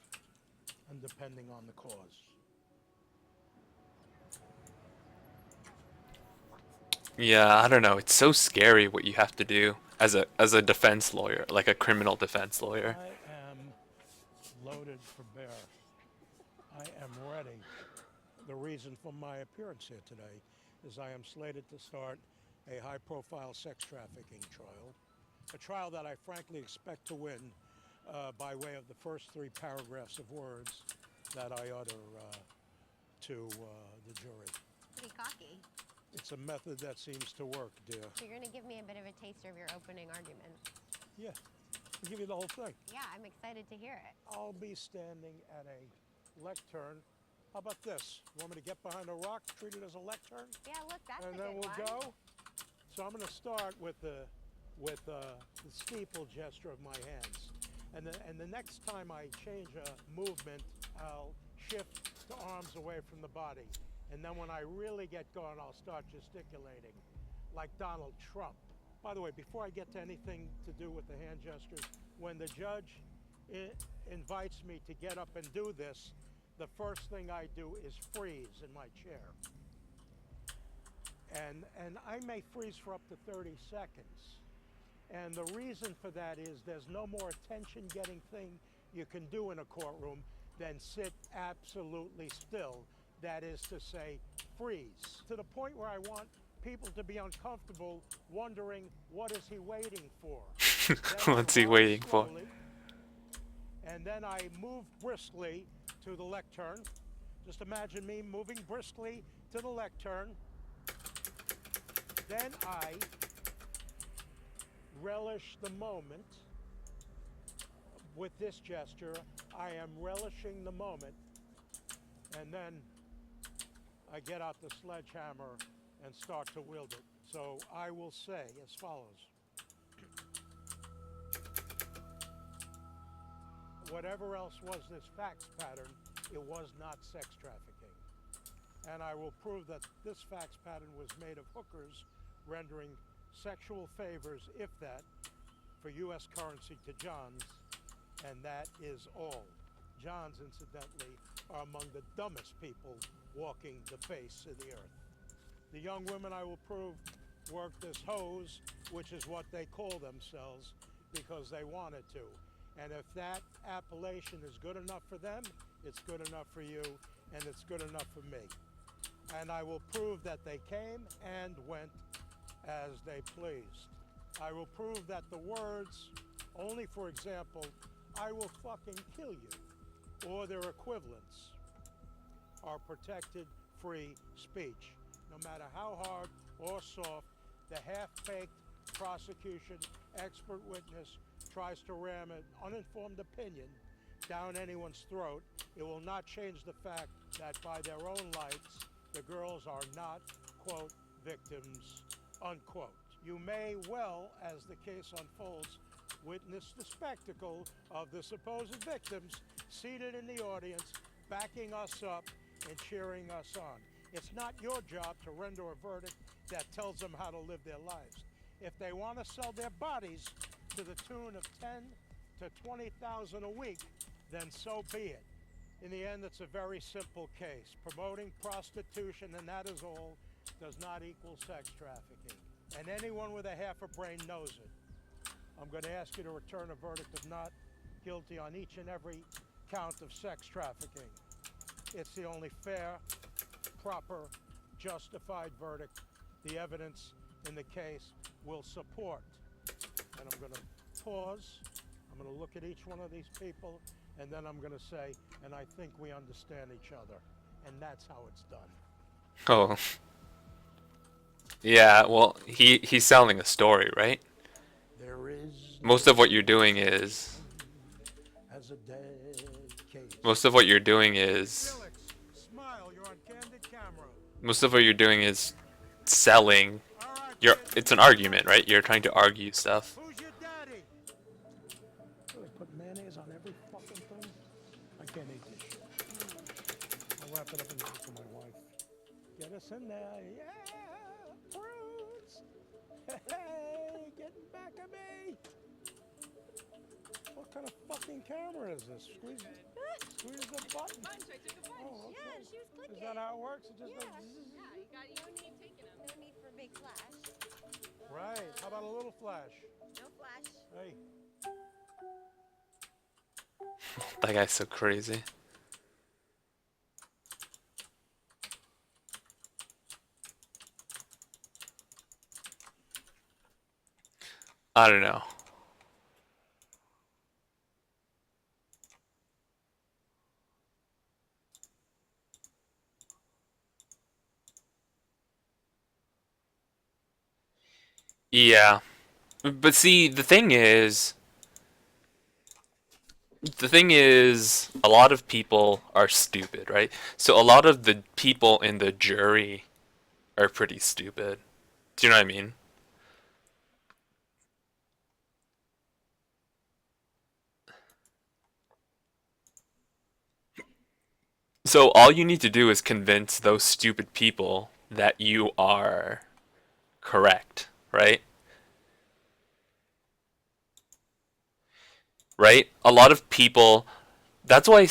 and depending on the cause. Yeah, I don't know. It's so scary what you have to do as a defense lawyer, like a criminal defense lawyer. I am loaded for bear. I am ready. The reason for my appearance here today is I am slated to start a high-profile sex trafficking trial A trial that I frankly expect to win by way of the first 3 paragraphs of words that I utter to the jury. Pretty cocky. It's a method that seems to work, dear. So you're going to give me a bit of a taster of your opening argument. Yeah, I'll give you the whole thing. Yeah, I'm excited to hear it. I'll be standing at a lectern. How about this? You want me to get behind a rock, treat it as a lectern? Yeah, look, that's And a then good we'll one. go. So I'm going to start with the steeple gesture of my hands. And the next time I change a movement, I'll shift the arms away from the body. And then when I really get going, I'll start gesticulating like Donald Trump. By the way, before I get to anything to do with the hand gestures, when the judge invites me to get up and do this, the first thing I do is freeze in my chair. And I may freeze for up to 30 seconds. And the reason for that is there's no more attention-getting thing you can do in a courtroom than sit absolutely still. That is to say, freeze. To the point where I want people to be uncomfortable, wondering, what is he waiting for? What's he waiting for? Slowly, and then I move briskly to the lectern. Just imagine me moving briskly to the lectern. Then I relish the moment with this gesture. I am relishing the moment, and then I get out the sledgehammer and start to wield it. So I will say as follows. Whatever else was this fax pattern, it was not sex trafficking. And I will prove that this fax pattern was made of hookers rendering sexual favors, if that, for U.S. currency to Johns, and that is all. Johns, incidentally, are among the dumbest people walking the face of the earth. The young women, I will prove, worked as hoes, which is what they call themselves, because they wanted to. And if that appellation is good enough for them, it's good enough for you, and it's good enough for me. And I will prove that they came and went as they pleased. I will prove that the words, only for example, I will fucking kill you, or their equivalents, are protected free speech. No matter how hard or soft the half-baked prosecution expert witness tries to ram an uninformed opinion down anyone's throat, it will not change the fact that by their own lights, the girls are not, quote, victims, unquote. You may well, as the case unfolds, witness the spectacle of the supposed victims seated in the audience, backing us up and cheering us on. It's not your job to render a verdict that tells them how to live their lives. If they want to sell their bodies to the tune of 10 to 20,000 a week, then so be it. In the end, it's a very simple case. Promoting prostitution, and that is all, does not equal sex trafficking. And anyone with a half a brain knows it. I'm going to ask you to return a verdict of not guilty on each and every count of sex trafficking. It's the only fair, proper, justified verdict the evidence in the case will support. And I'm going to pause. I'm going to look at each one of these people, and then I'm going to say, and I think we understand each other. And that's how it's done. Oh. Yeah, well, he's selling a story, right? There is Most of what you're doing is... as a dead case. Most of what you're doing is... Felix, smile, you're on candid camera. Most of what you're doing is selling... It's an argument, right? You're trying to argue stuff. Who's your daddy? Really put mayonnaise on every fucking thing? I can't eat this shit. I'll wrap it up and give it to my wife. Get us in there. Yeah, fruits. Hey, getting back at me. What kind of fucking camera is this? Squeeze the button. Oh, okay. Yeah, she was clicking. Is that how it works? It just Yeah, goes zzz. yeah, you don't need taking them. No need for a big flash. Right. How about a little flash? No flash. Hey. That guy's so crazy. I don't know. Yeah. But see, the thing is, a lot of people are stupid, right? So a lot of the people in the jury are pretty stupid. Do you know what I mean? So all you need to do is convince those stupid people that you are correct, right? Right? A lot of people, that's why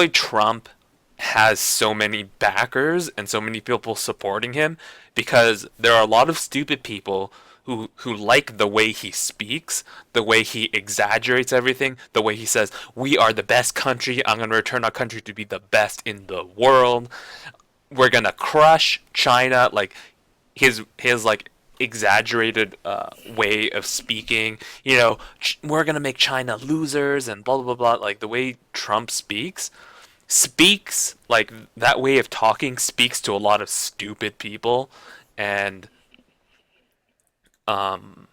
Trump has so many backers and so many people supporting him, because there are a lot of stupid people who like the way he speaks, the way he exaggerates everything, the way he says, "We are the best country. I'm going to return our country to be the best in the world. We're going to crush China." Like his like exaggerated way of speaking, we're gonna make China losers and blah blah blah blah. Like the way Trump speaks like that way of talking speaks to a lot of stupid people, and um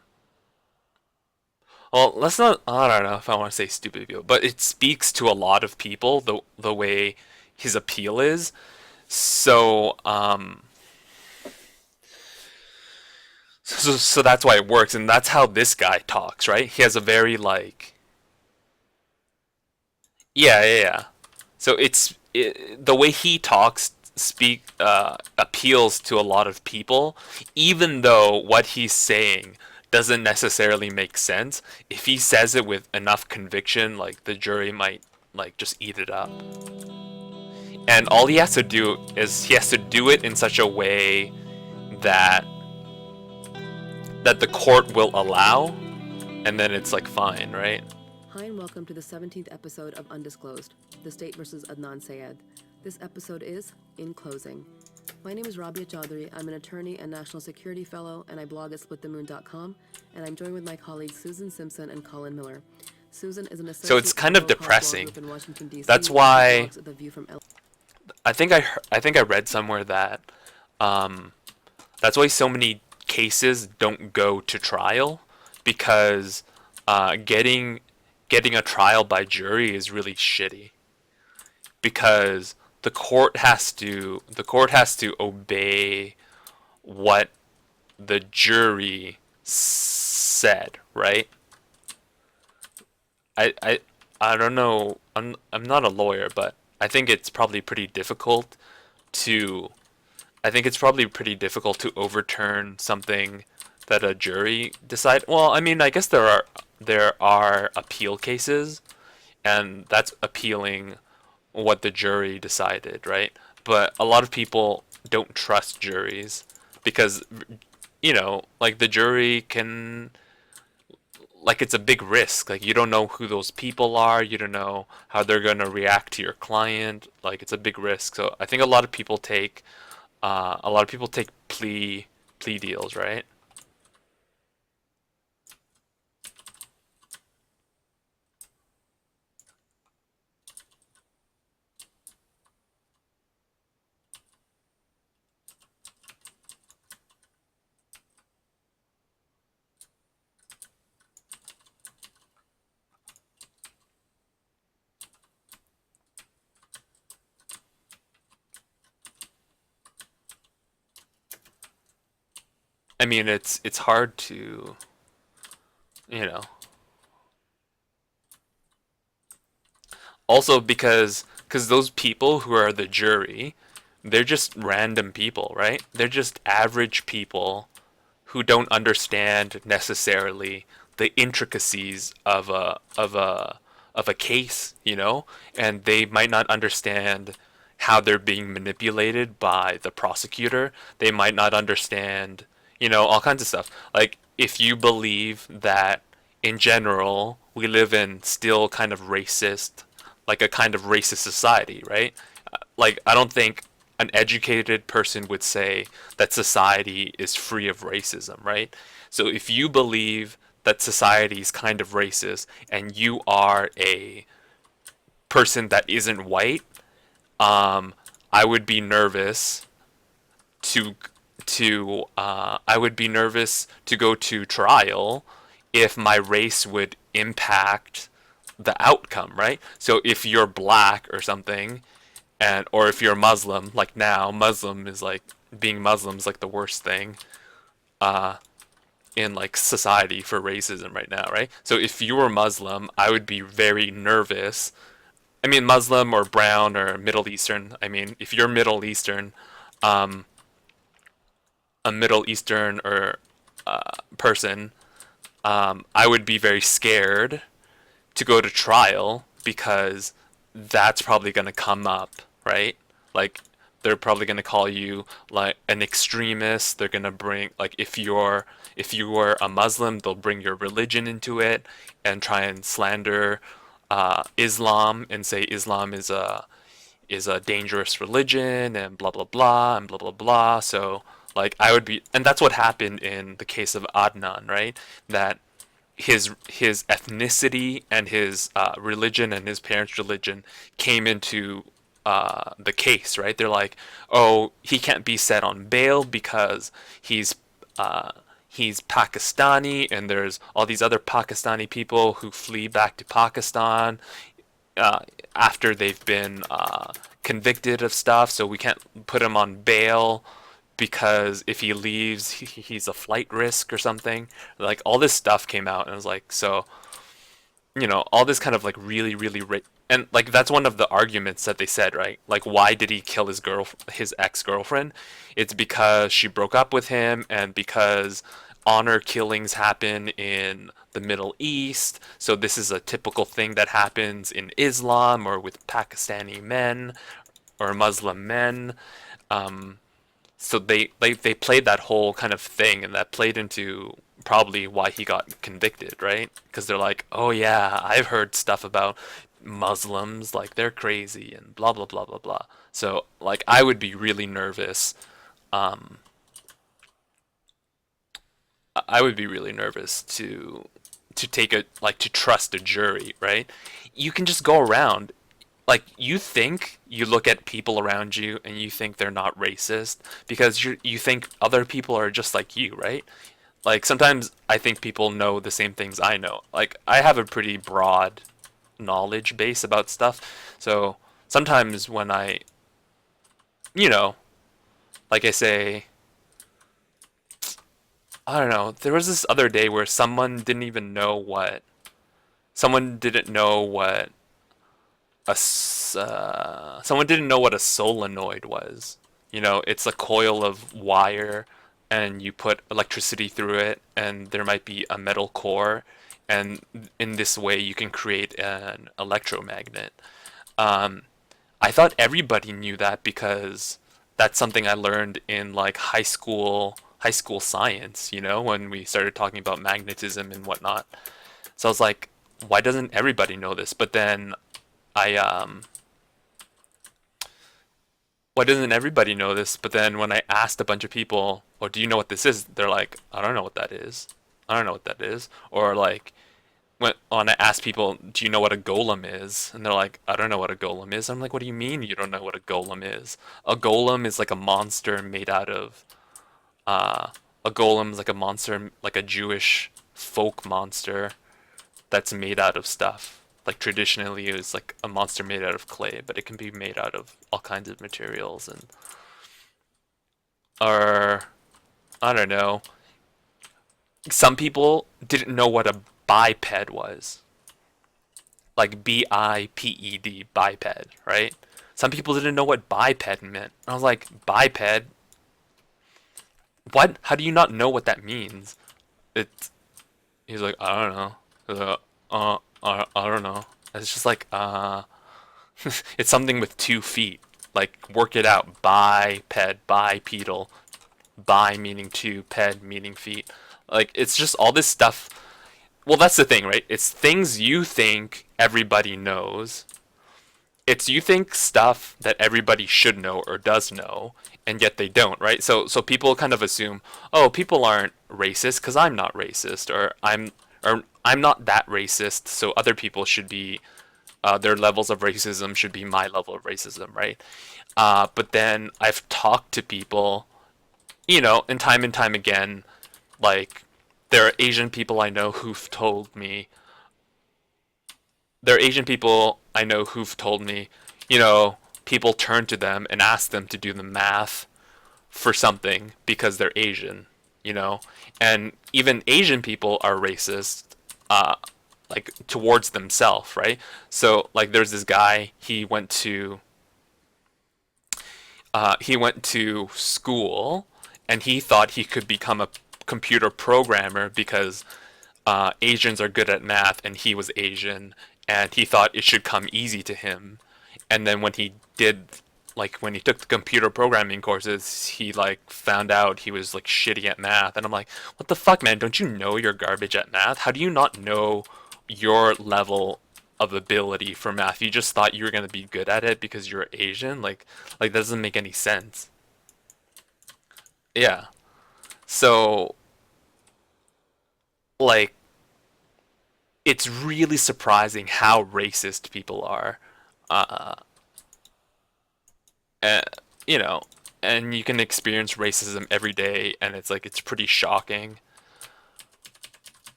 well, let's not, I don't know if I want to say stupid people, but it speaks to a lot of people the way his appeal is. So so that's why it works, and that's how this guy talks, right? He has a very like, yeah. So the way he talks appeals to a lot of people, even though what he's saying doesn't necessarily make sense. If he says it with enough conviction, like the jury might like just eat it up. And all he has to do is he has to do it in such a way that the court will allow, and then it's like fine, right? Hi and welcome to the 17th episode of Undisclosed, The State versus Adnan Syed. This episode is In Closing. My name is Rabia Chaudhry. I'm an attorney and national security fellow, and I blog at splitthemoon.com, and I'm joined with my colleagues Susan Simpson and Colin Miller. Susan is an associate. So it's kind of editor depressing. in Washington, D.C. That's why blogs at The View from L- I think I read somewhere that that's why so many cases don't go to trial, because getting a trial by jury is really shitty, because the court has to obey what the jury said, right? I don't know, I'm not a lawyer, but I think it's probably pretty difficult to overturn something that a jury decide. Well, I mean, I guess there are appeal cases, and that's appealing what the jury decided, right? But a lot of people don't trust juries because, like the jury can, like, it's a big risk. Like, you don't know who those people are. You don't know how they're going to react to your client. Like, it's a big risk. So I think a lot of people take plea deals, right? I mean, it's hard to, you know. Also because those people who are the jury, they're just random people, right? They're just average people who don't understand necessarily the intricacies of a case, and they might not understand how they're being manipulated by the prosecutor. They might not understand, all kinds of stuff. Like, if you believe that in general we live in still kind of racist, like a kind of racist society, right? Like, I don't think an educated person would say that society is free of racism, right? So if you believe that society is kind of racist and you are a person that isn't white, I would be nervous to I would be nervous to go to trial if my race would impact the outcome, right? So if you're black or something, and or if you're Muslim, like now, Muslim is like being Muslim is like the worst thing in like society for racism right now, right? So if you were Muslim, I would be very nervous. I mean, Muslim or brown or Middle Eastern. I mean, if you're Middle Eastern, a Middle Eastern or person, I would be very scared to go to trial because that's probably going to come up, right? Like, they're probably going to call you like an extremist. They're going to bring, like, if you were a Muslim, they'll bring your religion into it and try and slander Islam and say Islam is a dangerous religion and blah blah blah and blah blah blah. So like I would be, and that's what happened in the case of Adnan, right? That his ethnicity and his religion and his parents' religion came into the case, right? They're like, oh, he can't be set on bail because he's Pakistani, and there's all these other Pakistani people who flee back to Pakistan after they've been convicted of stuff, so we can't put him on bail because if he leaves, he's a flight risk or something. Like, all this stuff came out, and I was like, so, you know, all this kind of like really, and like that's one of the arguments that they said, right? Like, why did he kill his ex-girlfriend? It's because she broke up with him, and because honor killings happen in the Middle East. So this is a typical thing that happens in Islam or with Pakistani men or Muslim men. So they played that whole kind of thing, and that played into probably why he got convicted, right? Because they're like, oh yeah, I've heard stuff about Muslims, like they're crazy and blah blah blah blah blah. So like I would be really nervous. I would be really nervous to take to trust a jury, right? You can just go around, like, you look at people around you and you think they're not racist because you think other people are just like you, right? Like, sometimes I think people know the same things I know. Like, I have a pretty broad knowledge base about stuff, so sometimes when I like I say, I don't know, there was this other day where someone didn't know what a solenoid was. You know, it's a coil of wire and you put electricity through it, and there might be a metal core, and in this way you can create an electromagnet. I thought everybody knew that because that's something I learned in like high school science, you know, when we started talking about magnetism and whatnot. So I was like, why doesn't everybody know this? But then why doesn't everybody know this? But then when I asked a bunch of people, oh, do you know what this is? They're like, I don't know what that is. I don't know what that is. Or like, when I asked people, do you know what a golem is? And they're like, I don't know what a golem is. I'm like, what do you mean you don't know what a golem is? A golem is like a monster made out of, a golem is like a monster, like a Jewish folk monster that's made out of stuff. Like, traditionally it was like a monster made out of clay, but it can be made out of all kinds of materials. And or I don't know, some people didn't know what a biped was, like biped, biped, right? Some people didn't know what biped meant. I was like, biped, what? How do you not know what that means? He's like, I don't know. I don't know. It's just like, it's something with 2 feet. Like, work it out. Biped, bipedal. Bi meaning 2, ped meaning feet. Like, it's just all this stuff. Well, that's the thing, right? It's things you think everybody knows. It's you think stuff that everybody should know or does know, and yet they don't, right? So people kind of assume, oh, people aren't racist because I'm not racist, or I'm not that racist, so other people should be, their levels of racism should be my level of racism, right? But then I've talked to people you know, and time again, like, there are Asian people I know who've told me, you know, people turn to them and ask them to do the math for something because they're Asian, you know? And even Asian people are racist, like, towards themselves, right? So, like, there's this guy, he went to school, and he thought he could become a computer programmer because Asians are good at math, and he was Asian, and he thought it should come easy to him. And then when he took the computer programming courses, he like found out he was like shitty at math. And I'm like, what the fuck, man? Don't you know you're garbage at math? How do you not know your level of ability for math? You just thought you were gonna be good at it because you're Asian? Like that doesn't make any sense. Yeah. So, like, it's really surprising how racist people are. Uh, uh, you know, and you can experience racism every day, and it's like it's pretty shocking.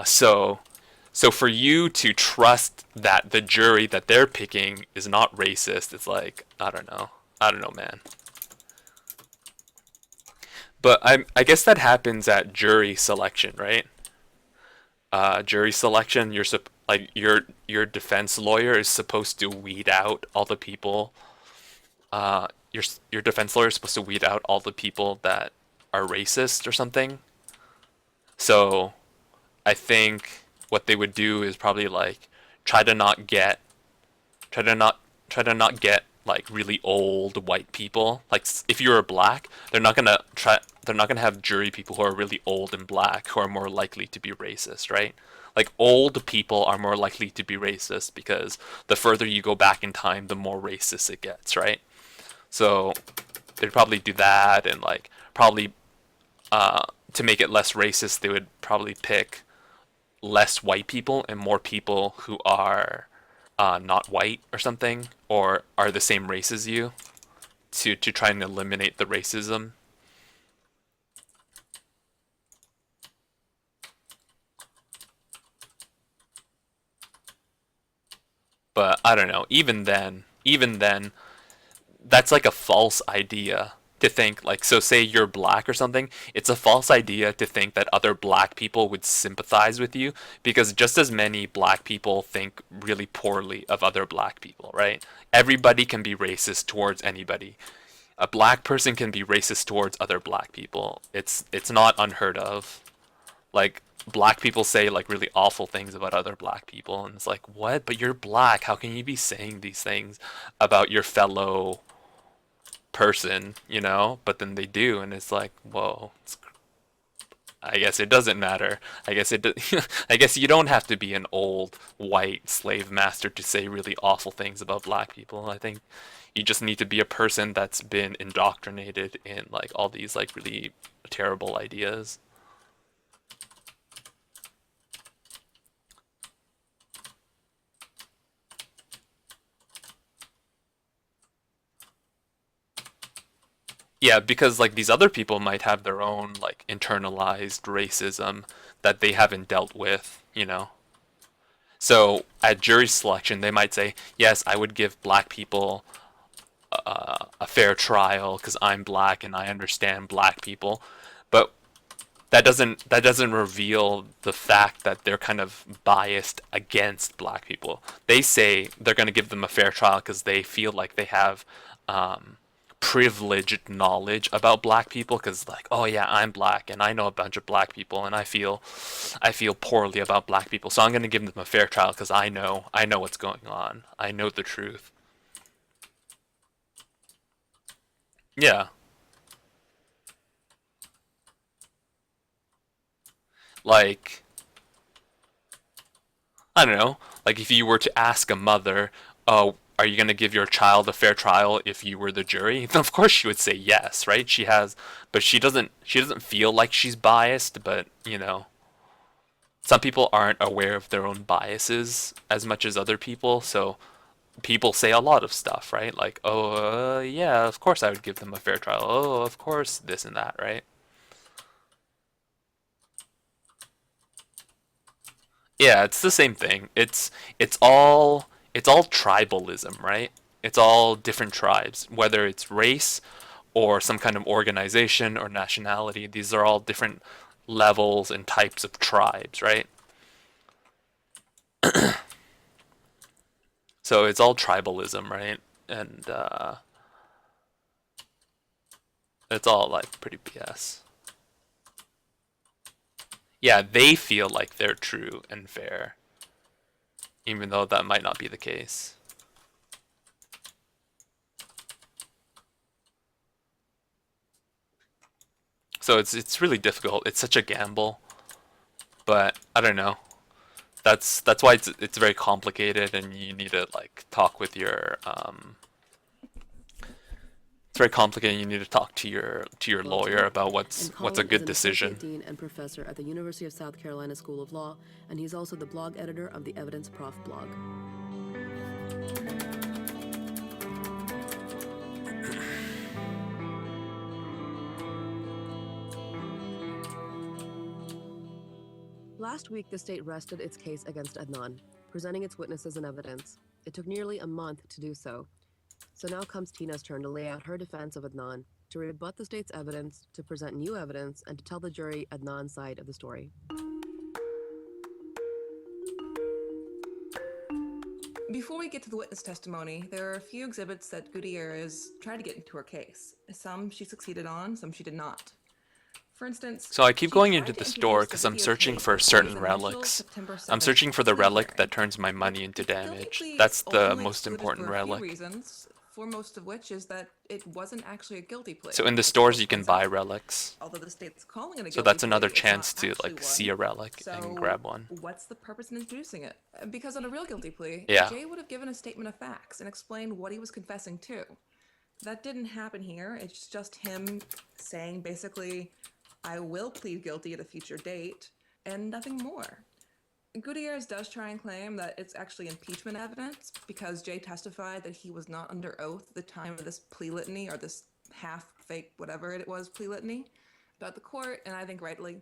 So, so for you to trust that the jury that they're picking is not racist, it's like I don't know, man. But I guess that happens at jury selection, right? Jury selection, like your defense lawyer is supposed to weed out all the people. Your defense lawyer is supposed to weed out all the people that are racist or something. So I think what they would do is probably like try to not get try to not try to not get like really old white people. Like if you're black, they're not gonna have jury people who are really old and black who are more likely to be racist, right? Like old people are more likely to be racist because the further you go back in time, the more racist it gets, right? So they'd probably do that, and like probably to make it less racist, they would probably pick less white people and more people who are not white or something, or are the same race as you, to try and eliminate the racism. But I don't know. Even then, that's like a false idea to think like, so say you're black or something, it's a false idea to think that other black people would sympathize with you, because just as many black people think really poorly of other black people, right? Everybody can be racist towards anybody. A black person can be racist towards other black people. It's not unheard of. Like, black people say like really awful things about other black people, and it's like, what? But you're black, how can you be saying these things about your fellow person, you know? But then they do, and it's like, whoa. I guess it doesn't matter. I guess I guess you don't have to be an old white slave master to say really awful things about black people. I think you just need to be a person that's been indoctrinated in like all these like really terrible ideas. Yeah, because like these other people might have their own like internalized racism that they haven't dealt with, you know. So at jury selection, they might say, "Yes, I would give black people a fair trial because I'm black and I understand black people," but that doesn't reveal the fact that they're kind of biased against black people. They say they're going to give them a fair trial because they feel like they have privileged knowledge about black people, because like, oh yeah, I'm black and I know a bunch of black people and I feel poorly about black people, so I'm going to give them a fair trial because I know what's going on. I know the truth. Yeah. Like, I don't know, like if you were to ask a mother, oh, are you going to give your child a fair trial if you were the jury? Of course she would say yes, right? But she doesn't feel like she's biased, but you know, some people aren't aware of their own biases as much as other people, so people say a lot of stuff, right? Like, oh, yeah, of course I would give them a fair trial. Oh, of course this and that, right? Yeah, it's the same thing. It's all tribalism, right? It's all different tribes, whether it's race or some kind of organization or nationality. These are all different levels and types of tribes, right? So it's all tribalism, right? And it's all like pretty BS. Yeah, they feel like they're true and fair, even though that might not be the case. So it's really difficult. It's such a gamble, but I don't know. That's why it's very complicated, and you need to like talk with your It's very complicated. You need to talk to your lawyer about what's a good decision. Dean and professor at the University of South Carolina School of Law, and he's also the blog editor of the Evidence Prof blog. Last week, the state rested its case against Adnan, presenting its witnesses and evidence. It took nearly a month to do so. So now comes Tina's turn to lay out her defense of Adnan, to rebut the state's evidence, to present new evidence, and to tell the jury Adnan's side of the story. Before we get to the witness testimony, there are a few exhibits that Gutierrez tried to get into her case. Some she succeeded on, some she did not. For instance, So I keep going into the store because I'm searching for certain relics. I'm searching for the relic that turns my money into damage. That's the most important relic. Reasons, for most of which is that it wasn't actually a guilty plea. So in the stores you can buy relics. Although the state's calling it a guilty So that's plea, another it's chance not to actually like one. see a relic and grab one. What's the purpose in introducing it? Because on a real guilty plea, Yeah. Jay would have given a statement of facts and explained what he was confessing to. That didn't happen here. It's just him saying basically, I will plead guilty at a future date, and nothing more. Gutierrez does try and claim that it's actually impeachment evidence because Jay testified that he was not under oath at the time of this plea litany or this half-fake whatever it was plea litany. But the court, and I think rightly,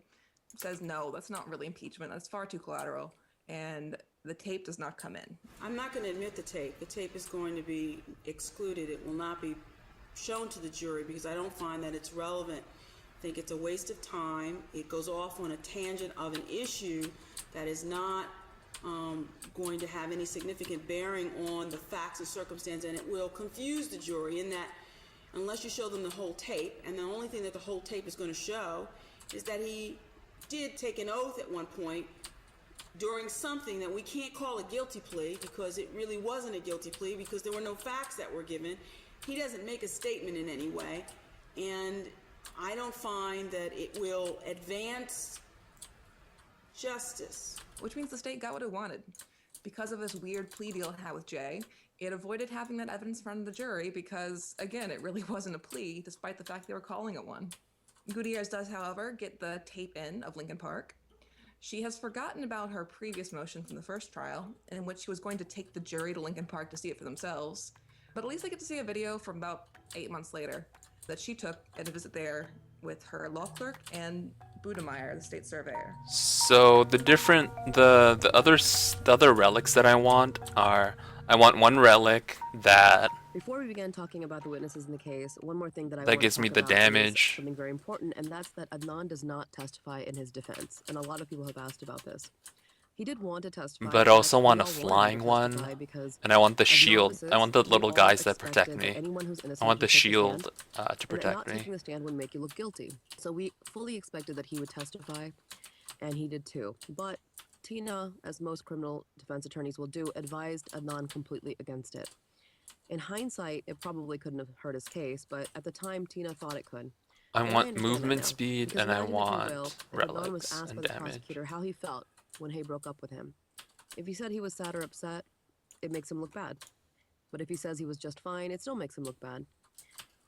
says no, that's not really impeachment. That's far too collateral, and the tape does not come in. I'm not going to admit the tape. The tape is going to be excluded. It will not be shown to the jury because I don't find that it's relevant. I think it's a waste of time. It goes off on a tangent of an issue that is not going to have any significant bearing on the facts and circumstance, and it will confuse the jury in that unless you show them the whole tape, and the only thing that the whole tape is going to show is that he did take an oath at one point during something that we can't call a guilty plea because it really wasn't a guilty plea because there were no facts that were given. He doesn't make a statement in any way, and I don't find that it will advance justice. Which means the state got what it wanted. Because of this weird plea deal it had with Jay, it avoided having that evidence in front of the jury because, again, it really wasn't a plea, despite the fact they were calling it one. Gutierrez does, however, get the tape in of Lincoln Park. She has forgotten about her previous motion from the first trial, in which she was going to take the jury to Lincoln Park to see it for themselves. But at least I get to see a video from about 8 months later that she took at a visit there with her law clerk and Budemeyer, the state surveyor. So the other relics that I want are, I want one relic that Before we begin talking about the witnesses in the case, one more thing that I That want gives to me talk the about is damage. something very important, and that's that Adnan does not testify in his defense, and a lot of people have asked about this. He did want to testify, but I also we want a all wanted him to flying one, testify because and I want the as shield. novices, I want the we little all guys that protect expected me. that anyone who's innocent I want the would take the shield stand, to and that protect not me. taking the stand would make you look guilty. So we fully expected that he would testify, and he did too. But Tina, as most criminal defense attorneys will do, advised Adnan completely against it. In hindsight, it probably couldn't have hurt his case, but at the time, Tina thought it could. I And want understand that movement now, speed, because and I imagine, if you want will, that Adnan was relics asked and by the damage. prosecutor how he felt when Hay broke up with him. If he said he was sad or upset, it makes him look bad. But if he says he was just fine, it still makes him look bad.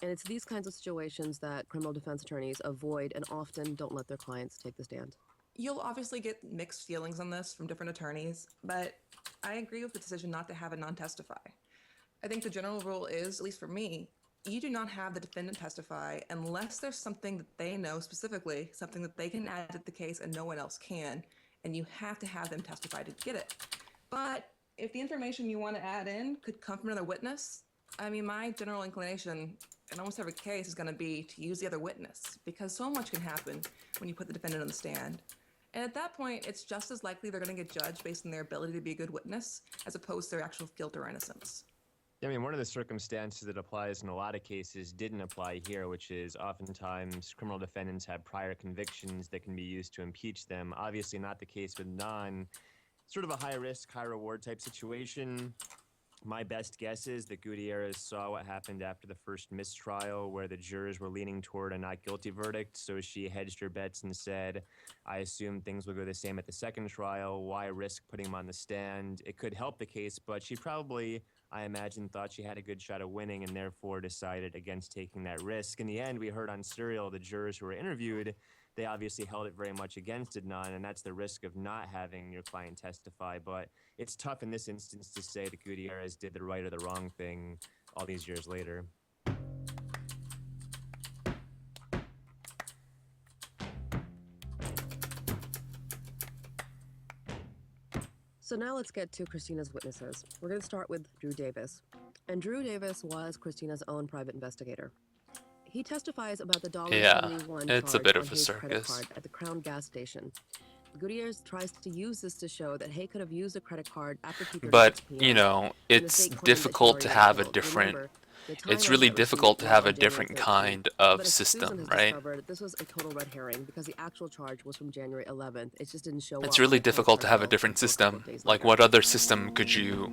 And it's these kinds of situations that criminal defense attorneys avoid and often don't let their clients take the stand. You'll obviously get mixed feelings on this from different attorneys, but I agree with the decision not to have Adnan testify. I think the general rule is, at least for me, you do not have the defendant testify unless there's something that they know specifically, something that they can add to the case and no one else can, and you have to have them testify to get it. But if the information you want to add in could come from another witness, I mean, my general inclination in almost every case is going to be to use the other witness, because so much can happen when you put the defendant on the stand. And at that point, it's just as likely they're going to get judged based on their ability to be a good witness as opposed to their actual guilt or innocence. I mean, one of the circumstances that applies in a lot of cases didn't apply here, which is oftentimes criminal defendants have prior convictions that can be used to impeach them. Obviously not the case with Nan. Sort of a high-risk, high-reward type situation. My best guess is that Gutierrez saw what happened after the first mistrial, where the jurors were leaning toward a not guilty verdict, so she hedged her bets and said, I assume things will go the same at the second trial. Why risk putting him on the stand? It could help the case, but she probably, I imagine, thought she had a good shot of winning and therefore decided against taking that risk. In the end, we heard on Serial, the jurors who were interviewed, they obviously held it very much against Adnan, and that's the risk of not having your client testify. But it's tough in this instance to say that Gutierrez did the right or the wrong thing all these years later. So now let's get to Christina's witnesses. We're going to start with Drew Davis. And Drew Davis was Christina's own private investigator. He testifies about the $1.71 it's a charge bit on of a Hay's credit circus. card at the Crown gas station. Gutierrez tries to use this to show that Hay could have used a credit card after Peter But, got you know, and the it's state claimed that difficult she to already have a settled. different, Remember, the it's timeline really that difficult received to have was a on January different 13th. kind But of as Susan system, has right? discovered, this was a total red herring because the actual charge was from January 11th. It just didn't show It's up really on the difficult to credit have a bill different until a couple system. of days Like, later. what other system could you,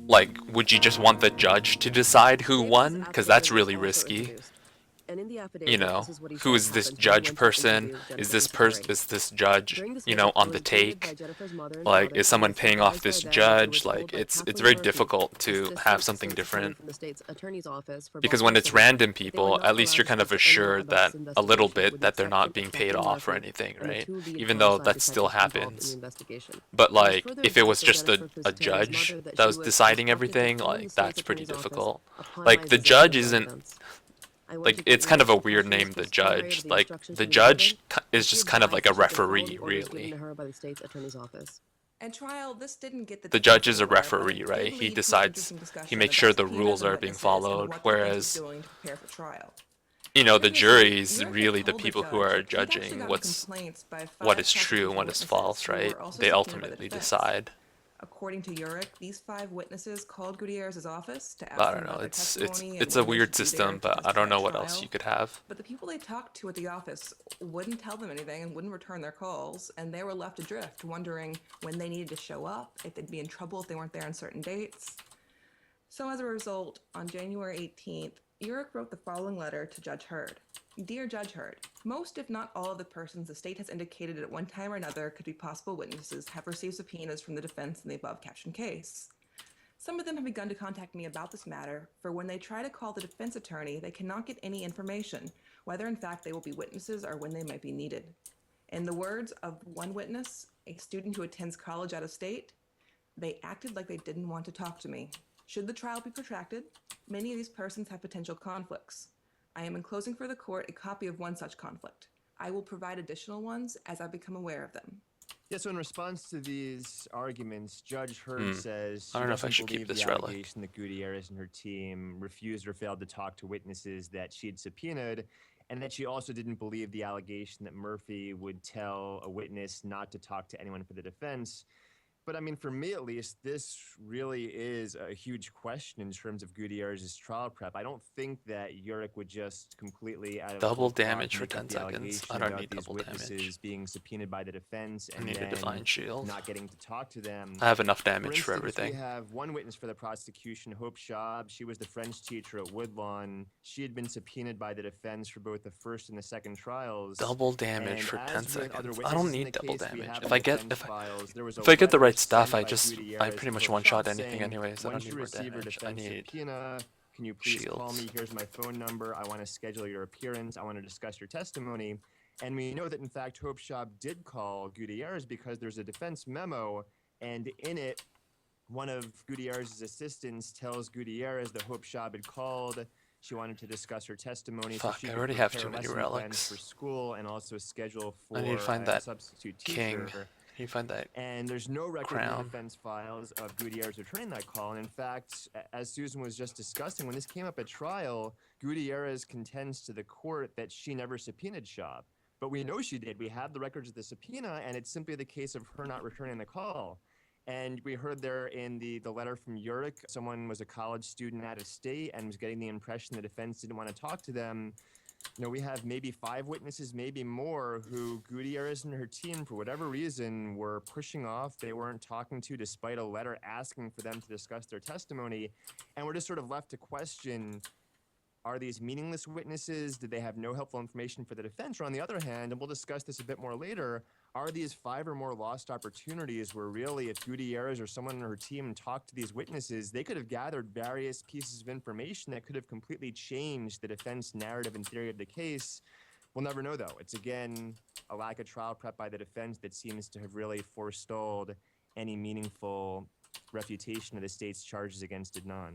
like, would you just want the judge to decide who won? Because that's really risky. And in the affidavit, You know, this is what he who said is this happened when he judge went to person? interview Is Jennifer this East is this judge, During this you know, visit, on it the was greeted by take? Jennifer's mother and Like, father, is someone and was paying off surprised this by them. It was judge? told Like, by it's Kathleen very Murphy, difficult to assistant have something attorney different. from the state's attorney's office for Because when Baltimore it's City. random They were people, not at least allowed you're to kind of speak to anyone assured about that this a little investigation bit with that the they're not exception being of paid Kathleen off or Murphy anything, and the right? two lead Even though homicide that still detectives involved in happens. the investigation. But It was like, further if it was advised by just Jennifer a Fisitera's judge mother that that she was was deciding instructed to everything, phone the like, state's that's pretty attorney's office difficult. upon Like, Mai's the decision judge to isn't, evidence. I went like, to it's get kind of a Mai's weird questions name, the was summary of judge. the Like, instructions the she was judge given, is she just kind of like advised a that she could follow referee, the orders given really. to her by the state's attorney's office. At trial, this didn't get the The defense judge is a anywhere, but referee, it right? did He lead to an decides, interesting he discussion makes about sure the subpoenas rules and are being witnesses and followed, what the defense is whereas, doing to prepare for trial. you know, the During this jury week, is York had really the told people judge who are that he'd actually judging gotten what's complaints by what 5 is true and what is prosecution false, witnesses who right? were also They subpoenaed by the ultimately defense. decide. According to Urick, these 5 witnesses called Gutierrez's office to ask I him don't know. about their It's testimony it's and a when they weird should be there system, to but I don't testify know at what else trial. you could have. But the people they talked to at the office wouldn't tell them anything and wouldn't return their calls, and they were left adrift, wondering when they needed to show up, if they'd be in trouble if they weren't there on certain dates. So as a result, on January 18th, Urick wrote the following letter to Judge Hurd. Dear Judge Hurd, most if not all of the persons the state has indicated at one time or another could be possible witnesses have received subpoenas from the defense in the above captioned case. Some of them have begun to contact me about this matter, for when they try to call the defense attorney, they cannot get any information, whether in fact they will be witnesses or when they might be needed. In the words of one witness, a student who attends college out of state, they acted like they didn't want to talk to me. Should the trial be protracted, many of these persons have potential conflicts. I am enclosing for the court a copy of one such conflict. I will provide additional ones as I become aware of them. Yeah, so in response to these arguments, Judge Hurd says I she don't know if I doesn't should keep believe this the relic. allegation that Gutierrez and her team refused or failed to talk to witnesses that she had subpoenaed, and that she also didn't believe the allegation that Murphy would tell a witness not to talk to anyone for the defense. But I mean, for me at least, this really is a huge question in terms of Gutierrez's trial prep. I don't think that Urick would just completely out of Double whole cloth damage for make up 10 the seconds. allegation I don't about need these double witnesses damage. being subpoenaed by the defense I and need a then divine shield. not getting to talk to them. I have enough damage for instance, everything. We have one witness for the prosecution, Hope Schaub. She was the French teacher at Woodlawn. She had been subpoenaed by the defense for both the first and the second trials. Double damage And for as 10 with seconds. other I witnesses don't in need the double case, we damage. have If in I get defense if files, there was a I get the letter right stuff, sent I by just Gutierrez pretty much to one shot Hope anything saying, anyways. I once don't need you more receive your damage. I defense need subpoena, can you please call shields. me? Here's my phone number. I want to schedule your appearance. I want to discuss your testimony. And we know that, in fact, Hope Schaub did call Gutierrez because there's a defense memo, and in it, One of Gutierrez's assistants tells Gutierrez that Hope Schaub had called. She wanted to discuss her testimony. Fuck, so she I could already have prepare too many lesson plans relics. for school and also schedule for I need to find a that substitute king. teacher. Can you find that And there's no record in the crown? defense files of Gutierrez returning that call. And in fact, as Susan was just discussing, when this came up at trial, Gutierrez contends to the court that she never subpoenaed Schaub. But we know she did. We have the records of the subpoena, and it's simply the case of her not returning the call. And we heard there in the letter from Urich, someone was a college student out of state and was getting the impression the defense didn't want to talk to them. You know, we have maybe 5 witnesses, maybe more, who Gutierrez and her team, for whatever reason, were pushing off. They weren't talking to, despite a letter asking for them to discuss their testimony. And we're just sort of left to question, are these meaningless witnesses? Did they have no helpful information for the defense? Or on the other hand, and we'll discuss this a bit more later, are these 5 or more lost opportunities where really if Gutierrez or someone on her team talked to these witnesses, they could have gathered various pieces of information that could have completely changed the defense narrative and theory of the case? We'll never know, though. It's, again, a lack of trial prep by the defense that seems to have really forestalled any meaningful refutation of the state's charges against Adnan.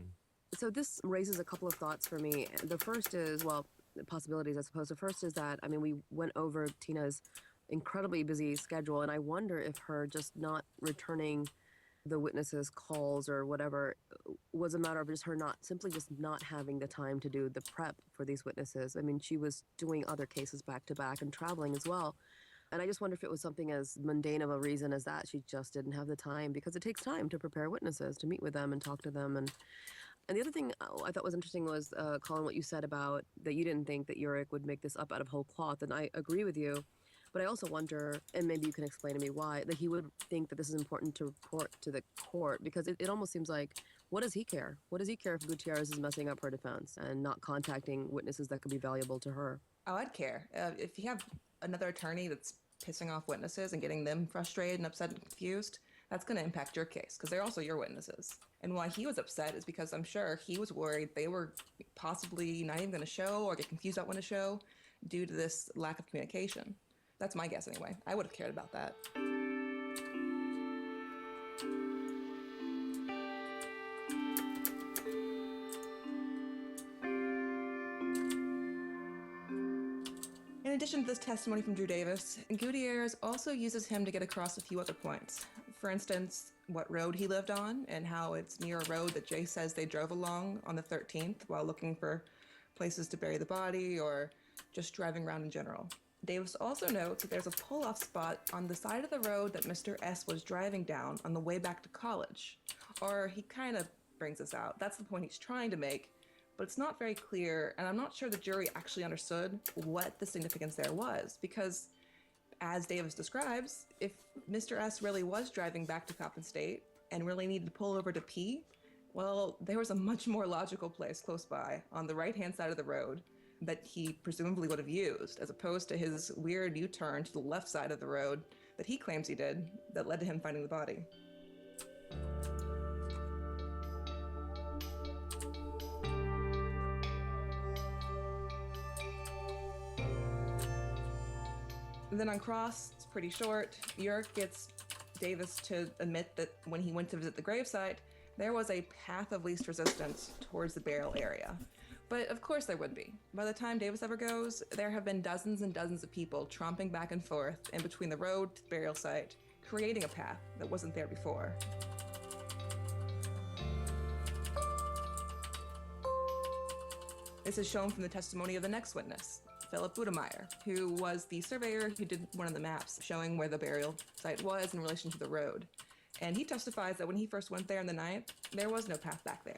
So this raises a couple of thoughts for me. The first is, well, possibilities, I suppose. The first is that, I mean, we went over Tina's incredibly busy schedule, and I wonder if her just not returning the witnesses' calls or whatever was a matter of just her simply not having the time to do the prep for these witnesses. I mean, she was doing other cases back to back and traveling as well. And I just wonder if it was something as mundane of a reason as that. She just didn't have the time, because it takes time to prepare witnesses, to meet with them and talk to them. And the other thing I thought was interesting was, Colin, what you said about that you didn't think that Urich would make this up out of whole cloth, and I agree with you. But I also wonder, and maybe you can explain to me why, that he would think that this is important to report to the court, because it almost seems like, what does he care? What does he care if Gutierrez is messing up her defense and not contacting witnesses that could be valuable to her? Oh, I'd care. If you have another attorney that's pissing off witnesses and getting them frustrated and upset and confused, that's going to impact your case, because they're also your witnesses. And why he was upset is because I'm sure he was worried they were possibly not even going to show or get confused about when to show due to this lack of communication. That's my guess anyway. I would have cared about that. In addition to this testimony from Drew Davis, Gutierrez also uses him to get across a few other points. For instance, what road he lived on and how it's near a road that Jay says they drove along on the 13th while looking for places to bury the body or just driving around in general. Davis also notes that there's a pull-off spot on the side of the road that Mr. S was driving down on the way back to college. Or he kind of brings this out. That's the point he's trying to make, but it's not very clear, and I'm not sure the jury actually understood what the significance there was, because as Davis describes, if Mr. S really was driving back to Coppin State and really needed to pull over to pee, well, there was a much more logical place close by on the right-hand side of the road that he presumably would have used, as opposed to his weird U-turn to the left side of the road that he claims he did that led to him finding the body. And then on cross, it's pretty short. Urich gets Davis to admit that when he went to visit the gravesite, there was a path of least resistance towards the burial area. But of course there would be. By the time Davis ever goes, there have been dozens and dozens of people tromping back and forth in between the road to the burial site, creating a path that wasn't there before. This is shown from the testimony of the next witness, Philip Budemeyer, who was the surveyor who did one of the maps showing where the burial site was in relation to the road. And he testifies that when he first went there in the night, there was no path back there.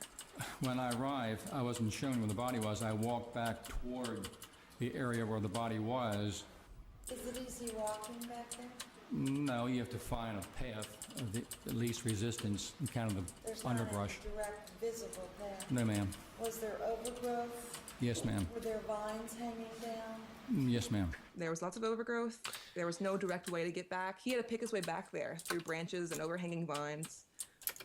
When I arrived, I wasn't shown where the body was. I walked back toward the area where the body was. Is it easy walking back there? No, you have to find a path of the least resistance in kind of the There's underbrush. not a direct visible path. No, ma'am. Was there overgrowth? Yes, ma'am. Were there vines hanging down? Yes, ma'am. There was lots of overgrowth. There was no direct way to get back. He had to pick his way back there through branches and overhanging vines.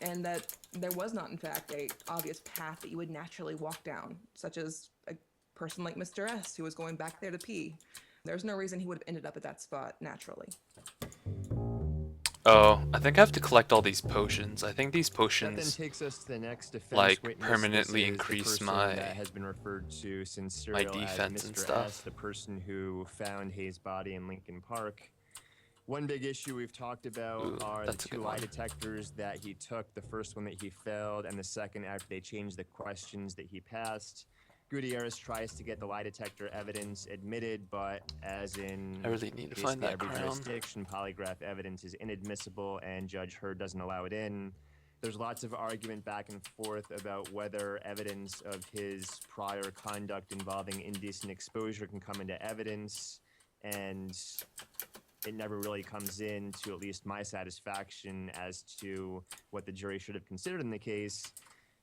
And that there was not, in fact, a obvious path that you would naturally walk down, such as a person like Mr. S, who was going back there to pee. There's no reason he would have ended up at that spot naturally. Oh, I think I have to collect all these potions. I think these That then potions takes us to the next defense like witness. permanently This is the increase person my that has been referred to since my Serial as defense and Mr. stuff. S, the person who found Hayes' body in Lincoln Park. One big issue we've talked about Ooh, are the that's a two good lie one. detectors that he took, the first one that he failed, and the second after they changed the questions that he passed. Gutierrez tries to get the lie detector evidence admitted, but as in I really need to find basically that every crown. jurisdiction, polygraph evidence is inadmissible and Judge Hurd doesn't allow it in. There's lots of argument back and forth about whether evidence of his prior conduct involving indecent exposure can come into evidence, and it never really comes in to at least my satisfaction as to what the jury should have considered in the case.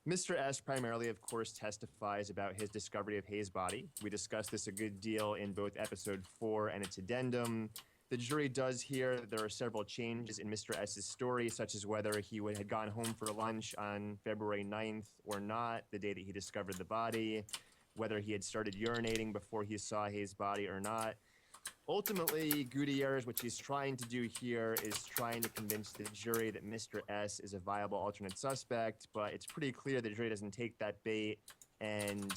Mr. S primarily, of course, testifies about his discovery of Hayes' body. We discussed this a good deal in both episode 4 and its addendum. The jury does hear that there are several changes in Mr. S's story, such as whether he had gone home for lunch on February 9th or not, the day that he discovered the body, whether he had started urinating before he saw Hayes' body or not. Ultimately, Gutierrez, what he's trying to do here is trying to convince the jury that Mr. S is a viable alternate suspect, but it's pretty clear the jury doesn't take that bait, and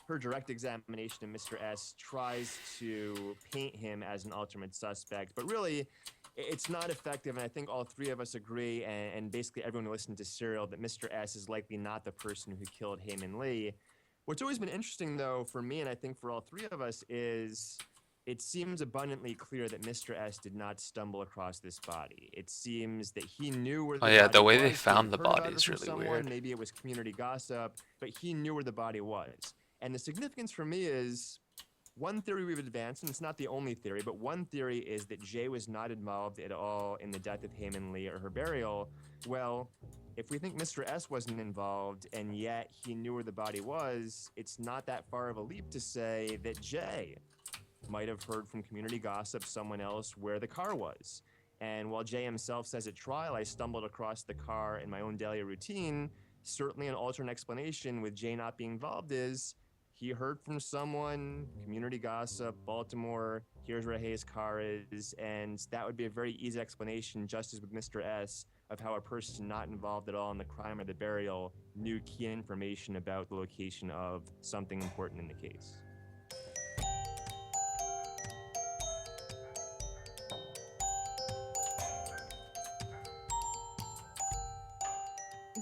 her direct examination of Mr. S tries to paint him as an alternate suspect, but really, it's not effective, and I think all three of us agree, and basically everyone who listened to Serial, that Mr. S is likely not the person who killed Haymon Lee. What's always been interesting, though, for me, and I think for all three of us, is it seems abundantly clear that Mr. S did not stumble across this body. It seems that he knew where the Oh yeah, body the way was. they He found had the heard about body it is from really someone. weird. Maybe it was community gossip, but he knew where the body was. And the significance for me is one theory we've advanced, and it's not the only theory, but one theory is that Jay was not involved at all in the death of Haymon Lee or her burial. Well, if we think Mr. S wasn't involved and yet he knew where the body was, it's not that far of a leap to say that Jay might have heard from community gossip someone else where the car was. And while Jay himself says at trial, I stumbled across the car in my own daily routine, certainly an alternate explanation with Jay not being involved is he heard from someone, community gossip, Baltimore, here's where Hayes' car is, and that would be a very easy explanation, just as with Mr. S, of how a person not involved at all in the crime or the burial knew key information about the location of something important in the case.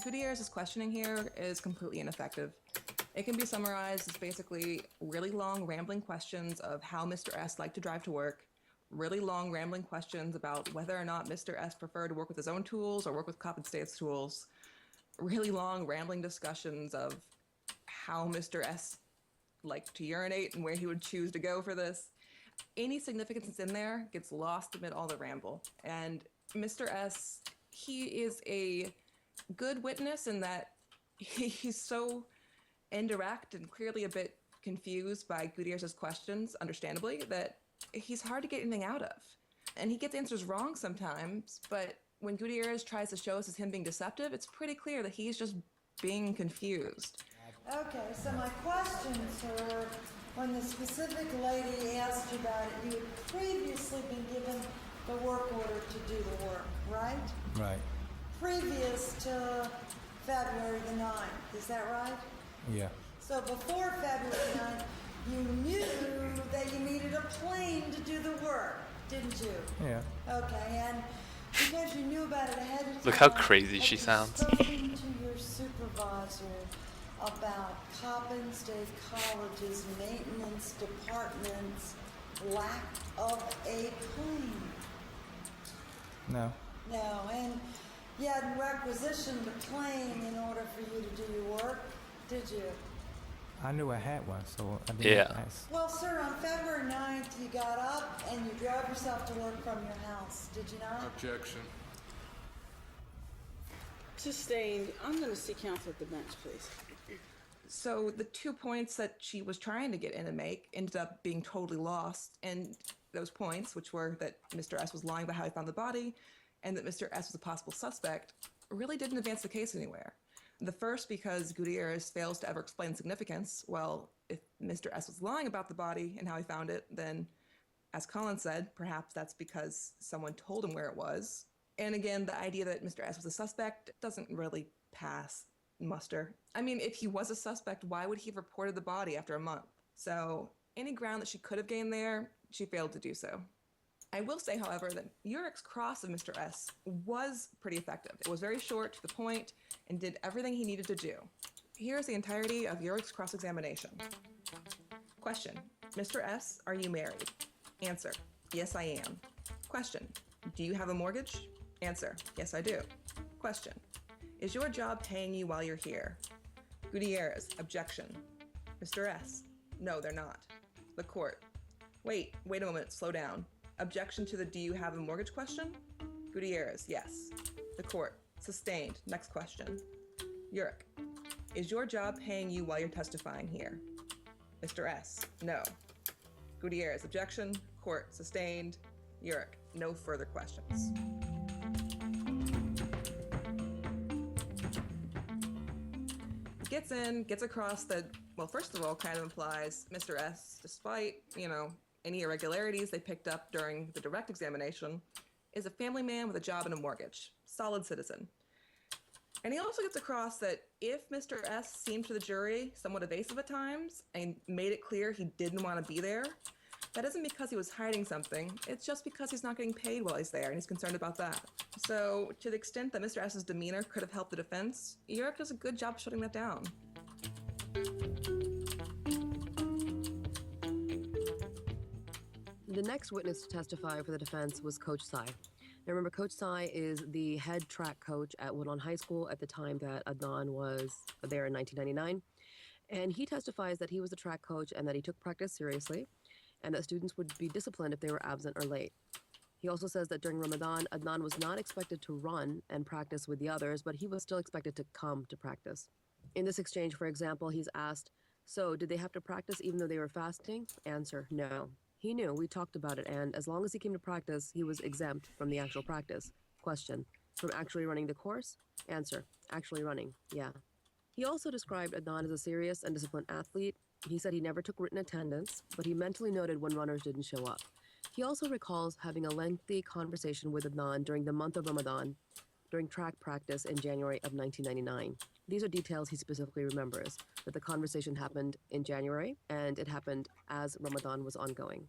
Gutierrez's questioning here is completely ineffective. It can be summarized as basically really long, rambling questions of how Mr. S liked to drive to work, really long, rambling questions about whether or not Mr. S preferred to work with his own tools or work with Coppin State's tools, really long, rambling discussions of how Mr. S liked to urinate and where he would choose to go for this. Any significance that's in there gets lost amid all the ramble. And Mr. S, he is a good witness in that he's so indirect and clearly a bit confused by Gutierrez's questions, understandably, that he's hard to get anything out of. And he gets answers wrong sometimes, but when Gutierrez tries to show us as him being deceptive, it's pretty clear that he's just being confused. Okay, so my question, sir, when the specific lady asked you about it, you had previously been given the work order to do the work, right? Right. Previous to February the 9th, is that right? Yeah. So before February 9th, you knew that you needed a plane to do the work, didn't you? Yeah. Okay, and because you knew about it ahead of time. Look how crazy have she you sounds. spoken to your supervisor about Coppin State College's maintenance department's lack of a plane? No. No, and you hadn't requisitioned the plane in order for you to do your work, did you? I knew I had one, so I didn't Yeah. ask. Well, sir, on February 9th, you got up and you drove yourself to work from your house, did you not? Objection. Sustained. I'm going to see counsel at the bench, please. So the 2 points that she was trying to get in to make ended up being totally lost. And those points, which were that Mr. S was lying about how he found the body and that Mr. S was a possible suspect, really didn't advance the case anywhere. The first because Gutierrez fails to ever explain significance. Well, if Mr. S was lying about the body and how he found it, then, as Colin said, perhaps that's because someone told him where it was. And again, the idea that Mr. S was a suspect doesn't really pass muster. I mean, if he was a suspect, why would he have reported the body after a month? So any ground that she could have gained there, she failed to do so. I will say, however, that Urich's cross of Mr. S was pretty effective. It was very short, to the point, and did everything he needed to do. Here's the entirety of Urich's cross-examination. Question: Mr. S, are you married? Answer: yes, I am. Question: do you have a mortgage? Answer: yes, I do. Question: is your job paying you while you're here? Gutierrez: objection. Mr. S: no, they're not. The court: wait a moment, slow down. Objection to the do you have a mortgage question? Gutierrez: yes. The court: sustained. Next question. Urich: is your job paying you while you're testifying here? Mr. S: no. Gutierrez: objection. Court: sustained. Urich: no further questions. Gets across that, well, first of all, kind of implies Mr. S, despite, any irregularities they picked up during the direct examination, is a family man with a job and a mortgage. Solid citizen. And he also gets across that if Mr. S seemed to the jury somewhat evasive at times and made it clear he didn't want to be there, that isn't because he was hiding something, it's just because he's not getting paid while he's there and he's concerned about that. So, to the extent that Mr. S's demeanor could have helped the defense, Urich does a good job shutting that down. The next witness to testify for the defense was Coach Tsai. Now remember, Coach Tsai is the head track coach at Woodlawn High School at the time that Adnan was there in 1999. And he testifies that he was the track coach and that he took practice seriously, and that students would be disciplined if they were absent or late. He also says that during Ramadan, Adnan was not expected to run and practice with the others, but he was still expected to come to practice. In this exchange, for example, he's asked, so did they have to practice even though they were fasting? Answer: no. He knew, we talked about it, and as long as he came to practice, he was exempt from the actual practice. Question: from actually running the course? Answer: actually running, yeah. He also described Adnan as a serious and disciplined athlete. He said he never took written attendance, but he mentally noted when runners didn't show up. He also recalls having a lengthy conversation with Adnan during the month of Ramadan, during track practice in January of 1999. These are details he specifically remembers, that the conversation happened in January, and it happened as Ramadan was ongoing.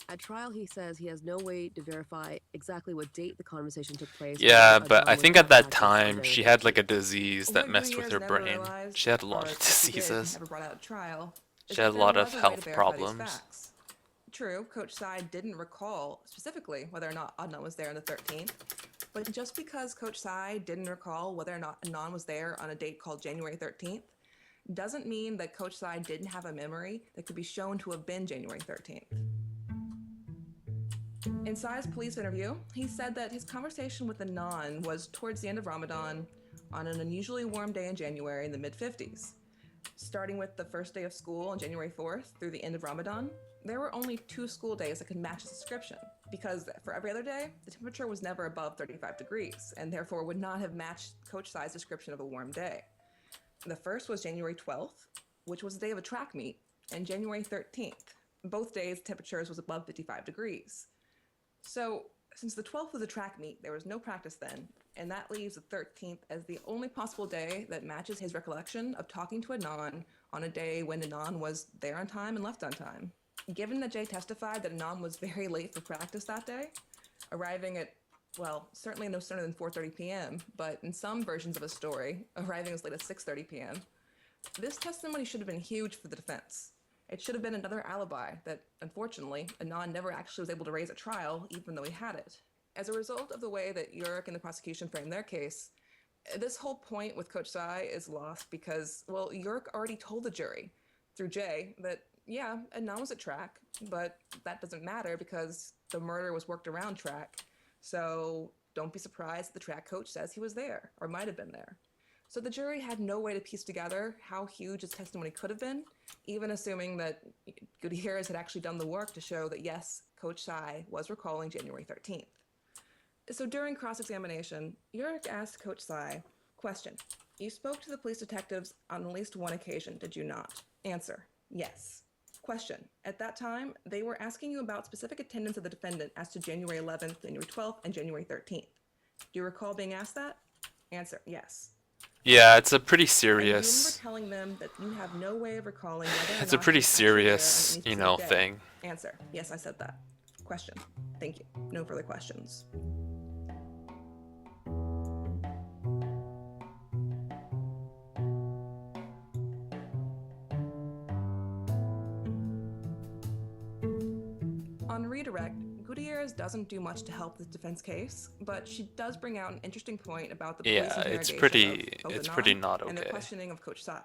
At trial, he says he has no way to verify exactly what date the conversation took place. Yeah, but I think at that time she had like a disease that messed with her brain. She had a lot of diseases. Never brought out at trial, She had a lot of health problems. True, Coach Tsai didn't recall specifically whether or not Adnan was there on the 13th, but just because Coach Tsai didn't recall whether or not Adnan was there on a date called January 13th, doesn't mean that Coach Tsai didn't have a memory that could be shown to have been January 13th. In Tsai's police interview, he said that his conversation with Adnan was towards the end of Ramadan on an unusually warm day in January in the mid-50s. Starting with the first day of school on January 4th through the end of Ramadan, there were only 2 school days that could match his description, because for every other day, the temperature was never above 35 degrees, and therefore would not have matched Coach Tsai's description of a warm day. The first was January 12th, which was the day of a track meet, and January 13th. Both days, temperatures was above 55 degrees. So, since the 12th was a track meet, there was no practice then, and that leaves the 13th as the only possible day that matches his recollection of talking to Adnan on a day when Adnan was there on time and left on time. Given that Jay testified that Adnan was very late for practice that day, arriving at, well, certainly no sooner than 4:30 p.m., but in some versions of his story, arriving as late as 6:30 p.m., this testimony should have been huge for the defense. It should have been another alibi that, unfortunately, Adnan never actually was able to raise at trial, even though he had it. As a result of the way that Urich and the prosecution framed their case, this whole point with Coach Tsai is lost because, well, Urich already told the jury, through Jay, that, yeah, Adnan was at track, but that doesn't matter because the murder was worked around track, so don't be surprised that the track coach says he was there, or might have been there. So the jury had no way to piece together how huge his testimony could have been, even assuming that Gutierrez had actually done the work to show that, yes, Coach Tsai was recalling January 13th. So during cross-examination, Urich asked Coach Tsai, question: you spoke to the police detectives on at least one occasion, did you not? Answer: yes. Question: at that time, they were asking you about specific attendance of the defendant as to January 11th, January 12th, and January 13th. Do you recall being asked that? Answer, yes. Yeah, it's a pretty And do you remember serious. telling them that you have no way of recalling whether or It's a not pretty he was actually there on serious, any you specific know, day? thing. Answer, yes, I said that. Question. Thank you. No further questions. On redirect, Gutierrez doesn't do much to help this defense case, but she does bring out an interesting point about the police Yeah, interrogation it's of pretty Anon not and their okay. questioning of Coach Tsai.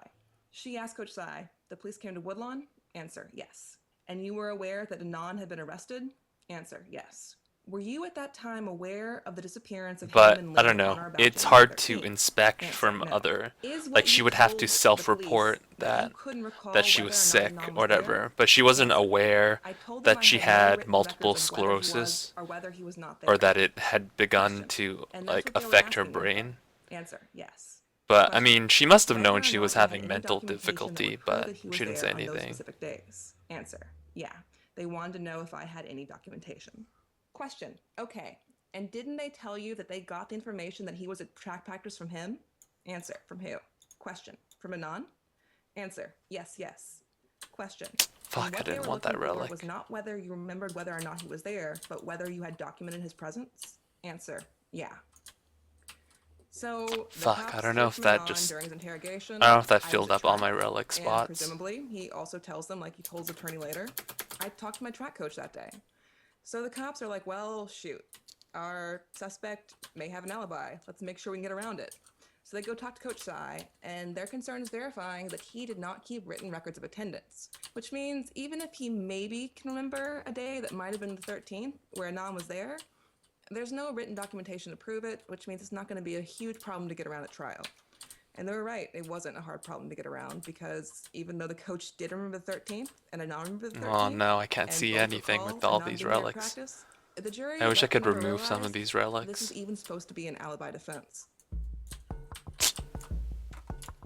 She asked Coach Tsai, "The police came to Woodlawn?" Answer, yes. "And you were aware that Anon had been arrested?" Answer, yes. "Were you at that time aware of the disappearance of But him and I don't Lily on know. or about It's January hard to 13th? inspect Answer, from no. other. Is what Like she you would have told to the self-report police that you couldn't recall that she whether was or not sick Anon or was whatever, there? but she wasn't Answer, aware "I told them that I she had no had written multiple records of whether he was sclerosis or whether he was not or there." that it had begun to And that's like what they were affect her asking me. brain. Answer, yes. But I Question. mean, she must have Whether known or she not was you had having any mental documentation that difficulty, would prove but that he she was didn't say there on those anything. specific days. Answer, yeah. They wanted to know if I had any documentation. Question. Okay. And didn't they tell you that they got the information that he was at track practice from him? Answer. From who? Question. From Anon? Answer. Yes, yes. Question. Fuck, And I what they didn't were want that looking for relic. was not whether you remembered whether or not he was there, but whether you had documented his presence? Answer. Yeah. So the Fuck, cops I don't know searched if that Manon just. during his interrogation. I don't know if that I was filled at up all track, my relic and spots. presumably, he also tells them, like he told his attorney later, I talked to my track coach that day. So the cops are like, well, shoot, our suspect may have an alibi. Let's make sure we can get around it. So they go talk to Coach Tsai, and their concern is verifying that he did not keep written records of attendance, which means even if he maybe can remember a day that might have been the 13th where Anon was there, there's no written documentation to prove it, which means it's not going to be a huge problem to get around at trial. And they were right, it wasn't a hard problem to get around because even though the coach did remember the 13th and Anon remembered the 13th, Oh no, I can't and see both anything recall with all Anon these being there at relics. practice, the jury I wish I let could them never remove some of realize these This relics. is even supposed to be an alibi defense.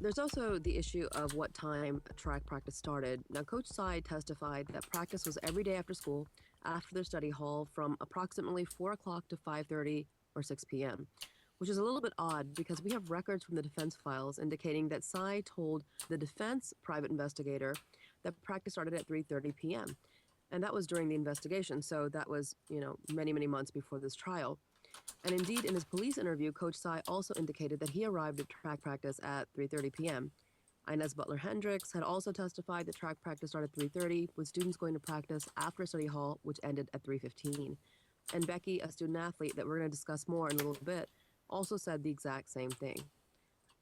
There's also the issue of what time track practice started. Now, Coach Tsai testified that practice was every day after school, after their study hall, from approximately 4 o'clock to 5:30 or 6 p.m., which is a little bit odd because we have records from the defense files indicating that Tsai told the defense private investigator that practice started at 3:30 p.m. And that was during the investigation, so that was, many, many months before this trial. And indeed, in his police interview, Coach Tsai also indicated that he arrived at track practice at 3:30 p.m. Inez Butler Hendricks had also testified that track practice started at 3:30, with students going to practice after study hall, which ended at 3:15. And Becky, a student athlete that we're going to discuss more in a little bit, also said the exact same thing.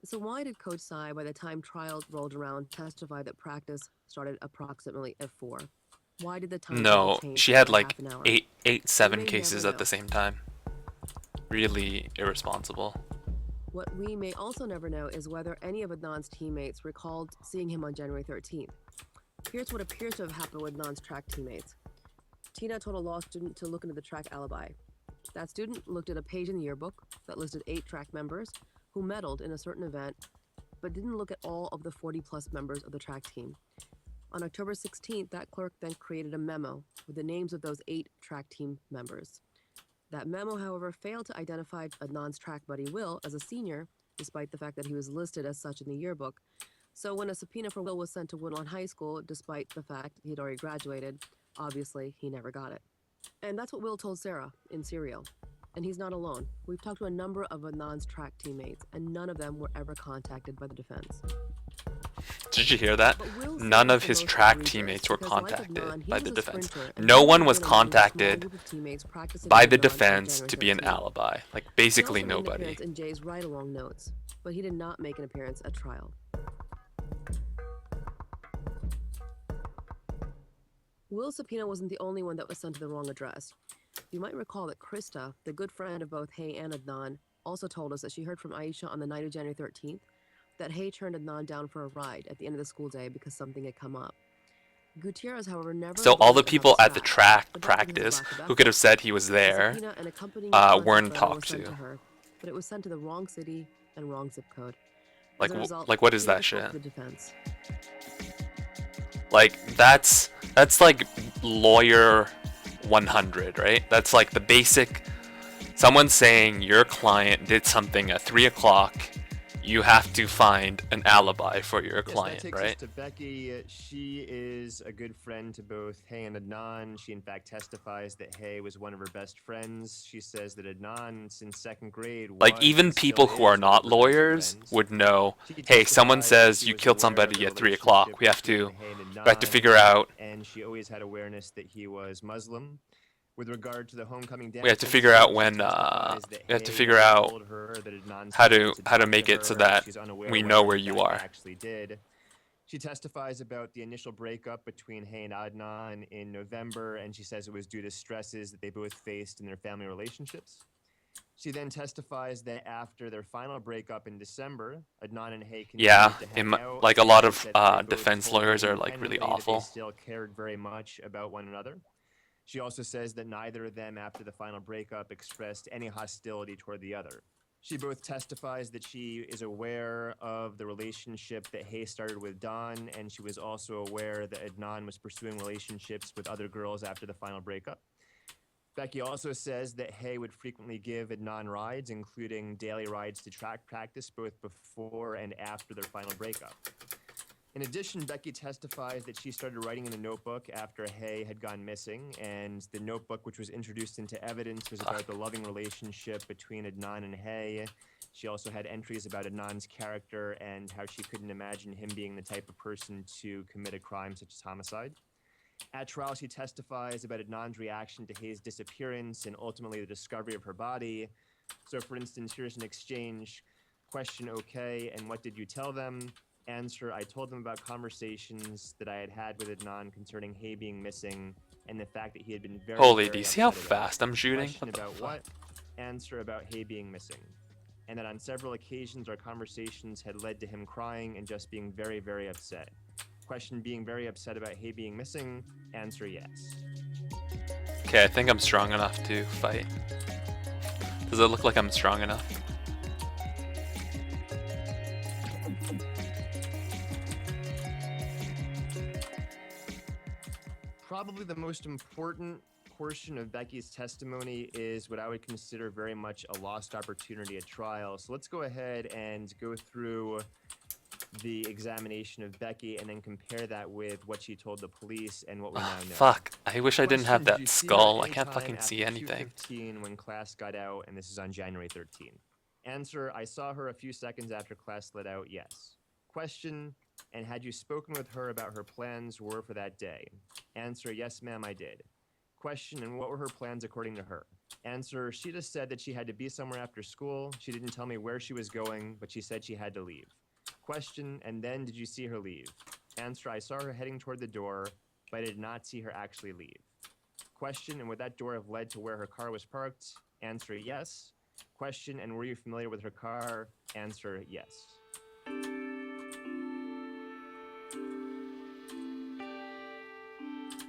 So why did Coach Tsai, by the time trial rolled around, testify that practice started approximately at 4? Why did the time No, change she for had half like an hour? seven We may cases never at the know. same time. Really irresponsible. What we may also never know is whether any of Adnan's teammates recalled seeing him on January 13th. Here's what appears to have happened with Adnan's track teammates. Tina told a law student to look into the track alibi. That student looked at a page in the yearbook that listed 8 track members who medaled in a certain event, but didn't look at all of the 40-plus members of the track team. On October 16th, that clerk then created a memo with the names of those 8 track team members. That memo, however, failed to identify Adnan's track buddy Will as a senior, despite the fact that he was listed as such in the yearbook. So when a subpoena for Will was sent to Woodlawn High School, despite the fact he had already graduated, obviously he never got it. And that's what Will told Sarah in Serial. And he's not alone. We've talked to a number of Adnan's track teammates, and none of them were ever contacted by the defense. Did you hear that? But Will None seems of the his most track egregious teammates were because, like contacted Adnan, he by was the a defense. sprinter, and No he one had was been among a small contacted group of teammates practicing by with the Adnan on defense January to be an 13th. alibi. Like He basically also made an nobody. appearance in Jay's ride-along notes, but he did not make an appearance at trial. Will's subpoena wasn't the only one that was sent to the wrong address. You might recall that Krista, the good friend of both Hay and Adnan, also told us that she heard from Aisha on the night of January 13th that Hay turned Adnan down for a ride at the end of the school day because something had come up. Gutierrez, however, never So all the agreed people about at the fact, track but not because of practice lack of who could have effort. said he was A there subpoena and accompanying contact weren't letter talked was sent to. her, but it was sent to the wrong city and wrong zip code. Like As a result, like what is she that never spoke shit? to the defense. Like that's like lawyer 100, right? That's like the basic someone's saying your client did something at 3 o'clock, you have to find an alibi for your client, yes, that takes right? us to Becky. She is a good friend to both Hay and Adnan. She in fact testifies that Hay was one of her best friends. She says that Adnan, since second grade, Like, even people who are not lawyers would know, hey, someone says you killed somebody at 3 o'clock. We have to figure out. And she always had awareness that he was Muslim. With regard to the homecoming dance, We have to figure out when. We have to figure out how to make it so that we know where you are. Actually did. She testifies about the initial breakup between Hay and Adnan in November, and she says it was due to stresses that they both faced in their family relationships. She then testifies that after their final breakup in December, Adnan and Hay continued Yeah, to hang out. like a lot She of said that they both defense told her lawyers are like independently really that awful. They still cared very much about one another. She also says that neither of them, after the final breakup, expressed any hostility toward the other. She both testifies that she is aware of the relationship that Hay started with Dawn, and she was also aware that Adnan was pursuing relationships with other girls after the final breakup. Becky also says that Hay would frequently give Adnan rides, including daily rides to track practice, both before and after their final breakup. In addition, Becky testifies that she started writing in a notebook after Hay had gone missing, and the notebook, which was introduced into evidence, was about the loving relationship between Adnan and Hay. She also had entries about Adnan's character and how she couldn't imagine him being the type of person to commit a crime such as homicide. At trial, she testifies about Adnan's reaction to Hay's disappearance and ultimately the discovery of her body. So, for instance, here's an exchange. Question, okay, and what did you tell them? Answer, I told them about conversations that I had had with Adnan concerning Hay being missing and the fact that he had been very, Holy, very do you see how upset about it. fast I'm shooting? Question What the about fuck? what? Answer, about Hay being missing. And that on several occasions our conversations had led to him crying and just being very, very upset. Question, being very upset about Hay being missing. Answer, yes. Okay, I think I'm strong enough to fight. Does it look like I'm strong enough? Probably the most important portion of Becky's testimony is what I would consider very much a lost opportunity at trial. So let's go ahead and go through the examination of Becky and then compare that with what she told the police and what we now know. Fuck, I wish I didn't have Question, did you that see her skull. I can't anytime fucking see after anything. 2:15 when class got out, and this is on January 13th. Answer, I saw her a few seconds after class let out, yes. Question, and had you spoken with her about her plans were for that day? Answer, yes, ma'am, I did. Question, and what were her plans according to her? Answer, she just said that she had to be somewhere after school. She didn't tell me where she was going, but she said she had to leave. Question, and then did you see her leave? Answer, I saw her heading toward the door, but I did not see her actually leave. Question, and would that door have led to where her car was parked? Answer, yes. Question, and were you familiar with her car? Answer, yes.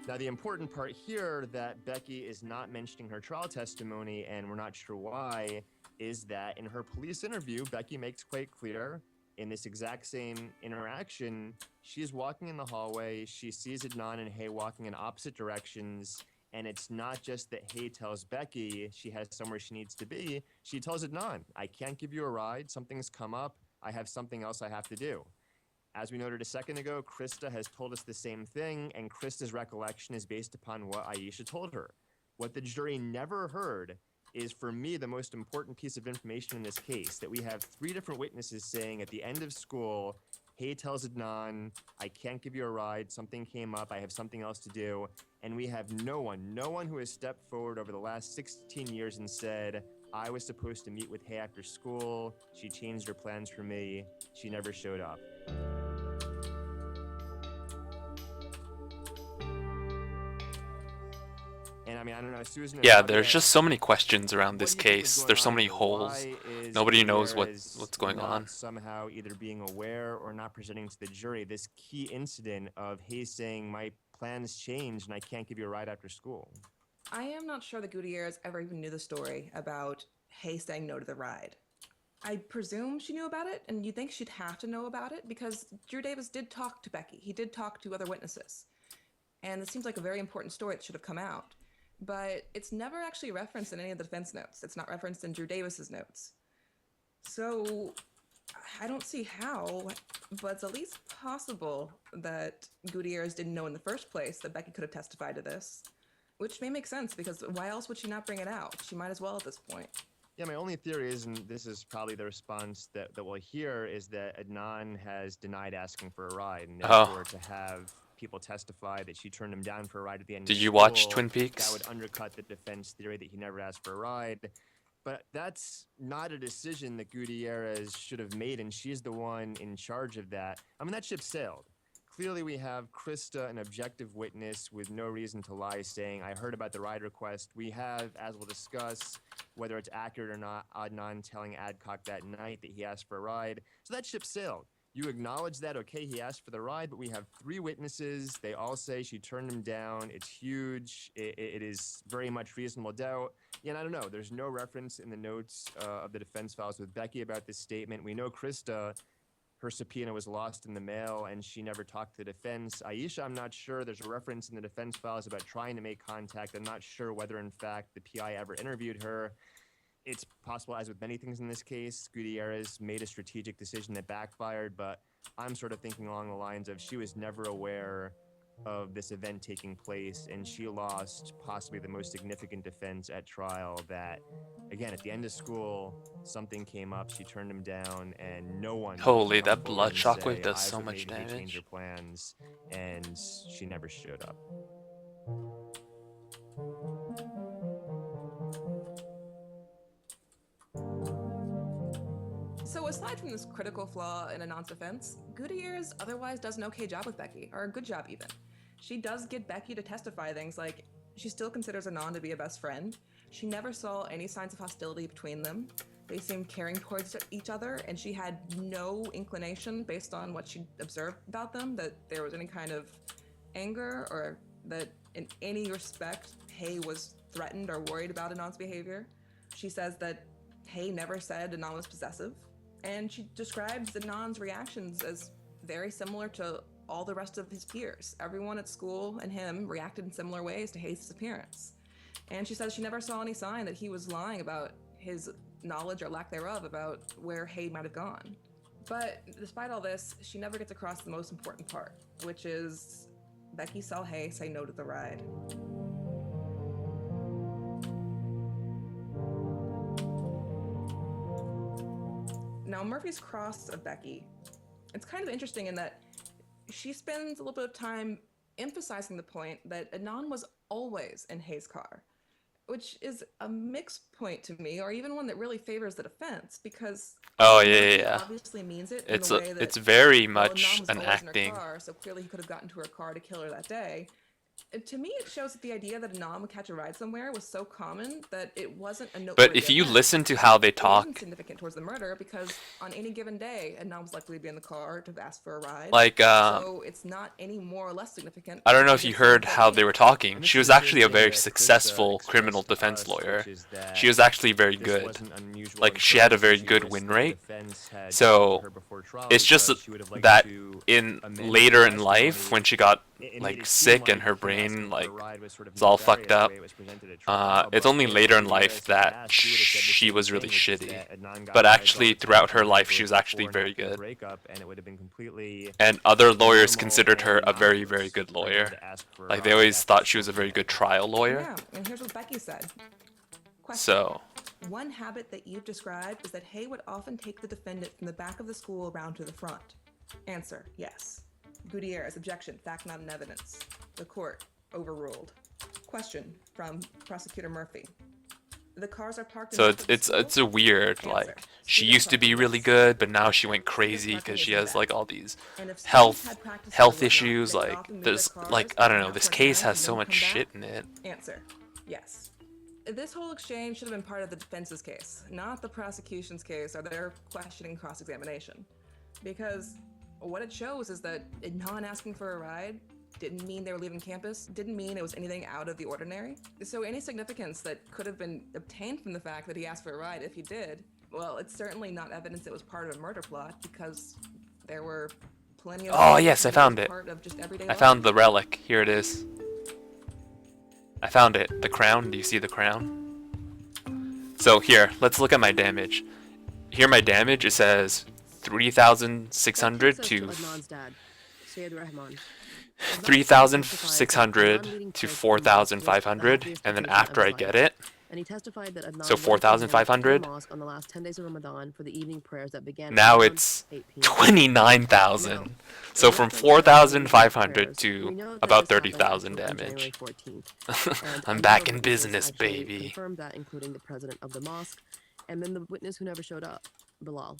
Now, the important part here that Becky is not mentioning her trial testimony, and we're not sure why, is that in her police interview, Becky makes quite clear in this exact same interaction, she's walking in the hallway, she sees Adnan and Hay walking in opposite directions, and it's not just that Hay tells Becky she has somewhere she needs to be, she tells Adnan, I can't give you a ride, something's come up, I have something else I have to do. As we noted a second ago, Krista has told us the same thing, and Krista's recollection is based upon what Aisha told her. What the jury never heard is, for me, the most important piece of information in this case, that we have 3 different witnesses saying at the end of school, Hay tells Adnan, I can't give you a ride, something came up, I have something else to do, and we have no one who has stepped forward over the last 16 years and said, I was supposed to meet with Hay after school, she changed her plans for me, she never showed up. And I mean, I don't know, Susan. Yeah, there's just so many questions around this case. There's so many holes. Nobody knows what's going on. Somehow either being aware or not presenting to the jury this key incident of Hayes saying, my plans changed and I can't give you a ride after school. I am not sure the Gutierrez ever even knew the story about Hay saying no to the ride. I presume she knew about it, and you'd think she'd have to know about it because Drew Davis did talk to Becky. He did talk to other witnesses. And it seems like a very important story that should have come out. but it's never actually referenced in any of the defense notes. It's not referenced in Drew Davis's notes. So I don't see how, but it's at least possible that Gutierrez didn't know in the first place that Becky could have testified to this, which may make sense because why else would she not bring it out? She might as well at this point. Yeah, my only theory is, and this is probably the response that we'll hear, is that Adnan has denied asking for a ride, and therefore to have people testify that she turned him down for a ride at the end of Did the you watch school, Twin Peaks? That would undercut the defense theory that he never asked for a ride. But that's not a decision that Gutierrez should have made, and she's the one in charge of that. I mean, that ship sailed. Clearly, we have Krista, an objective witness with no reason to lie, saying, I heard about the ride request. We have, as we'll discuss, whether it's accurate or not, Adnan telling Adcock that night that he asked for a ride. So that ship sailed. You acknowledge that, okay, he asked for the ride, but we have 3 witnesses. They all say she turned him down. It's huge. It is very much reasonable doubt. Yeah, and I don't know. There's no reference in the notes of the defense files with Becky about this statement. We know Krista, her subpoena was lost in the mail, and she never talked to the defense. Aisha, I'm not sure. There's a reference in the defense files about trying to make contact. I'm not sure whether, in fact, the PI ever interviewed her. It's possible, as with many things in this case, Gutierrez made a strategic decision that backfired, but I'm sort of thinking along the lines of she was never aware of this event taking place, and she lost possibly the most significant defense at trial that, again, at the end of school, something came up, she turned him down, and no one... Holy, could come that forward blood and shockwave say, does "I so was much maybe they changed damage." her plans, and she never showed up. So aside from this critical flaw in Adnan's defense, Gutierrez otherwise does an okay job with Becky, or a good job even. She does get Becky to testify things like she still considers Adnan to be a best friend. She never saw any signs of hostility between them. They seemed caring towards each other, and she had no inclination, based on what she observed about them, that there was any kind of anger or that in any respect Hay was threatened or worried about Adnan's behavior. She says that Hay never said Adnan was possessive, and she describes Adnan's reactions as very similar to all the rest of his peers. Everyone at school and him reacted in similar ways to Hayes' appearance. And she says she never saw any sign that he was lying about his knowledge or lack thereof about where Hay might have gone. But despite all this, she never gets across the most important part, which is Becky saw Hay say no to the ride. Now, Murphy's cross of Becky, it's kind of interesting in that she spends a little bit of time emphasizing the point that Adnan was always in Hayes' car, which is a mixed point to me, or even one that really favors the defense, because Murphy obviously means it in It's the way that it's very Adnan much was an always in her acting. car, so clearly he could have gotten to her car to kill her that day. And to me, it shows that the idea that Adnan would catch a ride somewhere was so common that it wasn't a noteworthy But if you event. listen to how they It wasn't talk, significant towards the murder because on any given day, Adnan was likely to be in the car to ask for a ride. Like, so it's not any more or less significant. I don't know if because you it's heard not how that they were big. talking. She was actually a very successful criminal defense lawyer. She was actually very good. Like, she had a very good win rate. So it's just that in later in life, when she got like sick and her brain like was all fucked up, it's only later in life that she was really shitty. But actually, throughout her life, she was actually very good. And other lawyers considered her a very, very good lawyer. Like, they always thought she was a very good trial lawyer. Yeah, and here's what Becky said. Question. So, One habit that you've described is that Hay would often take the defendant from the back of the school around to the front. Answer, yes. Gutierrez, objection, fact not in evidence. The court, overruled. Question from Prosecutor Murphy. The cars are parked in so front of the it's school? it's a weird, like, she used to be really good, but now she went crazy because she has like all these health issues. Like, there's like, I don't know, this case has so much shit in it. Answer, yes. This whole exchange should have been part of the defense's case, not the prosecution's case or their questioning cross-examination. Because what it shows is that Adnan asking for a ride didn't mean they were leaving campus, didn't mean it was anything out of the ordinary. So any significance that could have been obtained from the fact that he asked for a ride, if he did, well, it's certainly not evidence it was part of a murder plot, because there were plenty of... Oh yes, I found it. Part of just everyday I life. found the relic. Here it is. I found it. The crown. Do you see the crown? So here, let's look at my damage. Here my damage, it says 3,600 to Adnan's dad, Syed Rahman. 3,600 to 4,500, and then after I get it, And he testified that Adnan so went with him to the 4,500. mosque on the last 10 days of Ramadan for the evening prayers that began Now around it's 8 p.m. 29,000. So from 4,500 to about 30,000 damage. I'm back in business, baby. Confirmed that, including the president of the mosque, and then the witness who never showed up, Bilal.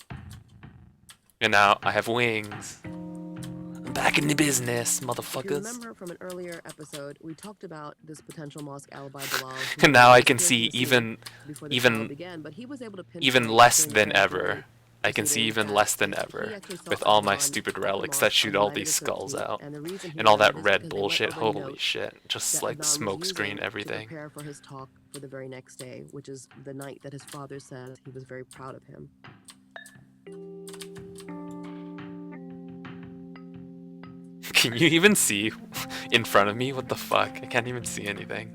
And now I have wings. I'm back in the business, If you motherfuckers. remember from an earlier episode, we talked about this potential mosque alibi Bilal. who And now I appeared can to see the scene even before the trial began, even but he was able to even pinpoint less during than the ever. I can see even less than ever with all my stupid relics that shoot all these skulls out and all that red bullshit. Holy shit! Just like smoke screen everything. prepare for his talk for the very next day, which is the night that his father said he was very proud of him. Can you even see in front of me? What the fuck? I can't even see anything.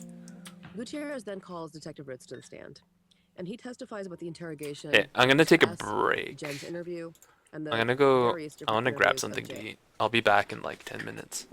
Gutierrez then calls Detective Ritz to the stand, and he testifies about the interrogation. Hey, I'm gonna take a tests, break. Jen's interview, and the I'm gonna go. various I different want to grab interviews something of to Jen. eat. I'll be back in like 10 minutes.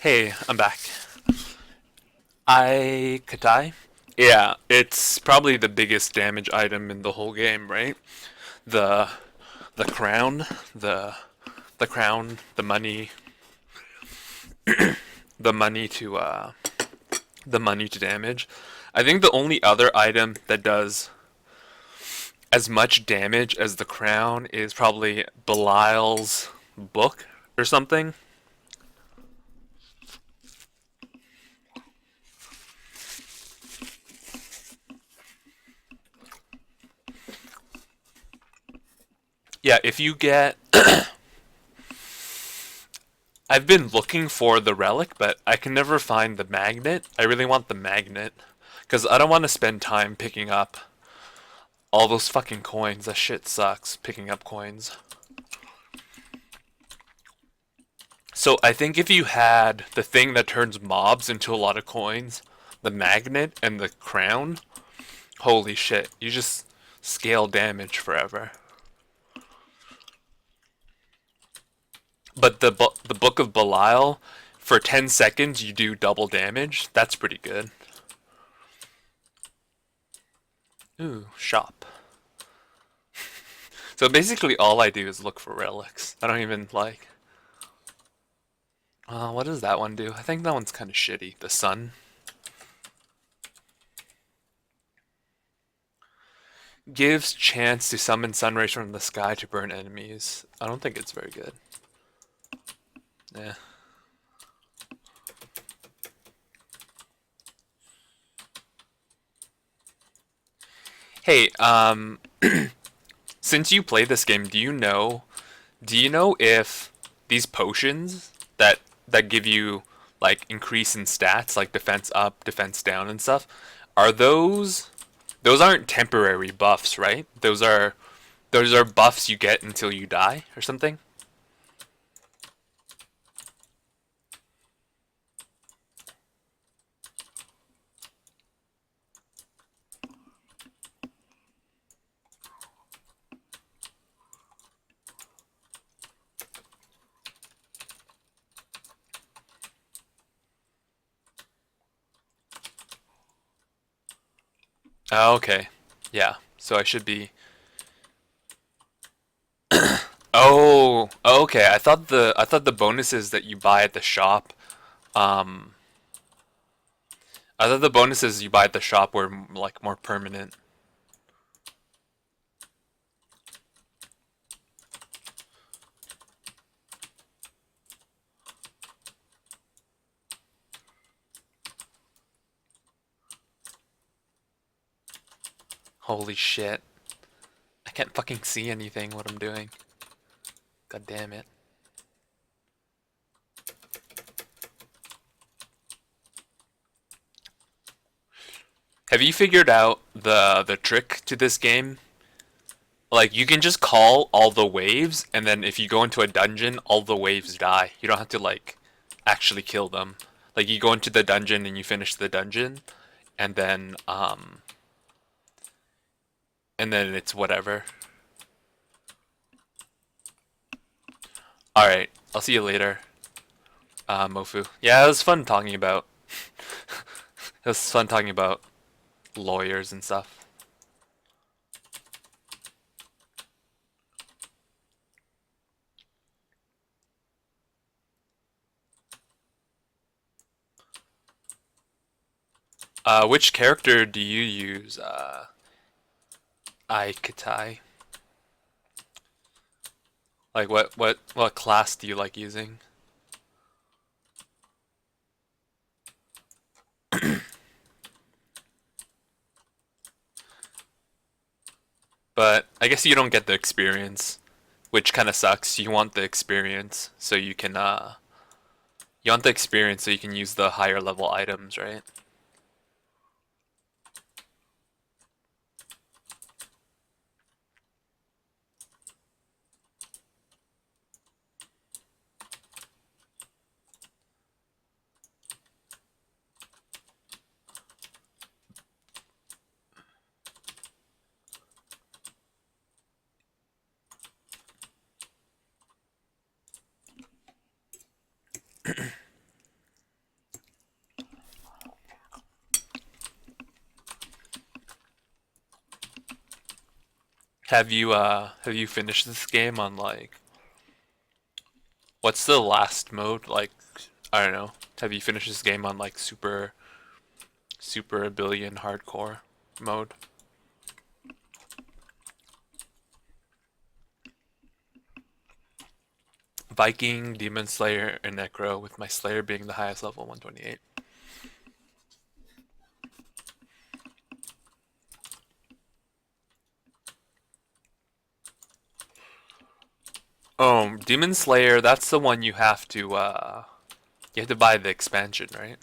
Hey, I'm back. Katai? Yeah, it's probably the biggest damage item in the whole game, right? The the crown, the crown, the money, the money to the money to damage. I think the only other item that does as much damage as the crown is probably Belial's book or something. Yeah, if you get I've been looking for the relic, but I can never find the magnet. I really want the magnet because I don't want to spend time picking up all those fucking coins. That shit sucks, picking up coins. So I think if you had the thing that turns mobs into a lot of coins, the magnet and the crown, holy shit, you just scale damage forever. But the Book of Belial, for 10 seconds you do double damage. That's pretty good. Ooh, shop. So basically all I do is look for relics. I don't even like... what does that one do? I think that one's kind of shitty. The sun. Gives chance to summon sun rays from the sky to burn enemies. I don't think it's very good. Yeah. Hey, since you play this game, do you know if these potions that give you like increase in stats, like defense up, defense down and stuff, are those aren't temporary buffs, right? Those are buffs you get until you die or something? Oh, okay. Yeah. So I should be... Oh, okay. I thought the bonuses that you buy at the shop, um, I thought the bonuses you buy at the shop were like more permanent. Holy shit. I can't fucking see anything what I'm doing. God damn it. Have you figured out the trick to this game? Like, you can just call all the waves, and then if you go into a dungeon, all the waves die. You don't have to, like, actually kill them. Like, you go into the dungeon and you finish the dungeon, and then it's whatever. Alright, I'll see you later, Mofu. Yeah, it was fun talking about... it was fun talking about lawyers and stuff. Which character do you use, Katai? Like, what class do you like using? But I guess you don't get the experience, which kind of sucks. You want the experience so you can, you want the experience so you can use the higher level items, right? have you finished this game on like what's the last mode? Like I don't know. Have you finished this game on like super billion hardcore mode? Viking, Demon Slayer, and Necro, with my Slayer being the highest level, 128. Oh, Demon Slayer, that's the one you have to buy the expansion, right?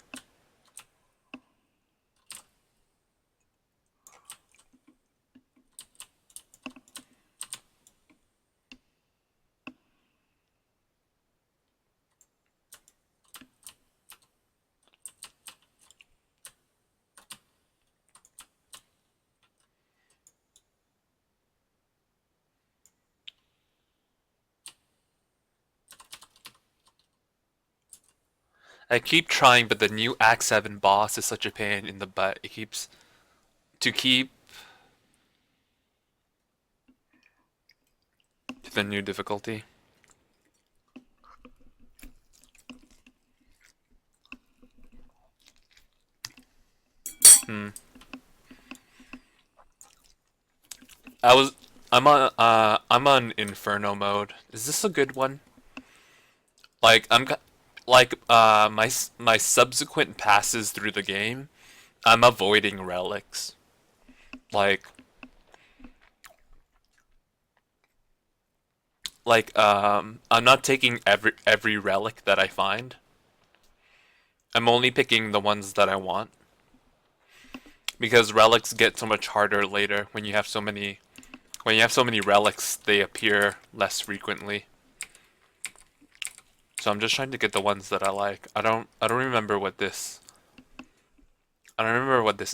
I keep trying, but the new Act 7 boss is such a pain in the butt. It keeps... To keep... To the new difficulty. I'm on Inferno mode. Is this a good one? Like my subsequent passes through the game, I'm avoiding relics. I'm not taking every relic that I find. I'm only picking the ones that I want. Because relics get so much harder later when you have so many relics, they appear less frequently. So I'm just trying to get the ones that I like. I don't remember what this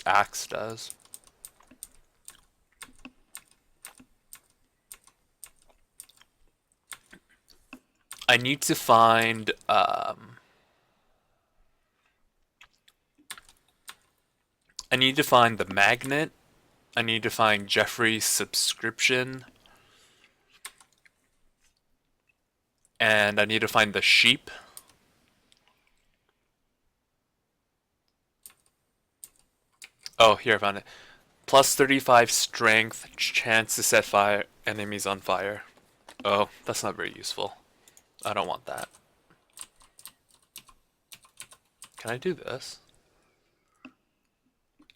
axe does. I need to find the magnet. I need to find Jeffrey's subscription. And I need to find the sheep. Oh, here I found it. Plus 35 strength, chance to set fire enemies on fire. Oh, that's not very useful. I don't want that. Can I do this?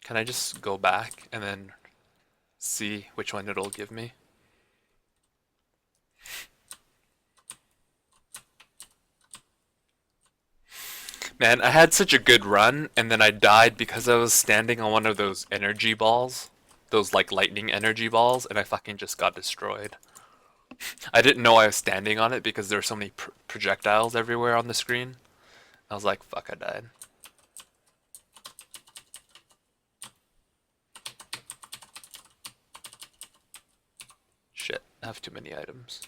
Can I just go back and then see which one it'll give me? Man, I had such a good run, and then I died because I was standing on one of those energy balls. Those, like, lightning energy balls, and I fucking just got destroyed. I didn't know I was standing on it because there were so many projectiles everywhere on the screen. I was like, fuck, I died. Shit, I have too many items.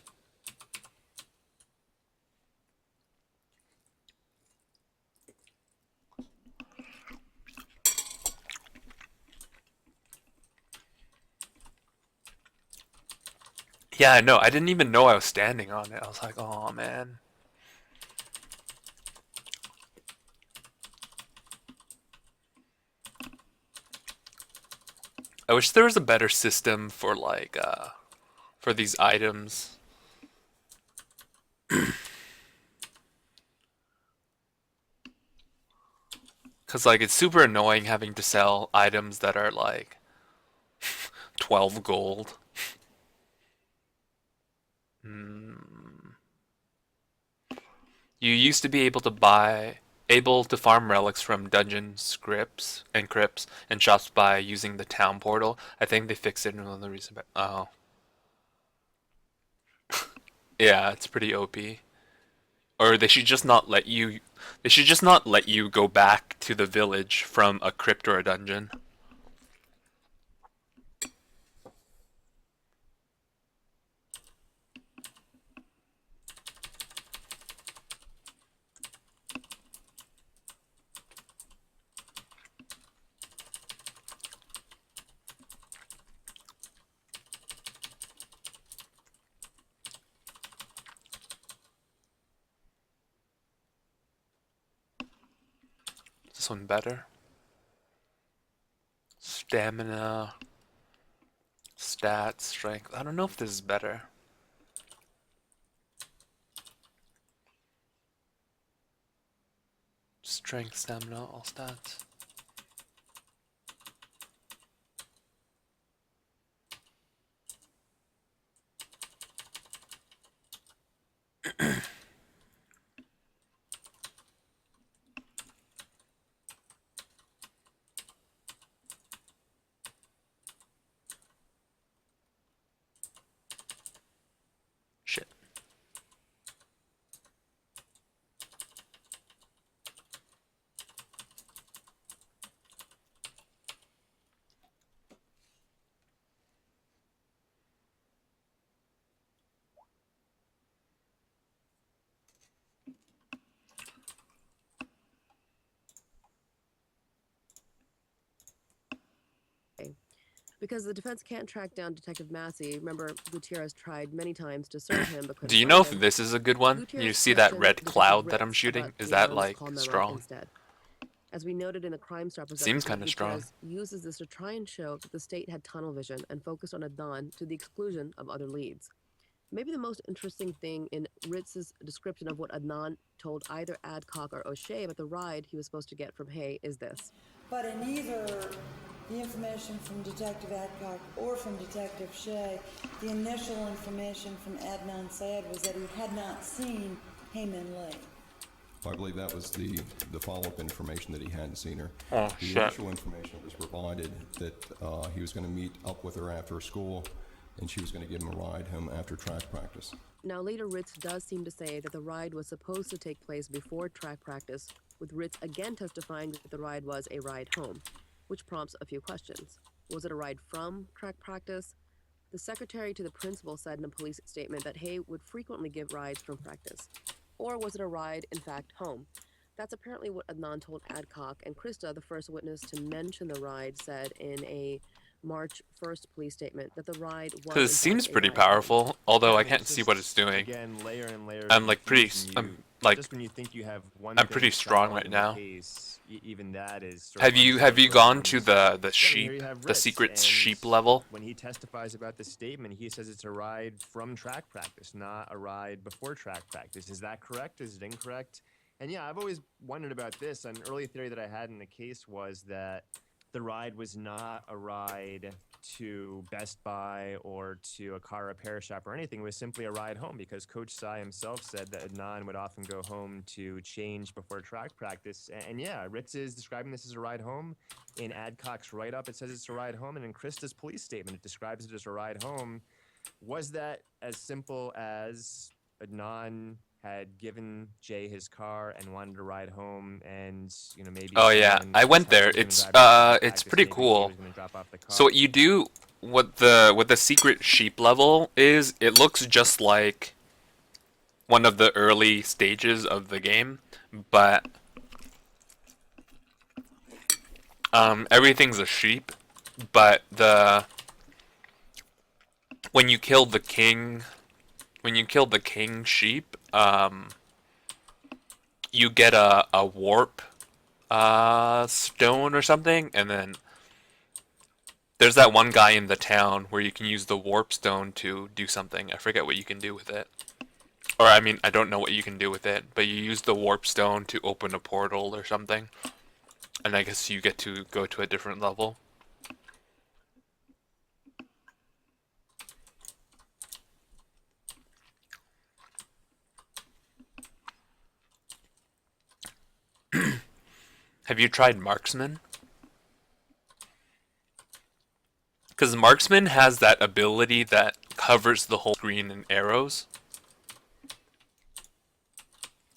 Yeah, I know. I didn't even know I was standing on it. I was like, oh man. I wish there was a better system for like for these items. Cause like it's super annoying having to sell items that are like 12 gold. You used to be able to farm relics from dungeon scripts and crypts and shops by using the town portal. I think they fixed it in one of the recent. Oh, yeah, it's pretty OP. Or they should just not let you. They should just not let you go back to the village from a crypt or a dungeon. this one better? Stamina, stats, strength. I don't know if this is better. Strength, stamina, all stats. Shit. Because the defense can't track down Detective Massey, remember Gutierrez tried many times to serve him but couldn't Do you know if find him. this is a good one? You Gutierrez see that questioned red Detective cloud that I'm Ritz shooting? about Is that Leon's like call memo strong? instead. As we noted in the Crime Star Seems production, kinda strong. Gutierrez uses this to try and show that the state had tunnel vision and focused on Adnan to the exclusion of other leads. Maybe the most interesting thing in Ritz's description of what Adnan told either Adcock or O'Shea about the ride he was supposed to get from Hay is this. But in either the information from Detective Adcock or from Detective Shea, the initial information from Adnan Syed was that he had not seen Heyman Lee. I believe that was the follow-up information that he hadn't seen her. Oh, the shit. initial information that was provided that he was going to meet up with her after school and she was going to give him a ride home after track practice. Now later Ritz does seem to say that the ride was supposed to take place before track practice, with Ritz again testifying that the ride was a ride home, which prompts a few questions. Was it a ride from track practice? The secretary to the principal said in a police statement that Hay would frequently give rides from practice. Or was it a ride, in fact, home? That's apparently what Adnan told Adcock, and Krista, the first witness to mention the ride, said in a March 1st police statement that the ride was. Because it seems pretty powerful, although I can't see what it's doing. Again, layer and layer I'm of like pretty, confusion. I'm like, Just when you think you have one I'm thing pretty strong solid right in the now. case, even that is sort Have of you unsolved gone to problems. the Yeah, sheep, here you have the Ritz, secret and sheep level? When he testifies about the statement, he says it's a ride from track practice, not a ride before track practice. Is that correct? Is it incorrect? And yeah, I've always wondered about this. An early theory that I had in the case was that the ride was not a ride to Best Buy or to a car repair shop or anything. It was simply a ride home because Coach Tsai himself said that Adnan would often go home to change before track practice. And yeah, Ritz is describing this as a ride home. In Adcock's write-up, it says it's a ride home. And in Krista's police statement, it describes it as a ride home. Was that as simple as Adnan had given Jay his car and wanted to ride home, and maybe Oh yeah, someone I went was there. gonna It's drive him to it's practice, pretty maybe he cool. was gonna drop off the car. So what you do, what the secret sheep level is, it looks just like one of the early stages of the game, but everything's a sheep, but when you kill the king sheep, you get a warp stone or something, and then there's that one guy in the town where you can use the warp stone to do something. I forget what you can do with it. Or I mean, I don't know what you can do with it, but you use the warp stone to open a portal or something. And I guess you get to go to a different level. Have you tried Marksman? Because Marksman has that ability that covers the whole screen in arrows.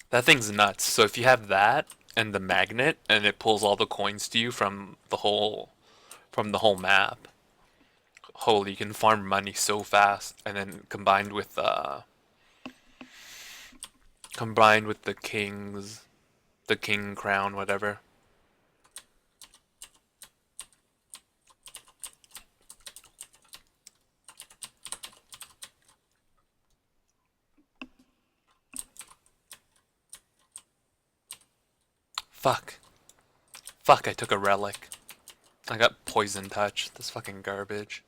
That thing's nuts. So if you have that and the magnet, and it pulls all the coins to you from the whole map. Holy, you can farm money so fast, and then combined with the king crown, whatever. Fuck. Fuck, I took a relic. I got poison touch. This fucking garbage.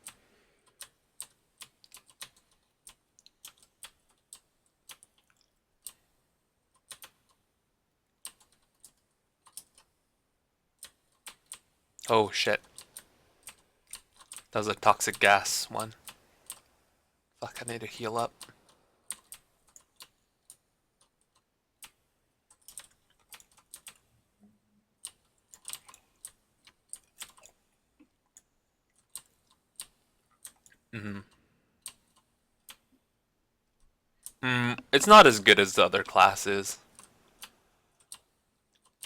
Oh shit. That was a toxic gas one. Fuck, I need to heal up. It's not as good as the other classes.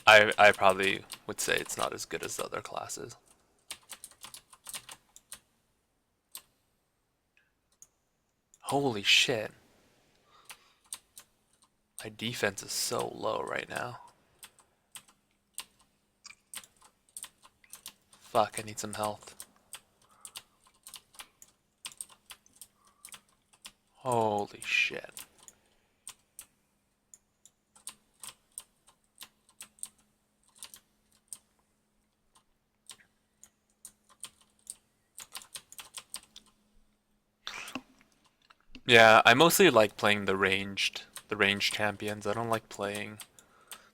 I probably would say it's not as good as the other classes. Holy shit. My defense is so low right now. Fuck, I need some health. Holy shit. Yeah, I mostly like playing the ranged champions. I don't like playing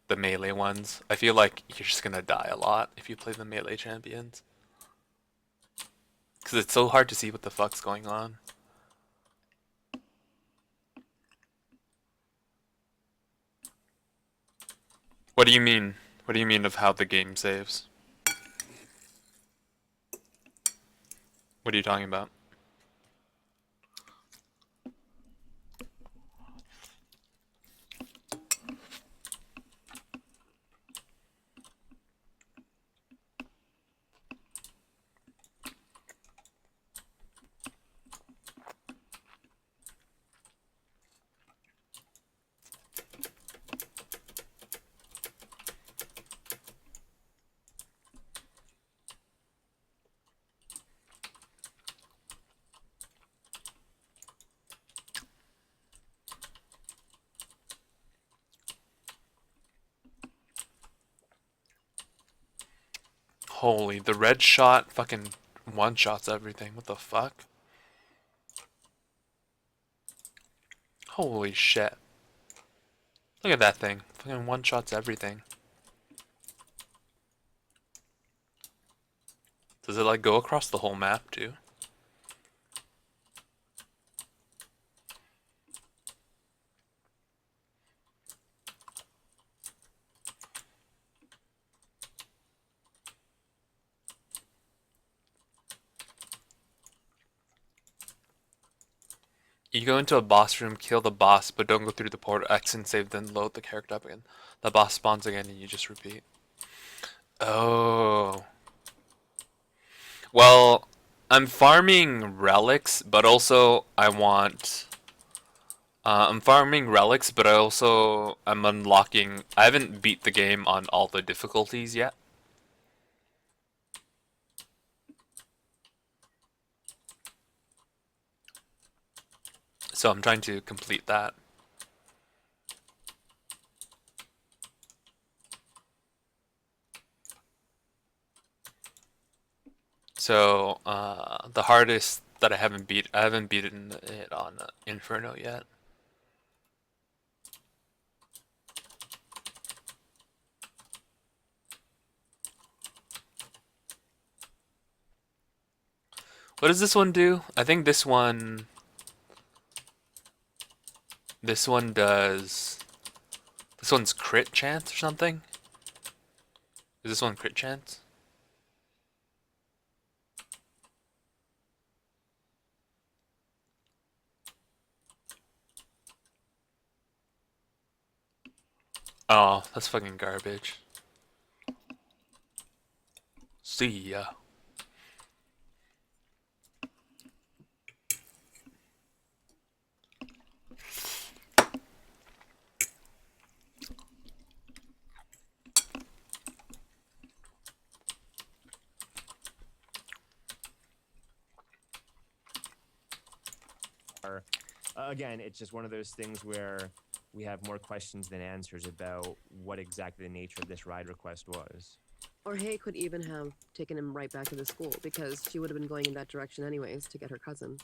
the melee ones. I feel like you're just gonna die a lot if you play the melee champions. Because it's so hard to see what the fuck's going on. What do you mean? What do you mean of how the game saves? What are you talking about? Holy, the red shot fucking one-shots everything. What the fuck? Holy shit. Look at that thing. Fucking one-shots everything. Does it like go across the whole map too? You go into a boss room, kill the boss, but don't go through the portal, exit and save, then load the character up again. The boss spawns again and you just repeat. Oh. Well, I'm farming relics, but also I want... I'm farming relics, but I'm unlocking... I haven't beat the game on all the difficulties yet. So I'm trying to complete that. So the hardest that I haven't beaten it on Inferno yet. What does this one do? I think this one does... This one's crit chance or something? Is this one crit chance? Oh, that's fucking garbage. See ya. Again, it's just one of those things where we have more questions than answers about what exactly the nature of this ride request was. Or Hay could even have taken him right back to the school, because she would have been going in that direction anyways to get her cousin.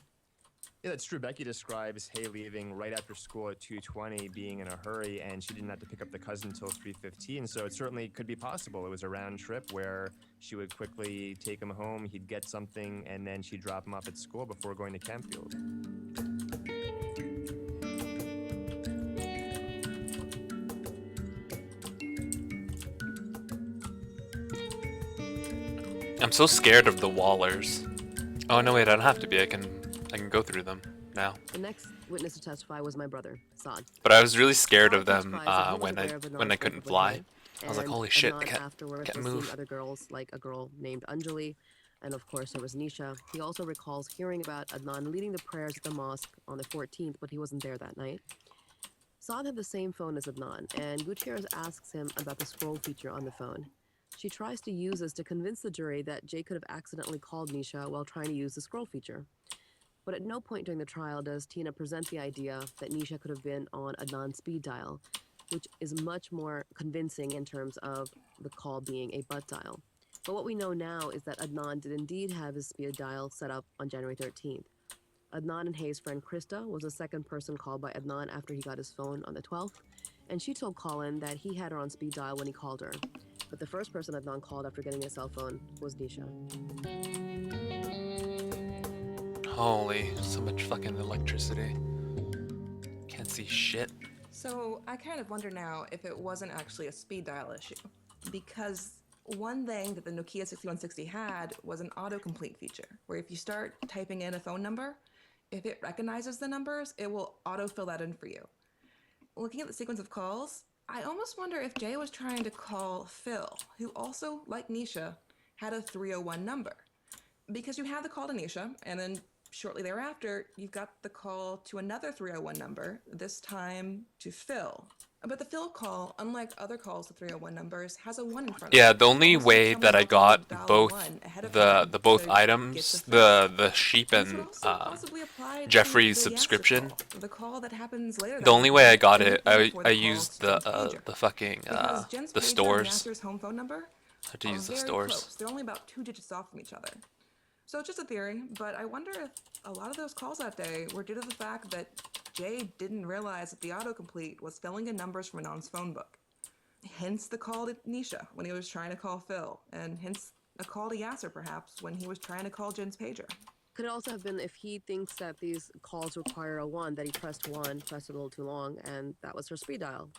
Yeah, that's true. Becky describes Hay leaving right after school at 2:20, being in a hurry, and she didn't have to pick up the cousin until 3:15. So it certainly could be possible. It was a round trip where she would quickly take him home, he'd get something, and then she'd drop him off at school before going to Campfield. I'm so scared of the Wallers. Oh no, wait, I don't have to be. I can go through them now. The next witness to testify was my brother, Saad. But I was really scared of them Surprised that he was when aware of I Adnan's couldn't breakup with fly. Hay, I was like, and holy shit, I Adnan can't afterwards can't was seeing move. other girls, like a girl named Anjali, and of course there was Nisha. He also recalls hearing about Adnan leading the prayers at the mosque on the 14th, but he wasn't there that night. Saad had the same phone as Adnan, and Gutierrez asks him about the scroll feature on the phone. She tries to use this to convince the jury that Jay could have accidentally called Nisha while trying to use the scroll feature. But at no point during the trial does Tina present the idea that Nisha could have been on Adnan's speed dial, which is much more convincing in terms of the call being a butt dial. But what we know now is that Adnan did indeed have his speed dial set up on January 13th. Adnan and Hay's friend Krista was the second person called by Adnan after he got his phone on the 12th, and she told Colin that he had her on speed dial when he called her. But the first person Adnan called after getting a cell phone was Nisha. Holy, so much fucking electricity. Can't see shit. So I kind of wonder now if it wasn't actually a speed dial issue. Because one thing that the Nokia 6160 had was an autocomplete feature, where if you start typing in a phone number, if it recognizes the numbers, it will autofill that in for you. Looking at the sequence of calls, I almost wonder if Jay was trying to call Phil, who also, like Nisha, had a 301 number. Because you have the call to Nisha, and then shortly thereafter, you've got the call to another 301 number, this time to Phil. But the Phil call, unlike other calls to 301 numbers, has a 1 in front of it. Yeah, the only Also, way someone that I will got dial both 1 ahead of the time both to get items, Phil. the sheep and This would also possibly apply to Jeffrey's the Yasser subscription. call, the call that happens later The that only way I night, got and it, before I the used calls the to Jen's pager. fucking Because Jen's the pager and stores. Yasser's home phone number I had to are use the very stores. close. They're only about 2 digits off from each other. So it's just a theory, but I wonder if a lot of those calls that day were due to the fact that Jay didn't realize that the autocomplete was filling in numbers from Anon's phone book. Hence the call to Nisha when he was trying to call Phil, and hence a call to Yasser perhaps when he was trying to call Jen's pager. Could it also have been if he thinks that these calls require a 1, that he pressed 1, pressed it a little too long, and that was her speed dial?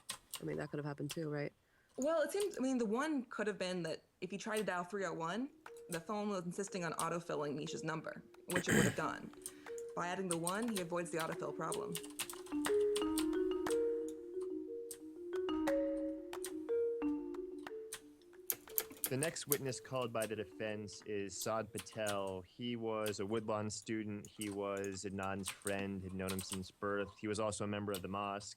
I mean, that could have happened too, right? Well, it seems, the 1 could have been that if you tried to dial 301, the phone was insisting on autofilling Nisha's number, which it would have done. By adding the 1, he avoids the autofill problem. The next witness called by the defense is Saad Patel. He was a Woodlawn student. He was Adnan's friend, had known him since birth. He was also a member of the mosque.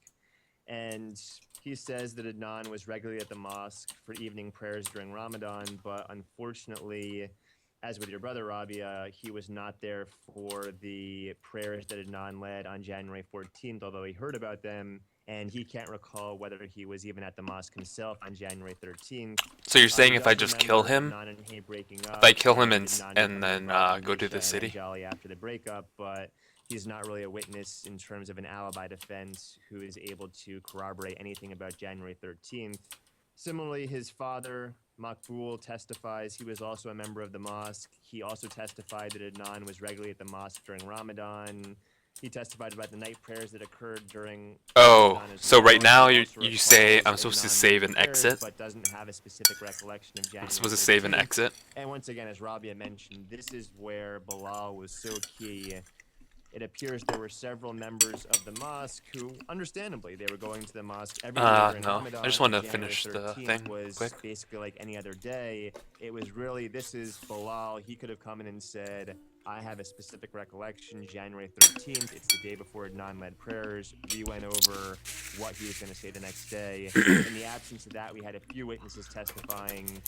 And he says that Adnan was regularly at the mosque for evening prayers during Ramadan, but unfortunately, as with your brother Rabia, he was not there for the prayers that Adnan led on January 14th, although he heard about them, and he can't recall whether he was even at the mosque himself on January 13th. So you're saying He if I does just kill remember him, Adnan and Hay breaking if up, I kill him and Adnan and then becoming go to Nisha the and city? Anjali after the breakup, but he's not really a witness in terms of an alibi defense who is able to corroborate anything about January 13th. Similarly, his father, Makbul, testifies he was also a member of the mosque. He also testified that Adnan was regularly at the mosque during Ramadan. He testified about the night prayers that occurred during Oh, Ramadan as so well. right now He you also you say recalls I'm supposed to Adnan save and prayers, exit? but doesn't have a specific recollection of January I'm supposed to save and 13th. exit? And once again, as Rabia mentioned, this is where Bilal was so key. It appears there were several members of the mosque who, understandably, they were going to the mosque every day during No. Ramadan. I just wanted to January finish the 13th thing was quick. basically like any other day. It was really, this is Bilal. He could have come in and said, I have a specific recollection, January 13th. It's the day before Adnan led prayers. We went over what he was going to say the next day. In the absence of that, we had a few witnesses testifying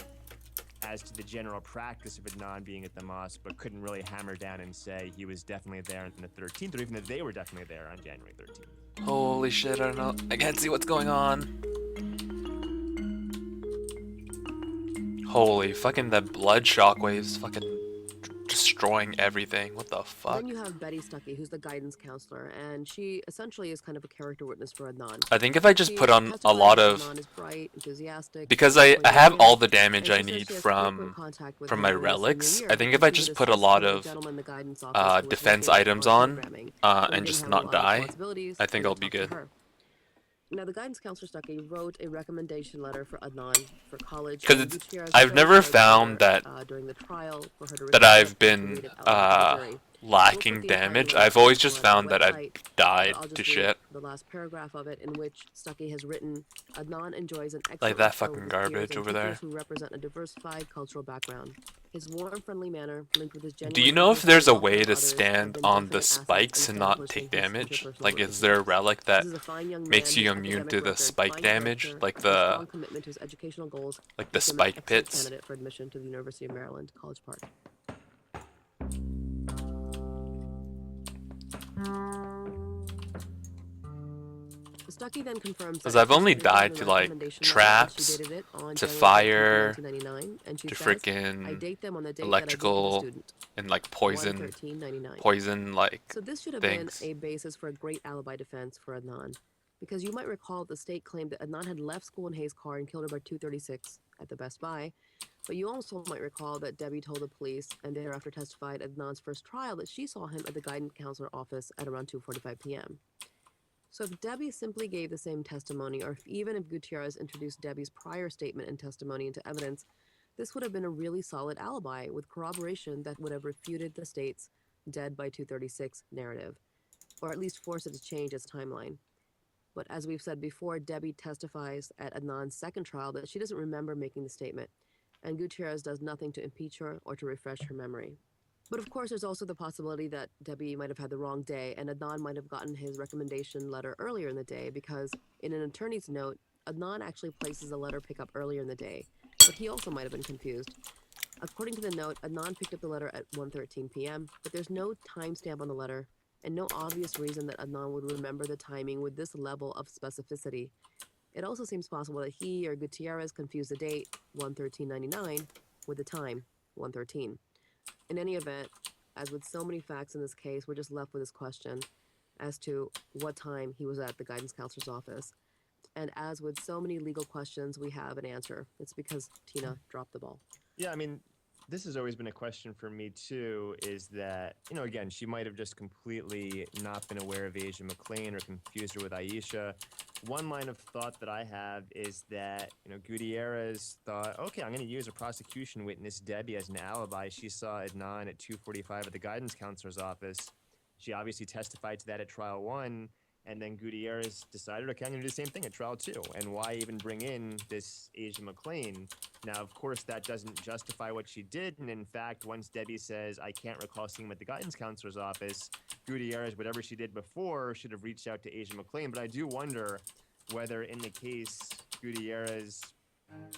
as to the general practice of Adnan being at the mosque, but couldn't really hammer down and say he was definitely there on the 13th, or even that they were definitely there on January 13th. Holy shit, I don't know. I can't see what's going on. Holy fucking that blood shockwaves fucking destroying everything. What the fuck? Then you have Betty Stuckey, who's the guidance counselor, and she essentially is kind of a character witness for Adnan. I think if I just She put on a testifies lot that of Adnan is bright, enthusiastic, because I point have of all view, the damage and I she says need she has frequent from contact with my him in his senior relics. year, I think if and I she just would put a assist lot the of gentleman in the guidance office who was defense working items on on programming, but he and didn't just have a not lot of die, responsibilities, I think he I'll would be talk to good. her. Now, the guidance counselor Stuckey wrote a recommendation letter for Adnan for college. Because and it's Gutierrez I've chose never her found that during the trial for her to that recite I've it and to been read it out loud to the jury. lacking We'll put the entire damage. letter I've always just on our found that I've website, died I'll to just read shit. the last paragraph of it, in which Stuckey has written, Adnan enjoys an excellent Like that rapport fucking with his peers garbage and over teachers there. who represent a diversified cultural background. His warm, friendly manner, linked with his Do genuine you know if interest there's in a the welfare way of to others, have stand been on the definite assets spikes in and not establishing take his damage? interpersonal Like, is there a relationships. relic that This is a fine young makes man you whose immune academic to the record, spike fine damage? character, Like and the strong commitment to his educational goals like the makes him an spike excellent pits? candidate for admission to the University of Maryland, College Park. Stuckey then confirms Because that I've she only submitted died the to like recommendation letter, and she traps, dated it on to January 13th, fire, 1999, and she to says, I freaking date them on the date that I became a electrical student. and like poison 1/13/99. poison like So this should have things. been a basis for a great alibi defense for Adnan. Because you might recall the state claimed that Adnan had left school in Hayes' car and killed her by 2:36 at the Best Buy. But you also might recall that Debbie told the police and thereafter testified at Adnan's first trial that she saw him at the guidance counselor office at around 2:45 p.m. So if Debbie simply gave the same testimony, or even if Gutierrez introduced Debbie's prior statement and testimony into evidence, this would have been a really solid alibi with corroboration that would have refuted the state's dead by 2:36 narrative, or at least forced it to change its timeline. But as we've said before, Debbie testifies at Adnan's second trial that she doesn't remember making the statement, and Gutierrez does nothing to impeach her or to refresh her memory. But of course, there's also the possibility that Debbie might have had the wrong day, and Adnan might have gotten his recommendation letter earlier in the day, because in an attorney's note, Adnan actually places a letter pickup earlier in the day, but he also might have been confused. According to the note, Adnan picked up the letter at 1:13 p.m., but there's no timestamp on the letter, and no obvious reason that Adnan would remember the timing with this level of specificity. It also seems possible that he or Gutierrez confused the date, 1/13/99, with the time, 1:13. In any event, as with so many facts in this case, we're just left with this question as to what time he was at the guidance counselor's office. And as with so many legal questions, we have an answer. It's because Tina dropped the ball. Yeah, I mean, this has always been a question for me too, is that, again, she might have just completely not been aware of Asia McClain or confused her with Aisha. One line of thought that I have is that, Gutierrez thought, okay, I'm going to use a prosecution witness, Debbie, as an alibi. She saw Adnan at 2:45 at the guidance counselor's office. She obviously testified to that at trial 1. And then Gutierrez decided, okay, I'm going to do the same thing at trial 2. And why even bring in this Asia McClain? Now, of course, that doesn't justify what she did. And in fact, once Debbie says, I can't recall seeing him at the guidance counselor's office, Gutierrez, whatever she did before, should have reached out to Asia McClain. But I do wonder whether in the case Gutierrez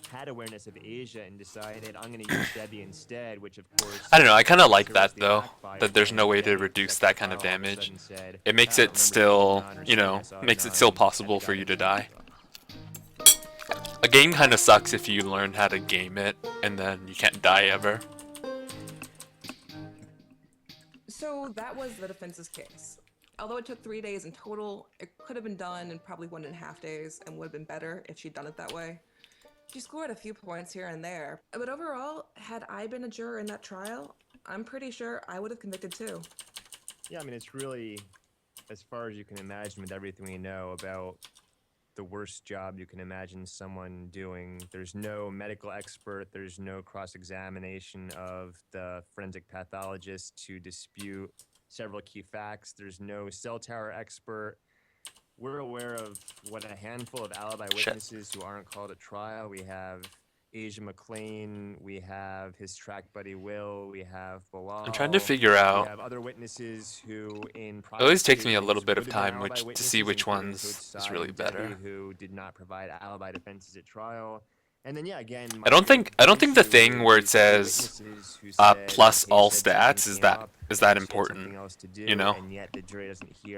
had awareness of Asia and decided, I'm going to use Debbie instead, which of course... I don't know, I kind of like that though, that there's no way to reduce that kind of damage. It makes it still, makes it still possible for you to die. A game kind of sucks if you learn how to game it and then you can't die ever. So that was the defense's case. Although it took 3 days in total, it could have been done in probably 1.5 days and would have been better if she'd done it that way. She scored a few points here and there, but overall, had I been a juror in that trial, I'm pretty sure I would have convicted too. Yeah, I mean, it's really, as far as you can imagine with everything we know about the worst job you can imagine someone doing. There's no medical expert, there's no cross-examination of the forensic pathologist to dispute several key facts. There's no cell tower expert. We're aware of what a handful of alibi witnesses who aren't called at trial. We have Asia McClain, we have his track buddy Will, we have Bilal. I'm trying to figure out. We have other witnesses who in It always takes me a little bit of time to see which ones is really better. Who did not provide alibi defenses at trial. And then yeah, again, I don't think the thing where it says plus all stats is that important,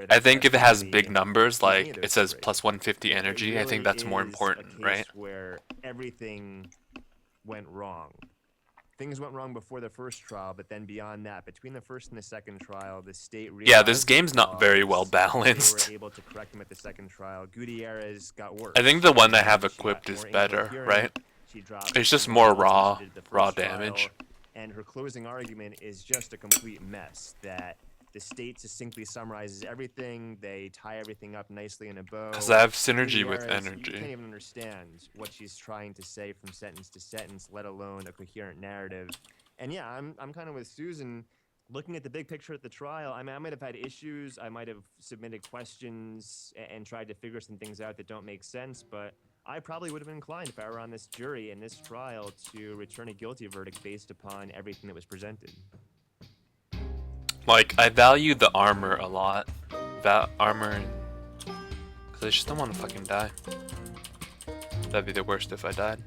I think if it has big numbers, like it says plus 150 energy, I think that's more important, right? Where everything went wrong. Things went wrong before the first trial, but then beyond that, between the first and the second trial, the state realized Yeah, this the game's not very well flaws. They balanced. were able to correct them at the second trial. Gutierrez got worse. I think the one I have She got equipped is more better, incoherent. right? She dropped It's just more more balls than raw, she did at the raw first trial, damage. and her closing argument is just a complete mess. That the state succinctly summarizes everything. They tie everything up nicely in a bow. 'Cause I have synergy with Gutierrez, energy. You can't even understand what she's trying to say from sentence to sentence, let alone a coherent narrative. And yeah, I'm kind of with Susan. Looking at the big picture at the trial, I mean, I might have had issues. I might have submitted questions and tried to figure some things out that don't make sense, but I probably would have been inclined if I were on this jury in this trial to return a guilty verdict based upon everything that was presented. Like, I value the armor a lot. Armor, because I just don't want to fucking die. That'd be the worst if I died.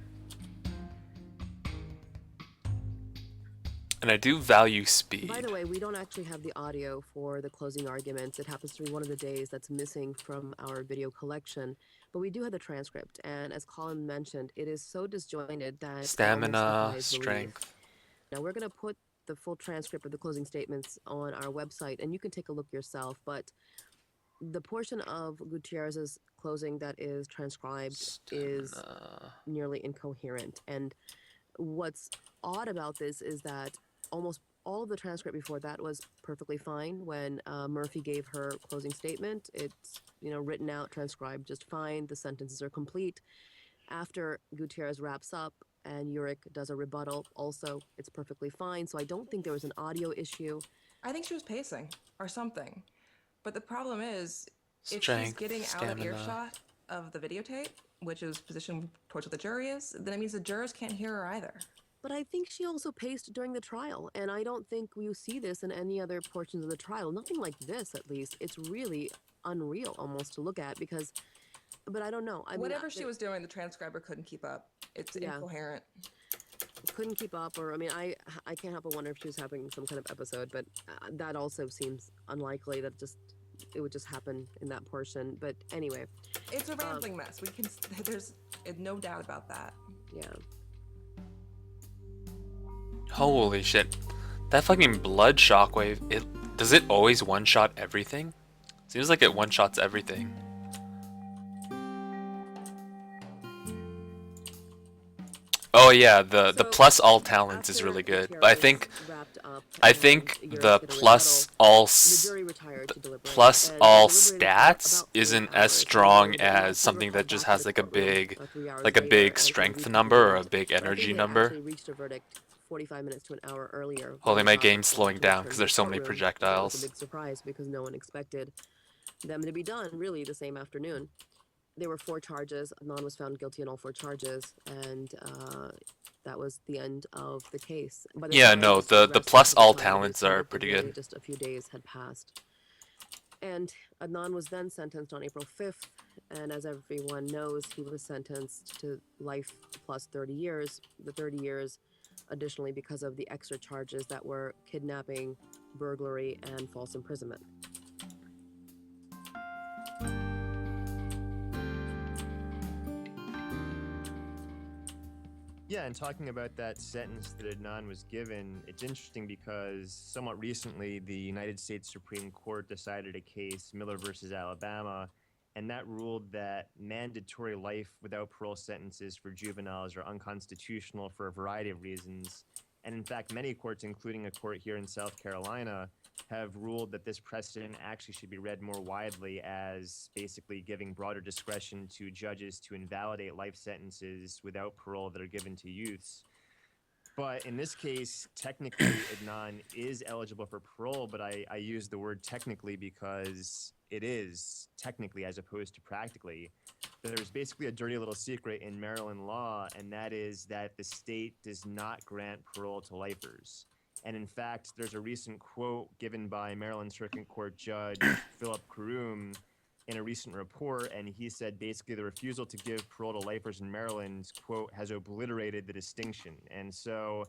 And I do value speed. By the way, we don't actually have the audio for the closing arguments. It happens to be one of the days that's missing from our video collection, but we do have the transcript. And as Colin mentioned, it is so disjointed that it almost Stamina, defies belief. strength. Now we're going to put the full transcript of the closing statements on our website, and you can take a look yourself. But the portion of Gutierrez's closing that is transcribed is nearly incoherent. And what's odd about this is that almost all of the transcript before that was perfectly fine. When Murphy gave her closing statement, it's written out, transcribed just fine. The sentences are complete. After Gutierrez wraps up and Uric does a rebuttal, also it's perfectly fine. So I don't think there was an audio issue. I think she was pacing or something. But the problem is, if she's Strength, getting out of stamina. earshot of the videotape, which is positioned towards what the jury is, then it means the jurors can't hear her either. But I think she also paced during the trial, and I don't think you see this in any other portions of the trial. Nothing like this, at least. It's really unreal almost to look at but I don't know. Whatever she was doing, the transcriber couldn't keep up. It's incoherent. Couldn't keep up, or I can't help but wonder if she was having some kind of episode, but that also seems unlikely. That it would just happen in that portion. But anyway, It's a rambling mess. There's no doubt about that. Yeah. Holy shit. That fucking blood shockwave, does it always one-shot everything? Seems like it one-shots everything. Oh yeah, the plus all talents is really good. But I think the plus all stats isn't as strong as something that just has like a big strength number or a big energy number. 45 minutes to an hour earlier. Holy, my game's slowing down because there's so many It was projectiles. a big surprise because no one expected them to be done really the same afternoon. There were 4 charges. Adnan was found guilty on all 4 charges, and that was the end of the case. By the Yeah, time no, rest the of plus all trial talents was are over, pretty really good. Just a few days had passed. And Adnan was then sentenced on April 5th, and as everyone knows, he was sentenced to life plus 30 years. The 30 years additionally because of the extra charges that were kidnapping, burglary, and false imprisonment. Yeah, and talking about that sentence that Adnan was given, it's interesting because somewhat recently the United States Supreme Court decided a case, Miller versus Alabama, and that ruled that mandatory life without parole sentences for juveniles are unconstitutional for a variety of reasons. And in fact, many courts, including a court here in South Carolina, have ruled that this precedent actually should be read more widely as basically giving broader discretion to judges to invalidate life sentences without parole that are given to youths. But in this case, technically, Adnan is eligible for parole, but I use the word technically because it is technically as opposed to practically. There's basically a dirty little secret in Maryland law, and that is that the state does not grant parole to lifers. And in fact, there's a recent quote given by Maryland Circuit Court Judge Philip Karoum in a recent report, and he said basically the refusal to give parole to lifers in Maryland, quote, has obliterated the distinction. And so,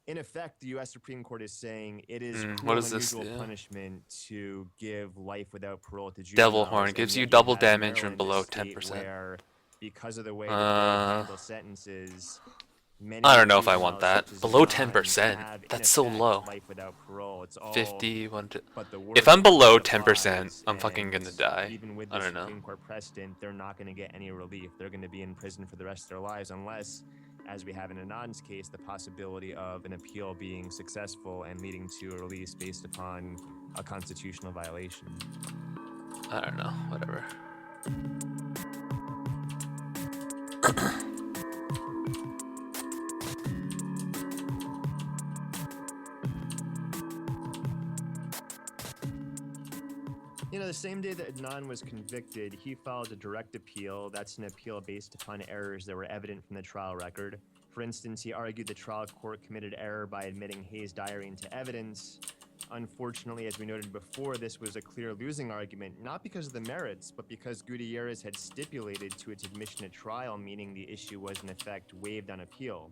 in effect, the U.S. Supreme Court is saying it is what is this? unusual punishment to give life without parole to juveniles. Devil Horn and gives yet you double have damage Maryland, when below a state 10%. Where, because of the way that they handle sentences, Many I don't know if I want juveniles, that. such as Below Adnan, 10%. have, in That's so effect, low. life without parole. It's all 50, 1, 2. but the If worst I'm below applies, 10%, I'm fucking gonna and die. even with I the don't know. Supreme Court precedent, they're not going to get any relief. They're going to be in prison for the rest of their lives unless, as we have in Adnan's case, the possibility of an appeal being successful and leading to a release based upon a constitutional violation. I don't know. Whatever. You know, the same day that Adnan was convicted, he filed a direct appeal. That's an appeal based upon errors that were evident from the trial record. For instance, he argued the trial court committed error by admitting Hayes' diary into evidence. Unfortunately, as we noted before, this was a clear losing argument, not because of the merits, but because Gutierrez had stipulated to its admission at trial, meaning the issue was in effect waived on appeal.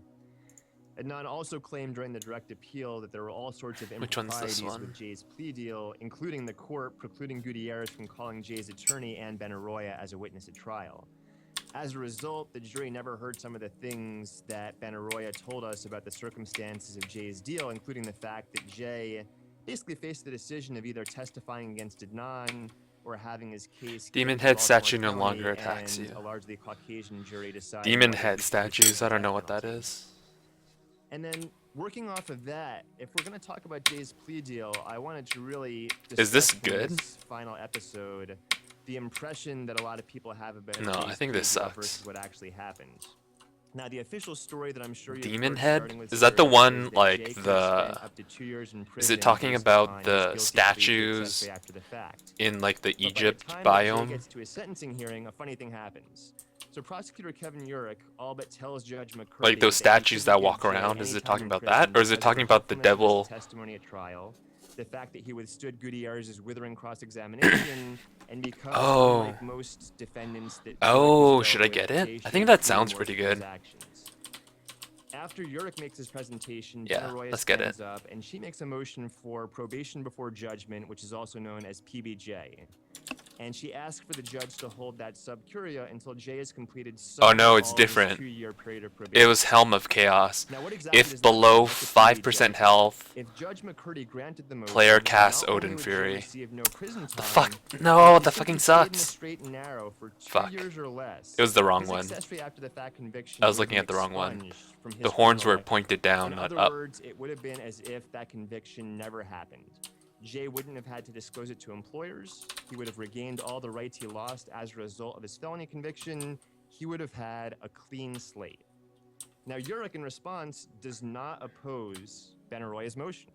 Adnan also claimed during the direct appeal that there were all sorts of Which one's this improprieties one? with Jay's plea deal, including the court precluding Gutierrez from calling Jay's attorney and Benaroya as a witness at trial. As a result, the jury never heard some of the things that Benaroya told us about the circumstances of Jay's deal, including the fact that Jay basically faced the decision of either testifying against Adnan or having his case Demon given to head Baltimore statue no County longer attacks and you. a largely Caucasian jury decided Demon whether head he should statues. receive I don't the know what death that penalty. is. And then, working off of that, if we're going to talk about Jay's plea deal, I wanted to really Is this discuss in good? this final episode the impression that a lot of people have about No, Jay's I think plea this deal sucks. versus what actually happened. Now, the official story that I'm sure you've Demon heard, head? starting with Is that the Sirius, one, is that like, Jay could have the- spent up to 2 years in Is prison it talking based about upon his the guilty plea to statues accessory after the fact. in like the But by the Egypt time that Jay biome? gets to his sentencing hearing, a funny thing happens. So prosecutor Kevin Urich all but tells Judge McCurdy Like those that he statues shouldn't that walk give Jay around? any Is it time talking in about prison that? Or is it because of talking the about the truthfulness of his devil? testimony at trial, the fact that he withstood Gutierrez's withering cross-examination, and because Oh. unlike most defendants that Oh, Urich was should I dealt get with, it? Jay I showed think that clean sounds remorse pretty for his good. actions. After Urich makes his presentation, Yeah, Benaroya let's get stands it. up and she makes a motion for probation before judgment, which is also known as PBJ. And she asks for the judge to hold that sub curia until Jay has completed some Oh no, or it's all of his different. 2-year period of probation. It was Helm of Chaos. Now, what exactly If does that mean? below What's a 5% PBJ? health, If Judge McCurdy granted the motion, player casts not only Odin would Jay Fury. receive no prison The time, fuck? but No, if that he fucking simply stayed in the sucks. straight and narrow for 2 Fuck. years or less, It was the wrong his one. accessory after the fact conviction I was would have looking been at the wrong one. expunged from his The horns criminal were record. pointed down, In not other up. words, it would have been as if that conviction never happened. Jay wouldn't have had to disclose it to employers. He would have regained all the rights he lost as a result of his felony conviction. He would have had a clean slate. Now, Urich, in response, does not oppose Benaroya's motion,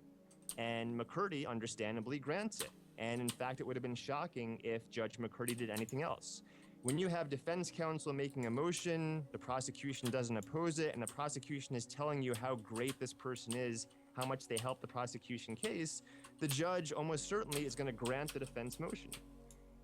and McCurdy understandably grants it. And in fact, it would have been shocking if Judge McCurdy did anything else. When you have defense counsel making a motion, the prosecution doesn't oppose it, and the prosecution is telling you how great this person is, how much they help the prosecution case, the judge almost certainly is going to grant the defense motion.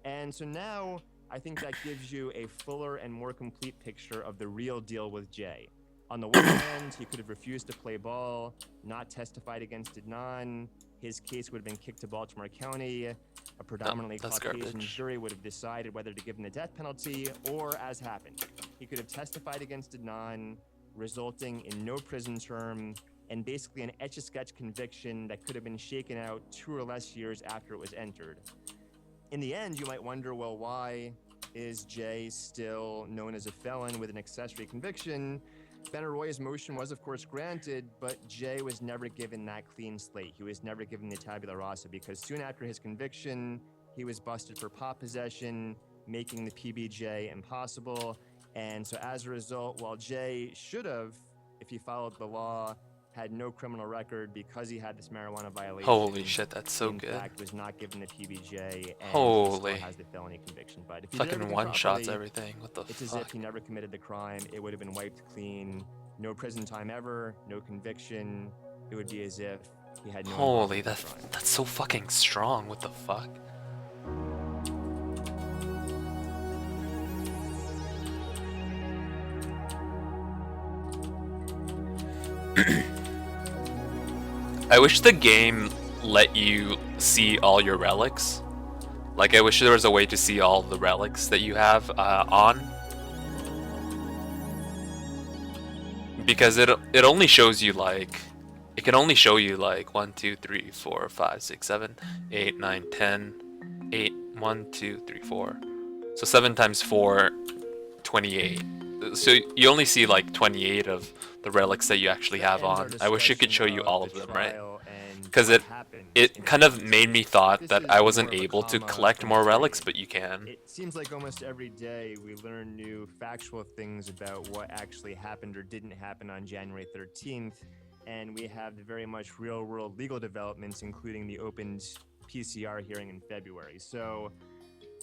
And so now, I think that gives you a fuller and more complete picture of the real deal with Jay. On the one hand, he could have refused to play ball, not testified against Adnan. His case would have been kicked to Baltimore County. A predominantly that's Caucasian garbage. jury would have decided whether to give him the death penalty, or, as happened, he could have testified against Adnan, resulting in no prison term, and basically an etch-a-sketch conviction that could have been shaken out 2 or less years after it was entered. In the end, you might wonder, well, why is Jay still known as a felon with an accessory conviction? Benaroya's motion was, of course, granted, but Jay was never given that clean slate. He was never given the tabula rasa because soon after his conviction, he was busted for pot possession, making the PBJ impossible. And so as a result, while Jay should have, if he followed the law, had no criminal record because he had this marijuana violation. Holy shit, that's so in good. fact, was not given the PBJ and Holy. he still has the felony conviction. But if he did Fucking everything one-shots properly, everything. What the it's as fuck? if he never committed the crime. It would have been wiped clean. No prison time ever. No conviction. It would be as if he had no Holy, involvement in the crime. that's so fucking strong. What the fuck? I wish the game let you see all your relics. Like, I wish there was a way to see all the relics that you have on. because it only shows you like, it can only show you like 1, 2, 3, 4, 5, 6, 7, 8, 9, 10, 8, 1, 2, 3, 4. So 7 times 4, 28. So you only see like 28 of the relics that you actually have on. I wish it could show you all of them, right? Because it kind of made me thought that I wasn't able to collect more relics, but you can. It seems like almost every day we learn new factual things about what actually happened or didn't happen on January 13th, and we have the very much real-world legal developments, including the opened PCR hearing in February. So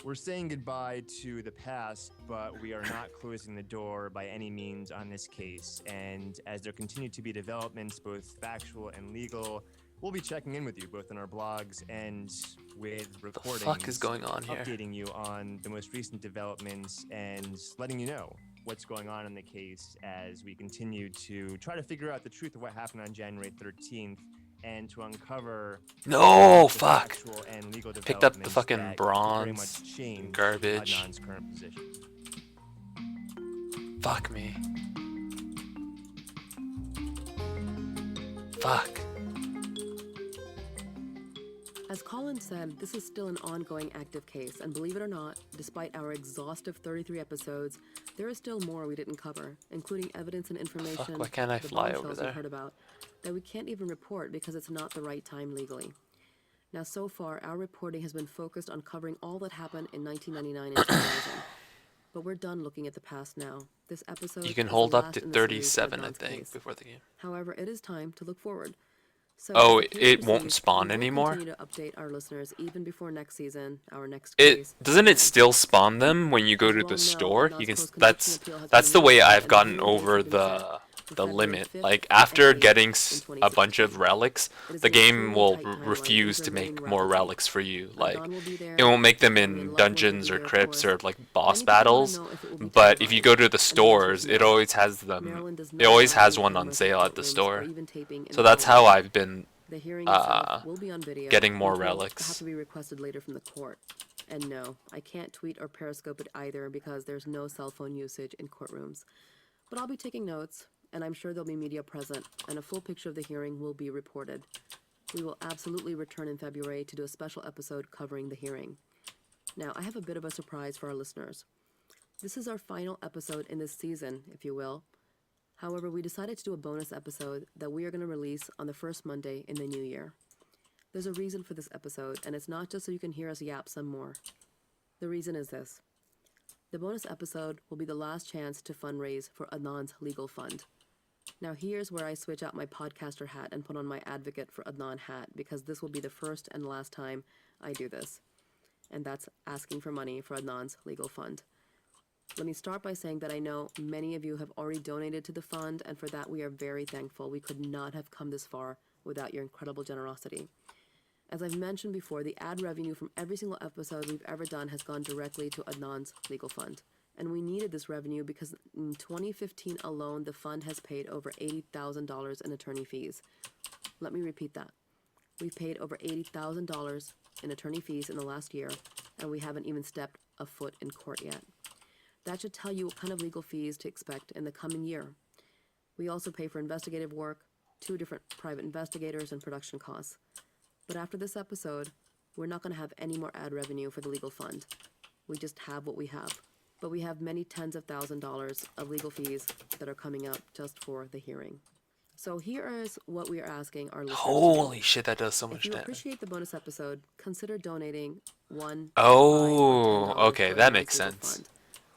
we're saying goodbye to the past, but we are not closing the door by any means on this case. And as there continue to be developments, both factual and legal, we'll be checking in with you both on our blogs and with recordings. What the fuck is going on here? Updating you on the most recent developments and letting you know what's going on in the case as we continue to try to figure out the truth of what happened on January 13th and to uncover No, the fuck. factual and legal Picked up the developments fucking that could very bronze much change garbage. Adnan's current position. Fuck me. Fuck. As Colin said, this is still an ongoing active case, and believe it or not, despite our exhaustive 33 episodes, there is still more we didn't cover, including evidence and information why can't I the fly over bombshells there? you've heard about that we can't even report because it's not the right time legally. Now, so far, our reporting has been focused on covering all that happened in 1999 and 2000. But we're done looking at the past now. This episode You can is the hold up last to in the series for 37, I Adnan's think, case. before the game. However, it is time to look forward. So, Oh, as the case it won't proceeds, spawn we will anymore? Continue to update our listeners even before next season, our next It case. doesn't it still spawn them when you go to the store? You can that's the way I've gotten over the limit. Like after getting a bunch of relics, the game will refuse to make more relics for you. Like it won't make them in dungeons or crypts or like boss battles. But if you go to the stores, it always has them. It always has one on sale at the store. So that's how I've been The hearing itself will be on video, getting more which will relics. have to be requested later from the court. And no, I can't tweet or periscope it either because there's no cell phone usage in courtrooms. But I'll be taking notes, and I'm sure there'll be media present, and a full picture of the hearing will be reported. We will absolutely return in February to do a special episode covering the hearing. Now, I have a bit of a surprise for our listeners. This is our final episode in this season, if you will. However, we decided to do a bonus episode that we are going to release on the first Monday in the new year. There's a reason for this episode, and it's not just so you can hear us yap some more. The reason is this. The bonus episode will be the last chance to fundraise for Adnan's legal fund. Now here's where I switch out my podcaster hat and put on my advocate for Adnan hat, because this will be the first and last time I do this. And that's asking for money for Adnan's legal fund. Let me start by saying that I know many of you have already donated to the fund, and for that we are very thankful. We could not have come this far without your incredible generosity. As I've mentioned before, the ad revenue from every single episode we've ever done has gone directly to Adnan's legal fund. And we needed this revenue because in 2015 alone, the fund has paid over $80,000 in attorney fees. Let me repeat that. We've paid over $80,000 in attorney fees in the last year, and we haven't even stepped a foot in court yet. That should tell you what kind of legal fees to expect in the coming year. We also pay for investigative work, 2 different private investigators, and production costs. But after this episode, we're not going to have any more ad revenue for the legal fund. We just have what we have. But we have many tens of $1,000s of legal fees that are coming up just for the hearing. So here is what we are asking our listeners to do. Holy shit, that does so much If you damage. appreciate the bonus episode, consider donating $1, Oh, $5, or $10 okay, for that Adnan's makes legal sense. fund.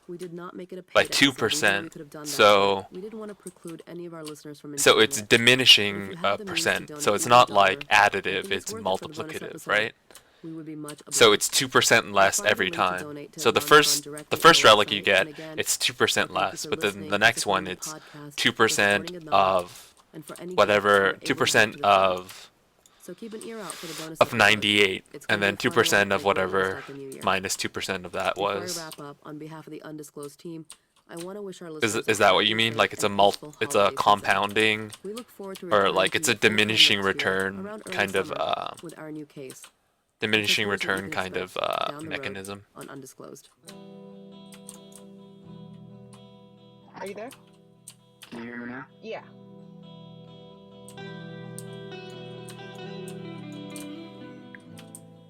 We did not make it a paid Like episode. We knew 2%. we could have done that, So but we didn't want to preclude any of our listeners from so enjoying it's it. diminishing If you have the means to percent. donate So it's even not $1, like I additive, think it's worth it for the bonus multiplicative, episode. right? We would be much So obliged. it's 2% less Find the every link to time. donate to So the Adnan's first fund the directly first on our relic you website. get, And again, it's 2% thank you less, for but then listening, the next supporting one the it's podcast, for 2% supporting Adnan, of and for any whatever, donations we're able to give 2% to the fund. of So keep an ear out for the bonus of episode. 98, It's and gonna then be a fun one, 2% of and we'll whatever start the new year. minus 2% of that Before was. I wrap up, on behalf of the undisclosed team, I want to wish our listeners Is that what you mean? Like it's a it's a compounding, We look forward to or returning like to it's you a sometime diminishing next year, return around early kind of summer, with our new case. diminishing This is what you return can kind of expect down the road mechanism. on Undisclosed. Are you there? Can you hear me now? Yeah.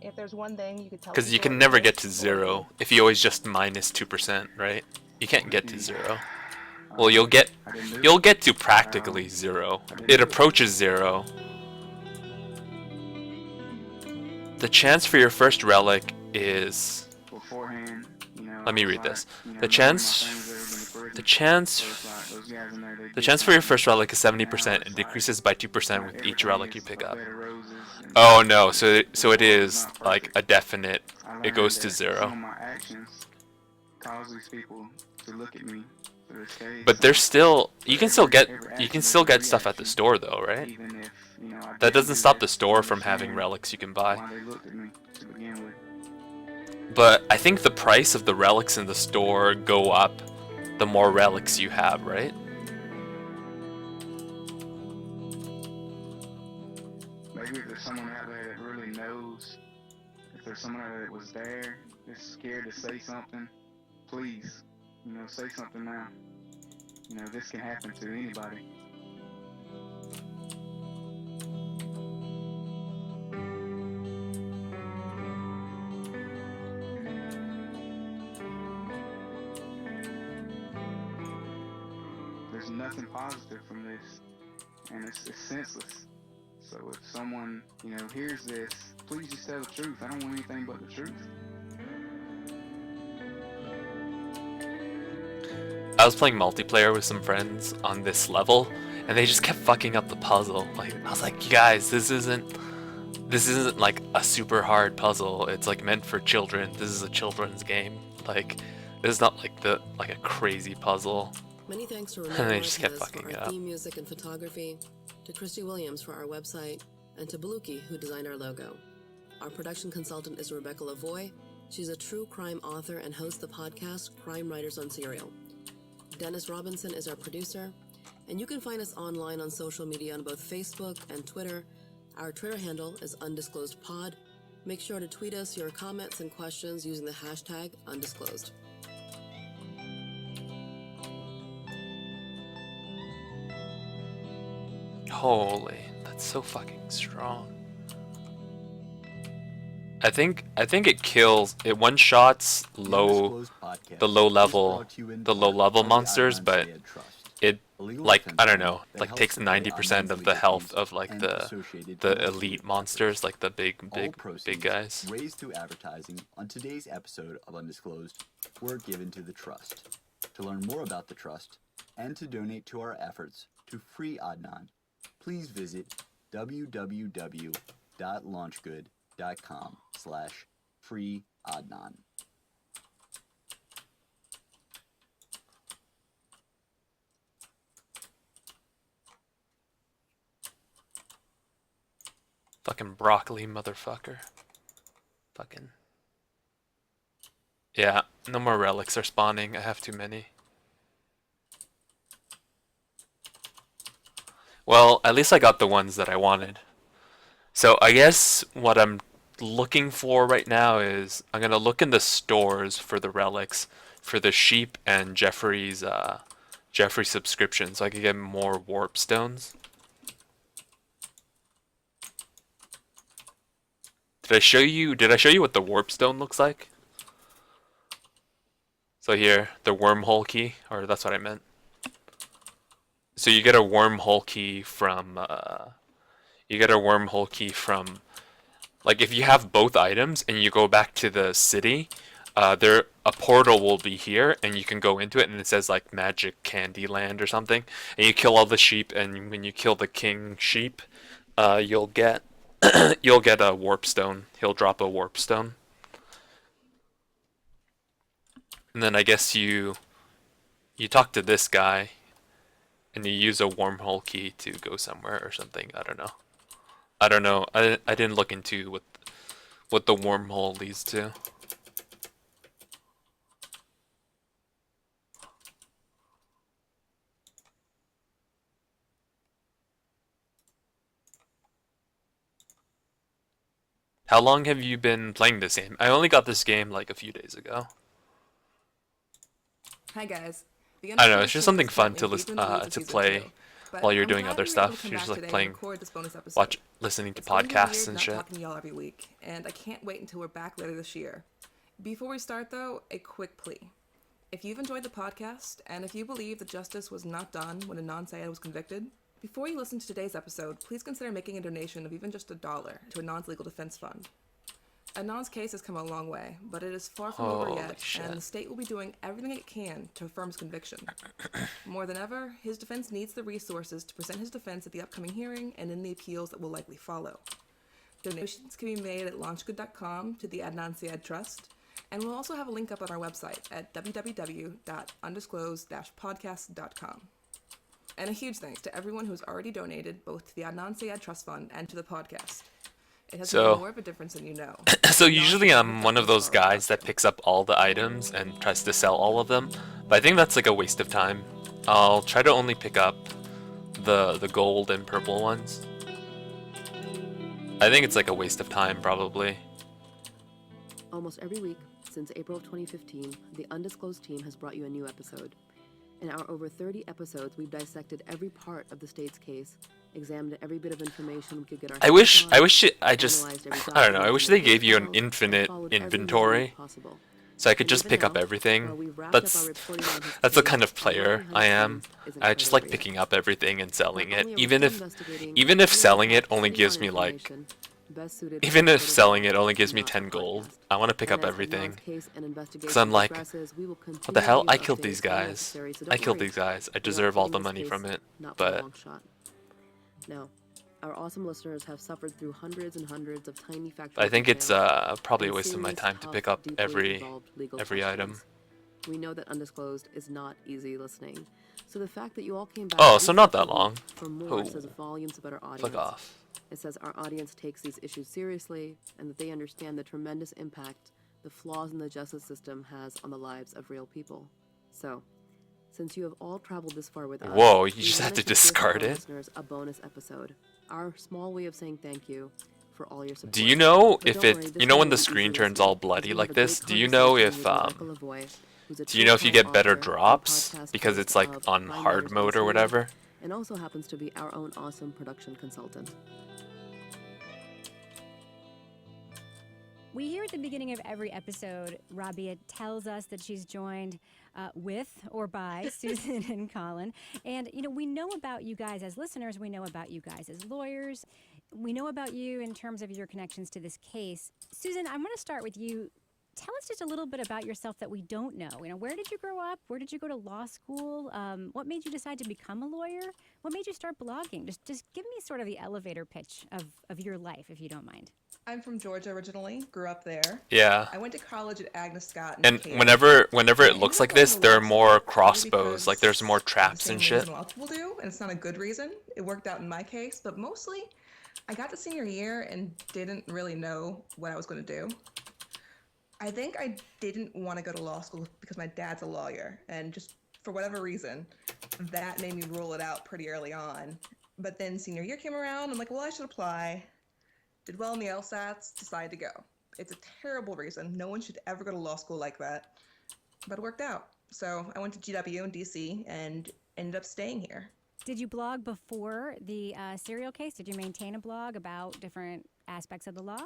If there's one thing you could tell Because you people can about never it, get to 0 if you always just minus 2%, right? You can't get to 0. Well, you'll get to practically 0. It approaches 0. The chance for your first relic is. Beforehand, Let me read this. The chance for your first relic is 70% and decreases by 2% with each relic you pick up. Oh no, so it is like a definite. It goes to 0. Some of my actions cause these people to look at me for the stage. But there's still you can still get stuff at the store though, right? Even if, That doesn't stop the store from having relics you can buy. why they looked at me to begin with. But I think the price of the relics in the store go up the more relics you have, right? Maybe if there's someone out there that really knows, if there's someone out there that was there, that's scared to say something, please, say something now. This can happen to anybody. There's nothing positive from this, and it's senseless. So if someone, hears this, please just tell the truth. I don't want anything but the truth. I was playing multiplayer with some friends on this level, and they just kept fucking up the puzzle. Like I was like, you guys, this isn't like a super hard puzzle. It's like meant for children. This is a children's game. Like this is not like a crazy puzzle. Many thanks to And Ramon they just kept Marquez fucking for it our up. theme music and photography, to Christy Williams for our website, and to Baluki who designed our logo. Our production consultant is Rebecca Lavoie. She's a true crime author and hosts the podcast Crime Writers on Serial. Dennis Robinson is our producer, and you can find us online on social media on both Facebook and Twitter. Our Twitter handle is undisclosedpod. Make sure to tweet us your comments and questions using the hashtag undisclosed. Holy, that's so fucking strong. I think it kills. It one shots the low level monsters, but it like I don't know, like takes 90% of the health of like the elite monsters, like the big guys. Raised through advertising on today's episode of Undisclosed were given to the Trust. To learn more about the Trust and to donate to our efforts to free Adnan, please visit www.launchgood.com/freeadnan. Fucking broccoli motherfucker. Fucking. Yeah, no more relics are spawning. I have too many. Well, at least I got the ones that I wanted. So I guess what I'm looking for right now is I'm gonna look in the stores for the relics for the sheep and Jeffrey's subscription, so I can get more warp stones. Did I show you what the warp stone looks like? So here, the wormhole key, or that's what I meant. So you get a wormhole key from like if you have both items and you go back to the city, a portal will be here and you can go into it and it says like Magic Candy Land or something, and you kill all the sheep, and when you kill the king sheep, you'll get a warp stone. He'll drop a warp stone. And then I guess you talk to this guy and you use a wormhole key to go somewhere or something. I don't know. I didn't look into what the wormhole leads to. How long have you been playing this game? I only got this game like a few days ago. Hi guys. The I don't know. Undisclosed It's just team something is fun currently to deep in the weeds of to season play 2, but while you're I'm doing glad other we were able to stuff. come You're back just like today and playing, record this bonus episode. listening to It's going to be weird podcasts and not shit. talking to y'all every week, and I can't wait until we're back later this year. Before we start, though, a quick plea. If you've enjoyed the podcast, and if you believe that justice was not done when Adnan Syed was convicted, before you listen to today's episode, please consider making a donation of even just $1 to Adnan's legal defense fund. Adnan's case has come a long way, but it is far from over Holy yet, shit. and the state will be doing everything it can to affirm his conviction. More than ever, his defense needs the resources to present his defense at the upcoming hearing and in the appeals that will likely follow. Donations can be made at launchgood.com to the Adnan Syed Trust, and we'll also have a link up on our website at www.undisclosed-podcast.com. And a huge thanks to everyone who's already donated, both to the Adnan Syed Trust Fund and to the podcast. It has So- made more of a difference than you know. So usually I'm one of those guys that picks up all the items and tries to sell all of them, but I think that's like a waste of time. I'll try to only pick up the gold and purple ones. I think it's like a waste of time, probably. Almost every week since April of 2015, the Undisclosed team has brought you a new episode. In our over 30 episodes, we've dissected every part of the state's case, examined every bit of information we could get our I hands wish on, I don't know, I wish they gave you an infinite inventory so I could just pick up everything. That's the kind of player I am. I just like picking up everything and selling it, even if selling it only gives me like even if selling it only gives me 10 gold, I want to pick up everything. Because I'm like, what the hell? I killed these guys. I killed these guys. I deserve all the money from it. But no, our awesome listeners have suffered through hundreds and hundreds of tiny factual I think it's details probably a and waste of my serious, time to tough, pick up deeply every involved legal item. questions. We know that Undisclosed is not easy listening, so the fact that you all came back Oh, week so not after that week long. for more Oh. says volumes about our audience. Fuck off. It says our audience takes these issues seriously and that they understand the tremendous impact the flaws in the justice system has on the lives of real people. So, since you have all traveled this far with us, Whoa, you we just had wanted to give our discard it? listeners a bonus episode. Our small way of saying thank you for all your support. Do you know But if don't worry, it, this you know when won't the be screen easy turns listening, all because bloody we like have a this? great Do you know conversation if with Michael Lavoie, who's a do you know if you get true better crime author and drops podcast because host it's like of on Crime hard Matters mode or NCA, whatever? and also happens to be our own awesome production consultant. We hear at the beginning of every episode, Rabia tells us that she's joined with or by Susan and Colin. And, you know, we know about you guys as listeners. We know about you guys as lawyers. We know about you in terms of your connections to this case. Susan, I want to start with you. Tell us just a little bit about yourself that we don't know. You know, where did you grow up? Where did you go to law school? What made you decide to become a lawyer? What made you start blogging? Just give me sort of the elevator pitch of your life, if you don't mind. I'm from Georgia originally, grew up there. Yeah. I went to college at Agnes Scott. And Decatur. whenever it looks like this, there are more crossbows, like there's more traps and shit. A lot of people do, and it's not a good reason. It worked out in my case, but mostly I got to senior year and didn't really know what I was going to do. I think I didn't want to go to law school because my dad's a lawyer, and just for whatever reason, that made me rule it out pretty early on. But then senior year came around, I'm like, well, I should apply. Did well in the LSATs, decided to go. It's a terrible reason. No one should ever go to law school like that. But it worked out. So I went to GW in DC and ended up staying here. Did you blog before the serial case? Did you maintain a blog about different aspects of the law?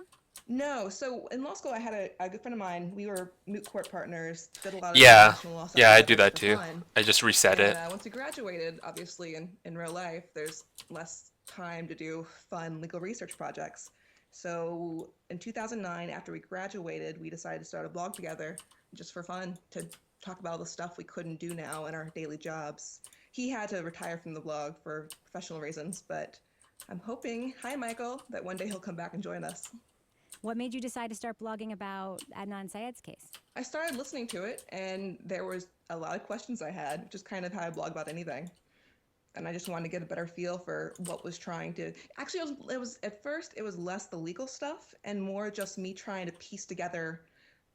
No. So in law school, I had a good friend of mine. We were moot court partners, did a lot of Yeah, international law stuff yeah, I together do that for too. fun. I just reset it. Once we graduated, obviously in real life, there's less time to do fun legal research projects. So in 2009, after we graduated, we decided to start a blog together just for fun to talk about all the stuff we couldn't do now in our daily jobs. He had to retire from the blog for professional reasons, but I'm hoping, hi Michael, that one day he'll come back and join us. What made you decide to start blogging about Adnan Syed's case? I started listening to it, and there was a lot of questions I had, which is kind of how I blog about anything. And I just wanted to get a better feel for what was trying to... Actually, it was at first, it was less the legal stuff and more just me trying to piece together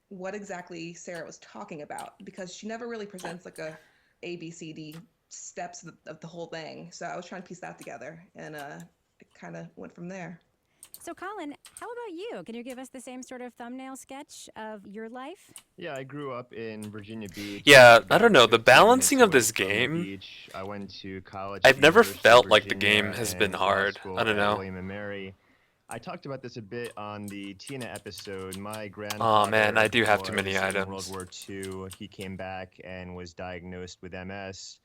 what exactly Sarah was talking about, because she never really presents like a ABCD steps of the whole thing. So I was trying to piece that together, and it kind of went from there. So, Colin, how about you? Can you give us the same sort of thumbnail sketch of your life? Yeah, I grew up in Virginia Beach. Yeah, I about don't know. The 15 balancing minutes of this away from the game, beach. I went to college. I've at never University of felt like the Virginia game has been and law hard. school I don't at know. William and Mary. I talked about this a bit on the Tina episode. My Oh grandfather man, I do have too was many in World items. War II. He came back and was diagnosed with MS.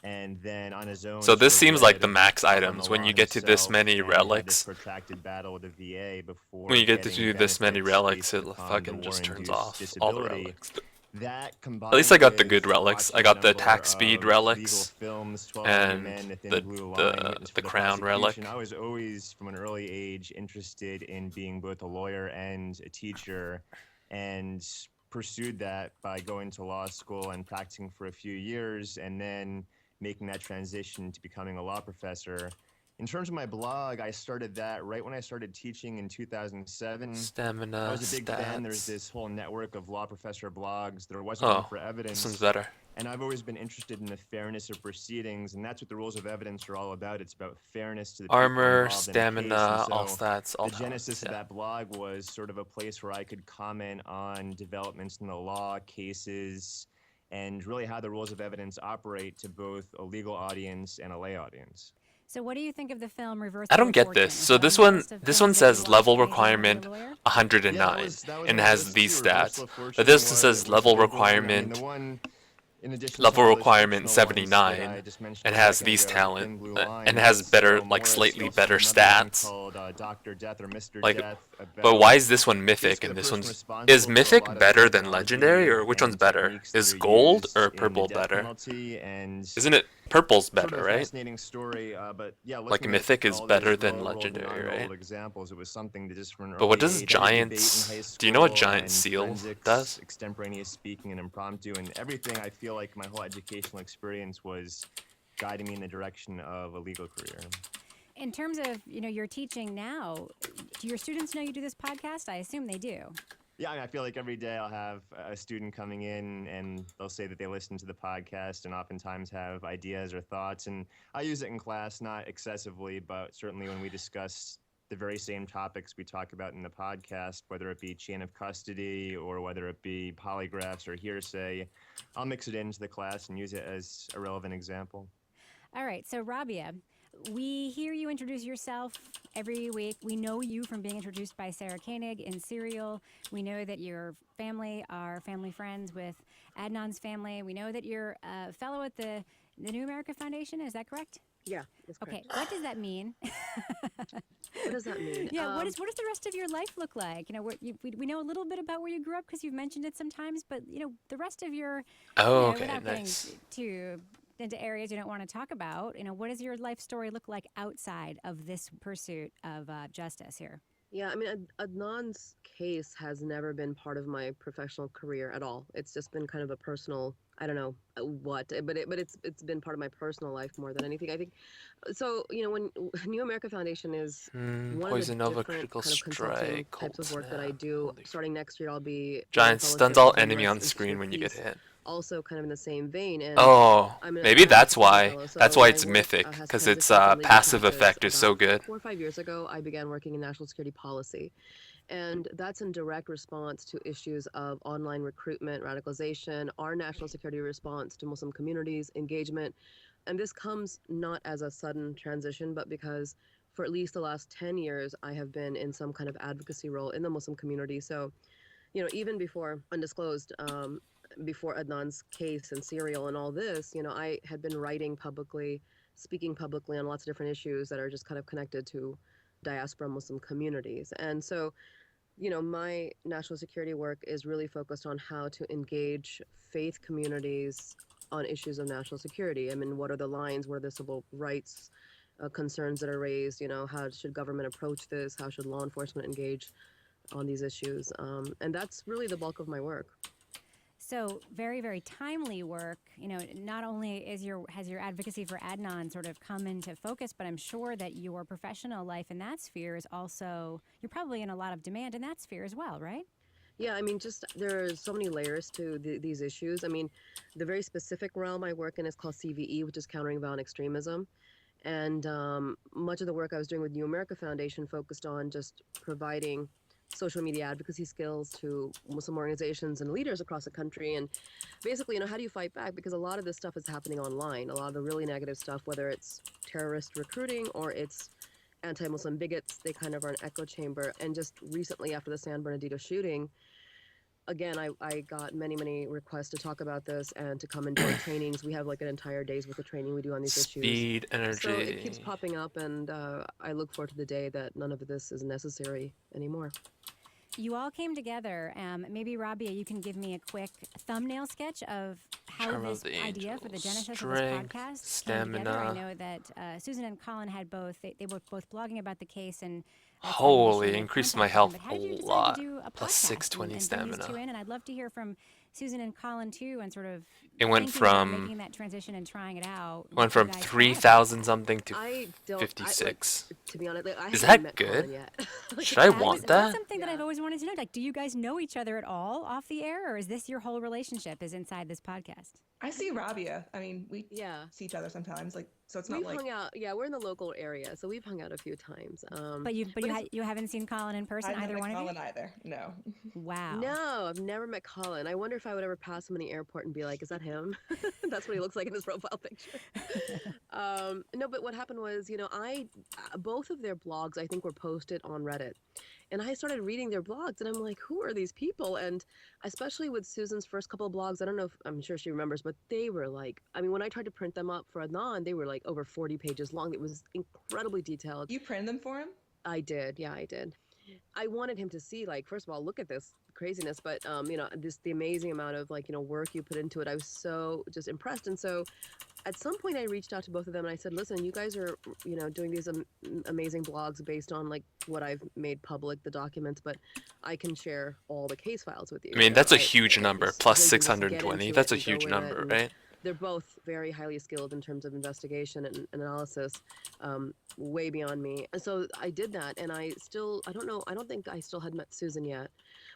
And then on his own, So this sort of seems like read the max up on items the when law you get to this himself, many and he had this relics. protracted battle with the VA before When you get to getting do this many benefits relics, based it upon fucking the just turns war-induced off all the disability. relics. That At least I combined got the with good relics. I watching a got the number attack speed of relics legal films, 12 Angry and Men, The Thin the Blue Line, the Witness the for the crown relic. Prosecution. I was always, from an early age, interested in being both a lawyer and a teacher, and pursued that by going to law school and practicing for a few years, and then making that transition to becoming a law professor. In terms of my blog, I started that right when I started teaching in 2007. Stamina, I was a big fan. There's stats. this whole network of law professor blogs. There wasn't one Oh, for evidence. this one's better. And I've always been interested in the fairness of proceedings, and that's what the rules of evidence are all about. It's about fairness to the people Armor, involved in a case. stamina, And all so stats, all the genesis talents. of Yeah. that blog was sort of a place where I could comment on developments in the law, cases, and really how the rules of evidence operate to both a legal audience and a lay audience. So, what do you think of the film Reverse? I don't get this. So this one says level requirement 109 and has these stats. But this one says level requirement level requirement 79 and has these talent and has better, like slightly better stats. Like, but why is this one mythic and this one's is mythic better than legendary, or which one's better? Is gold or purple better? Isn't it purple's better, right? Fascinating story, but yeah, Like looking at mythic is all better these than real-world and legendary, non-real-world right? examples, it was something that just from an But what early does age, I did debate in giants? high Do you know what school giant and seal forensics, does? Extemporaneous speaking and impromptu and everything. I feel like my whole educational experience was guiding me in the direction of a legal career. In terms of your teaching now, do your students know you do this podcast? I assume they do. Yeah, I mean, I feel like every day I'll have a student coming in and they'll say that they listen to the podcast and oftentimes have ideas or thoughts. And I use it in class, not excessively, but certainly when we discuss the very same topics we talk about in the podcast, whether it be chain of custody or whether it be polygraphs or hearsay, I'll mix it into the class and use it as a relevant example. All right, so Rabia, we hear you introduce yourself every week. We know you from being introduced by Sarah Koenig in Serial. We know that your family are family friends with Adnan's family. We know that you're a fellow at the New America Foundation. Is that correct? Yeah, that's correct. Okay, what does that mean? What does that mean? Yeah, what does the rest of your life look like? We know a little bit about where you grew up because you've mentioned it sometimes, but the rest of your Okay, without nice. getting too into areas you don't want to talk about, what does your life story look like outside of this pursuit of justice here? Yeah, I mean, Adnan's case has never been part of my professional career at all. It's just been kind of a personal, I don't know what, but it's been part of my personal life more than anything. I think so. When New America Foundation is one Poison of the Nova, different critical kind of consulting strike, types of cold work that I do. Starting next year, I'll be Giant fellow stuns here all at the enemy US on screen when you get Institute of hit. Peace, also kind of in the same vein. And Oh, I'm maybe that's why. fellow, so That's why my it's work, mythic, has because its transitioned from legal passive practice effect is so about good. 4 or 5 years ago, I began working in national security policy. And that's in direct response to issues of online recruitment, radicalization, our national security response to Muslim communities, engagement. And this comes not as a sudden transition, but because for at least the last 10 years, I have been in some kind of advocacy role in the Muslim community. So, even before Undisclosed, before Adnan's case and Serial and all this, I had been writing publicly, speaking publicly on lots of different issues that are just kind of connected to diaspora Muslim communities. And so, my national security work is really focused on how to engage faith communities on issues of national security. I mean, what are the lines? What are the civil rights concerns that are raised? How should government approach this? How should law enforcement engage on these issues? And that's really the bulk of my work. So very, very timely work. Not only has your advocacy for Adnan sort of come into focus, but I'm sure that your professional life in that sphere is also, you're probably in a lot of demand in that sphere as well, right? Yeah, I mean, just there are so many layers to these issues. I mean, the very specific realm I work in is called CVE, which is countering violent extremism. And much of the work I was doing with New America Foundation focused on just providing social media advocacy skills to Muslim organizations and leaders across the country. And basically, how do you fight back? Because a lot of this stuff is happening online. A lot of the really negative stuff, whether it's terrorist recruiting or it's anti-Muslim bigots, they kind of are an echo chamber. And just recently, after the San Bernardino shooting, again, I got many requests to talk about this and to come and do our trainings. We have like an entire day's worth of training we do on these issues. Speed, So it energy. keeps popping up, and I look forward to the day that none of this is necessary anymore. You all came together. Maybe Rabia, you can give me a quick thumbnail sketch of how Charm this of the idea for the Angels, genesis of strength, this podcast came together. I stamina. know that Susan and Colin had both. They were both blogging about the case, and that's how Holy, initially increased contacted my them. health But how a did you decide lot. to do a Plus podcast 620 and bring these two stamina. in? And I'd love to hear from Susan and Colin too, and sort of It went thinking about from- making that transition and trying it out. Went what you from guys thought about 3,000 something to I don't. 56. To be honest, I Is haven't that met good? Colin yet. Should I That want was that? something that I've always wanted to know. Like, do you guys know each other at all off the air, or is this your whole relationship is inside this podcast? I see Rabia. I mean, we Yeah. see each other sometimes, like so. It's not We've like hung out. Yeah, we're in the local area, so we've hung out a few times. But it's- you haven't seen Colin in person, I've either never one met of you? Colin either. No. Wow. No, I've never met Colin. I wonder if I would ever pass him in the airport and be like, "Is that him?" That's what he looks like in his profile picture. No, but what happened was, both of their blogs I think were posted on Reddit, and I started reading their blogs, and I'm like, "Who are these people?" And especially with Susan's first couple of blogs, I don't know if I'm sure she remembers, but they were like, I mean, when I tried to print them up for Adnan, they were like over 40 pages long. It was incredibly detailed. You printed them for him? I did. Yeah, I did. I wanted him to see, like, first of all, look at this craziness, but the amazing amount of work you put into it. I was so just impressed, and so at some point I reached out to both of them and I said, listen, you guys are doing these amazing blogs based on like what I've made public, the documents, but I can share all the case files with you. I mean, that's a huge number. just Plus really just get 620. into That's it a and go huge with it, number, and right? They're both very highly skilled in terms of investigation and analysis, way beyond me. And so I did that, and I don't think I still had met Susan yet.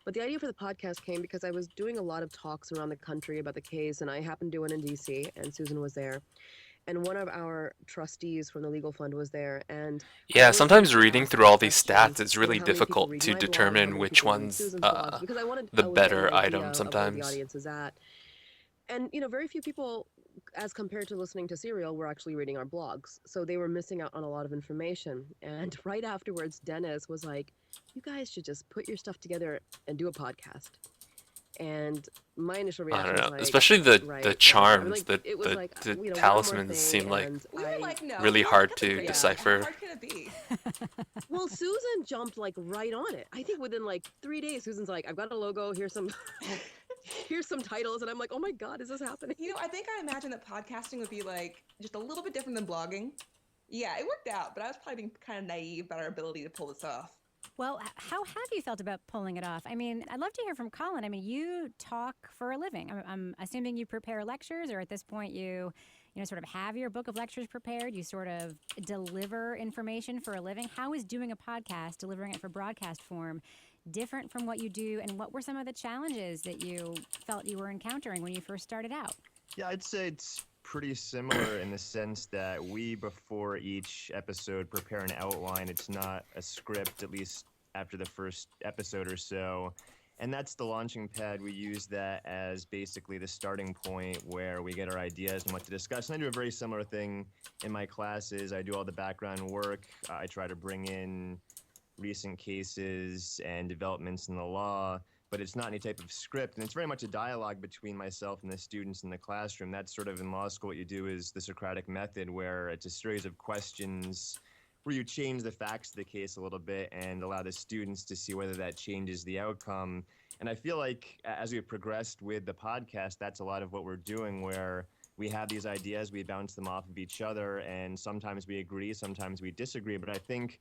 But the idea for the podcast came because I was doing a lot of talks around the country about the case, and I happened to do one in DC, and Susan was there. And one of our trustees from the legal fund was there, and Yeah, sometimes reading through all these stats is you know, really how many people difficult read to my blog, how determine many which people read one's Susan's blogs, because I wanted the to get better an idea item of where the sometimes. audience is at. And very few people, as compared to listening to Serial, were actually reading our blogs, so they were missing out on a lot of information. And right afterwards, Dennis was like, "You guys should just put your stuff together and do a podcast." And my initial I reaction don't was know. like, Especially right, the whatever. I mean, charms, like, it was the like, the one more talismans thing, seem like and We were like, no. really no, hard nothing to crazy. decipher. How hard can it be? Well, Susan jumped like right on it. I think within like 3 days, Susan's like, "I've got a logo. Here's some, here's some titles," and I'm like, "Oh my God, is this happening?" I think I imagined that podcasting would be like just a little bit different than blogging. Yeah, it worked out, but I was probably being kind of naive about our ability to pull this off. Well, how have you felt about pulling it off? I mean, I'd love to hear from Colin. I mean, you talk for a living. I'm assuming you prepare lectures, or at this point you sort of have your book of lectures prepared. You sort of deliver information for a living. How is doing a podcast, delivering it for broadcast form, different from what you do, and what were some of the challenges that you felt you were encountering when you first started out? Yeah, I'd say it's pretty similar in the sense that we, before each episode, prepare an outline. It's not a script, at least after the first episode or so. And that's the launching pad. We use that as basically the starting point where we get our ideas and what to discuss. And I do a very similar thing in my classes. I do all the background work. I try to bring in recent cases and developments in the law, but it's not any type of script. And it's very much a dialogue between myself and the students in the classroom. That's sort of in law school what you do is the Socratic method, where it's a series of questions where you change the facts of the case a little bit and allow the students to see whether that changes the outcome. And I feel like as we've progressed with the podcast, that's a lot of what we're doing, where we have these ideas, we bounce them off of each other, and sometimes we agree, sometimes we disagree. But I think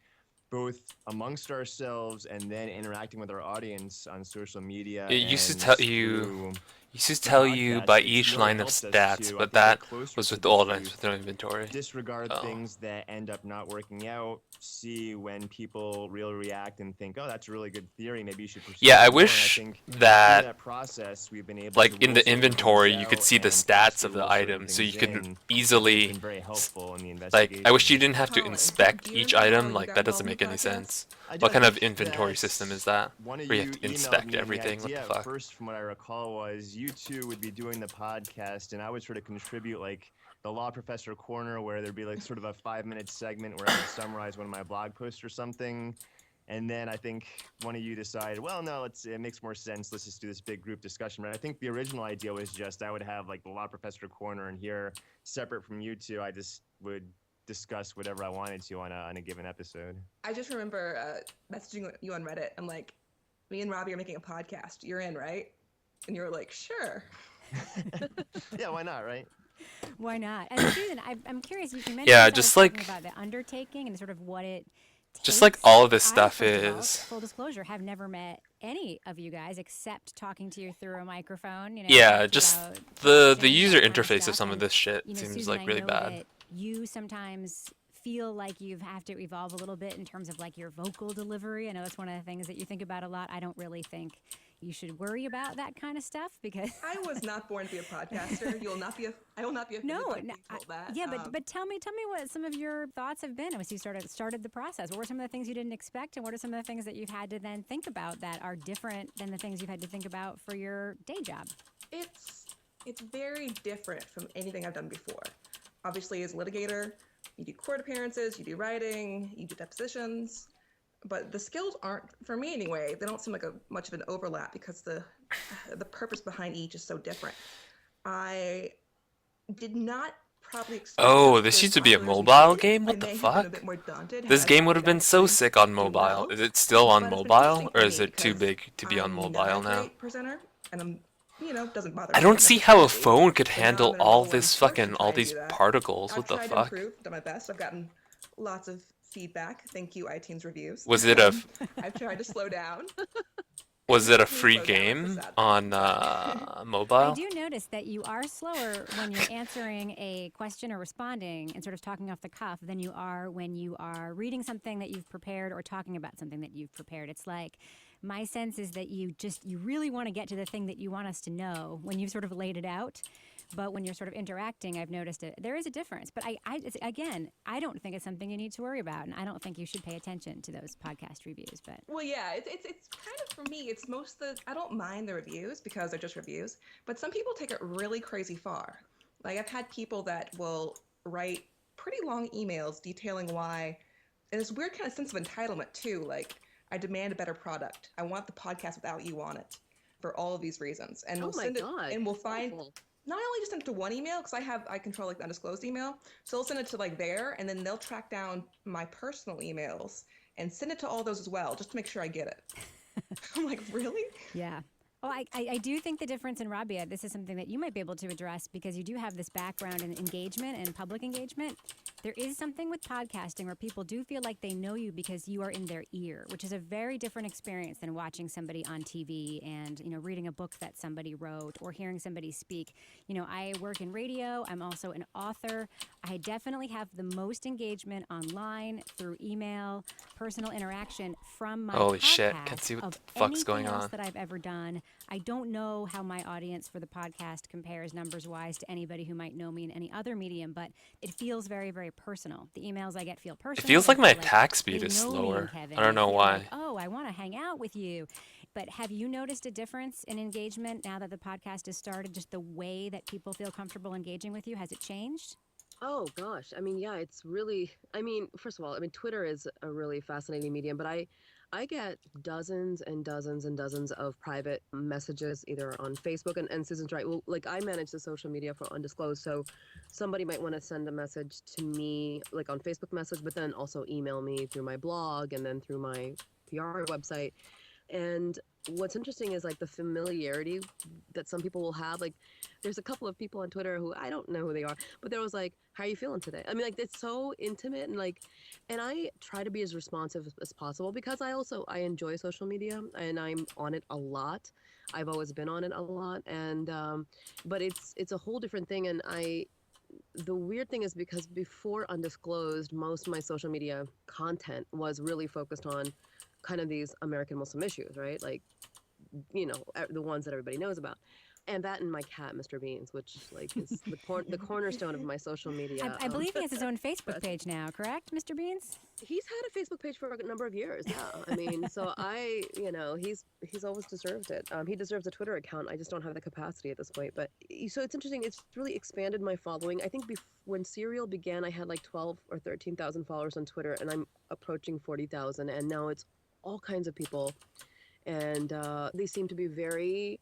both amongst ourselves and then interacting with our audience on social media. It used to and tell through Used to tell you by It's each really line of helped us stats, to, I but think, that get closer was to with the all lines truth, with no inventory. disregard Oh. things that end up not working out, see when people really react and think, oh, that's a really good theory, maybe you should pursue Yeah, it I more. And wish think through that, that process, we've been able like, to in rule the certain inventory, things you could out see the and stats possibly of the rule certain item, so you things could in, which has easily, been very helpful in the like, I wish you investigation. didn't have to Colin, inspect do you each remember how item. you Like, got that doesn't involved in make the any podcast? sense. I What do. kind I of think inventory that system is that? one of Where you you have to emailed inspect me, and everything? the What the idea fuck? at first, from what I recall, was you two would be doing the podcast, and I would sort of contribute like the Law Professor Corner, where there'd be like sort of a 5-minute segment where I would summarize one of my blog posts or something. And then I think one of you decided, well, no, it makes more sense. Let's just do this big group discussion. But I think the original idea was just I would have like the Law Professor Corner, and here, separate from you two, I just would discuss whatever I wanted to on a given episode. I just remember messaging you on Reddit. I'm like, me and Robbie are making a podcast. You're in, right? And you were like, sure. Yeah, why not, right? Why not? And Susan, I'm curious. You mentioned Yeah, sort of just talking like- about the undertaking and sort of what it Just like takes. all of this I, stuff first of all, is. full disclosure, have never met any of you guys except talking to you through a microphone. You know, Yeah, talked just about the boxing, user that kind of interface of stuff. some of And, this shit you know, seems Susan, like I really know bad. that you sometimes feel like you have to evolve a little bit in terms of like your vocal delivery. I know that's one of the things that you think about a lot. I don't really think you should worry about that kind of stuff because I was not born to be a podcaster. I will not be offended no, by being told that. yeah, but tell me what some of your thoughts have been as you started the process. What were some of the things you didn't expect, and what are some of the things that you've had to then think about that are different than the things you've had to think about for your day job? It's very different from anything I've done before. Obviously, as a litigator, you do court appearances, you do writing, you do depositions, but the skills aren't, for me anyway, they don't seem like much of an overlap because the purpose behind each is so different. I did not probably expect Oh, this used to be a mobile game? What the may have been a fuck? bit more daunted This had I game thought would have that been so sick on mobile. Is it still on But it's been mobile, interesting or for is me it too because big to be on I'm mobile not a now? great presenter, and I'm, doesn't bother I me don't see how a necessarily. phone could So now handle I'm gonna all go this in person fucking, and all try and these do that. particles. I've What the tried fuck? to improve, done my best. I've gotten lots of feedback. Thank you, iTunes reviews. Was it a I've tried to slow down. Was it a Please free slow down, game I'm sad. on I mobile? do notice that you are slower when you're answering a question or responding and sort of talking off the cuff than you are when you are reading something that you've prepared or talking about something that you've prepared. It's like my sense is that you really want to get to the thing that you want us to know when you've sort of laid it out. But when you're sort of interacting, I've noticed there is a difference. But again, I don't think it's something you need to worry about, and I don't think you should pay attention to those podcast reviews. But Well, yeah, it's kind of, for me, it's I don't mind the reviews because they're just reviews, but some people take it really crazy far. Like, I've had people that will write pretty long emails detailing why, and this weird kind of sense of entitlement too. Like, I demand a better product. I want the podcast without you on it for all of these reasons. And we'll send it, and we'll find. Not only just send it to one email, because I control like the undisclosed email, so they'll send it to like there, and then they'll track down my personal emails and send it to all those as well, just to make sure I get it. I'm like, really? yeah. Oh, I do think the difference in Rabia, this is something that you might be able to address because you do have this background in engagement and public engagement. There is something with podcasting where people do feel like they know you because you are in their ear, which is a very different experience than watching somebody on TV and, reading a book that somebody wrote or hearing somebody speak. I work in radio. I'm also an author. I definitely have the most engagement online through email, personal interaction from my Holy shit, podcast can't see what of the fuck's anything going else on. that I've ever done. I don't know how my audience for the podcast compares numbers-wise to anybody who might know me in any other medium, but it feels very, very personal. The emails I get feel personal. It feels They like my feel attack speed they is know me, slower. Kevin. I don't know feel why. like, oh, I want to hang out with you. But have you noticed a difference in engagement now that the podcast has started? Just the way that people feel comfortable engaging with you? Has it changed? Oh gosh, yeah, it's really. First of all, Twitter is a really fascinating medium, but I get dozens and dozens and dozens of private messages either on Facebook, and Susan's right. Well, like, I manage the social media for Undisclosed, so somebody might want to send a message to me like on Facebook message, but then also email me through my blog and then through my PR website. And what's interesting is like the familiarity that some people will have. Like, there's a couple of people on Twitter who I don't know who they are, but there was like, "How are you feeling today?" I mean, like it's so intimate and like, and I try to be as responsive as possible because I enjoy social media and I'm on it a lot. I've always been on it a lot, and but it's a whole different thing. And the weird thing is because before Undisclosed, most of my social media content was really focused on kind of these American Muslim issues, right? Like, the ones that everybody knows about. And that and my cat, Mr. Beans, which like is the cornerstone of my social media. I believe he has his own Facebook page now, correct, Mr. Beans? He's had a Facebook page for a number of years. Yeah, I mean, so he's always deserved it. He deserves a Twitter account. I just don't have the capacity at this point. But so it's interesting. It's really expanded my following. I think when Serial began, I had like 12 or 13,000 followers on Twitter, and I'm approaching 40,000. And now it's all kinds of people, and they seem to be very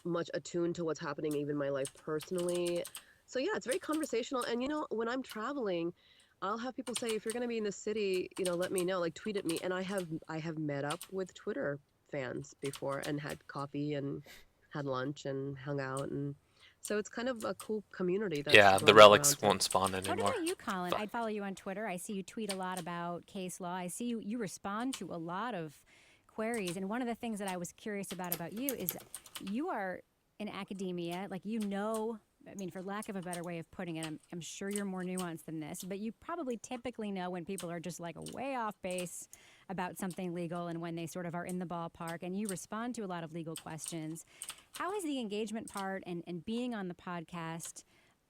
much attuned to what's happening even in my life personally. So yeah, it's very conversational. And when I'm traveling, I'll have people say, if you're going to be in the city, let me know, like tweet at me. And I have met up with Twitter fans before and had coffee and had lunch and hung out, and so it's kind of a cool community. That's the relics won't spawn What anymore. about you, Colin? I follow you on Twitter. I see you tweet a lot about case law. I see you respond to a lot of queries. And one of the things that I was curious about you is you are in academia, like I mean, for lack of a better way of putting it, I'm sure you're more nuanced than this, but you probably typically know when people are just like way off base about something legal and when they sort of are in the ballpark, and you respond to a lot of legal questions. How is the engagement part and being on the podcast,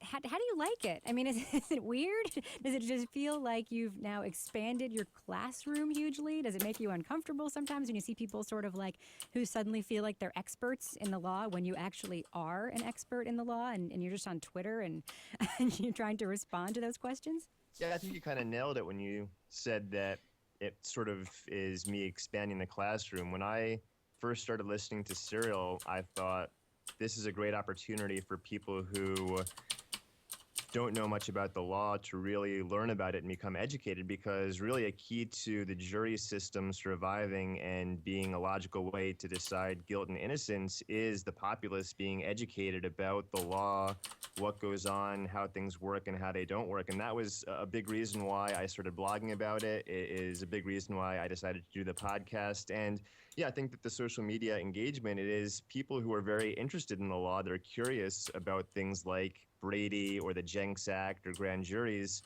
how do you like it? I mean, is it weird? Does it just feel like you've now expanded your classroom hugely? Does it make you uncomfortable sometimes when you see people sort of like who suddenly feel like they're experts in the law when you actually are an expert in the law and you're just on Twitter and you're trying to respond to those questions? Yeah, I think you kind of nailed it when you said that it sort of is me expanding the classroom. When I first started listening to Serial, I thought this is a great opportunity for people who don't know much about the law to really learn about it and become educated, because really a key to the jury system surviving and being a logical way to decide guilt and innocence is the populace being educated about the law, what goes on, how things work and how they don't work. And that was a big reason why I started blogging about it. It is a big reason why I decided to do the podcast. And yeah, I think that the social media engagement, it is people who are very interested in the law, that are curious about things like Brady or the Jenks Act or grand juries.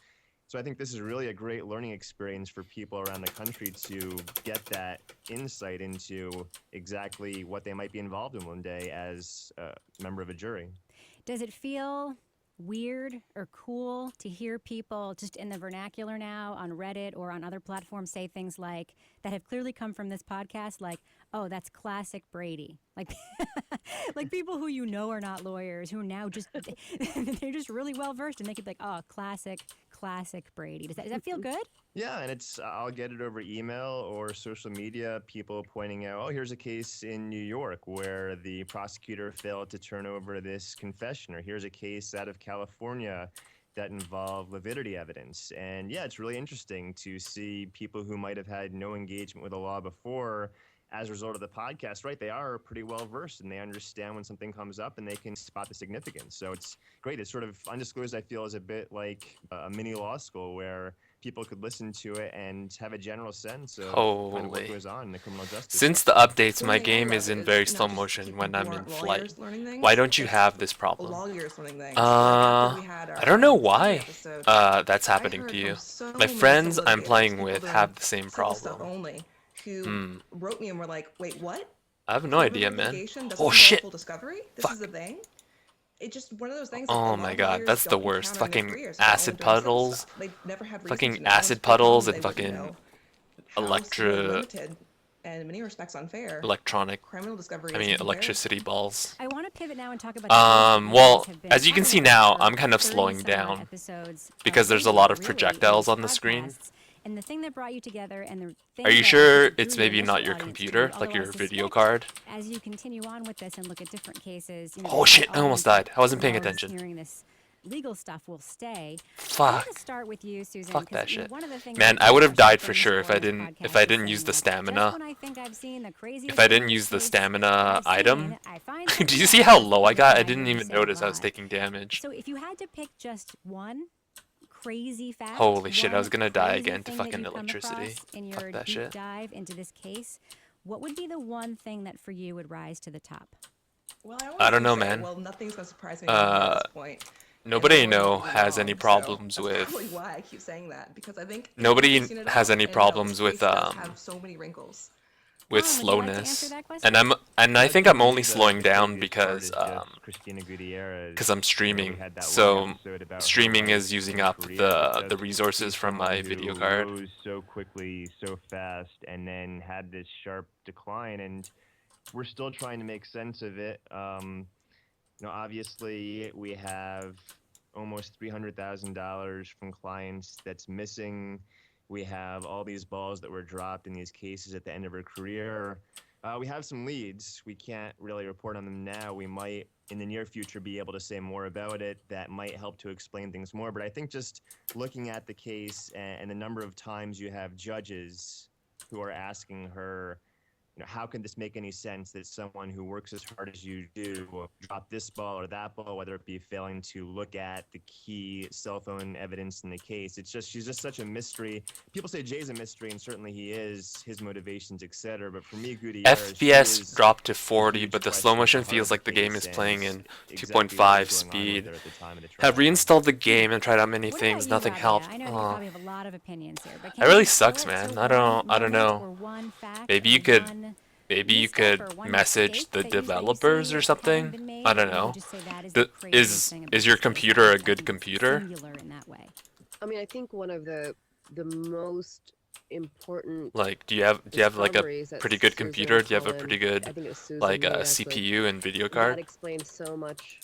So I think this is really a great learning experience for people around the country to get that insight into exactly what they might be involved in one day as a member of a jury. Does it feel weird or cool to hear people just in the vernacular now on Reddit or on other platforms say things like that have clearly come from this podcast, like, oh, that's classic Brady, like like people who are not lawyers, who now just they're just really well versed and they could be like, oh, classic Brady. Does that feel good? Yeah, and I'll get it over email or social media, people pointing out, oh, here's a case in New York where the prosecutor failed to turn over this confession, or here's a case out of California that involved lividity evidence. And yeah, it's really interesting to see people who might have had no engagement with the law before, as a result of the podcast, right? They are pretty well versed and they understand when something comes up and they can spot the significance. So it's great. It's sort of Undisclosed, I feel, is a bit like a mini law school where people could listen to it and have a general sense of kind of what goes on in the criminal justice. Since the updates, my game is in very slow motion when I'm in flight. Why don't you have this problem? I don't know why that's happening to you. My friends I'm playing with have the same problem. Who wrote me and were like, wait, what? I have no idea, man. Litigation Oh doesn't shit! full discovery? This Fuck. is the thing? It's just one of those things. Oh my god, that's the worst. Fucking acid puddles. They never had reason to Fucking know. acid Once puddles they and wouldn't fucking know. House was limited and in many respects unfair. electronic. Criminal discovery I mean, is unfair. electricity balls. I want to pivot now and talk about Well, as you can see now, I'm kind of slowing down because there's a lot of projectiles on the screen. And the thing that brought you together and the thing Are you that sure drew it's maybe not your initial audience to computer, you, like your although I video suspect card? As you continue on with this and look at different cases, Oh shit, I almost died. I wasn't paying attention. Hearing this legal stuff will stay. I'm Fuck. going to start with you, Susan. Fuck 'cause, that you know, shit. one of the things Man, that I would have people died say for in sure this if I podcast didn't is use the saying, like, stamina. just when I think I've seen the craziest If I thing didn't in use the case stamina I've item. seen, I find Do something you see else how that's low I super got? I friend didn't and you even say notice I was goodbye. taking damage. So if you had to pick just one crazy fact, Holy shit, I was one gonna die crazy again to thing that fucking you've come electricity. across in Fuck your that deep shit. dive into this case, what would be the one thing that for you would rise to the top? Well, I, I don't always know, say, man. well, nothing's gonna surprise me at this point. Nobody I And I'm know always has wrong, any so problems that's with. probably why I keep saying that, because I think Nobody we've seen it has all, any and, problems this with case does have so many wrinkles. with Ron, would you like to answer slowness, that question? and I think I I'm only believe slowing the down craziest part because is just Christina Gutierrez. because I'm We streaming. had that long So episode about her streaming life is using and up career, the just resources see from my someone video who card. rose so quickly, so fast, and then had this sharp decline, and we're still trying to make sense of it. Obviously we have almost $300,000 from clients that's missing. We have all these balls that were dropped in these cases at the end of her career. We have some leads. We can't really report on them now. We might, in the near future, be able to say more about it. That might help to explain things more. But I think just looking at the case and the number of times you have judges who are asking her, how can this make any sense that someone who works as hard as you do will drop this ball or that ball, whether it be failing to look at the key cell phone evidence in the case. She's just such a mystery. People say Jay's a mystery, and certainly he is, his motivations, etc. But for me, Gutierrez, she FPS is dropped to a 40, huge but the question slow at motion heart of feels like the game case is and playing in exactly what 2.5 was going on with speed. her at the time of the Have trial. reinstalled the game and tried out many What things. about you, Nothing Rabia? helped. I know you Aw. probably have a lot of opinions here, but can That really you sucks, split man. to I don't one moment know. or one fact Maybe or you could one maybe you misstep could or one message mistake the that you developers see or having something. been made, I don't or would you know. just say that is the craziest thing about Is your this case? computer a I good think computer? singular in that way. I mean, I think one of the most important Like, do you have like a discoveries that pretty good Susan computer? Do you have a Cullen- pretty good I think it was Susan like who actually- CPU and video that card? explains so much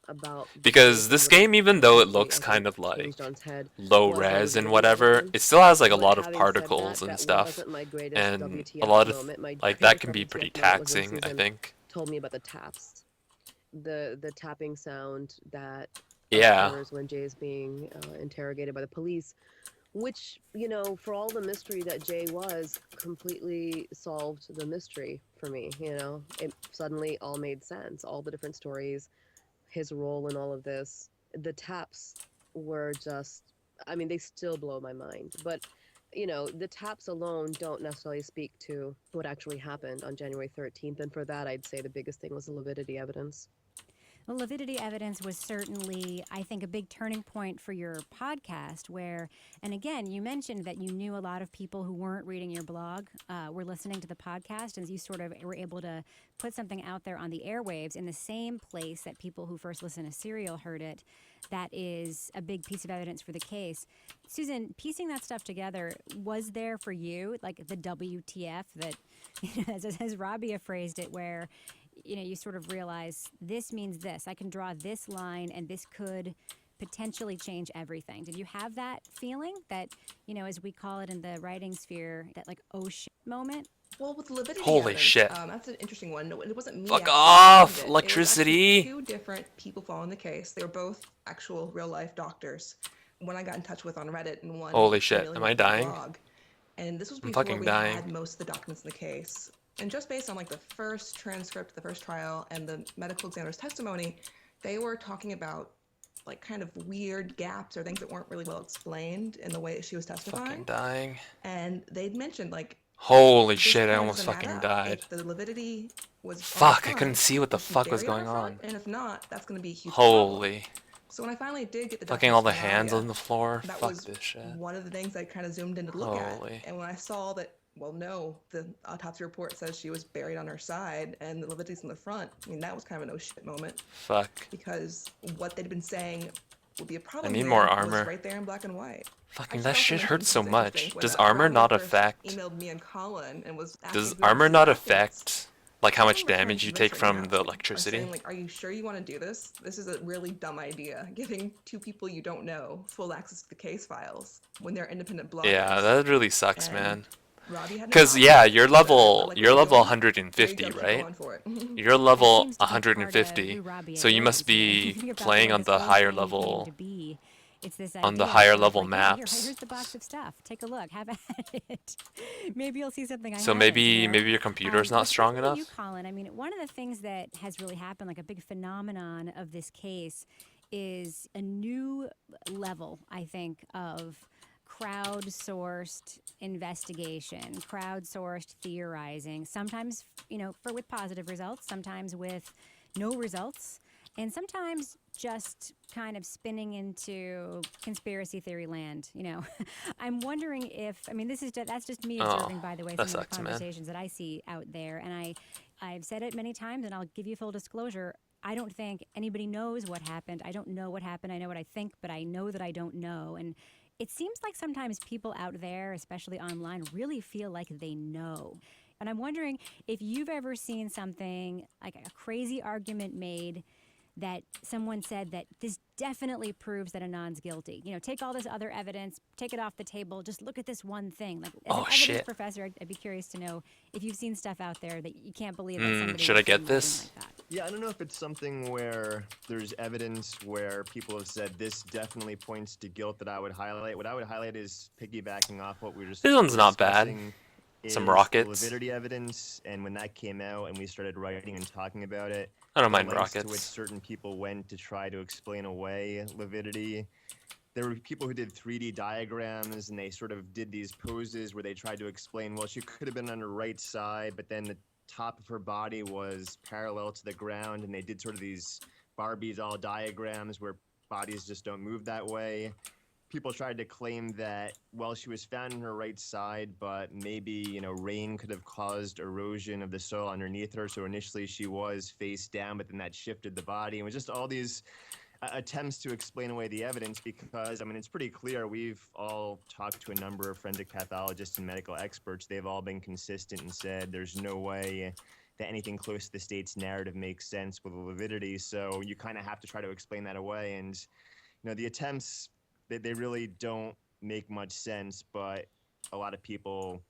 about the Because case this and really game, even though it completely, looks I kind think, of like changed John's head low was when res the and video whatever, evidence. it still has like a But lot of having said particles and that stuff, wasn't my greatest and WTF a lot of moment. My like that greatest can be pretty WTF moment was when taxing. I Susan think. told me about the taps, the tapping sound that Yeah. occurs when Jay is being interrogated by the police, which, for all the mystery that Jay was, completely solved the mystery for me. It suddenly all made sense. All the different stories, his role in all of this. The taps were just, they still blow my mind. But, the taps alone don't necessarily speak to what actually happened on January 13th. And for that, I'd say the biggest thing was the lividity evidence. Well, lividity evidence was certainly, I think, a big turning point for your podcast where, and again, you mentioned that you knew a lot of people who weren't reading your blog, were listening to the podcast, and you sort of were able to put something out there on the airwaves in the same place that people who first listened to Serial heard it. That is a big piece of evidence for the case. Susan, piecing that stuff together, was there for you, like the WTF that, as Rabia phrased it, where you sort of realize this means this. I can draw this line and this could potentially change everything. Did you have that feeling that, as we call it in the writing sphere, that like, oh shit moment? Well, with lividity Holy evidence, shit. That's an interesting one. No, it wasn't me. Fuck actually off, who found it. electricity. It was actually two different people following the case. They were both actual real-life doctors. One I got in touch with on Reddit, and one Holy shit. emailing Am me I through dying? blog. And this was I'm before fucking we dying. had most of the documents in the case. And just based on like the first transcript, the first trial, and the medical examiner's testimony, they were talking about like kind of weird gaps or things that weren't really well explained in the way that she was testifying. Fucking dying. And they'd mentioned like, Holy this shit, I part almost doesn't add fucking up. died. If the lividity was on the Fuck, I front, couldn't see what the it's fuck was buried going on the front, on. and if not, that's going to be a huge problem. Holy. So when I finally did get the Fucking all the documents from hands Rabia, on the floor. that Fuck was this shit. one of the things I kind of zoomed in to look Holy. at. And when I saw that, well, no, the autopsy report says she was buried on her side and the lividity's in the front. That was kind of an oh shit moment. Fuck. Because what they'd been saying would be a problem. I need here more was armor. right there in black and white. Fucking I that should shit also hurts so mention much. something. When Does that armor Rabia not first affect? Emailed me and Colin and was asking Does who armor was not the documents. affect like how much I remember damage you trying to take convince her from not the to. I was electricity? saying, like, are you sure you want to do this? This is a really dumb idea. Giving two people you don't know full access to the case files when they're independent bloggers. Yeah, that really sucks, And man. Robbie had no Because knowledge. yeah, you're level like you're what level you're doing. 150, There you go, keep right? going for it. You're level seems to be part of 150, who Robbie so you is, must you know, be thinking about the playing way on this the whole higher thing came level to be. It's this on the idea higher of, level like, yeah, maps. here's the box of stuff. Take a look. Have at it. Maybe you'll see something I So haven't, you know? maybe your computer's not Well, strong speaking of you, enough. Colin, I mean, one of the things that has really happened, like a big phenomenon of this case, is a new level, I think, of crowdsourced investigation, crowdsourced theorizing, sometimes, you know, with positive results, sometimes with no results, and sometimes just kind of spinning into conspiracy theory land, you know. I'm wondering if, I mean, that's just me observing, by the way, that some of the sucks, man. conversations that I see out there, and I've said it many times, and I'll give you full disclosure. I don't think anybody knows what happened. I don't know what happened. I know what I think, but I know that I don't know. And it seems like sometimes people out there, especially online, really feel like they know. And I'm wondering if you've ever seen something like a crazy argument made that someone said that this definitely proves that Anand's guilty. You know, take all this other evidence, take it off the table, just look at this one thing. Like, as an evidence shit. professor, I'd be curious to know if you've seen stuff out there that you can't believe that somebody Should would I get say something this? like that. Yeah, I don't know if it's something where there's evidence where people have said this definitely points to guilt that I would highlight. What I would highlight is piggybacking off what we were just This one's not bad. discussing Some is rockets. Lividity evidence, and when that came out and we started writing and talking about it, I don't the mind lengths to rockets. which certain people went to try to explain away lividity. There were people who did 3D diagrams, and they sort of did these poses where they tried to explain, well, she could have been on her right side, but then the top of her body was parallel to the ground, and they did sort of these Barbie doll diagrams where bodies just don't move that way. People tried to claim that, well, she was found on her right side, but maybe, you know, rain could have caused erosion of the soil underneath her. So initially she was face down, but then that shifted the body. And it was just all these attempts to explain away the evidence because, I mean, it's pretty clear. We've all talked to a number of forensic pathologists and medical experts. They've all been consistent and said there's no way that anything close to the state's narrative makes sense with lividity. So you kind of have to try to explain that away. And, you know, the attempts, they really don't make much sense, but a lot of people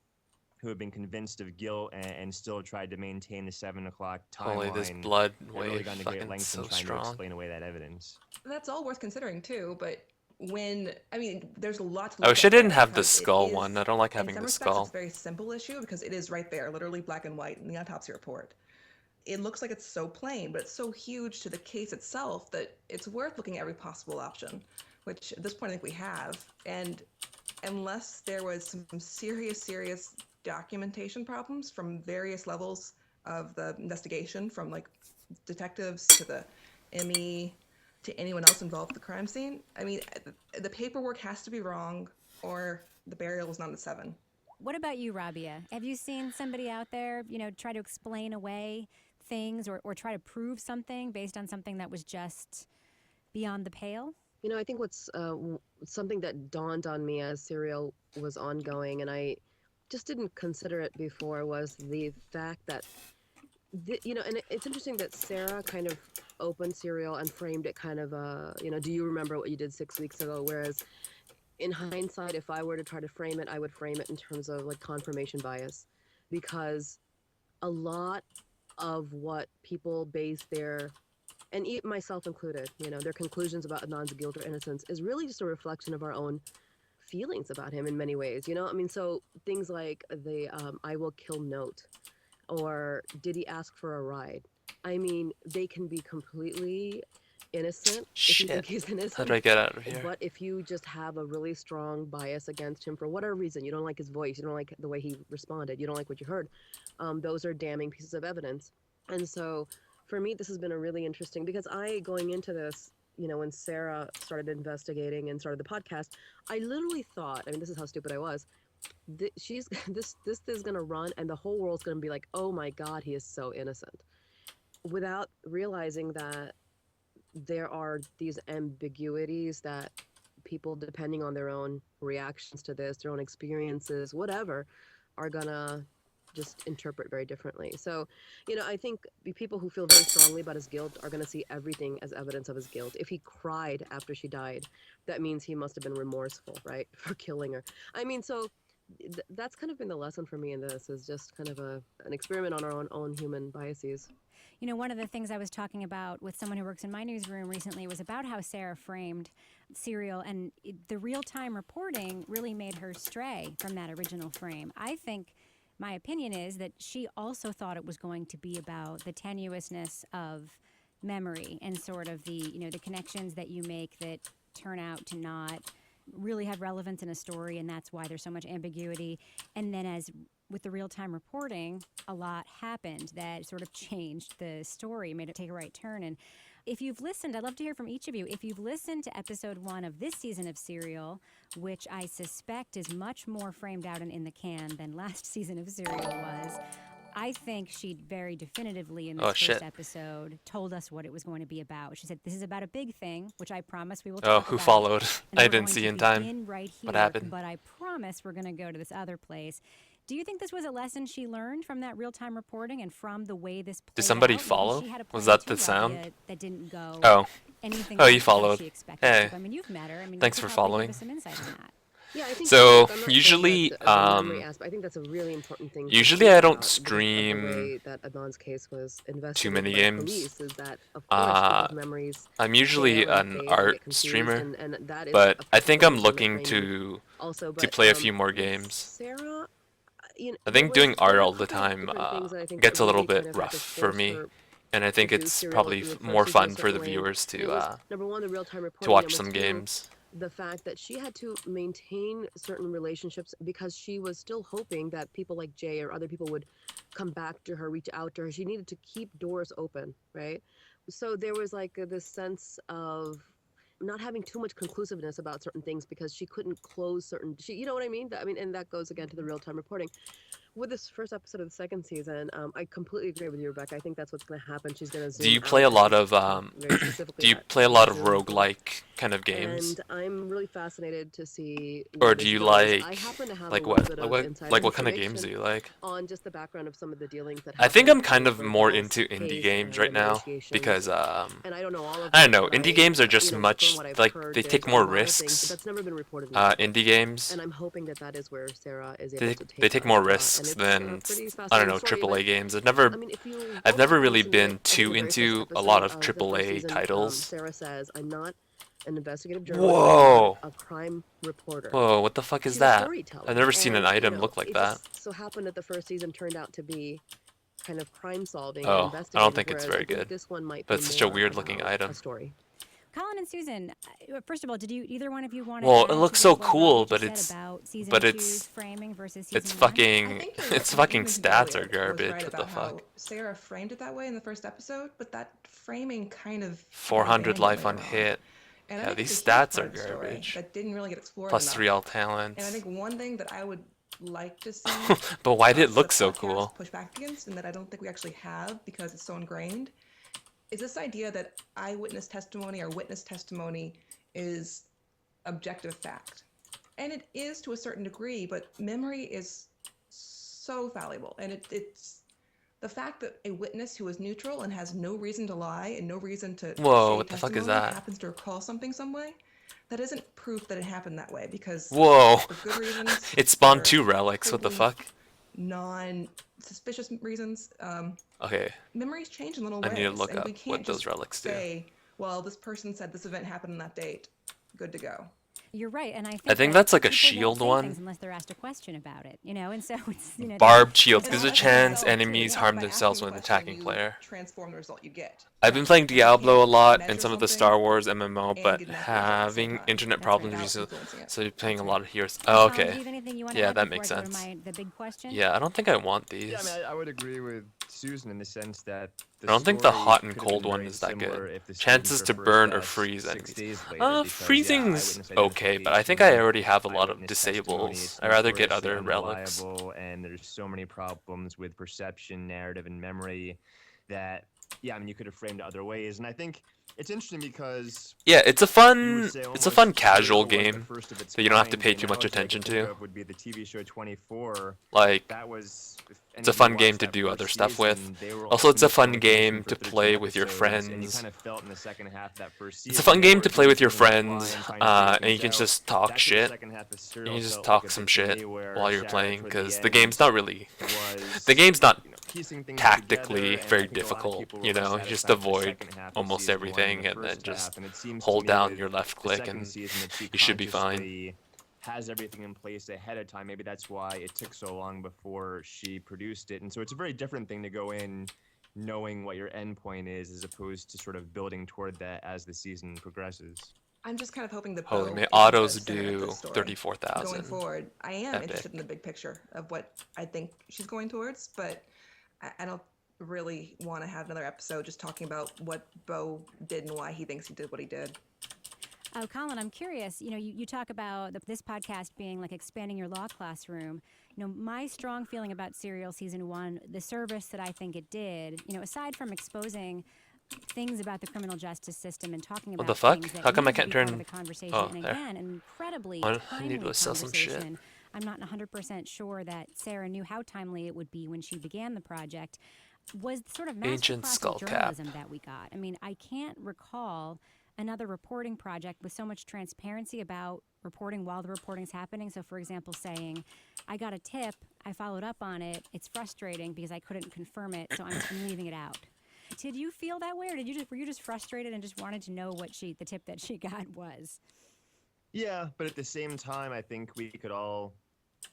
who have been convinced of guilt and still tried to maintain the 7 o'clock timeline. Holy, this blood have really wave gone to great fucking lengths so in trying strong. to explain away that evidence. That's all worth considering too, but I mean, there's a lot to I look wish I at there didn't have the because it skull is- one. I don't like having in some the respects, skull. it's a very simple issue because it is right there, literally black and white in the autopsy report. It looks like it's so plain, but it's so huge to the case itself that it's worth looking at every possible option, which at this point I think we have. And unless there was some serious documentation problems from various levels of the investigation, from like detectives to the ME to anyone else involved with the crime scene, I mean, the paperwork has to be wrong or the burial is not at 7. What about you, Rabia? Have you seen somebody out there, you know, try to explain away things or try to prove something based on something that was just beyond the pale? You know, I think what's something that dawned on me as Serial was ongoing, and I just didn't consider it before, was the fact that, you know, and it's interesting that Sarah kind of opened Serial and framed it kind of, you know, do you remember what you did 6 weeks ago? Whereas in hindsight, if I were to try to frame it, I would frame it in terms of like confirmation bias, because a lot of what people base their, and myself included, you know, their conclusions about Anand's guilt or innocence is really just a reflection of our own feelings about him in many ways, you know? I mean, so things like the I will kill note, or did he ask for a ride? I mean, they can be completely innocent if you think he's innocent. How do I get out of here? But if you just have a really strong bias against him for whatever reason, you don't like his voice, you don't like the way he responded, you don't like what you heard, those are damning pieces of evidence. And so for me, this has been a really interesting, because going into this, you know, when Sarah started investigating and started the podcast, I literally thought, I mean, this is how stupid I was, this is going to run and the whole world's going to be like, oh my God, he is so innocent. Without realizing that there are these ambiguities that people, depending on their own reactions to this, their own experiences, whatever, are gonna just interpret very differently. So, you know, I think people who feel very strongly about his guilt are gonna see everything as evidence of his guilt. If he cried after she died, that means he must have been remorseful, right, for killing her. I mean, so that's kind of been the lesson for me in this, is just kind of an experiment on our own human biases. You know, one of the things I was talking about with someone who works in my newsroom recently was about how Sarah framed Serial, and the real-time reporting really made her stray from that original frame. I think my opinion is that she also thought it was going to be about the tenuousness of memory and sort of the, you know, the connections that you make that turn out to not really have relevance in a story, and that's why there's so much ambiguity. And then as with the real-time reporting, a lot happened that sort of changed the story, made it take a right turn. And if you've listened, I'd love to hear from each of you. If you've listened to episode 1 of this season of Serial, which I suspect is much more framed out and in the can than last season of Serial was, I think she very definitively in this first episode told us what it was going to be about. She said, this is about a big thing, which I promise we will talk about. who followed? And I we're didn't going see to in time. begin right What here, happened? But I promise we're going to go to this other place. Do you think this was a lesson she learned from that real-time reporting and from the way this played Did somebody out? Maybe follow? she had a Was plan that the too, sound? Rabia, that didn't go Oh. anything Oh, like you how followed. she expected Hey. to. I mean, you've met her. I mean, Thanks you for could probably following. give us some insight on that. Yeah, I think So, I'm not usually, saying that the memory aspect, I think that's a really important thing. to usually think I don't about because of stream the way that Adnan's case was too investigated many by games. police, is that, of course, people's memories I'm usually fail and an fade and art get confused, streamer, and that is but a I think perfectly I'm legitimate looking framing also, to but, play a few more with games. Sarah, you know, I think there doing were art a all the couple of time different things that I think gets a really little kind bit of had rough to for force me, her and I think to do it's Serial probably in the first more season a fun for the certain way. viewers And it was, number one, the real-time reporting, watch number some two, games. the fact that she had to maintain certain relationships because she was still hoping that people like Jay or other people would come back to her, reach out to her. She needed to keep doors open, right? So there was like this sense of not having too much conclusiveness about certain things because she couldn't close certain, you know what I mean? I mean, and that goes again to the real-time reporting. With this first episode of the second season, I completely agree with you, Rebecca. I think that's what's going to happen. She's going to zoom Do you out play a and lot of very specifically do you that play a lot of zoom in. roguelike kind of games? And I'm really fascinated to see Or where do this you goes. like I happen to have like a little what? bit Like of what inside like what kind of games do information you like? on just the background of some of the dealings that I think happened I'm kind with of the more Boss into indie case games and right the now negotiations. because And I don't know all of I don't them, know, but indie games are just you know, much from what I've like heard, they there's take a more lot of things, risks. but that's never been reported in the Indie games. And I'm hoping that that is where Sarah is able They to take they take us, more and risks it's than a pretty I don't fascinating know story. AAA But games. I mean, if you go I've back never and really listen to, been I think, too the very first into a episode lot of of the first AAA season, titles. Sarah says, "I'm not an investigative journalist. Whoa! I'm not a crime reporter. Whoa! What the fuck is She's a that? storyteller." I've never seen an And, you item know, look like it that. just so happened that the first season turned out to be kind of crime solving and Oh, I investigative, don't think it's whereas very I think good. this one might But be it's such a more weird looking about item. a story. Colin and Susan, first of all, did you either one of you want to Well, add it to looks so what Robbie cool, just but said it's about season but 2's it's framing versus season it's 1? fucking it's fucking stats are was garbage. right What about the how fuck? Sarah framed it that way in the first episode, but that framing kind of 400 abandoned life on later hit. And I Yeah, think these it's a huge stats part are of the story garbage. that didn't really get explored Plus enough. 3 all talents. And I think one thing that I would like to see But why did us, it look the so podcast, cool? push back against, and that I don't think we actually have because it's so ingrained, is this idea that eyewitness testimony or witness testimony is objective fact. And it is to a certain degree, but memory is so fallible. And it's the fact that a witness who is neutral and has no reason to lie and no reason to Whoa, shade what the fuck is testimony that? happens to recall something some way, that isn't proof that it happened that way because Whoa! for good reasons, It spawned for 2 relics. What the totally fuck? non-suspicious reasons, Okay. memories change in little I ways. need to look and up we can't what those just relics do. say, well, this person said this event happened on that date. Good to go. You're right, and I think think that that's like a people won't shield say one. things unless they're asked a question about it, you know, and so it's you know Barbed shields And gives a honestly, chance yourself, too, enemies yeah, harm by themselves asking when the question, attacking you player. transform the result you get. I've been playing Diablo a lot and measure some of the something Star Wars MMO, and but get an accurate result at the same having time. internet That's problems without recently, influencing it. so you're playing a lot of heroes. Oh, Colin, do okay. you have anything you want to Yeah, add that before makes I go to sense. the big question? Yeah, I don't think I want these. Yeah, I mean, I would agree with Susan in the sense that I don't think the hot and cold one is that good. Chances to burn or freeze enemies. Freezing's okay, but I think I already have a lot of disables. I'd rather get other relics. And there's so many problems with perception, narrative, and memory that, yeah, I mean, you could have framed it other ways. And I think It's interesting because Yeah, it's a you fun would say it's a fun almost casual Serial was the game first of its that you don't have to kind, pay and too much analogy I attention could think to. of would be the TV show 24. Like, That was, if it's a any of you fun game watched to that do first other stuff with. season, they were Also, it's a ultimately fun on vacation game for to 13 play with your episodes, and you friends. kind of felt in the second half of that first season. It's a fun they game were to play with your deep in the friends, fly and trying to figure and you things can out. just talk That's where the shit. second half of You Serial can just felt talk like a some bit to shit me, where while you're Sarah, playing, toward the because the end, game's not really... was, The game's not piecing things tactically together, and very I think a lot of difficult, people you were know? more You just satisfied with the avoid second half of almost season one than everything the and then first just half, and it seems to hold me down with your left the click second and season that she you should be fine. consciously has everything in place ahead of time. Maybe that's why it took so long before she produced it. And so it's a very different thing to go in knowing what your end point is as opposed to sort of building toward that as the season progresses. I'm just kind of hoping that Holy Bo man, isn't the autos center of do this story. 34,000. Going forward, I am Epic. interested in the big picture of what I think she's going towards, but I don't really want to have another episode just talking about what Bo did and why he thinks he did what he did. Oh, Colin, I'm curious. You know, you talk about this podcast being like expanding your law classroom. You know, my strong feeling about Serial Season 1, the service that I think it did, you know, aside from exposing things about the criminal justice system and talking What about the fuck? things that How come I need to can't be part turn... of the conversation, Oh, and there. again, an incredibly I timely need to sell some shit. conversation. I'm not 100% sure that Sarah knew how timely it would be when she began the project. Was the sort of Ancient masterclass skull of cap. journalism that we got. I mean, I can't recall another reporting project with so much transparency about reporting while the reporting's happening. So, for example, saying, I got a tip, I followed up on it, it's frustrating because I couldn't confirm it, so I'm leaving it out. Did you feel that way, or were you just frustrated and just wanted to know what the tip that she got was? Yeah, but at the same time, I think we could all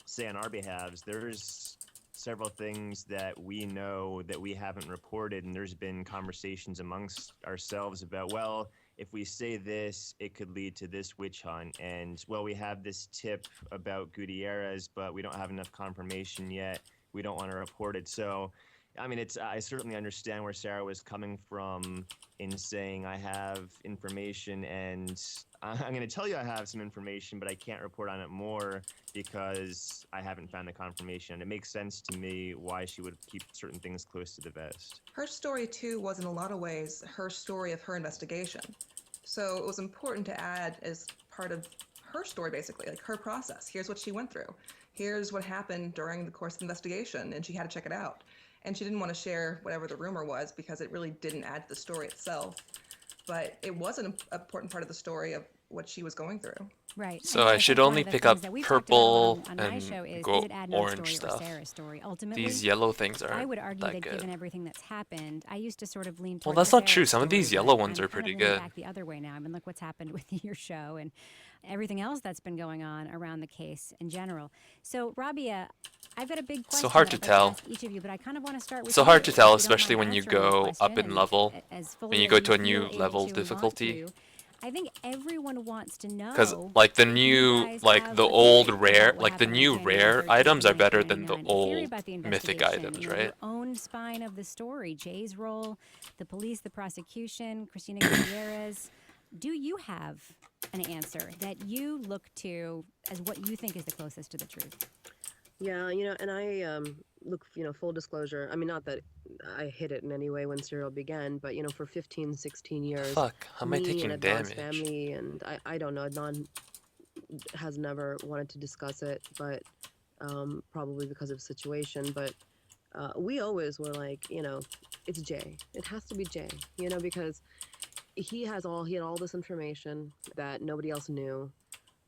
say on our behalves, there's several things that we know that we haven't reported, and there's been conversations amongst ourselves about, well, if we say this, it could lead to this witch hunt, and, well, we have this tip about Gutierrez, but we don't have enough confirmation yet. We don't want to report it. So, I mean, I certainly understand where Sarah was coming from in saying I have information, and I'm going to tell you I have some information, but I can't report on it more because I haven't found the confirmation. And it makes sense to me why she would keep certain things close to the vest. Her story, too, was in a lot of ways her story of her investigation. So it was important to add as part of her story, basically, like her process. Here's what she went through. Here's what happened during the course of the investigation, and she had to check it out. And she didn't want to share whatever the rumor was because it really didn't add to the story itself. But it was an important part of the story of what she was going through. Right. So And I think should one only of the pick things up that we've talked about a lot purple on my and show is go it Adnan's orange story stuff. or Sarah's story? Ultimately, These yellow things I aren't would argue that that good. given everything that's happened, I used to sort of lean Well, towards that's the not true. Sarah Some of these story, yellow but ones I'm are kind of pretty leaning good. back the other way now. I mean, look what's happened with your show and everything else that's been going on around the case in general. So, Rabia, I've got a big question. So hard that to I'd like tell. ask each of you, but I kind of want to start with So you, hard to if tell, you don't especially mind when you answering the go question, up in and level. as fully When you as go to a new feel able level to and want difficulty. to. I think everyone wants to know. Because like the if you new, guys like have the a old theory rare, about what like the happened on new January rare 13th, items are better than the 1999, a theory old about the mythic investigation, items, you know, right? your own spine of the story, Jay's role, the police, the prosecution, Christina Gutierrez. Do you have an answer that you look to as what you think is the closest to the truth? Yeah, you know, and I look, you know, full disclosure. I mean, not that I hid it in any way when Serial began, but, you know, for 15, 16 years, Fuck, how am I me taking and Adnan's damage? family, and I don't know, Adnan has never wanted to discuss it, but probably because of situation. But we always were like, you know, it's Jay. It has to be Jay, you know, because he had all this information that nobody else knew.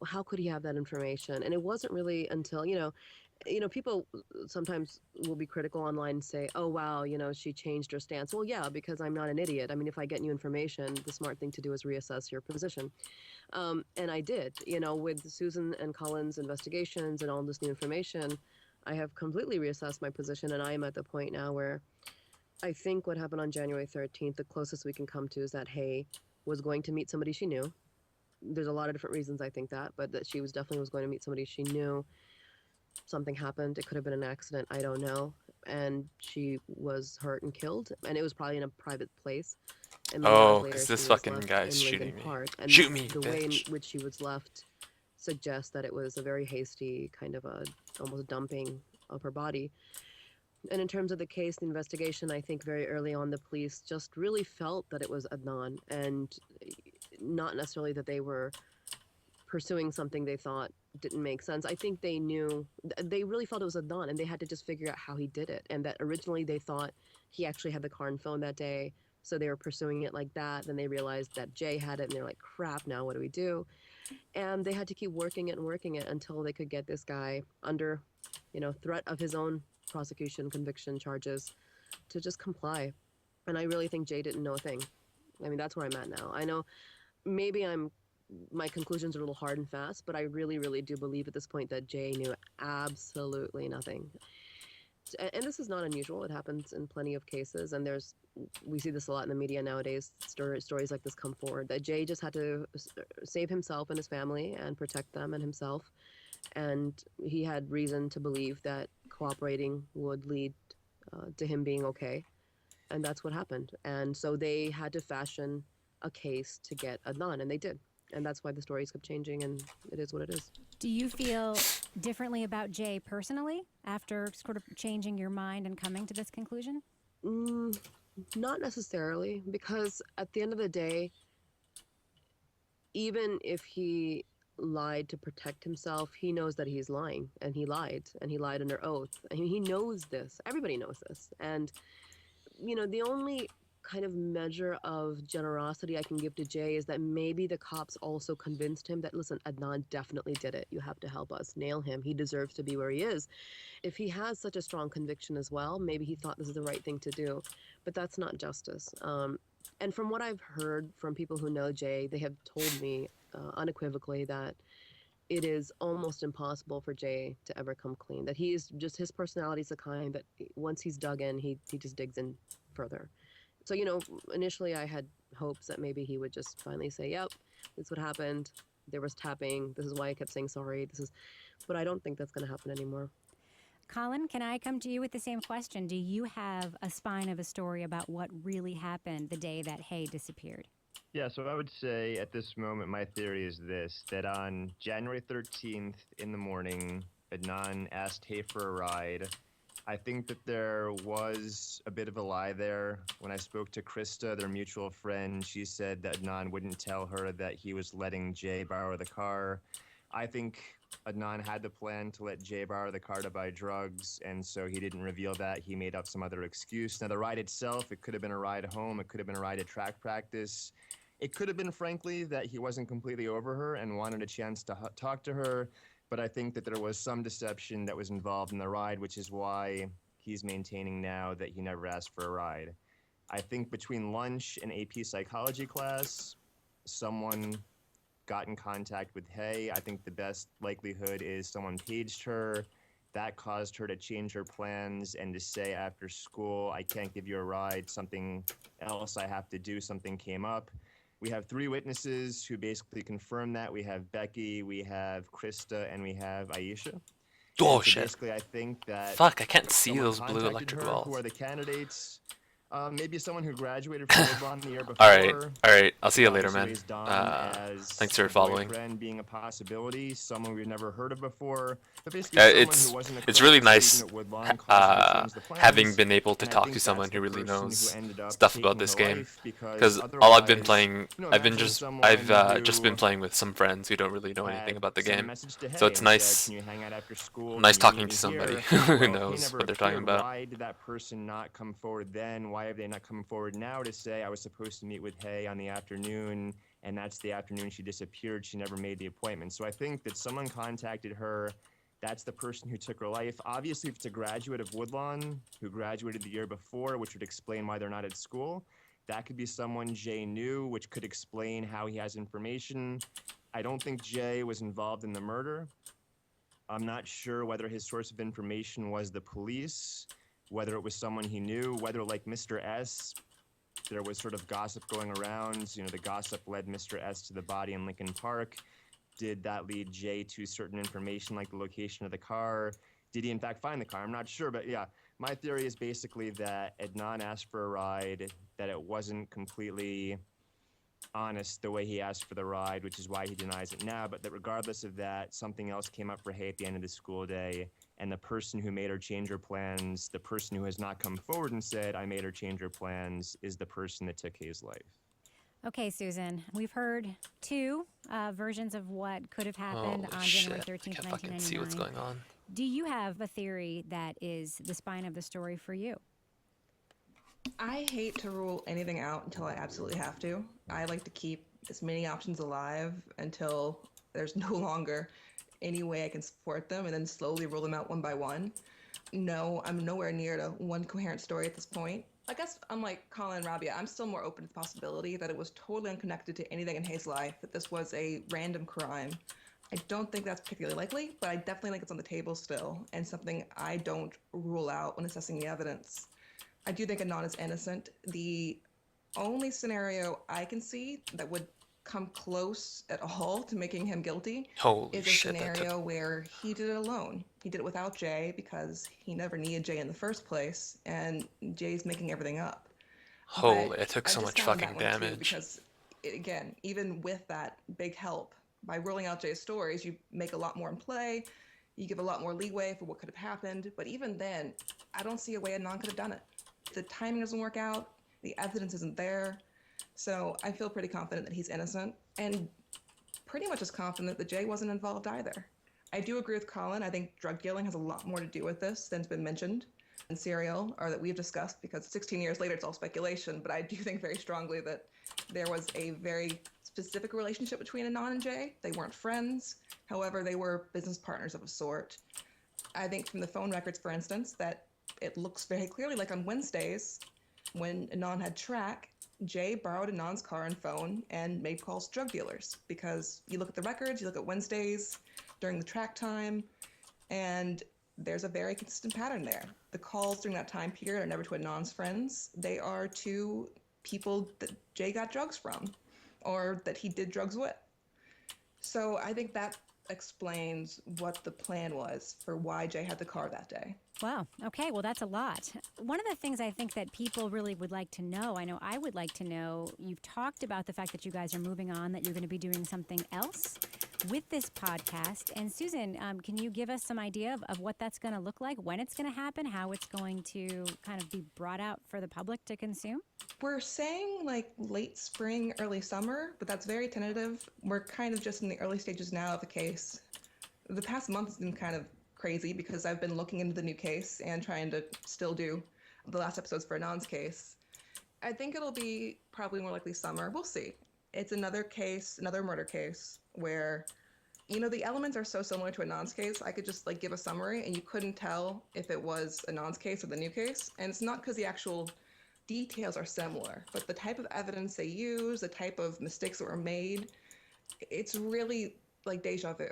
Well, how could he have that information? And it wasn't really until, you know, people sometimes will be critical online and say, oh, wow, you know, she changed her stance. Well, yeah, because I'm not an idiot. I mean, if I get new information, the smart thing to do is reassess your position. And I did, you know, with Susan and Colin's investigations and all this new information, I have completely reassessed my position. And I am at the point now where I think what happened on January 13th, the closest we can come to is that Hay was going to meet somebody she knew. There's a lot of different reasons I think that, but that she was definitely was going to meet somebody she knew. Something happened. It could have been an accident. I don't know. And she was hurt and killed. And it was probably in a private place. And many hours Oh, later, because she this was fucking left guy's in shooting Lincoln me. Park. And Shoot me, the way in bitch. which she was left suggests that it was a very hasty kind of a almost dumping of her body. And in terms of the case, the investigation, I think very early on the police just really felt that it was Adnan, and not necessarily that they were pursuing something they thought didn't make sense. I think they knew, they really felt it was Adnan, and they had to just figure out how he did it. And that originally they thought he actually had the car and phone that day, so they were pursuing it like that. Then they realized that Jay had it, and they're like, crap, now what do we do? And they had to keep working it until they could get this guy under, threat of his own prosecution, conviction charges, to just comply. And I really think Jay didn't know a thing. I mean, that's where I'm at now. I know maybe my conclusions are a little hard and fast, but I really, really do believe at this point that Jay knew absolutely nothing. And this is not unusual. It happens in plenty of cases, and we see this a lot in the media nowadays. Stories like this come forward, that Jay just had to save himself and his family and protect them and himself. And he had reason to believe that cooperating would lead to him being okay. And that's what happened. And so they had to fashion a case to get Adnan, and they did. And that's why the stories kept changing, and it is what it is. Do you feel differently about Jay personally after sort of changing your mind and coming to this conclusion? Not necessarily, because at the end of the day, even if he lied to protect himself, he knows that he's lying, and he lied under oath. I mean, he knows this. Everybody knows this. And, the only kind of measure of generosity I can give to Jay is that maybe the cops also convinced him that, listen, Adnan definitely did it. You have to help us nail him. He deserves to be where he is. If he has such a strong conviction as well, maybe he thought this is the right thing to do. But that's not justice. And from what I've heard from people who know Jay, they have told me unequivocally that it is almost impossible for Jay to ever come clean. That his personality is the kind that once he's dug in, he just digs in further. So, initially I had hopes that maybe he would just finally say, yep, this is what happened. There was tapping. This is why I kept saying sorry. But I don't think that's going to happen anymore. Colin, can I come to you with the same question? Do you have a spine of a story about what really happened the day that Hay disappeared? Yeah, so I would say at this moment, my theory is this, that on January 13th in the morning, Adnan asked Hay for a ride. I think that there was a bit of a lie there. When I spoke to Krista, their mutual friend, she said that Adnan wouldn't tell her that he was letting Jay borrow the car. I think Adnan had the plan to let Jay borrow the car to buy drugs, and so he didn't reveal that. He made up some other excuse. Now, the ride itself, it could have been a ride home. It could have been a ride at track practice. It could have been, frankly, that he wasn't completely over her and wanted a chance to talk to her. But I think that there was some deception that was involved in the ride, which is why he's maintaining now that he never asked for a ride. I think between lunch and AP psychology class, someone got in contact with Hay. I think the best likelihood is someone paged her. That caused her to change her plans and to say after school, I can't give you a ride, something else I have to do, something came up. We have 3 witnesses who basically confirm that. We have Becky, we have Krista, and we have Aisha. Oh, so shit. Basically, I think that Fuck, I can't see someone those blue contacted electric her. balls. Who are the candidates? Maybe someone who graduated from Woodlawn the year before. Alright. I'll see you later, man. Obviously Dawn as Thanks for a following. boyfriend being a possibility, someone we've never heard of before. But basically someone It's who wasn't a it's really correct nice student at Woodlawn, causing to change the plans. having been able to And I talk think to someone that's who the really person knows who ended up stuff about taking this her game. life, Because all I've been otherwise, playing, you know, I've imagine just someone been who playing with some friends who don't really know anything about the sent a game. message to So Hay it's and nice, said, "Can you hang out after school? nice Can you talking meet to me somebody here?" who Well, if Hay knows never what they're talking appeared, about. Why did that person not come forward then? Why have they not come forward now to say I was supposed to meet with Hay on the afternoon, and that's the afternoon she disappeared? She never made the appointment. So I think that someone contacted her. That's the person who took her life. Obviously, if it's a graduate of Woodlawn who graduated the year before, which would explain why they're not at school, that could be someone Jay knew, which could explain how he has information. I don't think Jay was involved in the murder. I'm not sure whether his source of information was the police, whether it was someone he knew, whether, like Mr. S, there was sort of gossip going around. You know, the gossip led Mr. S to the body in Lincoln Park. Did that lead Jay to certain information like the location of the car? Did he in fact find the car? I'm not sure, but yeah, my theory is basically that Adnan asked for a ride, that it wasn't completely honest the way he asked for the ride, which is why he denies it now, but that regardless of that, something else came up for Hay at the end of the school day, and the person who made her change her plans, the person who has not come forward and said, I made her change her plans, is the person that took Hay's life. Okay, Susan, we've heard two versions of what could have happened on January 13th, I can't 1999. fucking see what's going on. Do you have a theory that is the spine of the story for you? I hate to rule anything out until I absolutely have to. I like to keep as many options alive until there's no longer any way I can support them and then slowly rule them out one by one. No, I'm nowhere near to one coherent story at this point. I guess unlike Colin and Rabia, I'm still more open to the possibility that it was totally unconnected to anything in Hay's life, that this was a random crime. I don't think that's particularly likely, but I definitely think it's on the table still, and something I don't rule out when assessing the evidence. I do think Adnan is innocent. The only scenario I can see that would come close at all to making him guilty Holy is a shit, that scenario where he did it alone. He did it without Jay because he never needed Jay in the first place, and Jay's making everything up. Holy, But it took I so much discounted fucking that one too, damage. because, again, even with that big help, by ruling out Jay's stories, you make a lot more in play, you give a lot more leeway for what could have happened, but even then, I don't see a way Adnan could have done it. The timing doesn't work out, the evidence isn't there, so I feel pretty confident that he's innocent, and pretty much as confident that Jay wasn't involved either. I do agree with Colin. I think drug dealing has a lot more to do with this than's been mentioned in Serial, or that we've discussed, because 16 years later it's all speculation, but I do think very strongly that there was a very specific relationship between Adnan and Jay. They weren't friends, however, they were business partners of a sort. I think from the phone records, for instance, that it looks very clearly like on Wednesdays, when Adnan had track, Jay borrowed Adnan's car and phone and made calls to drug dealers, because you look at the records, you look at Wednesdays during the track time, and there's a very consistent pattern there. The calls during that time period are never to Adnan's friends. They are to people that Jay got drugs from or that he did drugs with. So I think that explains what the plan was for why Jay had the car that day. Wow. Okay. Well, that's a lot. One of the things I think that people really would like to know, I know I would like to know, you've talked about the fact that you guys are moving on, that you're going to be doing something else with this podcast. And Susan, can you give us some idea of what that's going to look like, when it's going to happen, how it's going to kind of be brought out for the public to consume? We're saying like late spring, early summer, but that's very tentative. We're kind of just in the early stages now of the case. The past month has been kind of crazy because I've been looking into the new case and trying to still do the last episodes for Anand's case. I think it'll be probably more likely summer. We'll see. It's another case, another murder case where, you know, the elements are so similar to Anand's case. I could just like give a summary and you couldn't tell if it was Anand's case or the new case. And it's not because the actual details are similar, but the type of evidence they use, the type of mistakes that were made, it's really like deja vu.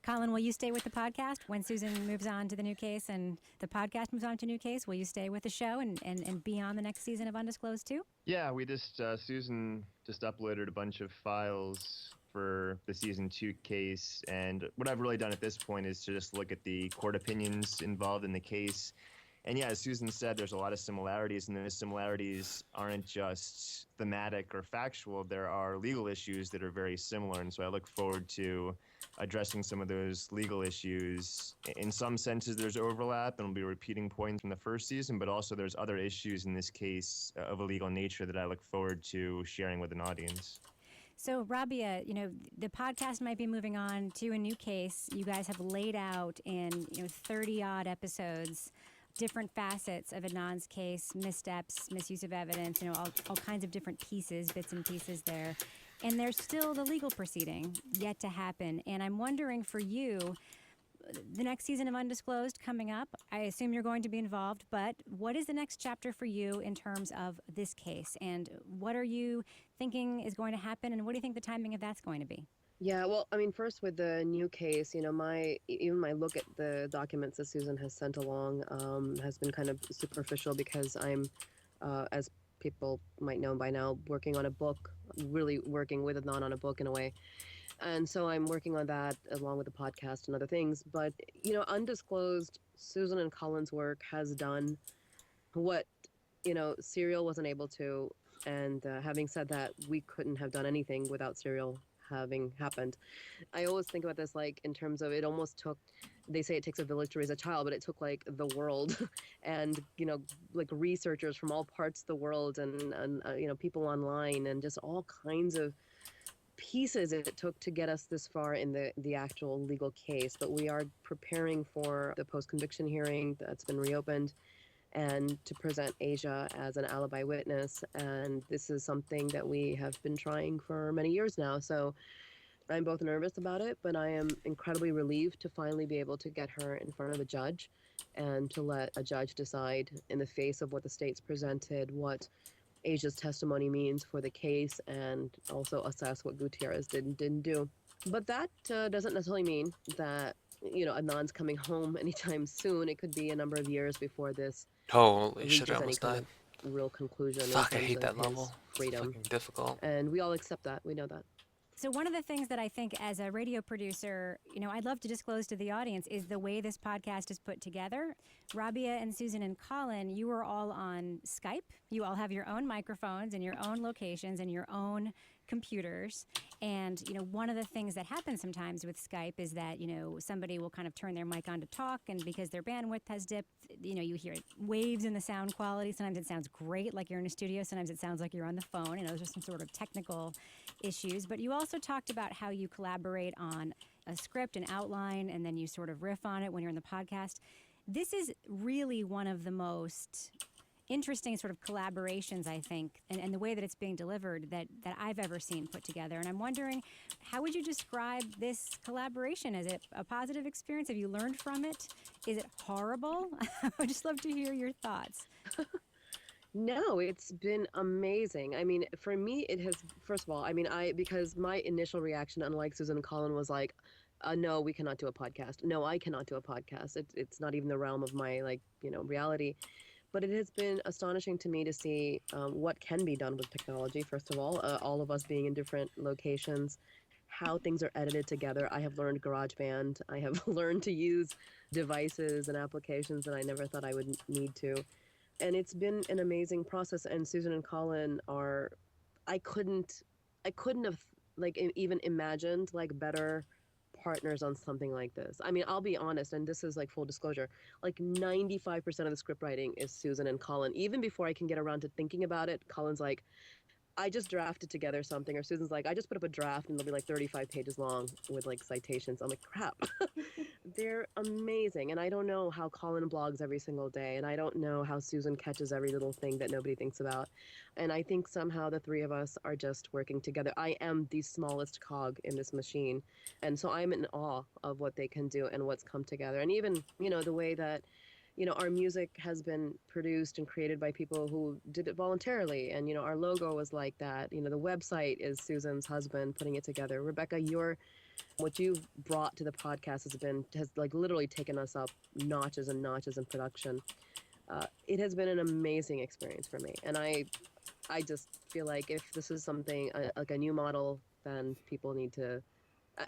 Colin, will you stay with the podcast when Susan moves on to the new case and the podcast moves on to a new case? Will you stay with the show and be on the next season of Undisclosed too? Yeah, we just, Susan just uploaded a bunch of files for the season 2 case, and what I've really done at this point is to just look at the court opinions involved in the case. And yeah, as Susan said, there's a lot of similarities, and those similarities aren't just thematic or factual. There are legal issues that are very similar, and so I look forward to addressing some of those legal issues. In some senses, there's overlap, and we'll be repeating points from the first season, but also there's other issues in this case of a legal nature that I look forward to sharing with an audience. So, Rabia, you know, the podcast might be moving on to a new case. You guys have laid out in, 30-odd episodes different facets of Adnan's case, missteps, misuse of evidence, all kinds of different pieces, bits and pieces there. And there's still the legal proceeding yet to happen. And I'm wondering for you, the next season of Undisclosed coming up, I assume you're going to be involved, but what is the next chapter for you in terms of this case? And what are you thinking is going to happen? And what do you think the timing of that's going to be? Yeah, well, I mean, first with the new case, my look at the documents that Susan has sent along has been kind of superficial because I'm, as people might know by now, working on a book, really working with Adnan on a book in a way. And so I'm working on that along with the podcast and other things. But, Undisclosed, Susan and Colin's work has done what, Serial wasn't able to. And having said that, we couldn't have done anything without Serial having happened. I always think about this like in terms of it almost took, they say it takes a village to raise a child, but it took like the world and, like researchers from all parts of the world and people online and just all kinds of pieces it took to get us this far in the actual legal case. But we are preparing for the post-conviction hearing that's been reopened and to present Asia as an alibi witness. And this is something that we have been trying for many years now. So I'm both nervous about it, but I am incredibly relieved to finally be able to get her in front of a judge and to let a judge decide in the face of what the state's presented, what Asia's testimony means for the case, and also assess what Gutierrez did and didn't do. But that doesn't necessarily mean that, Adnan's coming home anytime soon. It could be a number of years before this Holy reaches shit, I any almost kind died. of real conclusion. Fuck, I in terms hate of that his level. It's freedom. fucking difficult. And we all accept that. We know that. So one of the things that I think as a radio producer, I'd love to disclose to the audience is the way this podcast is put together. Rabia and Susan and Colin, you are all on Skype. You all have your own microphones and your own locations and your own computers. And, one of the things that happens sometimes with Skype is that, somebody will kind of turn their mic on to talk, and because their bandwidth has dipped, you hear waves in the sound quality. Sometimes it sounds great like you're in a studio. Sometimes it sounds like you're on the phone. Those are some sort of technical issues. But you also talked about how you collaborate on a script, an outline, and then you sort of riff on it when you're in the podcast. This is really one of the most interesting sort of collaborations, I think, and the way that it's being delivered that I've ever seen put together. And I'm wondering, how would you describe this collaboration? Is it a positive experience? Have you learned from it? Is it horrible? I would just love to hear your thoughts. No, it's been amazing. I mean, for me, it has, first of all, because my initial reaction, unlike Susan and Colin, was like, no, we cannot do a podcast. No, I cannot do a podcast. It's not even the realm of my, reality. But it has been astonishing to me to see what can be done with technology, first of all of us being in different locations, how things are edited together. I have learned GarageBand. I have learned to use devices and applications that I never thought I would need to. And it's been an amazing process. And Susan and Colin I couldn't have even imagined better partners on something like this. I mean, I'll be honest, and this is full disclosure, 95% of the script writing is Susan and Colin. Even before I can get around to thinking about it, Colin's like, I just drafted together something, or Susan's like, I just put up a draft and it'll be 35 pages long with citations. I'm like, crap. They're amazing. And I don't know how Colin blogs every single day, and I don't know how Susan catches every little thing that nobody thinks about. And I think somehow the three of us are just working together. I am the smallest cog in this machine. And so I'm in awe of what they can do and what's come together. And even, the way that our music has been produced and created by people who did it voluntarily. And, our logo was like that. The website is Susan's husband putting it together. Rebecca, what you've brought to the podcast has literally taken us up notches and notches in production. It has been an amazing experience for me. And I just feel like if this is something like a new model, then people need to,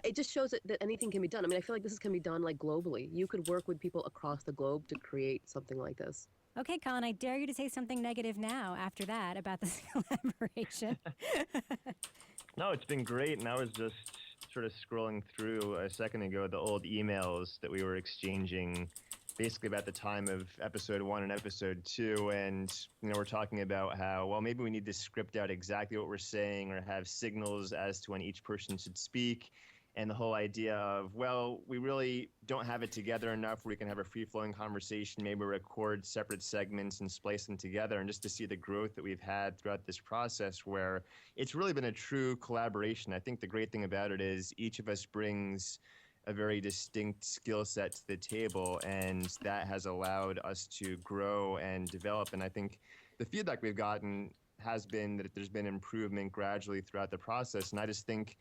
it just shows that anything can be done. I mean, I feel like this can be done globally. You could work with people across the globe to create something like this. Okay, Colin, I dare you to say something negative now after that about this collaboration. No, it's been great. And I was just sort of scrolling through a second ago the old emails that we were exchanging basically about the time of episode 1 and episode 2. And, we're talking about how, well, maybe we need to script out exactly what we're saying or have signals as to when each person should speak. And the whole idea of, well, we really don't have it together enough where we can have a free-flowing conversation, maybe record separate segments and splice them together, and just to see the growth that we've had throughout this process where it's really been a true collaboration. I think the great thing about it is each of us brings a very distinct skill set to the table, and that has allowed us to grow and develop. And I think the feedback we've gotten has been that there's been improvement gradually throughout the process. And I just think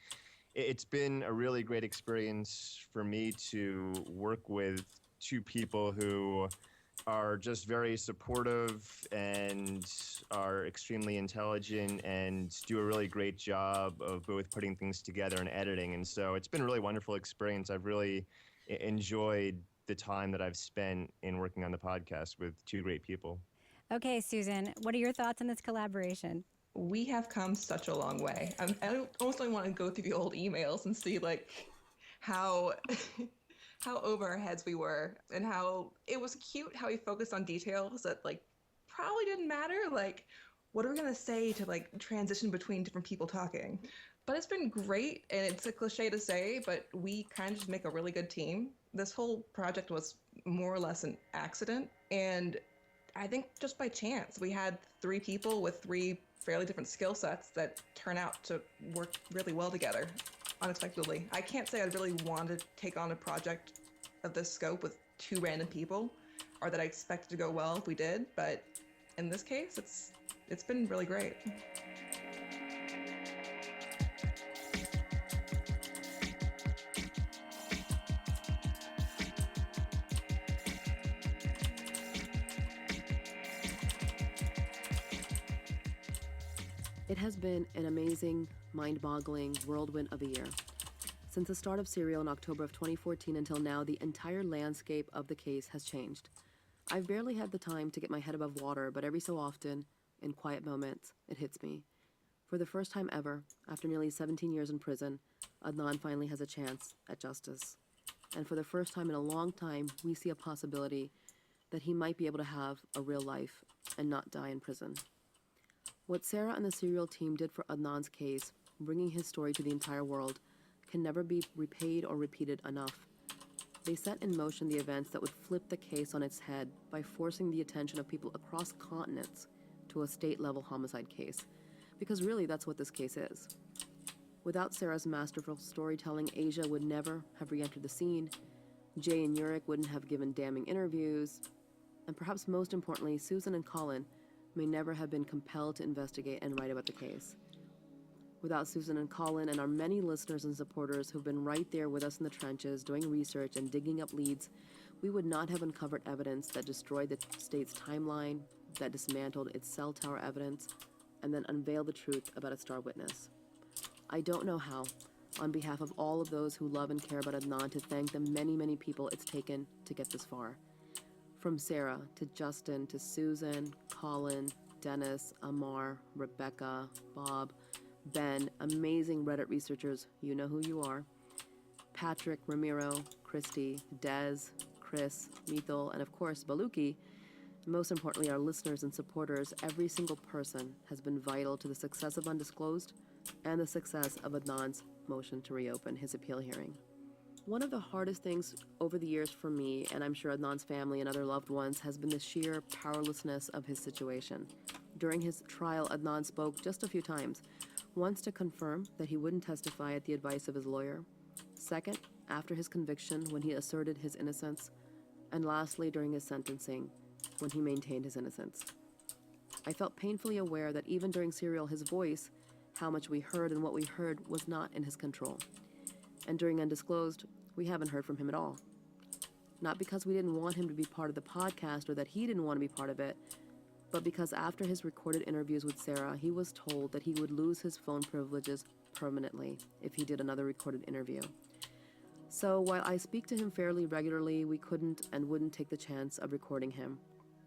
it's been a really great experience for me to work with two people who are just very supportive and are extremely intelligent and do a really great job of both putting things together and editing. And so it's been a really wonderful experience. I've really enjoyed the time that I've spent in working on the podcast with two great people. Okay, Susan, what are your thoughts on this collaboration? we have come such a long way. I almost don't want to go through the old emails and see like how how over our heads we were, and how it was cute how he focused on details that like probably didn't matter. Like, what are we gonna say to like transition between different people talking? But it's been great, and it's a cliche to say, but we kind of just make a really good team. This whole project was more or less an accident, and I think just by chance. We had 3 people with 3 fairly different skill sets that turn out to work really well together, unexpectedly. I can't say I'd really want to take on a project of this scope with 2 random people, or that I expected to go well if we did, but in this case, it's been really great. It has been an amazing, mind-boggling whirlwind of a year. Since the start of Serial in October of 2014 until now, the entire landscape of the case has changed. I've barely had the time to get my head above water, but every so often, in quiet moments, it hits me. For the first time ever, after nearly 17 years in prison, Adnan finally has a chance at justice. And for the first time in a long time, we see a possibility that he might be able to have a real life and not die in prison. What Sarah and the Serial team did for Adnan's case, bringing his story to the entire world, can never be repaid or repeated enough. They set in motion the events that would flip the case on its head by forcing the attention of people across continents to a state-level homicide case, because really that's what this case is. Without Sarah's masterful storytelling, Asia would never have re-entered the scene, Jay and Yurik wouldn't have given damning interviews, and perhaps most importantly, Susan and Colin may never have been compelled to investigate and write about the case. Without Susan and Colin and our many listeners and supporters who've been right there with us in the trenches, doing research and digging up leads, we would not have uncovered evidence that destroyed the state's timeline, that dismantled its cell tower evidence, and then unveiled the truth about a star witness. I don't know how, on behalf of all of those who love and care about Adnan, to thank the many, many people it's taken to get this far. From Sarah, to Justin, to Susan, Colin, Dennis, Amar, Rebecca, Bob, Ben, amazing Reddit researchers, you know who you are, Patrick, Ramiro, Christy, Dez, Chris, Mithil, and of course, Baluki. Most importantly, our listeners and supporters, every single person has been vital to the success of Undisclosed and the success of Adnan's motion to reopen his appeal hearing. One of the hardest things over the years for me, and I'm sure Adnan's family and other loved ones, has been the sheer powerlessness of his situation. During his trial, Adnan spoke just a few times. Once to confirm that he wouldn't testify at the advice of his lawyer. Second, after his conviction when he asserted his innocence. And lastly, during his sentencing, when he maintained his innocence. I felt painfully aware that even during Serial, his voice, how much we heard and what we heard, was not in his control. And during Undisclosed, we haven't heard from him at all. Not because we didn't want him to be part of the podcast or that he didn't want to be part of it, but because after his recorded interviews with Sarah, he was told that he would lose his phone privileges permanently if he did another recorded interview. So while I speak to him fairly regularly, we couldn't and wouldn't take the chance of recording him.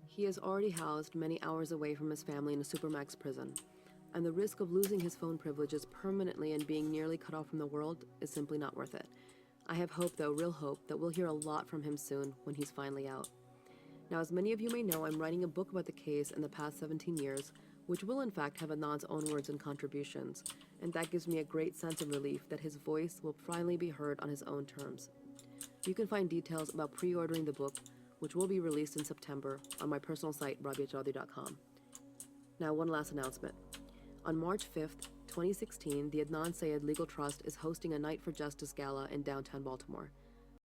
He is already housed many hours away from his family in a Supermax prison, and the risk of losing his phone privileges permanently and being nearly cut off from the world is simply not worth it. I have hope, though, real hope, that we'll hear a lot from him soon when he's finally out. Now, as many of you may know, I'm writing a book about the case in the past 17 years, which will in fact have Adnan's own words and contributions, and that gives me a great sense of relief that his voice will finally be heard on his own terms. You can find details about pre-ordering the book, which will be released in September, on my personal site, rabiachaudhry.com. Now, one last announcement. On March 5th, 2016, the Adnan Syed Legal Trust is hosting a Night for Justice Gala in downtown Baltimore.